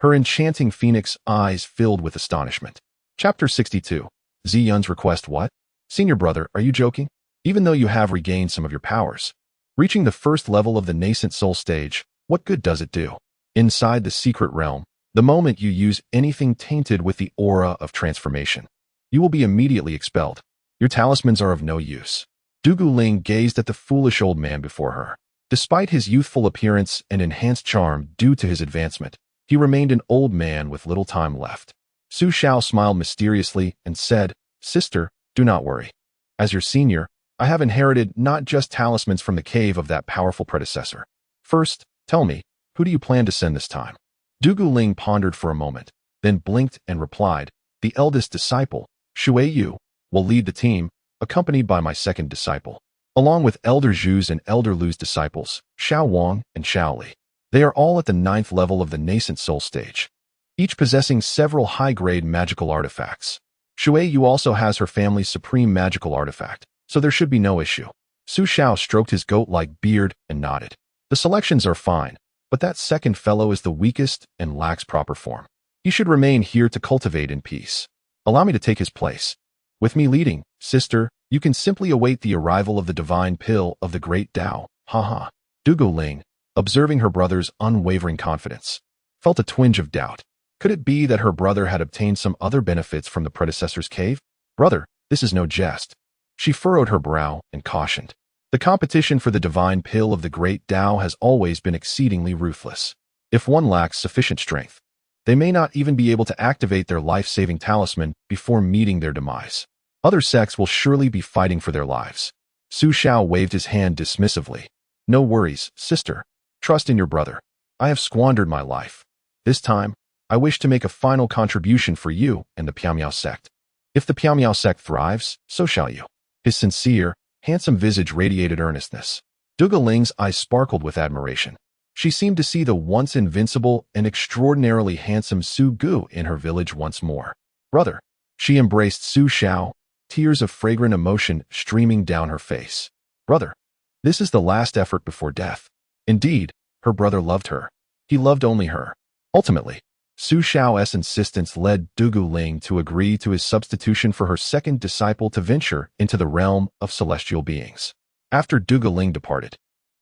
Her enchanting phoenix eyes filled with astonishment. Chapter 62. Ziyun's request. "What? Senior brother, are you joking? Even though you have regained some of your powers, reaching the first level of the nascent soul stage, what good does it do? Inside the secret realm, the moment you use anything tainted with the aura of transformation, you will be immediately expelled. Your talismans are of no use." Dugu Ling gazed at the foolish old man before her. Despite his youthful appearance and enhanced charm due to his advancement, he remained an old man with little time left. Su Xiao smiled mysteriously and said, "Sister, do not worry. As your senior, I have inherited not just talismans from the cave of that powerful predecessor. First, tell me, who do you plan to send this time?" Dugu Ling pondered for a moment, then blinked and replied, "The eldest disciple, Shui Yu, will lead the team, accompanied by my second disciple, along with Elder Zhu's and Elder Lu's disciples, Xiao Wang and Xiao Li. They are all at the 9th level of the nascent soul stage, each possessing several high-grade magical artifacts. Shui Yu also has her family's supreme magical artifact, so there should be no issue. Su Xiao stroked his goat-like beard and nodded. The selections are fine, but that second fellow is the weakest and lacks proper form. He should remain here to cultivate in peace. Allow me to take his place. With me leading, sister, you can simply await the arrival of the divine pill of the great Tao. Haha. Dugu Ling, observing her brother's unwavering confidence, felt a twinge of doubt. Could it be that her brother had obtained some other benefits from the predecessor's cave? Brother, this is no jest. She furrowed her brow and cautioned. The competition for the divine pill of the great Tao has always been exceedingly ruthless. If one lacks sufficient strength, they may not even be able to activate their life-saving talisman before meeting their demise. Other sects will surely be fighting for their lives. Su Xiao waved his hand dismissively. No worries, sister. Trust in your brother. I have squandered my life. This time, I wish to make a final contribution for you and the Piamiao sect. If the Piamiao sect thrives, so shall you. His sincere, handsome visage radiated earnestness. Dugu Ling's eyes sparkled with admiration. She seemed to see the once invincible and extraordinarily handsome Su Gu in her village once more. Brother, she embraced Su Xiao, tears of fragrant emotion streaming down her face. Brother, this is the last effort before death. Indeed, her brother loved her. He loved only her. Ultimately, Su Xiao's insistence led Dugu Ling to agree to his substitution for her second disciple to venture into the realm of celestial beings. After Dugu Ling departed,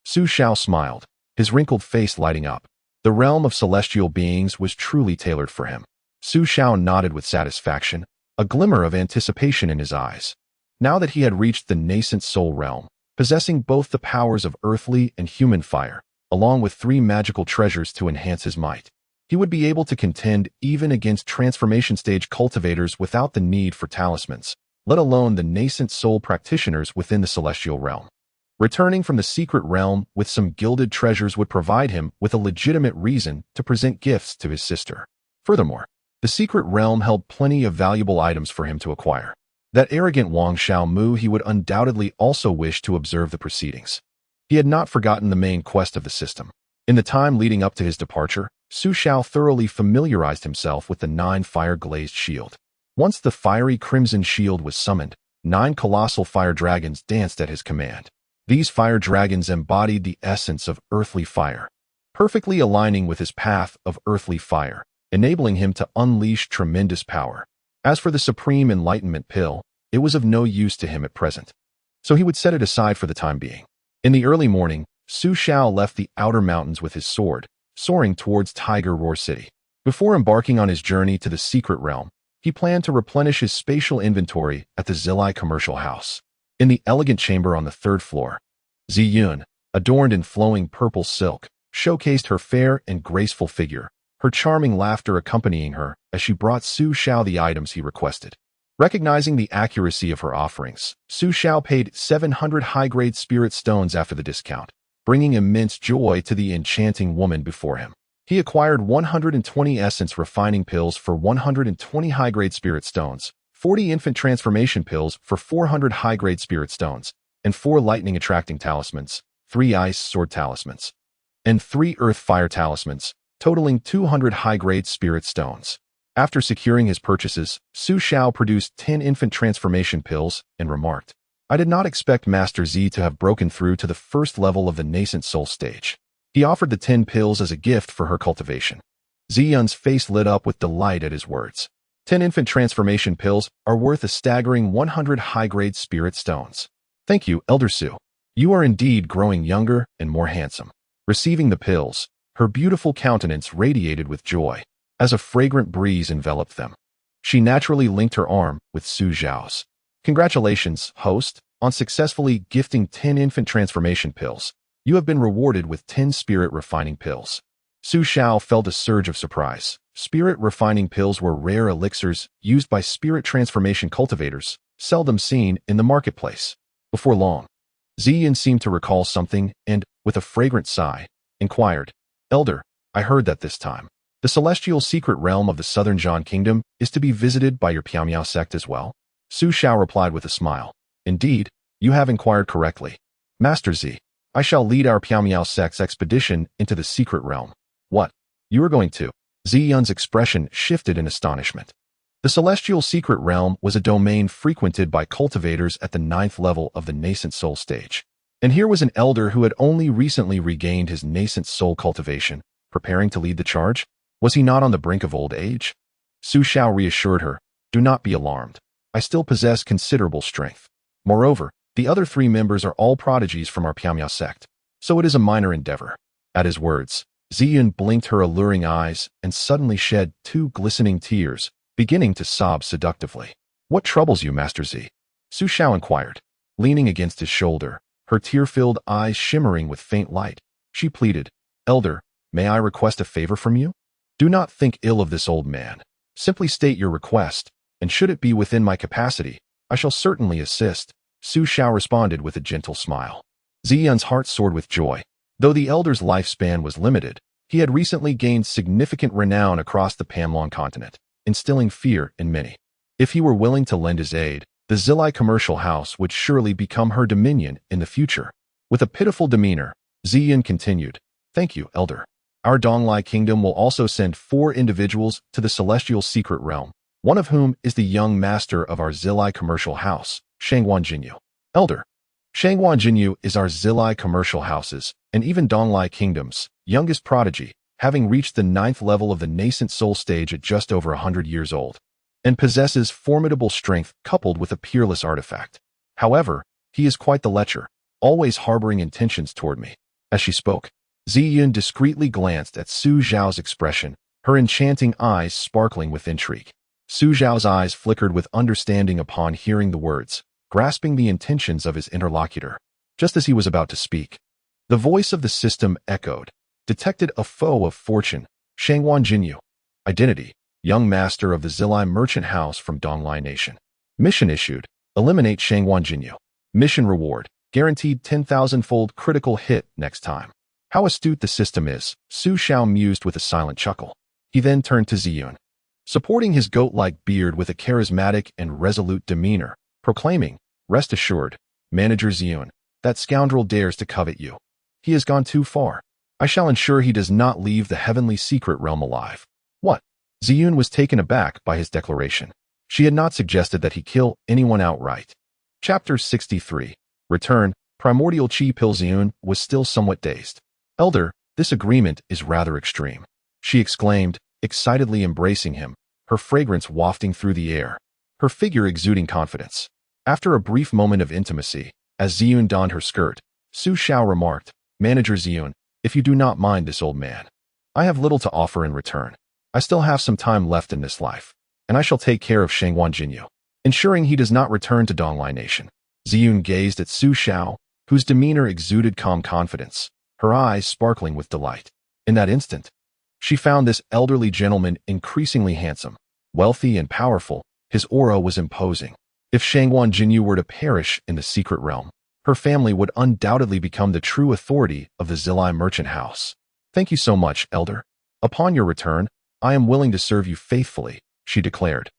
Su Xiao smiled, his wrinkled face lighting up. The realm of celestial beings was truly tailored for him. Su Xiao nodded with satisfaction, a glimmer of anticipation in his eyes. Now that he had reached the nascent soul realm, possessing both the powers of earthly and human fire, along with 3 magical treasures to enhance his might, he would be able to contend even against transformation stage cultivators without the need for talismans, let alone the nascent soul practitioners within the celestial realm. Returning from the secret realm with some gilded treasures would provide him with a legitimate reason to present gifts to his sister. Furthermore, the secret realm held plenty of valuable items for him to acquire. That arrogant Wang Xiaomu he would undoubtedly also wish to observe the proceedings. He had not forgotten the main quest of the system. In the time leading up to his departure, Su Xiao thoroughly familiarized himself with the 9 fire-glazed shield. Once the fiery crimson shield was summoned, 9 colossal fire dragons danced at his command. These fire dragons embodied the essence of earthly fire, perfectly aligning with his path of earthly fire, enabling him to unleash tremendous power. As for the supreme enlightenment pill, it was of no use to him at present, so he would set it aside for the time being. In the early morning, Su Xiao left the outer mountains with his sword, soaring towards Tiger Roar City. Before embarking on his journey to the secret realm, he planned to replenish his spatial inventory at the Zilai commercial house. In the elegant chamber on the 3rd floor, Ziyun, adorned in flowing purple silk, showcased her fair and graceful figure, her charming laughter accompanying her as she brought Su Xiao the items he requested. Recognizing the accuracy of her offerings, Su Xiao paid 700 high-grade spirit stones after the discount, bringing immense joy to the enchanting woman before him. He acquired 120 essence refining pills for 120 high-grade spirit stones, 40 infant transformation pills for 400 high-grade spirit stones, and 4 lightning-attracting talismans, 3 ice sword talismans, and 3 earth-fire talismans, totaling 200 high-grade spirit stones. After securing his purchases, Su Xiao produced 10 infant transformation pills and remarked, I did not expect Master Z to have broken through to the first level of the nascent soul stage. He offered the 10 pills as a gift for her cultivation. Ziyun's face lit up with delight at his words. 10 infant transformation pills are worth a staggering 100 high-grade spirit stones. Thank you, Elder Su. You are indeed growing younger and more handsome. Receiving the pills, her beautiful countenance radiated with joy, as a fragrant breeze enveloped them. She naturally linked her arm with Su Xiao's. Congratulations, host, on successfully gifting 10 infant transformation pills. You have been rewarded with 10 spirit refining pills. Su Xiao felt a surge of surprise. Spirit refining pills were rare elixirs used by spirit transformation cultivators, seldom seen in the marketplace. Before long, Ziyun seemed to recall something and, with a fragrant sigh, inquired, Elder, I heard that this time, the celestial secret realm of the Southern Zhan Kingdom is to be visited by your Piamiao sect as well? Su Xiao replied with a smile, Indeed, you have inquired correctly. Master Z, I shall lead our Piamiao sect's expedition into the secret realm. What? You are going to? Ziyun's expression shifted in astonishment. The celestial secret realm was a domain frequented by cultivators at the 9th level of the nascent soul stage. And here was an elder who had only recently regained his nascent soul cultivation, preparing to lead the charge. Was he not on the brink of old age? Xiao reassured her, "Do not be alarmed. I still possess considerable strength. Moreover, the other 3 members are all prodigies from our Misty Sect, so it is a minor endeavor." At his words, Xian blinked her alluring eyes and suddenly shed 2 glistening tears, beginning to sob seductively. "What troubles you, Master Z?" Xiao inquired. Leaning against his shoulder, her tear-filled eyes shimmering with faint light, she pleaded, "Elder, may I request a favor from you? Do not think ill of this old man. Simply state your request, and should it be within my capacity, I shall certainly assist." Xiao responded with a gentle smile. Xian's heart soared with joy. Though the elder's lifespan was limited, he had recently gained significant renown across the Panlong continent, instilling fear in many. If he were willing to lend his aid, the Zilai commercial house would surely become her dominion in the future. With a pitiful demeanor, Xian continued, "Thank you, Elder. Our Donglai kingdom will also send 4 individuals to the celestial secret realm, one of whom is the young master of our Zilai commercial house, Shangguan Jinyu." Elder. Shangguan Jinyu is our Zilai commercial houses, and even Donglai kingdom's youngest prodigy, having reached the 9th level of the nascent soul stage at just over 100 years old, and possesses formidable strength coupled with a peerless artifact. However, he is quite the lecher, always harboring intentions toward me. As she spoke, Ziyun discreetly glanced at Su Zhao's expression, her enchanting eyes sparkling with intrigue. Su Zhao's eyes flickered with understanding upon hearing the words, grasping the intentions of his interlocutor. Just as he was about to speak, the voice of the system echoed, "Detected a foe of fortune, Shangguan Jinyu. Identity, young master of the Zilai merchant house from Donglai Nation. Mission issued, eliminate Shangguan Jinyu. Mission reward, guaranteed 10,000-fold critical hit next time." How astute the system is, Su Xiao mused with a silent chuckle. He then turned to Ziyun, supporting his goat-like beard with a charismatic and resolute demeanor, proclaiming, "Rest assured, Manager Ziyun, that scoundrel dares to covet you. He has gone too far. I shall ensure he does not leave the heavenly secret realm alive." What? Ziyun was taken aback by his declaration. She had not suggested that he kill anyone outright. Chapter 63. Return. Primordial Chi Pill. Ziyun was still somewhat dazed. "Elder, this agreement is rather extreme," she exclaimed, excitedly embracing him, her fragrance wafting through the air, her figure exuding confidence. After a brief moment of intimacy, as Ziyun donned her skirt, Su Xiao remarked, "Manager Ziyun, if you do not mind this old man, I have little to offer in return. I still have some time left in this life, and I shall take care of Shangguan Jinyu, ensuring he does not return to Donglai Nation." Ziyun gazed at Su Xiao, whose demeanor exuded calm confidence, her eyes sparkling with delight. In that instant, she found this elderly gentleman increasingly handsome, wealthy and powerful. His aura was imposing. If Shangguan Jinyu were to perish in the secret realm, her family would undoubtedly become the true authority of the Zilai merchant house. "Thank you so much, Elder. Upon your return, I am willing to serve you faithfully," she declared,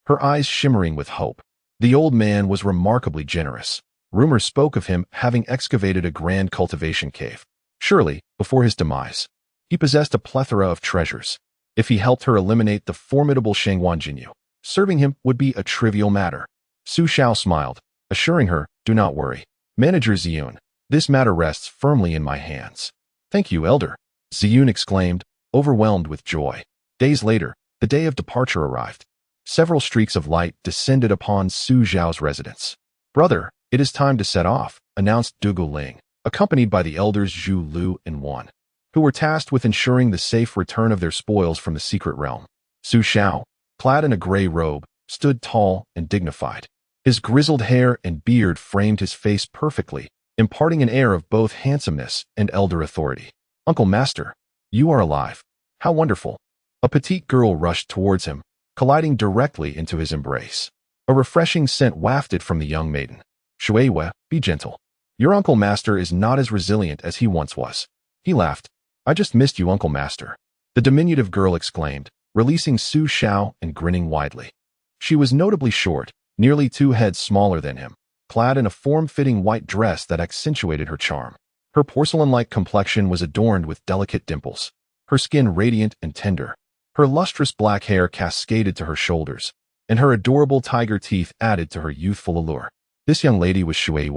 her eyes shimmering with hope. The old man was remarkably generous. Rumors spoke of him having excavated a grand cultivation cave. Surely, before his demise, he possessed a plethora of treasures. If he helped her eliminate the formidable Shangguan Jinyu, serving him would be a trivial matter. Su Xiao smiled, assuring her, "Do not worry, Manager Ziyun. This matter rests firmly in my hands." "Thank you, Elder," Ziyun exclaimed, overwhelmed with joy. Days later, the day of departure arrived. Several streaks of light descended upon Su Zhao's residence. "Brother, it is time to set off," announced Dugu Ling, accompanied by the elders Zhu Lu and Wan, who were tasked with ensuring the safe return of their spoils from the secret realm. Su Xiao, clad in a gray robe, stood tall and dignified. His grizzled hair and beard framed his face perfectly, imparting an air of both handsomeness and elder authority. "Uncle Master, you are alive. How wonderful." A petite girl rushed towards him, colliding directly into his embrace. A refreshing scent wafted from the young maiden. "Shuiwe, be gentle. Your Uncle Master is not as resilient as he once was." He laughed. "I just missed you, Uncle Master," the diminutive girl exclaimed, releasing Su Xiao and grinning widely. She was notably short, nearly 2 heads smaller than him, clad in a form-fitting white dress that accentuated her charm. Her porcelain-like complexion was adorned with delicate dimples, her skin radiant and tender. Her lustrous black hair cascaded to her shoulders, and her adorable tiger teeth added to her youthful allure. This young lady was Shui,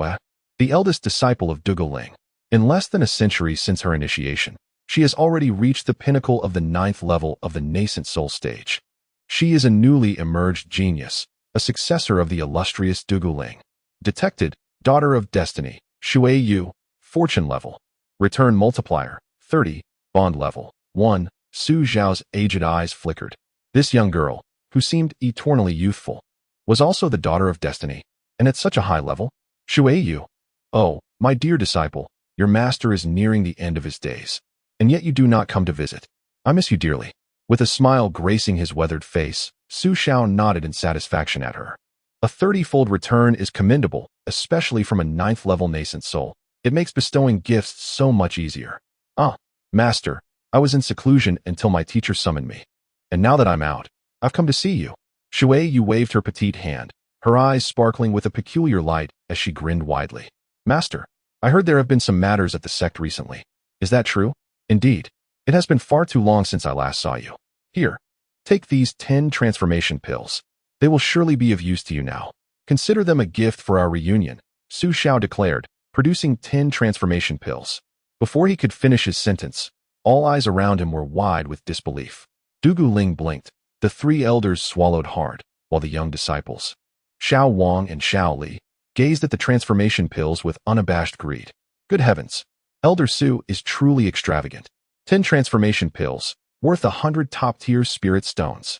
the eldest disciple of Duguling. In less than a century since her initiation, she has already reached the pinnacle of the 9th level of the nascent soul stage. She is a newly emerged genius, a successor of the illustrious Duguling. Detected, daughter of destiny, Shui Yu, fortune level. Return multiplier, 30, bond level, 1. Su Xiao's aged eyes flickered. This young girl, who seemed eternally youthful, was also the daughter of destiny, and at such a high level? Shui Yu. Oh, my dear disciple, your master is nearing the end of his days, and yet you do not come to visit. I miss you dearly. With a smile gracing his weathered face, Su Xiao nodded in satisfaction at her. A 30-fold return is commendable, especially from a 9th level nascent soul. It makes bestowing gifts so much easier. Ah, master, I was in seclusion until my teacher summoned me. And now that I'm out, I've come to see you. Shui Yu waved her petite hand, her eyes sparkling with a peculiar light as she grinned widely. Master, I heard there have been some matters at the sect recently. Is that true? Indeed. It has been far too long since I last saw you. Here, take these 10 transformation pills. They will surely be of use to you now. Consider them a gift for our reunion, Su Xiao declared, producing 10 transformation pills. Before he could finish his sentence, all eyes around him were wide with disbelief. Duguling blinked. The 3 elders swallowed hard, while the young disciples, Xiao Wang and Xiao Li, gazed at the transformation pills with unabashed greed. Good heavens! Elder Su is truly extravagant. 10 transformation pills, worth 100 top-tier spirit stones.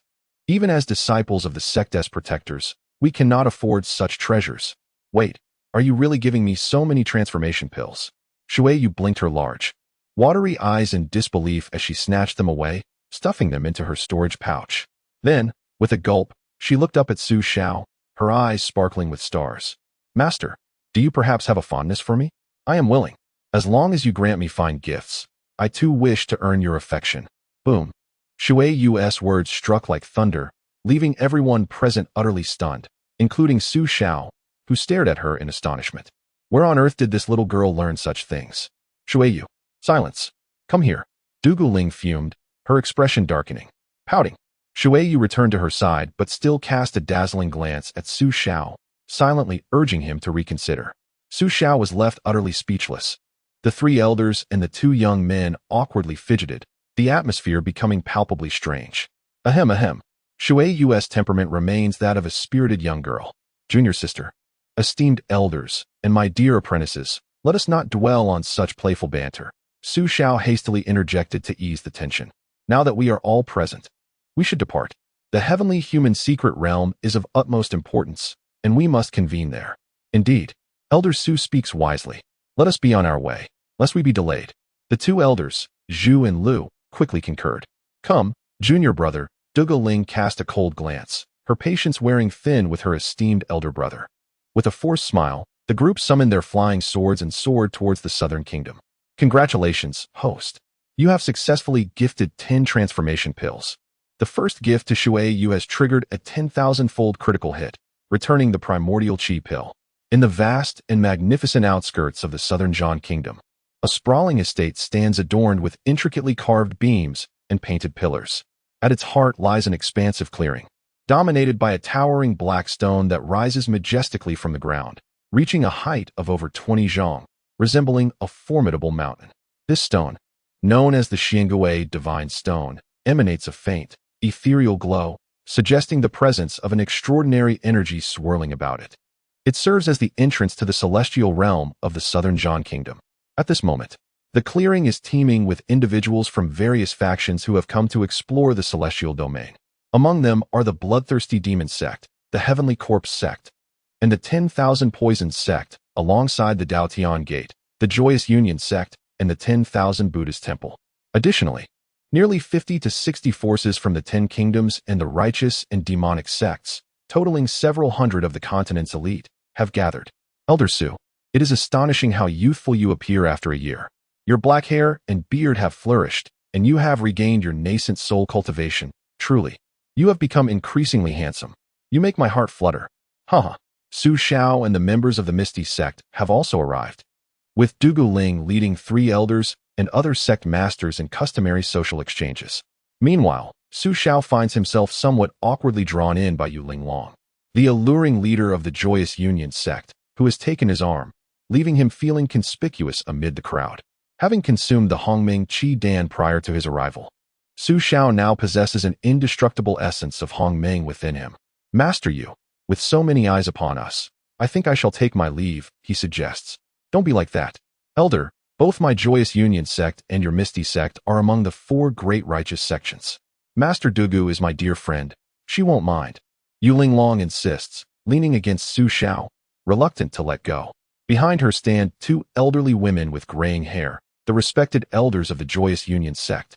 Even as disciples of the sect's protectors, we cannot afford such treasures. Wait, are you really giving me so many transformation pills? Shui Yu blinked her large, watery eyes in disbelief as she snatched them away, stuffing them into her storage pouch. Then, with a gulp, she looked up at Su Xiao, her eyes sparkling with stars. Master, do you perhaps have a fondness for me? I am willing. As long as you grant me fine gifts, I too wish to earn your affection. Boom. Shui Yu's words struck like thunder, leaving everyone present utterly stunned, including Su Xiao, who stared at her in astonishment. Where on earth did this little girl learn such things? Shui Yu. Silence. Come here. Duguling fumed, her expression darkening. Pouting. Shui Yu returned to her side but still cast a dazzling glance at Su Xiao, silently urging him to reconsider. Su Xiao was left utterly speechless. The 3 elders and the 2 young men awkwardly fidgeted, the atmosphere becoming palpably strange. Ahem ahem. Shui Yu's temperament remains that of a spirited young girl. Junior sister, esteemed elders, and my dear apprentices, let us not dwell on such playful banter. Su Xiao hastily interjected to ease the tension. Now that we are all present, we should depart. The heavenly human secret realm is of utmost importance, and we must convene there. Indeed, Elder Su speaks wisely. Let us be on our way, lest we be delayed. The 2 elders, Zhu and Lu, quickly concurred. Come, junior brother. Duguling cast a cold glance, her patience wearing thin with her esteemed elder brother. With a forced smile, the group summoned their flying swords and soared towards the southern kingdom. Congratulations, host. You have successfully gifted 10 transformation pills. The first gift to Shui Yu has triggered a 10,000-fold critical hit, returning the primordial chi pill. In the vast and magnificent outskirts of the southern Zhan kingdom, a sprawling estate stands adorned with intricately carved beams and painted pillars. At its heart lies an expansive clearing, dominated by a towering black stone that rises majestically from the ground, reaching a height of over 20 zhang, resembling a formidable mountain. This stone, known as the Xiangwei Divine Stone, emanates a faint, ethereal glow, suggesting the presence of an extraordinary energy swirling about it. It serves as the entrance to the celestial realm of the southern Zhan kingdom. At this moment, the clearing is teeming with individuals from various factions who have come to explore the celestial domain. Among them are the bloodthirsty demon sect, the heavenly corpse sect, and the 10,000 poisoned sect, alongside the Daotian Gate, the joyous union sect, and the 10,000 Buddhist temple. Additionally, nearly 50 to 60 forces from the 10 kingdoms and the righteous and demonic sects, totaling several hundred of the continent's elite, have gathered. Elder Su, it is astonishing how youthful you appear after a year. Your black hair and beard have flourished, and you have regained your nascent soul cultivation. Truly, you have become increasingly handsome. You make my heart flutter. Haha. Su Xiao and the members of the Misty Sect have also arrived, with Duguling leading 3 elders and other sect masters in customary social exchanges. Meanwhile, Su Xiao finds himself somewhat awkwardly drawn in by Yu Linglong, the alluring leader of the Joyous Union sect, who has taken his arm, leaving him feeling conspicuous amid the crowd. Having consumed the Hongming Qi Dan prior to his arrival, Su Xiao now possesses an indestructible essence of Hongming within him. Master Yu, with so many eyes upon us, I think I shall take my leave, he suggests. Don't be like that. Elder, both my Joyous Union sect and your Misty Sect are among the 4 great righteous sections. Master Dugu is my dear friend. She won't mind. Yu Linglong insists, leaning against Su Xiao, reluctant to let go. Behind her stand 2 elderly women with graying hair, the respected elders of the Joyous Union sect,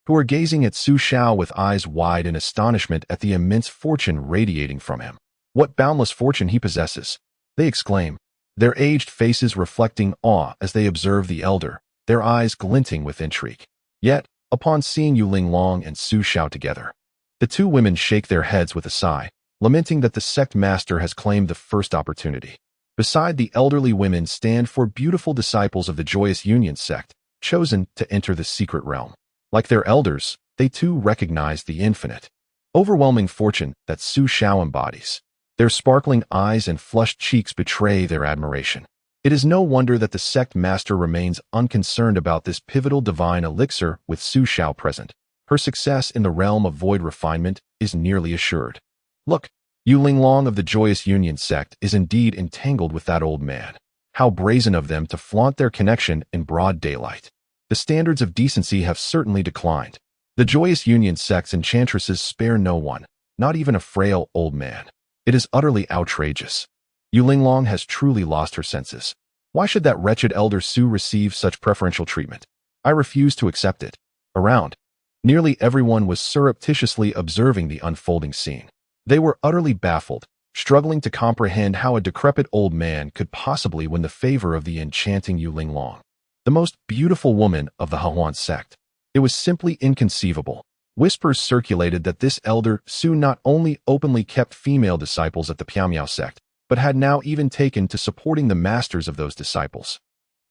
who are gazing at Su Xiao with eyes wide in astonishment at the immense fortune radiating from him. What boundless fortune he possesses, they exclaim, their aged faces reflecting awe as they observe the elder, their eyes glinting with intrigue. Yet, upon seeing Yu Linglong and Su Xiao together, the 2 women shake their heads with a sigh, lamenting that the sect master has claimed the first opportunity. Beside the elderly women stand 4 beautiful disciples of the Joyous Union sect, chosen to enter the secret realm. Like their elders, they too recognize the infinite, overwhelming fortune that Su Xiao embodies. Their sparkling eyes and flushed cheeks betray their admiration. It is no wonder that the sect master remains unconcerned about this pivotal divine elixir with Su Xiao present. Her success in the realm of void refinement is nearly assured. Look, Yu Linglong of the Joyous Union sect is indeed entangled with that old man. How brazen of them to flaunt their connection in broad daylight. The standards of decency have certainly declined. The Joyous Union sect's enchantresses spare no one, not even a frail old man. It is utterly outrageous. Yu Linglong has truly lost her senses. Why should that wretched elder Su receive such preferential treatment? I refuse to accept it. Around, nearly everyone was surreptitiously observing the unfolding scene. They were utterly baffled, struggling to comprehend how a decrepit old man could possibly win the favor of the enchanting Yu Linglong, the most beautiful woman of the Hahuan sect. It was simply inconceivable. Whispers circulated that this elder Su not only openly kept female disciples at the Piamiao sect, but had now even taken to supporting the masters of those disciples.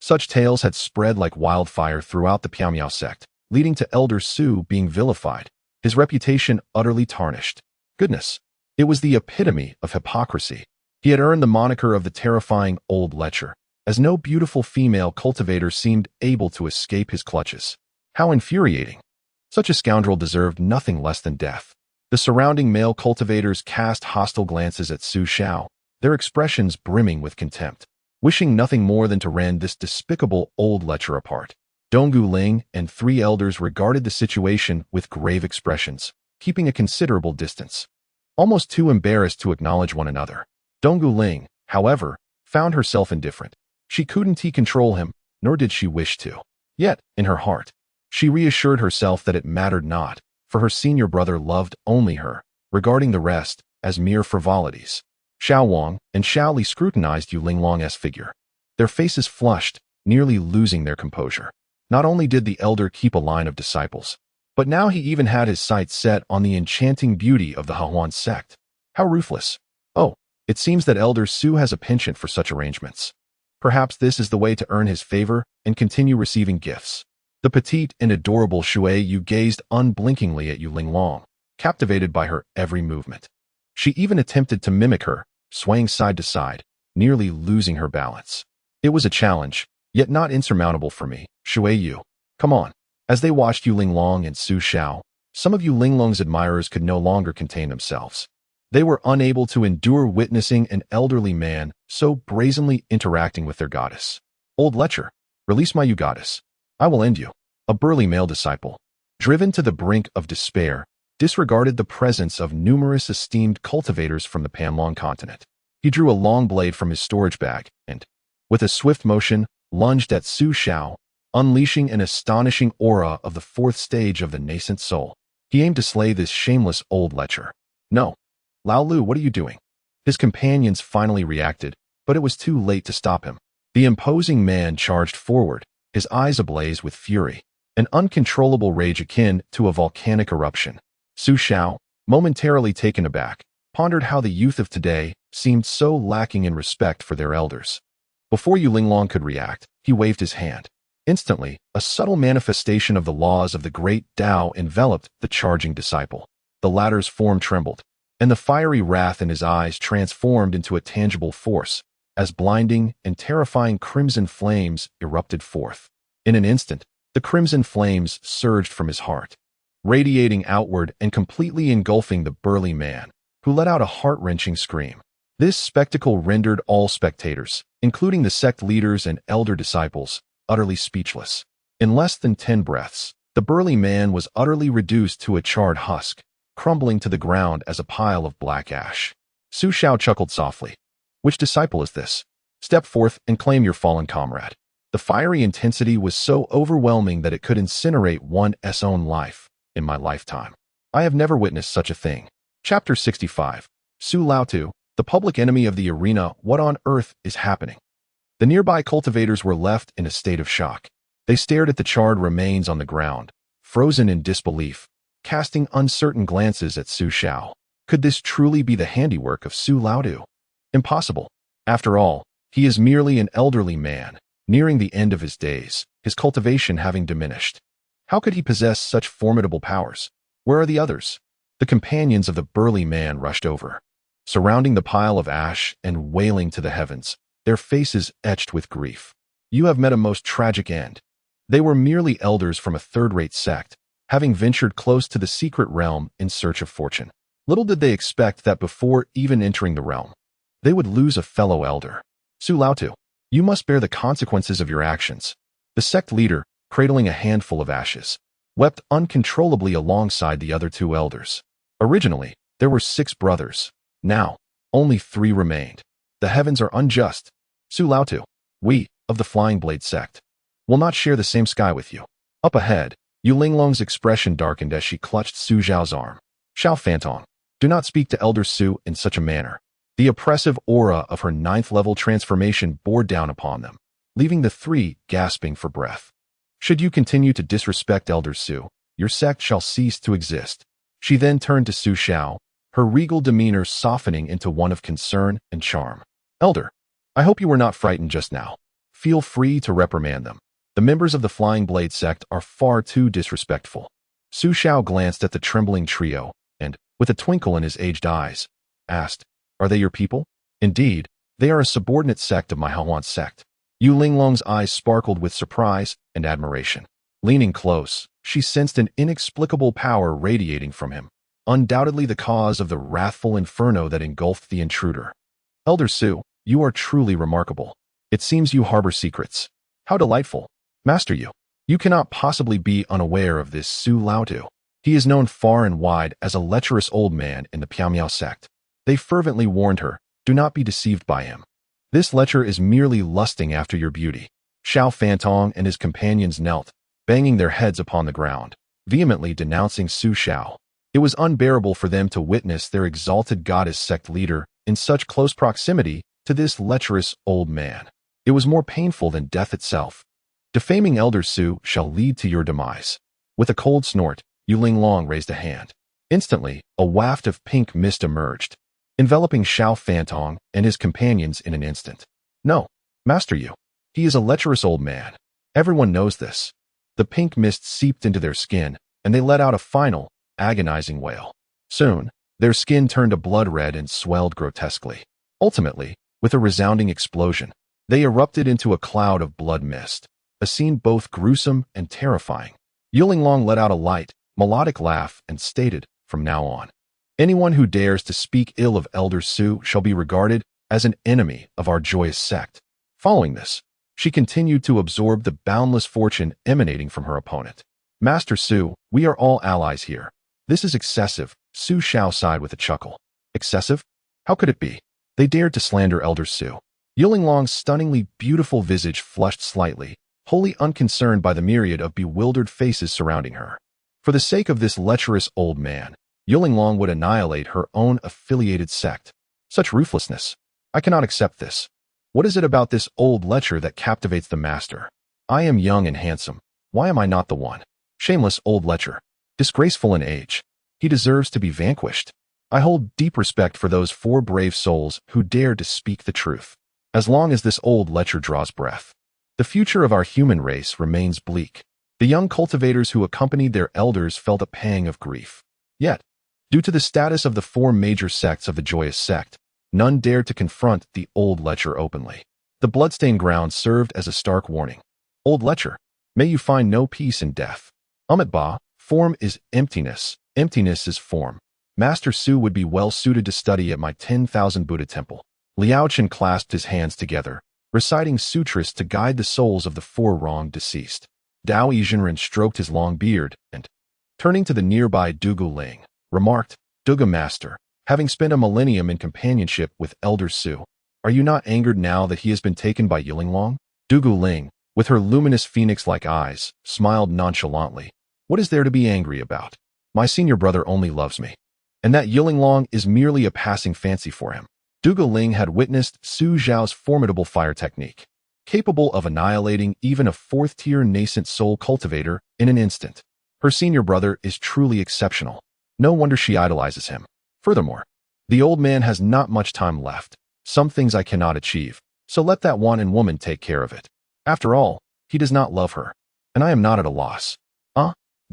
Such tales had spread like wildfire throughout the Piamiao sect, leading to Elder Su being vilified, his reputation utterly tarnished. Goodness, it was the epitome of hypocrisy. He had earned the moniker of the terrifying old lecher, as no beautiful female cultivator seemed able to escape his clutches. How infuriating! Such a scoundrel deserved nothing less than death. The surrounding male cultivators cast hostile glances at Su Xiao, their expressions brimming with contempt, wishing nothing more than to rend this despicable old lecher apart. Donggu Ling and 3 elders regarded the situation with grave expressions, keeping a considerable distance, almost too embarrassed to acknowledge one another. Donggu Ling, however, found herself indifferent. She couldn't control him, nor did she wish to. Yet, in her heart, she reassured herself that it mattered not, for her senior brother loved only her, regarding the rest as mere frivolities. Xiao Wang and Xiao Li scrutinized Yu Linglong's figure, their faces flushed, nearly losing their composure. Not only did the elder keep a line of disciples, but now he even had his sights set on the enchanting beauty of the Hahuan sect. How ruthless! Oh, it seems that Elder Su has a penchant for such arrangements. Perhaps this is the way to earn his favor and continue receiving gifts. The petite and adorable Shui Yu gazed unblinkingly at Yu Linglong, captivated by her every movement. She even attempted to mimic her, swaying side to side, nearly losing her balance. It was a challenge, yet not insurmountable for me. Shui Yu, come on. As they watched Yu Linglong and Su Xiao, some of Yu Linglong's admirers could no longer contain themselves. They were unable to endure witnessing an elderly man so brazenly interacting with their goddess. Old lecher, release my Yu goddess. I will end you. A burly male disciple, driven to the brink of despair, disregarded the presence of numerous esteemed cultivators from the Panlong continent. He drew a long blade from his storage bag and, with a swift motion, lunged at Su Xiao, unleashing an astonishing aura of the 4th stage of the nascent soul. He aimed to slay this shameless old lecher. No. Lao Lu, what are you doing? His companions finally reacted, but it was too late to stop him. The imposing man charged forward, his eyes ablaze with fury, an uncontrollable rage akin to a volcanic eruption. Su Xiao, momentarily taken aback, pondered how the youth of today seemed so lacking in respect for their elders. Before Yu Linglong could react, he waved his hand. Instantly, a subtle manifestation of the laws of the great Tao enveloped the charging disciple. The latter's form trembled, and the fiery wrath in his eyes transformed into a tangible force, as blinding and terrifying crimson flames erupted forth. In an instant, the crimson flames surged from his heart, radiating outward and completely engulfing the burly man, who let out a heart-wrenching scream. This spectacle rendered all spectators, including the sect leaders and elder disciples, utterly speechless. In less than 10 breaths, the burly man was utterly reduced to a charred husk, crumbling to the ground as a pile of black ash. Xiao chuckled softly. Which disciple is this? Step forth and claim your fallen comrade. The fiery intensity was so overwhelming that it could incinerate one's own life in my lifetime. I have never witnessed such a thing. Chapter 65. Su Laotu, the public enemy of the arena. What on earth is happening? The nearby cultivators were left in a state of shock. They stared at the charred remains on the ground, frozen in disbelief, casting uncertain glances at Xiao. Could this truly be the handiwork of Su Laotu? Impossible. After all, he is merely an elderly man, nearing the end of his days, his cultivation having diminished. How could he possess such formidable powers? Where are the others? The companions of the burly man rushed over, surrounding the pile of ash and wailing to the heavens, their faces etched with grief. You have met a most tragic end. They were merely elders from a third-rate sect, having ventured close to the secret realm in search of fortune. Little did they expect that before even entering the realm, they would lose a fellow elder. Su Laotu, you must bear the consequences of your actions. The sect leader, cradling a handful of ashes, wept uncontrollably alongside the other 2 elders. Originally, there were 6 brothers. Now, only 3 remained. The heavens are unjust. Su Laotu, we, of the Flying Blade sect, will not share the same sky with you. Up ahead, Yu Linglong's expression darkened as she clutched Su Zhao's arm. Xiao Fantong, do not speak to Elder Su in such a manner. The oppressive aura of her 9th-level transformation bore down upon them, leaving the 3 gasping for breath. Should you continue to disrespect Elder Su, your sect shall cease to exist. She then turned to Xiao, her regal demeanor softening into one of concern and charm. Elder, I hope you were not frightened just now. Feel free to reprimand them. The members of the Flying Blade sect are far too disrespectful. Xiao glanced at the trembling trio and, with a twinkle in his aged eyes, asked, Are they your people? Indeed, they are a subordinate sect of my Hawan sect. Yu Linglong's eyes sparkled with surprise and admiration. Leaning close, she sensed an inexplicable power radiating from him, undoubtedly the cause of the wrathful inferno that engulfed the intruder. Elder Su, you are truly remarkable. It seems you harbor secrets. How delightful. Master Yu, you cannot possibly be unaware of this Su Laotu. He is known far and wide as a lecherous old man in the Piamiao sect. They fervently warned her, do not be deceived by him. This lecher is merely lusting after your beauty. Xiao Fantong and his companions knelt, banging their heads upon the ground, vehemently denouncing Xiao. It was unbearable for them to witness their exalted goddess sect leader in such close proximity to this lecherous old man. It was more painful than death itself. Defaming Elder Su shall lead to your demise. With a cold snort, Yu Linglong raised a hand. Instantly, a waft of pink mist emerged, enveloping Xiao Fantong and his companions in an instant. No, Master Yu. He is a lecherous old man. Everyone knows this. The pink mist seeped into their skin, and they let out a final, agonizing wail. Soon, their skin turned a blood red and swelled grotesquely. Ultimately, with a resounding explosion, they erupted into a cloud of blood mist, a scene both gruesome and terrifying. Yu Linglong let out a light, melodic laugh and stated, from now on, anyone who dares to speak ill of Elder Su shall be regarded as an enemy of our joyous sect. Following this, she continued to absorb the boundless fortune emanating from her opponent. Master Su, we are all allies here. This is excessive, Xiao sighed with a chuckle. Excessive? How could it be? They dared to slander Elder Su. Yu Linglong's stunningly beautiful visage flushed slightly, wholly unconcerned by the myriad of bewildered faces surrounding her. For the sake of this lecherous old man, Yu Linglong would annihilate her own affiliated sect. Such ruthlessness. I cannot accept this. What is it about this old lecher that captivates the master? I am young and handsome. Why am I not the one? Shameless old lecher. Disgraceful in age. He deserves to be vanquished. I hold deep respect for those 4 brave souls who dared to speak the truth. As long as this old lecher draws breath, The future of our human race remains bleak. The young cultivators who accompanied their elders felt a pang of grief. Yet, due to the status of the four major sects of the Joyous Sect, none dared to confront the Old Lecher openly. The bloodstained ground served as a stark warning. Old Lecher, may you find no peace in death. Ba, form is emptiness, emptiness is form. Master Su would be well suited to study at my 10,000 Buddha temple. Liao Chen clasped his hands together, reciting sutras to guide the souls of the four wronged deceased. Dao Yizhenren stroked his long beard and, turning to the nearby Dugu Ling, remarked, Duga Master, having spent a millennium in companionship with Elder Su, are you not angered now that he has been taken by Yilinglong? Dugu Ling, with her luminous phoenix-like eyes, smiled nonchalantly. What is there to be angry about? My senior brother only loves me. And that Yilinglong is merely a passing fancy for him. Dugu Ling had witnessed Su Xiao's formidable fire technique, capable of annihilating even a fourth-tier nascent soul cultivator in an instant. Her senior brother is truly exceptional. No wonder she idolizes him. Furthermore, the old man has not much time left. Some things I cannot achieve, so let that wanton woman take care of it. After all, he does not love her, and I am not at a loss.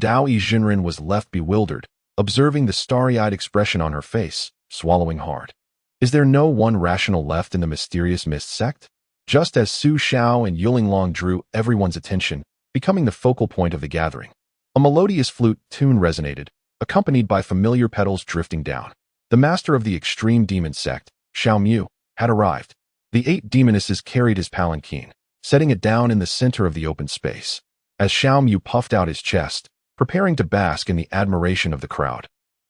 Dao Yizhenren was left bewildered, observing the starry-eyed expression on her face, swallowing hard. Is there no one rational left in the mysterious Mist Sect? Just as Su Xiao and Yilinglong drew everyone's attention, becoming the focal point of the gathering, a melodious flute tune resonated, accompanied by familiar petals drifting down. The master of the extreme demon sect, Xiao, had arrived. The 8 demonesses carried his palanquin, setting it down in the center of the open space. As Xiao puffed out his chest, preparing to bask in the admiration of the crowd,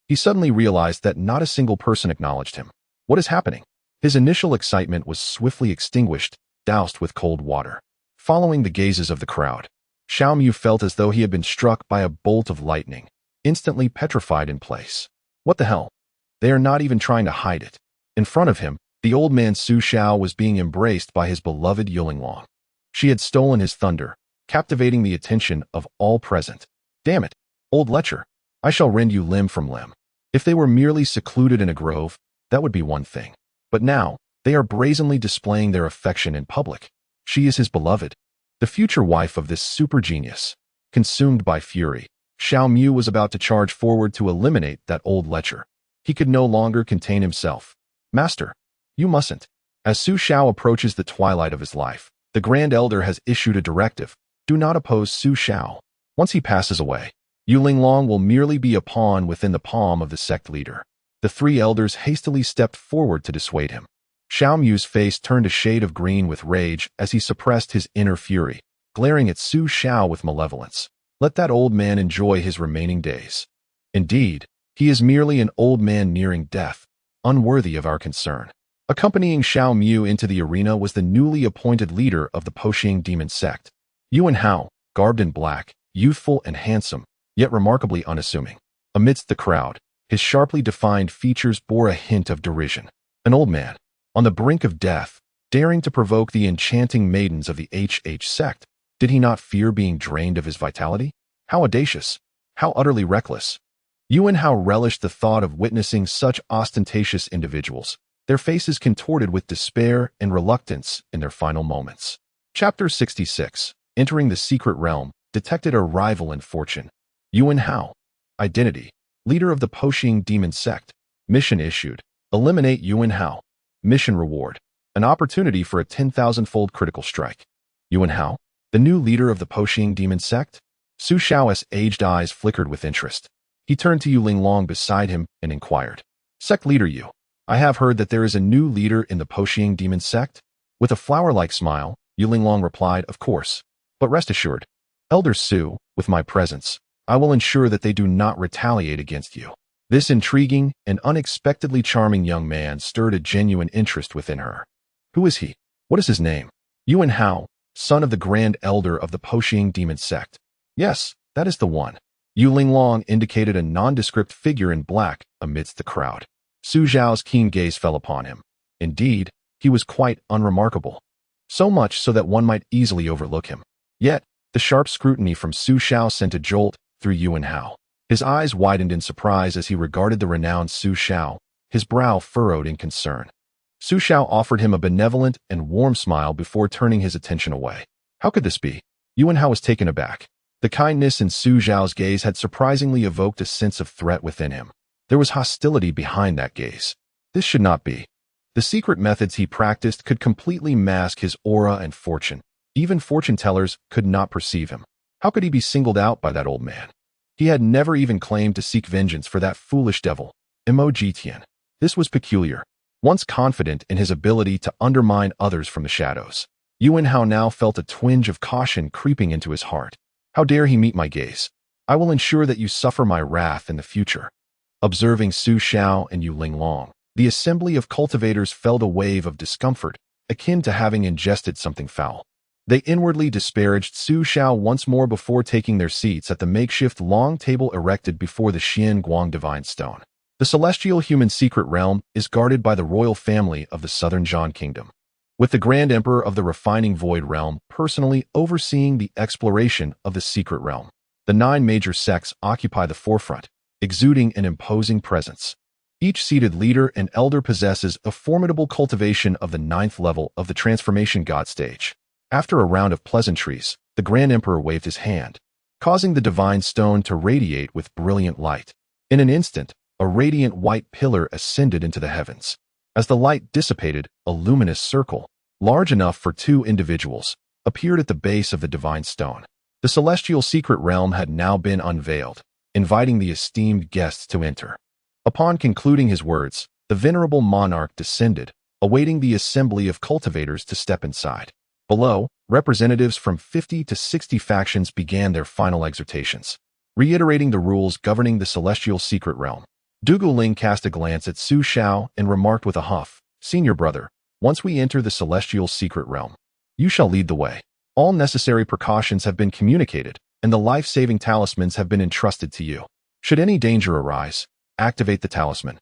he suddenly realized that not a single person acknowledged him. What is happening? His initial excitement was swiftly extinguished, doused with cold water. Following the gazes of the crowd, Xiao felt as though he had been struck by a bolt of lightning, instantly petrified in place. What the hell? They are not even trying to hide it. In front of him, the old man Su Xiao was being embraced by his beloved Yilinglong. She had stolen his thunder, captivating the attention of all present. Damn it, old lecher, I shall rend you limb from limb. If they were merely secluded in a grove, that would be one thing. But now, they are brazenly displaying their affection in public. She is his beloved, the future wife of this super genius. Consumed by fury, Xiao was about to charge forward to eliminate that old lecher. He could no longer contain himself. Master, you mustn't. As Su Xiao approaches the twilight of his life, the Grand Elder has issued a directive. Do not oppose Su Xiao. Once he passes away, Yilinglong will merely be a pawn within the palm of the sect leader. The 3 elders hastily stepped forward to dissuade him. Xiao's face turned a shade of green with rage as he suppressed his inner fury, glaring at Su Xiao with malevolence. Let that old man enjoy his remaining days. Indeed, he is merely an old man nearing death, unworthy of our concern. Accompanying Xiao into the arena was the newly appointed leader of the Poxing demon sect, Yuan Hao, garbed in black, youthful and handsome, yet remarkably unassuming. Amidst the crowd, his sharply defined features bore a hint of derision. An old man, on the brink of death, daring to provoke the enchanting maidens of the HH sect. Did he not fear being drained of his vitality? How audacious! How utterly reckless! Yuan Hao relished the thought of witnessing such ostentatious individuals, their faces contorted with despair and reluctance in their final moments. Chapter 66. Entering the Secret Realm, detected a rival in fortune. Yuan Hao. Identity. Leader of the Poxing demon sect. Mission issued. Eliminate Yuan Hao. Mission reward. An opportunity for a 10,000-fold critical strike. Yuan Hao, the new leader of the Poxing demon sect? Su Xiao's aged eyes flickered with interest. He turned to Yilinglong beside him and inquired. Sect leader Yu, I have heard that there is a new leader in the Poxing demon sect? With a flower-like smile, Yilinglong replied, of course. But rest assured, Elder Su, with my presence, I will ensure that they do not retaliate against you. This intriguing and unexpectedly charming young man stirred a genuine interest within her. Who is he? What is his name? Yuan Hao, son of the Grand Elder of the Poxing demon sect. Yes, that is the one. Yilinglong indicated a nondescript figure in black amidst the crowd. Su Xiao's keen gaze fell upon him. Indeed, he was quite unremarkable. So much so that one might easily overlook him. Yet, the sharp scrutiny from Su Xiao sent a jolt through Yuan Hao. His eyes widened in surprise as he regarded the renowned Su Xiao, his brow furrowed in concern. Su Xiao offered him a benevolent and warm smile before turning his attention away. How could this be? Yuanhao was taken aback. The kindness in Su Xiao's gaze had surprisingly evoked a sense of threat within him. There was hostility behind that gaze. This should not be. The secret methods he practiced could completely mask his aura and fortune. Even fortune-tellers could not perceive him. How could he be singled out by that old man? He had never even claimed to seek vengeance for that foolish devil, Emoji Tian. This was peculiar. Once confident in his ability to undermine others from the shadows, Yuanhao now felt a twinge of caution creeping into his heart. How dare he meet my gaze? I will ensure that you suffer my wrath in the future. Observing Su Xiao and Yu Linglong, the assembly of cultivators felt a wave of discomfort, akin to having ingested something foul. They inwardly disparaged Su Xiao once more before taking their seats at the makeshift long table erected before the Xian Guang Divine Stone. The celestial human secret realm is guarded by the royal family of the Southern Zhan Kingdom, with the Grand Emperor of the Refining Void Realm personally overseeing the exploration of the secret realm. The 9 major sects occupy the forefront, exuding an imposing presence. Each seated leader and elder possesses a formidable cultivation of the 9th level of the Transformation God stage. After a round of pleasantries, the Grand Emperor waved his hand, causing the divine stone to radiate with brilliant light. In an instant, a radiant white pillar ascended into the heavens. As the light dissipated, a luminous circle, large enough for 2 individuals, appeared at the base of the divine stone. The celestial secret realm had now been unveiled, inviting the esteemed guests to enter. Upon concluding his words, the venerable monarch descended, awaiting the assembly of cultivators to step inside. Below, representatives from 50 to 60 factions began their final exhortations, reiterating the rules governing the celestial secret realm. Dugu Ling cast a glance at Su Xiao and remarked with a huff, "Senior brother, once we enter the celestial secret realm, you shall lead the way. All necessary precautions have been communicated, and the life-saving talismans have been entrusted to you. Should any danger arise, activate the talisman,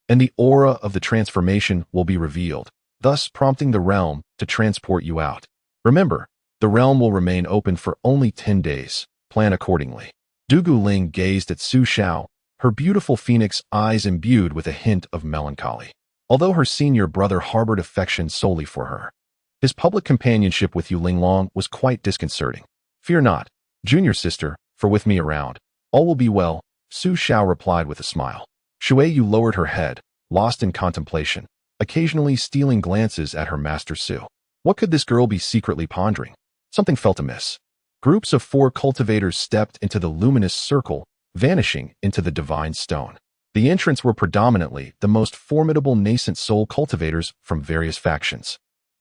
and the aura of the transformation will be revealed, thus prompting the realm to transport you out. Remember, the realm will remain open for only 10 days. Plan accordingly." Dugu Ling gazed at Su Xiao, her beautiful phoenix eyes imbued with a hint of melancholy. Although her senior brother harbored affection solely for her, his public companionship with Yu Linglong was quite disconcerting. "Fear not, junior sister, for with me around, all will be well," Su Xiao replied with a smile. Shui Yu lowered her head, lost in contemplation, occasionally stealing glances at her master Su. What could this girl be secretly pondering? Something felt amiss. Groups of 4 cultivators stepped into the luminous circle, vanishing into the divine stone. The entrants were predominantly the most formidable nascent soul cultivators from various factions.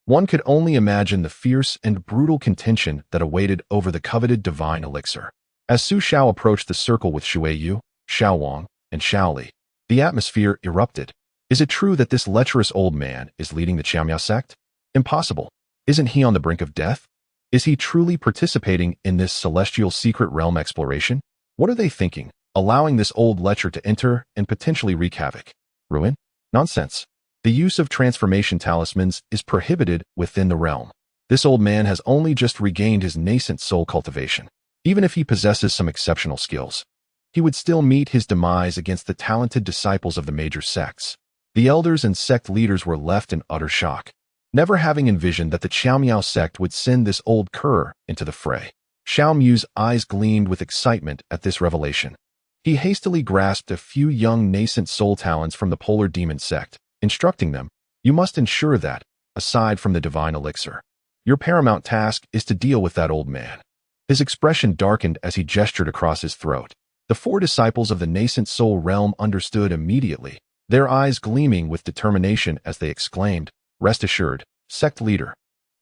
One could only imagine the fierce and brutal contention that awaited over the coveted divine elixir. As Su Xiao approached the circle with Shui Yu, Xiao Wang, and Xiao Li, the atmosphere erupted. Is it true that this lecherous old man is leading the Xiao sect? Impossible. Isn't he on the brink of death? Is he truly participating in this celestial secret realm exploration? What are they thinking, allowing this old lecher to enter and potentially wreak havoc? Ruin? Nonsense. The use of transformation talismans is prohibited within the realm. This old man has only just regained his nascent soul cultivation. Even if he possesses some exceptional skills, he would still meet his demise against the talented disciples of the major sects. The elders and sect leaders were left in utter shock, never having envisioned that the Xiao sect would send this old cur into the fray. Xiao Mu's eyes gleamed with excitement at this revelation. He hastily grasped a few young nascent soul talents from the polar demon sect, instructing them, "You must ensure that, aside from the divine elixir, your paramount task is to deal with that old man." His expression darkened as he gestured across his throat. The 4 disciples of the nascent soul realm understood immediately, their eyes gleaming with determination as they exclaimed, "Rest assured, sect leader,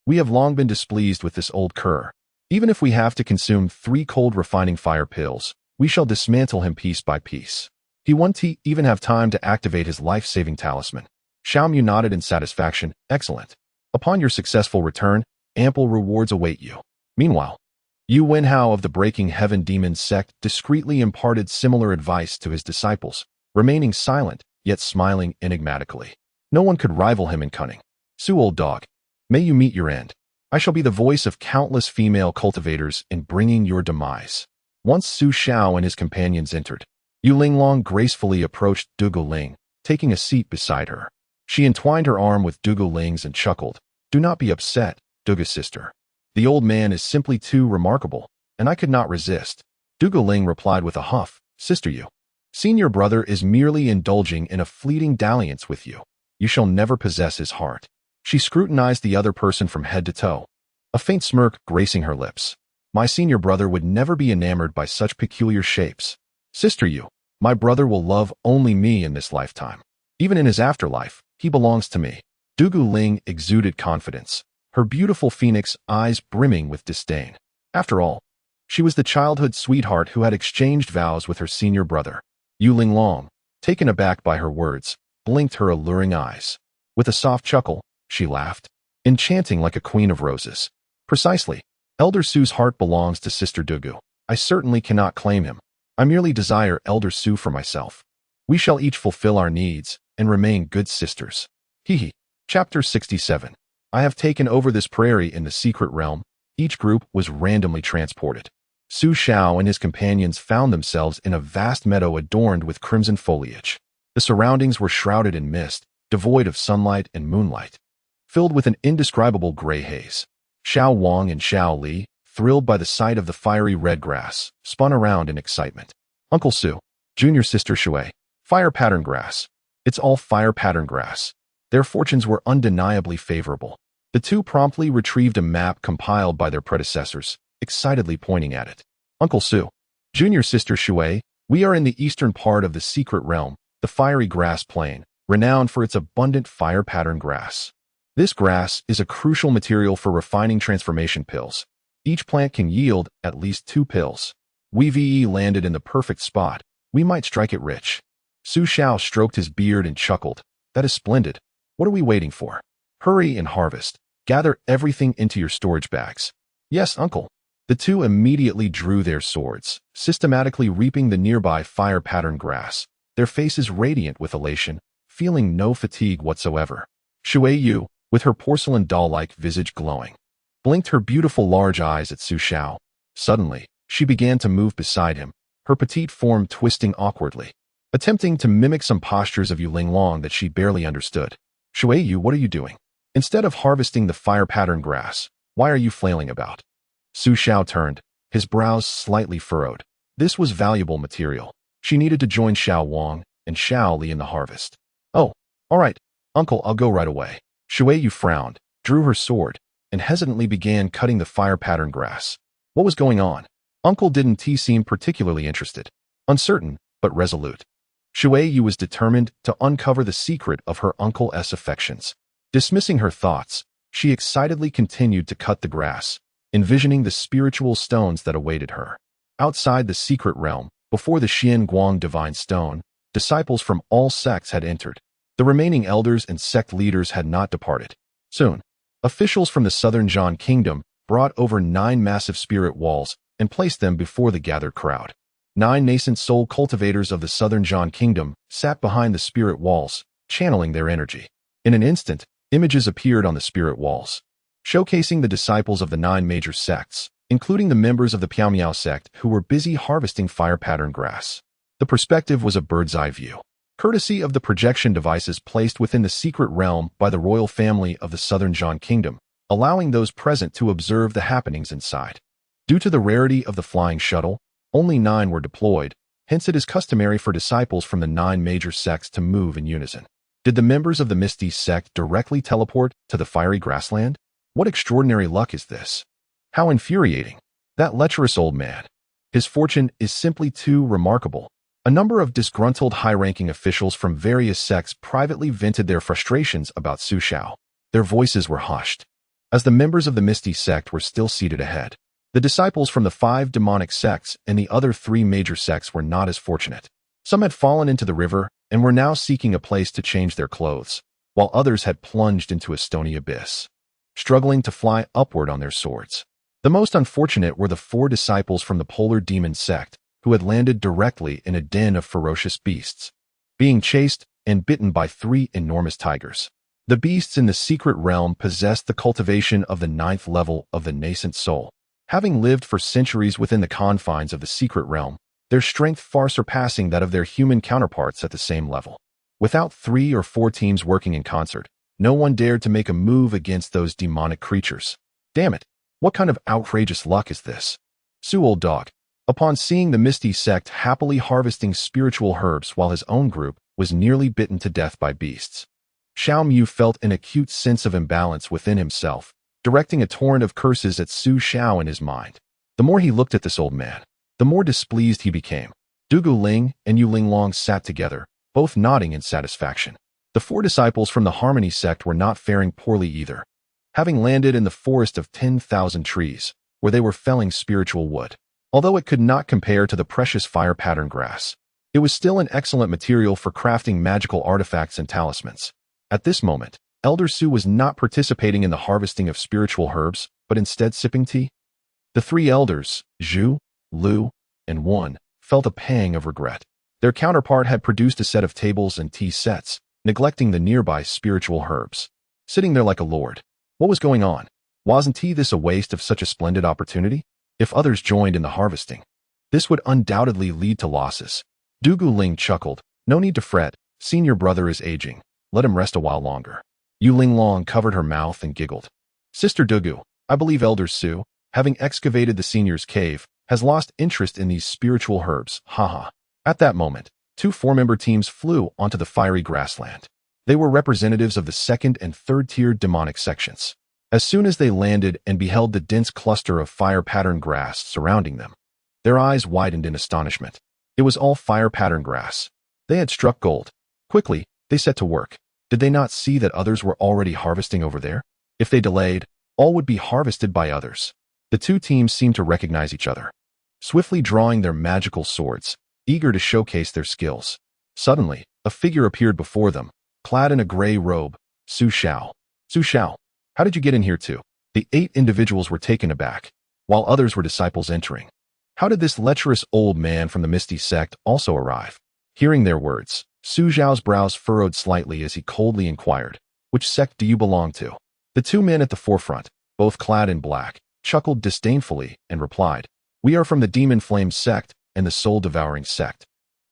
we have long been displeased with this old cur. Even if we have to consume 3 cold refining fire pills, we shall dismantle him piece by piece. He won't even have time to activate his life-saving talisman." Xiao Mu nodded in satisfaction. "Excellent. Upon your successful return, ample rewards await you." Meanwhile, Yu Wenhao of the Breaking Heaven Demon sect discreetly imparted similar advice to his disciples, remaining silent, yet smiling enigmatically. No one could rival him in cunning. "Su, old dog, may you meet your end. I shall be the voice of countless female cultivators in bringing your demise." Once Su Xiao and his companions entered, Yu Linglong gracefully approached Dugu Ling, taking a seat beside her. She entwined her arm with Dugu Ling's and chuckled, "Do not be upset, Dugu sister. The old man is simply too remarkable, and I could not resist. Dugu Ling replied with a huff, Sister Yu, senior brother is merely indulging in a fleeting dalliance with you. You shall never possess his heart. She scrutinized the other person from head to toe, a faint smirk gracing her lips. My senior brother would never be enamored by such peculiar shapes. Sister Yu, my brother will love only me in this lifetime. Even in his afterlife, he belongs to me. Dugu Ling exuded confidence, her beautiful phoenix eyes brimming with disdain. After all, she was the childhood sweetheart who had exchanged vows with her senior brother. Yu Linglong, taken aback by her words, blinked her alluring eyes. With a soft chuckle, she laughed, enchanting like a queen of roses. Precisely. Elder Su's heart belongs to Sister Dugu. I certainly cannot claim him. I merely desire Elder Su for myself. We shall each fulfill our needs and remain good sisters. Hee. Chapter 67. I have taken over this prairie in the secret realm. Each group was randomly transported. Su Xiao and his companions found themselves in a vast meadow adorned with crimson foliage. The surroundings were shrouded in mist, devoid of sunlight and moonlight, filled with an indescribable gray haze. Xiao Wang and Xiao Li, thrilled by the sight of the fiery red grass, spun around in excitement. Uncle Su, junior sister Shui, fire pattern grass. It's all fire pattern grass. Their fortunes were undeniably favorable. The two promptly retrieved a map compiled by their predecessors, excitedly pointing at it. Uncle Su, junior sister Shui, we are in the eastern part of the secret realm, the fiery grass plain, renowned for its abundant fire pattern grass. This grass is a crucial material for refining transformation pills. Each plant can yield at least 2 pills. We landed in the perfect spot. We might strike it rich. Su Xiao stroked his beard and chuckled. That is splendid. What are we waiting for? Hurry and harvest. Gather everything into your storage bags. Yes, uncle. The two immediately drew their swords, systematically reaping the nearby fire pattern grass, their faces radiant with elation, feeling no fatigue whatsoever. Shui Yu, with her porcelain doll-like visage glowing, blinked her beautiful large eyes at Su Xiao. Suddenly, she began to move beside him, her petite form twisting awkwardly, attempting to mimic some postures of Yu Linglong that she barely understood. Shui Yu, what are you doing? Instead of harvesting the fire pattern grass, why are you flailing about? Su Xiao turned, his brows slightly furrowed. This was valuable material. She needed to join Xiao Wang and Xiao Li in the harvest. Oh, all right, uncle, I'll go right away. Shui Yu frowned, drew her sword, and hesitantly began cutting the fire pattern grass. What was going on? Uncle didn't seem particularly interested, uncertain, but resolute. Shui Yu was determined to uncover the secret of her uncle's affections. Dismissing her thoughts, she excitedly continued to cut the grass, envisioning the spiritual stones that awaited her. Outside the secret realm, before the Xian Guang divine stone, disciples from all sects had entered. The remaining elders and sect leaders had not departed. Soon, officials from the southern Zhan kingdom brought over 9 massive spirit walls and placed them before the gathered crowd. 9 nascent soul cultivators of the southern Zhan kingdom sat behind the spirit walls, channeling their energy. In an instant, images appeared on the spirit walls, showcasing the disciples of the 9 major sects, including the members of the Piaomiao sect who were busy harvesting fire pattern grass. The perspective was a bird's-eye view, courtesy of the projection devices placed within the secret realm by the royal family of the southern Zhan kingdom, allowing those present to observe the happenings inside. Due to the rarity of the flying shuttle, only 9 were deployed, hence it is customary for disciples from the 9 major sects to move in unison. Did the members of the Misty Sect directly teleport to the fiery grassland? What extraordinary luck is this? How infuriating. That lecherous old man. His fortune is simply too remarkable. A number of disgruntled high-ranking officials from various sects privately vented their frustrations about Su Xiao. Their voices were hushed, as the members of the Misty Sect were still seated ahead. The disciples from the 5 demonic sects and the other 3 major sects were not as fortunate. Some had fallen into the river and were now seeking a place to change their clothes, while others had plunged into a stony abyss, struggling to fly upward on their swords. The most unfortunate were the 4 disciples from the Polar Demon sect, who had landed directly in a den of ferocious beasts, being chased and bitten by 3 enormous tigers. The beasts in the secret realm possessed the cultivation of the 9th level of the nascent soul. Having lived for centuries within the confines of the secret realm, their strength far surpassing that of their human counterparts at the same level. Without 3 or 4 teams working in concert, no one dared to make a move against those demonic creatures. Damn it! What kind of outrageous luck is this? Su, old dog. Upon seeing the Misty Sect happily harvesting spiritual herbs while his own group was nearly bitten to death by beasts, Xiao Mu felt an acute sense of imbalance within himself, directing a torrent of curses at Su Xiao in his mind. The more he looked at this old man, the more displeased he became. Dugu Ling and Yu Linglong sat together, both nodding in satisfaction. The 4 disciples from the Harmony sect were not faring poorly either, having landed in the forest of 10,000 trees, where they were felling spiritual wood. Although it could not compare to the precious fire pattern grass, it was still an excellent material for crafting magical artifacts and talismans. At this moment, Elder Su was not participating in the harvesting of spiritual herbs, but instead sipping tea. The 3 elders, Zhu, Lu, and Wan, felt a pang of regret. Their counterpart had produced a set of tables and tea sets, neglecting the nearby spiritual herbs. Sitting there like a lord. What was going on? Wasn't this a waste of such a splendid opportunity? If others joined in the harvesting, this would undoubtedly lead to losses. Dugu Ling chuckled. No need to fret. Senior brother is aging. Let him rest a while longer. Yu Linglong covered her mouth and giggled. Sister Dugu, I believe Elder Su, having excavated the senior's cave, has lost interest in these spiritual herbs. Haha. At that moment, 2 4-member teams flew onto the fiery grassland. They were representatives of the 2nd and 3rd-tiered demonic sections. As soon as they landed and beheld the dense cluster of fire pattern grass surrounding them, their eyes widened in astonishment. It was all fire pattern grass. They had struck gold. Quickly, they set to work. Did they not see that others were already harvesting over there? If they delayed, all would be harvested by others. The 2 teams seemed to recognize each other, swiftly drawing their magical swords, eager to showcase their skills. Suddenly, a figure appeared before them, clad in a gray robe. Su Xiao. Su Xiao, how did you get in here too? The 8 individuals were taken aback, while others were disciples entering. How did this lecherous old man from the Misty Sect also arrive? Hearing their words, Su Xiao's brows furrowed slightly as he coldly inquired, which sect do you belong to? The 2 men at the forefront, both clad in black, chuckled disdainfully and replied, we are from the Demon Flame sect and the Soul-Devouring sect,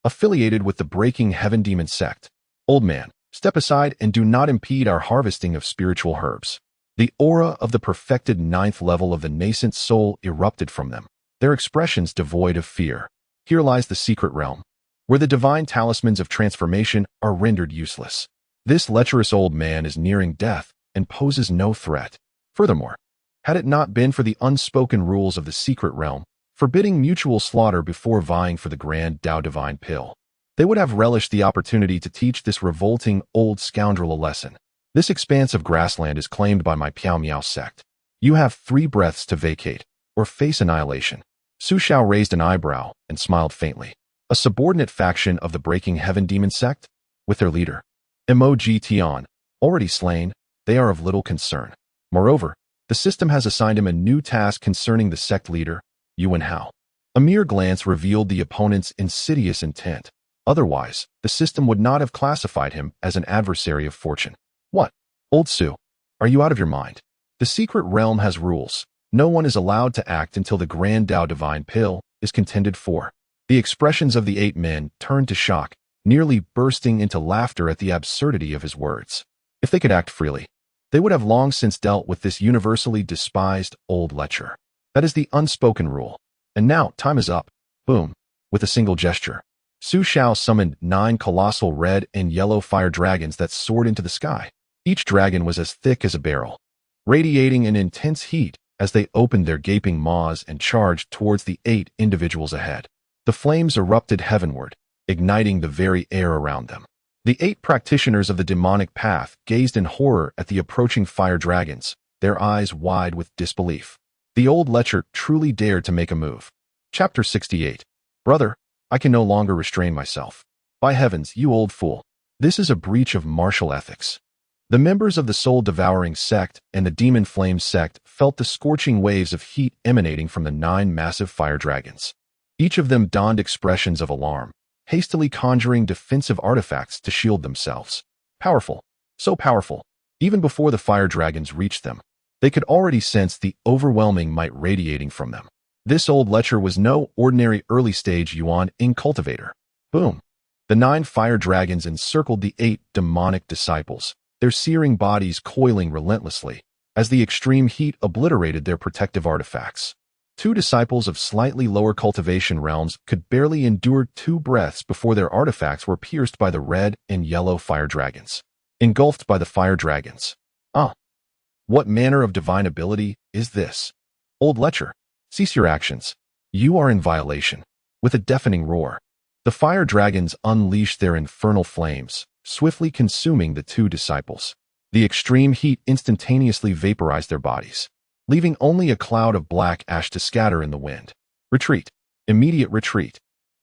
affiliated with the Breaking Heaven Demon sect. Old man, step aside and do not impede our harvesting of spiritual herbs. The aura of the perfected 9th level of the nascent soul erupted from them, their expressions devoid of fear. Here lies the secret realm, where the divine talismans of transformation are rendered useless. This lecherous old man is nearing death and poses no threat. Furthermore, had it not been for the unspoken rules of the secret realm, forbidding mutual slaughter before vying for the grand Tao Divine Pill, they would have relished the opportunity to teach this revolting old scoundrel a lesson. This expanse of grassland is claimed by my Piao Miao sect. You have 3 breaths to vacate, or face annihilation. Su Xiao raised an eyebrow and smiled faintly. A subordinate faction of the Breaking Heaven Demon sect? With their leader, Emoji Tian, already slain, they are of little concern. Moreover, the system has assigned him a new task concerning the sect leader, Yuan Hao. A mere glance revealed the opponent's insidious intent. Otherwise, the system would not have classified him as an adversary of fortune. What? Old Su, are you out of your mind? The secret realm has rules. No one is allowed to act until the grand Tao Divine Pill is contended for. The expressions of the 8 men turned to shock, nearly bursting into laughter at the absurdity of his words. If they could act freely, they would have long since dealt with this universally despised old lecher. That is the unspoken rule. And now, time is up. Boom. With a single gesture, Su Xiao summoned 9 colossal red and yellow fire dragons that soared into the sky. Each dragon was as thick as a barrel, radiating an intense heat as they opened their gaping maws and charged towards the 8 individuals ahead. The flames erupted heavenward, igniting the very air around them. The 8 practitioners of the demonic path gazed in horror at the approaching fire dragons, their eyes wide with disbelief. The old lecher truly dared to make a move. Chapter 68. Brother, I can no longer restrain myself. By heavens, you old fool. This is a breach of martial ethics. The members of the Soul-Devouring sect and the Demon Flame sect felt the scorching waves of heat emanating from the 9 massive fire dragons. Each of them donned expressions of alarm, hastily conjuring defensive artifacts to shield themselves. Powerful. So powerful. Even before the fire dragons reached them, they could already sense the overwhelming might radiating from them. This old lecher was no ordinary early-stage Yuan Ing cultivator. Boom. The 9 fire dragons encircled the 8 demonic disciples, their searing bodies coiling relentlessly, as the extreme heat obliterated their protective artifacts. Two disciples of slightly lower cultivation realms could barely endure 2 breaths before their artifacts were pierced by the red and yellow fire dragons. Engulfed by the fire dragons. What manner of divine ability is this? Old Lecher, cease your actions. You are in violation. With a deafening roar, the fire dragons unleashed their infernal flames, swiftly consuming the 2 disciples. The extreme heat instantaneously vaporized their bodies, leaving only a cloud of black ash to scatter in the wind. Retreat. Immediate retreat.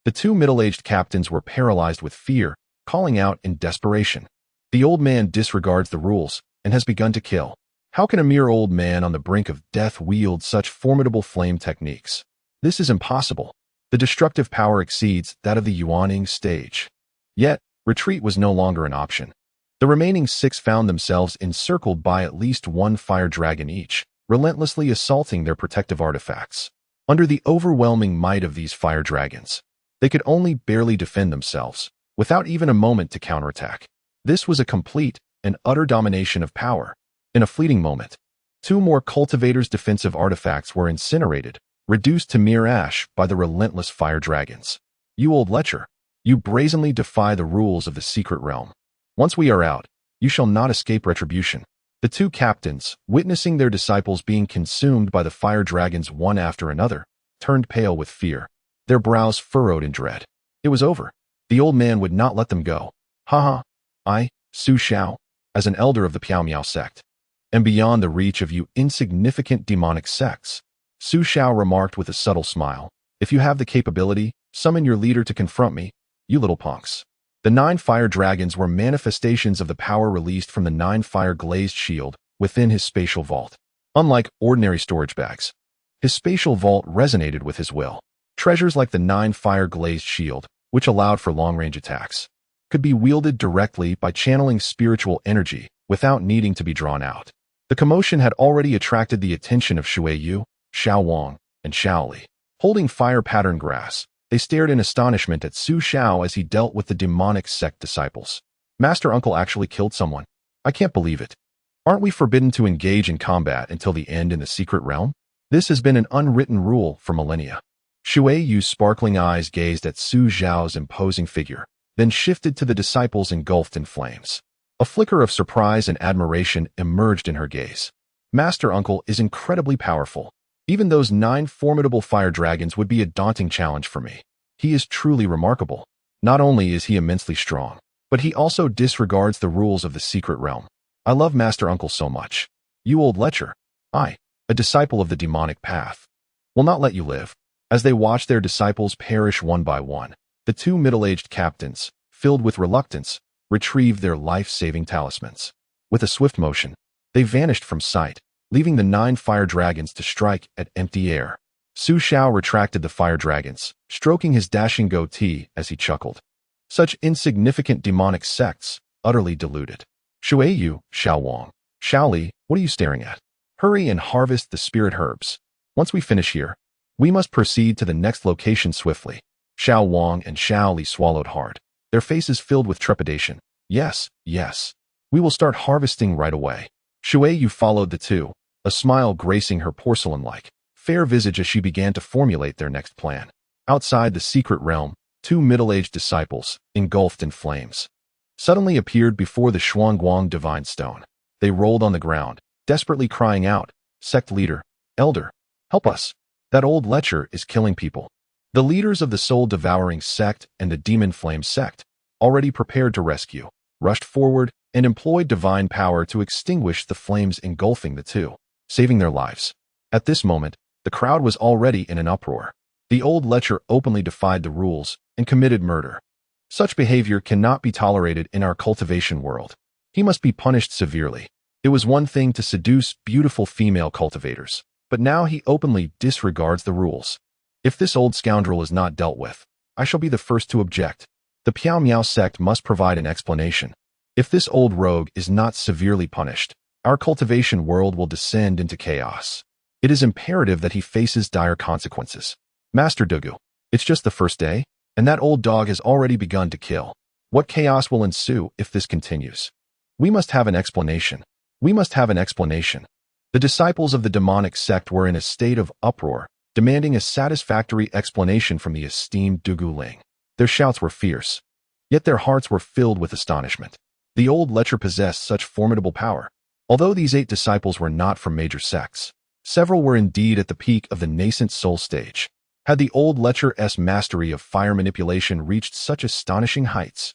The 2 middle-aged captains were paralyzed with fear, calling out in desperation. The old man disregards the rules and has begun to kill. How can a mere old man on the brink of death wield such formidable flame techniques? This is impossible. The destructive power exceeds that of the Yuaning stage. Yet, retreat was no longer an option. The remaining 6 found themselves encircled by at least 1 fire dragon each, relentlessly assaulting their protective artifacts. Under the overwhelming might of these fire dragons, they could only barely defend themselves, without even a moment to counterattack. This was a complete and utter domination of power. In a fleeting moment, 2 more cultivators' defensive artifacts were incinerated, reduced to mere ash by the relentless fire dragons. You old lecher, you brazenly defy the rules of the secret realm. Once we are out, you shall not escape retribution. The 2 captains, witnessing their disciples being consumed by the fire dragons one after another, turned pale with fear, their brows furrowed in dread. It was over. The old man would not let them go. I, Xiao, as an elder of the Piao sect, am beyond the reach of you insignificant demonic sects. Xiao remarked with a subtle smile. If you have the capability, summon your leader to confront me, you little punks. The 9 fire dragons were manifestations of the power released from the 9 fire glazed shield within his spatial vault. Unlike ordinary storage bags, his spatial vault resonated with his will. Treasures like the 9 fire glazed shield, which allowed for long-range attacks, could be wielded directly by channeling spiritual energy without needing to be drawn out. The commotion had already attracted the attention of Shui Yu, Xiao Wang, and Xiao Li. Holding fire pattern grass, they stared in astonishment at Su Xiao as he dealt with the demonic sect disciples. Master Uncle actually killed someone. I can't believe it. Aren't we forbidden to engage in combat until the end in the secret realm? This has been an unwritten rule for millennia. Shui Yu's sparkling eyes gazed at Su Xiao's imposing figure, then shifted to the disciples engulfed in flames. A flicker of surprise and admiration emerged in her gaze. Master Uncle is incredibly powerful. Even those 9 formidable fire dragons would be a daunting challenge for me. He is truly remarkable. Not only is he immensely strong, but he also disregards the rules of the secret realm. I love Master Uncle so much. You old lecher, I, a disciple of the demonic path, will not let you live. As they watched their disciples perish one by one, the 2 middle-aged captains, filled with reluctance, retrieved their life-saving talismans. With a swift motion, they vanished from sight, leaving the 9 fire dragons to strike at empty air. Su Xiao retracted the fire dragons, stroking his dashing goatee as he chuckled. Such insignificant demonic sects, utterly deluded. Shui Yu, Xiao Wang, Xiao Li, what are you staring at? Hurry and harvest the spirit herbs. Once we finish here, we must proceed to the next location swiftly. Xiao Wang and Xiao Li swallowed hard, their faces filled with trepidation. Yes. We will start harvesting right away. Shui Yu followed the 2, a smile gracing her porcelain-like, fair visage as she began to formulate their next plan. Outside the secret realm, 2 middle-aged disciples, engulfed in flames, suddenly appeared before the Shuangguang divine stone. They rolled on the ground, desperately crying out, "Sect leader, elder, help us. That old lecher is killing people." The leaders of the soul-devouring sect and the demon flame sect, already prepared to rescue, rushed forward and employed divine power to extinguish the flames engulfing the 2, saving their lives. At this moment, the crowd was already in an uproar. The old lecher openly defied the rules and committed murder. Such behavior cannot be tolerated in our cultivation world. He must be punished severely. It was one thing to seduce beautiful female cultivators, but now he openly disregards the rules. If this old scoundrel is not dealt with, I shall be the first to object. The Piao sect must provide an explanation. If this old rogue is not severely punished, our cultivation world will descend into chaos. It is imperative that he faces dire consequences. Master Dugu, it's just the first day, and that old dog has already begun to kill. What chaos will ensue if this continues? We must have an explanation. The disciples of the demonic sect were in a state of uproar, demanding a satisfactory explanation from the esteemed Dugu Ling. Their shouts were fierce, yet their hearts were filled with astonishment. The old lecher possessed such formidable power. Although these 8 disciples were not from major sects, several were indeed at the peak of the nascent soul stage. Had the old lecher's mastery of fire manipulation reached such astonishing heights?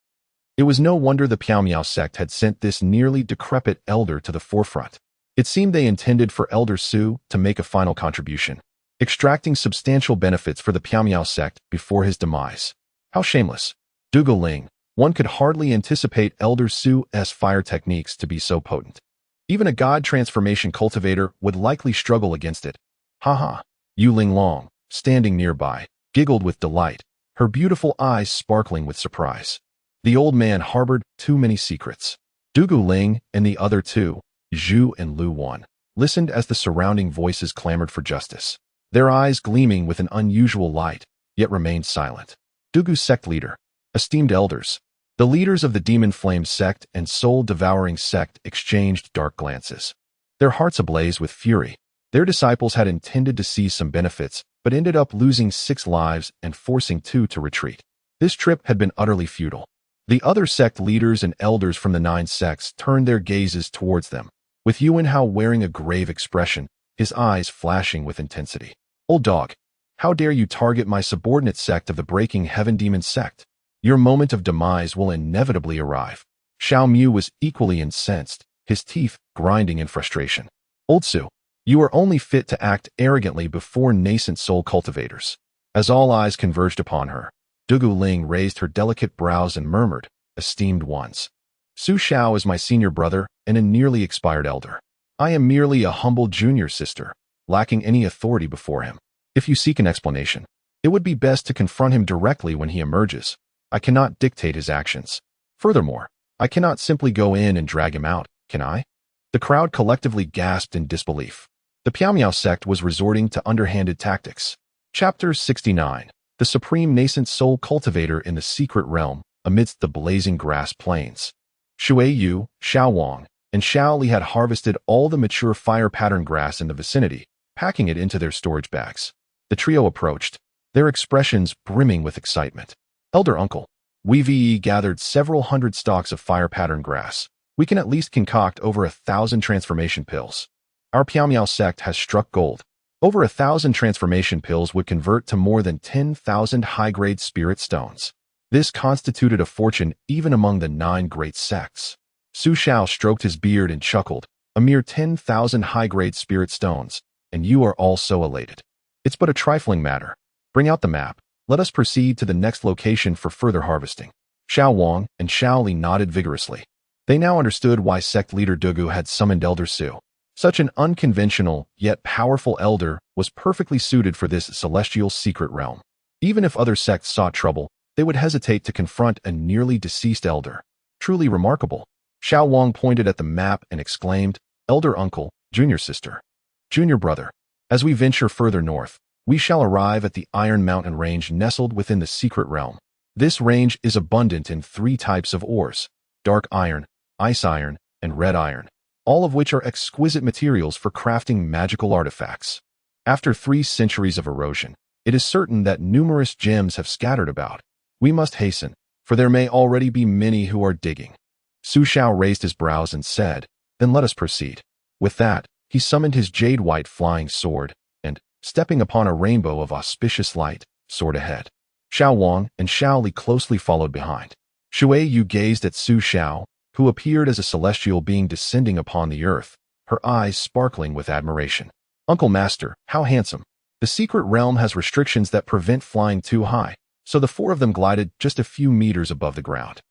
It was no wonder the Piao Miao sect had sent this nearly decrepit elder to the forefront. It seemed they intended for Elder Su to make a final contribution, extracting substantial benefits for the Piao Miao sect before his demise. How shameless. Dugu Ling, one could hardly anticipate Elder Su's fire techniques to be so potent. Even a god transformation cultivator would likely struggle against it. Ha. Yu Ling Long, standing nearby, giggled with delight, her beautiful eyes sparkling with surprise. The old man harbored too many secrets. Dugu Ling and the other 2, Zhu and Lu Wan, listened as the surrounding voices clamored for justice, their eyes gleaming with an unusual light, yet remained silent. Dugu's sect leader, esteemed elders, the leaders of the Demon Flame sect and soul-devouring sect exchanged dark glances, their hearts ablaze with fury. Their disciples had intended to seize some benefits, but ended up losing 6 lives and forcing 2 to retreat. This trip had been utterly futile. The other sect leaders and elders from the 9 sects turned their gazes towards them, with Yuan Hao wearing a grave expression, his eyes flashing with intensity. Old dog, how dare you target my subordinate sect of the Breaking Heaven Demon sect? Your moment of demise will inevitably arrive. Xiao Mu was equally incensed, his teeth grinding in frustration. Old Su, you are only fit to act arrogantly before nascent soul cultivators. As all eyes converged upon her, Dugu Ling raised her delicate brows and murmured, esteemed ones. Su Xiao is my senior brother and a nearly expired elder. I am merely a humble junior sister, lacking any authority before him. If you seek an explanation, it would be best to confront him directly when he emerges. I cannot dictate his actions. Furthermore, I cannot simply go in and drag him out, can I? The crowd collectively gasped in disbelief. The Piao Miao sect was resorting to underhanded tactics. Chapter 69. The Supreme Nascent Soul Cultivator in the Secret Realm amidst the blazing grass plains. Shui Yu, Xiao Wang, and Xiao Li had harvested all the mature fire pattern grass in the vicinity, packing it into their storage bags. The trio approached, their expressions brimming with excitement. Elder Uncle, we gathered several hundred stalks of fire pattern grass. We can at least concoct over 1,000 transformation pills. Our Piao Miao sect has struck gold. Over 1,000 transformation pills would convert to more than 10,000 high-grade spirit stones. This constituted a fortune even among the 9 great sects. Su Xiao stroked his beard and chuckled, a mere 10,000 high-grade spirit stones, and you are all so elated. It's but a trifling matter. Bring out the map. Let us proceed to the next location for further harvesting. Xiao Wang and Xiao Li nodded vigorously. They now understood why sect leader Dugu had summoned Elder Su. Such an unconventional, yet powerful elder was perfectly suited for this celestial secret realm. Even if other sects sought trouble, they would hesitate to confront a nearly deceased elder. Truly remarkable. Xiao Wang pointed at the map and exclaimed, Elder Uncle, Junior Sister, Junior Brother. As we venture further north, we shall arrive at the Iron Mountain Range nestled within the secret realm. This range is abundant in 3 types of ores, dark iron, ice iron, and red iron, all of which are exquisite materials for crafting magical artifacts. After 3 centuries of erosion, it is certain that numerous gems have scattered about. We must hasten, for there may already be many who are digging. Su Xiao raised his brows and said, Then let us proceed. With that, he summoned his jade-white flying sword, and, stepping upon a rainbow of auspicious light, soared ahead. Xiao Wang and Xiao Li closely followed behind. Shui Yu gazed at Su Xiao, who appeared as a celestial being descending upon the earth, her eyes sparkling with admiration. Uncle Master, how handsome. The secret realm has restrictions that prevent flying too high, so the 4 of them glided just a few meters above the ground.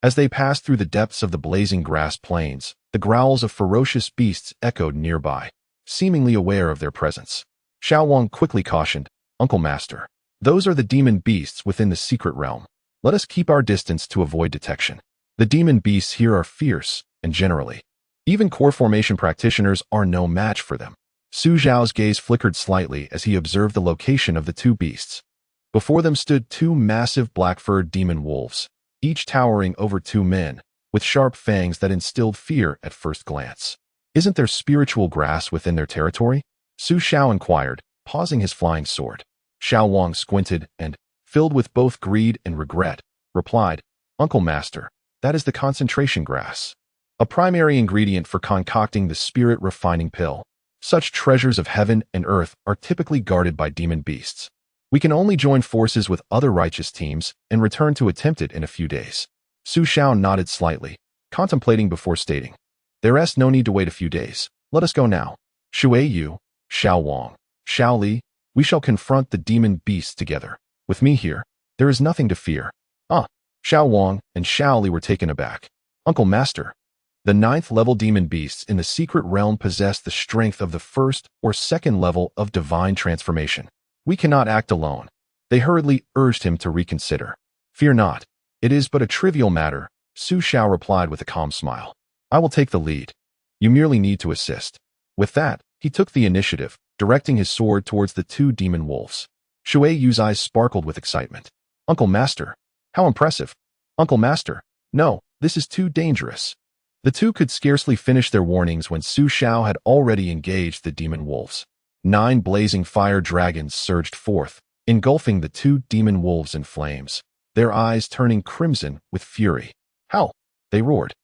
As they passed through the depths of the blazing grass plains, the growls of ferocious beasts echoed nearby, seemingly aware of their presence. Xiao Wang quickly cautioned, Uncle Master, those are the demon beasts within the secret realm. Let us keep our distance to avoid detection. The demon beasts here are fierce, and generally, even core formation practitioners are no match for them. Su Zhao's gaze flickered slightly as he observed the location of the 2 beasts. Before them stood 2 massive black-furred demon wolves, each towering over 2 men, with sharp fangs that instilled fear at first glance. Isn't there spiritual grass within their territory? Su Xiao inquired, pausing his flying sword. Xiao Wang squinted and, filled with both greed and regret, replied, Uncle Master, that is the concentration grass, a primary ingredient for concocting the spirit-refining pill. Such treasures of heaven and earth are typically guarded by demon beasts. We can only join forces with other righteous teams and return to attempt it in a few days. Su Xiao nodded slightly, contemplating before stating, There's no need to wait a few days. Let us go now. Shui Yu, Xiao Wang, Xiao Li, we shall confront the demon beasts together. With me here, there is nothing to fear. Xiao Wang and Xiao Li were taken aback. Uncle Master, the 9th level demon beasts in the secret realm possess the strength of the 1st or 2nd level of divine transformation. We cannot act alone. They hurriedly urged him to reconsider. Fear not. It is but a trivial matter, Su Xiao replied with a calm smile. I will take the lead. You merely need to assist. With that, he took the initiative, directing his sword towards the 2 demon wolves. Shui Yu's eyes sparkled with excitement. Uncle Master, how impressive. Uncle Master, no, this is too dangerous. The 2 could scarcely finish their warnings when Su Xiao had already engaged the demon wolves. 9 blazing fire dragons surged forth, engulfing the 2 demon wolves in flames, their eyes turning crimson with fury. How? They roared,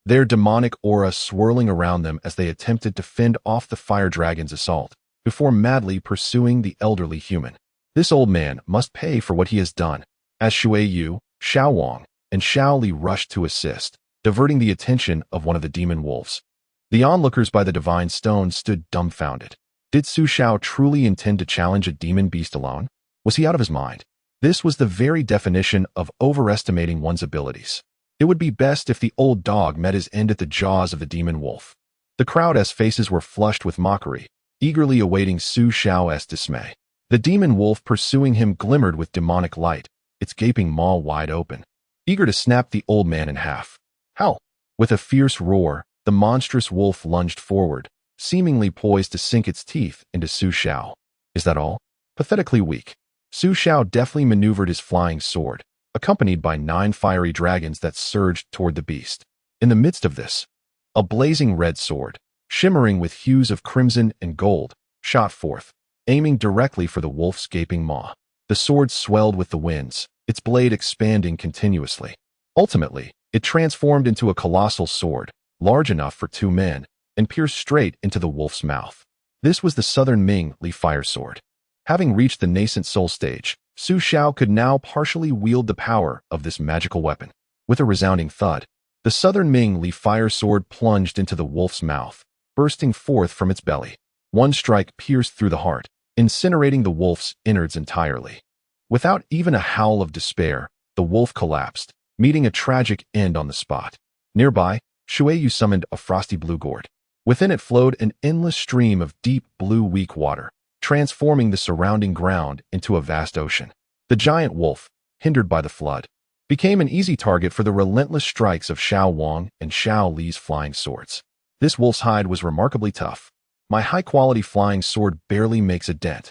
their demonic aura swirling around them as they attempted to fend off the fire dragon's assault, before madly pursuing the elderly human. This old man must pay for what he has done. As Shui Yu, Xiao Wang, and Xiao Li rushed to assist, diverting the attention of one of the demon wolves. The onlookers by the divine stone stood dumbfounded. Did Su Xiao truly intend to challenge a demon beast alone? Was he out of his mind? This was the very definition of overestimating one's abilities. It would be best if the old dog met his end at the jaws of the demon wolf. The crowd's faces were flushed with mockery, eagerly awaiting Su Xiao's dismay. The demon wolf pursuing him glimmered with demonic light, its gaping maw wide open, eager to snap the old man in half. How? With a fierce roar, the monstrous wolf lunged forward, seemingly poised to sink its teeth into Su Xiao. Is that all? Pathetically weak. Su Xiao deftly maneuvered his flying sword, accompanied by 9 fiery dragons that surged toward the beast. In the midst of this, a blazing red sword, shimmering with hues of crimson and gold, shot forth, aiming directly for the wolf's gaping maw. The sword swelled with the winds, its blade expanding continuously. Ultimately, it transformed into a colossal sword, large enough for 2 men, and pierced straight into the wolf's mouth. This was the Southern Ming Li Fire Sword. Having reached the nascent soul stage, Su Xiao could now partially wield the power of this magical weapon. With a resounding thud, the Southern Ming Li Fire Sword plunged into the wolf's mouth, bursting forth from its belly. One strike pierced through the heart, incinerating the wolf's innards entirely. Without even a howl of despair, the wolf collapsed, meeting a tragic end on the spot. Nearby, Shui Yu summoned a frosty blue gourd. Within it flowed an endless stream of deep blue weak water, transforming the surrounding ground into a vast ocean. The giant wolf, hindered by the flood, became an easy target for the relentless strikes of Xiao Wang and Xiao Li's flying swords. This wolf's hide was remarkably tough. My high-quality flying sword barely makes a dent.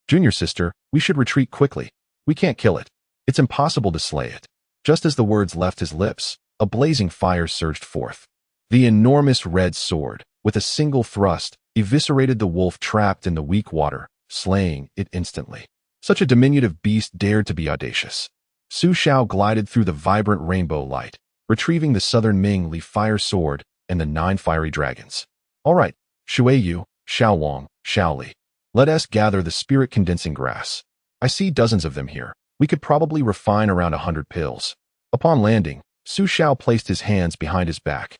Junior sister, we should retreat quickly. We can't kill it. It's impossible to slay it. Just as the words left his lips, a blazing fire surged forth. The enormous red sword, with a single thrust, eviscerated the wolf trapped in the weak water, slaying it instantly. Such a diminutive beast dared to be audacious. Su Xiao glided through the vibrant rainbow light, retrieving the Southern Ming Li Fire Sword and the 9 fiery dragons. All right, Shui Yu, Xiao Wang, Xiao Li. Let us gather the spirit-condensing grass. I see dozens of them here. We could probably refine around 100 pills. Upon landing, Su Xiao placed his hands behind his back.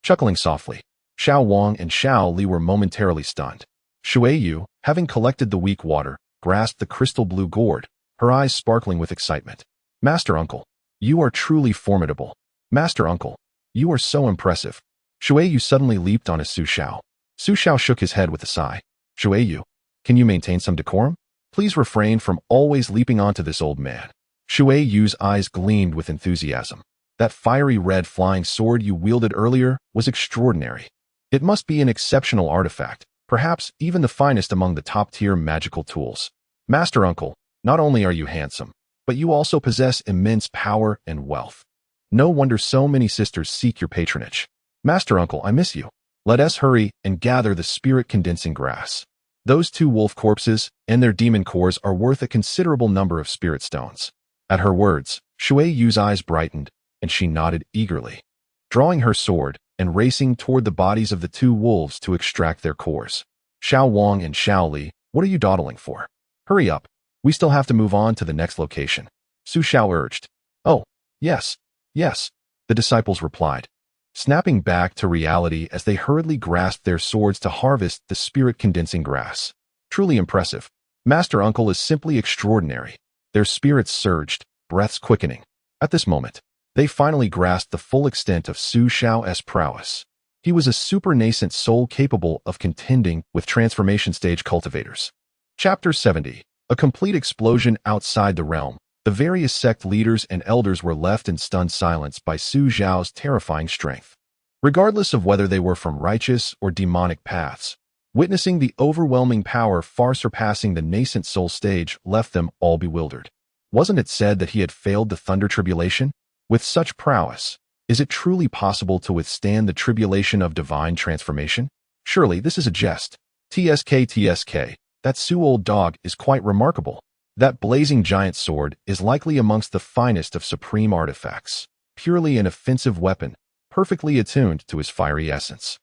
Chuckling softly, Xiao Wang and Xiao Li were momentarily stunned. Shui Yu, having collected the weak water, grasped the crystal blue gourd, her eyes sparkling with excitement. Master Uncle, you are truly formidable. Master Uncle, you are so impressive. Shui Yu suddenly leaped on his Su Xiao. Su Xiao shook his head with a sigh. Shui Yu, can you maintain some decorum? Please refrain from always leaping onto this old man. Shui Yu's eyes gleamed with enthusiasm. That fiery red flying sword you wielded earlier was extraordinary. It must be an exceptional artifact, perhaps even the finest among the top-tier magical tools. Master Uncle, not only are you handsome, but you also possess immense power and wealth. No wonder so many sisters seek your patronage. Master Uncle, I miss you. Let us hurry and gather the spirit-condensing grass. Those 2 wolf corpses and their demon cores are worth a considerable number of spirit stones." At her words, Shui Yu's eyes brightened, and she nodded eagerly. Drawing her sword and racing toward the bodies of the 2 wolves to extract their cores. "Xiao Wang and Xiao Li, what are you dawdling for? Hurry up. We still have to move on to the next location," Su Xiao urged. "Oh, yes, yes," the disciples replied, snapping back to reality as they hurriedly grasped their swords to harvest the spirit-condensing grass. Truly impressive. Master Uncle is simply extraordinary. Their spirits surged, breaths quickening. At this moment, they finally grasped the full extent of Su Xiao's prowess. He was a super nascent soul capable of contending with transformation stage cultivators. Chapter 70. A complete explosion outside the realm. The various sect leaders and elders were left in stunned silence by Su Xiao's terrifying strength. Regardless of whether they were from righteous or demonic paths, witnessing the overwhelming power far surpassing the nascent soul stage left them all bewildered. Wasn't it said that he had failed the thunder tribulation? With such prowess, is it truly possible to withstand the tribulation of divine transformation? Surely this is a jest. TSK, that Su old dog is quite remarkable. That blazing giant sword is likely amongst the finest of supreme artifacts, purely an offensive weapon, perfectly attuned to his fiery essence.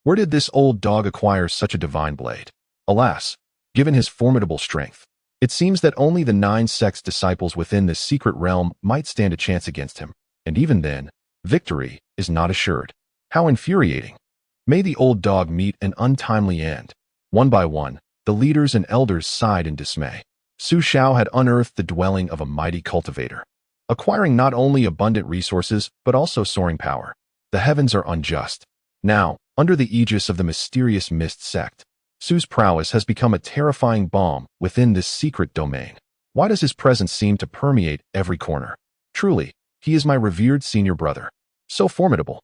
Where did this old dog acquire such a divine blade? Alas, given his formidable strength, it seems that only the 9 sect's disciples within this secret realm might stand a chance against him, and even then, victory is not assured. How infuriating. May the old dog meet an untimely end. One by one, the leaders and elders sighed in dismay. Su Xiao had unearthed the dwelling of a mighty cultivator, acquiring not only abundant resources but also soaring power. The heavens are unjust. Now, under the aegis of the mysterious Misty Sect, Su's prowess has become a terrifying bomb within this secret domain. Why does his presence seem to permeate every corner? Truly, he is my revered senior brother. So formidable.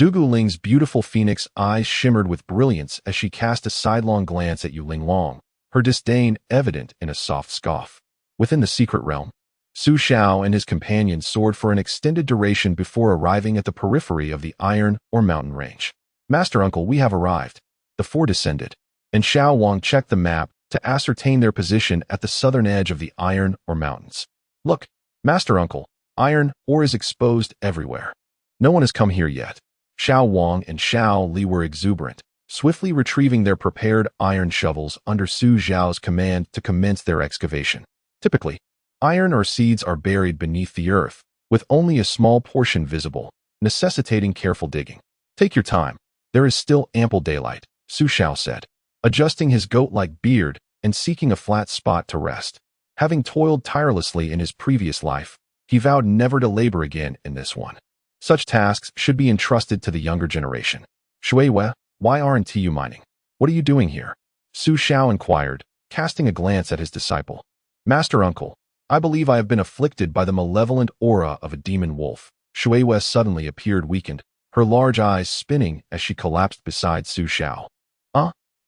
Dugu Ling's beautiful phoenix eyes shimmered with brilliance as she cast a sidelong glance at Yu Linglong, her disdain evident in a soft scoff. Within the secret realm, Su Xiao and his companions soared for an extended duration before arriving at the periphery of the iron or mountain range. "Master Uncle, we have arrived." The 4 descended, and Xiao Wang checked the map to ascertain their position at the southern edge of the iron or mountains. "Look, Master Uncle, iron ore is exposed everywhere. No one has come here yet." Xiao Wang and Xiao Li were exuberant, swiftly retrieving their prepared iron shovels under Su Xiao's command to commence their excavation. Typically, iron ore seeds are buried beneath the earth, with only a small portion visible, necessitating careful digging. "Take your time. There is still ample daylight," Su Xiao said, adjusting his goat-like beard and seeking a flat spot to rest. Having toiled tirelessly in his previous life, he vowed never to labor again in this one. Such tasks should be entrusted to the younger generation. "Shui Wei, why aren't you mining? What are you doing here?" Su Xiao inquired, casting a glance at his disciple. "Master Uncle, I believe I have been afflicted by the malevolent aura of a demon wolf." Shui Wei suddenly appeared weakened, her large eyes spinning as she collapsed beside Su Xiao.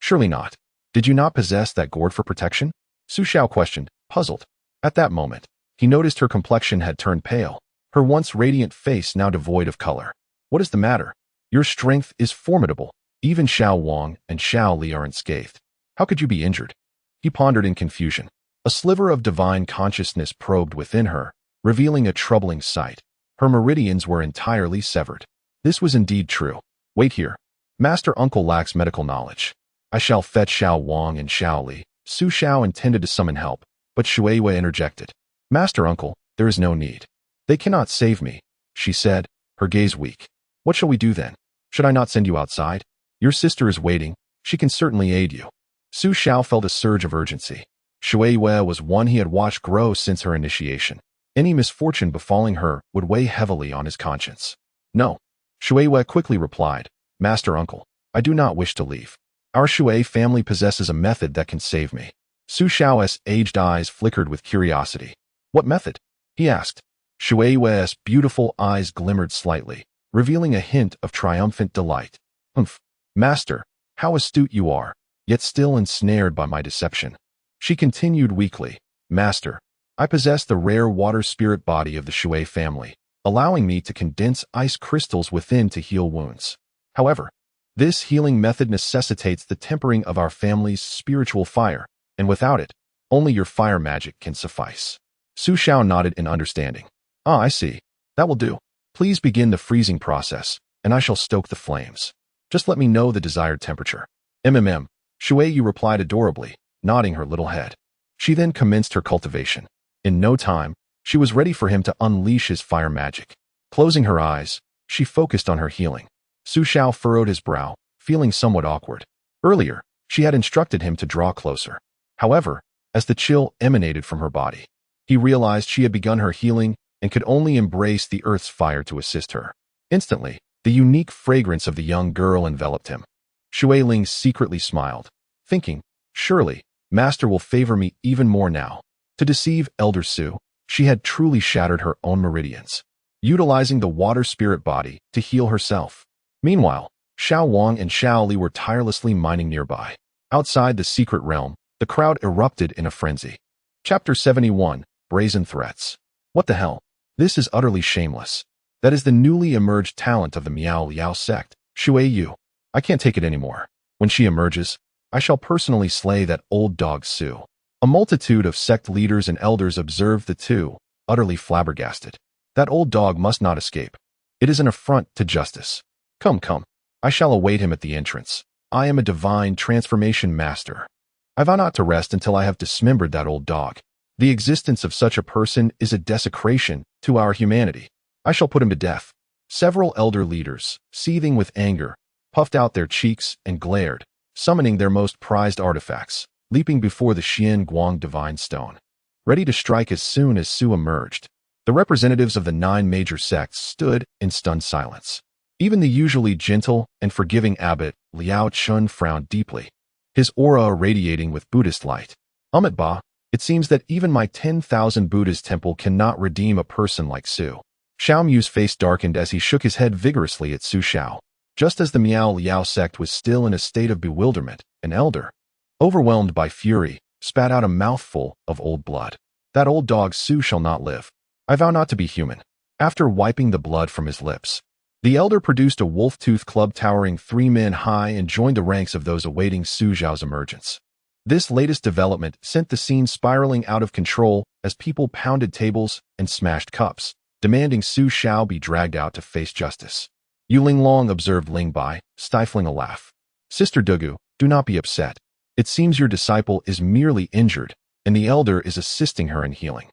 Surely not. Did you not possess that gourd for protection?" Su Xiao questioned, puzzled. At that moment, he noticed her complexion had turned pale, her once radiant face now devoid of color. "What is the matter? Your strength is formidable. Even Xiao Wang and Xiao Li are unscathed. How could you be injured?" He pondered in confusion. A sliver of divine consciousness probed within her, revealing a troubling sight. Her meridians were entirely severed. This was indeed true. "Wait here. Master Uncle lacks medical knowledge. I shall fetch Xiao Wang and Xiao Li." Su Xiao intended to summon help, but Shui Wei interjected. "Master Uncle, there is no need. They cannot save me," she said, her gaze weak. "What shall we do then? Should I not send you outside? Your sister is waiting. She can certainly aid you." Su Xiao felt a surge of urgency. Shui Wei was one he had watched grow since her initiation. Any misfortune befalling her would weigh heavily on his conscience. "No," Shui Wei quickly replied. "Master Uncle, I do not wish to leave. Our Shui family possesses a method that can save me." Su Xiao's aged eyes flickered with curiosity. "What method?" he asked. Shui Wei's beautiful eyes glimmered slightly, revealing a hint of triumphant delight. "Humph, Master, how astute you are, yet still ensnared by my deception." She continued weakly, "Master, I possess the rare water spirit body of the Shui family, allowing me to condense ice crystals within to heal wounds. However, This healing method necessitates the tempering of our family's spiritual fire, and without it, only your fire magic can suffice. Xiao nodded in understanding. Ah, I see. That will do. Please begin the freezing process, and I shall stoke the flames. Just let me know the desired temperature. Yu replied adorably, nodding her little head. She then commenced her cultivation. In no time, she was ready for him to unleash his fire magic. Closing her eyes, she focused on her healing. Xiao furrowed his brow, feeling somewhat awkward. Earlier, she had instructed him to draw closer. However, as the chill emanated from her body, he realized she had begun her healing and could only embrace the earth's fire to assist her. Instantly, the unique fragrance of the young girl enveloped him. Shui Ling secretly smiled, thinking, surely, Master will favor me even more now. To deceive Elder Su, she had truly shattered her own meridians, utilizing the water spirit body to heal herself. Meanwhile, Xiao Wang and Xiao Li were tirelessly mining nearby. Outside the secret realm, the crowd erupted in a frenzy. Chapter 71, Brazen Threats. What the hell? This is utterly shameless. That is the newly emerged talent of the Misty Sect, Shui Yu. I can't take it anymore. When she emerges, I shall personally slay that old dog Su. A multitude of sect leaders and elders observed the two, utterly flabbergasted. That old dog must not escape. It is an affront to justice. Come. I shall await him at the entrance. I am a divine transformation master. I vow not to rest until I have dismembered that old dog. The existence of such a person is a desecration to our humanity. I shall put him to death. Several elder leaders, seething with anger, puffed out their cheeks and glared, summoning their most prized artifacts, leaping before the Xian Guang divine stone, ready to strike as soon as Su emerged. The representatives of the 9 major sects stood in stunned silence. Even the usually gentle and forgiving abbot, Liao Chun, frowned deeply, his aura irradiating with Buddhist light. Ba, it seems that even my 10,000 Buddha's temple cannot redeem a person like Su. Xiao Mu's face darkened as he shook his head vigorously at Xiao. Just as the Misty Sect was still in a state of bewilderment, an elder, overwhelmed by fury, spat out a mouthful of old blood. That old dog Su shall not live. I vow not to be human. After wiping the blood from his lips, the elder produced a wolf-tooth club towering 3 men high and joined the ranks of those awaiting Su Zhao's emergence. This latest development sent the scene spiraling out of control as people pounded tables and smashed cups, demanding Su Xiao be dragged out to face justice. Yu Linglong observed Ling Bai, stifling a laugh. Sister Dugu, do not be upset. It seems your disciple is merely injured, and the elder is assisting her in healing.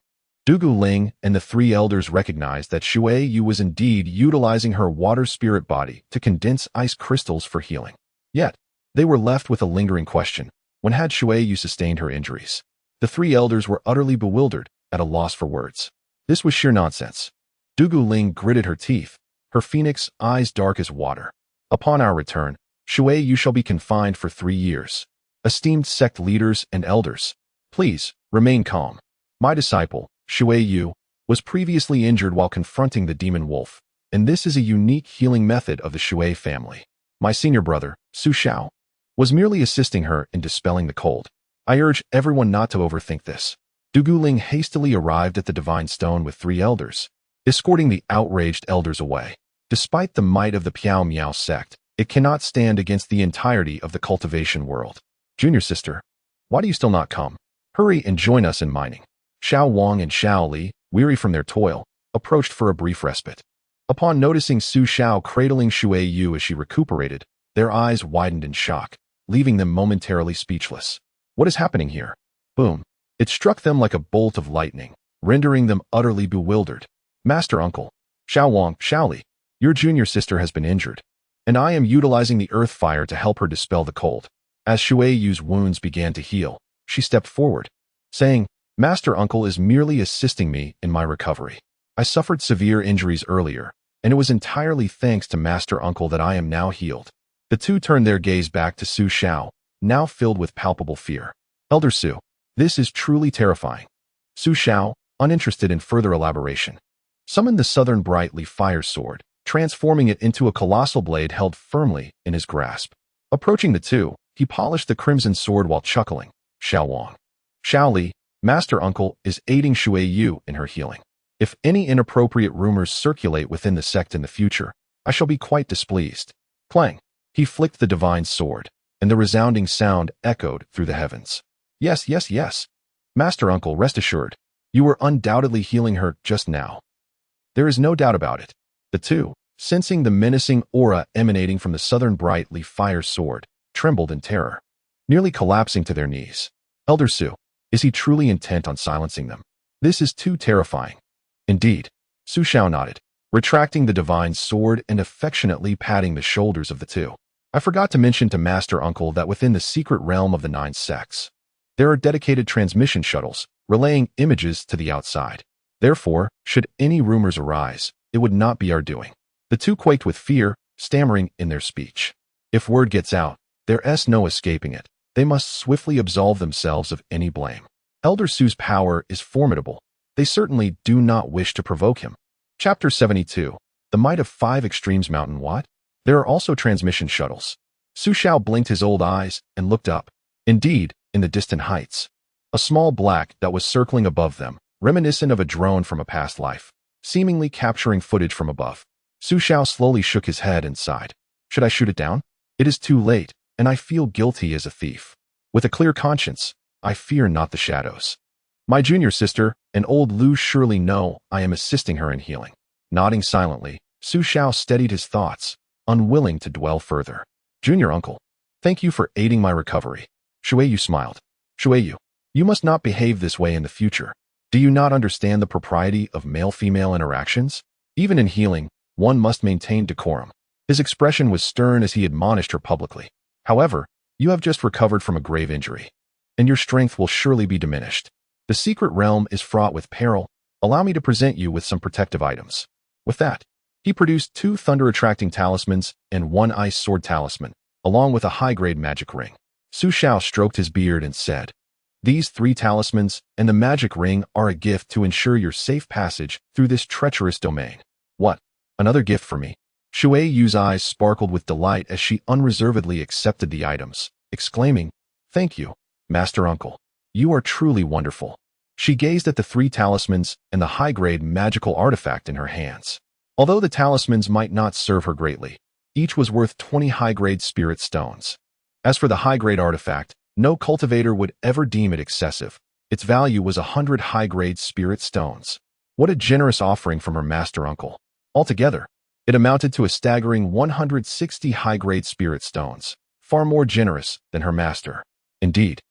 Dugu Ling and the 3 elders recognized that Shui Yu was indeed utilizing her water spirit body to condense ice crystals for healing. Yet, they were left with a lingering question. When had Shui Yu sustained her injuries? The 3 elders were utterly bewildered, at a loss for words. This was sheer nonsense. Dugu Ling gritted her teeth, her phoenix eyes dark as water. Upon our return, Shui Yu shall be confined for 3 years. Esteemed sect leaders and elders, please, remain calm. My disciple, Shui Yu, was previously injured while confronting the demon wolf, and this is a unique healing method of the Shui family. My senior brother, Su Xiao, was merely assisting her in dispelling the cold. I urge everyone not to overthink this. Dugu Ling hastily arrived at the divine stone with 3 elders, escorting the outraged elders away. Despite the might of the Misty Sect, it cannot stand against the entirety of the cultivation world. Junior sister, why do you still not come? Hurry and join us in mining. Xiao Wang and Xiao Li, weary from their toil, approached for a brief respite. Upon noticing Su Xiao cradling Shui Yu as she recuperated, their eyes widened in shock, leaving them momentarily speechless. What is happening here? Boom. It struck them like a bolt of lightning, rendering them utterly bewildered. Master Uncle, Xiao Wang, Xiao Li, your junior sister has been injured, and I am utilizing the earth fire to help her dispel the cold. As Shui Yu's wounds began to heal, she stepped forward, saying, Master Uncle is merely assisting me in my recovery. I suffered severe injuries earlier, and it was entirely thanks to Master Uncle that I am now healed. The two turned their gaze back to Su Xiao, now filled with palpable fear. Elder Su, this is truly terrifying. Su Xiao, uninterested in further elaboration, summoned the southern brightly fire sword, transforming it into a colossal blade held firmly in his grasp. Approaching the two, he polished the crimson sword while chuckling. Xiao Wang, Xiao Li, Master Uncle is aiding Shui Yu in her healing. If any inappropriate rumors circulate within the sect in the future, I shall be quite displeased. Clang. He flicked the divine sword, and the resounding sound echoed through the heavens. Yes, yes, yes. Master Uncle, rest assured. You were undoubtedly healing her just now. There is no doubt about it. The two, sensing the menacing aura emanating from the southern brightly fire sword, trembled in terror, nearly collapsing to their knees. Elder Su, is he truly intent on silencing them? This is too terrifying. Indeed. Su Xiao nodded, retracting the divine sword and affectionately patting the shoulders of the two. I forgot to mention to Master Uncle that within the secret realm of the 9 sects, there are dedicated transmission shuttles, relaying images to the outside. Therefore, should any rumors arise, it would not be our doing. The two quaked with fear, stammering in their speech. If word gets out, there's no escaping it. They must swiftly absolve themselves of any blame. Elder Su's power is formidable. They certainly do not wish to provoke him. Chapter 72. The Might of 5 Extremes Mountain. What? There are also transmission shuttles. Su Xiao blinked his old eyes and looked up. Indeed, in the distant heights, a small black dot was circling above them, reminiscent of a drone from a past life, seemingly capturing footage from above. Su Xiao slowly shook his head and sighed. Should I shoot it down? It is too late, and I feel guilty as a thief. With a clear conscience, I fear not the shadows. My junior sister, and old Lu, surely know I am assisting her in healing. Nodding silently, Su Xiao steadied his thoughts, unwilling to dwell further. Junior uncle, thank you for aiding my recovery. Shueyu smiled. Shueyu, you must not behave this way in the future. Do you not understand the propriety of male-female interactions? Even in healing, one must maintain decorum. His expression was stern as he admonished her publicly. However, you have just recovered from a grave injury, and your strength will surely be diminished. The secret realm is fraught with peril. Allow me to present you with some protective items. With that, he produced 2 thunder-attracting talismans and 1 ice sword talisman, along with a high-grade magic ring. Su Xiao stroked his beard and said, These 3 talismans and the magic ring are a gift to ensure your safe passage through this treacherous domain. What? Another gift for me? Shueiyu's eyes sparkled with delight as she unreservedly accepted the items, exclaiming, Thank you, Master Uncle. You are truly wonderful. She gazed at the 3 talismans and the high-grade magical artifact in her hands. Although the talismans might not serve her greatly, each was worth 20 high-grade spirit stones. As for the high-grade artifact, no cultivator would ever deem it excessive. Its value was 100 high-grade spirit stones. What a generous offering from her Master Uncle. Altogether, it amounted to a staggering 160 high-grade spirit stones, far more generous than her master. Indeed,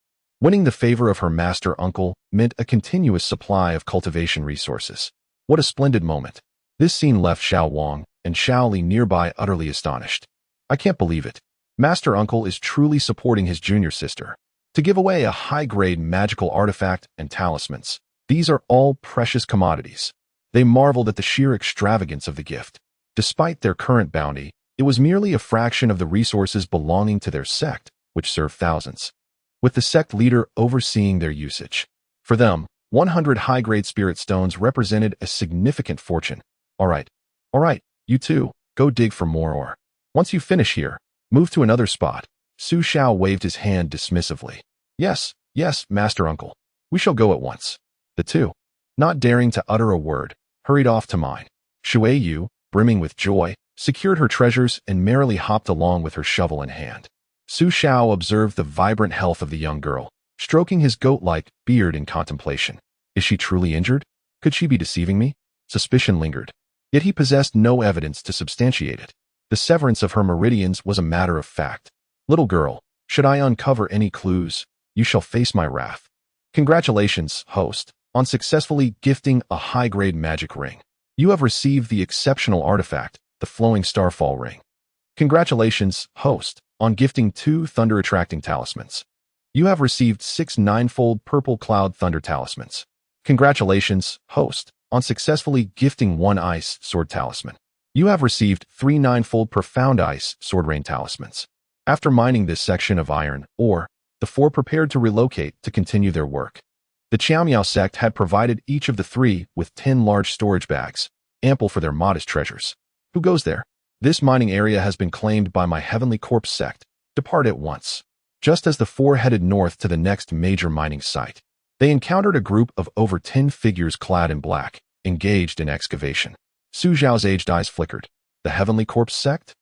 winning the favor of her Master Uncle meant a continuous supply of cultivation resources. What a splendid moment. This scene left Xiao Wang and Xiao Li nearby utterly astonished. I can't believe it. Master Uncle is truly supporting his junior sister. To give away a high-grade magical artifact and talismans, these are all precious commodities. They marveled at the sheer extravagance of the gift. Despite their current bounty, it was merely a fraction of the resources belonging to their sect, which served thousands, with the sect leader overseeing their usage. For them, 100 high-grade spirit stones represented a significant fortune. All right, you two, go dig for more ore. Once you finish here, move to another spot. Su Xiao waved his hand dismissively. Yes, Master Uncle. We shall go at once. The two, not daring to utter a word, hurried off to mine. Shueyu, brimming with joy, secured her treasures and merrily hopped along with her shovel in hand. Su Xiao observed the vibrant health of the young girl, stroking his goat-like beard in contemplation. Is she truly injured? Could she be deceiving me? Suspicion lingered. Yet he possessed no evidence to substantiate it. The severance of her meridians was a matter of fact. Little girl, should I uncover any clues, you shall face my wrath. Congratulations, host, on successfully gifting a high-grade magic ring. You have received the exceptional artifact, the flowing starfall ring. Congratulations, host, on gifting 2 thunder-attracting talismans. You have received 6 9-fold purple cloud thunder talismans. Congratulations, host, on successfully gifting 1 ice sword talisman. You have received 3 9-fold profound ice sword rain talismans. After mining this section of iron ore, the 4 prepared to relocate to continue their work. The Xiao sect had provided each of the 3 with 10 large storage bags, ample for their modest treasures. Who goes there? This mining area has been claimed by my Heavenly Corpse sect. Depart at once. Just as the 4 headed north to the next major mining site, they encountered a group of over 10 figures clad in black, engaged in excavation. Su Zhao's aged eyes flickered. The Heavenly Corpse sect?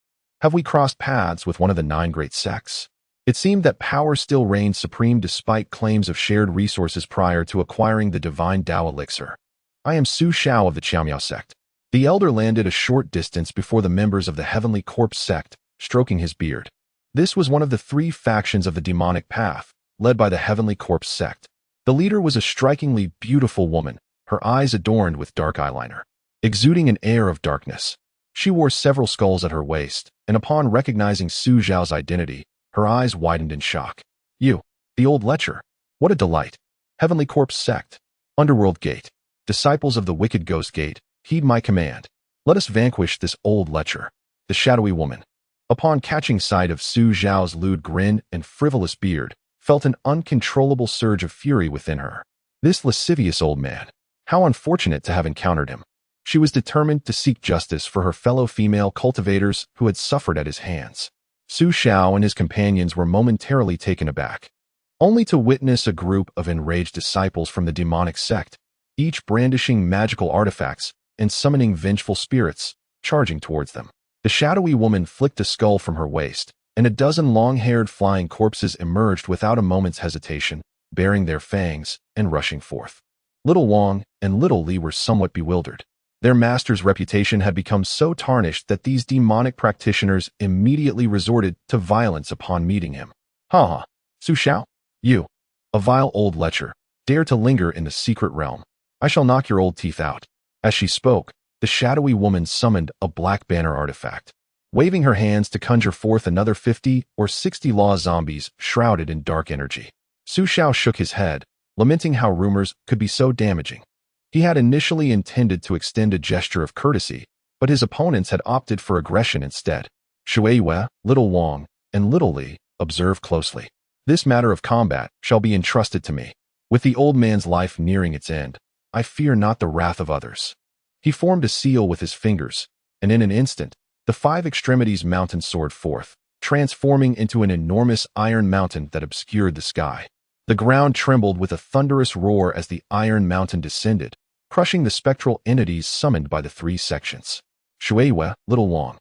Have we crossed paths with one of the 9 great sects? It seemed that power still reigned supreme despite claims of shared resources prior to acquiring the divine Tao elixir. I am Xiao of the Xiao sect. The elder landed a short distance before the members of the Heavenly Corpse sect, stroking his beard. This was one of the 3 factions of the demonic path, led by the Heavenly Corpse sect. The leader was a strikingly beautiful woman, her eyes adorned with dark eyeliner, exuding an air of darkness. She wore several skulls at her waist, and upon recognizing Su Zhao's identity, her eyes widened in shock. You, the old lecher. What a delight. Heavenly Corpse sect. Underworld gate. Disciples of the wicked ghost gate, heed my command. Let us vanquish this old lecher. The shadowy woman, upon catching sight of Su Zhao's lewd grin and frivolous beard, felt an uncontrollable surge of fury within her. This lascivious old man. How unfortunate to have encountered him. She was determined to seek justice for her fellow female cultivators who had suffered at his hands. Su Xiao and his companions were momentarily taken aback, only to witness a group of enraged disciples from the demonic sect, each brandishing magical artifacts and summoning vengeful spirits, charging towards them. The shadowy woman flicked a skull from her waist, and a dozen long-haired flying corpses emerged without a moment's hesitation, baring their fangs and rushing forth. Little Wang and Little Li were somewhat bewildered. Their master's reputation had become so tarnished that these demonic practitioners immediately resorted to violence upon meeting him. Ha ha, Su Xiao, you, a vile old lecher, dare to linger in the secret realm. I shall knock your old teeth out. As she spoke, the shadowy woman summoned a black banner artifact, waving her hands to conjure forth another 50 or 60 law zombies shrouded in dark energy. Su Xiao shook his head, lamenting how rumors could be so damaging. He had initially intended to extend a gesture of courtesy, but his opponents had opted for aggression instead. Shuiwei, Little Wang, and Little Li, observe closely. This matter of combat shall be entrusted to me. With the old man's life nearing its end, I fear not the wrath of others. He formed a seal with his fingers, and in an instant, the 5 extremities mountain soared forth, transforming into an enormous iron mountain that obscured the sky. The ground trembled with a thunderous roar as the iron mountain descended, crushing the spectral entities summoned by the 3 sections. Shuiwei, Little Wang,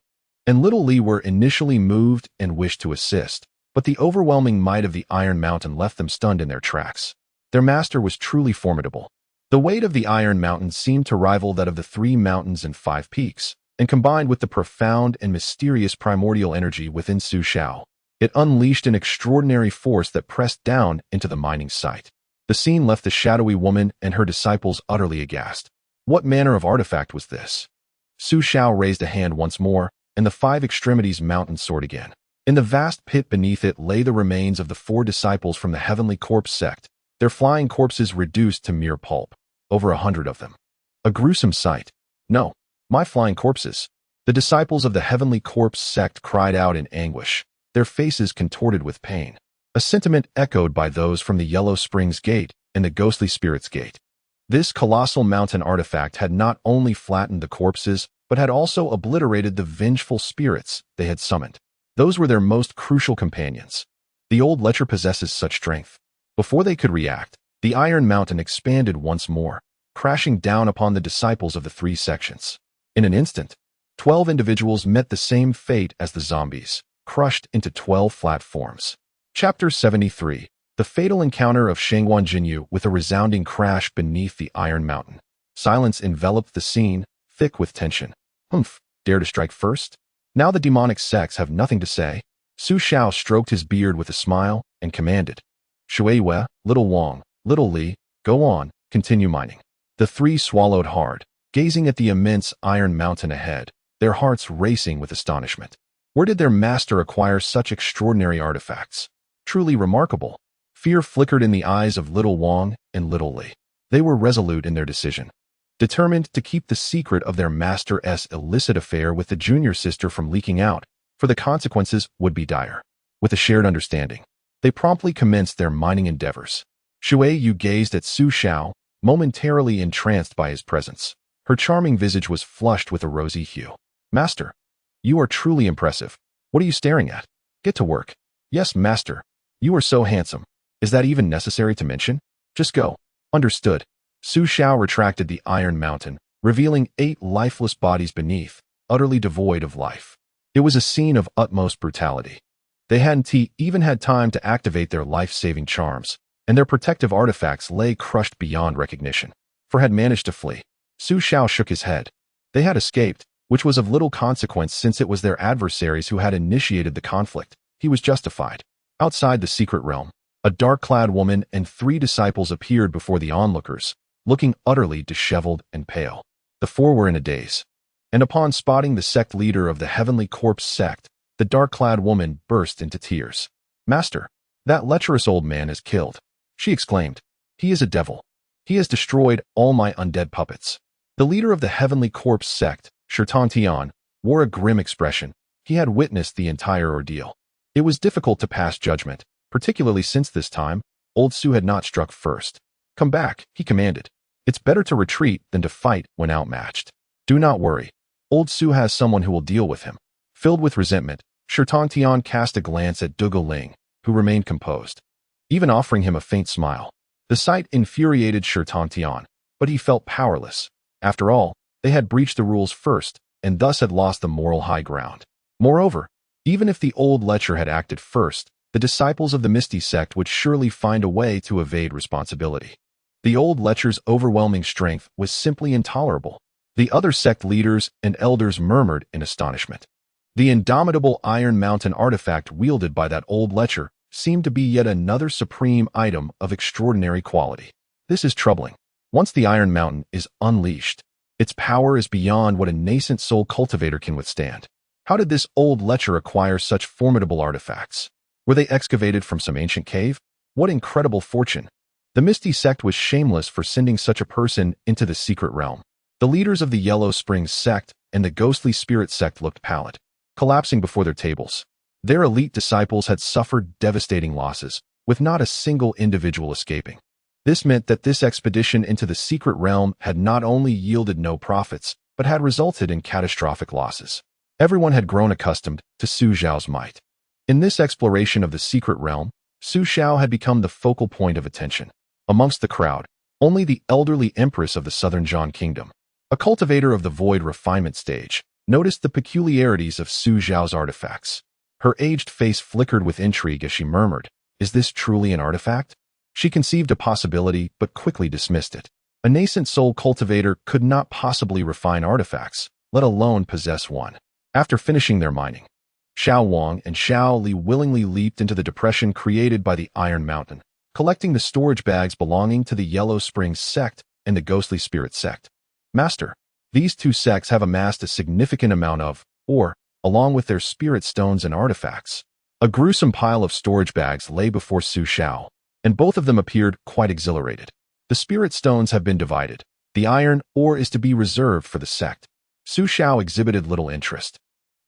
and Little Li were initially moved and wished to assist, but the overwhelming might of the Iron Mountain left them stunned in their tracks. Their master was truly formidable. The weight of the Iron Mountain seemed to rival that of the 3 mountains and 5 peaks, and combined with the profound and mysterious primordial energy within Su Xiao, it unleashed an extraordinary force that pressed down into the mining site. The scene left the shadowy woman and her disciples utterly aghast. What manner of artifact was this? Su Xiao raised a hand once more, and the 5 extremities mountain soared again. In the vast pit beneath it lay the remains of the 4 disciples from the Heavenly Corpse sect, their flying corpses reduced to mere pulp, over 100 of them. A gruesome sight. No, my flying corpses. The disciples of the Heavenly Corpse sect cried out in anguish, their faces contorted with pain. A sentiment echoed by those from the Yellow Springs Gate and the Ghostly Spirits Gate. This colossal mountain artifact had not only flattened the corpses, but had also obliterated the vengeful spirits they had summoned. Those were their most crucial companions. The old lecher possesses such strength. Before they could react, the Iron Mountain expanded once more, crashing down upon the disciples of the 3 sections. In an instant, 12 individuals met the same fate as the zombies, crushed into 12 flat forms. Chapter 73. The Fatal Encounter of Shangguan Jinyu with a resounding crash beneath the Iron Mountain. Silence enveloped the scene, thick with tension. Humph, dare to strike first? Now the demonic sects have nothing to say. Su Xiao stroked his beard with a smile and commanded. Shuiwei, Little Wang, Little Li, go on, continue mining. The 3 swallowed hard, gazing at the immense Iron Mountain ahead, their hearts racing with astonishment. Where did their master acquire such extraordinary artifacts? Truly remarkable. Fear flickered in the eyes of Little Wang and Little Li. They were resolute in their decision, determined to keep the secret of their master's illicit affair with the junior sister from leaking out, for the consequences would be dire. With a shared understanding, they promptly commenced their mining endeavors. Shuiyu gazed at Su Xiao, momentarily entranced by his presence. Her charming visage was flushed with a rosy hue. Master, you are truly impressive. What are you staring at? Get to work. Yes, master. You are so handsome. Is that even necessary to mention? Just go. Understood. Su Xiao retracted the Iron Mountain, revealing 8 lifeless bodies beneath, utterly devoid of life. It was a scene of utmost brutality. They hadn't even had time to activate their life-saving charms, and their protective artifacts lay crushed beyond recognition. For had managed to flee. Xiao shook his head. They had escaped, which was of little consequence since it was their adversaries who had initiated the conflict. He was justified. Outside the secret realm, a dark-clad woman and 3 disciples appeared before the onlookers, looking utterly disheveled and pale. The 4 were in a daze. And upon spotting the sect leader of the Heavenly Corpse sect, the dark-clad woman burst into tears. "Master, that lecherous old man is killed," she exclaimed. "He is a devil. He has destroyed all my undead puppets." The leader of the Heavenly Corpse sect, Xiao, wore a grim expression. He had witnessed the entire ordeal. It was difficult to pass judgment, particularly since this time, old Su had not struck first. "Come back," he commanded. "It's better to retreat than to fight when outmatched. Do not worry. Old Su has someone who will deal with him." Filled with resentment, Xiao cast a glance at Dugo Ling, who remained composed, even offering him a faint smile. The sight infuriated Xiao, but he felt powerless. After all, they had breached the rules first, and thus had lost the moral high ground. Moreover, even if the old lecher had acted first, the disciples of the Misty Sect would surely find a way to evade responsibility. The old lecher's overwhelming strength was simply intolerable. The other sect leaders and elders murmured in astonishment. The indomitable Iron Mountain artifact wielded by that old lecher seemed to be yet another supreme item of extraordinary quality. This is troubling. Once the Iron Mountain is unleashed, its power is beyond what a nascent soul cultivator can withstand. How did this old lecher acquire such formidable artifacts? Were they excavated from some ancient cave? What incredible fortune! The Misty Sect was shameless for sending such a person into the secret realm. The leaders of the Yellow Springs sect and the Ghostly Spirit sect looked pallid, collapsing before their tables. Their elite disciples had suffered devastating losses, with not a single individual escaping. This meant that this expedition into the secret realm had not only yielded no profits, but had resulted in catastrophic losses. Everyone had grown accustomed to Su Xiao's might. In this exploration of the secret realm, Su Xiao had become the focal point of attention. Amongst the crowd, only the elderly empress of the Southern Zhang Kingdom, a cultivator of the void refinement stage, noticed the peculiarities of Su Xiao's artifacts. Her aged face flickered with intrigue as she murmured, "Is this truly an artifact?" She conceived a possibility, but quickly dismissed it. A nascent soul cultivator could not possibly refine artifacts, let alone possess one. After finishing their mining, Xiao Wang and Xiao Li willingly leaped into the depression created by the Iron Mountain, collecting the storage bags belonging to the Yellow Springs sect and the Ghostly Spirit sect. "Master, these 2 sects have amassed a significant amount of ore, along with their spirit stones and artifacts." A gruesome pile of storage bags lay before Su Xiao, and both of them appeared quite exhilarated. "The spirit stones have been divided. The iron ore is to be reserved for the sect." Su Xiao exhibited little interest,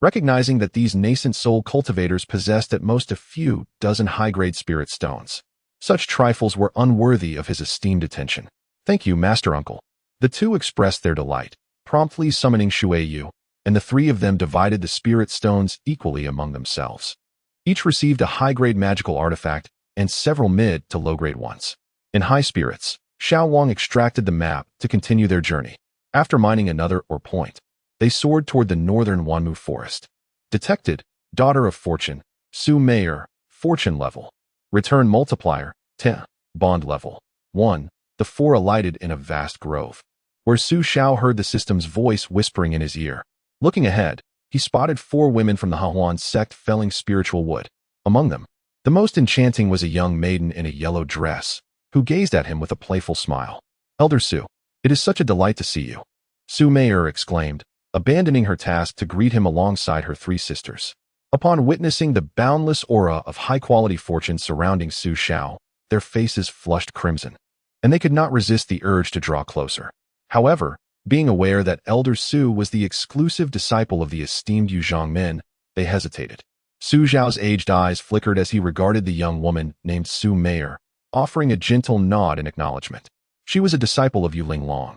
recognizing that these nascent soul cultivators possessed at most a few dozen high-grade spirit stones. Such trifles were unworthy of his esteemed attention. "Thank you, Master Uncle." The 2 expressed their delight, promptly summoning Shuiyu, and the 3 of them divided the spirit stones equally among themselves. Each received a high-grade magical artifact and several mid to low-grade ones. In high spirits, Xiao Wang extracted the map to continue their journey. After mining another ore point, they soared toward the northern Wanmu forest. Detected, Daughter of Fortune, Su Mayor, Fortune level. Return multiplier, 10, bond level, 1. The 4 alighted in a vast grove, where Su Xiao heard the system's voice whispering in his ear. Looking ahead, he spotted 4 women from the Hahuan sect felling spiritual wood. Among them, the most enchanting was a young maiden in a yellow dress, who gazed at him with a playful smile. "Elder Su, it is such a delight to see you," Su Mayor exclaimed, abandoning her task to greet him alongside her 3 sisters. Upon witnessing the boundless aura of high-quality fortune surrounding Su Xiao, their faces flushed crimson, and they could not resist the urge to draw closer. However, being aware that Elder Su was the exclusive disciple of the esteemed Yu Zhongmin, they hesitated. Su Xiao's aged eyes flickered as he regarded the young woman named Su Mayor, offering a gentle nod in acknowledgement. She was a disciple of Yu Linglong,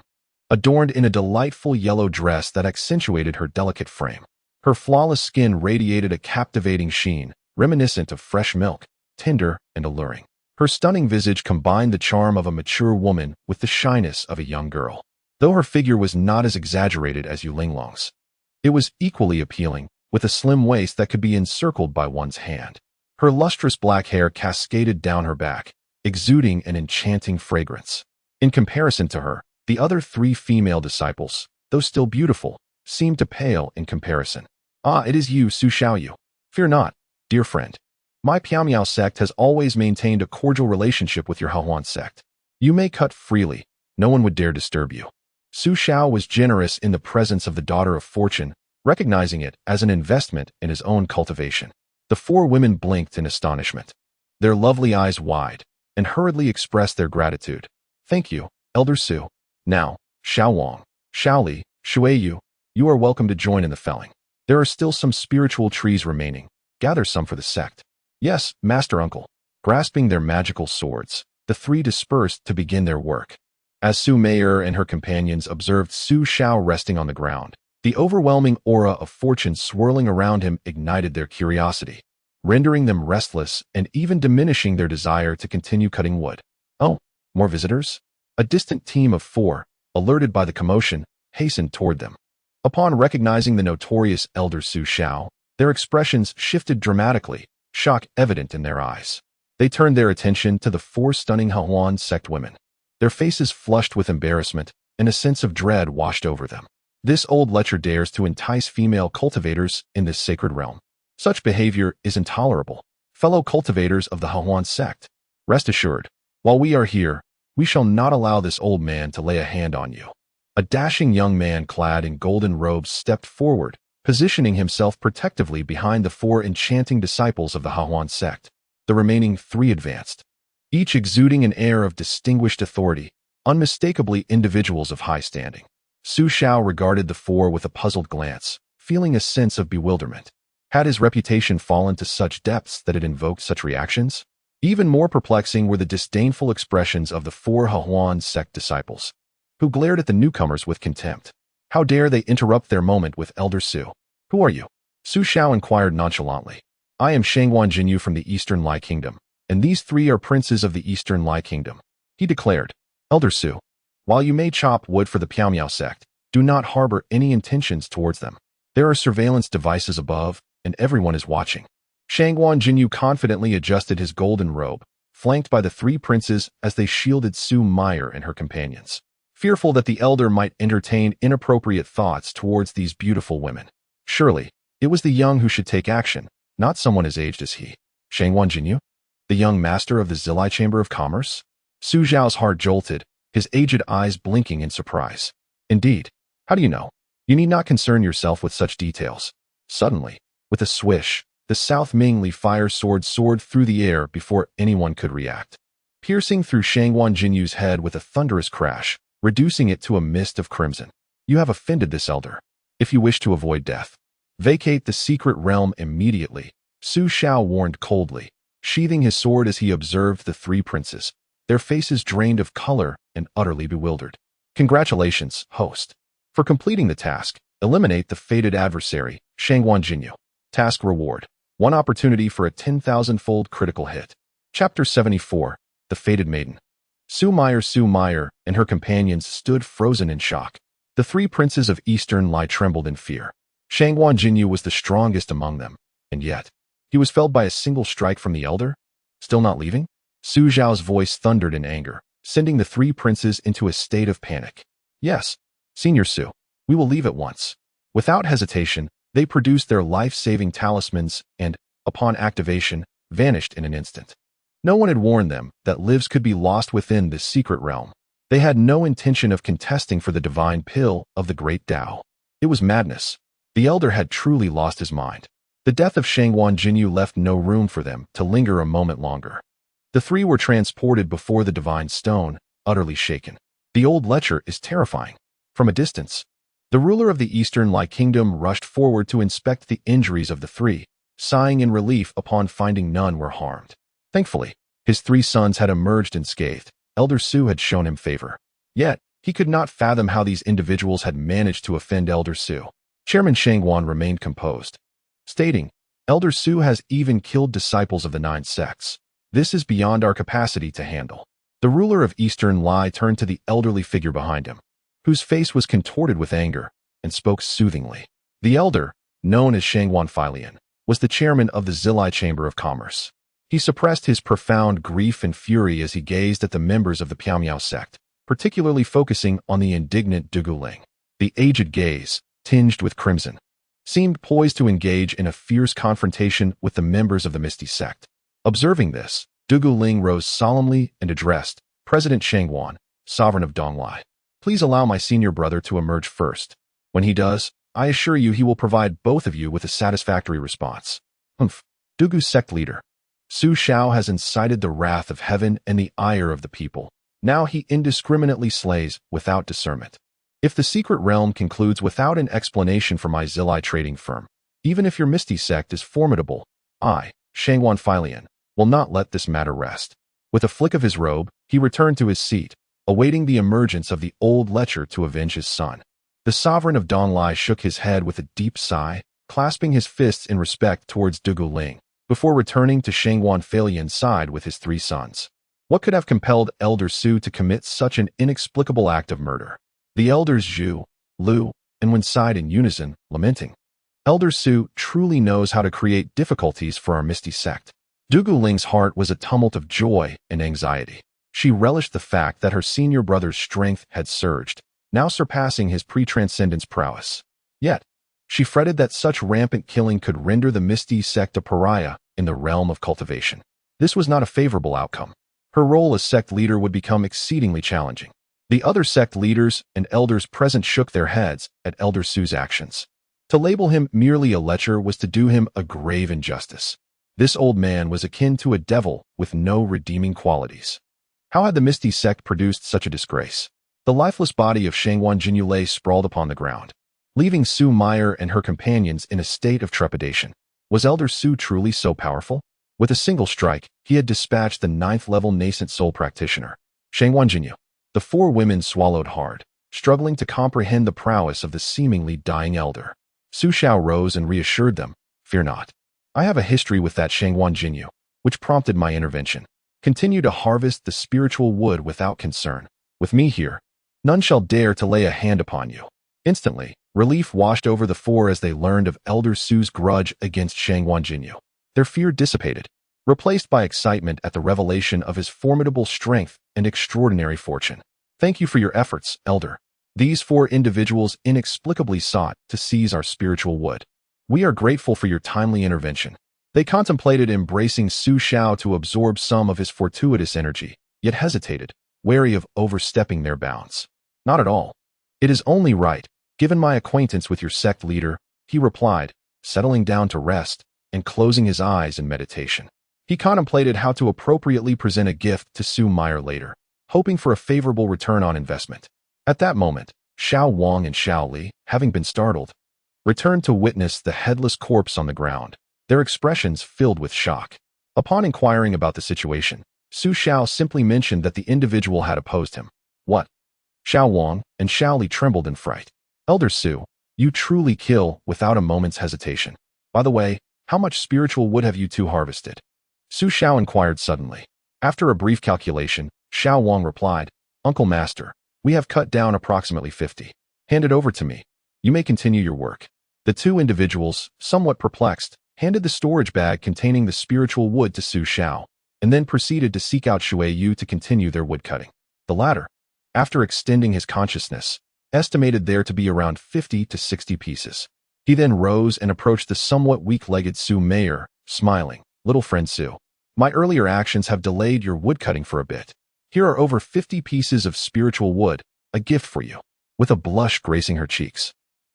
adorned in a delightful yellow dress that accentuated her delicate frame. Her flawless skin radiated a captivating sheen, reminiscent of fresh milk, tender and alluring. Her stunning visage combined the charm of a mature woman with the shyness of a young girl. Though her figure was not as exaggerated as Yu Linglong's, it was equally appealing, with a slim waist that could be encircled by one's hand. Her lustrous black hair cascaded down her back, exuding an enchanting fragrance. In comparison to her, the other 3 female disciples, though still beautiful, seemed to pale in comparison. "Ah, it is you, Su Xiaoyu. Fear not, dear friend. My Piao sect has always maintained a cordial relationship with your Hahuan sect. You may cut freely, no one would dare disturb you." Su Xiao was generous in the presence of the daughter of fortune, recognizing it as an investment in his own cultivation. The 4 women blinked in astonishment, their lovely eyes wide, and hurriedly expressed their gratitude. "Thank you, Elder Su. Now, Xiao Wang, Xiao Li, Shuiyu, you are welcome to join in the felling. There are still some spiritual trees remaining. Gather some for the sect." "Yes, Master Uncle." Grasping their magical swords, the 3 dispersed to begin their work. As Su Meier and her companions observed Su Xiao resting on the ground, the overwhelming aura of fortune swirling around him ignited their curiosity, rendering them restless and even diminishing their desire to continue cutting wood. "Oh, more visitors?" A distant team of 4, alerted by the commotion, hastened toward them. Upon recognizing the notorious Elder Su Xiao, their expressions shifted dramatically, shock evident in their eyes. They turned their attention to the 4 stunning Hahuan sect women. Their faces flushed with embarrassment, and a sense of dread washed over them. This old lecher dares to entice female cultivators in this sacred realm. Such behavior is intolerable. Fellow cultivators of the Hahuan sect, rest assured, while we are here, we shall not allow this old man to lay a hand on you. A dashing young man clad in golden robes stepped forward, positioning himself protectively behind the 4 enchanting disciples of the Hahuan sect. The remaining 3 advanced, each exuding an air of distinguished authority, unmistakably individuals of high standing. Su Xiao regarded the 4 with a puzzled glance, feeling a sense of bewilderment. Had his reputation fallen to such depths that it invoked such reactions? Even more perplexing were the disdainful expressions of the 4 Hahuan sect disciples, who glared at the newcomers with contempt. How dare they interrupt their moment with Elder Su? "Who are you?" Su Xiao inquired nonchalantly. "I am Shangguan Jinyu from the Eastern Lai Kingdom, and these 3 are princes of the Eastern Lai Kingdom," he declared. "Elder Su, while you may chop wood for the Piao sect, do not harbor any intentions towards them. There are surveillance devices above, and everyone is watching." Shangguan Jinyu confidently adjusted his golden robe, flanked by the 3 princes as they shielded Su Meier and her companions, fearful that the elder might entertain inappropriate thoughts towards these beautiful women. Surely, it was the young who should take action, not someone as aged as he. Shangguan Jinyu? The young master of the Zilai Chamber of Commerce? Su Zhao's heart jolted, his aged eyes blinking in surprise. "Indeed. How do you know? You need not concern yourself with such details." Suddenly, with a swish, the South Mingli fire sword soared through the air before anyone could react, piercing through Shangguan Jinyu's head with a thunderous crash, reducing it to a mist of crimson. "You have offended this elder. If you wish to avoid death, vacate the secret realm immediately," Su Xiao warned coldly, sheathing his sword as he observed the 3 princes, their faces drained of color and utterly bewildered. "Congratulations, host. For completing the task, eliminate the fated adversary, Shangguan Jinyu. Task reward: 1 opportunity for a 10,000-fold critical hit." Chapter 74, The Fated Maiden. Su Meier and her companions stood frozen in shock. The 3 princes of Eastern Lai trembled in fear. Shangguan Jinyu was the strongest among them, and yet, he was felled by a single strike from the elder? Still not leaving? Su Zhao's voice thundered in anger, sending the 3 princes into a state of panic. "Yes, Senior Su, we will leave at once." Without hesitation, they produced their life-saving talismans and, upon activation, vanished in an instant. No one had warned them that lives could be lost within this secret realm. They had no intention of contesting for the divine pill of the great Tao. It was madness. The elder had truly lost his mind. The death of Shangguan Jinyu left no room for them to linger a moment longer. The 3 were transported before the divine stone, utterly shaken. The old lecher is terrifying. From a distance, the ruler of the Eastern Lai Kingdom rushed forward to inspect the injuries of the 3, sighing in relief upon finding none were harmed. Thankfully, his 3 sons had emerged unscathed. Elder Su had shown him favor. Yet, he could not fathom how these individuals had managed to offend Elder Su. Chairman Shangguan remained composed, stating, "Elder Su has even killed disciples of the 9 sects. This is beyond our capacity to handle." The ruler of Eastern Lai turned to the elderly figure behind him, whose face was contorted with anger, and spoke soothingly. The elder, known as Shangwan Filian, was the chairman of the Zilai Chamber of Commerce. He suppressed his profound grief and fury as he gazed at the members of the Piaomiao sect, particularly focusing on the indignant Duguling. The aged gaze, tinged with crimson, seemed poised to engage in a fierce confrontation with the members of the Misty Sect. Observing this, Duguling rose solemnly and addressed, President Shangwan, sovereign of Donglai. Please allow my senior brother to emerge first. When he does, I assure you he will provide both of you with a satisfactory response. Dugu's sect leader. Su Xiao has incited the wrath of heaven and the ire of the people. Now he indiscriminately slays without discernment. If the secret realm concludes without an explanation for my Zilai trading firm, even if your Misty Sect is formidable, I, Shangwan Filian, will not let this matter rest. With a flick of his robe, he returned to his seat, awaiting the emergence of the old lecher to avenge his son. The sovereign of Donglai shook his head with a deep sigh, clasping his fists in respect towards Duguling, before returning to Shangwan Filian's side with his 3 sons. What could have compelled Elder Su to commit such an inexplicable act of murder? The elders Zhu, Lu, and Wen sighed in unison, lamenting. Elder Su truly knows how to create difficulties for our Misty Sect. Duguling's heart was a tumult of joy and anxiety. She relished the fact that her senior brother's strength had surged, now surpassing his pre-transcendence prowess. Yet, she fretted that such rampant killing could render the Misty Sect a pariah in the realm of cultivation. This was not a favorable outcome. Her role as sect leader would become exceedingly challenging. The other sect leaders and elders present shook their heads at Elder Su's actions. To label him merely a lecher was to do him a grave injustice. This old man was akin to a devil with no redeeming qualities. How had the Misty Sect produced such a disgrace? The lifeless body of Shangwan Jinyu lay sprawled upon the ground, leaving Su Meyer and her companions in a state of trepidation. Was Elder Su truly so powerful? With a single strike, he had dispatched the 9th-level nascent soul practitioner, Shangwan Jinyu. The 4 women swallowed hard, struggling to comprehend the prowess of the seemingly dying elder. Su Xiao rose and reassured them, "Fear not. I have a history with that Shangwan Jinyu, which prompted my intervention. Continue to harvest the spiritual wood without concern. With me here, none shall dare to lay a hand upon you." Instantly, relief washed over the 4 as they learned of Elder Su's grudge against Shangwan Jinyu. Their fear dissipated, replaced by excitement at the revelation of his formidable strength and extraordinary fortune. "Thank you for your efforts, Elder. These 4 individuals inexplicably sought to seize our spiritual wood. We are grateful for your timely intervention." They contemplated embracing Su Xiao to absorb some of his fortuitous energy, yet hesitated, wary of overstepping their bounds. "Not at all. It is only right, given my acquaintance with your sect leader," he replied, settling down to rest and closing his eyes in meditation. He contemplated how to appropriately present a gift to Su Meyer later, hoping for a favorable return on investment. At that moment, Xiao Wang and Xiao Li, having been startled, returned to witness the headless corpse on the ground, their expressions filled with shock. Upon inquiring about the situation, Su Xiao simply mentioned that the individual had opposed him. "What?" Xiao Wang and Xiao Li trembled in fright. "Elder Su, you truly kill without a moment's hesitation. By the way, how much spiritual wood have you 2 harvested?" Su Xiao inquired suddenly. After a brief calculation, Xiao Wang replied, "Uncle Master, we have cut down approximately 50. Hand it over to me. You may continue your work." The 2 individuals, somewhat perplexed, handed the storage bag containing the spiritual wood to Su Xiao, and then proceeded to seek out Shui Yu to continue their woodcutting. The latter, after extending his consciousness, estimated there to be around 50 to 60 pieces. He then rose and approached the somewhat weak-legged Su Meyer, smiling. "Little friend Su, my earlier actions have delayed your woodcutting for a bit. Here are over 50 pieces of spiritual wood, a gift for you." With a blush gracing her cheeks,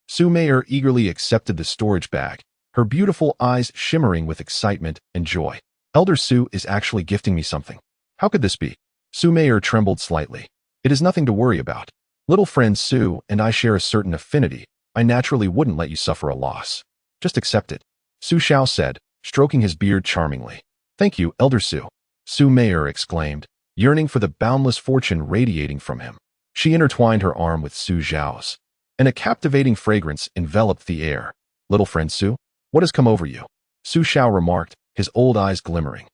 Su Meyer eagerly accepted the storage bag, her beautiful eyes shimmering with excitement and joy. "Elder Su is actually gifting me something. How could this be?" Su Meyer trembled slightly. "It is nothing to worry about. Little friend Su and I share a certain affinity. I naturally wouldn't let you suffer a loss. Just accept it," Su Xiao said, stroking his beard charmingly. "Thank you, Elder Su," Su Meyer exclaimed, yearning for the boundless fortune radiating from him. She intertwined her arm with Su Xiao's, and a captivating fragrance enveloped the air. "Little friend Su, what has come over you?" Su Xiao remarked, his old eyes glimmering.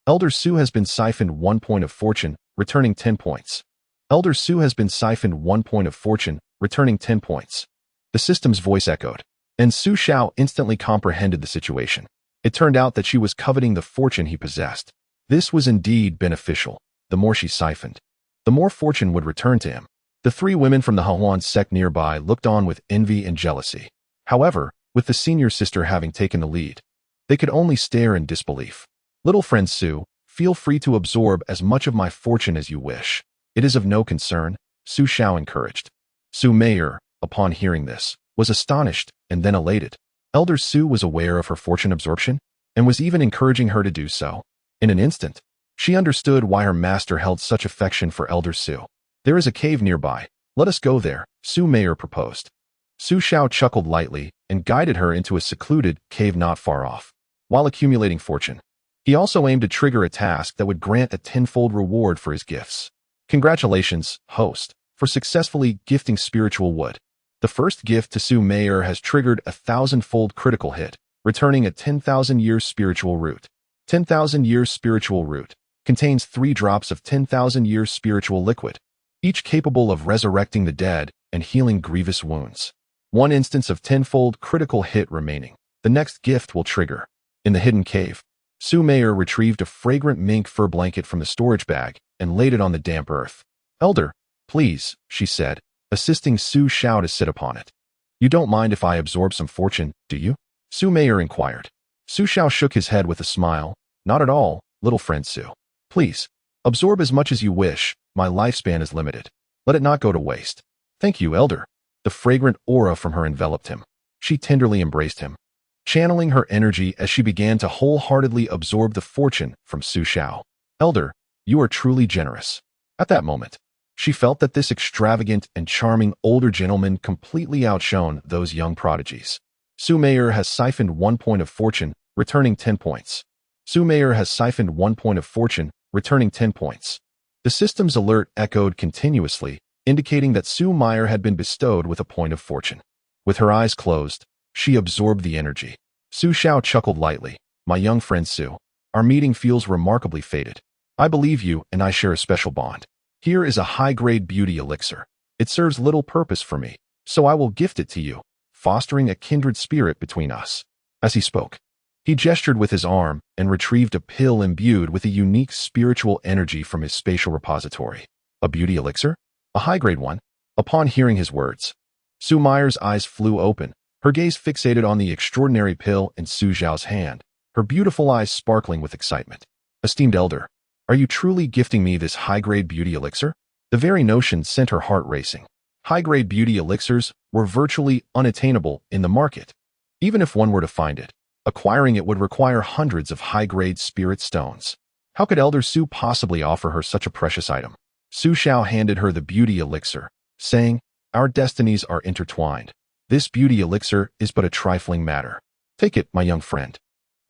"Elder Su has been siphoned 1 point of fortune, returning 10 points. Elder Su has been siphoned 1 point of fortune, returning 10 points." The system's voice echoed. And Su Xiao instantly comprehended the situation. It turned out that she was coveting the fortune he possessed. This was indeed beneficial. The more she siphoned, the more fortune would return to him. The three women from the Huan sect nearby looked on with envy and jealousy. However, with the senior sister having taken the lead, they could only stare in disbelief. Little friend Su, feel free to absorb as much of my fortune as you wish. It is of no concern, Su Xiao encouraged. Su Meier, upon hearing this, was astonished and then elated. Elder Su was aware of her fortune absorption and was even encouraging her to do so. In an instant, she understood why her master held such affection for Elder Su. There is a cave nearby. Let us go there, Su Meier proposed. Su Xiao chuckled lightly and guided her into a secluded cave not far off. While accumulating fortune, he also aimed to trigger a task that would grant a tenfold reward for his gifts. Congratulations, host, for successfully gifting spiritual wood. The first gift to Su Meier has triggered a 1,000-fold critical hit, returning a 10,000-year spiritual root. 10,000-year spiritual root contains 3 drops of 10,000-year spiritual liquid, each capable of resurrecting the dead and healing grievous wounds. 1 instance of 10-fold critical hit remaining. The next gift will trigger. In the hidden cave, Su Meier retrieved a fragrant mink fur blanket from the storage bag and laid it on the damp earth. Elder, please, she said, assisting Su Xiao to sit upon it. You don't mind if I absorb some fortune, do you? Su Meier inquired. Su Xiao shook his head with a smile. Not at all, little friend Su. Please, absorb as much as you wish. My lifespan is limited. Let it not go to waste. Thank you, Elder. The fragrant aura from her enveloped him. She tenderly embraced him, channeling her energy as she began to wholeheartedly absorb the fortune from Su Xiao. Elder, you are truly generous. At that moment, she felt that this extravagant and charming older gentleman completely outshone those young prodigies. Su Meier has siphoned 1 point of fortune, returning 10 points. Su Meier has siphoned 1 point of fortune, returning 10 points. The system's alert echoed continuously, indicating that Su Meier had been bestowed with a point of fortune. With her eyes closed, she absorbed the energy. Su Xiao chuckled lightly. My young friend Su, our meeting feels remarkably fated. I believe you and I share a special bond. Here is a high-grade beauty elixir. It serves little purpose for me, so I will gift it to you, fostering a kindred spirit between us. As he spoke, he gestured with his arm and retrieved a pill imbued with a unique spiritual energy from his spatial repository. A beauty elixir? A high-grade one? Upon hearing his words, Su Meier's eyes flew open, her gaze fixated on the extraordinary pill in Su Xiao's hand, her beautiful eyes sparkling with excitement. Esteemed elder, are you truly gifting me this high-grade beauty elixir? The very notion sent her heart racing. High-grade beauty elixirs were virtually unattainable in the market. Even if one were to find it, acquiring it would require hundreds of high-grade spirit stones. How could Elder Su possibly offer her such a precious item? Su Xiao handed her the beauty elixir, saying, Our destinies are intertwined. This beauty elixir is but a trifling matter. Take it, my young friend.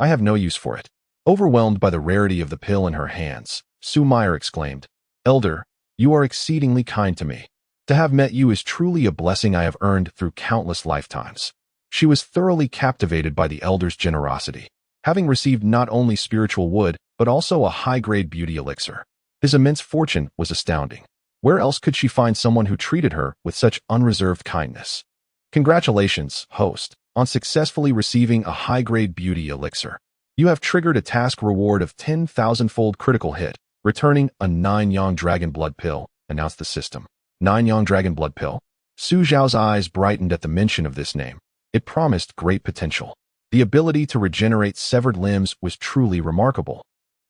I have no use for it. Overwhelmed by the rarity of the pill in her hands, Su Meier exclaimed, Elder, you are exceedingly kind to me. To have met you is truly a blessing I have earned through countless lifetimes. She was thoroughly captivated by the elder's generosity, having received not only spiritual wood, but also a high-grade beauty elixir. His immense fortune was astounding. Where else could she find someone who treated her with such unreserved kindness? Congratulations, host, on successfully receiving a high-grade beauty elixir. You have triggered a task reward of 10,000-fold critical hit, returning a 9-yang dragon blood pill, announced the system. 9-yang dragon blood pill? Su Xiao's eyes brightened at the mention of this name. It promised great potential. The ability to regenerate severed limbs was truly remarkable,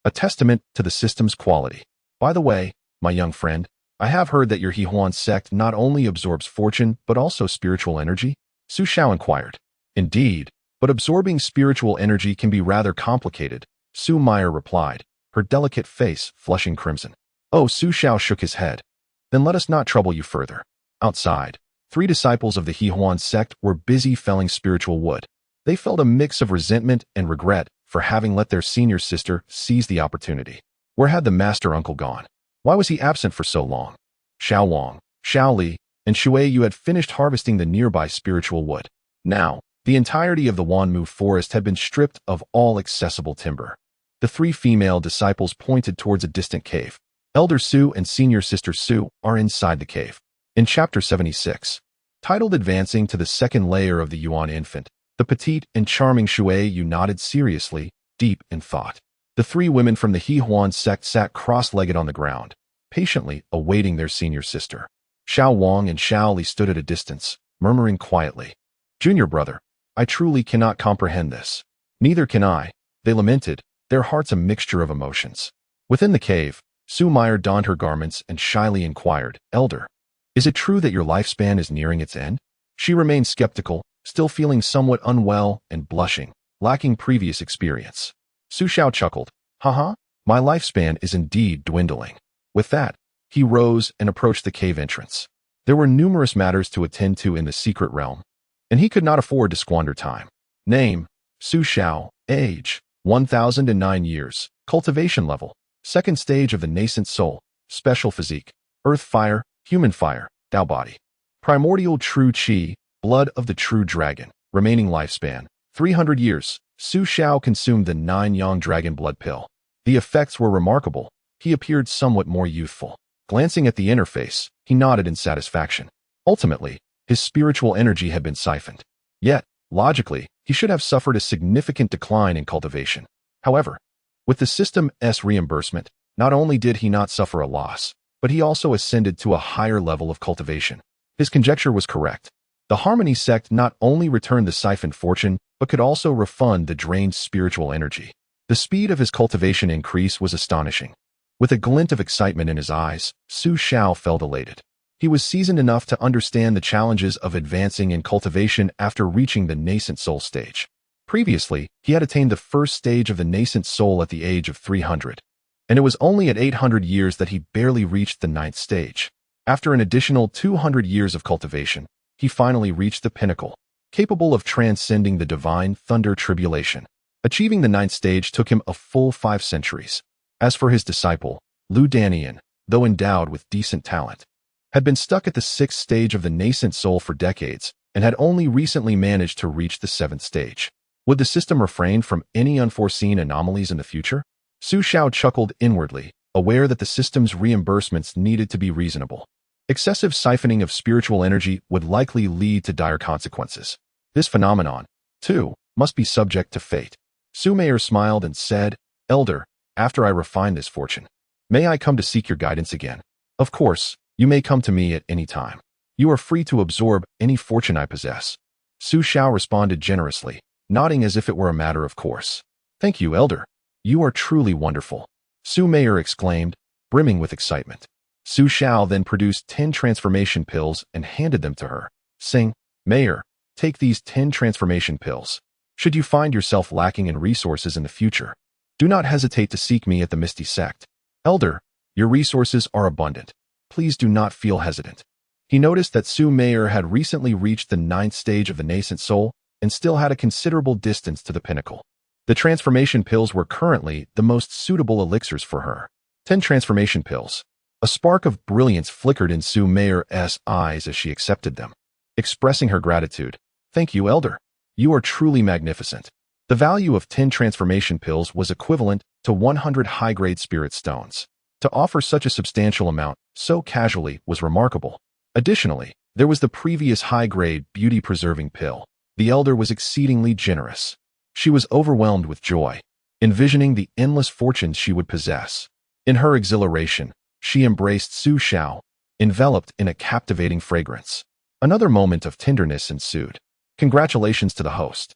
a testament to the system's quality. By the way, my young friend, I have heard that your Huan sect not only absorbs fortune, but also spiritual energy? Su Xiao inquired. Indeed, but absorbing spiritual energy can be rather complicated, Su Meier replied, her delicate face flushing crimson. Oh, Su Xiao shook his head. Then let us not trouble you further. Outside, 3 disciples of the Huan sect were busy felling spiritual wood. They felt a mix of resentment and regret for having let their senior sister seize the opportunity. Where had the master uncle gone? Why was he absent for so long? Xiao Wang, Xiao Li, and Shui Yu had finished harvesting the nearby spiritual wood. Now, the entirety of the Wanmu forest had been stripped of all accessible timber. The 3 female disciples pointed towards a distant cave. Elder Su and senior sister Su are inside the cave. In chapter 76, Titled Advancing to the Second Layer of the Yuan Infant, the petite and charming Shui nodded seriously, deep in thought. The three women from the Huan sect sat cross-legged on the ground, patiently awaiting their senior sister. Xiao Wang and Xiao Li stood at a distance, murmuring quietly. Junior brother, I truly cannot comprehend this. Neither can I, they lamented, their hearts a mixture of emotions. Within the cave, Su Meyer donned her garments and shyly inquired, Elder, is it true that your lifespan is nearing its end? She remained skeptical, still feeling somewhat unwell and blushing, lacking previous experience. Su Xiao chuckled, haha, my lifespan is indeed dwindling. With that, he rose and approached the cave entrance. There were numerous matters to attend to in the secret realm, and he could not afford to squander time. Name, Su Xiao, age, 1009 years, cultivation level, second stage of the nascent soul, special physique, earth fire, human fire, Tao body. Primordial true qi, blood of the true dragon, remaining lifespan, 300 years. Su Xiao consumed the 9 Yang Dragon Blood Pill. The effects were remarkable. He appeared somewhat more youthful. Glancing at the interface, he nodded in satisfaction. Ultimately, his spiritual energy had been siphoned. Yet, logically, he should have suffered a significant decline in cultivation. However, with the system's reimbursement, not only did he not suffer a loss, but he also ascended to a higher level of cultivation. His conjecture was correct. The Harmony sect not only returned the siphoned fortune, but could also refund the drained spiritual energy. The speed of his cultivation increase was astonishing. With a glint of excitement in his eyes, Su Xiao felt elated. He was seasoned enough to understand the challenges of advancing in cultivation after reaching the nascent soul stage. Previously, he had attained the first stage of the nascent soul at the age of 300, and it was only at 800 years that he barely reached the 9th stage. After an additional 200 years of cultivation, he finally reached the pinnacle, capable of transcending the divine thunder tribulation. Achieving the 9th stage took him a full 5 centuries. As for his disciple, Lu Danian, though endowed with decent talent, had been stuck at the 6th stage of the nascent soul for decades and had only recently managed to reach the 7th stage. Would the system refrain from any unforeseen anomalies in the future? Su Xiao chuckled inwardly, aware that the system's reimbursements needed to be reasonable. Excessive siphoning of spiritual energy would likely lead to dire consequences. This phenomenon, too, must be subject to fate. Su Meyer smiled and said, Elder, after I refine this fortune, may I come to seek your guidance again? Of course, you may come to me at any time. You are free to absorb any fortune I possess. Su Xiao responded generously, nodding as if it were a matter of course. Thank you, Elder. You are truly wonderful. Su Meyer exclaimed, brimming with excitement. Su Xiao then produced 10 transformation pills and handed them to her, saying, Meyer, take these 10 transformation pills. Should you find yourself lacking in resources in the future, do not hesitate to seek me at the Misty Sect. Elder, your resources are abundant. Please do not feel hesitant. He noticed that Su Meyer had recently reached the 9th stage of the nascent soul and still had a considerable distance to the pinnacle. The transformation pills were currently the most suitable elixirs for her. 10 transformation pills. A spark of brilliance flickered in Su Meyer's eyes as she accepted them, expressing her gratitude. Thank you, Elder. You are truly magnificent. The value of 10 transformation pills was equivalent to 100 high-grade spirit stones. To offer such a substantial amount so casually was remarkable. Additionally, there was the previous high-grade beauty-preserving pill. The Elder was exceedingly generous. She was overwhelmed with joy, envisioning the endless fortunes she would possess. In her exhilaration, she embraced Su Xiao, enveloped in a captivating fragrance. Another moment of tenderness ensued. Congratulations to the host.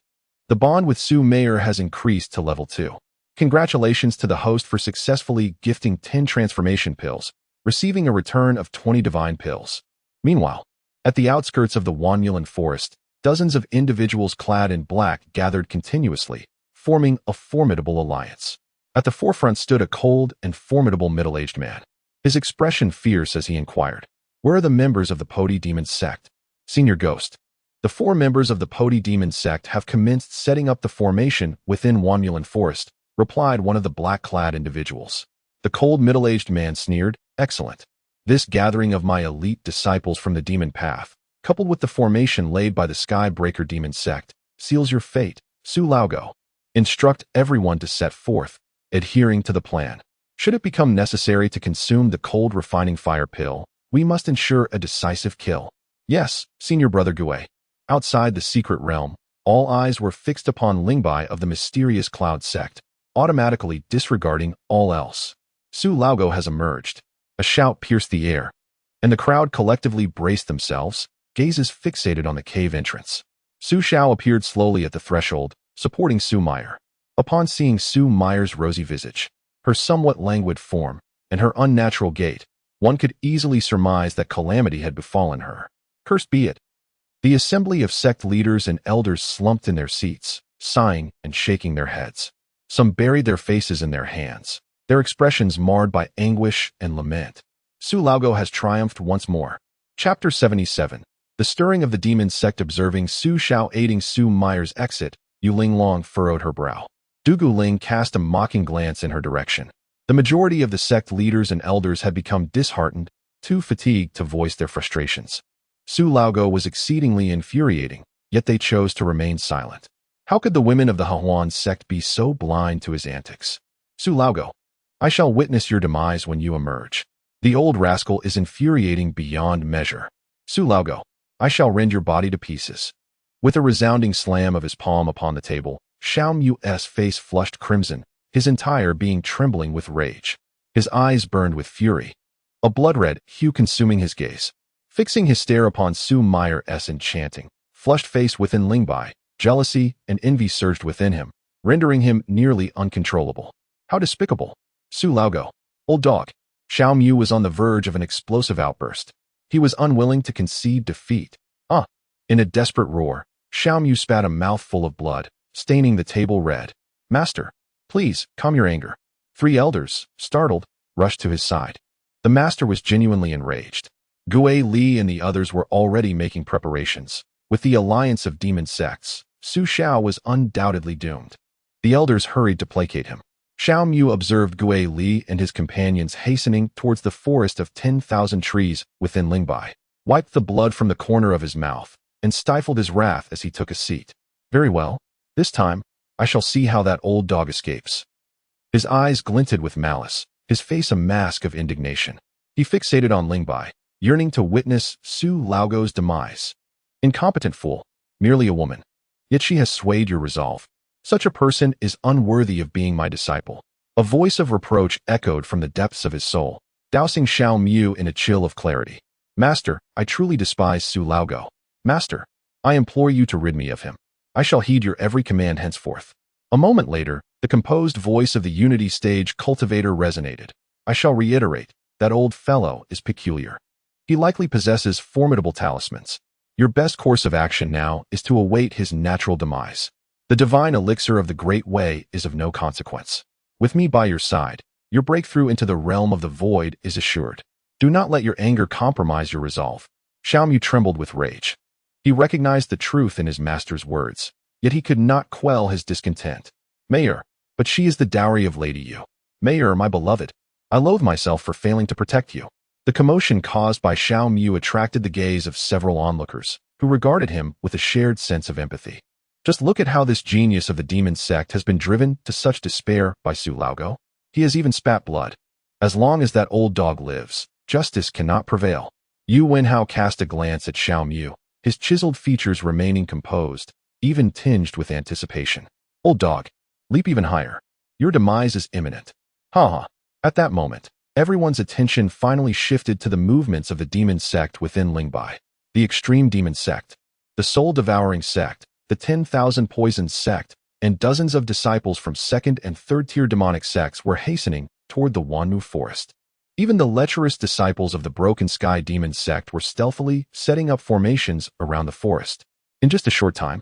The bond with Su Meyer has increased to level 2. Congratulations to the host for successfully gifting 10 transformation pills, receiving a return of 20 divine pills. Meanwhile, at the outskirts of the Wanyulan forest, dozens of individuals clad in black gathered continuously, forming a formidable alliance. At the forefront stood a cold and formidable middle-aged man. His expression fierce as he inquired, Where are the members of the Poti Demon Sect? Senior Ghost. The 4 members of the Poti Demon Sect have commenced setting up the formation within Wanyulan Forest, replied one of the black-clad individuals. The cold middle-aged man sneered, Excellent. This gathering of my elite disciples from the demon path, coupled with the formation laid by the Skybreaker Demon Sect, seals your fate, Su Laogo. Instruct everyone to set forth, adhering to the plan. Should it become necessary to consume the cold refining fire pill, we must ensure a decisive kill. Yes, Senior Brother Gue. Outside the secret realm, all eyes were fixed upon Lingbai of the mysterious Cloud Sect, automatically disregarding all else. Su Laogo has emerged. A shout pierced the air, and the crowd collectively braced themselves, gazes fixated on the cave entrance. Su Xiao appeared slowly at the threshold, supporting Su Meyer. Upon seeing Su Meyer's rosy visage, her somewhat languid form, and her unnatural gait, one could easily surmise that calamity had befallen her. Cursed be it. The assembly of sect leaders and elders slumped in their seats, sighing and shaking their heads. Some buried their faces in their hands, their expressions marred by anguish and lament. Su Laogo has triumphed once more. Chapter 77. The stirring of the demon sect. Observing Su Xiao aiding Su Meyer's exit, Yu Linglong furrowed her brow. Dugu Ling cast a mocking glance in her direction. The majority of the sect leaders and elders had become disheartened, too fatigued to voice their frustrations. Su Laogo was exceedingly infuriating, yet they chose to remain silent. How could the women of the Huan sect be so blind to his antics? Su Laogo, I shall witness your demise when you emerge. The old rascal is infuriating beyond measure. Su Laogo, I shall rend your body to pieces. With a resounding slam of his palm upon the table, Xiao Mu's face flushed crimson, his entire being trembling with rage. His eyes burned with fury, a blood-red hue consuming his gaze. Fixing his stare upon Su Meyer's enchanting, flushed face within Lingbai, jealousy and envy surged within him, rendering him nearly uncontrollable. How despicable! Su Laogo, old dog. Xiao Mu was on the verge of an explosive outburst. He was unwilling to concede defeat. In a desperate roar, Xiao Mu spat a mouthful of blood, staining the table red. Master, please, calm your anger. 3 elders, startled, rushed to his side. The master was genuinely enraged. Gue Li and the others were already making preparations. With the alliance of demon sects, Su Xiao was undoubtedly doomed. The elders hurried to placate him. Xiao Mu observed Gue Li and his companions hastening towards the forest of 10,000 trees within Lingbai, wiped the blood from the corner of his mouth, and stifled his wrath as he took a seat. Very well. This time, I shall see how that old dog escapes. His eyes glinted with malice, his face a mask of indignation. He fixated on Lingbai, yearning to witness Su Laogo's demise. Incompetent fool, merely a woman. Yet she has swayed your resolve. Such a person is unworthy of being my disciple. A voice of reproach echoed from the depths of his soul, dousing Xiao Mu in a chill of clarity. Master, I truly despise Su Laogo. Master, I implore you to rid me of him. I shall heed your every command henceforth. A moment later, the composed voice of the Unity Stage cultivator resonated. I shall reiterate, that old fellow is peculiar. He likely possesses formidable talismans. Your best course of action now is to await his natural demise. The divine elixir of the Great Way is of no consequence. With me by your side, your breakthrough into the realm of the void is assured. Do not let your anger compromise your resolve. Xiao Mu trembled with rage. He recognized the truth in his master's words, yet he could not quell his discontent. Mayor, but she is the dowry of Lady Yu. Mayor, my beloved, I loathe myself for failing to protect you. The commotion caused by Xiao Mu attracted the gaze of several onlookers, who regarded him with a shared sense of empathy. Just look at how this genius of the demon sect has been driven to such despair by Su Laogo. He has even spat blood. As long as that old dog lives, justice cannot prevail. Yu Wenhao cast a glance at Xiao Mu, his chiseled features remaining composed, even tinged with anticipation. Old dog, leap even higher. Your demise is imminent. Ha ha. At that moment, everyone's attention finally shifted to the movements of the demon sect within Lingbai. The extreme demon sect, the soul-devouring sect, the 10,000 poisoned sect, and dozens of disciples from second and third-tier demonic sects were hastening toward the Wanmu forest. Even the lecherous disciples of the Broken Sky demon sect were stealthily setting up formations around the forest. In just a short time,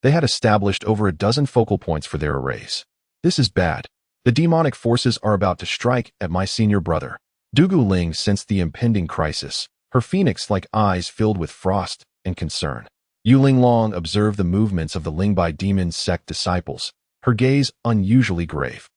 they had established over a dozen focal points for their arrays. This is bad. The demonic forces are about to strike at my senior brother. Dugu Ling sensed the impending crisis, her phoenix-like eyes filled with frost and concern. Yu Linglong observed the movements of the Lingbai demon sect disciples, her gaze unusually grave.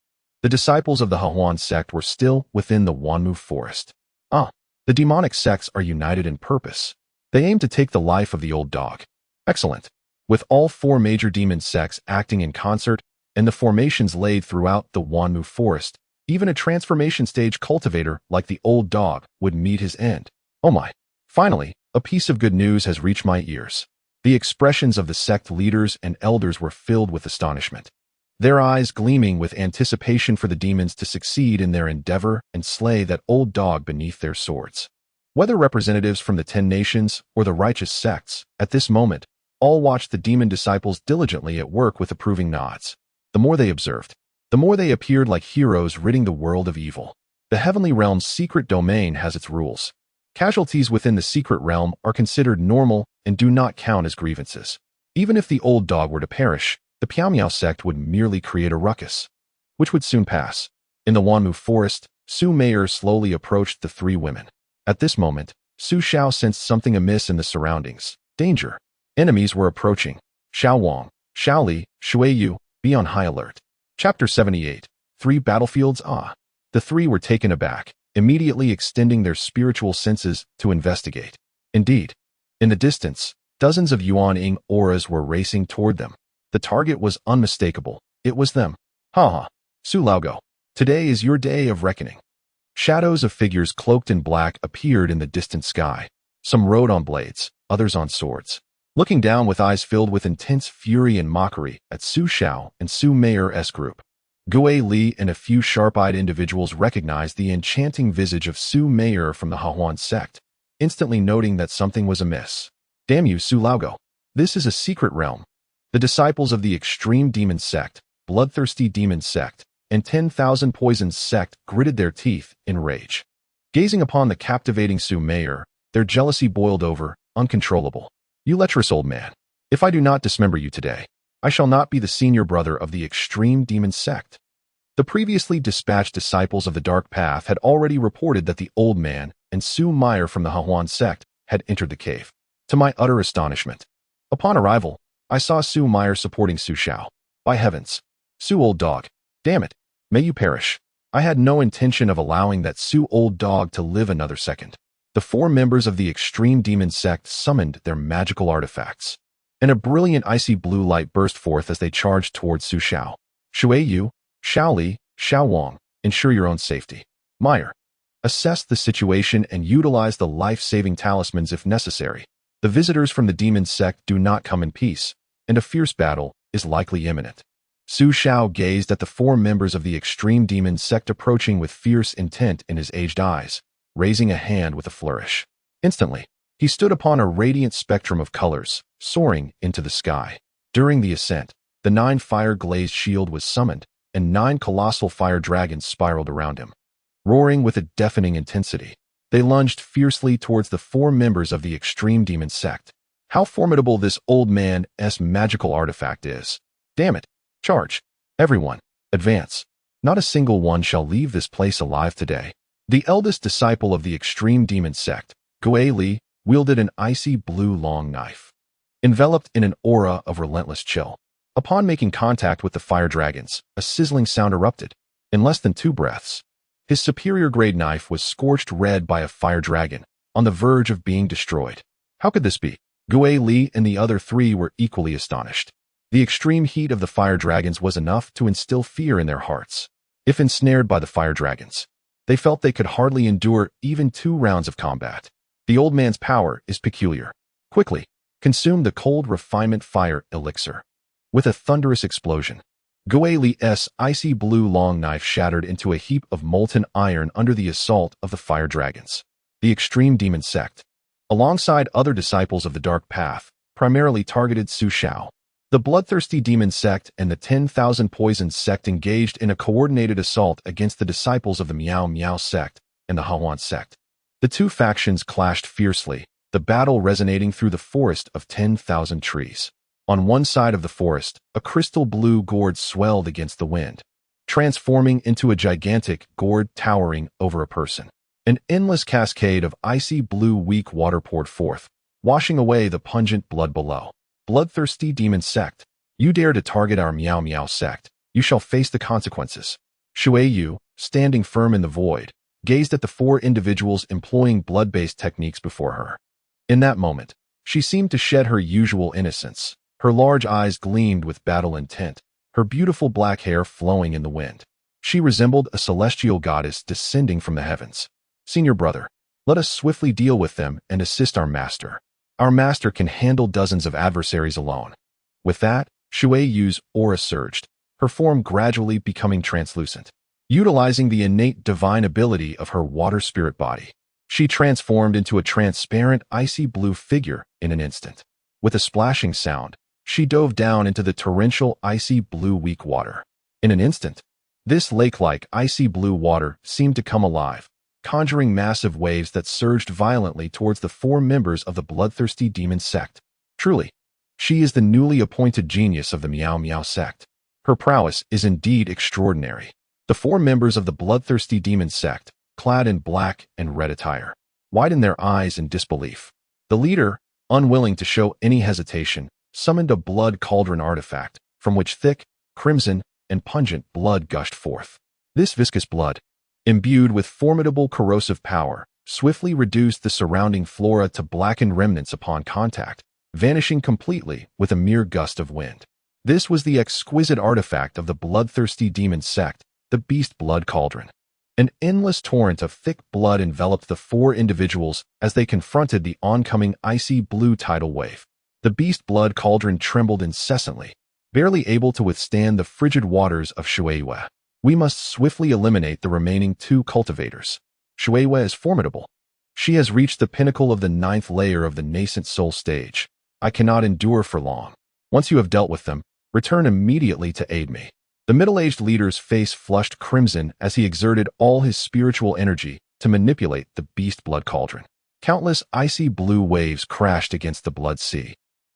The disciples of the Huan sect were still within the Wanmu forest. The demonic sects are united in purpose. They aim to take the life of the old dog. Excellent. With all 4 major demon sects acting in concert, and the formations laid throughout the Wanmu forest, even a transformation stage cultivator like the old dog would meet his end. Oh my. Finally, A piece of good news has reached my ears. The expressions of the sect leaders and elders were filled with astonishment, their eyes gleaming with anticipation for the demons to succeed in their endeavor and slay that old dog beneath their swords. Whether representatives from the 10 nations or the righteous sects, at this moment, all watched the demon disciples diligently at work with approving nods. The more they observed, the more they appeared like heroes ridding the world of evil. The heavenly realm's secret domain has its rules. Casualties within the secret realm are considered normal and do not count as grievances. Even if the old dog were to perish, the Piao sect would merely create a ruckus, which would soon pass. In the Wanmu forest, Su Meier slowly approached the 3 women. At this moment, Su Xiao sensed something amiss in the surroundings. Danger. Enemies were approaching. Xiao Wang, Xiao Li, Shui Yu, be on high alert. Chapter 78. 3 Battlefields. The 3 were taken aback, immediately extending their spiritual senses to investigate. Indeed, in the distance, dozens of Yuan-Ing auras were racing toward them. The target was unmistakable. It was them. Ha! Su Laogo. Today is your day of reckoning. Shadows of figures cloaked in black appeared in the distant sky. Some rode on blades, others on swords. Looking down with eyes filled with intense fury and mockery at Su Xiao and Su Meier's group. Gue Li and a few sharp-eyed individuals recognized the enchanting visage of Su Meier from the Hahuan sect, instantly noting that something was amiss. Damn you, Su Laogo. This is a secret realm. The disciples of the extreme demon sect, bloodthirsty demon sect, and 10,000 poisons sect gritted their teeth in rage. Gazing upon the captivating Su Meier, their jealousy boiled over, uncontrollable. You lecherous old man. If I do not dismember you today, I shall not be the senior brother of the extreme demon sect. The previously dispatched disciples of the dark path had already reported that the old man and Su Meier from the Hahuan sect had entered the cave. To my utter astonishment, upon arrival, I saw Su Meier supporting Su Xiao. By heavens, Su old dog, damn it, may you perish. I had no intention of allowing that Su old dog to live another second. The 4 members of the extreme demon sect summoned their magical artifacts, and a brilliant icy blue light burst forth as they charged towards Su Xiao. Shui Yu, Xiao Li, Xiao Wang, ensure your own safety. Meier, assess the situation and utilize the life-saving talismans if necessary. The visitors from the demon sect do not come in peace, and a fierce battle is likely imminent. Su Xiao gazed at the 4 members of the extreme demon sect approaching with fierce intent in his aged eyes, raising a hand with a flourish. Instantly, he stood upon a radiant spectrum of colors, soaring into the sky. During the ascent, the 9 fire-glazed shield was summoned, and 9 colossal fire dragons spiraled around him. Roaring with a deafening intensity, they lunged fiercely towards the 4 members of the extreme demon sect. How formidable this old man's magical artifact is. Damn it. Charge. Everyone, advance. Not a single one shall leave this place alive today. The eldest disciple of the extreme demon sect, Gue Li, wielded an icy blue long knife, enveloped in an aura of relentless chill. Upon making contact with the fire dragons, a sizzling sound erupted. In less than 2 breaths, his superior-grade knife was scorched red by a fire dragon, on the verge of being destroyed. How could this be? Gue Li and the other 3 were equally astonished. The extreme heat of the fire dragons was enough to instill fear in their hearts. If ensnared by the fire dragons, they felt they could hardly endure even 2 rounds of combat. The old man's power is peculiar. Quickly, consume the cold refinement fire elixir. With a thunderous explosion, Gue Li's icy blue long knife shattered into a heap of molten iron under the assault of the fire dragons. The extreme demon sect, alongside other disciples of the dark path, primarily targeted Su Xiao. The bloodthirsty demon sect and the 10,000 poisons sect engaged in a coordinated assault against the disciples of the Miao Miao sect and the Hahuan sect. The 2 factions clashed fiercely, the battle resonating through the forest of 10,000 trees. On one side of the forest, a crystal blue gourd swelled against the wind, transforming into a gigantic gourd towering over a person. An endless cascade of icy blue weak water poured forth, washing away the pungent blood below. Bloodthirsty demon sect, you dare to target our Miao Miao sect, you shall face the consequences. Shui Yu, standing firm in the void, gazed at the 4 individuals employing blood-based techniques before her. In that moment, she seemed to shed her usual innocence. Her large eyes gleamed with battle intent, her beautiful black hair flowing in the wind. She resembled a celestial goddess descending from the heavens. Senior brother, Let us swiftly deal with them and assist our master. Our master can handle dozens of adversaries alone. With that, Xiao's aura surged, her form gradually becoming translucent. Utilizing the innate divine ability of her water spirit body, she transformed into a transparent, icy blue figure in an instant. With a splashing sound, she dove down into the torrential, icy blue weak water. In an instant, this lake-like, icy blue water seemed to come alive, conjuring massive waves that surged violently towards the 4 members of the bloodthirsty demon sect. Truly, she is the newly appointed genius of the Miao Miao sect. Her prowess is indeed extraordinary. The 4 members of the bloodthirsty demon sect, clad in black and red attire, widened their eyes in disbelief. The leader, unwilling to show any hesitation, summoned a blood cauldron artifact, from which thick, crimson, and pungent blood gushed forth. This viscous blood, imbued with formidable corrosive power, swiftly reduced the surrounding flora to blackened remnants upon contact, vanishing completely with a mere gust of wind. This was the exquisite artifact of the bloodthirsty demon sect, the beast blood cauldron. An endless torrent of thick blood enveloped the 4 individuals as they confronted the oncoming icy blue tidal wave. The beast blood cauldron trembled incessantly, barely able to withstand the frigid waters of Xiao. We must swiftly eliminate the remaining 2 cultivators. Xiao is formidable. She has reached the pinnacle of the 9th layer of the nascent soul stage. I cannot endure for long. Once you have dealt with them, return immediately to aid me. The middle-aged leader's face flushed crimson as he exerted all his spiritual energy to manipulate the beast blood cauldron. Countless icy blue waves crashed against the blood sea,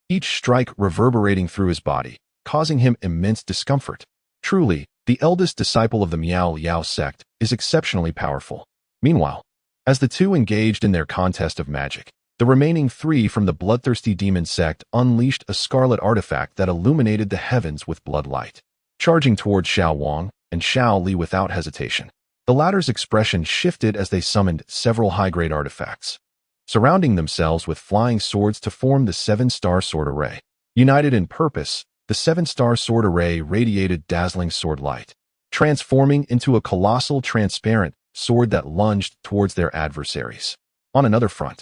each strike reverberating through his body, causing him immense discomfort. Truly, the eldest disciple of the Miao Miao sect is exceptionally powerful. Meanwhile, as the 2 engaged in their contest of magic, the remaining 3 from the bloodthirsty demon sect unleashed a scarlet artifact that illuminated the heavens with blood light. Charging toward Xiao Wang and Xiao Li without hesitation, the latter's expression shifted as they summoned several high-grade artifacts, surrounding themselves with flying swords to form the 7-star sword array. United in purpose, the 7-star sword array radiated dazzling sword light, transforming into a colossal transparent sword that lunged towards their adversaries. On another front,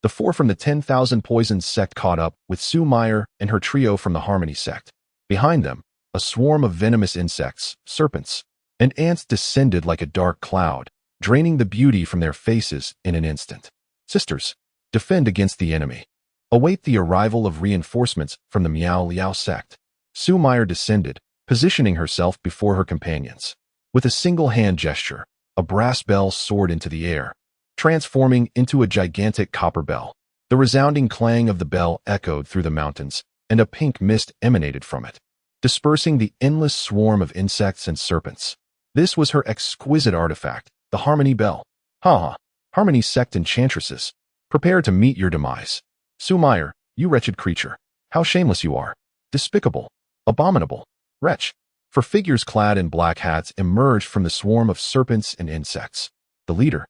the 4 from the 10,000 Poisons sect caught up with Su Meyer and her trio from the Harmony sect. Behind them, a swarm of venomous insects, serpents, and ants descended like a dark cloud, draining the beauty from their faces in an instant. Sisters, defend against the enemy. Await the arrival of reinforcements from the Miao Miao sect. Su Meyer descended, positioning herself before her companions. With a single hand gesture, a brass bell soared into the air, transforming into a gigantic copper bell. The resounding clang of the bell echoed through the mountains, and a pink mist emanated from it, dispersing the endless swarm of insects and serpents. This was her exquisite artifact, the Harmony Bell. Ha! Harmony sect enchantresses, prepare to meet your demise. Su Meyer, you wretched creature, how shameless you are. Despicable, abominable, wretch. For figures clad in black hats emerged from the swarm of serpents and insects. The leader,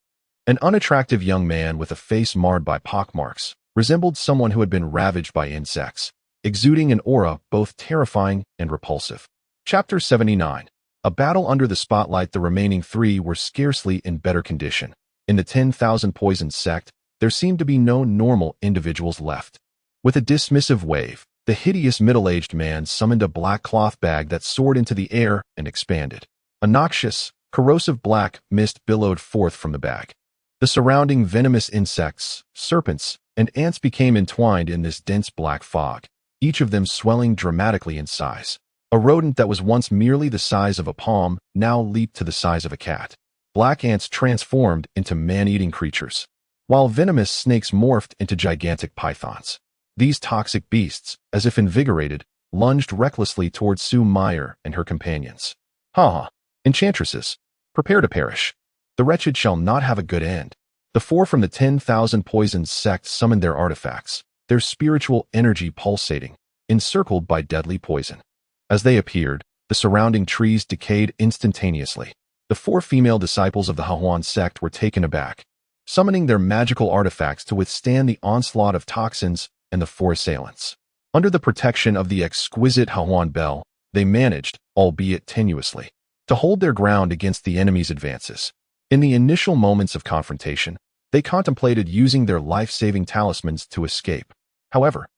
an unattractive young man with a face marred by pockmarks, resembled someone who had been ravaged by insects, exuding an aura both terrifying and repulsive. Chapter 79. A battle under the spotlight. The remaining 3 were scarcely in better condition. In the 10,000 Poisons sect, there seemed to be no normal individuals left. With a dismissive wave, the hideous middle-aged man summoned a black cloth bag that soared into the air and expanded. A noxious, corrosive black mist billowed forth from the bag. The surrounding venomous insects, serpents, and ants became entwined in this dense black fog, each of them swelling dramatically in size. A rodent that was once merely the size of a palm now leaped to the size of a cat. Black ants transformed into man-eating creatures, while venomous snakes morphed into gigantic pythons. These toxic beasts, as if invigorated, lunged recklessly towards Su Meyer and her companions. Ha! Enchantresses, prepare to perish. The wretched shall not have a good end. The 4 from the 10,000 Poisons sect summoned their artifacts, their spiritual energy pulsating, encircled by deadly poison. As they appeared, the surrounding trees decayed instantaneously. The 4 female disciples of the Hahuan sect were taken aback, summoning their magical artifacts to withstand the onslaught of toxins and the 4 assailants. Under the protection of the exquisite Hahuan bell, they managed, albeit tenuously, to hold their ground against the enemy's advances. In the initial moments of confrontation, They contemplated using their life-saving talismans to escape. However,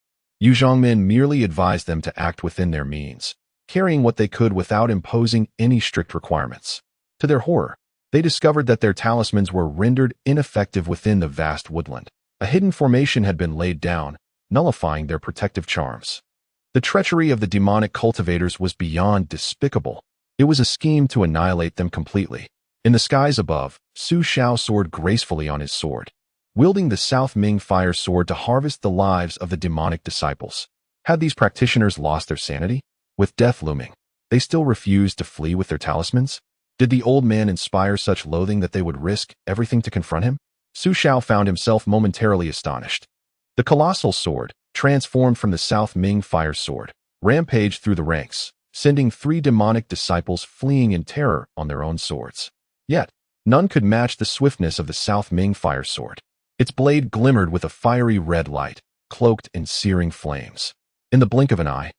Yu Zhongmin merely advised them to act within their means, carrying what they could without imposing any strict requirements. To their horror, they discovered that their talismans were rendered ineffective within the vast woodland. A hidden formation had been laid down, nullifying their protective charms. The treachery of the demonic cultivators was beyond despicable. It was a scheme to annihilate them completely. In the skies above, Xiao soared gracefully on his sword, wielding the South Ming fire sword to harvest the lives of the demonic disciples. Had these practitioners lost their sanity? With death looming, they still refused to flee with their talismans? Did the old man inspire such loathing that they would risk everything to confront him? Xiao found himself momentarily astonished. The colossal sword, transformed from the South Ming fire sword, rampaged through the ranks, sending 3 demonic disciples fleeing in terror on their own swords. Yet, none could match the swiftness of the South Ming fire sword. Its blade glimmered with a fiery red light, cloaked in searing flames. In the blink of an eye,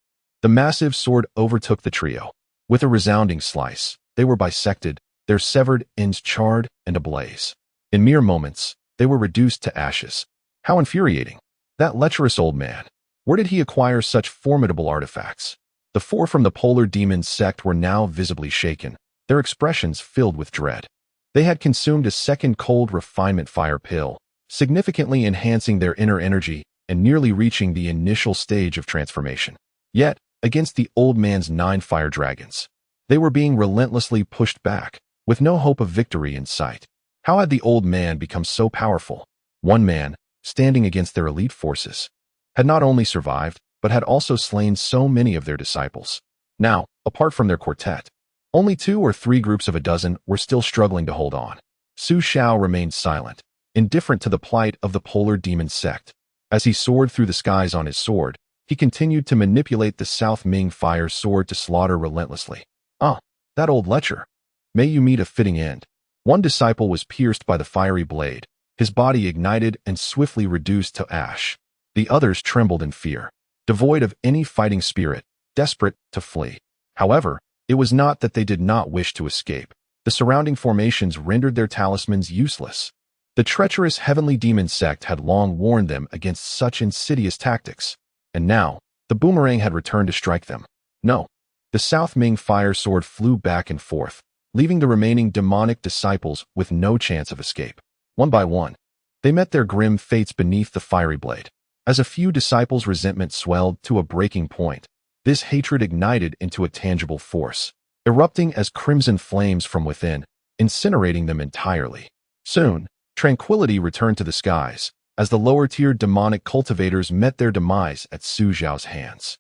the massive sword overtook the trio. With a resounding slice, they were bisected, their severed ends charred and ablaze. In mere moments, they were reduced to ashes. How infuriating! That lecherous old man. Where did he acquire such formidable artifacts? The 4 from the Polar Demon sect were now visibly shaken, their expressions filled with dread. They had consumed a second cold refinement fire pill, significantly enhancing their inner energy and nearly reaching the initial stage of transformation. Yet, against the old man's 9 fire dragons, they were being relentlessly pushed back, with no hope of victory in sight. How had the old man become so powerful? One man, standing against their elite forces, had not only survived, but had also slain so many of their disciples. Now, apart from their quartet, only 2 or 3 groups of a dozen were still struggling to hold on. Xiao remained silent, indifferent to the plight of the Polar Demon sect. As he soared through the skies on his sword, he continued to manipulate the South Ming fire sword to slaughter relentlessly. Ah, that old lecher. May you meet a fitting end. One disciple was pierced by the fiery blade, his body ignited and swiftly reduced to ash. The others trembled in fear, devoid of any fighting spirit, desperate to flee. However, it was not that they did not wish to escape. The surrounding formations rendered their talismans useless. The treacherous heavenly demon sect had long warned them against such insidious tactics, and now, the boomerang had returned to strike them. No. The South Ming fire sword flew back and forth, leaving the remaining demonic disciples with no chance of escape. One by one, they met their grim fates beneath the fiery blade. As a few disciples' resentment swelled to a breaking point, this hatred ignited into a tangible force, erupting as crimson flames from within, incinerating them entirely. Soon, tranquility returned to the skies, as the lower-tier demonic cultivators met their demise at Su Zhao's hands.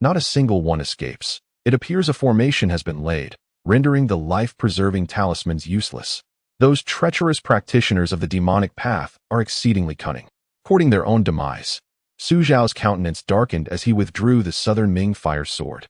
Not a single one escapes. It appears a formation has been laid, rendering the life-preserving talismans useless. Those treacherous practitioners of the demonic path are exceedingly cunning, courting their own demise. Su Zhao's countenance darkened as he withdrew the Southern Ming fire sword.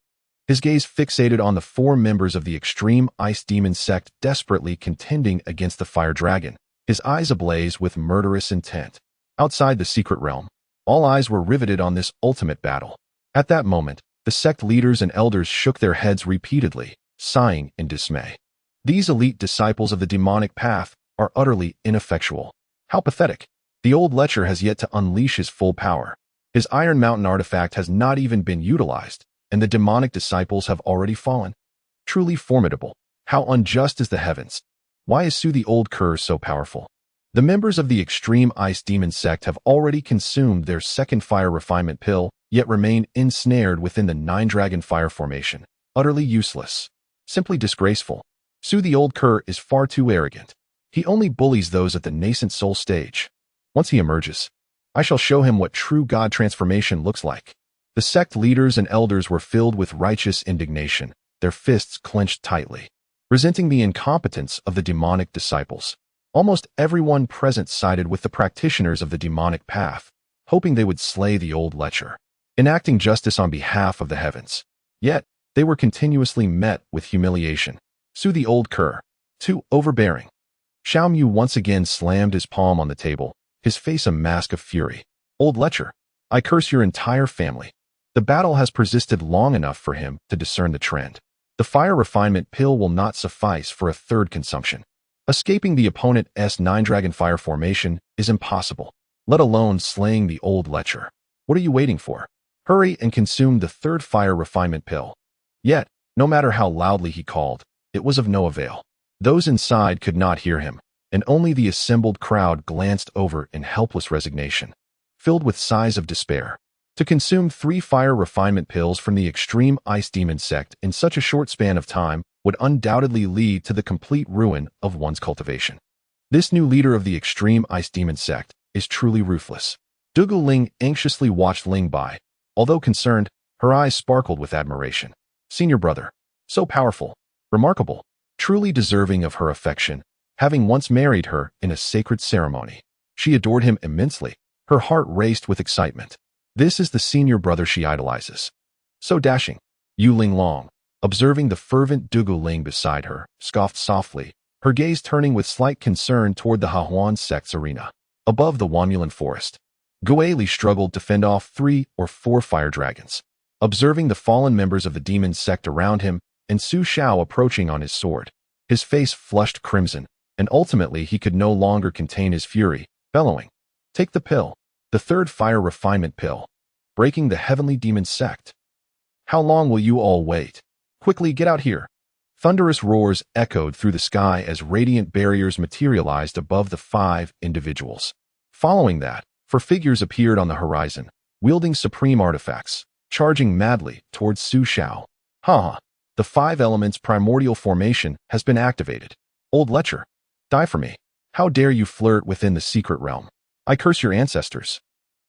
His gaze fixated on the 4 members of the extreme Ice Demon sect desperately contending against the Fire Dragon, his eyes ablaze with murderous intent. Outside the secret realm, all eyes were riveted on this ultimate battle. At that moment, the sect leaders and elders shook their heads repeatedly, sighing in dismay. These elite disciples of the demonic path are utterly ineffectual. How pathetic. The old lecher has yet to unleash his full power. His Iron Mountain artifact has not even been utilized, and the demonic disciples have already fallen. Truly formidable. How unjust is the heavens. Why is Su the Old Cur so powerful? The members of the extreme Ice Demon sect have already consumed their second fire refinement pill, yet remain ensnared within the 9-dragon fire formation. Utterly useless. Simply disgraceful. Su the Old Cur is far too arrogant. He only bullies those at the nascent soul stage. Once he emerges, I shall show him what true God transformation looks like. The sect leaders and elders were filled with righteous indignation, their fists clenched tightly, resenting the incompetence of the demonic disciples. Almost everyone present sided with the practitioners of the demonic path, hoping they would slay the old lecher, enacting justice on behalf of the heavens. Yet, they were continuously met with humiliation. Su the Old Cur, too overbearing. Xiao Mu once again slammed his palm on the table, his face a mask of fury. Old lecher, I curse your entire family. The battle has persisted long enough for him to discern the trend. The fire refinement pill will not suffice for a third consumption. Escaping the opponent's 9-dragon fire formation is impossible, let alone slaying the old lecher. What are you waiting for? Hurry and consume the third fire refinement pill. Yet, no matter how loudly he called, it was of no avail. Those inside could not hear him, and only the assembled crowd glanced over in helpless resignation, filled with sighs of despair. To consume 3 fire refinement pills from the extreme ice demon sect in such a short span of time would undoubtedly lead to the complete ruin of one's cultivation. This new leader of the extreme ice demon sect is truly ruthless. Dugu Ling anxiously watched Ling Bai. Although concerned, her eyes sparkled with admiration. Senior brother, so powerful, remarkable, truly deserving of her affection, having once married her in a sacred ceremony. She adored him immensely. Her heart raced with excitement. This is the senior brother she idolizes. So dashing. Yu Ling Long, observing the fervent Dugu Ling beside her, scoffed softly, her gaze turning with slight concern toward the Hahuan sect's arena. Above the Wanmulan forest, Guili struggled to fend off 3 or 4 fire dragons. Observing the fallen members of the demon sect around him and Su Xiao approaching on his sword, his face flushed crimson, and ultimately he could no longer contain his fury, bellowing, "Take the pill, the third fire refinement pill, breaking the heavenly demon sect. How long will you all wait? Quickly get out here." Thunderous roars echoed through the sky as radiant barriers materialized above the 5 individuals. Following that, 4 figures appeared on the horizon, wielding supreme artifacts, charging madly towards Su Xiao. "Ha! The 5 elements primordial formation has been activated. Old lecher, die for me. How dare you flirt within the secret realm? I curse your ancestors."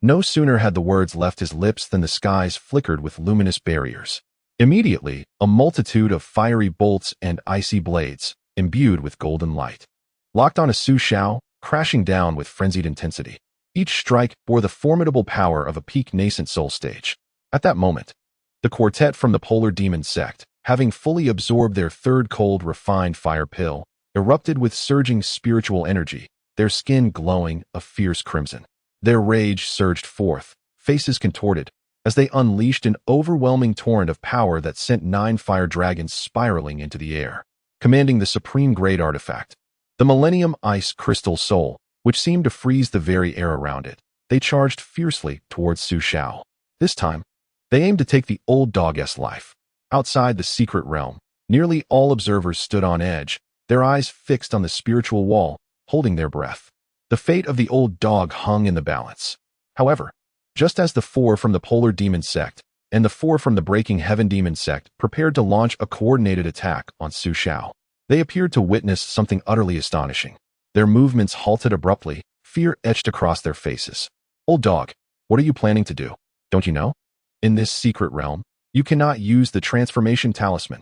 No sooner had the words left his lips than the skies flickered with luminous barriers. Immediately, a multitude of fiery bolts and icy blades, imbued with golden light, locked onto Su Xiao, crashing down with frenzied intensity. Each strike bore the formidable power of a peak nascent soul stage. At that moment, the quartet from the Polar Demon Sect, having fully absorbed their third cold refined fire pill, erupted with surging spiritual energy, their skin glowing a fierce crimson. Their rage surged forth, faces contorted, as they unleashed an overwhelming torrent of power that sent 9 fire dragons spiraling into the air, commanding the supreme grade artifact, the Millennium Ice Crystal Soul, which seemed to freeze the very air around it. They charged fiercely towards Su Xiao. This time, they aimed to take the old dog's life. Outside the secret realm, nearly all observers stood on edge, their eyes fixed on the spiritual wall, holding their breath. The fate of the old dog hung in the balance. However, just as the 4 from the Polar Demon Sect and the 4 from the Breaking Heaven Demon Sect prepared to launch a coordinated attack on Su Xiao, they appeared to witness something utterly astonishing. Their movements halted abruptly, fear etched across their faces. "Old dog, what are you planning to do? Don't you know? In this secret realm, you cannot use the transformation talisman."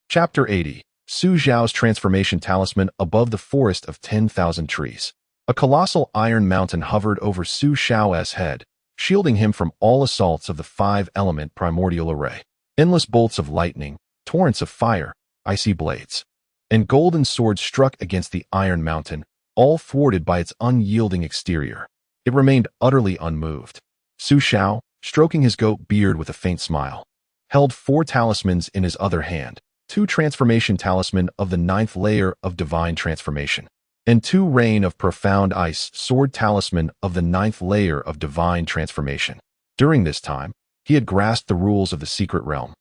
Chapter 80. Su Xiao's transformation talisman above the forest of 10,000 trees. A colossal iron mountain hovered over Su Xiao's head, shielding him from all assaults of the 5-element primordial array. Endless bolts of lightning, torrents of fire, icy blades, and golden swords struck against the iron mountain, all thwarted by its unyielding exterior. It remained utterly unmoved. Su Xiao, stroking his goat beard with a faint smile, held 4 talismans in his other hand, 2 transformation talisman of the 9th layer of divine transformation, and 2 Rain of Profound Ice sword talisman of the 9th layer of divine transformation. During this time, he had grasped the rules of the secret realm.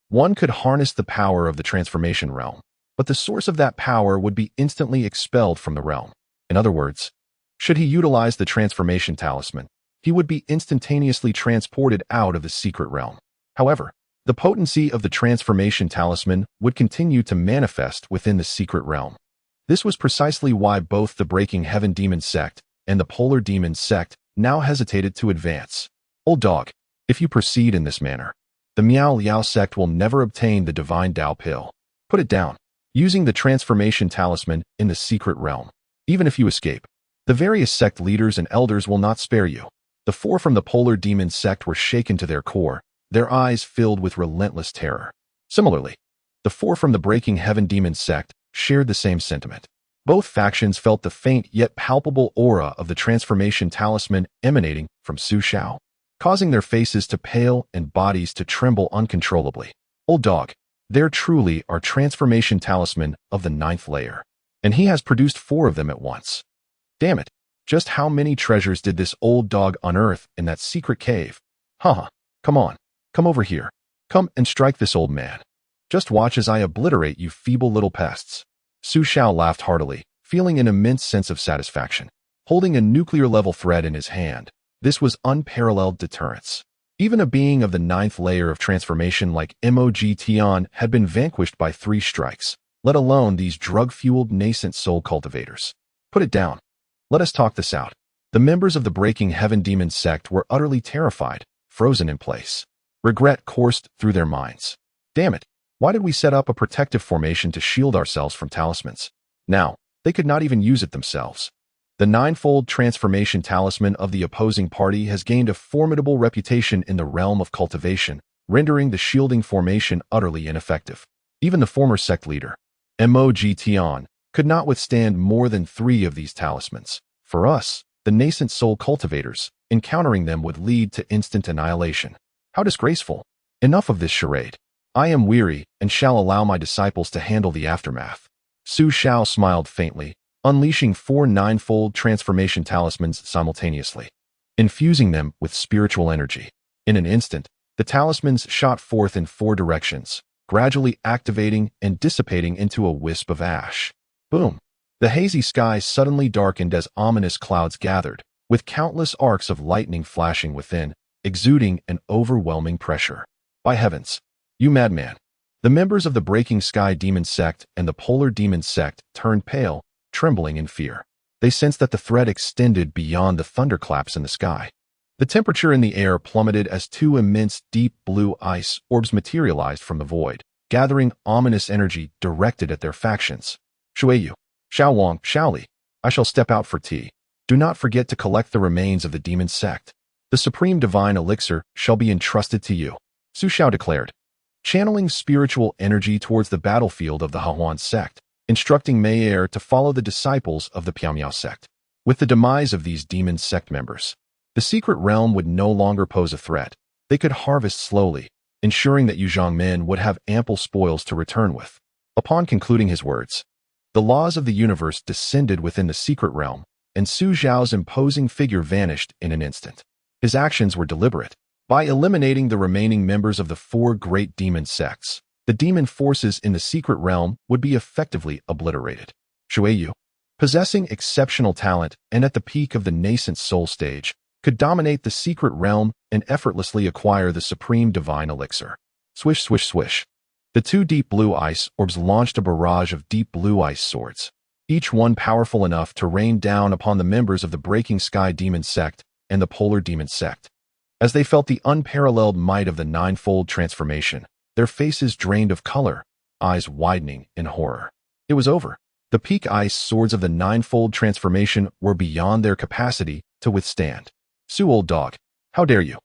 One could harness the power of the transformation realm, but the source of that power would be instantly expelled from the realm. In other words, should he utilize the transformation talisman, he would be instantaneously transported out of the secret realm. However, the potency of the transformation talisman would continue to manifest within the secret realm. This was precisely why both the Breaking Heaven Demon Sect and the Polar Demon Sect now hesitated to advance. "Old dog, if you proceed in this manner, the Miao Liao sect will never obtain the divine Dao pill. Put it down, using the transformation talisman in the secret realm. Even if you escape, the various sect leaders and elders will not spare you." The 4 from the Polar Demon Sect were shaken to their core, their eyes filled with relentless terror. Similarly, the 4 from the Breaking Heaven Demon Sect shared the same sentiment. Both factions felt the faint yet palpable aura of the transformation talisman emanating from Su Xiao, causing their faces to pale and bodies to tremble uncontrollably. "Old dog, there truly are transformation talisman of the 9th layer. And he has produced 4 of them at once. Damn it. Just how many treasures did this old dog unearth in that secret cave? Haha. Come on. Come over here. Come and strike this old man. Just watch as I obliterate you feeble little pests. Xiao laughed heartily, feeling an immense sense of satisfaction. Holding a nuclear-level threat in his hand, this was unparalleled deterrence. Even a being of the 9th layer of transformation like Mo.G. had been vanquished by 3 strikes, let alone these drug-fueled nascent soul cultivators. Put it down. Let us talk this out. The members of the Breaking Heaven Demon Sect were utterly terrified, frozen in place. Regret coursed through their minds. Damn it. Why did we set up a protective formation to shield ourselves from talismans? Now, they could not even use it themselves. The 9-fold transformation talisman of the opposing party has gained a formidable reputation in the realm of cultivation, rendering the shielding formation utterly ineffective. Even the former sect leader, Mo.G. could not withstand more than 3 of these talismans. For us, the nascent soul cultivators, encountering them would lead to instant annihilation. How disgraceful. Enough of this charade. I am weary and shall allow my disciples to handle the aftermath. Xiao smiled faintly, unleashing 4 9-fold transformation talismans simultaneously, infusing them with spiritual energy. In an instant, the talismans shot forth in 4 directions, gradually activating and dissipating into a wisp of ash. Boom! The hazy sky suddenly darkened as ominous clouds gathered, with countless arcs of lightning flashing within, exuding an overwhelming pressure. By heavens! You madman! The members of the Breaking Sky Demon Sect and the Polar Demon Sect turned pale, trembling in fear. They sensed that the threat extended beyond the thunderclaps in the sky. The temperature in the air plummeted as 2 immense deep blue ice orbs materialized from the void, gathering ominous energy directed at their factions. Shueyu, Xiaowang, Xiaoli, I shall step out for tea. Do not forget to collect the remains of the demon sect. The supreme divine elixir shall be entrusted to you, Su Xiao declared, channeling spiritual energy towards the battlefield of the Hahuan sect, instructing Mei'er to follow the disciples of the Piaomiao sect. With the demise of these demon sect members, the secret realm would no longer pose a threat. They could harvest slowly, ensuring that Yuzhang men would have ample spoils to return with. Upon concluding his words, the laws of the universe descended within the secret realm, and Su Xiao's imposing figure vanished in an instant. His actions were deliberate. By eliminating the remaining members of the 4 great demon sects, the demon forces in the secret realm would be effectively obliterated. Shueyu, possessing exceptional talent and at the peak of the nascent soul stage, could dominate the secret realm and effortlessly acquire the supreme divine elixir. Swish, swish, swish. The 2 deep blue ice orbs launched a barrage of deep blue ice swords, each one powerful enough to rain down upon the members of the Breaking Sky Demon Sect and the Polar Demon Sect. As they felt the unparalleled might of the 9-fold transformation, their faces drained of color, eyes widening in horror. It was over. The peak ice swords of the 9-fold transformation were beyond their capacity to withstand. Su, old dog, how dare you?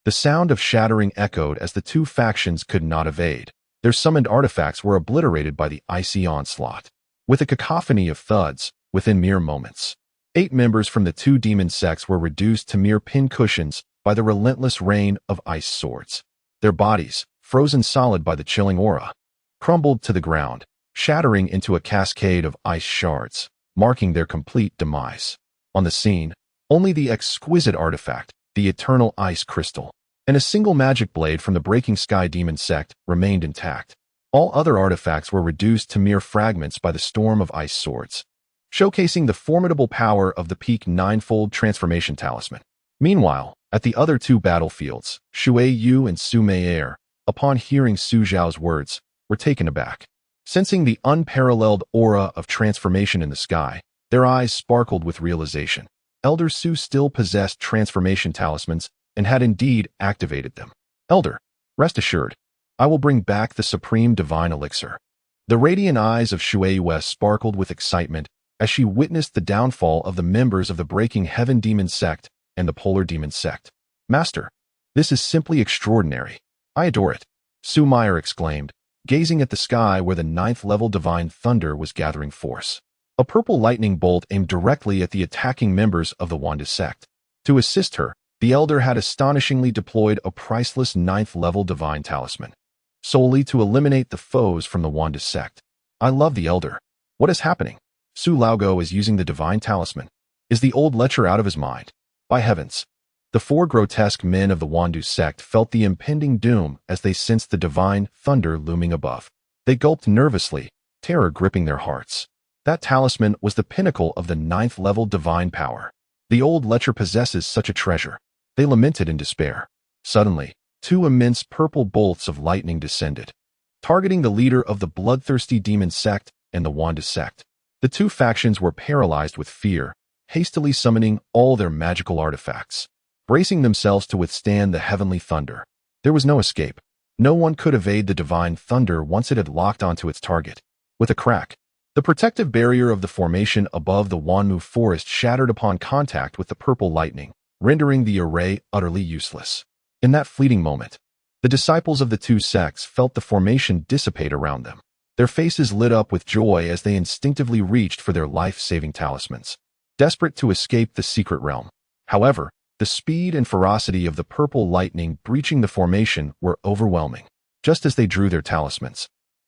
The sound of shattering echoed as the 2 factions could not evade. Their summoned artifacts were obliterated by the icy onslaught. With a cacophony of thuds, within mere moments, 8 members from the 2 demon sects were reduced to mere pincushions by the relentless rain of ice swords. Their bodies, frozen solid by the chilling aura, crumbled to the ground, shattering into a cascade of ice shards, marking their complete demise. On the scene, only the exquisite artifact, the eternal ice crystal, and a single magic blade from the Breaking Sky Demon Sect remained intact. All other artifacts were reduced to mere fragments by the storm of ice swords, showcasing the formidable power of the peak 9-fold transformation talisman. Meanwhile, at the other 2 battlefields, Shueyu and Su Mei'er, upon hearing Su Xiao's words, were taken aback. Sensing the unparalleled aura of transformation in the sky, their eyes sparkled with realization. Elder Su still possessed transformation talismans and had indeed activated them. Elder, rest assured, I will bring back the supreme divine elixir. The radiant eyes of Shueyu sparkled with excitement as she witnessed the downfall of the members of the Breaking Heaven Demon Sect and the Polar Demon Sect. Master, this is simply extraordinary. I adore it, Su Mei'er exclaimed, gazing at the sky where the 9th-level divine thunder was gathering force. A purple lightning bolt aimed directly at the attacking members of the Wanda sect. To assist her, the elder had astonishingly deployed a priceless 9th-level divine talisman, solely to eliminate the foes from the Wanda sect. I love the elder. What is happening? Su Laogo is using the divine talisman. Is the old lecher out of his mind? By heavens! The four grotesque men of the Wandu sect felt the impending doom as they sensed the divine thunder looming above. They gulped nervously, terror gripping their hearts. That talisman was the pinnacle of the 9th level divine power. The old lecher possesses such a treasure. They lamented in despair. Suddenly, two immense purple bolts of lightning descended, targeting the leader of the bloodthirsty demon sect and the Wandu sect. The two factions were paralyzed with fear, hastily summoning all their magical artifacts, bracing themselves to withstand the heavenly thunder. There was no escape. No one could evade the divine thunder once it had locked onto its target. With a crack, the protective barrier of the formation above the Wanmu forest shattered upon contact with the purple lightning, rendering the array utterly useless. In that fleeting moment, the disciples of the two sects felt the formation dissipate around them. Their faces lit up with joy as they instinctively reached for their life-saving talismans, desperate to escape the secret realm. However, the speed and ferocity of the purple lightning breaching the formation were overwhelming. Just as they drew their talismans,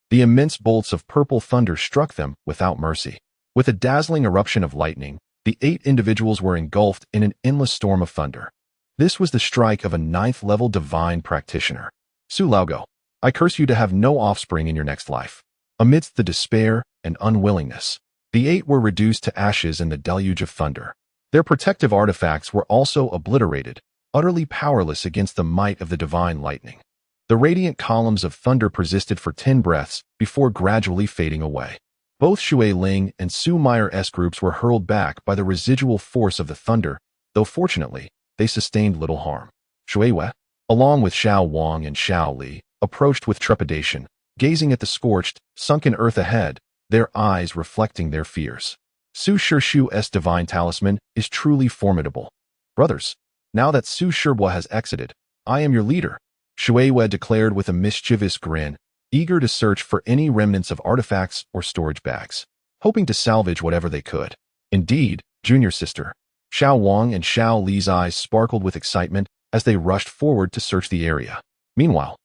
the immense bolts of purple thunder struck them without mercy. With a dazzling eruption of lightning, the 8 individuals were engulfed in an endless storm of thunder. This was the strike of a 9th-level divine practitioner. Su Laogo, I curse you to have no offspring in your next life. Amidst the despair and unwillingness, the 8 were reduced to ashes in the deluge of thunder. Their protective artifacts were also obliterated, utterly powerless against the might of the divine lightning. The radiant columns of thunder persisted for 10 breaths before gradually fading away. Both Shui Ling and Su Meyer's groups were hurled back by the residual force of the thunder, though fortunately, they sustained little harm. Shui Wei, along with Xiao Wang and Xiao Li, approached with trepidation, gazing at the scorched, sunken earth ahead, their eyes reflecting their fears. Su Shu's divine talisman is truly formidable. Brothers, now that Su Shibwa has exited, I am your leader, Shui Wei declared with a mischievous grin, eager to search for any remnants of artifacts or storage bags, hoping to salvage whatever they could. Indeed, junior sister. Xiao Wang and Xiao Li's eyes sparkled with excitement as they rushed forward to search the area. Meanwhile,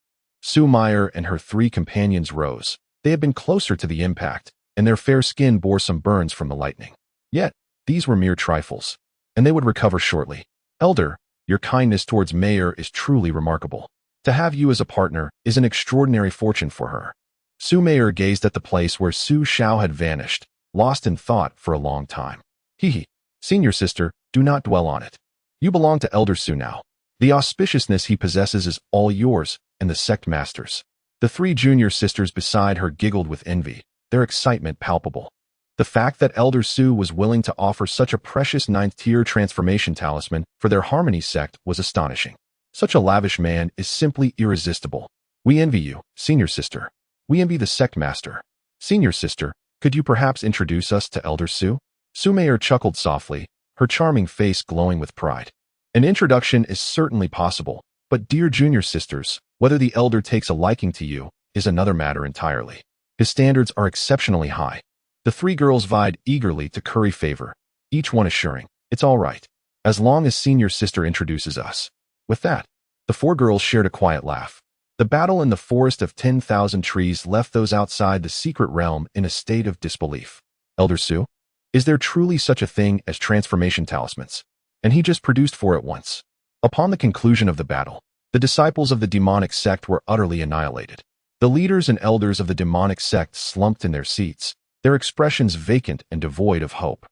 Su Meyer and her 3 companions rose. They had been closer to the impact, and their fair skin bore some burns from the lightning. Yet, these were mere trifles, and they would recover shortly. Elder, your kindness towards Meyer is truly remarkable. To have you as a partner is an extraordinary fortune for her. Su Meyer gazed at the place where Su Xiao had vanished, lost in thought for a long time. Hee. Senior sister, do not dwell on it. You belong to Elder Su now. The auspiciousness he possesses is all yours and the sect masters. The 3 junior sisters beside her giggled with envy, their excitement palpable. The fact that Elder Su was willing to offer such a precious 9th-tier transformation talisman for their Harmony sect was astonishing. Such a lavish man is simply irresistible. We envy you, senior sister. We envy the sect master. Senior sister, could you perhaps introduce us to Elder Su? Su Meyer chuckled softly, her charming face glowing with pride. An introduction is certainly possible, but dear junior sisters, whether the elder takes a liking to you is another matter entirely. His standards are exceptionally high. The 3 girls vied eagerly to curry favor, each one assuring, it's all right, as long as senior sister introduces us. With that, the 4 girls shared a quiet laugh. The battle in the forest of 10,000 trees left those outside the secret realm in a state of disbelief. Elder Su? Is there truly such a thing as transformation talismans? And he just produced 4 at once. Upon the conclusion of the battle, the disciples of the demonic sect were utterly annihilated. The leaders and elders of the demonic sect slumped in their seats, their expressions vacant and devoid of hope.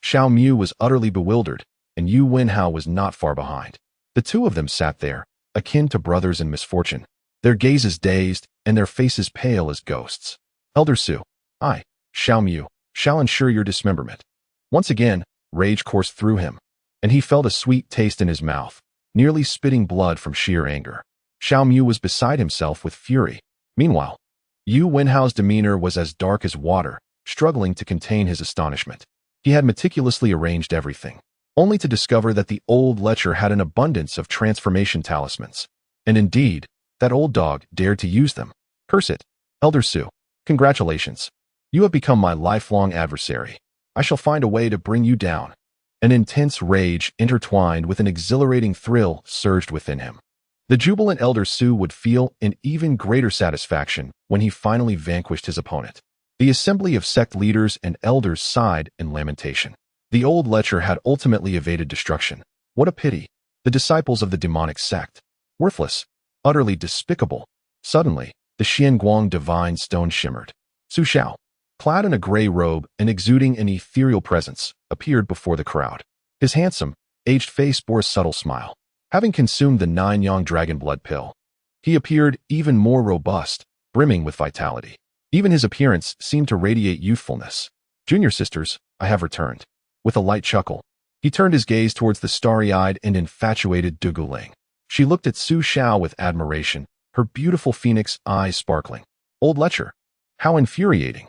Xiao Mu was utterly bewildered, and Yu Wenhao was not far behind. The 2 of them sat there, akin to brothers in misfortune, their gazes dazed and their faces pale as ghosts. Elder Su, I, Xiao Mu, shall ensure your dismemberment. Once again, rage coursed through him, and he felt a sweet taste in his mouth, nearly spitting blood from sheer anger. Xiao Mu was beside himself with fury. Meanwhile, Yu Wenhao's demeanor was as dark as water, struggling to contain his astonishment. He had meticulously arranged everything, only to discover that the old lecher had an abundance of transformation talismans. And indeed, that old dog dared to use them. Curse it. Elder Su, congratulations. You have become my lifelong adversary. I shall find a way to bring you down. An intense rage, intertwined with an exhilarating thrill, surged within him. The jubilant Elder Su would feel an even greater satisfaction when he finally vanquished his opponent. The assembly of sect leaders and elders sighed in lamentation. The old lecher had ultimately evaded destruction. What a pity. The disciples of the demonic sect. Worthless. Utterly despicable. Suddenly, the Xianguang divine stone shimmered. Xiao, clad in a gray robe and exuding an ethereal presence, appeared before the crowd. His handsome, aged face bore a subtle smile. Having consumed the 9-yang dragon blood pill, he appeared even more robust, brimming with vitality. Even his appearance seemed to radiate youthfulness. Junior sisters, I have returned. With a light chuckle, he turned his gaze towards the starry-eyed and infatuated Duguling. She looked at Xiao with admiration, her beautiful phoenix eyes sparkling. Old lecher, how infuriating.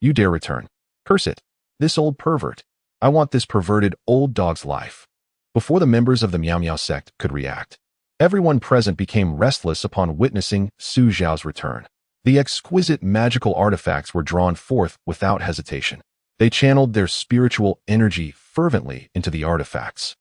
You dare return. Curse it. This old pervert. I want this perverted old dog's life. Before the members of the Miao Miao sect could react, everyone present became restless upon witnessing Su Xiao's return. The exquisite magical artifacts were drawn forth without hesitation. They channeled their spiritual energy fervently into the artifacts,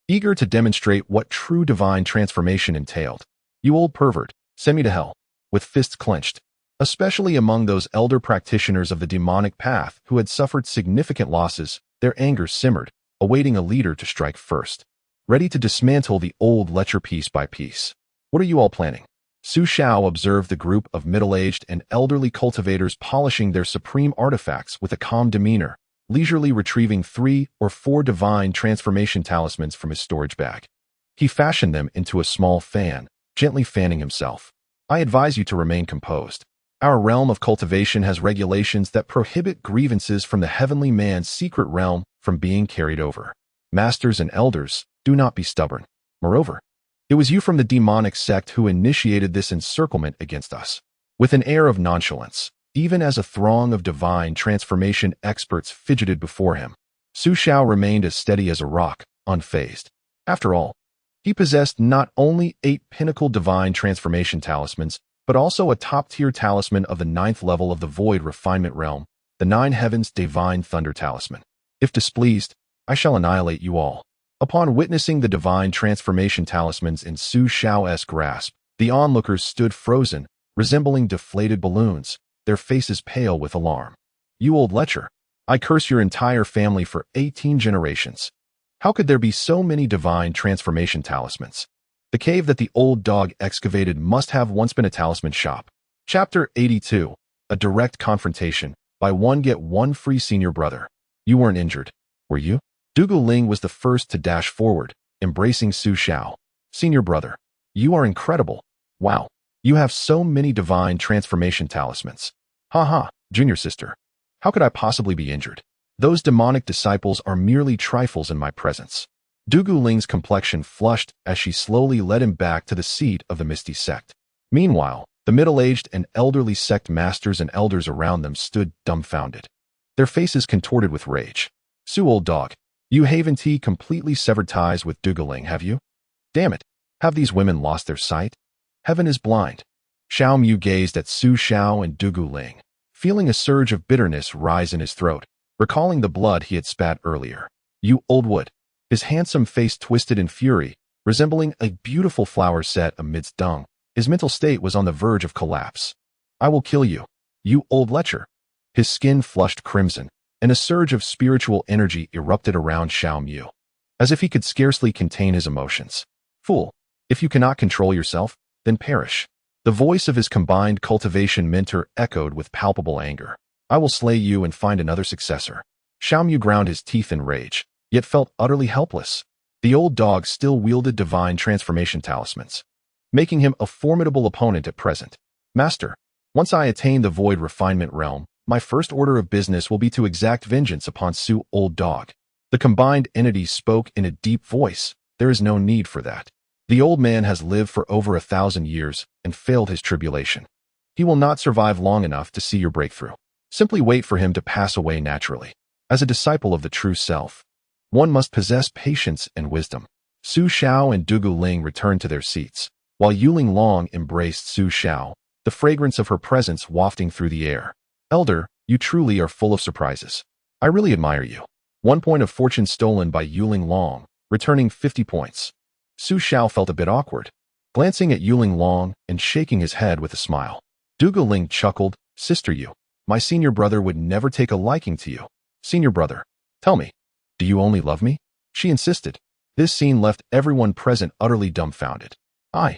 eager to demonstrate what true divine transformation entailed. You old pervert, send me to hell, with fists clenched, especially among those elder practitioners of the demonic path who had suffered significant losses. Their anger simmered, awaiting a leader to strike first, ready to dismantle the old lecher piece by piece. What are you all planning? Xiao observed the group of middle-aged and elderly cultivators polishing their supreme artifacts with a calm demeanor, leisurely retrieving 3 or 4 divine transformation talismans from his storage bag. He fashioned them into a small fan, gently fanning himself. I advise you to remain composed. Our realm of cultivation has regulations that prohibit grievances from the heavenly man's secret realm from being carried over. Masters and elders, do not be stubborn. Moreover, it was you from the demonic sect who initiated this encirclement against us. With an air of nonchalance, even as a throng of divine transformation experts fidgeted before him, Xiao remained as steady as a rock, unfazed. After all, he possessed not only 8 pinnacle divine transformation talismans, but also a top-tier talisman of the 9th level of the void refinement realm, the 9 heavens divine thunder talisman. If displeased, I shall annihilate you all. Upon witnessing the divine transformation talismans in Xiao's grasp, the onlookers stood frozen, resembling deflated balloons, their faces pale with alarm. You old lecher, I curse your entire family for 18 generations. How could there be so many divine transformation talismans? The cave that the old dog excavated must have once been a talisman shop. Chapter 82. A direct confrontation. Buy one get one free senior brother. You weren't injured, were you? Dugu Ling was the first to dash forward, embracing Xiao. Senior brother, you are incredible. Wow, you have so many divine transformation talismans. Haha, junior sister. How could I possibly be injured? Those demonic disciples are merely trifles in my presence. Dugu Ling's complexion flushed as she slowly led him back to the seat of the Misty Sect. Meanwhile, the middle-aged and elderly sect masters and elders around them stood dumbfounded, their faces contorted with rage. Su old dog, you haven't completely severed ties with Dugu Ling, have you? Damn it, have these women lost their sight? Heaven is blind. Xiao Mu gazed at Xiao and Dugu Ling, feeling a surge of bitterness rise in his throat, recalling the blood he had spat earlier. You old wood. His handsome face twisted in fury, resembling a beautiful flower set amidst dung. His mental state was on the verge of collapse. I will kill you, you old lecher. His skin flushed crimson, and a surge of spiritual energy erupted around Xiao Mu, as if he could scarcely contain his emotions. Fool, if you cannot control yourself, then perish. The voice of his combined cultivation mentor echoed with palpable anger. I will slay you and find another successor. Xiao Mu ground his teeth in rage, yet felt utterly helpless. The old dog still wielded divine transformation talismans, making him a formidable opponent at present. Master, once I attain the void refinement realm, my first order of business will be to exact vengeance upon Su old dog. The combined entity spoke in a deep voice. There is no need for that. The old man has lived for over 1,000 years and failed his tribulation. He will not survive long enough to see your breakthrough. Simply wait for him to pass away naturally. As a disciple of the true self, one must possess patience and wisdom. Xiao and Dugu Ling returned to their seats, while Yuling Long embraced Xiao, the fragrance of her presence wafting through the air. Elder, you truly are full of surprises. I really admire you. 1 point of fortune stolen by Yuling Long, returning 50 points. Xiao felt a bit awkward, glancing at Yuling Long and shaking his head with a smile. Dugu Ling chuckled, Sister you. My senior brother would never take a liking to you. Senior brother, tell me, do you only love me? She insisted. This scene left everyone present utterly dumbfounded. I,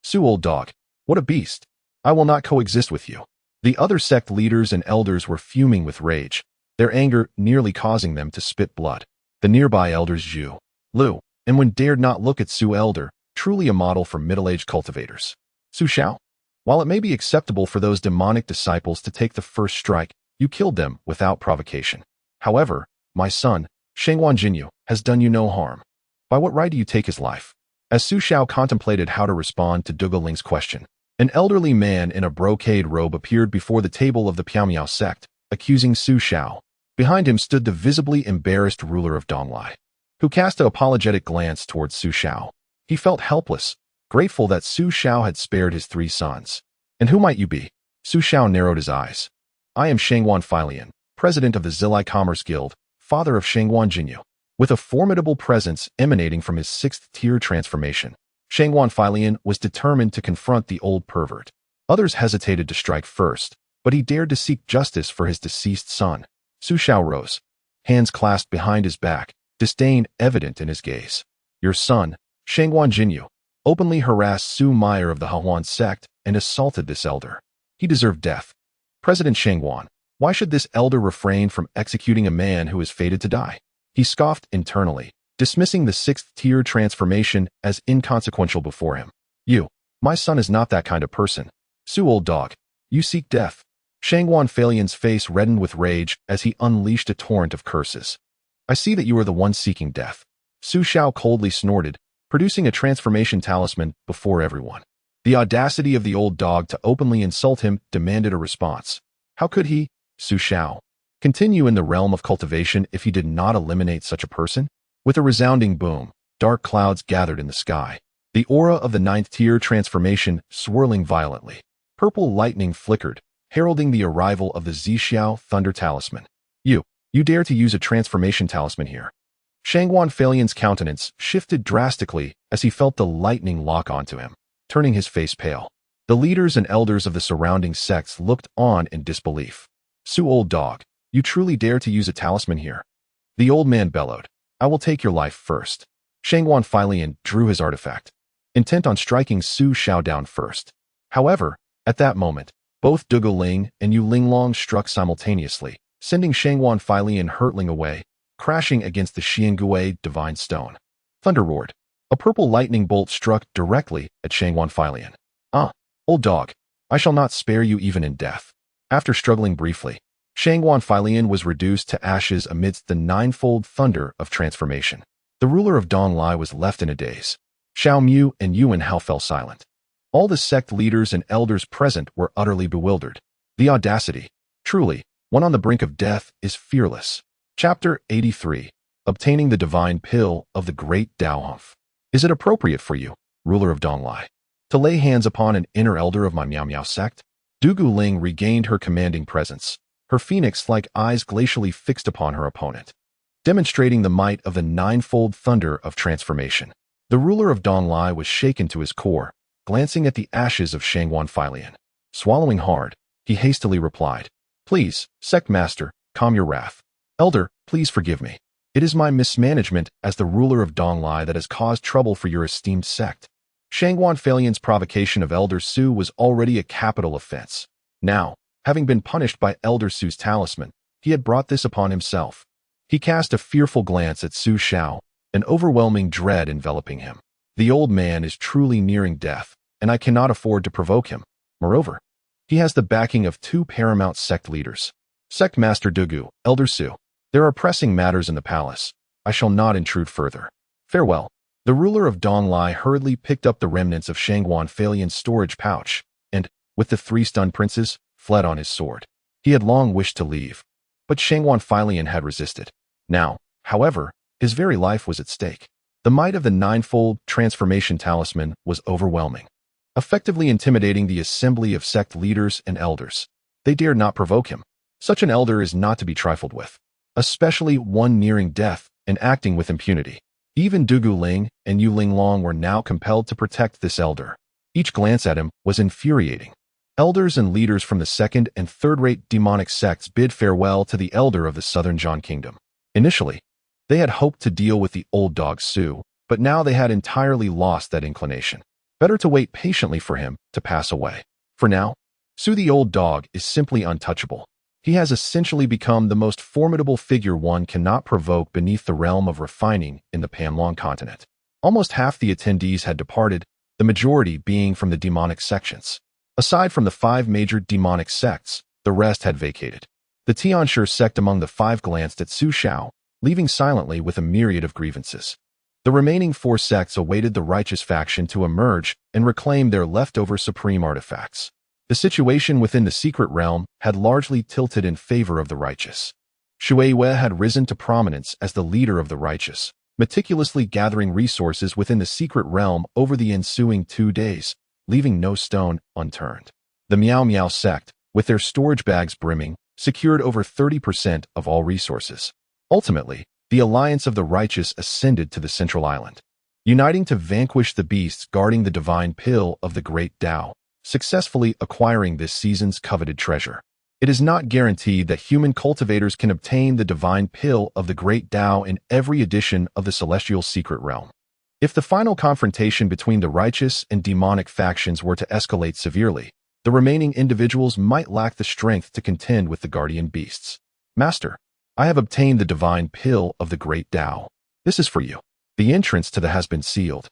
Su old dog, what a beast. I will not coexist with you. The other sect leaders and elders were fuming with rage, their anger nearly causing them to spit blood. The nearby elders Zhu, Lu, and Wen dared not look at Su elder, truly a model for middle-aged cultivators. Su Xiao, while it may be acceptable for those demonic disciples to take the first strike, you killed them without provocation. However, my son, Shengwan Jinyu, has done you no harm. By what right do you take his life? As Su Xiao contemplated how to respond to Dugu Ling's question, an elderly man in a brocade robe appeared before the table of the Piaomiao sect, accusing Su Xiao. Behind him stood the visibly embarrassed ruler of Donglai, who cast an apologetic glance towards Su Xiao. He felt helpless, grateful that Su Xiao had spared his 3 sons. And who might you be? Su Xiao narrowed his eyes. I am Shengwan Filian, president of the Zilai Commerce Guild, father of Shengwan Jinyu. With a formidable presence emanating from his 6th-tier transformation, Shengwan Filian was determined to confront the old pervert. Others hesitated to strike first, but he dared to seek justice for his deceased son. Su Xiao rose, hands clasped behind his back, disdain evident in his gaze. Your son, Shengwan Jinyu, openly harassed Su Meyer of the Hahuan sect and assaulted this elder. He deserved death. President Shengwan, why should this elder refrain from executing a man who is fated to die? He scoffed internally, dismissing the 6th-tier transformation as inconsequential before him. You, my son is not that kind of person. Su old dog, you seek death. Shengwan Filian's face reddened with rage as he unleashed a torrent of curses. I see that you are the one seeking death. Su Xiao coldly snorted, producing a transformation talisman before everyone. The audacity of the old dog to openly insult him demanded a response. How could he, Su Xiao, continue in the realm of cultivation if he did not eliminate such a person? With a resounding boom, dark clouds gathered in the sky, the aura of the 9th-tier transformation swirling violently. Purple lightning flickered, heralding the arrival of the Xiao Thunder Talisman. You dare to use a transformation talisman here. Shengwan Filian's countenance shifted drastically as he felt the lightning lock onto him, turning his face pale. The leaders and elders of the surrounding sects looked on in disbelief. Su old dog, you truly dare to use a talisman here? The old man bellowed. I will take your life first. Shengwan Filian drew his artifact, intent on striking Su Xiao down first. However, at that moment, both Dugu Ling and Yu Linglong struck simultaneously, sending Shengwan Filian hurtling away, crashing against the Xiangui divine stone. Thunder roared. A purple lightning bolt struck directly at Shengwan Filian. Old dog, I shall not spare you even in death. After struggling briefly, Shengwan Filian was reduced to ashes amidst the 9-fold thunder of transformation. The ruler of Donglai was left in a daze. Xiao Mu and Yuan Hao fell silent. All the sect leaders and elders present were utterly bewildered. The audacity. Truly, one on the brink of death is fearless. Chapter 83. Obtaining the divine pill of the great Daohumph. Is it appropriate for you, ruler of Donglai, to lay hands upon an inner elder of my Miao Miao sect? Dugu Ling regained her commanding presence, her phoenix-like eyes glacially fixed upon her opponent, demonstrating the might of the 9-fold thunder of transformation. The ruler of Donglai was shaken to his core, glancing at the ashes of Shengwan Filian. Swallowing hard, he hastily replied, Please, sect master, calm your wrath. Elder, please forgive me. It is my mismanagement as the ruler of Donglai that has caused trouble for your esteemed sect. Shengwan Filian's provocation of Elder Su was already a capital offense. Now, having been punished by Elder Su's talisman, he had brought this upon himself. He cast a fearful glance at Su Xiao, an overwhelming dread enveloping him. The old man is truly nearing death, and I cannot afford to provoke him. Moreover, he has the backing of 2 paramount sect leaders. Sect Master Dugu, Elder Su, there are pressing matters in the palace. I shall not intrude further. Farewell. The ruler of Donglai hurriedly picked up the remnants of Shengwan Filian's storage pouch, and, with the 3 stunned princes, fled on his sword. He had long wished to leave, but Shengwan Filian had resisted. Now, however, his very life was at stake. The might of the 9-fold transformation talisman was overwhelming, effectively intimidating the assembly of sect leaders and elders. They dared not provoke him. Such an elder is not to be trifled with, especially one nearing death and acting with impunity. Even Dugu Ling and Yu Linglong were now compelled to protect this elder. Each glance at him was infuriating. Elders and leaders from the second and third-rate demonic sects bid farewell to the elder of the Southern John Kingdom. Initially, they had hoped to deal with the old dog Xiao, but now they had entirely lost that inclination. Better to wait patiently for him to pass away. For now, Xiao the old dog is simply untouchable. He has essentially become the most formidable figure one cannot provoke beneath the realm of refining in the Panlong continent. Almost half the attendees had departed, the majority being from the demonic sections. Aside from the 5 major demonic sects, the rest had vacated. The Tianshi sect among the 5 glanced at Xiao, leaving silently with a myriad of grievances. The remaining 4 sects awaited the righteous faction to emerge and reclaim their leftover supreme artifacts. The situation within the secret realm had largely tilted in favor of the righteous. Shuiwei had risen to prominence as the leader of the righteous, meticulously gathering resources within the secret realm over the ensuing 2 days, leaving no stone unturned. The Miao Miao sect, with their storage bags brimming, secured over 30% of all resources. Ultimately, the alliance of the righteous ascended to the central island, uniting to vanquish the beasts guarding the divine pill of the great Tao, successfully acquiring this season's coveted treasure. It is not guaranteed that human cultivators can obtain the divine pill of the great Tao in every edition of the celestial secret realm. If the final confrontation between the righteous and demonic factions were to escalate severely, the remaining individuals might lack the strength to contend with the guardian beasts. Master, I have obtained the divine pill of the great Tao. This is for you. The entrance to the has been sealed,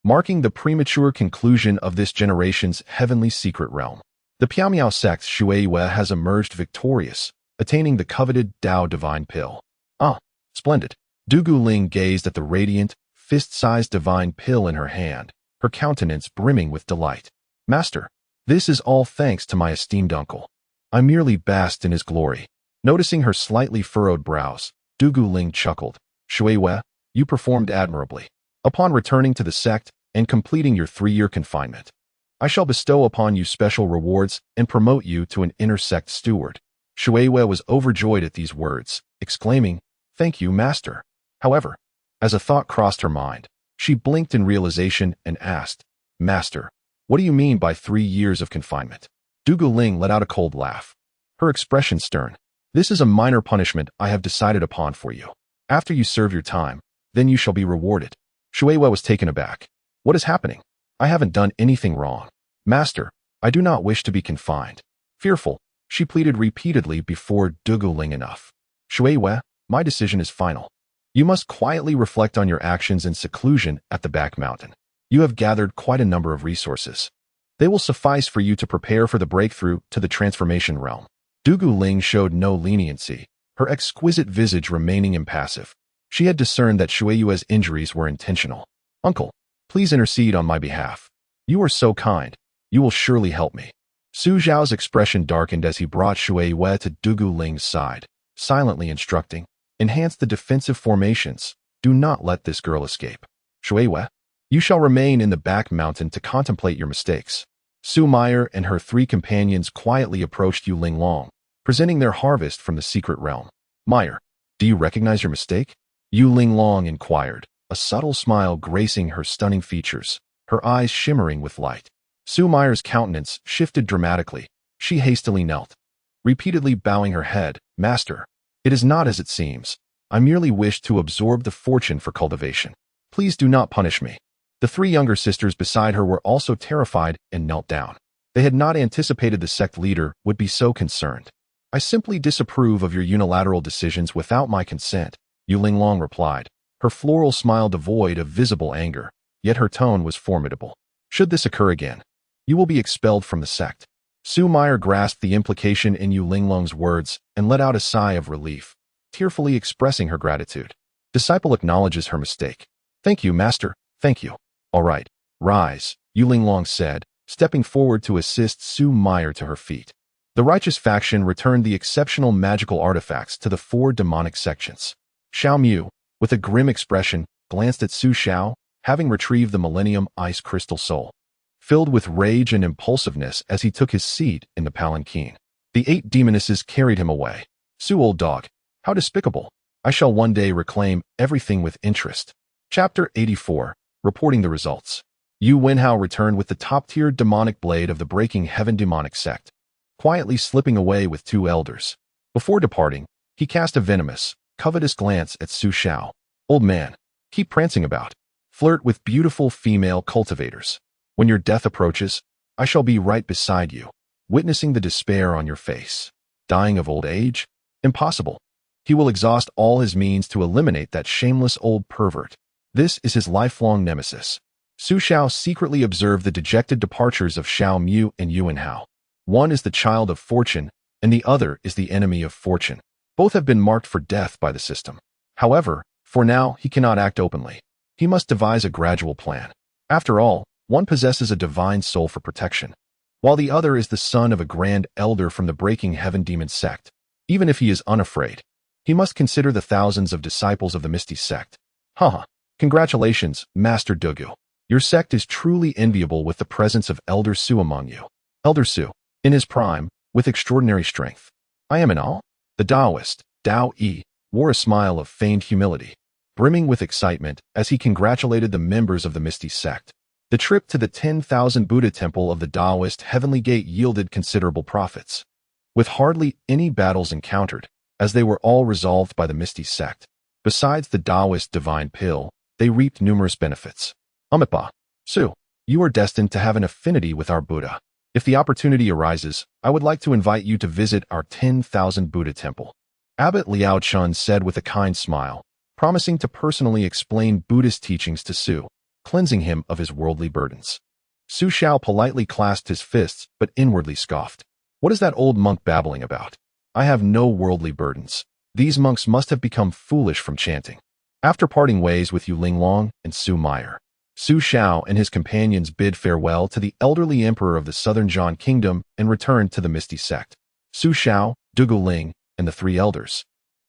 marking the premature conclusion of this generation's heavenly secret realm. The Piaomiao sect Shuiwei has emerged victorious, attaining the coveted Tao divine pill. Ah, splendid. Dugu Ling gazed at the radiant, fist-sized divine pill in her hand, her countenance brimming with delight. Master, this is all thanks to my esteemed uncle. I merely basked in his glory. Noticing her slightly furrowed brows, Dugu Ling chuckled. Shuiwei, you performed admirably. Upon returning to the sect and completing your 3-year confinement, I shall bestow upon you special rewards and promote you to an inner sect steward. Shuiwei was overjoyed at these words, exclaiming, Thank you, master. However, as a thought crossed her mind, she blinked in realization and asked, Master, what do you mean by 3 years of confinement? Dugu Ling let out a cold laugh, her expression stern. This is a minor punishment I have decided upon for you. After you serve your time, then you shall be rewarded. Shuiwei was taken aback. What is happening? I haven't done anything wrong. Master, I do not wish to be confined. Fearful, she pleaded repeatedly before Dugu Ling enough. Shuiwei, my decision is final. You must quietly reflect on your actions in seclusion at the back mountain. You have gathered quite a number of resources. They will suffice for you to prepare for the breakthrough to the transformation realm. Dugu Ling showed no leniency, her exquisite visage remaining impassive. She had discerned that Shuiwei's injuries were intentional. Uncle, please intercede on my behalf. You are so kind. You will surely help me. Su Zhao's expression darkened as he brought Shuiwei to Dugu Ling's side, silently instructing, enhance the defensive formations. Do not let this girl escape. Shuiwei, you shall remain in the back mountain to contemplate your mistakes. Su Meyer and her 3 companions quietly approached Yu Linglong, presenting their harvest from the secret realm. Meyer, do you recognize your mistake? Yu Linglong inquired, a subtle smile gracing her stunning features, her eyes shimmering with light. Su Meyer's countenance shifted dramatically. She hastily knelt, repeatedly bowing her head. Master, it is not as it seems. I merely wish to absorb the fortune for cultivation. Please do not punish me. The 3 younger sisters beside her were also terrified and knelt down. They had not anticipated the sect leader would be so concerned. I simply disapprove of your unilateral decisions without my consent, Yu Linglong replied, her floral smile devoid of visible anger, yet her tone was formidable. Should this occur again, you will be expelled from the sect. Su Meyer grasped the implication in Yu Linglong's words and let out a sigh of relief, tearfully expressing her gratitude. Disciple acknowledges her mistake. Thank you, master, thank you. All right, rise, Yu Linglong said, stepping forward to assist Su Meyer to her feet. The righteous faction returned the exceptional magical artifacts to the 4 demonic sections. Xiao Mu, with a grim expression, glanced at Su Xiao, having retrieved the Millennium Ice Crystal Soul, filled with rage and impulsiveness as he took his seat in the palanquin. The 8 demonesses carried him away. Su, old dog, how despicable. I shall one day reclaim everything with interest. Chapter 84, Reporting the Results. Yu Wenhao returned with the top-tier demonic blade of the Breaking Heaven demonic sect, quietly slipping away with 2 elders. Before departing, he cast a venomous, covetous glance at Su Xiao. Old man, keep prancing about. Flirt with beautiful female cultivators. When your death approaches, I shall be right beside you, witnessing the despair on your face. Dying of old age? Impossible. He will exhaust all his means to eliminate that shameless old pervert. This is his lifelong nemesis. Su Xiao secretly observed the dejected departures of Xiao Mu and Yu Wenhao. One is the child of fortune, and the other is the enemy of fortune. Both have been marked for death by the system. However, for now, he cannot act openly. He must devise a gradual plan. After all, one possesses a divine soul for protection, while the other is the son of a grand elder from the Breaking Heaven demon sect. Even if he is unafraid, he must consider the thousands of disciples of the Misty Sect. Haha. Congratulations, Master Dugu. Your sect is truly enviable with the presence of Elder Su among you. Elder Su, in his prime, with extraordinary strength. I am in awe. The Taoist, Dao Yi, wore a smile of feigned humility, brimming with excitement as he congratulated the members of the Misty Sect. The trip to the 10,000 Buddha temple of the Taoist Heavenly Gate yielded considerable profits, with hardly any battles encountered, as they were all resolved by the Misty Sect. Besides the Taoist divine pill, they reaped numerous benefits. Amipa, Su, you are destined to have an affinity with our Buddha. If the opportunity arises, I would like to invite you to visit our 10,000 Buddha temple. Abbot Liao Chun said with a kind smile, promising to personally explain Buddhist teachings to Su, cleansing him of his worldly burdens. Su Xiao politely clasped his fists, but inwardly scoffed. What is that old monk babbling about? I have no worldly burdens. These monks must have become foolish from chanting. After parting ways with Yu Linglong and Su Meyer, Su Xiao and his companions bid farewell to the elderly emperor of the Southern Zhan Kingdom and returned to the Misty Sect. Su Xiao, Dugu Ling, and the 3 elders,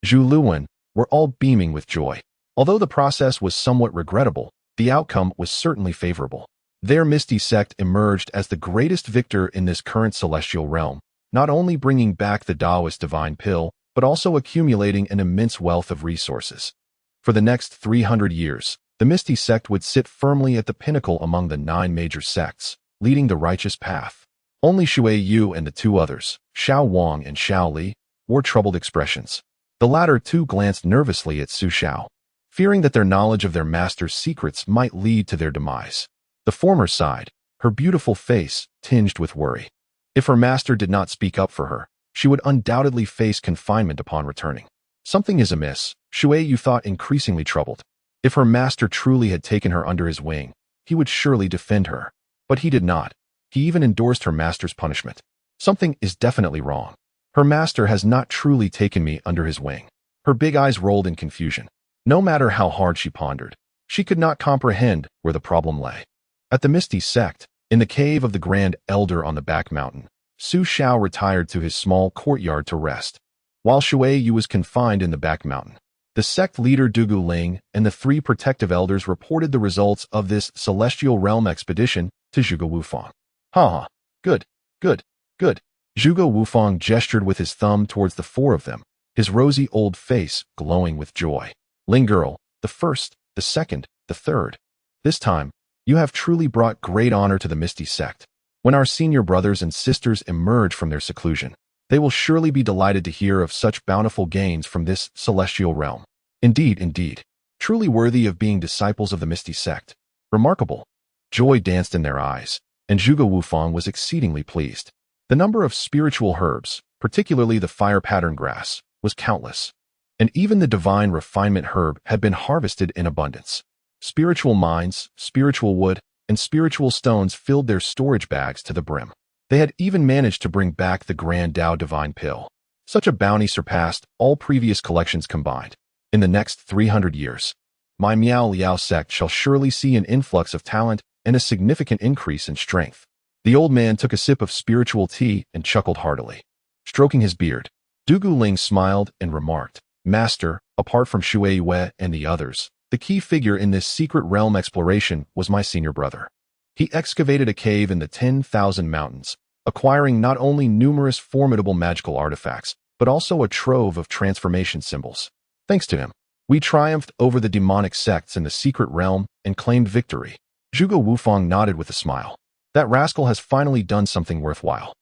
Zhu Luwen, were all beaming with joy. Although the process was somewhat regrettable, the outcome was certainly favorable. Their Misty Sect emerged as the greatest victor in this current celestial realm, not only bringing back the Taoist divine pill, but also accumulating an immense wealth of resources. For the next 300 years, the Misty Sect would sit firmly at the pinnacle among the 9 major sects, leading the righteous path. Only Shui Yu and the 2 others, Xiao Wang and Xiao Li, wore troubled expressions. The latter 2 glanced nervously at Su Xiao, fearing that their knowledge of their master's secrets might lead to their demise. The former sighed, her beautiful face tinged with worry. If her master did not speak up for her, she would undoubtedly face confinement upon returning. Something is amiss, Shui Yu thought, increasingly troubled. If her master truly had taken her under his wing, he would surely defend her. But he did not. He even endorsed her master's punishment. Something is definitely wrong. Her master has not truly taken me under his wing. Her big eyes rolled in confusion. No matter how hard she pondered, she could not comprehend where the problem lay. At the Misty Sect, in the cave of the Grand Elder on the back mountain, Su Xiao retired to his small courtyard to rest, while Shui Yu was confined in the back mountain. The sect leader Dugu Ling and the 3 protective elders reported the results of this celestial realm expedition to Zhuge Wufang. Ha! Good, good, good. Zhuge Wufang gestured with his thumb towards the 4 of them, his rosy old face glowing with joy. Ling girl, the first, the second, the third. This time, you have truly brought great honor to the Misty Sect. When our senior brothers and sisters emerge from their seclusion, they will surely be delighted to hear of such bountiful gains from this celestial realm. Indeed, indeed. Truly worthy of being disciples of the Misty Sect. Remarkable. Joy danced in their eyes, and Zhuge Wufang was exceedingly pleased. The number of spiritual herbs, particularly the fire pattern grass, was countless. And even the divine refinement herb had been harvested in abundance. Spiritual mines, spiritual wood, and spiritual stones filled their storage bags to the brim. They had even managed to bring back the Grand Tao Divine Pill. Such a bounty surpassed all previous collections combined. In the next 300 years, my Miao Liao sect shall surely see an influx of talent and a significant increase in strength. The old man took a sip of spiritual tea and chuckled heartily. Stroking his beard, Dugu Ling smiled and remarked, Master, apart from Shui Yue and the others, the key figure in this secret realm exploration was my senior brother. He excavated a cave in the 10,000 mountains, acquiring not only numerous formidable magical artifacts, but also a trove of transformation symbols. Thanks to him, we triumphed over the demonic sects in the secret realm and claimed victory. Zhuge Wufang nodded with a smile. That rascal has finally done something worthwhile.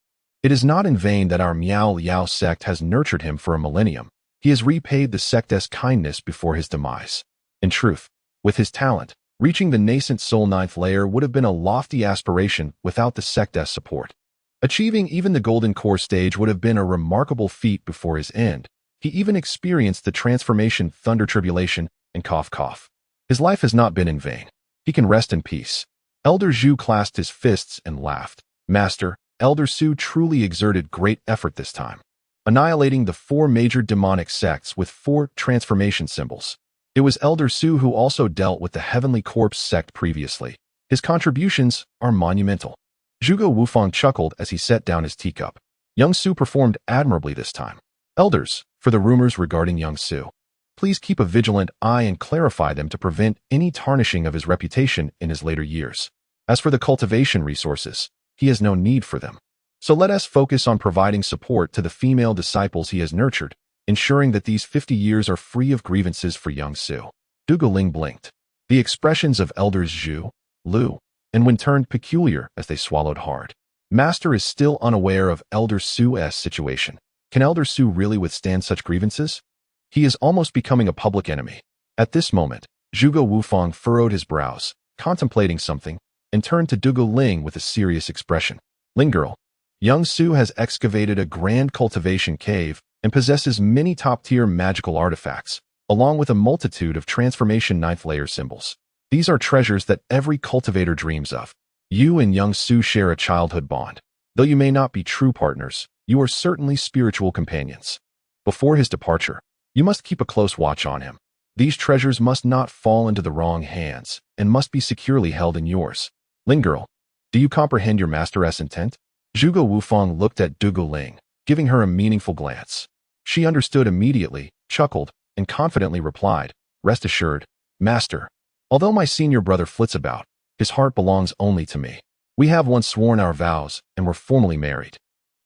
It is not in vain that our Miao Liao sect has nurtured him for a millennium. He has repaid the sect's kindness before his demise. In truth, with his talent, reaching the nascent soul ninth layer would have been a lofty aspiration without the sect's support. Achieving even the golden core stage would have been a remarkable feat before his end. He even experienced the transformation thunder tribulation and cough cough. His life has not been in vain. He can rest in peace. Elder Zhu clasped his fists and laughed. Master, Elder Su truly exerted great effort this time, annihilating the 4 major demonic sects with 4 transformation symbols. It was Elder Su who also dealt with the Heavenly Corpse sect previously. His contributions are monumental. Zhuge Wufang chuckled as he set down his teacup. Young Su performed admirably this time. Elders, for the rumors regarding Young Su, please keep a vigilant eye and clarify them to prevent any tarnishing of his reputation in his later years. As for the cultivation resources, he has no need for them. So let us focus on providing support to the female disciples he has nurtured, ensuring that these 50 years are free of grievances for Young Su. Zhuge Ling blinked. The expressions of Elders Zhu, Lu, and Wen turned peculiar as they swallowed hard. Master is still unaware of Elder Su's situation. Can Elder Su really withstand such grievances? He is almost becoming a public enemy. At this moment, Zhuge Wufang furrowed his brows, contemplating something, and turned to Zhuge Ling with a serious expression. Ling girl, Young Su has excavated a grand cultivation cave and possesses many top-tier magical artifacts, along with a multitude of transformation ninth layer symbols. These are treasures that every cultivator dreams of. You and Young Su share a childhood bond. Though you may not be true partners, you are certainly spiritual companions. Before his departure, you must keep a close watch on him. These treasures must not fall into the wrong hands and must be securely held in yours. Ling girl, do you comprehend your master's intent? Zhuge Wufang looked at Zhuge Ling, giving her a meaningful glance. She understood immediately, chuckled, and confidently replied, Rest assured, Master. Although my senior brother flits about, his heart belongs only to me. We have once sworn our vows and were formally married.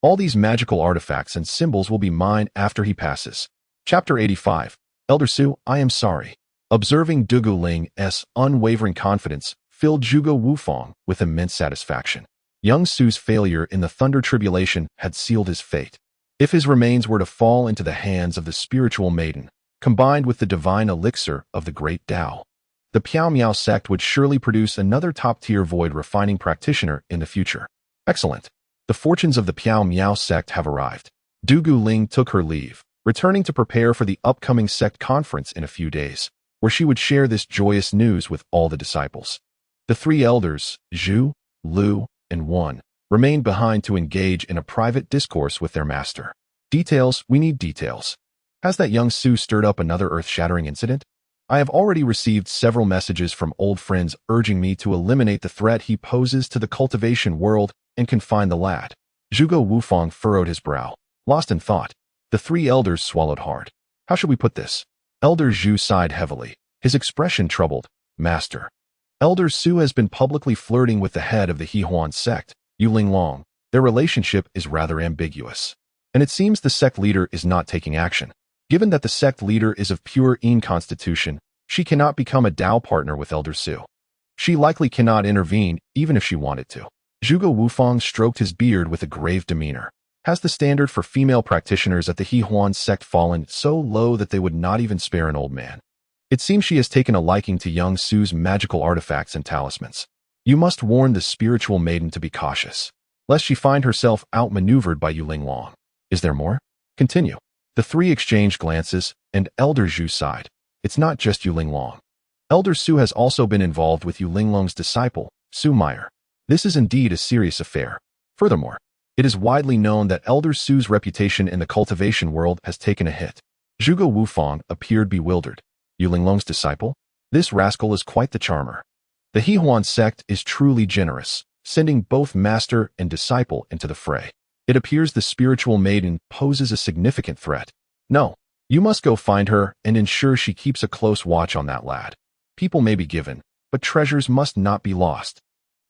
All these magical artifacts and symbols will be mine after he passes. Chapter 85. Elder Su, I am sorry. Observing Zhuge Ling's unwavering confidence filled Zhuge Wufang with immense satisfaction. Young Su's failure in the thunder tribulation had sealed his fate. If his remains were to fall into the hands of the spiritual maiden, combined with the divine elixir of the great Tao, the Piao Miao sect would surely produce another top-tier void refining practitioner in the future. Excellent. The fortunes of the Piao Miao sect have arrived. Zhuge Ling took her leave, returning to prepare for the upcoming sect conference in a few days, where she would share this joyous news with all the disciples. The 3 elders, Zhu, Lu, and Wen, remained behind to engage in a private discourse with their master. Details, we need details. Has that Young Su stirred up another earth-shattering incident? I have already received several messages from old friends urging me to eliminate the threat he poses to the cultivation world and confine the lad. Zhuge Wufang furrowed his brow, lost in thought. The 3 elders swallowed hard. How should we put this? Elder Zhu sighed heavily, his expression troubled. Master, Elder Su has been publicly flirting with the head of the Hehuan sect, Yu Linglong. Their relationship is rather ambiguous, and it seems the sect leader is not taking action. Given that the sect leader is of pure Yin constitution, she cannot become a Dao partner with Elder Su. She likely cannot intervene even if she wanted to. Zhuge Wufang stroked his beard with a grave demeanor. Has the standard for female practitioners at the Hehuan sect fallen so low that they would not even spare an old man? It seems she has taken a liking to Young Su's magical artifacts and talismans. You must warn the spiritual maiden to be cautious, lest she find herself outmaneuvered by Yu Linglong. Is there more? Continue. The 3 exchanged glances, and Elder Zhu sighed. It's not just Yu Linglong. Elder Su has also been involved with Yu Linglong's disciple, Su Meyer. This is indeed a serious affair. Furthermore, it is widely known that Elder Su's reputation in the cultivation world has taken a hit. Zhuge Wufang appeared bewildered. Yu Linglong's disciple? This rascal is quite the charmer. The Hehuan sect is truly generous, sending both master and disciple into the fray. It appears the spiritual maiden poses a significant threat. No, you must go find her and ensure she keeps a close watch on that lad. People may be given, but treasures must not be lost.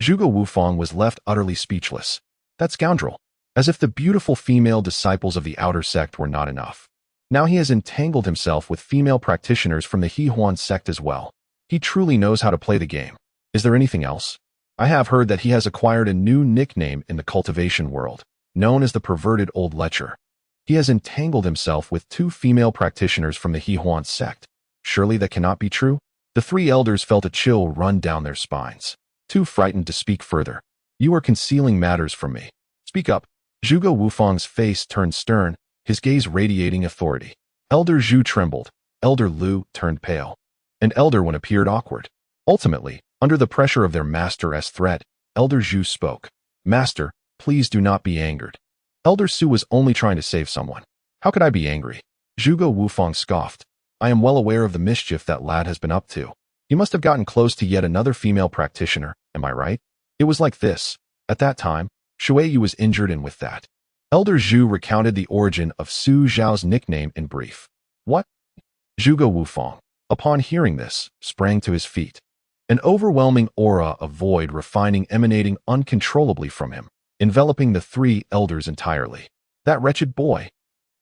Zhuge Wufang was left utterly speechless. That scoundrel. As if the beautiful female disciples of the outer sect were not enough. Now he has entangled himself with female practitioners from the Hehuan sect as well. He truly knows how to play the game. Is there anything else? I have heard that he has acquired a new nickname in the cultivation world, known as the perverted old lecher. He has entangled himself with 2 female practitioners from the Hehuan sect. Surely that cannot be true? The 3 elders felt a chill run down their spines, too frightened to speak further. You are concealing matters from me. Speak up. Zhuge Wufang's face turned stern, his gaze radiating authority. Elder Zhu trembled, Elder Lu turned pale, and Elder Wen appeared awkward. Ultimately, under the pressure of their master's threat, Elder Zhu spoke. Master, please do not be angered. Elder Su was only trying to save someone. How could I be angry? Zhuge Wufang scoffed. I am well aware of the mischief that lad has been up to. He must have gotten close to yet another female practitioner, am I right? It was like this. At that time, Shuiyu was injured, and with that, Elder Zhu recounted the origin of Su Zhao's nickname in brief. What? Zhuge Wufang, upon hearing this, sprang to his feet. An overwhelming aura of void refining emanating uncontrollably from him, enveloping the 3 elders entirely. That wretched boy.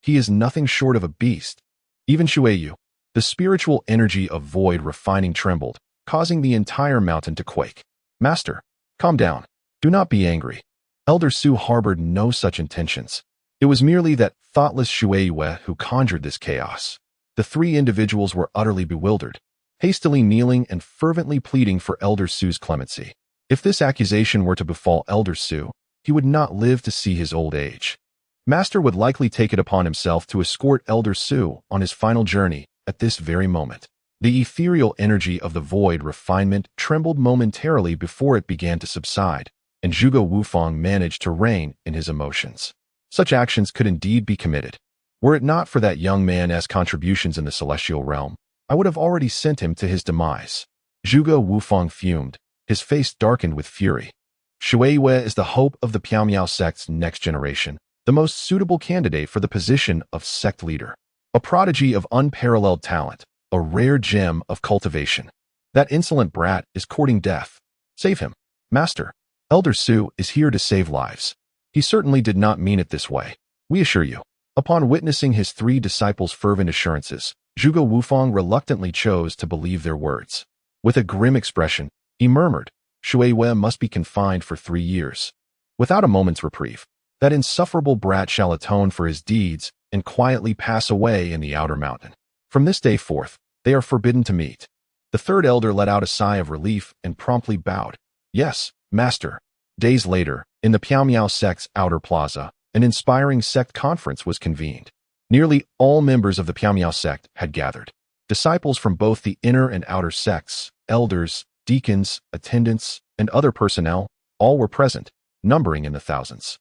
He is nothing short of a beast. Even Shuiyu, the spiritual energy of void refining trembled, causing the entire mountain to quake. Master, calm down. Do not be angry. Elder Su harbored no such intentions. It was merely that thoughtless Shuiyu who conjured this chaos. The 3 individuals were utterly bewildered, hastily kneeling and fervently pleading for Elder Su's clemency. If this accusation were to befall Elder Su, he would not live to see his old age. Master would likely take it upon himself to escort Elder Su on his final journey at this very moment. The ethereal energy of the void refinement trembled momentarily before it began to subside, and Zhuge Wufang managed to rein in his emotions. Such actions could indeed be committed. Were it not for that young man's contributions in the celestial realm, I would have already sent him to his demise. Zhuge Wufang fumed, his face darkened with fury. Shuiyu is the hope of the Piaomiao sect's next generation, the most suitable candidate for the position of sect leader. A prodigy of unparalleled talent, a rare gem of cultivation. That insolent brat is courting death. Save him. Master, Elder Su is here to save lives. He certainly did not mean it this way. We assure you. Upon witnessing his 3 disciples' fervent assurances, Zhuge Wufang reluctantly chose to believe their words. With a grim expression, he murmured, Shuiyu must be confined for 3 years. Without a moment's reprieve, that insufferable brat shall atone for his deeds and quietly pass away in the outer mountain. From this day forth, they are forbidden to meet. The 3rd elder let out a sigh of relief and promptly bowed. Yes, master. Days later, in the Piaomiao sect's outer plaza, an inspiring sect conference was convened. Nearly all members of the Piaomiao sect had gathered. Disciples from both the inner and outer sects, elders, deacons, attendants, and other personnel, all were present, numbering in the thousands.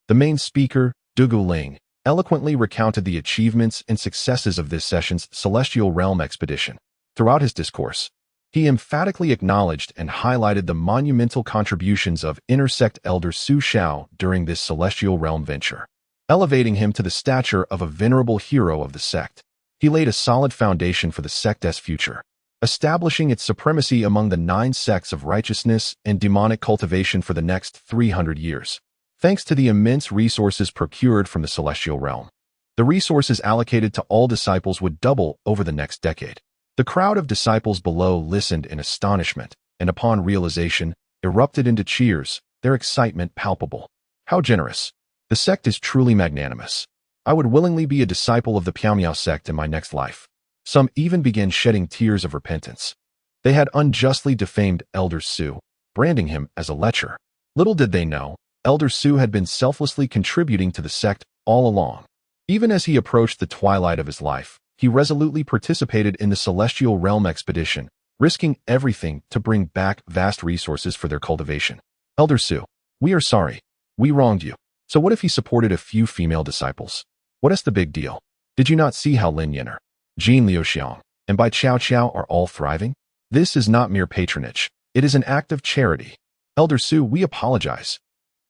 The main speaker, Dugu Ling, eloquently recounted the achievements and successes of this session's Celestial Realm expedition. Throughout his discourse, he emphatically acknowledged and highlighted the monumental contributions of intersect elder Su Xiao during this Celestial Realm venture, elevating him to the stature of a venerable hero of the sect. He laid a solid foundation for the sect's future, establishing its supremacy among the 9 sects of righteousness and demonic cultivation for the next 300 years. Thanks to the immense resources procured from the Celestial Realm, the resources allocated to all disciples would double over the next decade. The crowd of disciples below listened in astonishment, and upon realization, erupted into cheers, their excitement palpable. How generous! The sect is truly magnanimous. I would willingly be a disciple of the Piaomiao sect in my next life. Some even began shedding tears of repentance. They had unjustly defamed Elder Su, branding him as a lecher. Little did they know, Elder Su had been selflessly contributing to the sect all along. Even as he approached the twilight of his life, he resolutely participated in the Celestial Realm expedition, risking everything to bring back vast resources for their cultivation. Elder Su, we are sorry. We wronged you. So what if he supported a few female disciples? What is the big deal? Did you not see how Lin Yenner, Jin Liuxiang, and Bai Chao Chao are all thriving? This is not mere patronage. It is an act of charity. Elder Su, we apologize.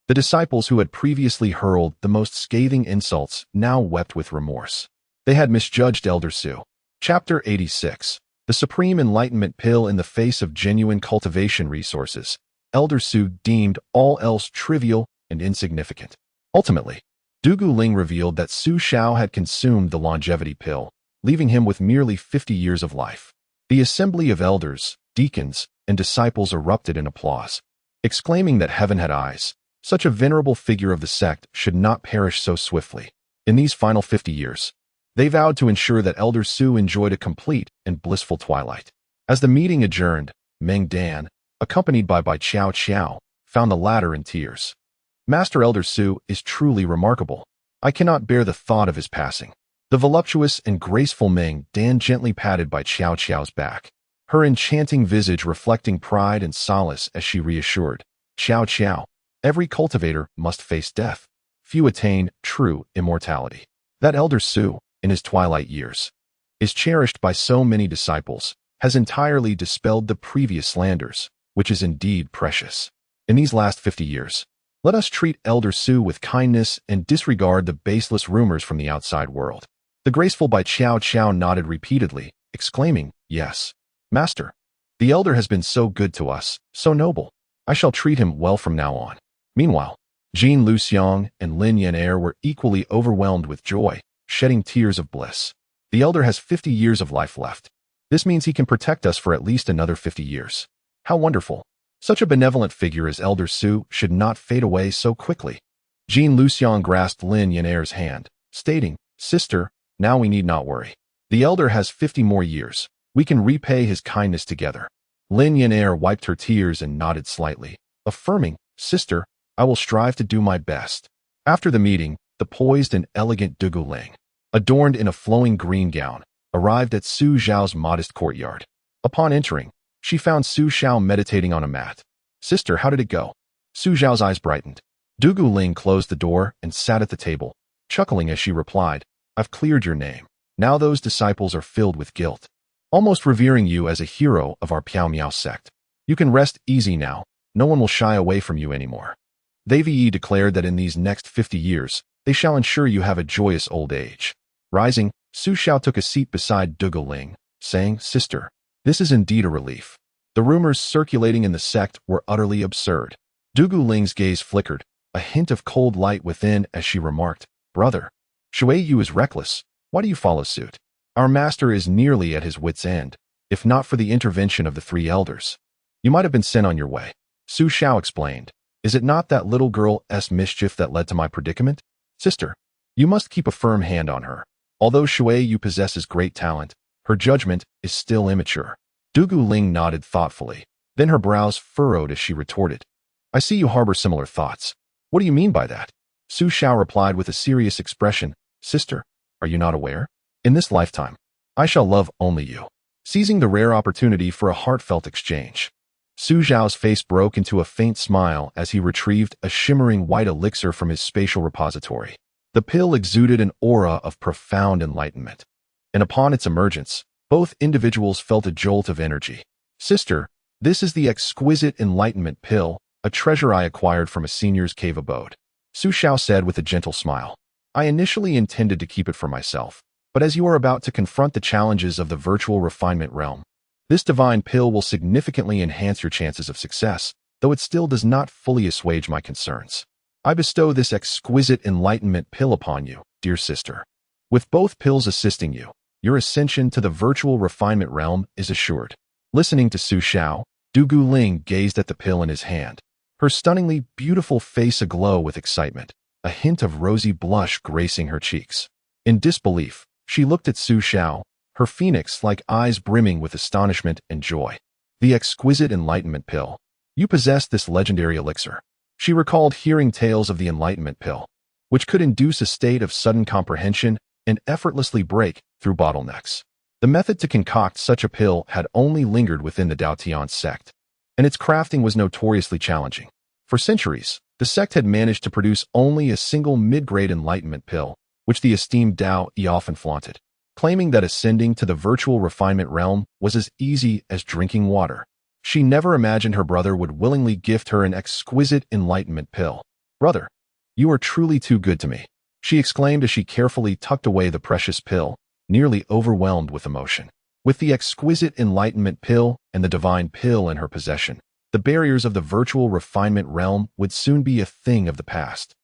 The disciples who had previously hurled the most scathing insults now wept with remorse. They had misjudged Elder Su. Chapter 86. The Supreme Enlightenment Pill in the Face of Genuine Cultivation Resources. Elder Su deemed all else trivial and insignificant. Ultimately, Dugu Ling revealed that Su Xiao had consumed the longevity pill, leaving him with merely 50 years of life. The assembly of elders, deacons, and disciples erupted in applause, exclaiming that heaven had eyes. Such a venerable figure of the sect should not perish so swiftly. In these final 50 years, they vowed to ensure that Elder Su enjoyed a complete and blissful twilight. As the meeting adjourned, Meng Dan, accompanied by Xiao, found the latter in tears. Master Elder Su is truly remarkable. I cannot bear the thought of his passing. The voluptuous and graceful Meng Dan gently patted Xiao's back, her enchanting visage reflecting pride and solace as she reassured, Xiao, every cultivator must face death. Few attain true immortality. That Elder Su, in his twilight years, is cherished by so many disciples, has entirely dispelled the previous slanders, which is indeed precious. In these last 50 years, let us treat Elder Su with kindness and disregard the baseless rumors from the outside world. The graceful Xiao nodded repeatedly, exclaiming, "Yes, Master. The elder has been so good to us, so noble. I shall treat him well from now on." Meanwhile, Jean Luxiang and Lin Yan'er were equally overwhelmed with joy, shedding tears of bliss. The elder has 50 years of life left. This means he can protect us for at least another 50 years. How wonderful! Such a benevolent figure as Elder Su should not fade away so quickly. Jean Luxiang grasped Lin Yan'er's hand, stating, "Sister, now we need not worry. The elder has 50 more years. We can repay his kindness together." Lin Yan'er wiped her tears and nodded slightly, affirming, "Sister, I will strive to do my best." After the meeting, the poised and elegant Dugu Ling, adorned in a flowing green gown, arrived at Su Xiao's modest courtyard. Upon entering, she found Su Xiao meditating on a mat. "Sister, how did it go?" Su Xiao's eyes brightened. Dugu Ling closed the door and sat at the table, chuckling as she replied, "I've cleared your name. Now those disciples are filled with guilt, almost revering you as a hero of our Piao Miao sect. You can rest easy now. No one will shy away from you anymore. They declared that in these next 50 years, they shall ensure you have a joyous old age." Rising, Su Xiao took a seat beside Dugu Ling, saying, "Sister, this is indeed a relief." The rumors circulating in the sect were utterly absurd. Dugu Ling's gaze flickered, a hint of cold light within as she remarked, "Brother, Shui Yu is reckless. Why do you follow suit? Our master is nearly at his wit's end, if not for the intervention of the 3 elders. You might have been sent on your way." Su Xiao explained, "Is it not that little girl's mischief that led to my predicament? Sister, you must keep a firm hand on her. Although Shui Yu possesses great talent, her judgment is still immature." Dugu Ling nodded thoughtfully, then her brows furrowed as she retorted, "I see you harbor similar thoughts. What do you mean by that?" Su Xiao replied with a serious expression, "Sister, are you not aware? In this lifetime, I shall love only you." Seizing the rare opportunity for a heartfelt exchange, Su Xiao's face broke into a faint smile as he retrieved a shimmering white elixir from his spatial repository. The pill exuded an aura of profound enlightenment, and upon its emergence, both individuals felt a jolt of energy. "Sister, this is the exquisite enlightenment pill, a treasure I acquired from a senior's cave abode," Su Xiao said with a gentle smile. "I initially intended to keep it for myself, but as you are about to confront the challenges of the virtual refinement realm, this divine pill will significantly enhance your chances of success, though it still does not fully assuage my concerns. I bestow this exquisite enlightenment pill upon you, dear sister. With both pills assisting you, your ascension to the virtual refinement realm is assured." Listening to Su Xiao, Dugu Ling gazed at the pill in his hand, her stunningly beautiful face aglow with excitement, a hint of rosy blush gracing her cheeks. In disbelief, she looked at Su Xiao, her phoenix-like eyes brimming with astonishment and joy. "The exquisite enlightenment pill. You possess this legendary elixir." She recalled hearing tales of the enlightenment pill, which could induce a state of sudden comprehension and effortlessly break through bottlenecks. The method to concoct such a pill had only lingered within the Daotian sect, and its crafting was notoriously challenging. For centuries, the sect had managed to produce only a single mid-grade enlightenment pill, which the esteemed Dao often flaunted, claiming that ascending to the virtual refinement realm was as easy as drinking water. She never imagined her brother would willingly gift her an exquisite enlightenment pill. "Brother, you are truly too good to me," she exclaimed as she carefully tucked away the precious pill, nearly overwhelmed with emotion. With the exquisite enlightenment pill and the divine pill in her possession, the barriers of the virtual refinement realm would soon be a thing of the past.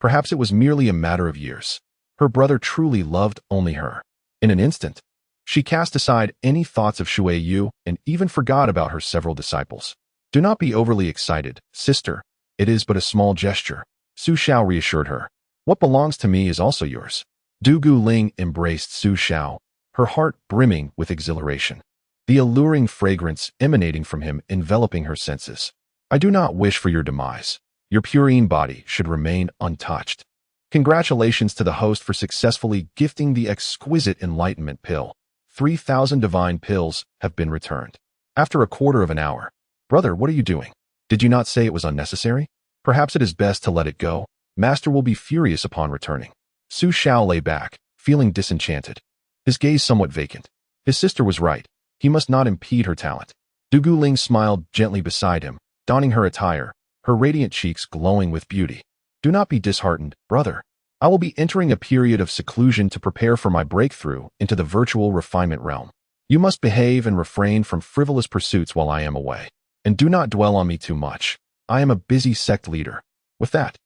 Perhaps it was merely a matter of years. Her brother truly loved only her. In an instant, She cast aside any thoughts of Shui Yu and even forgot about her several disciples. Do not be overly excited, sister. It is but a small gesture. Su Xiao reassured her. What belongs to me is also yours. Du Guling embraced Su Xiao, her heart brimming with exhilaration. The alluring fragrance emanating from him enveloping her senses. I do not wish for your demise. Your purine body should remain untouched. Congratulations to the host for successfully gifting the exquisite enlightenment pill. 3,000 divine pills have been returned. After a quarter of an hour. Brother, what are you doing? Did you not say it was unnecessary? Perhaps it is best to let it go. Master will be furious upon returning. Su Xiao lay back, feeling disenchanted. His gaze somewhat vacant. His sister was right. He must not impede her talent. Du Guling smiled gently beside him, donning her attire, her radiant cheeks glowing with beauty. Do not be disheartened, brother. I will be entering a period of seclusion to prepare for my breakthrough into the virtual refinement realm. You must behave and refrain from frivolous pursuits while I am away. And do not dwell on me too much. I am a busy sect leader. With that,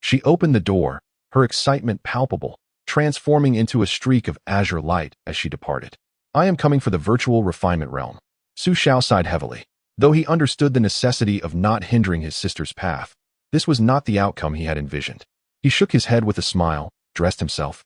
she opened the door, her excitement palpable, transforming into a streak of azure light as she departed. I am coming for the virtual refinement realm. Su Xiao sighed heavily. Though he understood the necessity of not hindering his sister's path, this was not the outcome he had envisioned. He shook his head with a smile, dressed himself,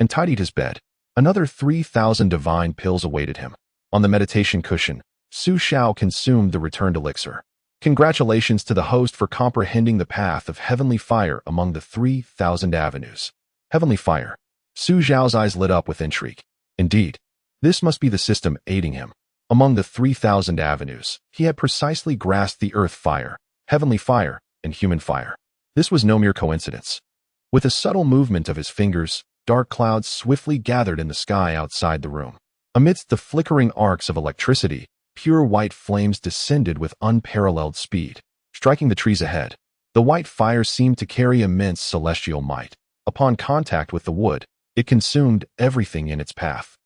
and tidied his bed. Another 3,000 divine pills awaited him. On the meditation cushion, Su Xiao consumed the returned elixir. Congratulations to the host for comprehending the path of heavenly fire among the 3,000 avenues. Heavenly fire. Su Xiao's eyes lit up with intrigue. Indeed, this must be the system aiding him. Among the 3,000 avenues, he had precisely grasped the earth fire, heavenly fire, and human fire. This was no mere coincidence. With a subtle movement of his fingers, dark clouds swiftly gathered in the sky outside the room. Amidst the flickering arcs of electricity, pure white flames descended with unparalleled speed, striking the trees ahead. The white fire seemed to carry immense celestial might. Upon contact with the wood, it consumed everything in its path.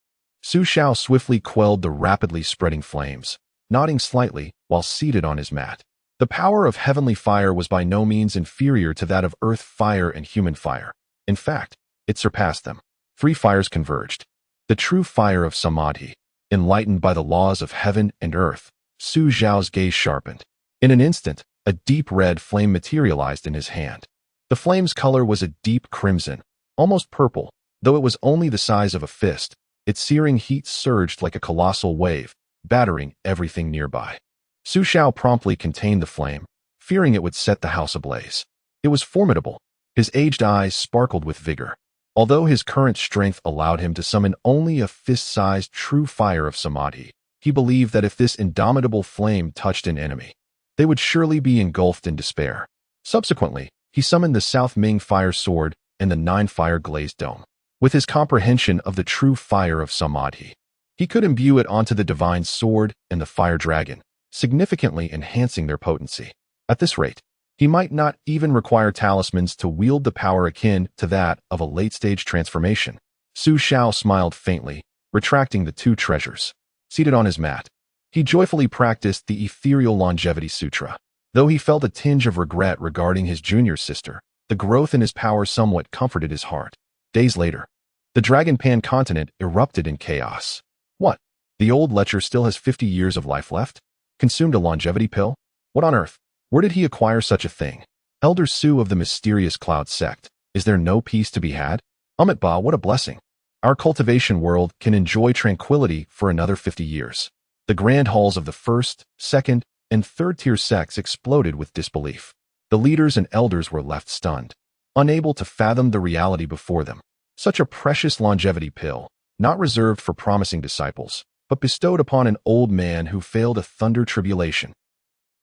Su Xiao swiftly quelled the rapidly spreading flames, nodding slightly while seated on his mat. The power of heavenly fire was by no means inferior to that of earth fire and human fire. In fact, it surpassed them. 3 fires converged. The true fire of Samadhi, enlightened by the laws of heaven and earth. Su Xiao's gaze sharpened. In an instant, a deep red flame materialized in his hand. The flame's color was a deep crimson, almost purple, though it was only the size of a fist. Its searing heat surged like a colossal wave, battering everything nearby. Su Xiao promptly contained the flame, fearing it would set the house ablaze. It was formidable. His aged eyes sparkled with vigor. Although his current strength allowed him to summon only a fist-sized true fire of Samadhi, he believed that if this indomitable flame touched an enemy, they would surely be engulfed in despair. Subsequently, he summoned the South Ming fire sword and the 9-fire glazed dome. With his comprehension of the true fire of Samadhi, he could imbue it onto the divine sword and the fire dragon, significantly enhancing their potency. At this rate, he might not even require talismans to wield the power akin to that of a late-stage transformation. Su Xiao smiled faintly, retracting the 2 treasures. Seated on his mat, he joyfully practiced the Ethereal Longevity Sutra. Though he felt a tinge of regret regarding his junior sister, the growth in his power somewhat comforted his heart. Days later, the Dragonpan continent erupted in chaos. What? The old lecher still has 50 years of life left? Consumed a longevity pill? What on earth? Where did he acquire such a thing? Elder Su of the mysterious Cloud Sect, is there no peace to be had? Ba, what a blessing. Our cultivation world can enjoy tranquility for another 50 years. The grand halls of the 1st, 2nd, and 3rd-tier sects exploded with disbelief. The leaders and elders were left stunned, unable to fathom the reality before them. Such a precious longevity pill, not reserved for promising disciples, but bestowed upon an old man who failed a thunder tribulation.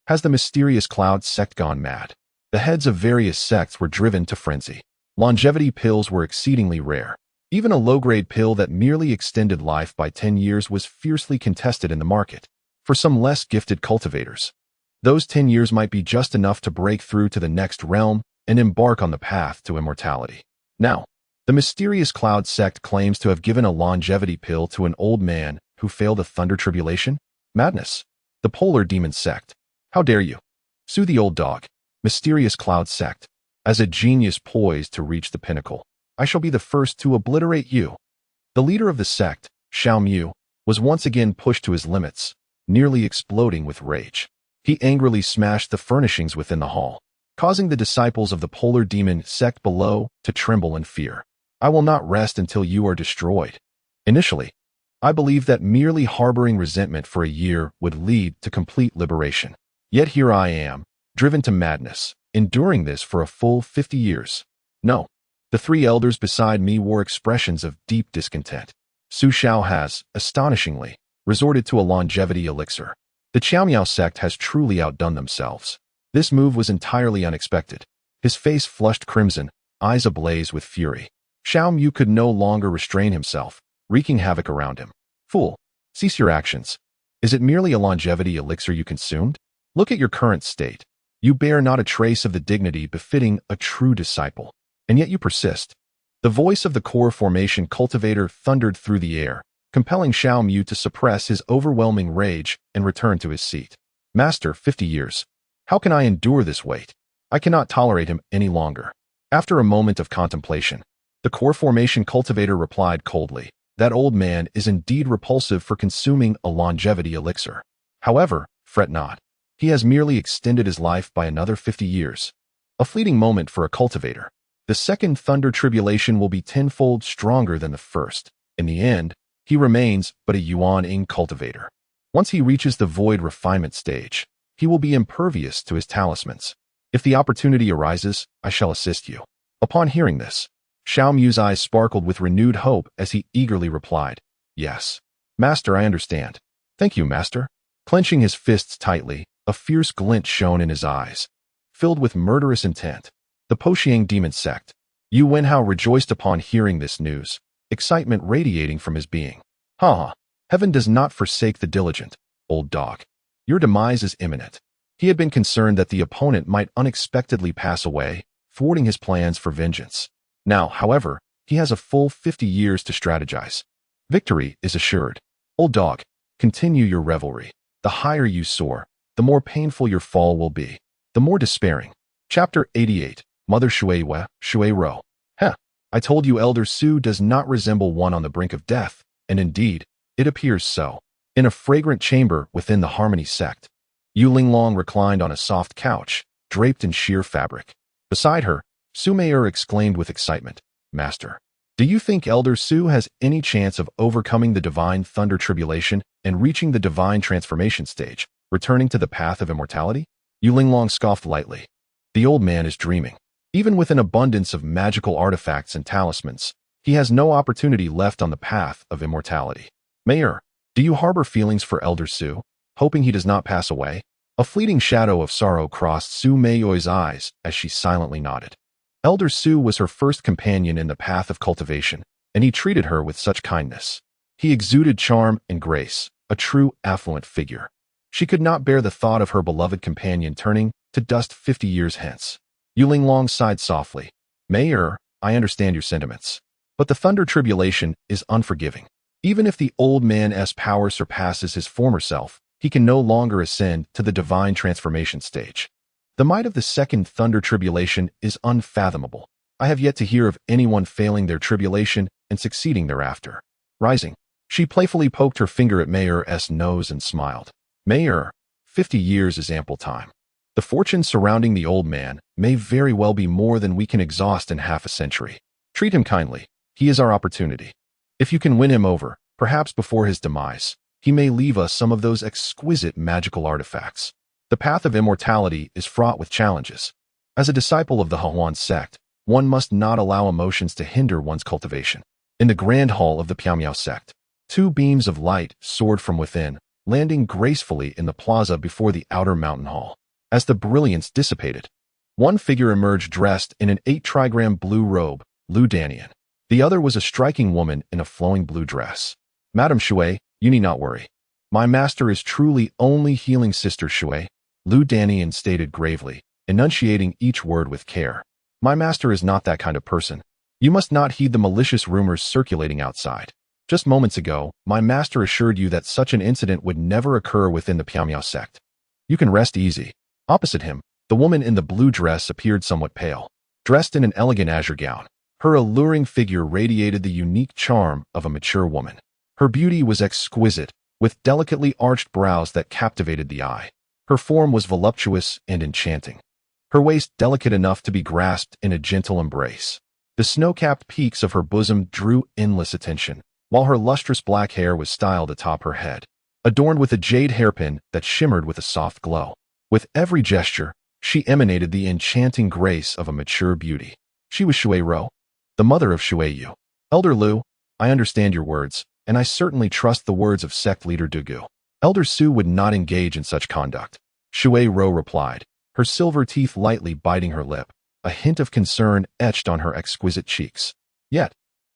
Has the mysterious Cloud Sect gone mad? The heads of various sects were driven to frenzy. Longevity pills were exceedingly rare. Even a low-grade pill that merely extended life by 10 years was fiercely contested in the market. For some less gifted cultivators, those 10 years might be just enough to break through to the next realm and embark on the path to immortality. Now, the mysterious Cloud Sect claims to have given a longevity pill to an old man who failed a thunder tribulation? Madness. The Polar Demon Sect. How dare you? Sue the old dog. Mysterious Cloud Sect. As a genius poised to reach the pinnacle, I shall be the first to obliterate you. The leader of the sect, Xiao, was once again pushed to his limits, nearly exploding with rage. He angrily smashed the furnishings within the hall, causing the disciples of the polar demon sect below to tremble in fear. I will not rest until you are destroyed. Initially, I believed that merely harboring resentment for a year would lead to complete liberation. Yet here I am, driven to madness, enduring this for a full 50 years. No. The three elders beside me wore expressions of deep discontent. Xiao has, astonishingly, resorted to a longevity elixir. The Xiao sect has truly outdone themselves. This move was entirely unexpected. His face flushed crimson, eyes ablaze with fury. Xiao could no longer restrain himself, wreaking havoc around him. Fool, cease your actions. Is it merely a longevity elixir you consumed? Look at your current state. You bear not a trace of the dignity befitting a true disciple, and yet you persist. The voice of the core formation cultivator thundered through the air, compelling Xiao to suppress his overwhelming rage and return to his seat. Master, 50 years. How can I endure this weight? I cannot tolerate him any longer. After a moment of contemplation, the core formation cultivator replied coldly, that old man is indeed repulsive for consuming a longevity elixir. However, fret not. He has merely extended his life by another 50 years. A fleeting moment for a cultivator. The second thunder tribulation will be tenfold stronger than the first. In the end, he remains but a Yuan-ing cultivator. Once he reaches the void refinement stage, he will be impervious to his talismans. If the opportunity arises, I shall assist you. Upon hearing this, Xiao's eyes sparkled with renewed hope as he eagerly replied, Yes. Master, I understand. Thank you, Master. Clenching his fists tightly, a fierce glint shone in his eyes, filled with murderous intent. The Poxiang demon sect. Yu Wenhao rejoiced upon hearing this news, excitement radiating from his being. Ha! Heaven does not forsake the diligent, old dog. Your demise is imminent. He had been concerned that the opponent might unexpectedly pass away, thwarting his plans for vengeance. Now, however, he has a full 50 years to strategize. Victory is assured. Old dog, continue your revelry. The higher you soar, the more painful your fall will be, the more despairing. Chapter 88. Mother Shui Ro. Heh, I told you Elder Su does not resemble one on the brink of death, and indeed, it appears so. In a fragrant chamber within the Harmony sect, Yu Linglong reclined on a soft couch, draped in sheer fabric. Beside her, Su Mei'er exclaimed with excitement, Master, do you think Elder Su has any chance of overcoming the divine thunder tribulation and reaching the divine transformation stage, returning to the path of immortality? Yu Linglong scoffed lightly. The old man is dreaming. Even with an abundance of magical artifacts and talismans, he has no opportunity left on the path of immortality. Mayor, do you harbor feelings for Elder Su, hoping he does not pass away? A fleeting shadow of sorrow crossed Su Meiyu's eyes as she silently nodded. Elder Su was her first companion in the path of cultivation, and he treated her with such kindness. He exuded charm and grace, a true affluent figure. She could not bear the thought of her beloved companion turning to dust 50 years hence. Yu Linglong sighed softly. Mayor, I understand your sentiments, but the thunder tribulation is unforgiving. Even if the old man's power surpasses his former self, he can no longer ascend to the divine transformation stage. The might of the second thunder tribulation is unfathomable. I have yet to hear of anyone failing their tribulation and succeeding thereafter. Rising, she playfully poked her finger at Mayor's nose and smiled. Mayor, 50 years is ample time. The fortune surrounding the old man may very well be more than we can exhaust in half a century. Treat him kindly. He is our opportunity. If you can win him over, perhaps before his demise, he may leave us some of those exquisite magical artifacts. The path of immortality is fraught with challenges. As a disciple of the Huan sect, one must not allow emotions to hinder one's cultivation. In the grand hall of the Piao sect, two beams of light soared from within, landing gracefully in the plaza before the outer mountain hall. As the brilliance dissipated, one figure emerged dressed in an 8-trigram blue robe, Lu Danian. The other was a striking woman in a flowing blue dress. Madam Shui, you need not worry. My master is truly only healing Sister Shui, Lu Danian stated gravely, enunciating each word with care. My master is not that kind of person. You must not heed the malicious rumors circulating outside. Just moments ago, my master assured you that such an incident would never occur within the Piao sect. You can rest easy. Opposite him, the woman in the blue dress appeared somewhat pale. Dressed in an elegant azure gown, her alluring figure radiated the unique charm of a mature woman. Her beauty was exquisite, with delicately arched brows that captivated the eye. Her form was voluptuous and enchanting. Her waist delicate enough to be grasped in a gentle embrace. The snow-capped peaks of her bosom drew endless attention, while her lustrous black hair was styled atop her head, adorned with a jade hairpin that shimmered with a soft glow. With every gesture, she emanated the enchanting grace of a mature beauty. She was Shui Ro, the mother of Shui Yu. Elder Lu, I understand your words, and I certainly trust the words of sect leader Dugu. Elder Su would not engage in such conduct. Shui Ro replied, her silver teeth lightly biting her lip, a hint of concern etched on her exquisite cheeks. Yet,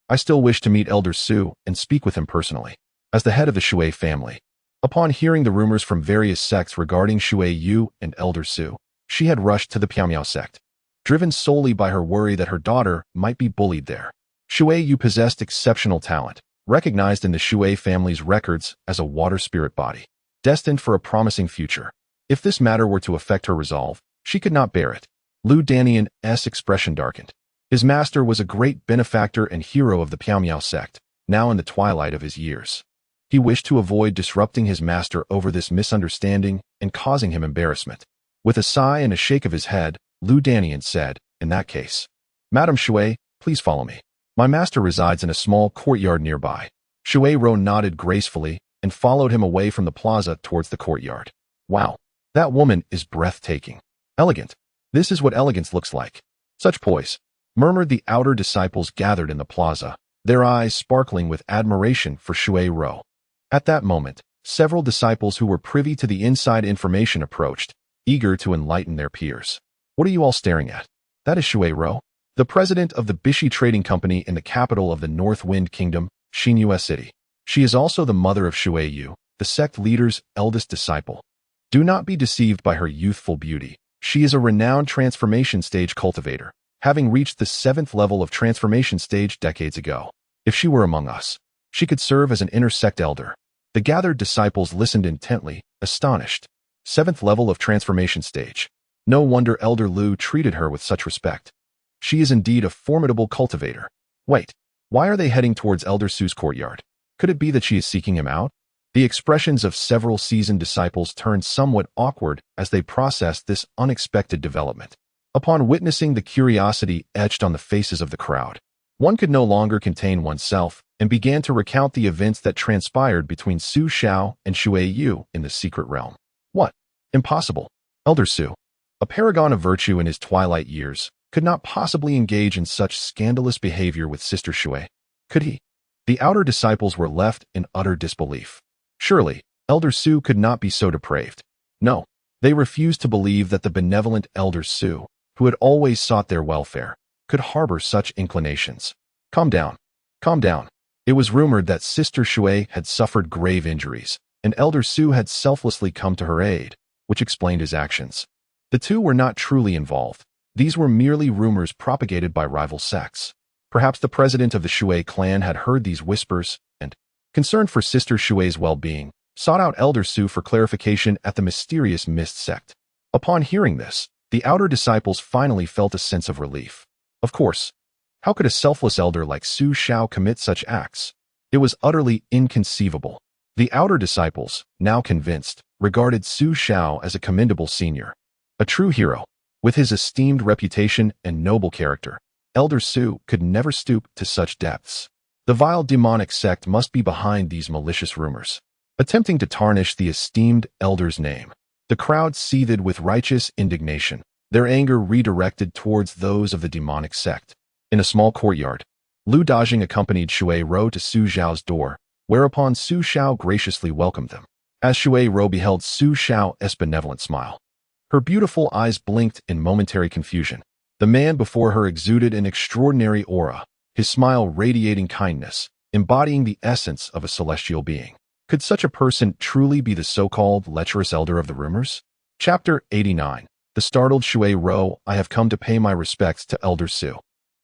I still wish to meet Elder Su and speak with him personally, as the head of the Shui family. Upon hearing the rumors from various sects regarding Shui Yu and Elder Su, she had rushed to the Piaomiao sect, driven solely by her worry that her daughter might be bullied there. Shui Yu possessed exceptional talent, recognized in the Shui family's records as a water spirit body, destined for a promising future. If this matter were to affect her resolve, she could not bear it. Lu Danian's expression darkened. His master was a great benefactor and hero of the Piaomiao sect, now in the twilight of his years. He wished to avoid disrupting his master over this misunderstanding and causing him embarrassment. With a sigh and a shake of his head, Lu Danian said, in that case, Madam Shui, please follow me. My master resides in a small courtyard nearby. Shui Ro nodded gracefully and followed him away from the plaza towards the courtyard. Wow, that woman is breathtaking. Elegant. This is what elegance looks like. Such poise, murmured the outer disciples gathered in the plaza, their eyes sparkling with admiration for Shui Ro. At that moment, several disciples who were privy to the inside information approached, eager to enlighten their peers. What are you all staring at? That is Shui Ro, the president of the Bishi Trading Company in the capital of the North Wind Kingdom, Xinyue City. She is also the mother of Shui Yu, the sect leader's eldest disciple. Do not be deceived by her youthful beauty. She is a renowned transformation stage cultivator, having reached the 7th level of transformation stage decades ago. If she were among us, she could serve as an inner sect elder. The gathered disciples listened intently, astonished. 7th level of transformation stage. No wonder Elder Lu treated her with such respect. She is indeed a formidable cultivator. Wait, why are they heading towards Elder Su's courtyard? Could it be that she is seeking him out? The expressions of several seasoned disciples turned somewhat awkward as they processed this unexpected development. Upon witnessing the curiosity etched on the faces of the crowd, one could no longer contain oneself and began to recount the events that transpired between Su Xiao and Shui Yu in the secret realm. What? Impossible. Elder Su, a paragon of virtue in his twilight years, could not possibly engage in such scandalous behavior with Sister Shui. Could he? The outer disciples were left in utter disbelief. Surely, Elder Su could not be so depraved. No, they refused to believe that the benevolent Elder Su, who had always sought their welfare, could harbor such inclinations. Calm down. Calm down. It was rumored that Sister Shui had suffered grave injuries, and Elder Su had selflessly come to her aid, which explained his actions. The two were not truly involved. These were merely rumors propagated by rival sects. Perhaps the president of the Shui clan had heard these whispers and, concerned for Sister Shui's well-being, sought out Elder Su for clarification at the mysterious Mist Sect. Upon hearing this, the outer disciples finally felt a sense of relief. Of course, how could a selfless elder like Su Xiao commit such acts? It was utterly inconceivable. The outer disciples, now convinced, regarded Su Xiao as a commendable senior, a true hero. With his esteemed reputation and noble character, Elder Su could never stoop to such depths. The vile demonic sect must be behind these malicious rumors, attempting to tarnish the esteemed elder's name. The crowd seethed with righteous indignation, their anger redirected towards those of the demonic sect. In a small courtyard, Lu Dajing accompanied Shui Ro to Su Xiao's door, whereupon Su Xiao graciously welcomed them. As Shui Ro beheld Su Xiao's benevolent smile, her beautiful eyes blinked in momentary confusion. The man before her exuded an extraordinary aura, his smile radiating kindness, embodying the essence of a celestial being. Could such a person truly be the so-called lecherous elder of the rumors? Chapter 89. The startled Shui Ro. I have come to pay my respects to Elder Su.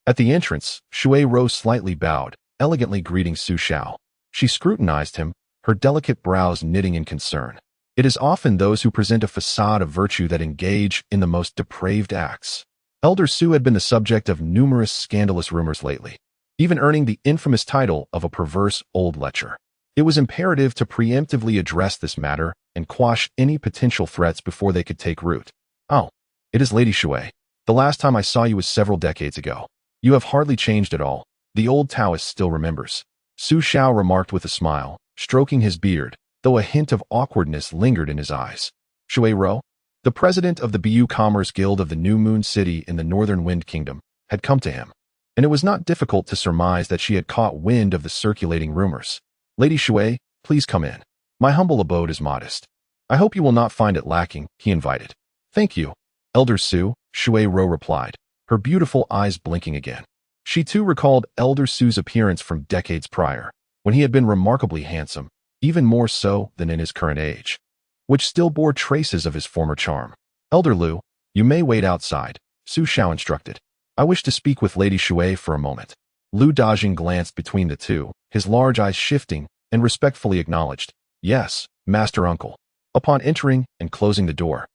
At the entrance, Shui Ro slightly bowed, elegantly greeting Su Xiao. She scrutinized him, her delicate brows knitting in concern. It is often those who present a facade of virtue that engage in the most depraved acts. Elder Su had been the subject of numerous scandalous rumors lately, even earning the infamous title of a perverse old lecher. It was imperative to preemptively address this matter and quash any potential threats before they could take root. Oh, it is Lady Shui. The last time I saw you was several decades ago. You have hardly changed at all. The old Taoist still remembers. Su Xiao remarked with a smile, stroking his beard, though a hint of awkwardness lingered in his eyes. Shui Ro, the president of the Bu Commerce Guild of the New Moon City in the Northern Wind Kingdom, had come to him, and it was not difficult to surmise that she had caught wind of the circulating rumors. Lady Shui, please come in. My humble abode is modest. I hope you will not find it lacking, he invited. Thank you, Elder Su, Shui Ro replied, her beautiful eyes blinking again. She too recalled Elder Su's appearance from decades prior, when he had been remarkably handsome, even more so than in his current age, which still bore traces of his former charm. Elder Lu, you may wait outside, Su Xiao instructed. I wish to speak with Lady Shui for a moment. Lu Dajing glanced between the two, his large eyes shifting, and respectfully acknowledged, Yes, Master Uncle. Upon entering and closing the door,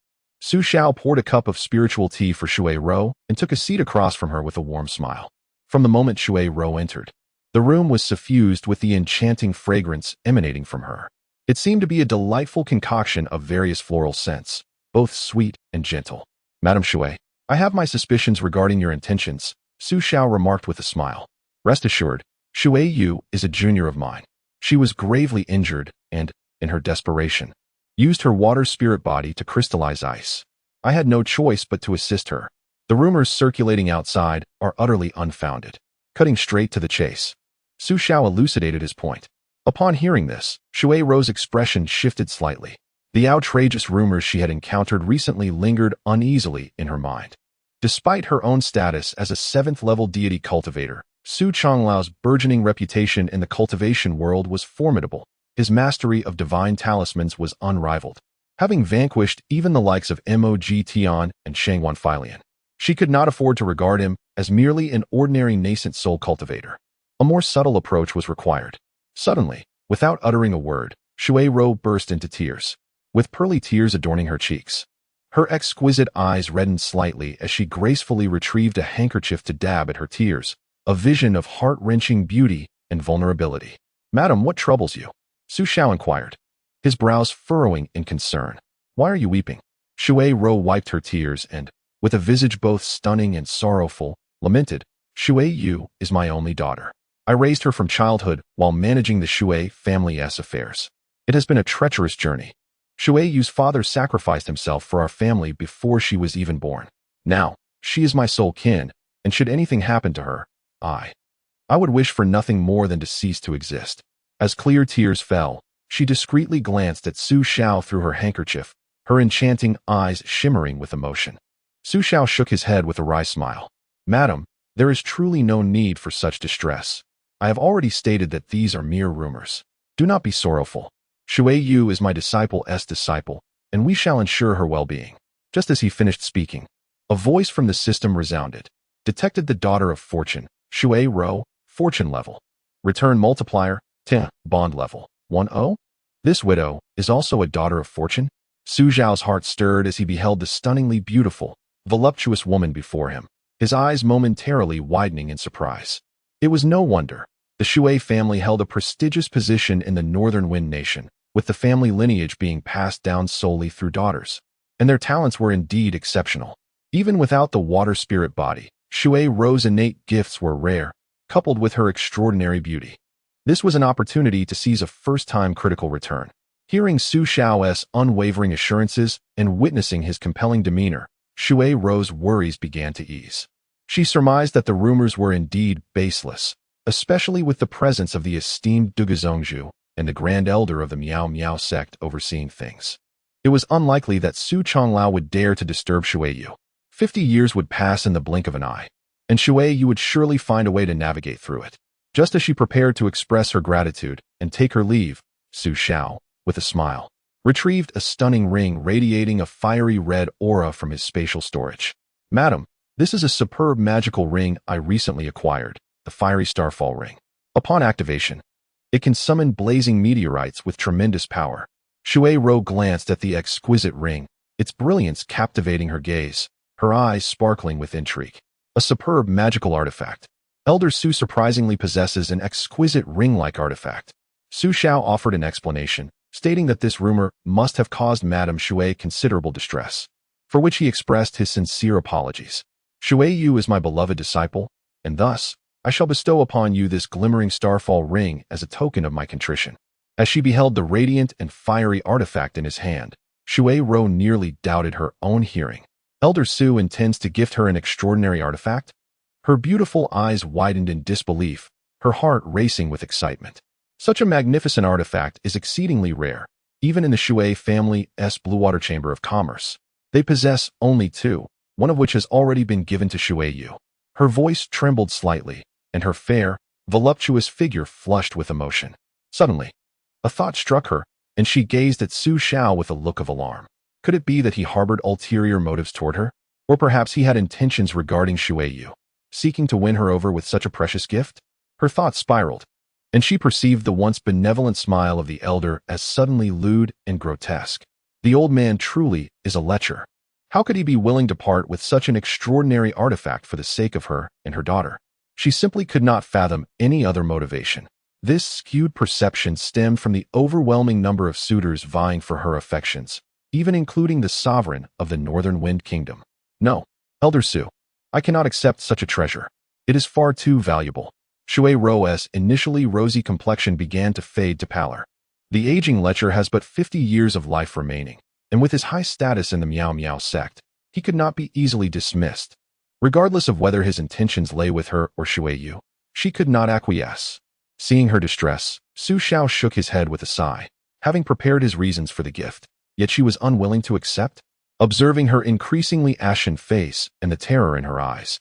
Su Xiao poured a cup of spiritual tea for Shui Ro and took a seat across from her with a warm smile. From the moment Shui Ro entered, the room was suffused with the enchanting fragrance emanating from her. It seemed to be a delightful concoction of various floral scents, both sweet and gentle. Madam Shui, I have my suspicions regarding your intentions, Su Xiao remarked with a smile. Rest assured, Shui Yu is a junior of mine. She was gravely injured and, in her desperation, used her water spirit body to crystallize ice. I had no choice but to assist her. The rumors circulating outside are utterly unfounded. Cutting straight to the chase, Su Xiao elucidated his point. Upon hearing this, Shui Ro's expression shifted slightly. The outrageous rumors she had encountered recently lingered uneasily in her mind. Despite her own status as a 7th-level deity cultivator, Su Chonglau's burgeoning reputation in the cultivation world was formidable. His mastery of divine talismans was unrivaled, having vanquished even the likes of Mo Tian and Shangwan Filian. She could not afford to regard him as merely an ordinary nascent soul cultivator. A more subtle approach was required. Suddenly, without uttering a word, Shui Ro burst into tears, with pearly tears adorning her cheeks. Her exquisite eyes reddened slightly as she gracefully retrieved a handkerchief to dab at her tears, a vision of heart-wrenching beauty and vulnerability. Madam, what troubles you? Su Xiao inquired, his brows furrowing in concern. Why are you weeping? Shui Ro wiped her tears and, with a visage both stunning and sorrowful, lamented, Shui Yu is my only daughter. I raised her from childhood while managing the Shui family's affairs. It has been a treacherous journey. Shui Yu's father sacrificed himself for our family before she was even born. Now, she is my sole kin, and should anything happen to her, I would wish for nothing more than to cease to exist. As clear tears fell, she discreetly glanced at Su Xiao through her handkerchief, her enchanting eyes shimmering with emotion. Su Xiao shook his head with a wry smile. Madam, there is truly no need for such distress. I have already stated that these are mere rumors. Do not be sorrowful. Shui Yu is my disciple's disciple, and we shall ensure her well-being. Just as he finished speaking, a voice from the system resounded. Detected the daughter of fortune, Shui Ro, fortune level. Return multiplier, 10, bond level, 10. This widow is also a daughter of fortune? Su Xiao's heart stirred as he beheld the stunningly beautiful, voluptuous woman before him, his eyes momentarily widening in surprise. It was no wonder. The Shui family held a prestigious position in the Northern Wind Nation, with the family lineage being passed down solely through daughters. And their talents were indeed exceptional. Even without the water spirit body, Shui Ro's innate gifts were rare, coupled with her extraordinary beauty. This was an opportunity to seize a first-time critical return. Hearing Su Xiao's unwavering assurances and witnessing his compelling demeanor, Shui Ro's worries began to ease. She surmised that the rumors were indeed baseless, especially with the presence of the esteemed Dugazongzhu and the Grand Elder of the Misty Sect overseeing things. It was unlikely that Su Chonglao would dare to disturb Shui Yu. 50 years would pass in the blink of an eye, and Shui Yu would surely find a way to navigate through it. Just as she prepared to express her gratitude and take her leave, Su Xiao, with a smile, retrieved a stunning ring radiating a fiery red aura from his spatial storage. Madam, this is a superb magical ring I recently acquired, the Fiery Starfall Ring. Upon activation, it can summon blazing meteorites with tremendous power. Shui Ro glanced at the exquisite ring, its brilliance captivating her gaze, her eyes sparkling with intrigue. A superb magical artifact. Elder Su surprisingly possesses an exquisite ring-like artifact. Su Xiao offered an explanation, stating that this rumor must have caused Madame Shui considerable distress, for which he expressed his sincere apologies. Shui Yu is my beloved disciple, and thus I shall bestow upon you this glimmering starfall ring as a token of my contrition. As she beheld the radiant and fiery artifact in his hand, Shui Ro nearly doubted her own hearing. Elder Su intends to gift her an extraordinary artifact? Her beautiful eyes widened in disbelief, her heart racing with excitement. Such a magnificent artifact is exceedingly rare, even in the Shui family's Bluewater Chamber of Commerce. They possess only two, one of which has already been given to Shui Yu. Her voice trembled slightly, and her fair, voluptuous figure flushed with emotion. Suddenly, a thought struck her, and she gazed at Su Xiao with a look of alarm. Could it be that he harbored ulterior motives toward her? Or perhaps he had intentions regarding Shui Yu, seeking to win her over with such a precious gift? Her thoughts spiraled, and she perceived the once benevolent smile of the elder as suddenly lewd and grotesque. The old man truly is a lecher. How could he be willing to part with such an extraordinary artifact for the sake of her and her daughter? She simply could not fathom any other motivation. This skewed perception stemmed from the overwhelming number of suitors vying for her affections, even including the sovereign of the Northern Wind Kingdom. No, Elder Su, I cannot accept such a treasure. It is far too valuable. Shui Ro's initially rosy complexion began to fade to pallor. The aging lecher has but 50 years of life remaining, and with his high status in the Misty Sect, he could not be easily dismissed. Regardless of whether his intentions lay with her or Shui Yu, she could not acquiesce. Seeing her distress, Su Xiao shook his head with a sigh, having prepared his reasons for the gift, yet she was unwilling to accept. Observing her increasingly ashen face and the terror in her eyes,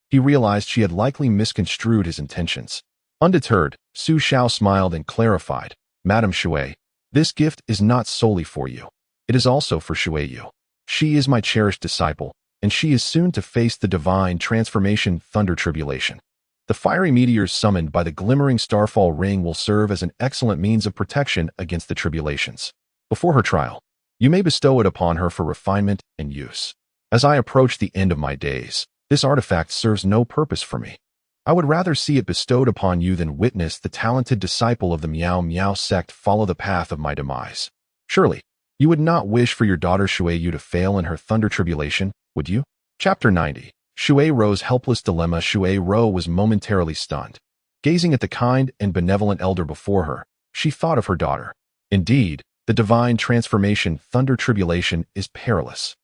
he realized she had likely misconstrued his intentions. Undeterred, Su Xiao smiled and clarified, Madame Shui, this gift is not solely for you. It is also for Shui Yu. She is my cherished disciple, and she is soon to face the divine transformation thunder tribulation. The fiery meteors summoned by the glimmering starfall ring will serve as an excellent means of protection against the tribulations. Before her trial, you may bestow it upon her for refinement and use. As I approach the end of my days, this artifact serves no purpose for me. I would rather see it bestowed upon you than witness the talented disciple of the Misty Sect follow the path of my demise. Surely, you would not wish for your daughter Shui Yu to fail in her thunder tribulation, would you? Chapter 90. Shui Ro's helpless dilemma. Shui Ro was momentarily stunned. Gazing at the kind and benevolent elder before her, she thought of her daughter. Indeed, the divine transformation thunder tribulation is perilous.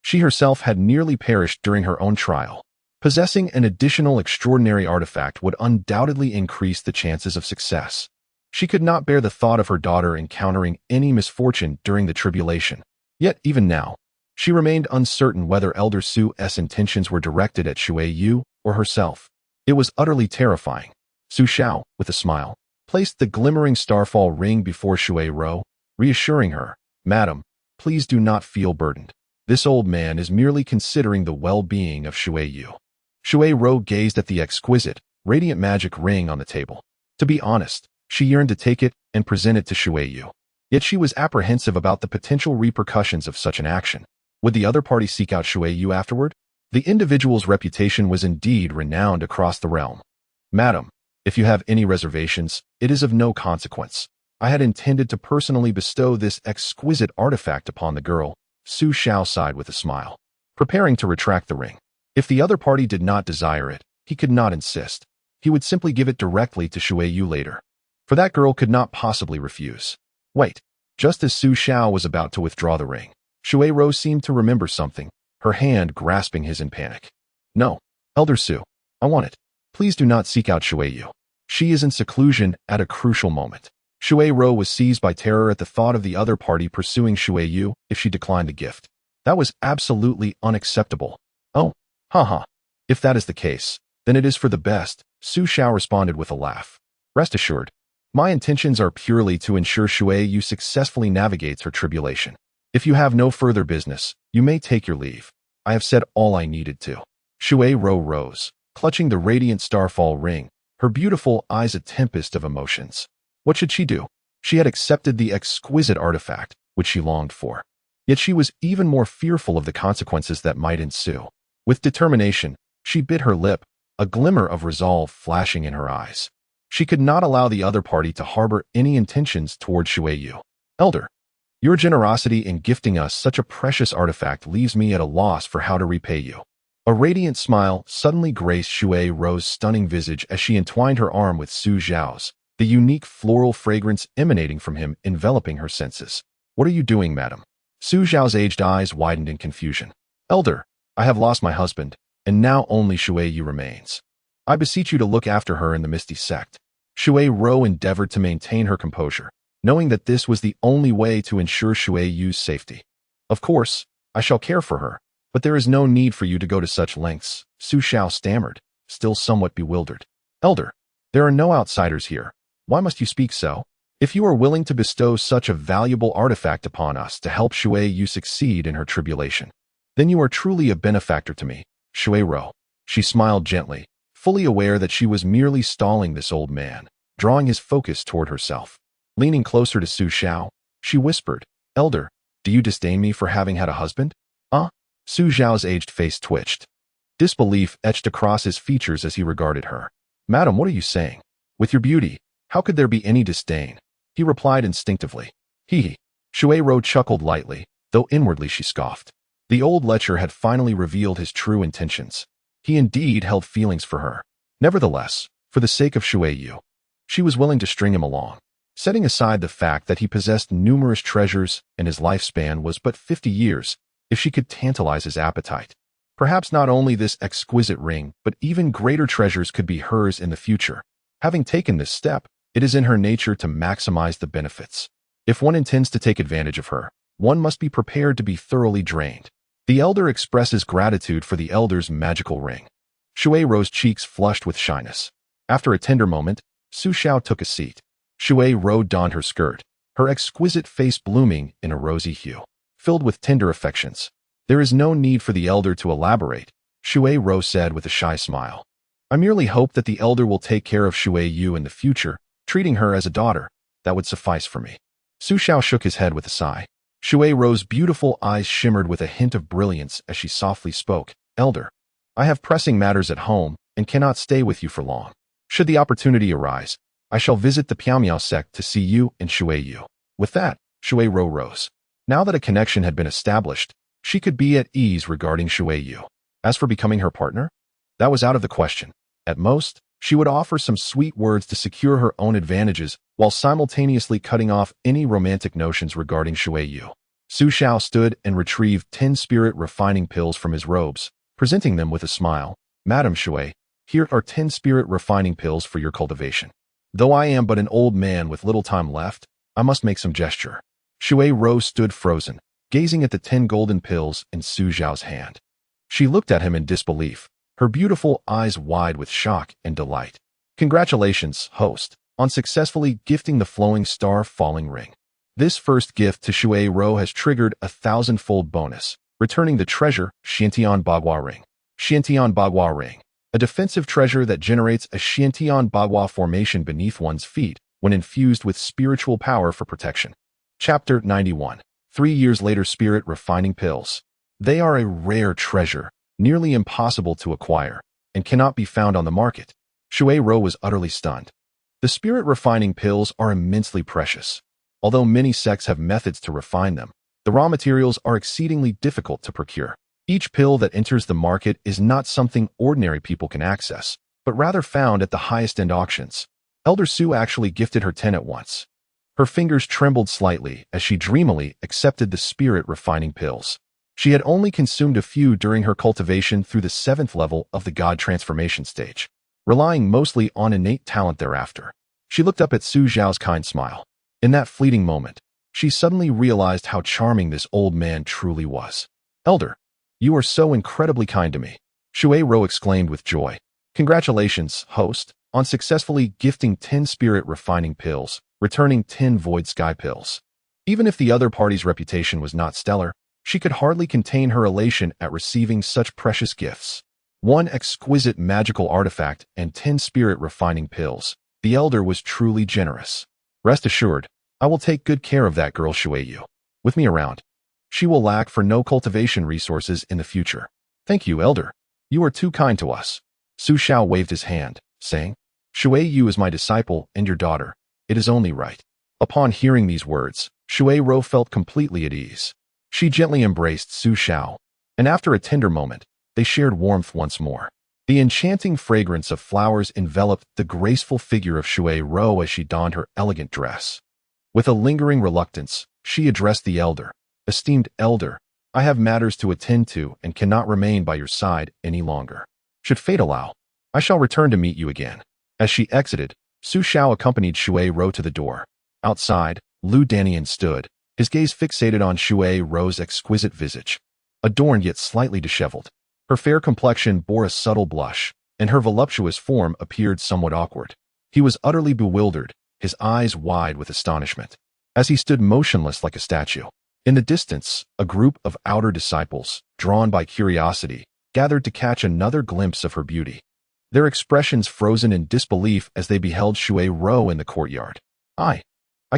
She herself had nearly perished during her own trial. Possessing an additional extraordinary artifact would undoubtedly increase the chances of success. She could not bear the thought of her daughter encountering any misfortune during the tribulation. Yet even now, she remained uncertain whether Elder Su's intentions were directed at Shui Yu or herself. It was utterly terrifying. Su Xiao, with a smile, placed the glimmering starfall ring before Shui Ro, reassuring her, Madam, please do not feel burdened. This old man is merely considering the well-being of Shui Yu. Shui Ro gazed at the exquisite, radiant magic ring on the table. To be honest, she yearned to take it and present it to Shui Yu. Yet she was apprehensive about the potential repercussions of such an action. Would the other party seek out Shui Yu afterward? The individual's reputation was indeed renowned across the realm. Madam, if you have any reservations, it is of no consequence. I had intended to personally bestow this exquisite artifact upon the girl. Su Xiao sighed with a smile, preparing to retract the ring. If the other party did not desire it, he could not insist. He would simply give it directly to Shui Yu later. For that girl could not possibly refuse. Wait. Just as Su Xiao was about to withdraw the ring, Shui Ro seemed to remember something, her hand grasping his in panic. No, Elder Su, I want it. Please do not seek out Shui Yu. She is in seclusion at a crucial moment. Shui Ro was seized by terror at the thought of the other party pursuing Shui Yu if she declined the gift. That was absolutely unacceptable. Oh, haha. If that is the case, then it is for the best, Su Xiao responded with a laugh. Rest assured, my intentions are purely to ensure Shui Yu successfully navigates her tribulation. If you have no further business, you may take your leave. I have said all I needed to. Shui Ro rose, clutching the radiant starfall ring, her beautiful eyes a tempest of emotions. What should she do? She had accepted the exquisite artifact, which she longed for. Yet she was even more fearful of the consequences that might ensue. With determination, she bit her lip, a glimmer of resolve flashing in her eyes. She could not allow the other party to harbor any intentions toward Xiao. Elder, your generosity in gifting us such a precious artifact leaves me at a loss for how to repay you. A radiant smile suddenly graced Xiao's stunning visage as she entwined her arm with Su Xiao's, the unique floral fragrance emanating from him enveloping her senses. What are you doing, madam? Su Xiao's aged eyes widened in confusion. Elder, I have lost my husband, and now only Xiao remains. I beseech you to look after her in the Misty Sect. Xiao endeavored to maintain her composure, knowing that this was the only way to ensure Xiao's safety. Of course, I shall care for her, but there is no need for you to go to such lengths, Su Xiao stammered, still somewhat bewildered. Elder, there are no outsiders here. Why must you speak so? If you are willing to bestow such a valuable artifact upon us to help Xiao succeed in her tribulation, then you are truly a benefactor to me, Xiao. She smiled gently, fully aware that she was merely stalling this old man, drawing his focus toward herself. Leaning closer to Su Xiao, she whispered, Elder, do you disdain me for having had a husband? Su Xiao's aged face twitched. Disbelief etched across his features as he regarded her. Madam, what are you saying? With your beauty, how could there be any disdain? He replied instinctively. Hee. Xiao chuckled lightly, though inwardly she scoffed. The old lecher had finally revealed his true intentions. He indeed held feelings for her. Nevertheless, for the sake of Xiao, she was willing to string him along. Setting aside the fact that he possessed numerous treasures and his lifespan was but 50 years, if she could tantalize his appetite, perhaps not only this exquisite ring, but even greater treasures could be hers in the future. Having taken this step, it is in her nature to maximize the benefits. If one intends to take advantage of her, one must be prepared to be thoroughly drained. The elder expresses gratitude for the elder's magical ring. Xiao's cheeks flushed with shyness. After a tender moment, Su Xiao took a seat. Xiao donned her skirt, her exquisite face blooming in a rosy hue, filled with tender affections. There is no need for the elder to elaborate, Xiao said with a shy smile. I merely hope that the elder will take care of Xiao in the future, treating her as a daughter. That would suffice for me. Su Xiao shook his head with a sigh. Xiao's beautiful eyes shimmered with a hint of brilliance as she softly spoke. Elder, I have pressing matters at home and cannot stay with you for long. Should the opportunity arise, I shall visit the Misty Sect to see you and Xiao. With that, Xiao rose. Now that a connection had been established, she could be at ease regarding Xiao. As for becoming her partner, that was out of the question. At most, she would offer some sweet words to secure her own advantages while simultaneously cutting off any romantic notions regarding Xiao. Su Xiao stood and retrieved 10 spirit refining pills from his robes, presenting them with a smile. Madam Xiao, here are 10 spirit refining pills for your cultivation. Though I am but an old man with little time left, I must make some gesture. Xiao stood frozen, gazing at the 10 golden pills in Su Xiao's hand. She looked at him in disbelief, her beautiful eyes wide with shock and delight. Congratulations, host, on successfully gifting the flowing star falling ring. This first gift to Xiao has triggered a 1,000-fold bonus, returning the treasure Xiantian Bagua ring. Xiantian Bagua ring, a defensive treasure that generates a Xiantian Bagua formation beneath one's feet when infused with spiritual power for protection. Chapter 91. 3 years later. Spirit refining pills. They are a rare treasure, nearly impossible to acquire, and cannot be found on the market. Xiao was utterly stunned. The spirit refining pills are immensely precious. Although many sects have methods to refine them, the raw materials are exceedingly difficult to procure. Each pill that enters the market is not something ordinary people can access, but rather found at the highest-end auctions. Elder Su actually gifted her 10 at once. Her fingers trembled slightly as she dreamily accepted the spirit refining pills. She had only consumed a few during her cultivation through the 7th level of the God transformation stage, relying mostly on innate talent thereafter. She looked up at Su Xiao's kind smile. In that fleeting moment, she suddenly realized how charming this old man truly was. Elder, you are so incredibly kind to me, Xiao exclaimed with joy. Congratulations, host, on successfully gifting 10 spirit refining pills, returning 10 void sky pills. Even if the other party's reputation was not stellar, she could hardly contain her elation at receiving such precious gifts. 1 exquisite magical artifact and 10 spirit refining pills. The elder was truly generous. Rest assured, I will take good care of that girl Xiao. With me around, she will lack for no cultivation resources in the future. Thank you, elder. You are too kind to us. Su Xiao waved his hand, saying, Shui Yu is my disciple and your daughter. It is only right. Upon hearing these words, Shui Ro felt completely at ease. She gently embraced Su Xiao, and after a tender moment, they shared warmth once more. The enchanting fragrance of flowers enveloped the graceful figure of Shui Ro as she donned her elegant dress. With a lingering reluctance, she addressed the elder. Esteemed elder, I have matters to attend to and cannot remain by your side any longer. Should fate allow, I shall return to meet you again. As she exited, Su Xiao accompanied Shui Ro to the door. Outside, Lu Danian stood, his gaze fixated on Shui Ro's exquisite visage. Adorned yet slightly disheveled, her fair complexion bore a subtle blush, and her voluptuous form appeared somewhat awkward. He was utterly bewildered, his eyes wide with astonishment, as he stood motionless like a statue. In the distance, a group of outer disciples, drawn by curiosity, gathered to catch another glimpse of her beauty. Their expressions frozen in disbelief as they beheld Shui Ro in the courtyard. I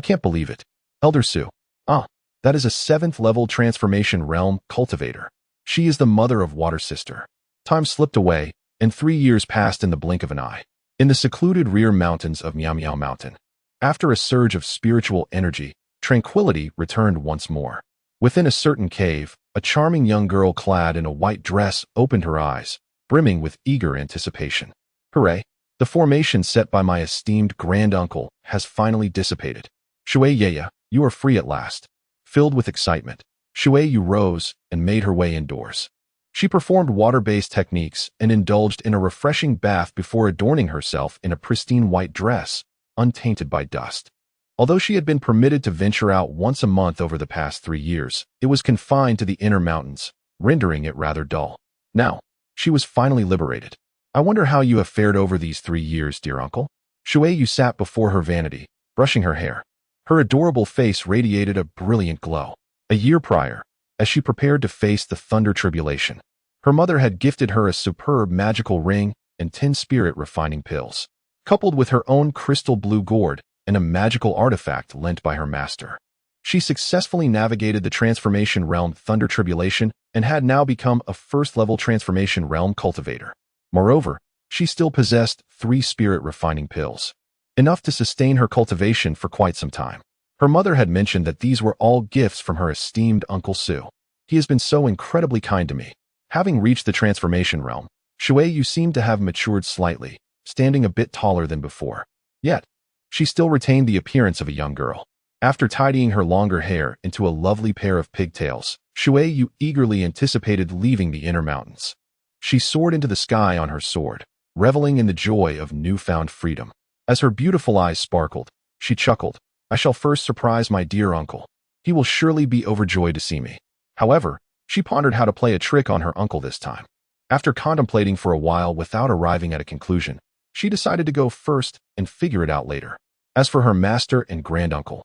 can't believe it. Elder Su. That is a 7th-level transformation realm cultivator. She is the mother of Water Sister. Time slipped away, and 3 years passed in the blink of an eye. In the secluded rear mountains of Miao Miao Mountain, after a surge of spiritual energy, tranquility returned once more. Within a certain cave, a charming young girl clad in a white dress opened her eyes, brimming with eager anticipation. Hooray! The formation set by my esteemed granduncle has finally dissipated. Shui Yeya, you are free at last. Filled with excitement, Shui Yu rose and made her way indoors. She performed water-based techniques and indulged in a refreshing bath before adorning herself in a pristine white dress, untainted by dust. Although she had been permitted to venture out once a month over the past 3 years, it was confined to the inner mountains, rendering it rather dull. Now, she was finally liberated. I wonder how you have fared over these 3 years, dear uncle? Shui Yu sat before her vanity, brushing her hair. Her adorable face radiated a brilliant glow. A year prior, as she prepared to face the thunder tribulation, her mother had gifted her a superb magical ring and 10 spirit refining pills, coupled with her own crystal blue gourd and a magical artifact lent by her master. She successfully navigated the transformation realm thunder tribulation and had now become a 1st-level transformation realm cultivator. Moreover, she still possessed 3 spirit refining pills, enough to sustain her cultivation for quite some time. Her mother had mentioned that these were all gifts from her esteemed Uncle Su. He has been so incredibly kind to me. Having reached the transformation realm, Shui Yu seemed to have matured slightly, standing a bit taller than before. Yet, she still retained the appearance of a young girl. After tidying her longer hair into a lovely pair of pigtails, Shui Yu eagerly anticipated leaving the inner mountains. She soared into the sky on her sword, reveling in the joy of newfound freedom. As her beautiful eyes sparkled, she chuckled. I shall first surprise my dear uncle. He will surely be overjoyed to see me. However, she pondered how to play a trick on her uncle this time. After contemplating for a while without arriving at a conclusion, she decided to go first and figure it out later. As for her master and granduncle,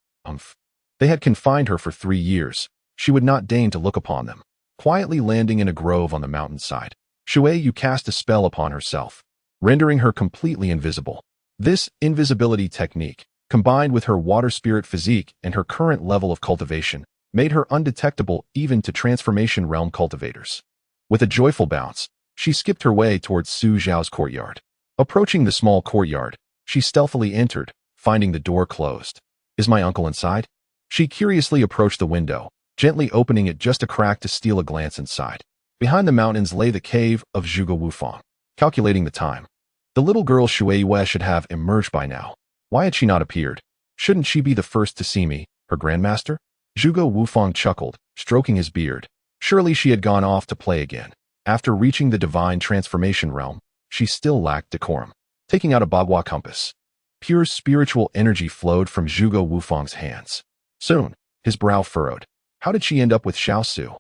they had confined her for 3 years. She would not deign to look upon them. Quietly landing in a grove on the mountainside, Shui Yu cast a spell upon herself, rendering her completely invisible. This invisibility technique, combined with her water spirit physique and her current level of cultivation, made her undetectable even to transformation realm cultivators. With a joyful bounce, she skipped her way towards Su Xiao's courtyard. Approaching the small courtyard, she stealthily entered, finding the door closed. Is my uncle inside? She curiously approached the window, gently opening it just a crack to steal a glance inside. Behind the mountains lay the cave of Zhuge Wufang. Calculating the time, the little girl Shui Yue should have emerged by now. Why had she not appeared? Shouldn't she be the first to see me, her grandmaster? Zhuge Wufang chuckled, stroking his beard. Surely she had gone off to play again. After reaching the divine transformation realm, she still lacked decorum. Taking out a bagua compass, pure spiritual energy flowed from Zhuge Wufang's hands. Soon, his brow furrowed. How did she end up with Xiao Su?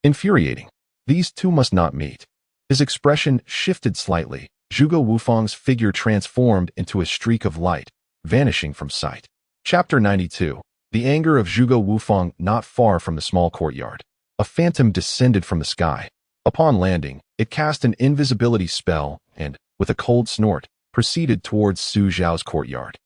Infuriating. These two must not meet. His expression shifted slightly. Zhuge Wufang's figure transformed into a streak of light, vanishing from sight. Chapter 92. The anger of Zhuge Wufang not far from the small courtyard. A phantom descended from the sky. Upon landing, it cast an invisibility spell and, with a cold snort, proceeded towards Su Xiao's courtyard.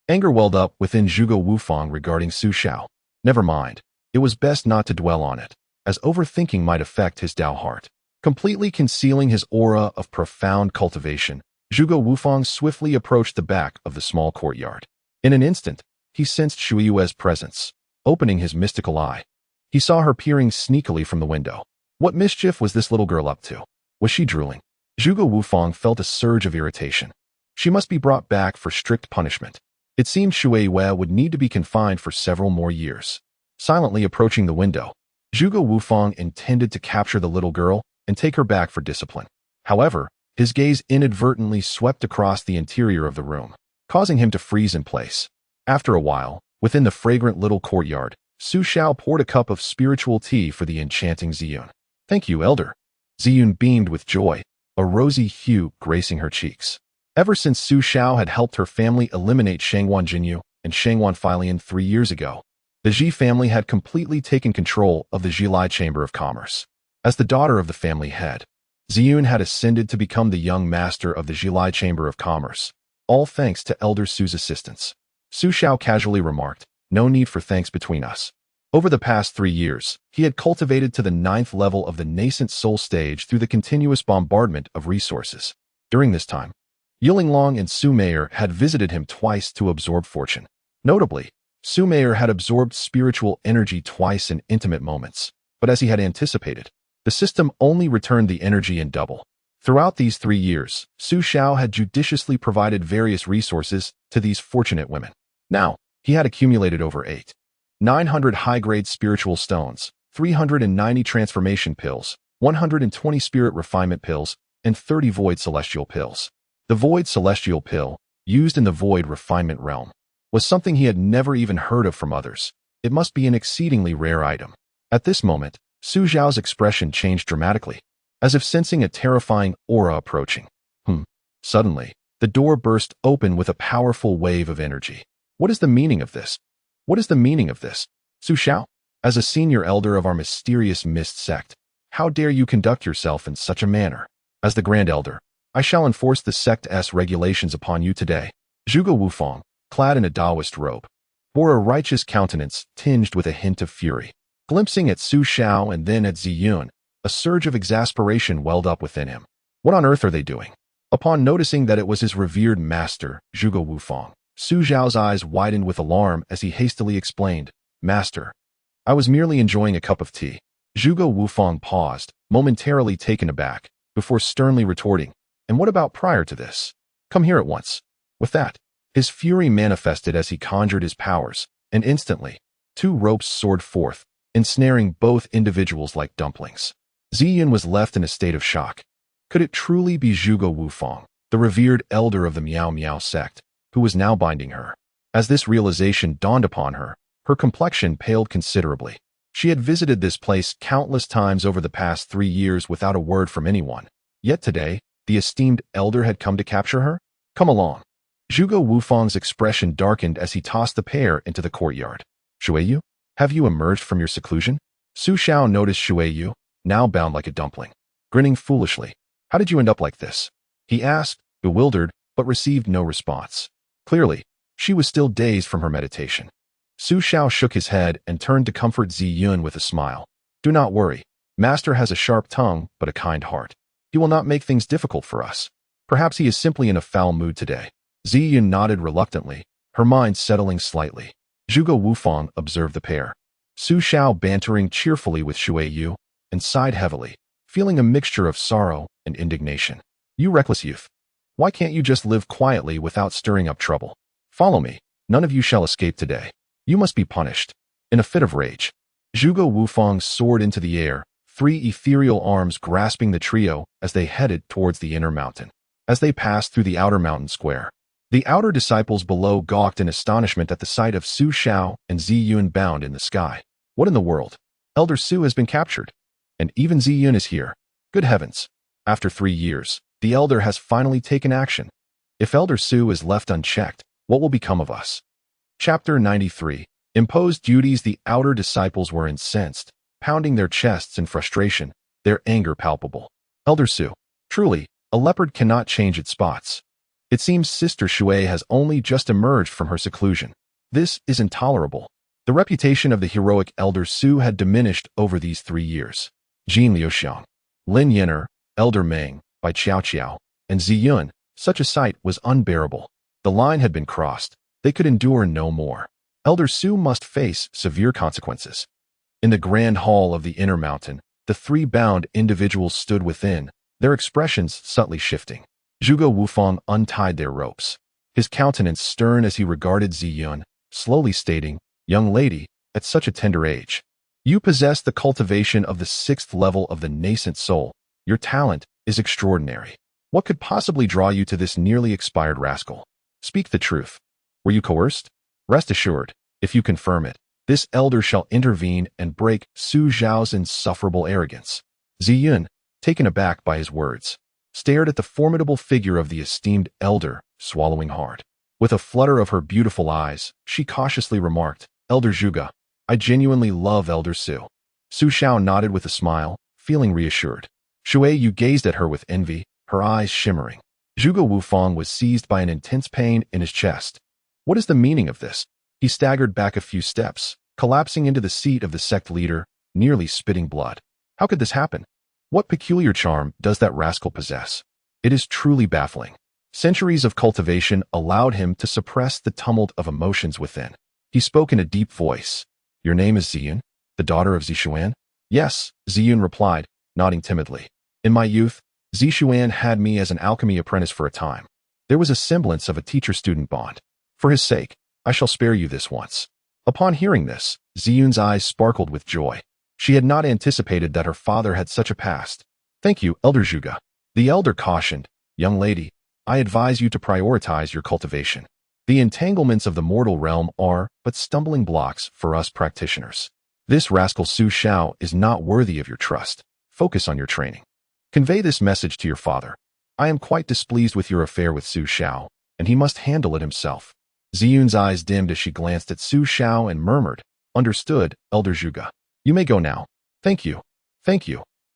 Anger welled up within Zhuge Wufang regarding Su Xiao. Never mind. It was best not to dwell on it, as overthinking might affect his Dao heart. Completely concealing his aura of profound cultivation, Zhuge Wufang swiftly approached the back of the small courtyard. In an instant, he sensed Shui Yue's presence, opening his mystical eye. He saw her peering sneakily from the window. What mischief was this little girl up to? Was she drooling? Zhuge Wufang felt a surge of irritation. She must be brought back for strict punishment. It seemed Shui Yue would need to be confined for several more years. Silently approaching the window, Zhuge Wufang intended to capture the little girl and take her back for discipline. However, his gaze inadvertently swept across the interior of the room, causing him to freeze in place. After a while, within the fragrant little courtyard, Su Xiao poured a cup of spiritual tea for the enchanting Ziyun. "Thank you, Elder." Ziyun beamed with joy, a rosy hue gracing her cheeks. Ever since Su Xiao had helped her family eliminate Shangwan Jinyu and Shangwan Filian 3 years ago, the Ji family had completely taken control of the Jilai Chamber of Commerce. As the daughter of the family head, Ziyun had ascended to become the young master of the Jilai Chamber of Commerce, all thanks to Elder Su's assistance. Su Xiao casually remarked, "No need for thanks between us." Over the past 3 years, he had cultivated to the 9th level of the nascent soul stage through the continuous bombardment of resources. During this time, Yilinglong and Su Meier had visited him twice to absorb fortune. Notably, Su Meier had absorbed spiritual energy twice in intimate moments, but as he had anticipated, the system only returned the energy in double. Throughout these 3 years, Su Xiao had judiciously provided various resources to these fortunate women. Now, he had accumulated over 900 high-grade spiritual stones, 390 transformation pills, 120 spirit refinement pills, and 30 void celestial pills. The void celestial pill, used in the void refinement realm, was something he had never even heard of from others. It must be an exceedingly rare item. At this moment, Su Xiao's expression changed dramatically, as if sensing a terrifying aura approaching. Suddenly, the door burst open with a powerful wave of energy. What is the meaning of this? What is the meaning of this? Su Xiao, as a senior elder of our mysterious Mist Sect, how dare you conduct yourself in such a manner? As the Grand Elder, I shall enforce the sect's regulations upon you today. Zhuge Wufang, clad in a Taoist robe, bore a righteous countenance tinged with a hint of fury. Glimpsing at Su Xiao and then at Ziyun, a surge of exasperation welled up within him. What on earth are they doing? Upon noticing that it was his revered master, Zhuge Wufang, Su Xiao's eyes widened with alarm as he hastily explained, "Master, I was merely enjoying a cup of tea." Zhuge Wufang paused, momentarily taken aback, before sternly retorting, "And what about prior to this? Come here at once." With that, his fury manifested as he conjured his powers, and instantly, 2 ropes soared forth, ensnaring both individuals like dumplings. Ziyun was left in a state of shock. Could it truly be Zhuge Wufang, the revered elder of the Miao Miao sect, who was now binding her? As this realization dawned upon her, her complexion paled considerably. She had visited this place countless times over the past 3 years without a word from anyone. Yet today, the esteemed elder had come to capture her? Come along. Zhuge Wufang's expression darkened as he tossed the pair into the courtyard. "Shuiyu, have you emerged from your seclusion?" Su Xiao noticed Shuiyu, now bound like a dumpling. Grinning foolishly, "How did you end up like this?" he asked, bewildered, but received no response. Clearly, she was still dazed from her meditation. Su Xiao shook his head and turned to comfort Ziyun with a smile. "Do not worry. Master has a sharp tongue, but a kind heart. He will not make things difficult for us. Perhaps he is simply in a foul mood today." Ziyun nodded reluctantly, her mind settling slightly. Zhuge Wufang observed the pair. Su Xiao bantering cheerfully with Shuiyu, and sighed heavily, feeling a mixture of sorrow and indignation. "You reckless youth. Why can't you just live quietly without stirring up trouble? Follow me. None of you shall escape today. You must be punished." In a fit of rage, Zhuge Wufang soared into the air, 3 ethereal arms grasping the trio as they headed towards the inner mountain. As they passed through the outer mountain square, the outer disciples below gawked in astonishment at the sight of Su Xiao and Ziyun bound in the sky. What in the world? Elder Su has been captured. And even Ziyun is here. Good heavens. After 3 years, the elder has finally taken action. If Elder Su is left unchecked, what will become of us? Chapter 93. Imposed duties. The outer disciples were incensed, pounding their chests in frustration, their anger palpable. "Elder Su, truly, a leopard cannot change its spots. It seems Sister Shui has only just emerged from her seclusion. This is intolerable." The reputation of the heroic Elder Su had diminished over these 3 years. Jin Liuxiang, Lin Yin'er, Elder Meng, Bai Qiao, and Ziyun, Such a sight was unbearable. The line had been crossed. They could endure no more. Elder Su must face severe consequences. In the grand hall of the inner mountain, the three bound individuals stood within, their expressions subtly shifting. Zhuge Wufang untied their ropes, his countenance stern as he regarded Ziyun, slowly stating, "Young lady, at such a tender age, you possess the cultivation of the 6th level of the nascent soul. Your talent is extraordinary. What could possibly draw you to this nearly expired rascal? Speak the truth. Were you coerced? Rest assured, if you confirm it, this elder shall intervene and break Su Zhao's insufferable arrogance." Ziyun, taken aback by his words, stared at the formidable figure of the esteemed elder, swallowing hard. With a flutter of her beautiful eyes, she cautiously remarked, "Elder Zhuge, I genuinely love Elder Su." Su Xiao nodded with a smile, feeling reassured. Shui Yu gazed at her with envy, her eyes shimmering. Zhuge Wufang was seized by an intense pain in his chest. What is the meaning of this? He staggered back a few steps, collapsing into the seat of the sect leader, nearly spitting blood. How could this happen? What peculiar charm does that rascal possess? It is truly baffling. Centuries of cultivation allowed him to suppress the tumult of emotions within. He spoke in a deep voice. "Your name is Ziyun, the daughter of Zishuan?" "Yes," Ziyun replied, nodding timidly. "In my youth, Zishuan had me as an alchemy apprentice for a time. There was a semblance of a teacher-student bond. For his sake, I shall spare you this once." Upon hearing this, Ziyun's eyes sparkled with joy. She had not anticipated that her father had such a past. "Thank you, Elder Zhuge." The elder cautioned, "Young lady, I advise you to prioritize your cultivation. The entanglements of the mortal realm are but stumbling blocks for us practitioners. This rascal Su Xiao is not worthy of your trust. Focus on your training. Convey this message to your father. I am quite displeased with your affair with Su Xiao, and he must handle it himself." Ziyun's eyes dimmed as she glanced at Su Xiao and murmured, "Understood, Elder Zhuge. You may go now." Thank you,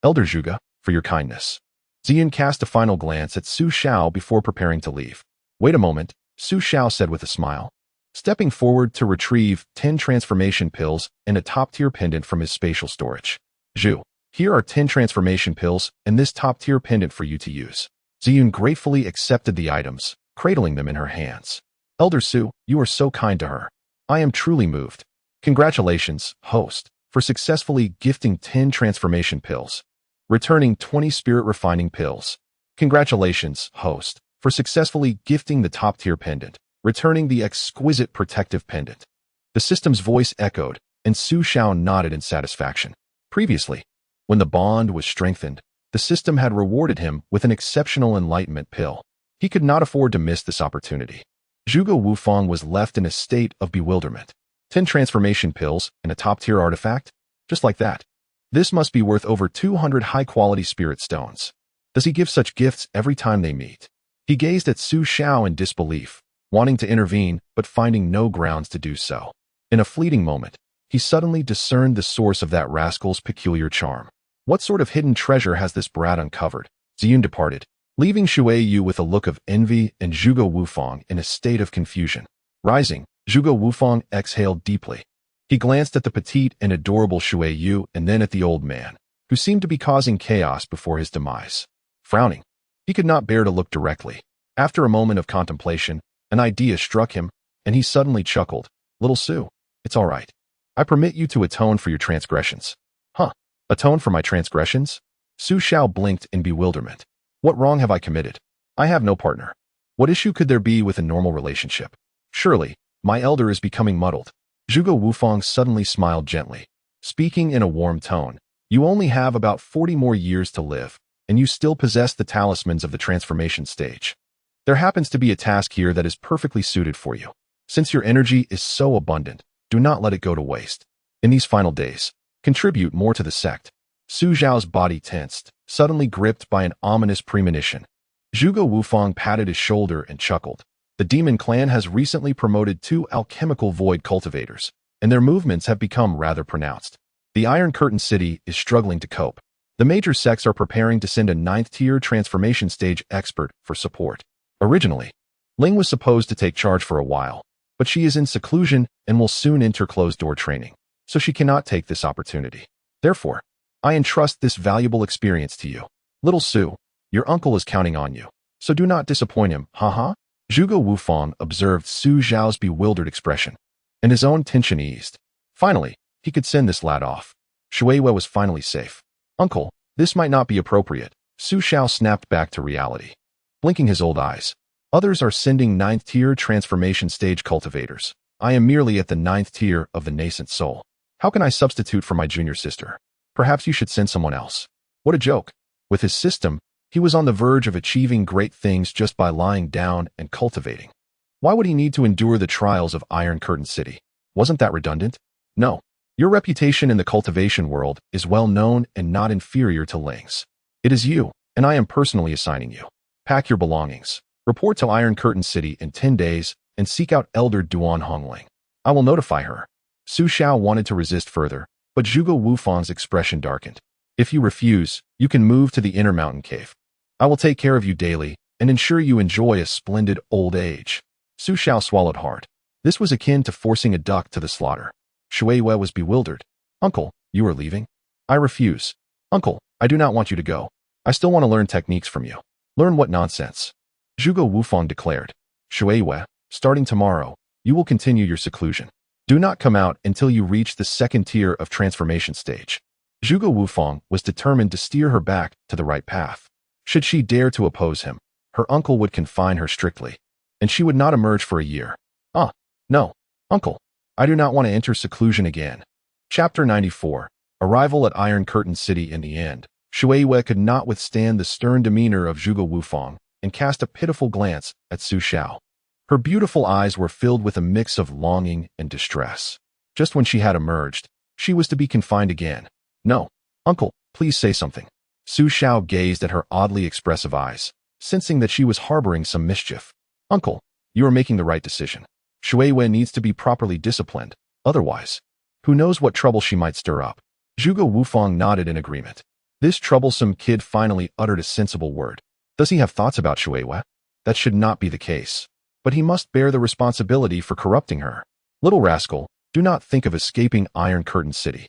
Elder Zhuge, for your kindness." Ziyun cast a final glance at Su Xiao before preparing to leave. "Wait a moment," Su Xiao said with a smile, stepping forward to retrieve 10 transformation pills and a top-tier pendant from his spatial storage. "Zhu, here are 10 transformation pills and this top-tier pendant for you to use." Ziyun gratefully accepted the items, cradling them in her hands. "Elder Su, you are so kind to her. I am truly moved. Congratulations, host, for successfully gifting 10 transformation pills, returning 20 spirit refining pills. Congratulations, host, for successfully gifting the top-tier pendant, returning the exquisite protective pendant." The system's voice echoed, and Su Xiao nodded in satisfaction. Previously, when the bond was strengthened, the system had rewarded him with an exceptional enlightenment pill. He could not afford to miss this opportunity. Zhuge Wufang was left in a state of bewilderment. 10 transformation pills and a top-tier artifact? Just like that. This must be worth over 200 high-quality spirit stones. Does he give such gifts every time they meet? He gazed at Su Xiao in disbelief, wanting to intervene but finding no grounds to do so. In a fleeting moment, he suddenly discerned the source of that rascal's peculiar charm. What sort of hidden treasure has this brat uncovered? Ziyun departed, leaving Shui Yu with a look of envy and Zhuge Wufang in a state of confusion. Rising, Zhuge Wufang exhaled deeply. He glanced at the petite and adorable Shui Yu and then at the old man, who seemed to be causing chaos before his demise. Frowning, he could not bear to look directly. After a moment of contemplation, an idea struck him, and he suddenly chuckled. "Little Su, it's all right. I permit you to atone for your transgressions." "Huh? Atone for my transgressions?" Su Xiao blinked in bewilderment. "What wrong have I committed? I have no partner. What issue could there be with a normal relationship? Surely, my elder is becoming muddled." Zhuge Wufang suddenly smiled gently, speaking in a warm tone. "You only have about 40 more years to live, and you still possess the talismans of the transformation stage. There happens to be a task here that is perfectly suited for you. Since your energy is so abundant, do not let it go to waste. In these final days, contribute more to the sect." Su Zhao's body tensed, suddenly gripped by an ominous premonition. Zhuge Wufang patted his shoulder and chuckled. The demon clan has recently promoted 2 alchemical void cultivators, and their movements have become rather pronounced. The Iron Curtain City is struggling to cope. The major sects are preparing to send a 9th-tier transformation stage expert for support. Originally, Ling was supposed to take charge for a while, but she is in seclusion and will soon enter closed-door training, so she cannot take this opportunity. Therefore, I entrust this valuable experience to you. Little Su, your uncle is counting on you. so do not disappoint him, haha. Zhuge Wufang observed Su Xiao's bewildered expression, and his own tension eased. Finally, he could send this lad off. Shuiwei was finally safe. Uncle, this might not be appropriate. Su Xiao snapped back to reality, blinking his old eyes. Others are sending 9th tier transformation stage cultivators. I am merely at the 9th tier of the nascent soul. How can I substitute for my junior sister? Perhaps you should send someone else. What a joke. With his system, he was on the verge of achieving great things just by lying down and cultivating. Why would he need to endure the trials of Iron Curtain City? Wasn't that redundant? No. Your reputation in the cultivation world is well known and not inferior to Ling's. It is you, and I am personally assigning you. Pack your belongings. Report to Iron Curtain City in 10 days and seek out Elder Duan Hongling. I will notify her. Su Xiao wanted to resist further, but Zhuge Wufang's expression darkened. If you refuse, you can move to the inner mountain cave. I will take care of you daily and ensure you enjoy a splendid old age. Su Xiao swallowed hard. This was akin to forcing a duck to the slaughter. Shuiwei was bewildered. Uncle, you are leaving? I refuse. Uncle, I do not want you to go. I still want to learn techniques from you. Learn what nonsense? Zhuge Wufang declared. Shuiwei, starting tomorrow, you will continue your seclusion. Do not come out until you reach the 2nd tier of transformation stage. Zhuge Wufang was determined to steer her back to the right path. Should she dare to oppose him, her uncle would confine her strictly, and she would not emerge for a year. No, uncle, I do not want to enter seclusion again. Chapter 94. Arrival at Iron Curtain City. In the end, Shuiwei could not withstand the stern demeanor of Zhuge Wufang and cast a pitiful glance at Su Xiao. Her beautiful eyes were filled with a mix of longing and distress. Just when she had emerged, she was to be confined again. No, uncle, please say something. Su Xiao gazed at her oddly expressive eyes, sensing that she was harboring some mischief. Uncle, you are making the right decision. Shuiwei needs to be properly disciplined, otherwise, who knows what trouble she might stir up. Zhuge Wufang nodded in agreement. This troublesome kid finally uttered a sensible word. Does he have thoughts about Shuiwei? That should not be the case. But he must bear the responsibility for corrupting her. Little rascal, do not think of escaping Iron Curtain City.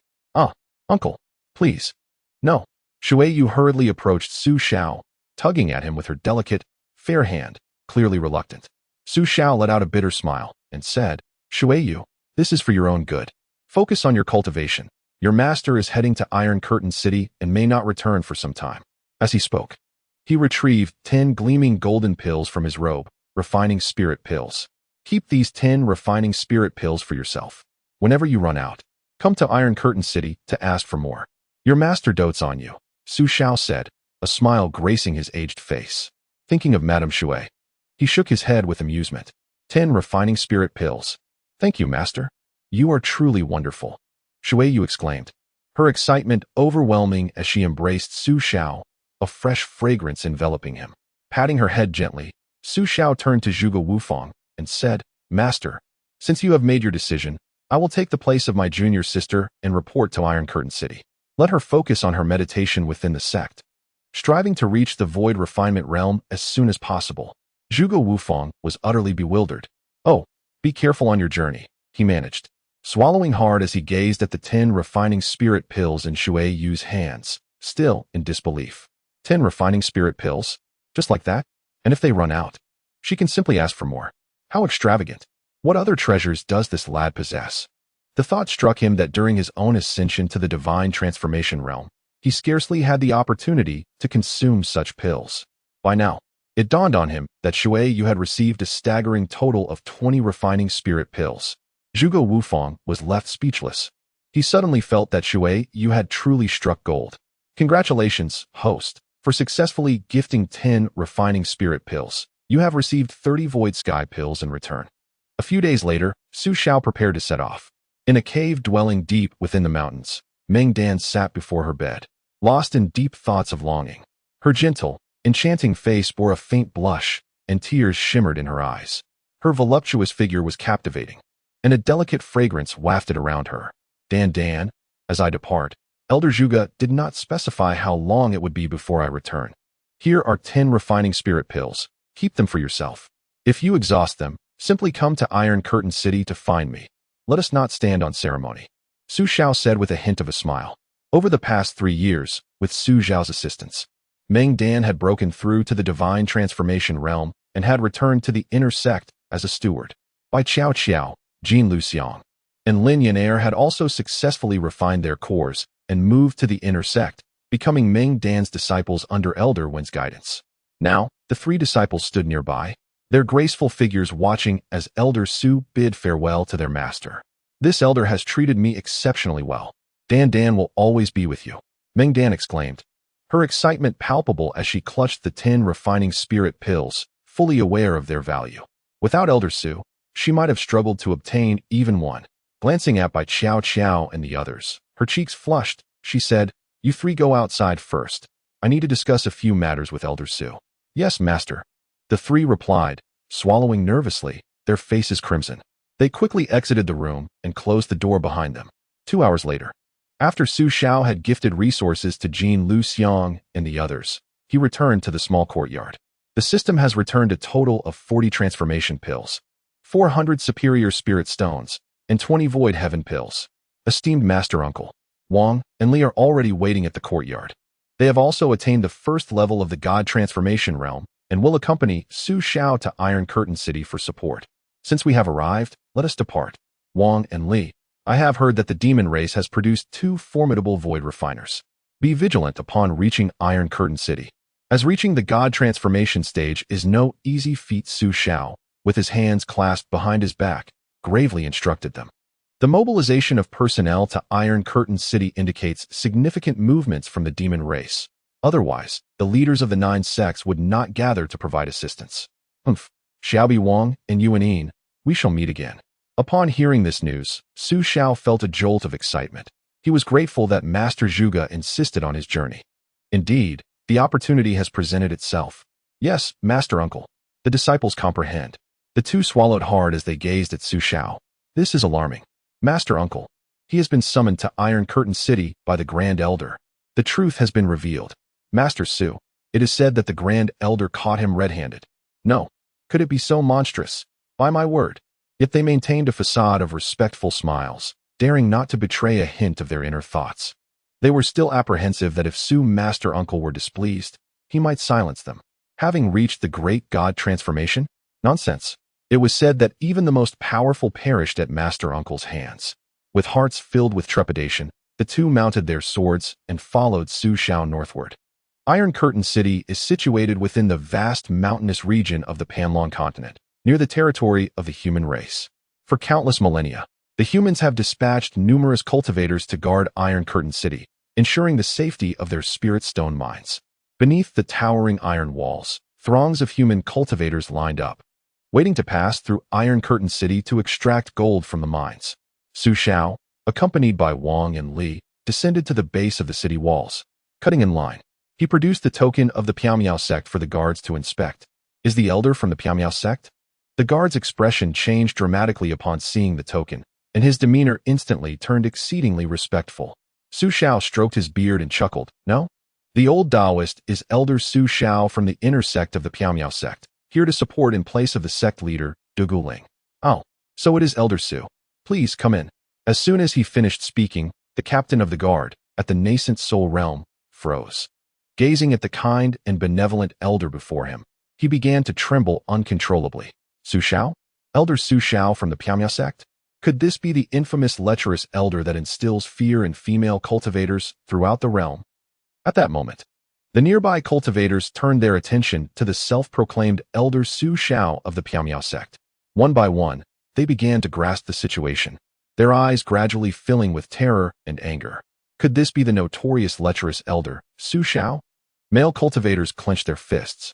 Uncle, please. No. Shuiyu hurriedly approached Su Xiao, tugging at him with her delicate, fair hand, clearly reluctant. Su Xiao let out a bitter smile and said, Shuiyu, this is for your own good. Focus on your cultivation. Your master is heading to Iron Curtain City and may not return for some time. As he spoke, he retrieved 10 gleaming golden pills from his robe, refining spirit pills. Keep these 10 refining spirit pills for yourself. Whenever you run out, come to Iron Curtain City to ask for more. Your master dotes on you, Su Xiao said, a smile gracing his aged face. Thinking of Madame Shui, he shook his head with amusement. 10 refining spirit pills. Thank you, master. You are truly wonderful. Shuiyu exclaimed, her excitement overwhelming as she embraced Su Xiao, a fresh fragrance enveloping him. Patting her head gently, Su Xiao turned to Zhuge Wufang and said, Master, since you have made your decision, I will take the place of my junior sister and report to Iron Curtain City. Let her focus on her meditation within the sect, striving to reach the void refinement realm as soon as possible. Zhuge Wufang was utterly bewildered. Oh, be careful on your journey, he managed, swallowing hard as he gazed at the 10 refining spirit pills in Shuiyu's hands, still in disbelief. 10 refining spirit pills? Just like that? And if they run out, she can simply ask for more. How extravagant. What other treasures does this lad possess? The thought struck him that during his own ascension to the divine transformation realm, he scarcely had the opportunity to consume such pills. By now, it dawned on him that Shuiyu had received a staggering total of 20 refining spirit pills. Zhuge Wufang was left speechless. He suddenly felt that Shuiyu had truly struck gold. Congratulations, host, for successfully gifting 10 refining spirit pills. You have received 30 void sky pills in return. A few days later, Su Xiao prepared to set off. In a cave dwelling deep within the mountains, Meng Dan sat before her bed, lost in deep thoughts of longing. Her gentle, enchanting face bore a faint blush, and tears shimmered in her eyes. Her voluptuous figure was captivating, and a delicate fragrance wafted around her. Dan, as I depart, Elder Zhuge did not specify how long it would be before I return. Here are 10 refining spirit pills. Keep them for yourself. If you exhaust them, simply come to Iron Curtain City to find me. Let us not stand on ceremony. Su Xiao said with a hint of a smile. Over the past 3 years, with Su Xiao's assistance, Meng Dan had broken through to the divine transformation realm and had returned to the inner sect as a steward. By Xiao, Jin Luxiang, and Lin Yanair had also successfully refined their cores and moved to the inner sect, becoming Meng Dan's disciples under Elder Wen's guidance. Now, the three disciples stood nearby, their graceful figures watching as Elder Su bid farewell to their master. This elder has treated me exceptionally well. Dan will always be with you, Meng Dan exclaimed, her excitement palpable as she clutched the 10 refining spirit pills, fully aware of their value. Without Elder Su, she might have struggled to obtain even one. Glancing at Bai Xiao and the others, her cheeks flushed, she said, "You three go outside first. I need to discuss a few matters with Elder Su." "Yes, master." The three replied, swallowing nervously, their faces crimson. They quickly exited the room and closed the door behind them. 2 hours later, after Su Xiao had gifted resources to Jin Luxiang and the others, he returned to the small courtyard. The system has returned a total of 40 transformation pills, 400 superior spirit stones, and 20 void heaven pills. Esteemed Master Uncle, Wang and Li are already waiting at the courtyard. They have also attained the first level of the God Transformation Realm and will accompany Su Xiao to Iron Curtain City for support. Since we have arrived, let us depart. Wang and Li, I have heard that the demon race has produced 2 formidable void refiners. Be vigilant upon reaching Iron Curtain City, as reaching the God Transformation stage is no easy feat. Su Xiao, with his hands clasped behind his back, gravely instructed them. The mobilization of personnel to Iron Curtain City indicates significant movements from the demon race. Otherwise, the leaders of the 9 sects would not gather to provide assistance. Xiaobi Wang and Yuanin, we shall meet again. Upon hearing this news, Su Xiao felt a jolt of excitement. He was grateful that Master Zhuge insisted on his journey. Indeed, the opportunity has presented itself. Yes, Master Uncle. The disciples comprehend. The 2 swallowed hard as they gazed at Su Xiao. This is alarming. Master Uncle, he has been summoned to Iron Curtain City by the Grand Elder. The truth has been revealed. Master Su, it is said that the Grand Elder caught him red-handed. No. Could it be so monstrous? By my word. Yet they maintained a facade of respectful smiles, daring not to betray a hint of their inner thoughts. They were still apprehensive that if Su Master Uncle were displeased, he might silence them. Having reached the great God transformation? Nonsense. It was said that even the most powerful perished at Master Uncle's hands. With hearts filled with trepidation, the 2 mounted their swords and followed Su Xiao northward. Iron Curtain City is situated within the vast mountainous region of the Panlong continent, near the territory of the human race. For countless millennia, the humans have dispatched numerous cultivators to guard Iron Curtain City, ensuring the safety of their spirit stone mines. Beneath the towering iron walls, throngs of human cultivators lined up, waiting to pass through Iron Curtain City to extract gold from the mines. Su Xiao, accompanied by Wang and Li, descended to the base of the city walls. Cutting in line, he produced the token of the Piamiao sect for the guards to inspect. Is the elder from the Piamiao sect? The guard's expression changed dramatically upon seeing the token, and his demeanor instantly turned exceedingly respectful. Su Xiao stroked his beard and chuckled. No? The old Taoist is Elder Su Xiao from the inner sect of the Piamiao sect, here to support in place of the sect leader, Du Guling. Oh, so it is Elder Su. Please come in. As soon as he finished speaking, the captain of the guard, at the nascent soul realm, froze. Gazing at the kind and benevolent elder before him, he began to tremble uncontrollably. Su Xiao? Elder Su Xiao from the Piamiao sect? Could this be the infamous lecherous elder that instills fear in female cultivators throughout the realm? At that moment, the nearby cultivators turned their attention to the self-proclaimed Elder Su Xiao of the Piamiao sect. One by one, they began to grasp the situation, their eyes gradually filling with terror and anger. Could this be the notorious lecherous elder, Su Xiao? Male cultivators clenched their fists,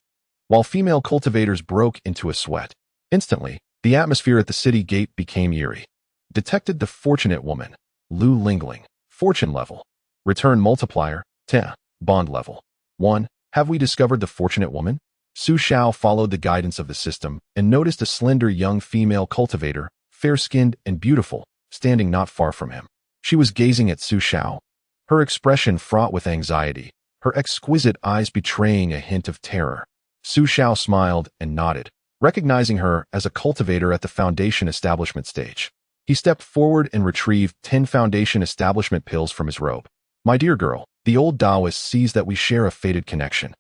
while female cultivators broke into a sweat. Instantly, the atmosphere at the city gate became eerie. Detected the fortunate woman, Lu Lingling. Fortune level. Return multiplier, 10. Bond level. 1. Have we discovered the fortunate woman? Su Xiao followed the guidance of the system and noticed a slender young female cultivator, fair-skinned and beautiful, standing not far from him. She was gazing at Su Xiao, her expression fraught with anxiety, her exquisite eyes betraying a hint of terror. Su Xiao smiled and nodded, recognizing her as a cultivator at the Foundation Establishment stage. He stepped forward and retrieved 10 Foundation Establishment pills from his robe. My dear girl, the old Taoist sees that we share a fated connection.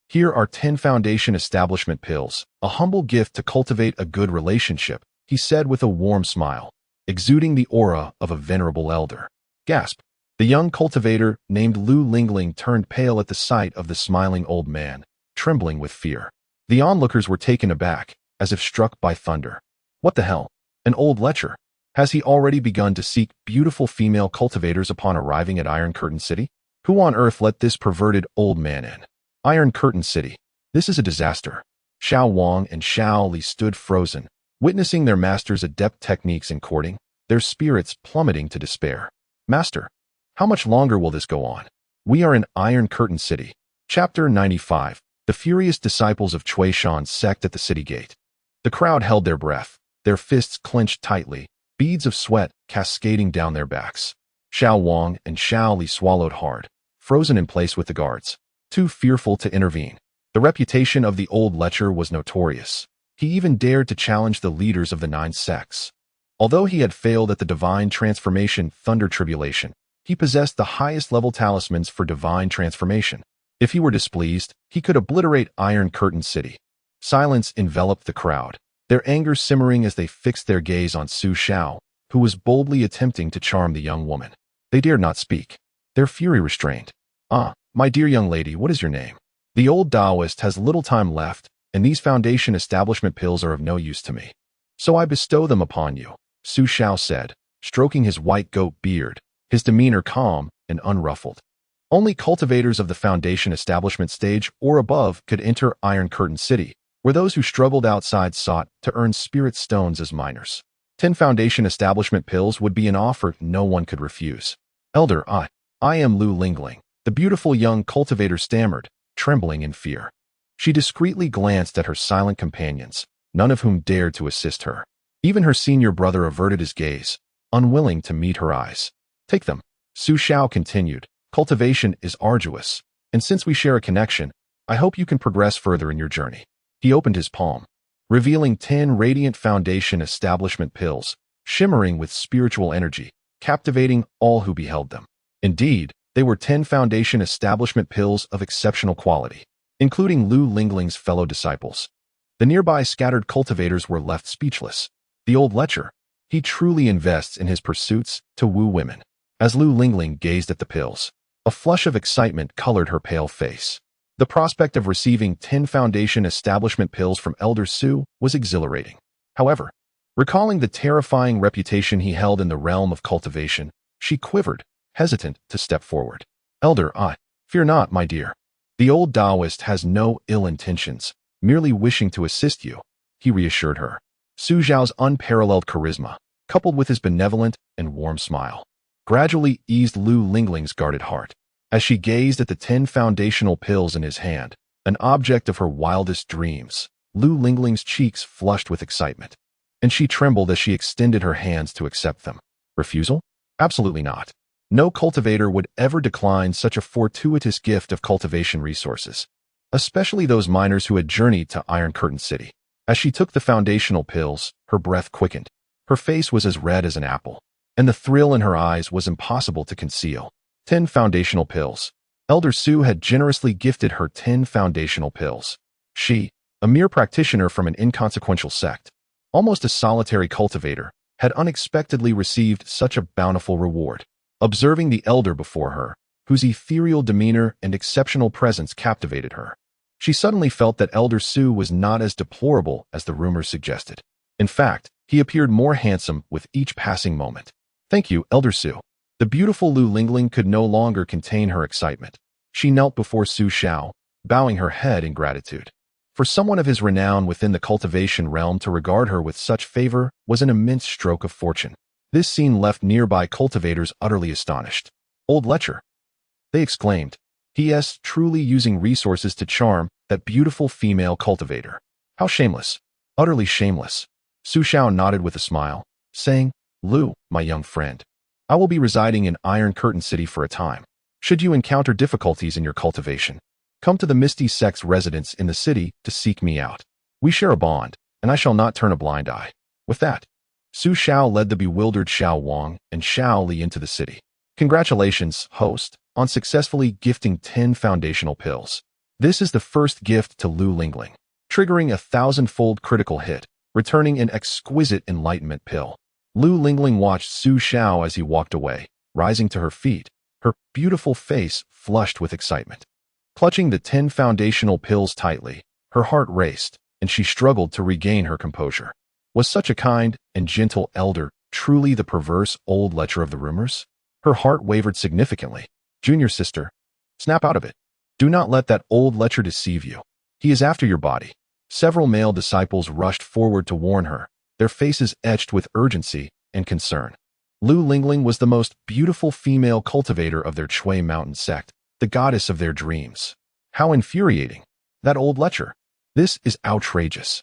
Here are 10 foundation establishment pills, a humble gift to cultivate a good relationship, he said with a warm smile, exuding the aura of a venerable elder. Gasp! The young cultivator named Lu Lingling turned pale at the sight of the smiling old man, trembling with fear. The onlookers were taken aback, as if struck by thunder. What the hell? An old lecher? Has he already begun to seek beautiful female cultivators upon arriving at Iron Curtain City? Who on earth let this perverted old man in? Iron Curtain City. This is a disaster. Xiao Wang and Xiao Li stood frozen, witnessing their master's adept techniques in courting, their spirits plummeting to despair. Master, how much longer will this go on? We are in Iron Curtain City. Chapter 95. The furious disciples of Cui Shan's sect at the city gate. The crowd held their breath, their fists clenched tightly, beads of sweat cascading down their backs. Xiao Wang and Xiao Li swallowed hard, frozen in place with the guards, too fearful to intervene. The reputation of the old lecher was notorious. He even dared to challenge the leaders of the 9 sects. Although he had failed at the divine transformation Thunder Tribulation, he possessed the highest level talismans for divine transformation. If he were displeased, he could obliterate Iron Curtain City. Silence enveloped the crowd, their anger simmering as they fixed their gaze on Su Xiao, who was boldly attempting to charm the young woman. They dared not speak, their fury restrained. "Ah, my dear young lady, what is your name? The old Taoist has little time left, and these foundation establishment pills are of no use to me. So I bestow them upon you," Su Xiao said, stroking his white goat beard, his demeanor calm and unruffled. Only cultivators of the foundation establishment stage or above could enter Iron Curtain City, where those who struggled outside sought to earn spirit stones as miners. 10 foundation establishment pills would be an offer no one could refuse. "Elder, I am Lu Lingling," the beautiful young cultivator stammered, trembling in fear. She discreetly glanced at her silent companions, none of whom dared to assist her. Even her senior brother averted his gaze, unwilling to meet her eyes. "Take them," Su Xiao continued. "Cultivation is arduous, and since we share a connection, I hope you can progress further in your journey." He opened his palm, revealing 10 radiant foundation establishment pills, shimmering with spiritual energy, captivating all who beheld them. Indeed, they were 10 foundation establishment pills of exceptional quality, including Lu Lingling's fellow disciples. The nearby scattered cultivators were left speechless. The old lecher, he truly invests in his pursuits to woo women. As Lu Lingling gazed at the pills, a flush of excitement colored her pale face. The prospect of receiving 10 foundation establishment pills from Elder Su was exhilarating. However, recalling the terrifying reputation he held in the realm of cultivation, she quivered, hesitant to step forward. "Elder, I fear not, my dear. The old Taoist has no ill intentions, merely wishing to assist you," he reassured her. Su Zhao's unparalleled charisma, coupled with his benevolent and warm smile, gradually eased Lu Lingling's guarded heart. As she gazed at the 10 foundational pills in his hand, an object of her wildest dreams, Lu Lingling's cheeks flushed with excitement, and she trembled as she extended her hands to accept them. Refusal? Absolutely not. No cultivator would ever decline such a fortuitous gift of cultivation resources, especially those miners who had journeyed to Iron Curtain City. As she took the foundational pills, her breath quickened. Her face was as red as an apple, and the thrill in her eyes was impossible to conceal. 10 foundational pills. Elder Su had generously gifted her 10 foundational pills. She, a mere practitioner from an inconsequential sect, almost a solitary cultivator, had unexpectedly received such a bountiful reward. Observing the elder before her, whose ethereal demeanor and exceptional presence captivated her, she suddenly felt that Elder Su was not as deplorable as the rumors suggested. In fact, he appeared more handsome with each passing moment. "Thank you, Elder Su." The beautiful Lu Lingling could no longer contain her excitement. She knelt before Su Xiao, bowing her head in gratitude. For someone of his renown within the cultivation realm to regard her with such favor was an immense stroke of fortune. This scene left nearby cultivators utterly astonished. "Old lecher!" they exclaimed. "He is truly using resources to charm that beautiful female cultivator. How shameless! Utterly shameless." Su Xiao nodded with a smile, saying, "Lu, my young friend, I will be residing in Iron Curtain City for a time. Should you encounter difficulties in your cultivation, come to the Misty Sect's residence in the city to seek me out. We share a bond, and I shall not turn a blind eye." With that, Su Xiao led the bewildered Xiao Wang and Xiao Li into the city. "Congratulations, host, on successfully gifting 10 foundational pills. This is the first gift to Lu Lingling, triggering a 1,000-fold critical hit, returning an exquisite enlightenment pill. Lu Lingling watched Su Xiao as he walked away, rising to her feet, her beautiful face flushed with excitement. Clutching the 10 foundational pills tightly, her heart raced, and she struggled to regain her composure. Was such a kind and gentle elder truly the perverse old lecher of the rumors? Her heart wavered significantly. Junior sister, snap out of it. Do not let that old lecher deceive you. He is after your body. Several male disciples rushed forward to warn her, their faces etched with urgency and concern. Lu Lingling was the most beautiful female cultivator of their Chui Mountain sect, the goddess of their dreams. How infuriating. That old lecher. This is outrageous.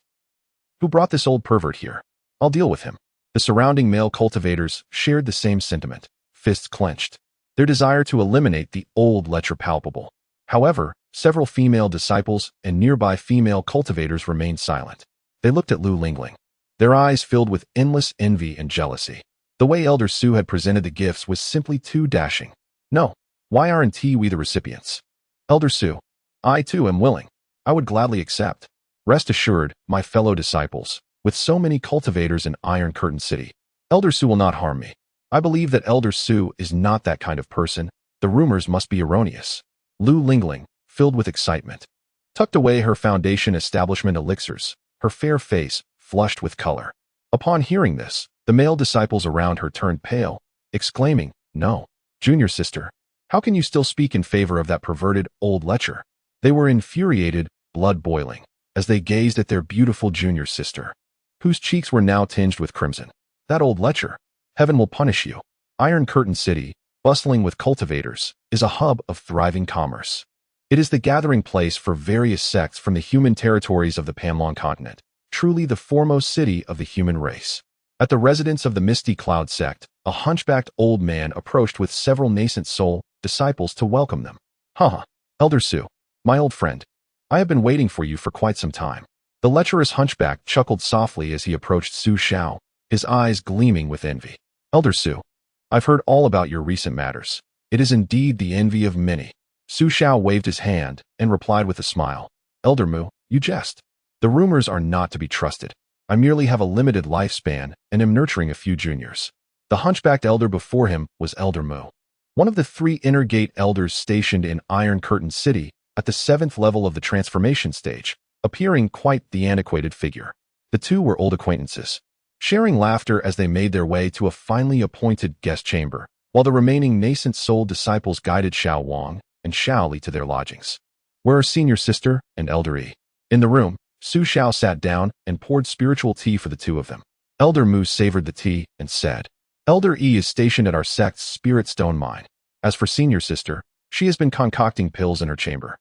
Who brought this old pervert here? I'll deal with him. The surrounding male cultivators shared the same sentiment, fists clenched, their desire to eliminate the old lecher palpable. However, several female disciples and nearby female cultivators remained silent. They looked at Lu Lingling, their eyes filled with endless envy and jealousy. The way Elder Su had presented the gifts was simply too dashing. No, why aren't we the recipients? Elder Su, I too am willing. I would gladly accept. Rest assured, my fellow disciples, with so many cultivators in Iron Curtain City, Elder Su will not harm me. I believe that Elder Su is not that kind of person. The rumors must be erroneous. Lu Lingling, filled with excitement, tucked away her foundation establishment elixirs, her fair face flushed with color. Upon hearing this, the male disciples around her turned pale, exclaiming, "No, junior sister, how can you still speak in favor of that perverted old lecher?" They were infuriated, blood boiling, as they gazed at their beautiful junior sister, whose cheeks were now tinged with crimson. That old lecher. Heaven will punish you. Iron Curtain City, bustling with cultivators, is a hub of thriving commerce. It is the gathering place for various sects from the human territories of the Panlong continent, truly the foremost city of the human race. At the residence of the Misty Cloud sect, a hunchbacked old man approached with several nascent soul disciples to welcome them. Haha, Elder Su, my old friend. I have been waiting for you for quite some time. The lecherous hunchback chuckled softly as he approached Su Xiao, his eyes gleaming with envy. Elder Su, I've heard all about your recent matters. It is indeed the envy of many. Su Xiao waved his hand and replied with a smile. Elder Mu, you jest. The rumors are not to be trusted. I merely have a limited lifespan and am nurturing a few juniors. The hunchbacked elder before him was Elder Mu, one of the 3 inner gate elders stationed in Iron Curtain City at the 7th level of the transformation stage, appearing quite the antiquated figure. The two were old acquaintances, sharing laughter as they made their way to a finely appointed guest chamber, while the remaining nascent soul disciples guided Xiao Wang and Xiao Li to their lodgings. Where are senior sister and Elder E? In the room, Su Xiao sat down and poured spiritual tea for the two of them. Elder Mu savored the tea and said, Elder E is stationed at our sect's spirit stone mine. As for senior sister, she has been concocting pills in her chamber.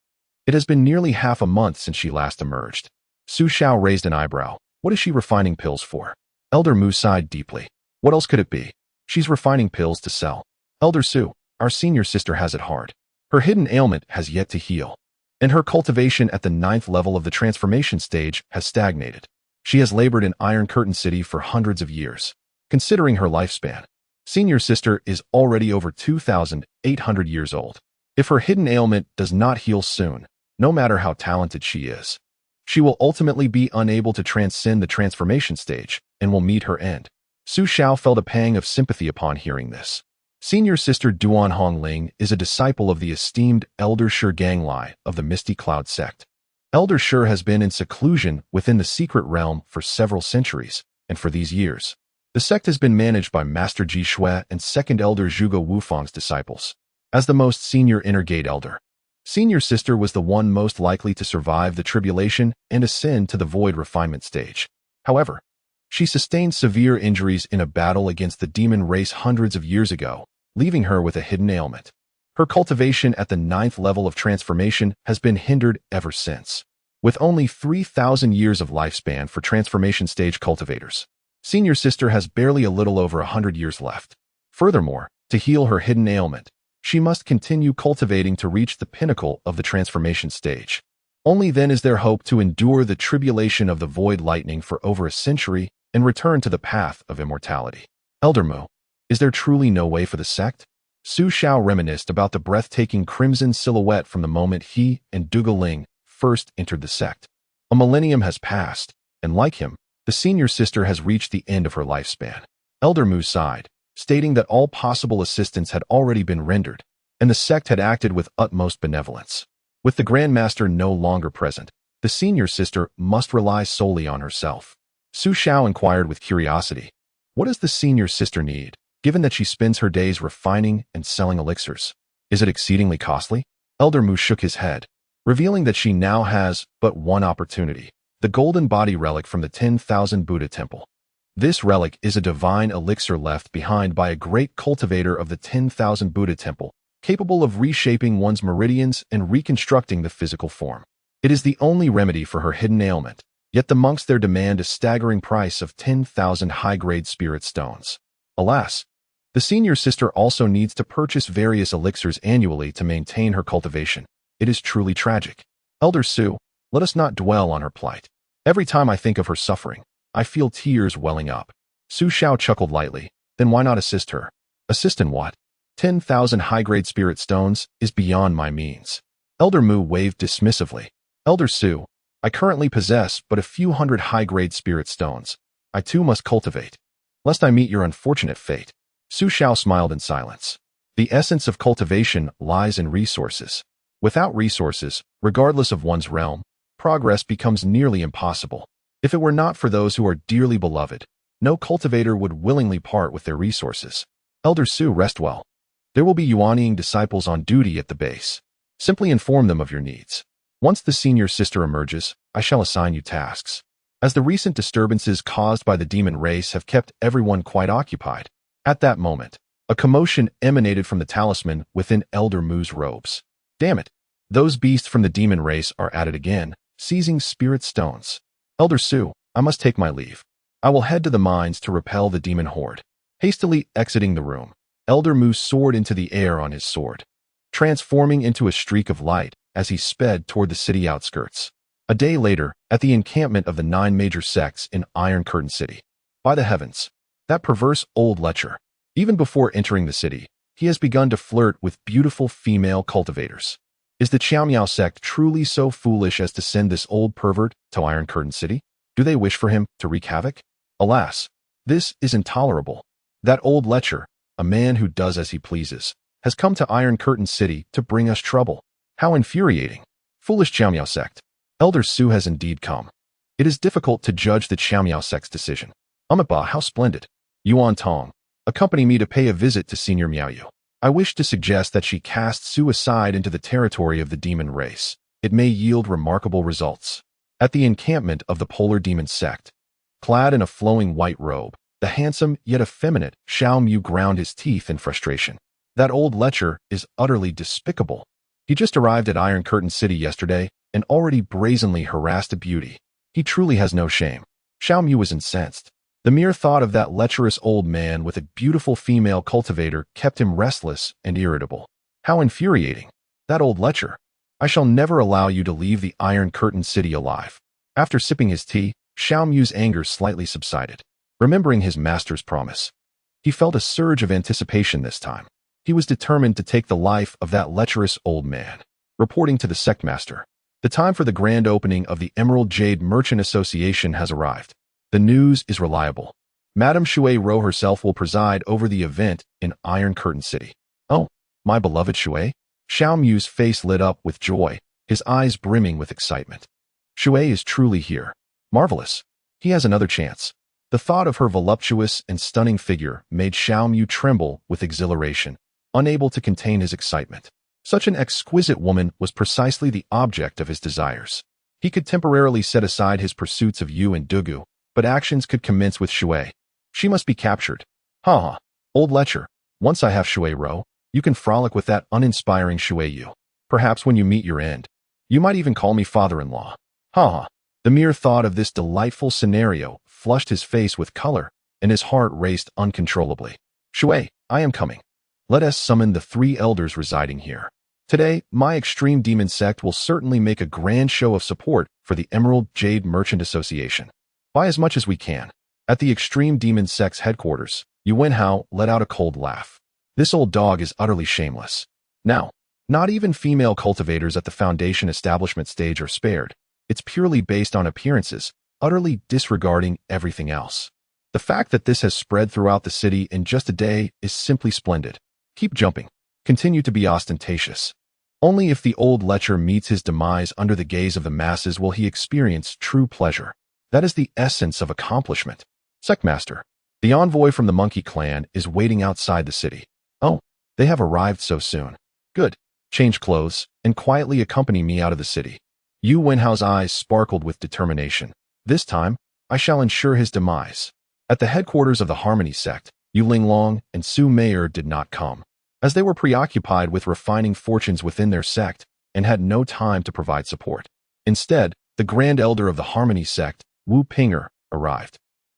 It has been nearly half a month since she last emerged. Su Xiao raised an eyebrow. What is she refining pills for? Elder Mu sighed deeply. What else could it be? She's refining pills to sell. Elder Su, our senior sister has it hard. Her hidden ailment has yet to heal, and her cultivation at the 9th level of the transformation stage has stagnated. She has labored in Iron Curtain City for hundreds of years. Considering her lifespan, senior sister is already over 2,800 years old. If her hidden ailment does not heal soon, no matter how talented she is, she will ultimately be unable to transcend the transformation stage and will meet her end. Su Xiao felt a pang of sympathy upon hearing this. Senior sister Duan Hongling is a disciple of the esteemed Elder Shi Ganglai of the Misty Cloud sect. Elder Shi has been in seclusion within the secret realm for several centuries, and for these years, the sect has been managed by Master Ji Shui and Second Elder Zhuge Wufang's disciples. As the most senior inner gate elder, senior sister was the one most likely to survive the tribulation and ascend to the void refinement stage. However, she sustained severe injuries in a battle against the demon race hundreds of years ago, leaving her with a hidden ailment. Her cultivation at the 9th level of transformation has been hindered ever since. With only 3,000 years of lifespan for transformation stage cultivators, senior sister has barely a little over 100 years left. Furthermore, to heal her hidden ailment, she must continue cultivating to reach the pinnacle of the transformation stage. Only then is there hope to endure the tribulation of the void lightning for over a century and return to the path of immortality. Elder Mu, is there truly no way for the sect? Xiao reminisced about the breathtaking crimson silhouette from the moment he and Ling first entered the sect. A millennium has passed, and like him, the senior sister has reached the end of her lifespan. Elder Mu sighed, stating that all possible assistance had already been rendered, and the sect had acted with utmost benevolence. With the Grand Master no longer present, the senior sister must rely solely on herself. Xiao inquired with curiosity, "What does the senior sister need, given that she spends her days refining and selling elixirs? Is it exceedingly costly?" Elder Mu shook his head, revealing that she now has but one opportunity, the golden body relic from the 10,000 Buddha temple. This relic is a divine elixir left behind by a great cultivator of the 10,000 Buddha temple, capable of reshaping one's meridians and reconstructing the physical form. It is the only remedy for her hidden ailment, yet the monks there demand a staggering price of 10,000 high-grade spirit stones. Alas, the senior sister also needs to purchase various elixirs annually to maintain her cultivation. It is truly tragic. Elder Su, let us not dwell on her plight. Every time I think of her suffering, I feel tears welling up. Xiao chuckled lightly. Then why not assist her? Assist in what? 10,000 high-grade spirit stones is beyond my means. Elder Mu waved dismissively. Elder Su, I currently possess but a few hundred high-grade spirit stones. I too must cultivate, lest I meet your unfortunate fate. Xiao smiled in silence. The essence of cultivation lies in resources. Without resources, regardless of one's realm, progress becomes nearly impossible. If it were not for those who are dearly beloved, no cultivator would willingly part with their resources. Elder Su, rest well. There will be Yuanying disciples on duty at the base. Simply inform them of your needs. Once the senior sister emerges, I shall assign you tasks. As the recent disturbances caused by the demon race have kept everyone quite occupied, at that moment, a commotion emanated from the talisman within Elder Mu's robes. Damn it! Those beasts from the demon race are at it again, seizing spirit stones. Elder Su, I must take my leave. I will head to the mines to repel the demon horde. Hastily exiting the room, Elder Mu soared into the air on his sword, transforming into a streak of light as he sped toward the city outskirts. A day later, at the encampment of the 9 major sects in Iron Curtain City. By the heavens, that perverse old lecher. Even before entering the city, he has begun to flirt with beautiful female cultivators. Is the Xiao sect truly so foolish as to send this old pervert to Iron Curtain City? Do they wish for him to wreak havoc? Alas, this is intolerable. That old lecher, a man who does as he pleases, has come to Iron Curtain City to bring us trouble. How infuriating. Foolish Xiao sect. Elder Su has indeed come. It is difficult to judge the Xiao sect's decision. Ba, how splendid. Yuan Tong, accompany me to pay a visit to Senior Miaoyu. I wish to suggest that she cast suicide into the territory of the demon race. It may yield remarkable results. At the encampment of the Polar Demon Sect, clad in a flowing white robe, the handsome yet effeminate Xiao ground his teeth in frustration. That old lecher is utterly despicable. He just arrived at Iron Curtain City yesterday and already brazenly harassed a beauty. He truly has no shame. Xiao was incensed. The mere thought of that lecherous old man with a beautiful female cultivator kept him restless and irritable. How infuriating. That old lecher. I shall never allow you to leave the Iron Curtain City alive. After sipping his tea, Xiao anger slightly subsided. Remembering his master's promise, he felt a surge of anticipation this time. He was determined to take the life of that lecherous old man. Reporting to the sect master, the time for the grand opening of the Emerald Jade Merchant Association has arrived. The news is reliable. Madame Shui Ro herself will preside over the event in Iron Curtain City. Oh, my beloved Shui? Xiao face lit up with joy, his eyes brimming with excitement. Shui is truly here. Marvelous. He has another chance. The thought of her voluptuous and stunning figure made Xiao tremble with exhilaration, unable to contain his excitement. Such an exquisite woman was precisely the object of his desires. He could temporarily set aside his pursuits of Yu and Dugu, but actions could commence with Shui. She must be captured. Ha! Old lecher, once I have Shui Ro, you can frolic with that uninspiring Shui Yu. Perhaps when you meet your end, you might even call me father-in-law. Ha! The mere thought of this delightful scenario flushed his face with color, and his heart raced uncontrollably. Shui, I am coming. Let us summon the 3 elders residing here. Today, my extreme demon sect will certainly make a grand show of support for the Emerald Jade Merchant Association. By as much as we can. At the extreme demon sect's headquarters, Yuan Hao let out a cold laugh. This old dog is utterly shameless. Now, not even female cultivators at the foundation establishment stage are spared. It's purely based on appearances, utterly disregarding everything else. The fact that this has spread throughout the city in just a day is simply splendid. Keep jumping. Continue to be ostentatious. Only if the old lecher meets his demise under the gaze of the masses will he experience true pleasure. That is the essence of accomplishment. Sectmaster, the envoy from the monkey clan, is waiting outside the city. Oh, they have arrived so soon. Good. Change clothes and quietly accompany me out of the city. Yu Wenhao's eyes sparkled with determination. This time, I shall ensure his demise. At the headquarters of the Harmony Sect, Yu Linglong and Su Meier did not come, as they were preoccupied with refining fortunes within their sect and had no time to provide support. Instead, the Grand Elder of the Harmony Sect, Wu Pinger, arrived.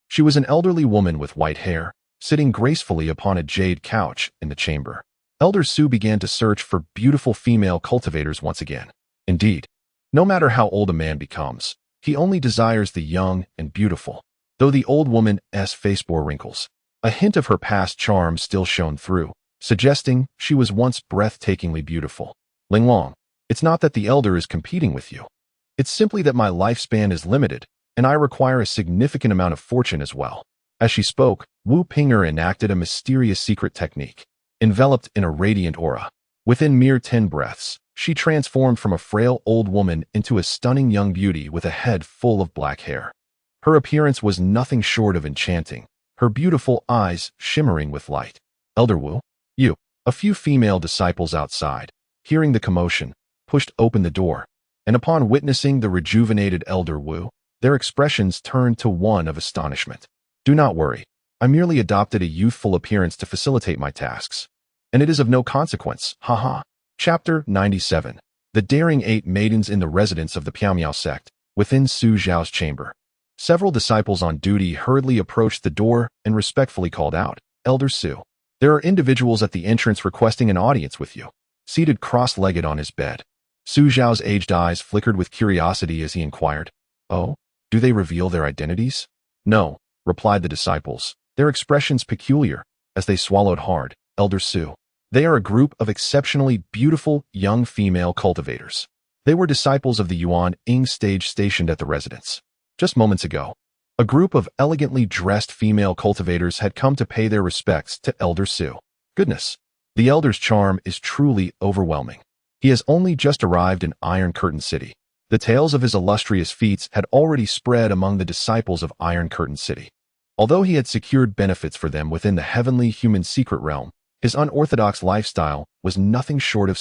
She was an elderly woman with white hair, sitting gracefully upon a jade couch in the chamber. Elder Su began to search for beautiful female cultivators once again. Indeed, no matter how old a man becomes, he only desires the young and beautiful. Though the old woman's face bore wrinkles, a hint of her past charm still shone through, suggesting she was once breathtakingly beautiful. Linglong, it's not that the elder is competing with you. It's simply that my lifespan is limited, and I require a significant amount of fortune as well. As she spoke, Wu Pinger enacted a mysterious secret technique. Enveloped in a radiant aura, within mere 10 breaths, she transformed from a frail old woman into a stunning young beauty with a head full of black hair. Her appearance was nothing short of enchanting, her beautiful eyes shimmering with light. Elder Wu, you. A few female disciples outside, hearing the commotion, pushed open the door, and upon witnessing the rejuvenated Elder Wu, their expressions turned to one of astonishment. Do not worry, I merely adopted a youthful appearance to facilitate my tasks, and it is of no consequence, haha. Chapter 97. The Daring 8 Maidens in the Residence of the Piamiao Sect, within Su Zhao's chamber. Several disciples on duty hurriedly approached the door and respectfully called out, Elder Su, there are individuals at the entrance requesting an audience with you. Seated cross-legged on his bed, Su Zhao's aged eyes flickered with curiosity as he inquired, Oh, do they reveal their identities? No, replied the disciples, their expressions peculiar, as they swallowed hard. Elder Su, they are a group of exceptionally beautiful young female cultivators. They were disciples of the Yuan Ing stage stationed at the residence. Just moments ago, a group of elegantly dressed female cultivators had come to pay their respects to Elder Su. Goodness, the elder's charm is truly overwhelming. He has only just arrived in Iron Curtain City. The tales of his illustrious feats had already spread among the disciples of Iron Curtain City. Although he had secured benefits for them within the heavenly human secret realm, his unorthodox lifestyle was nothing short of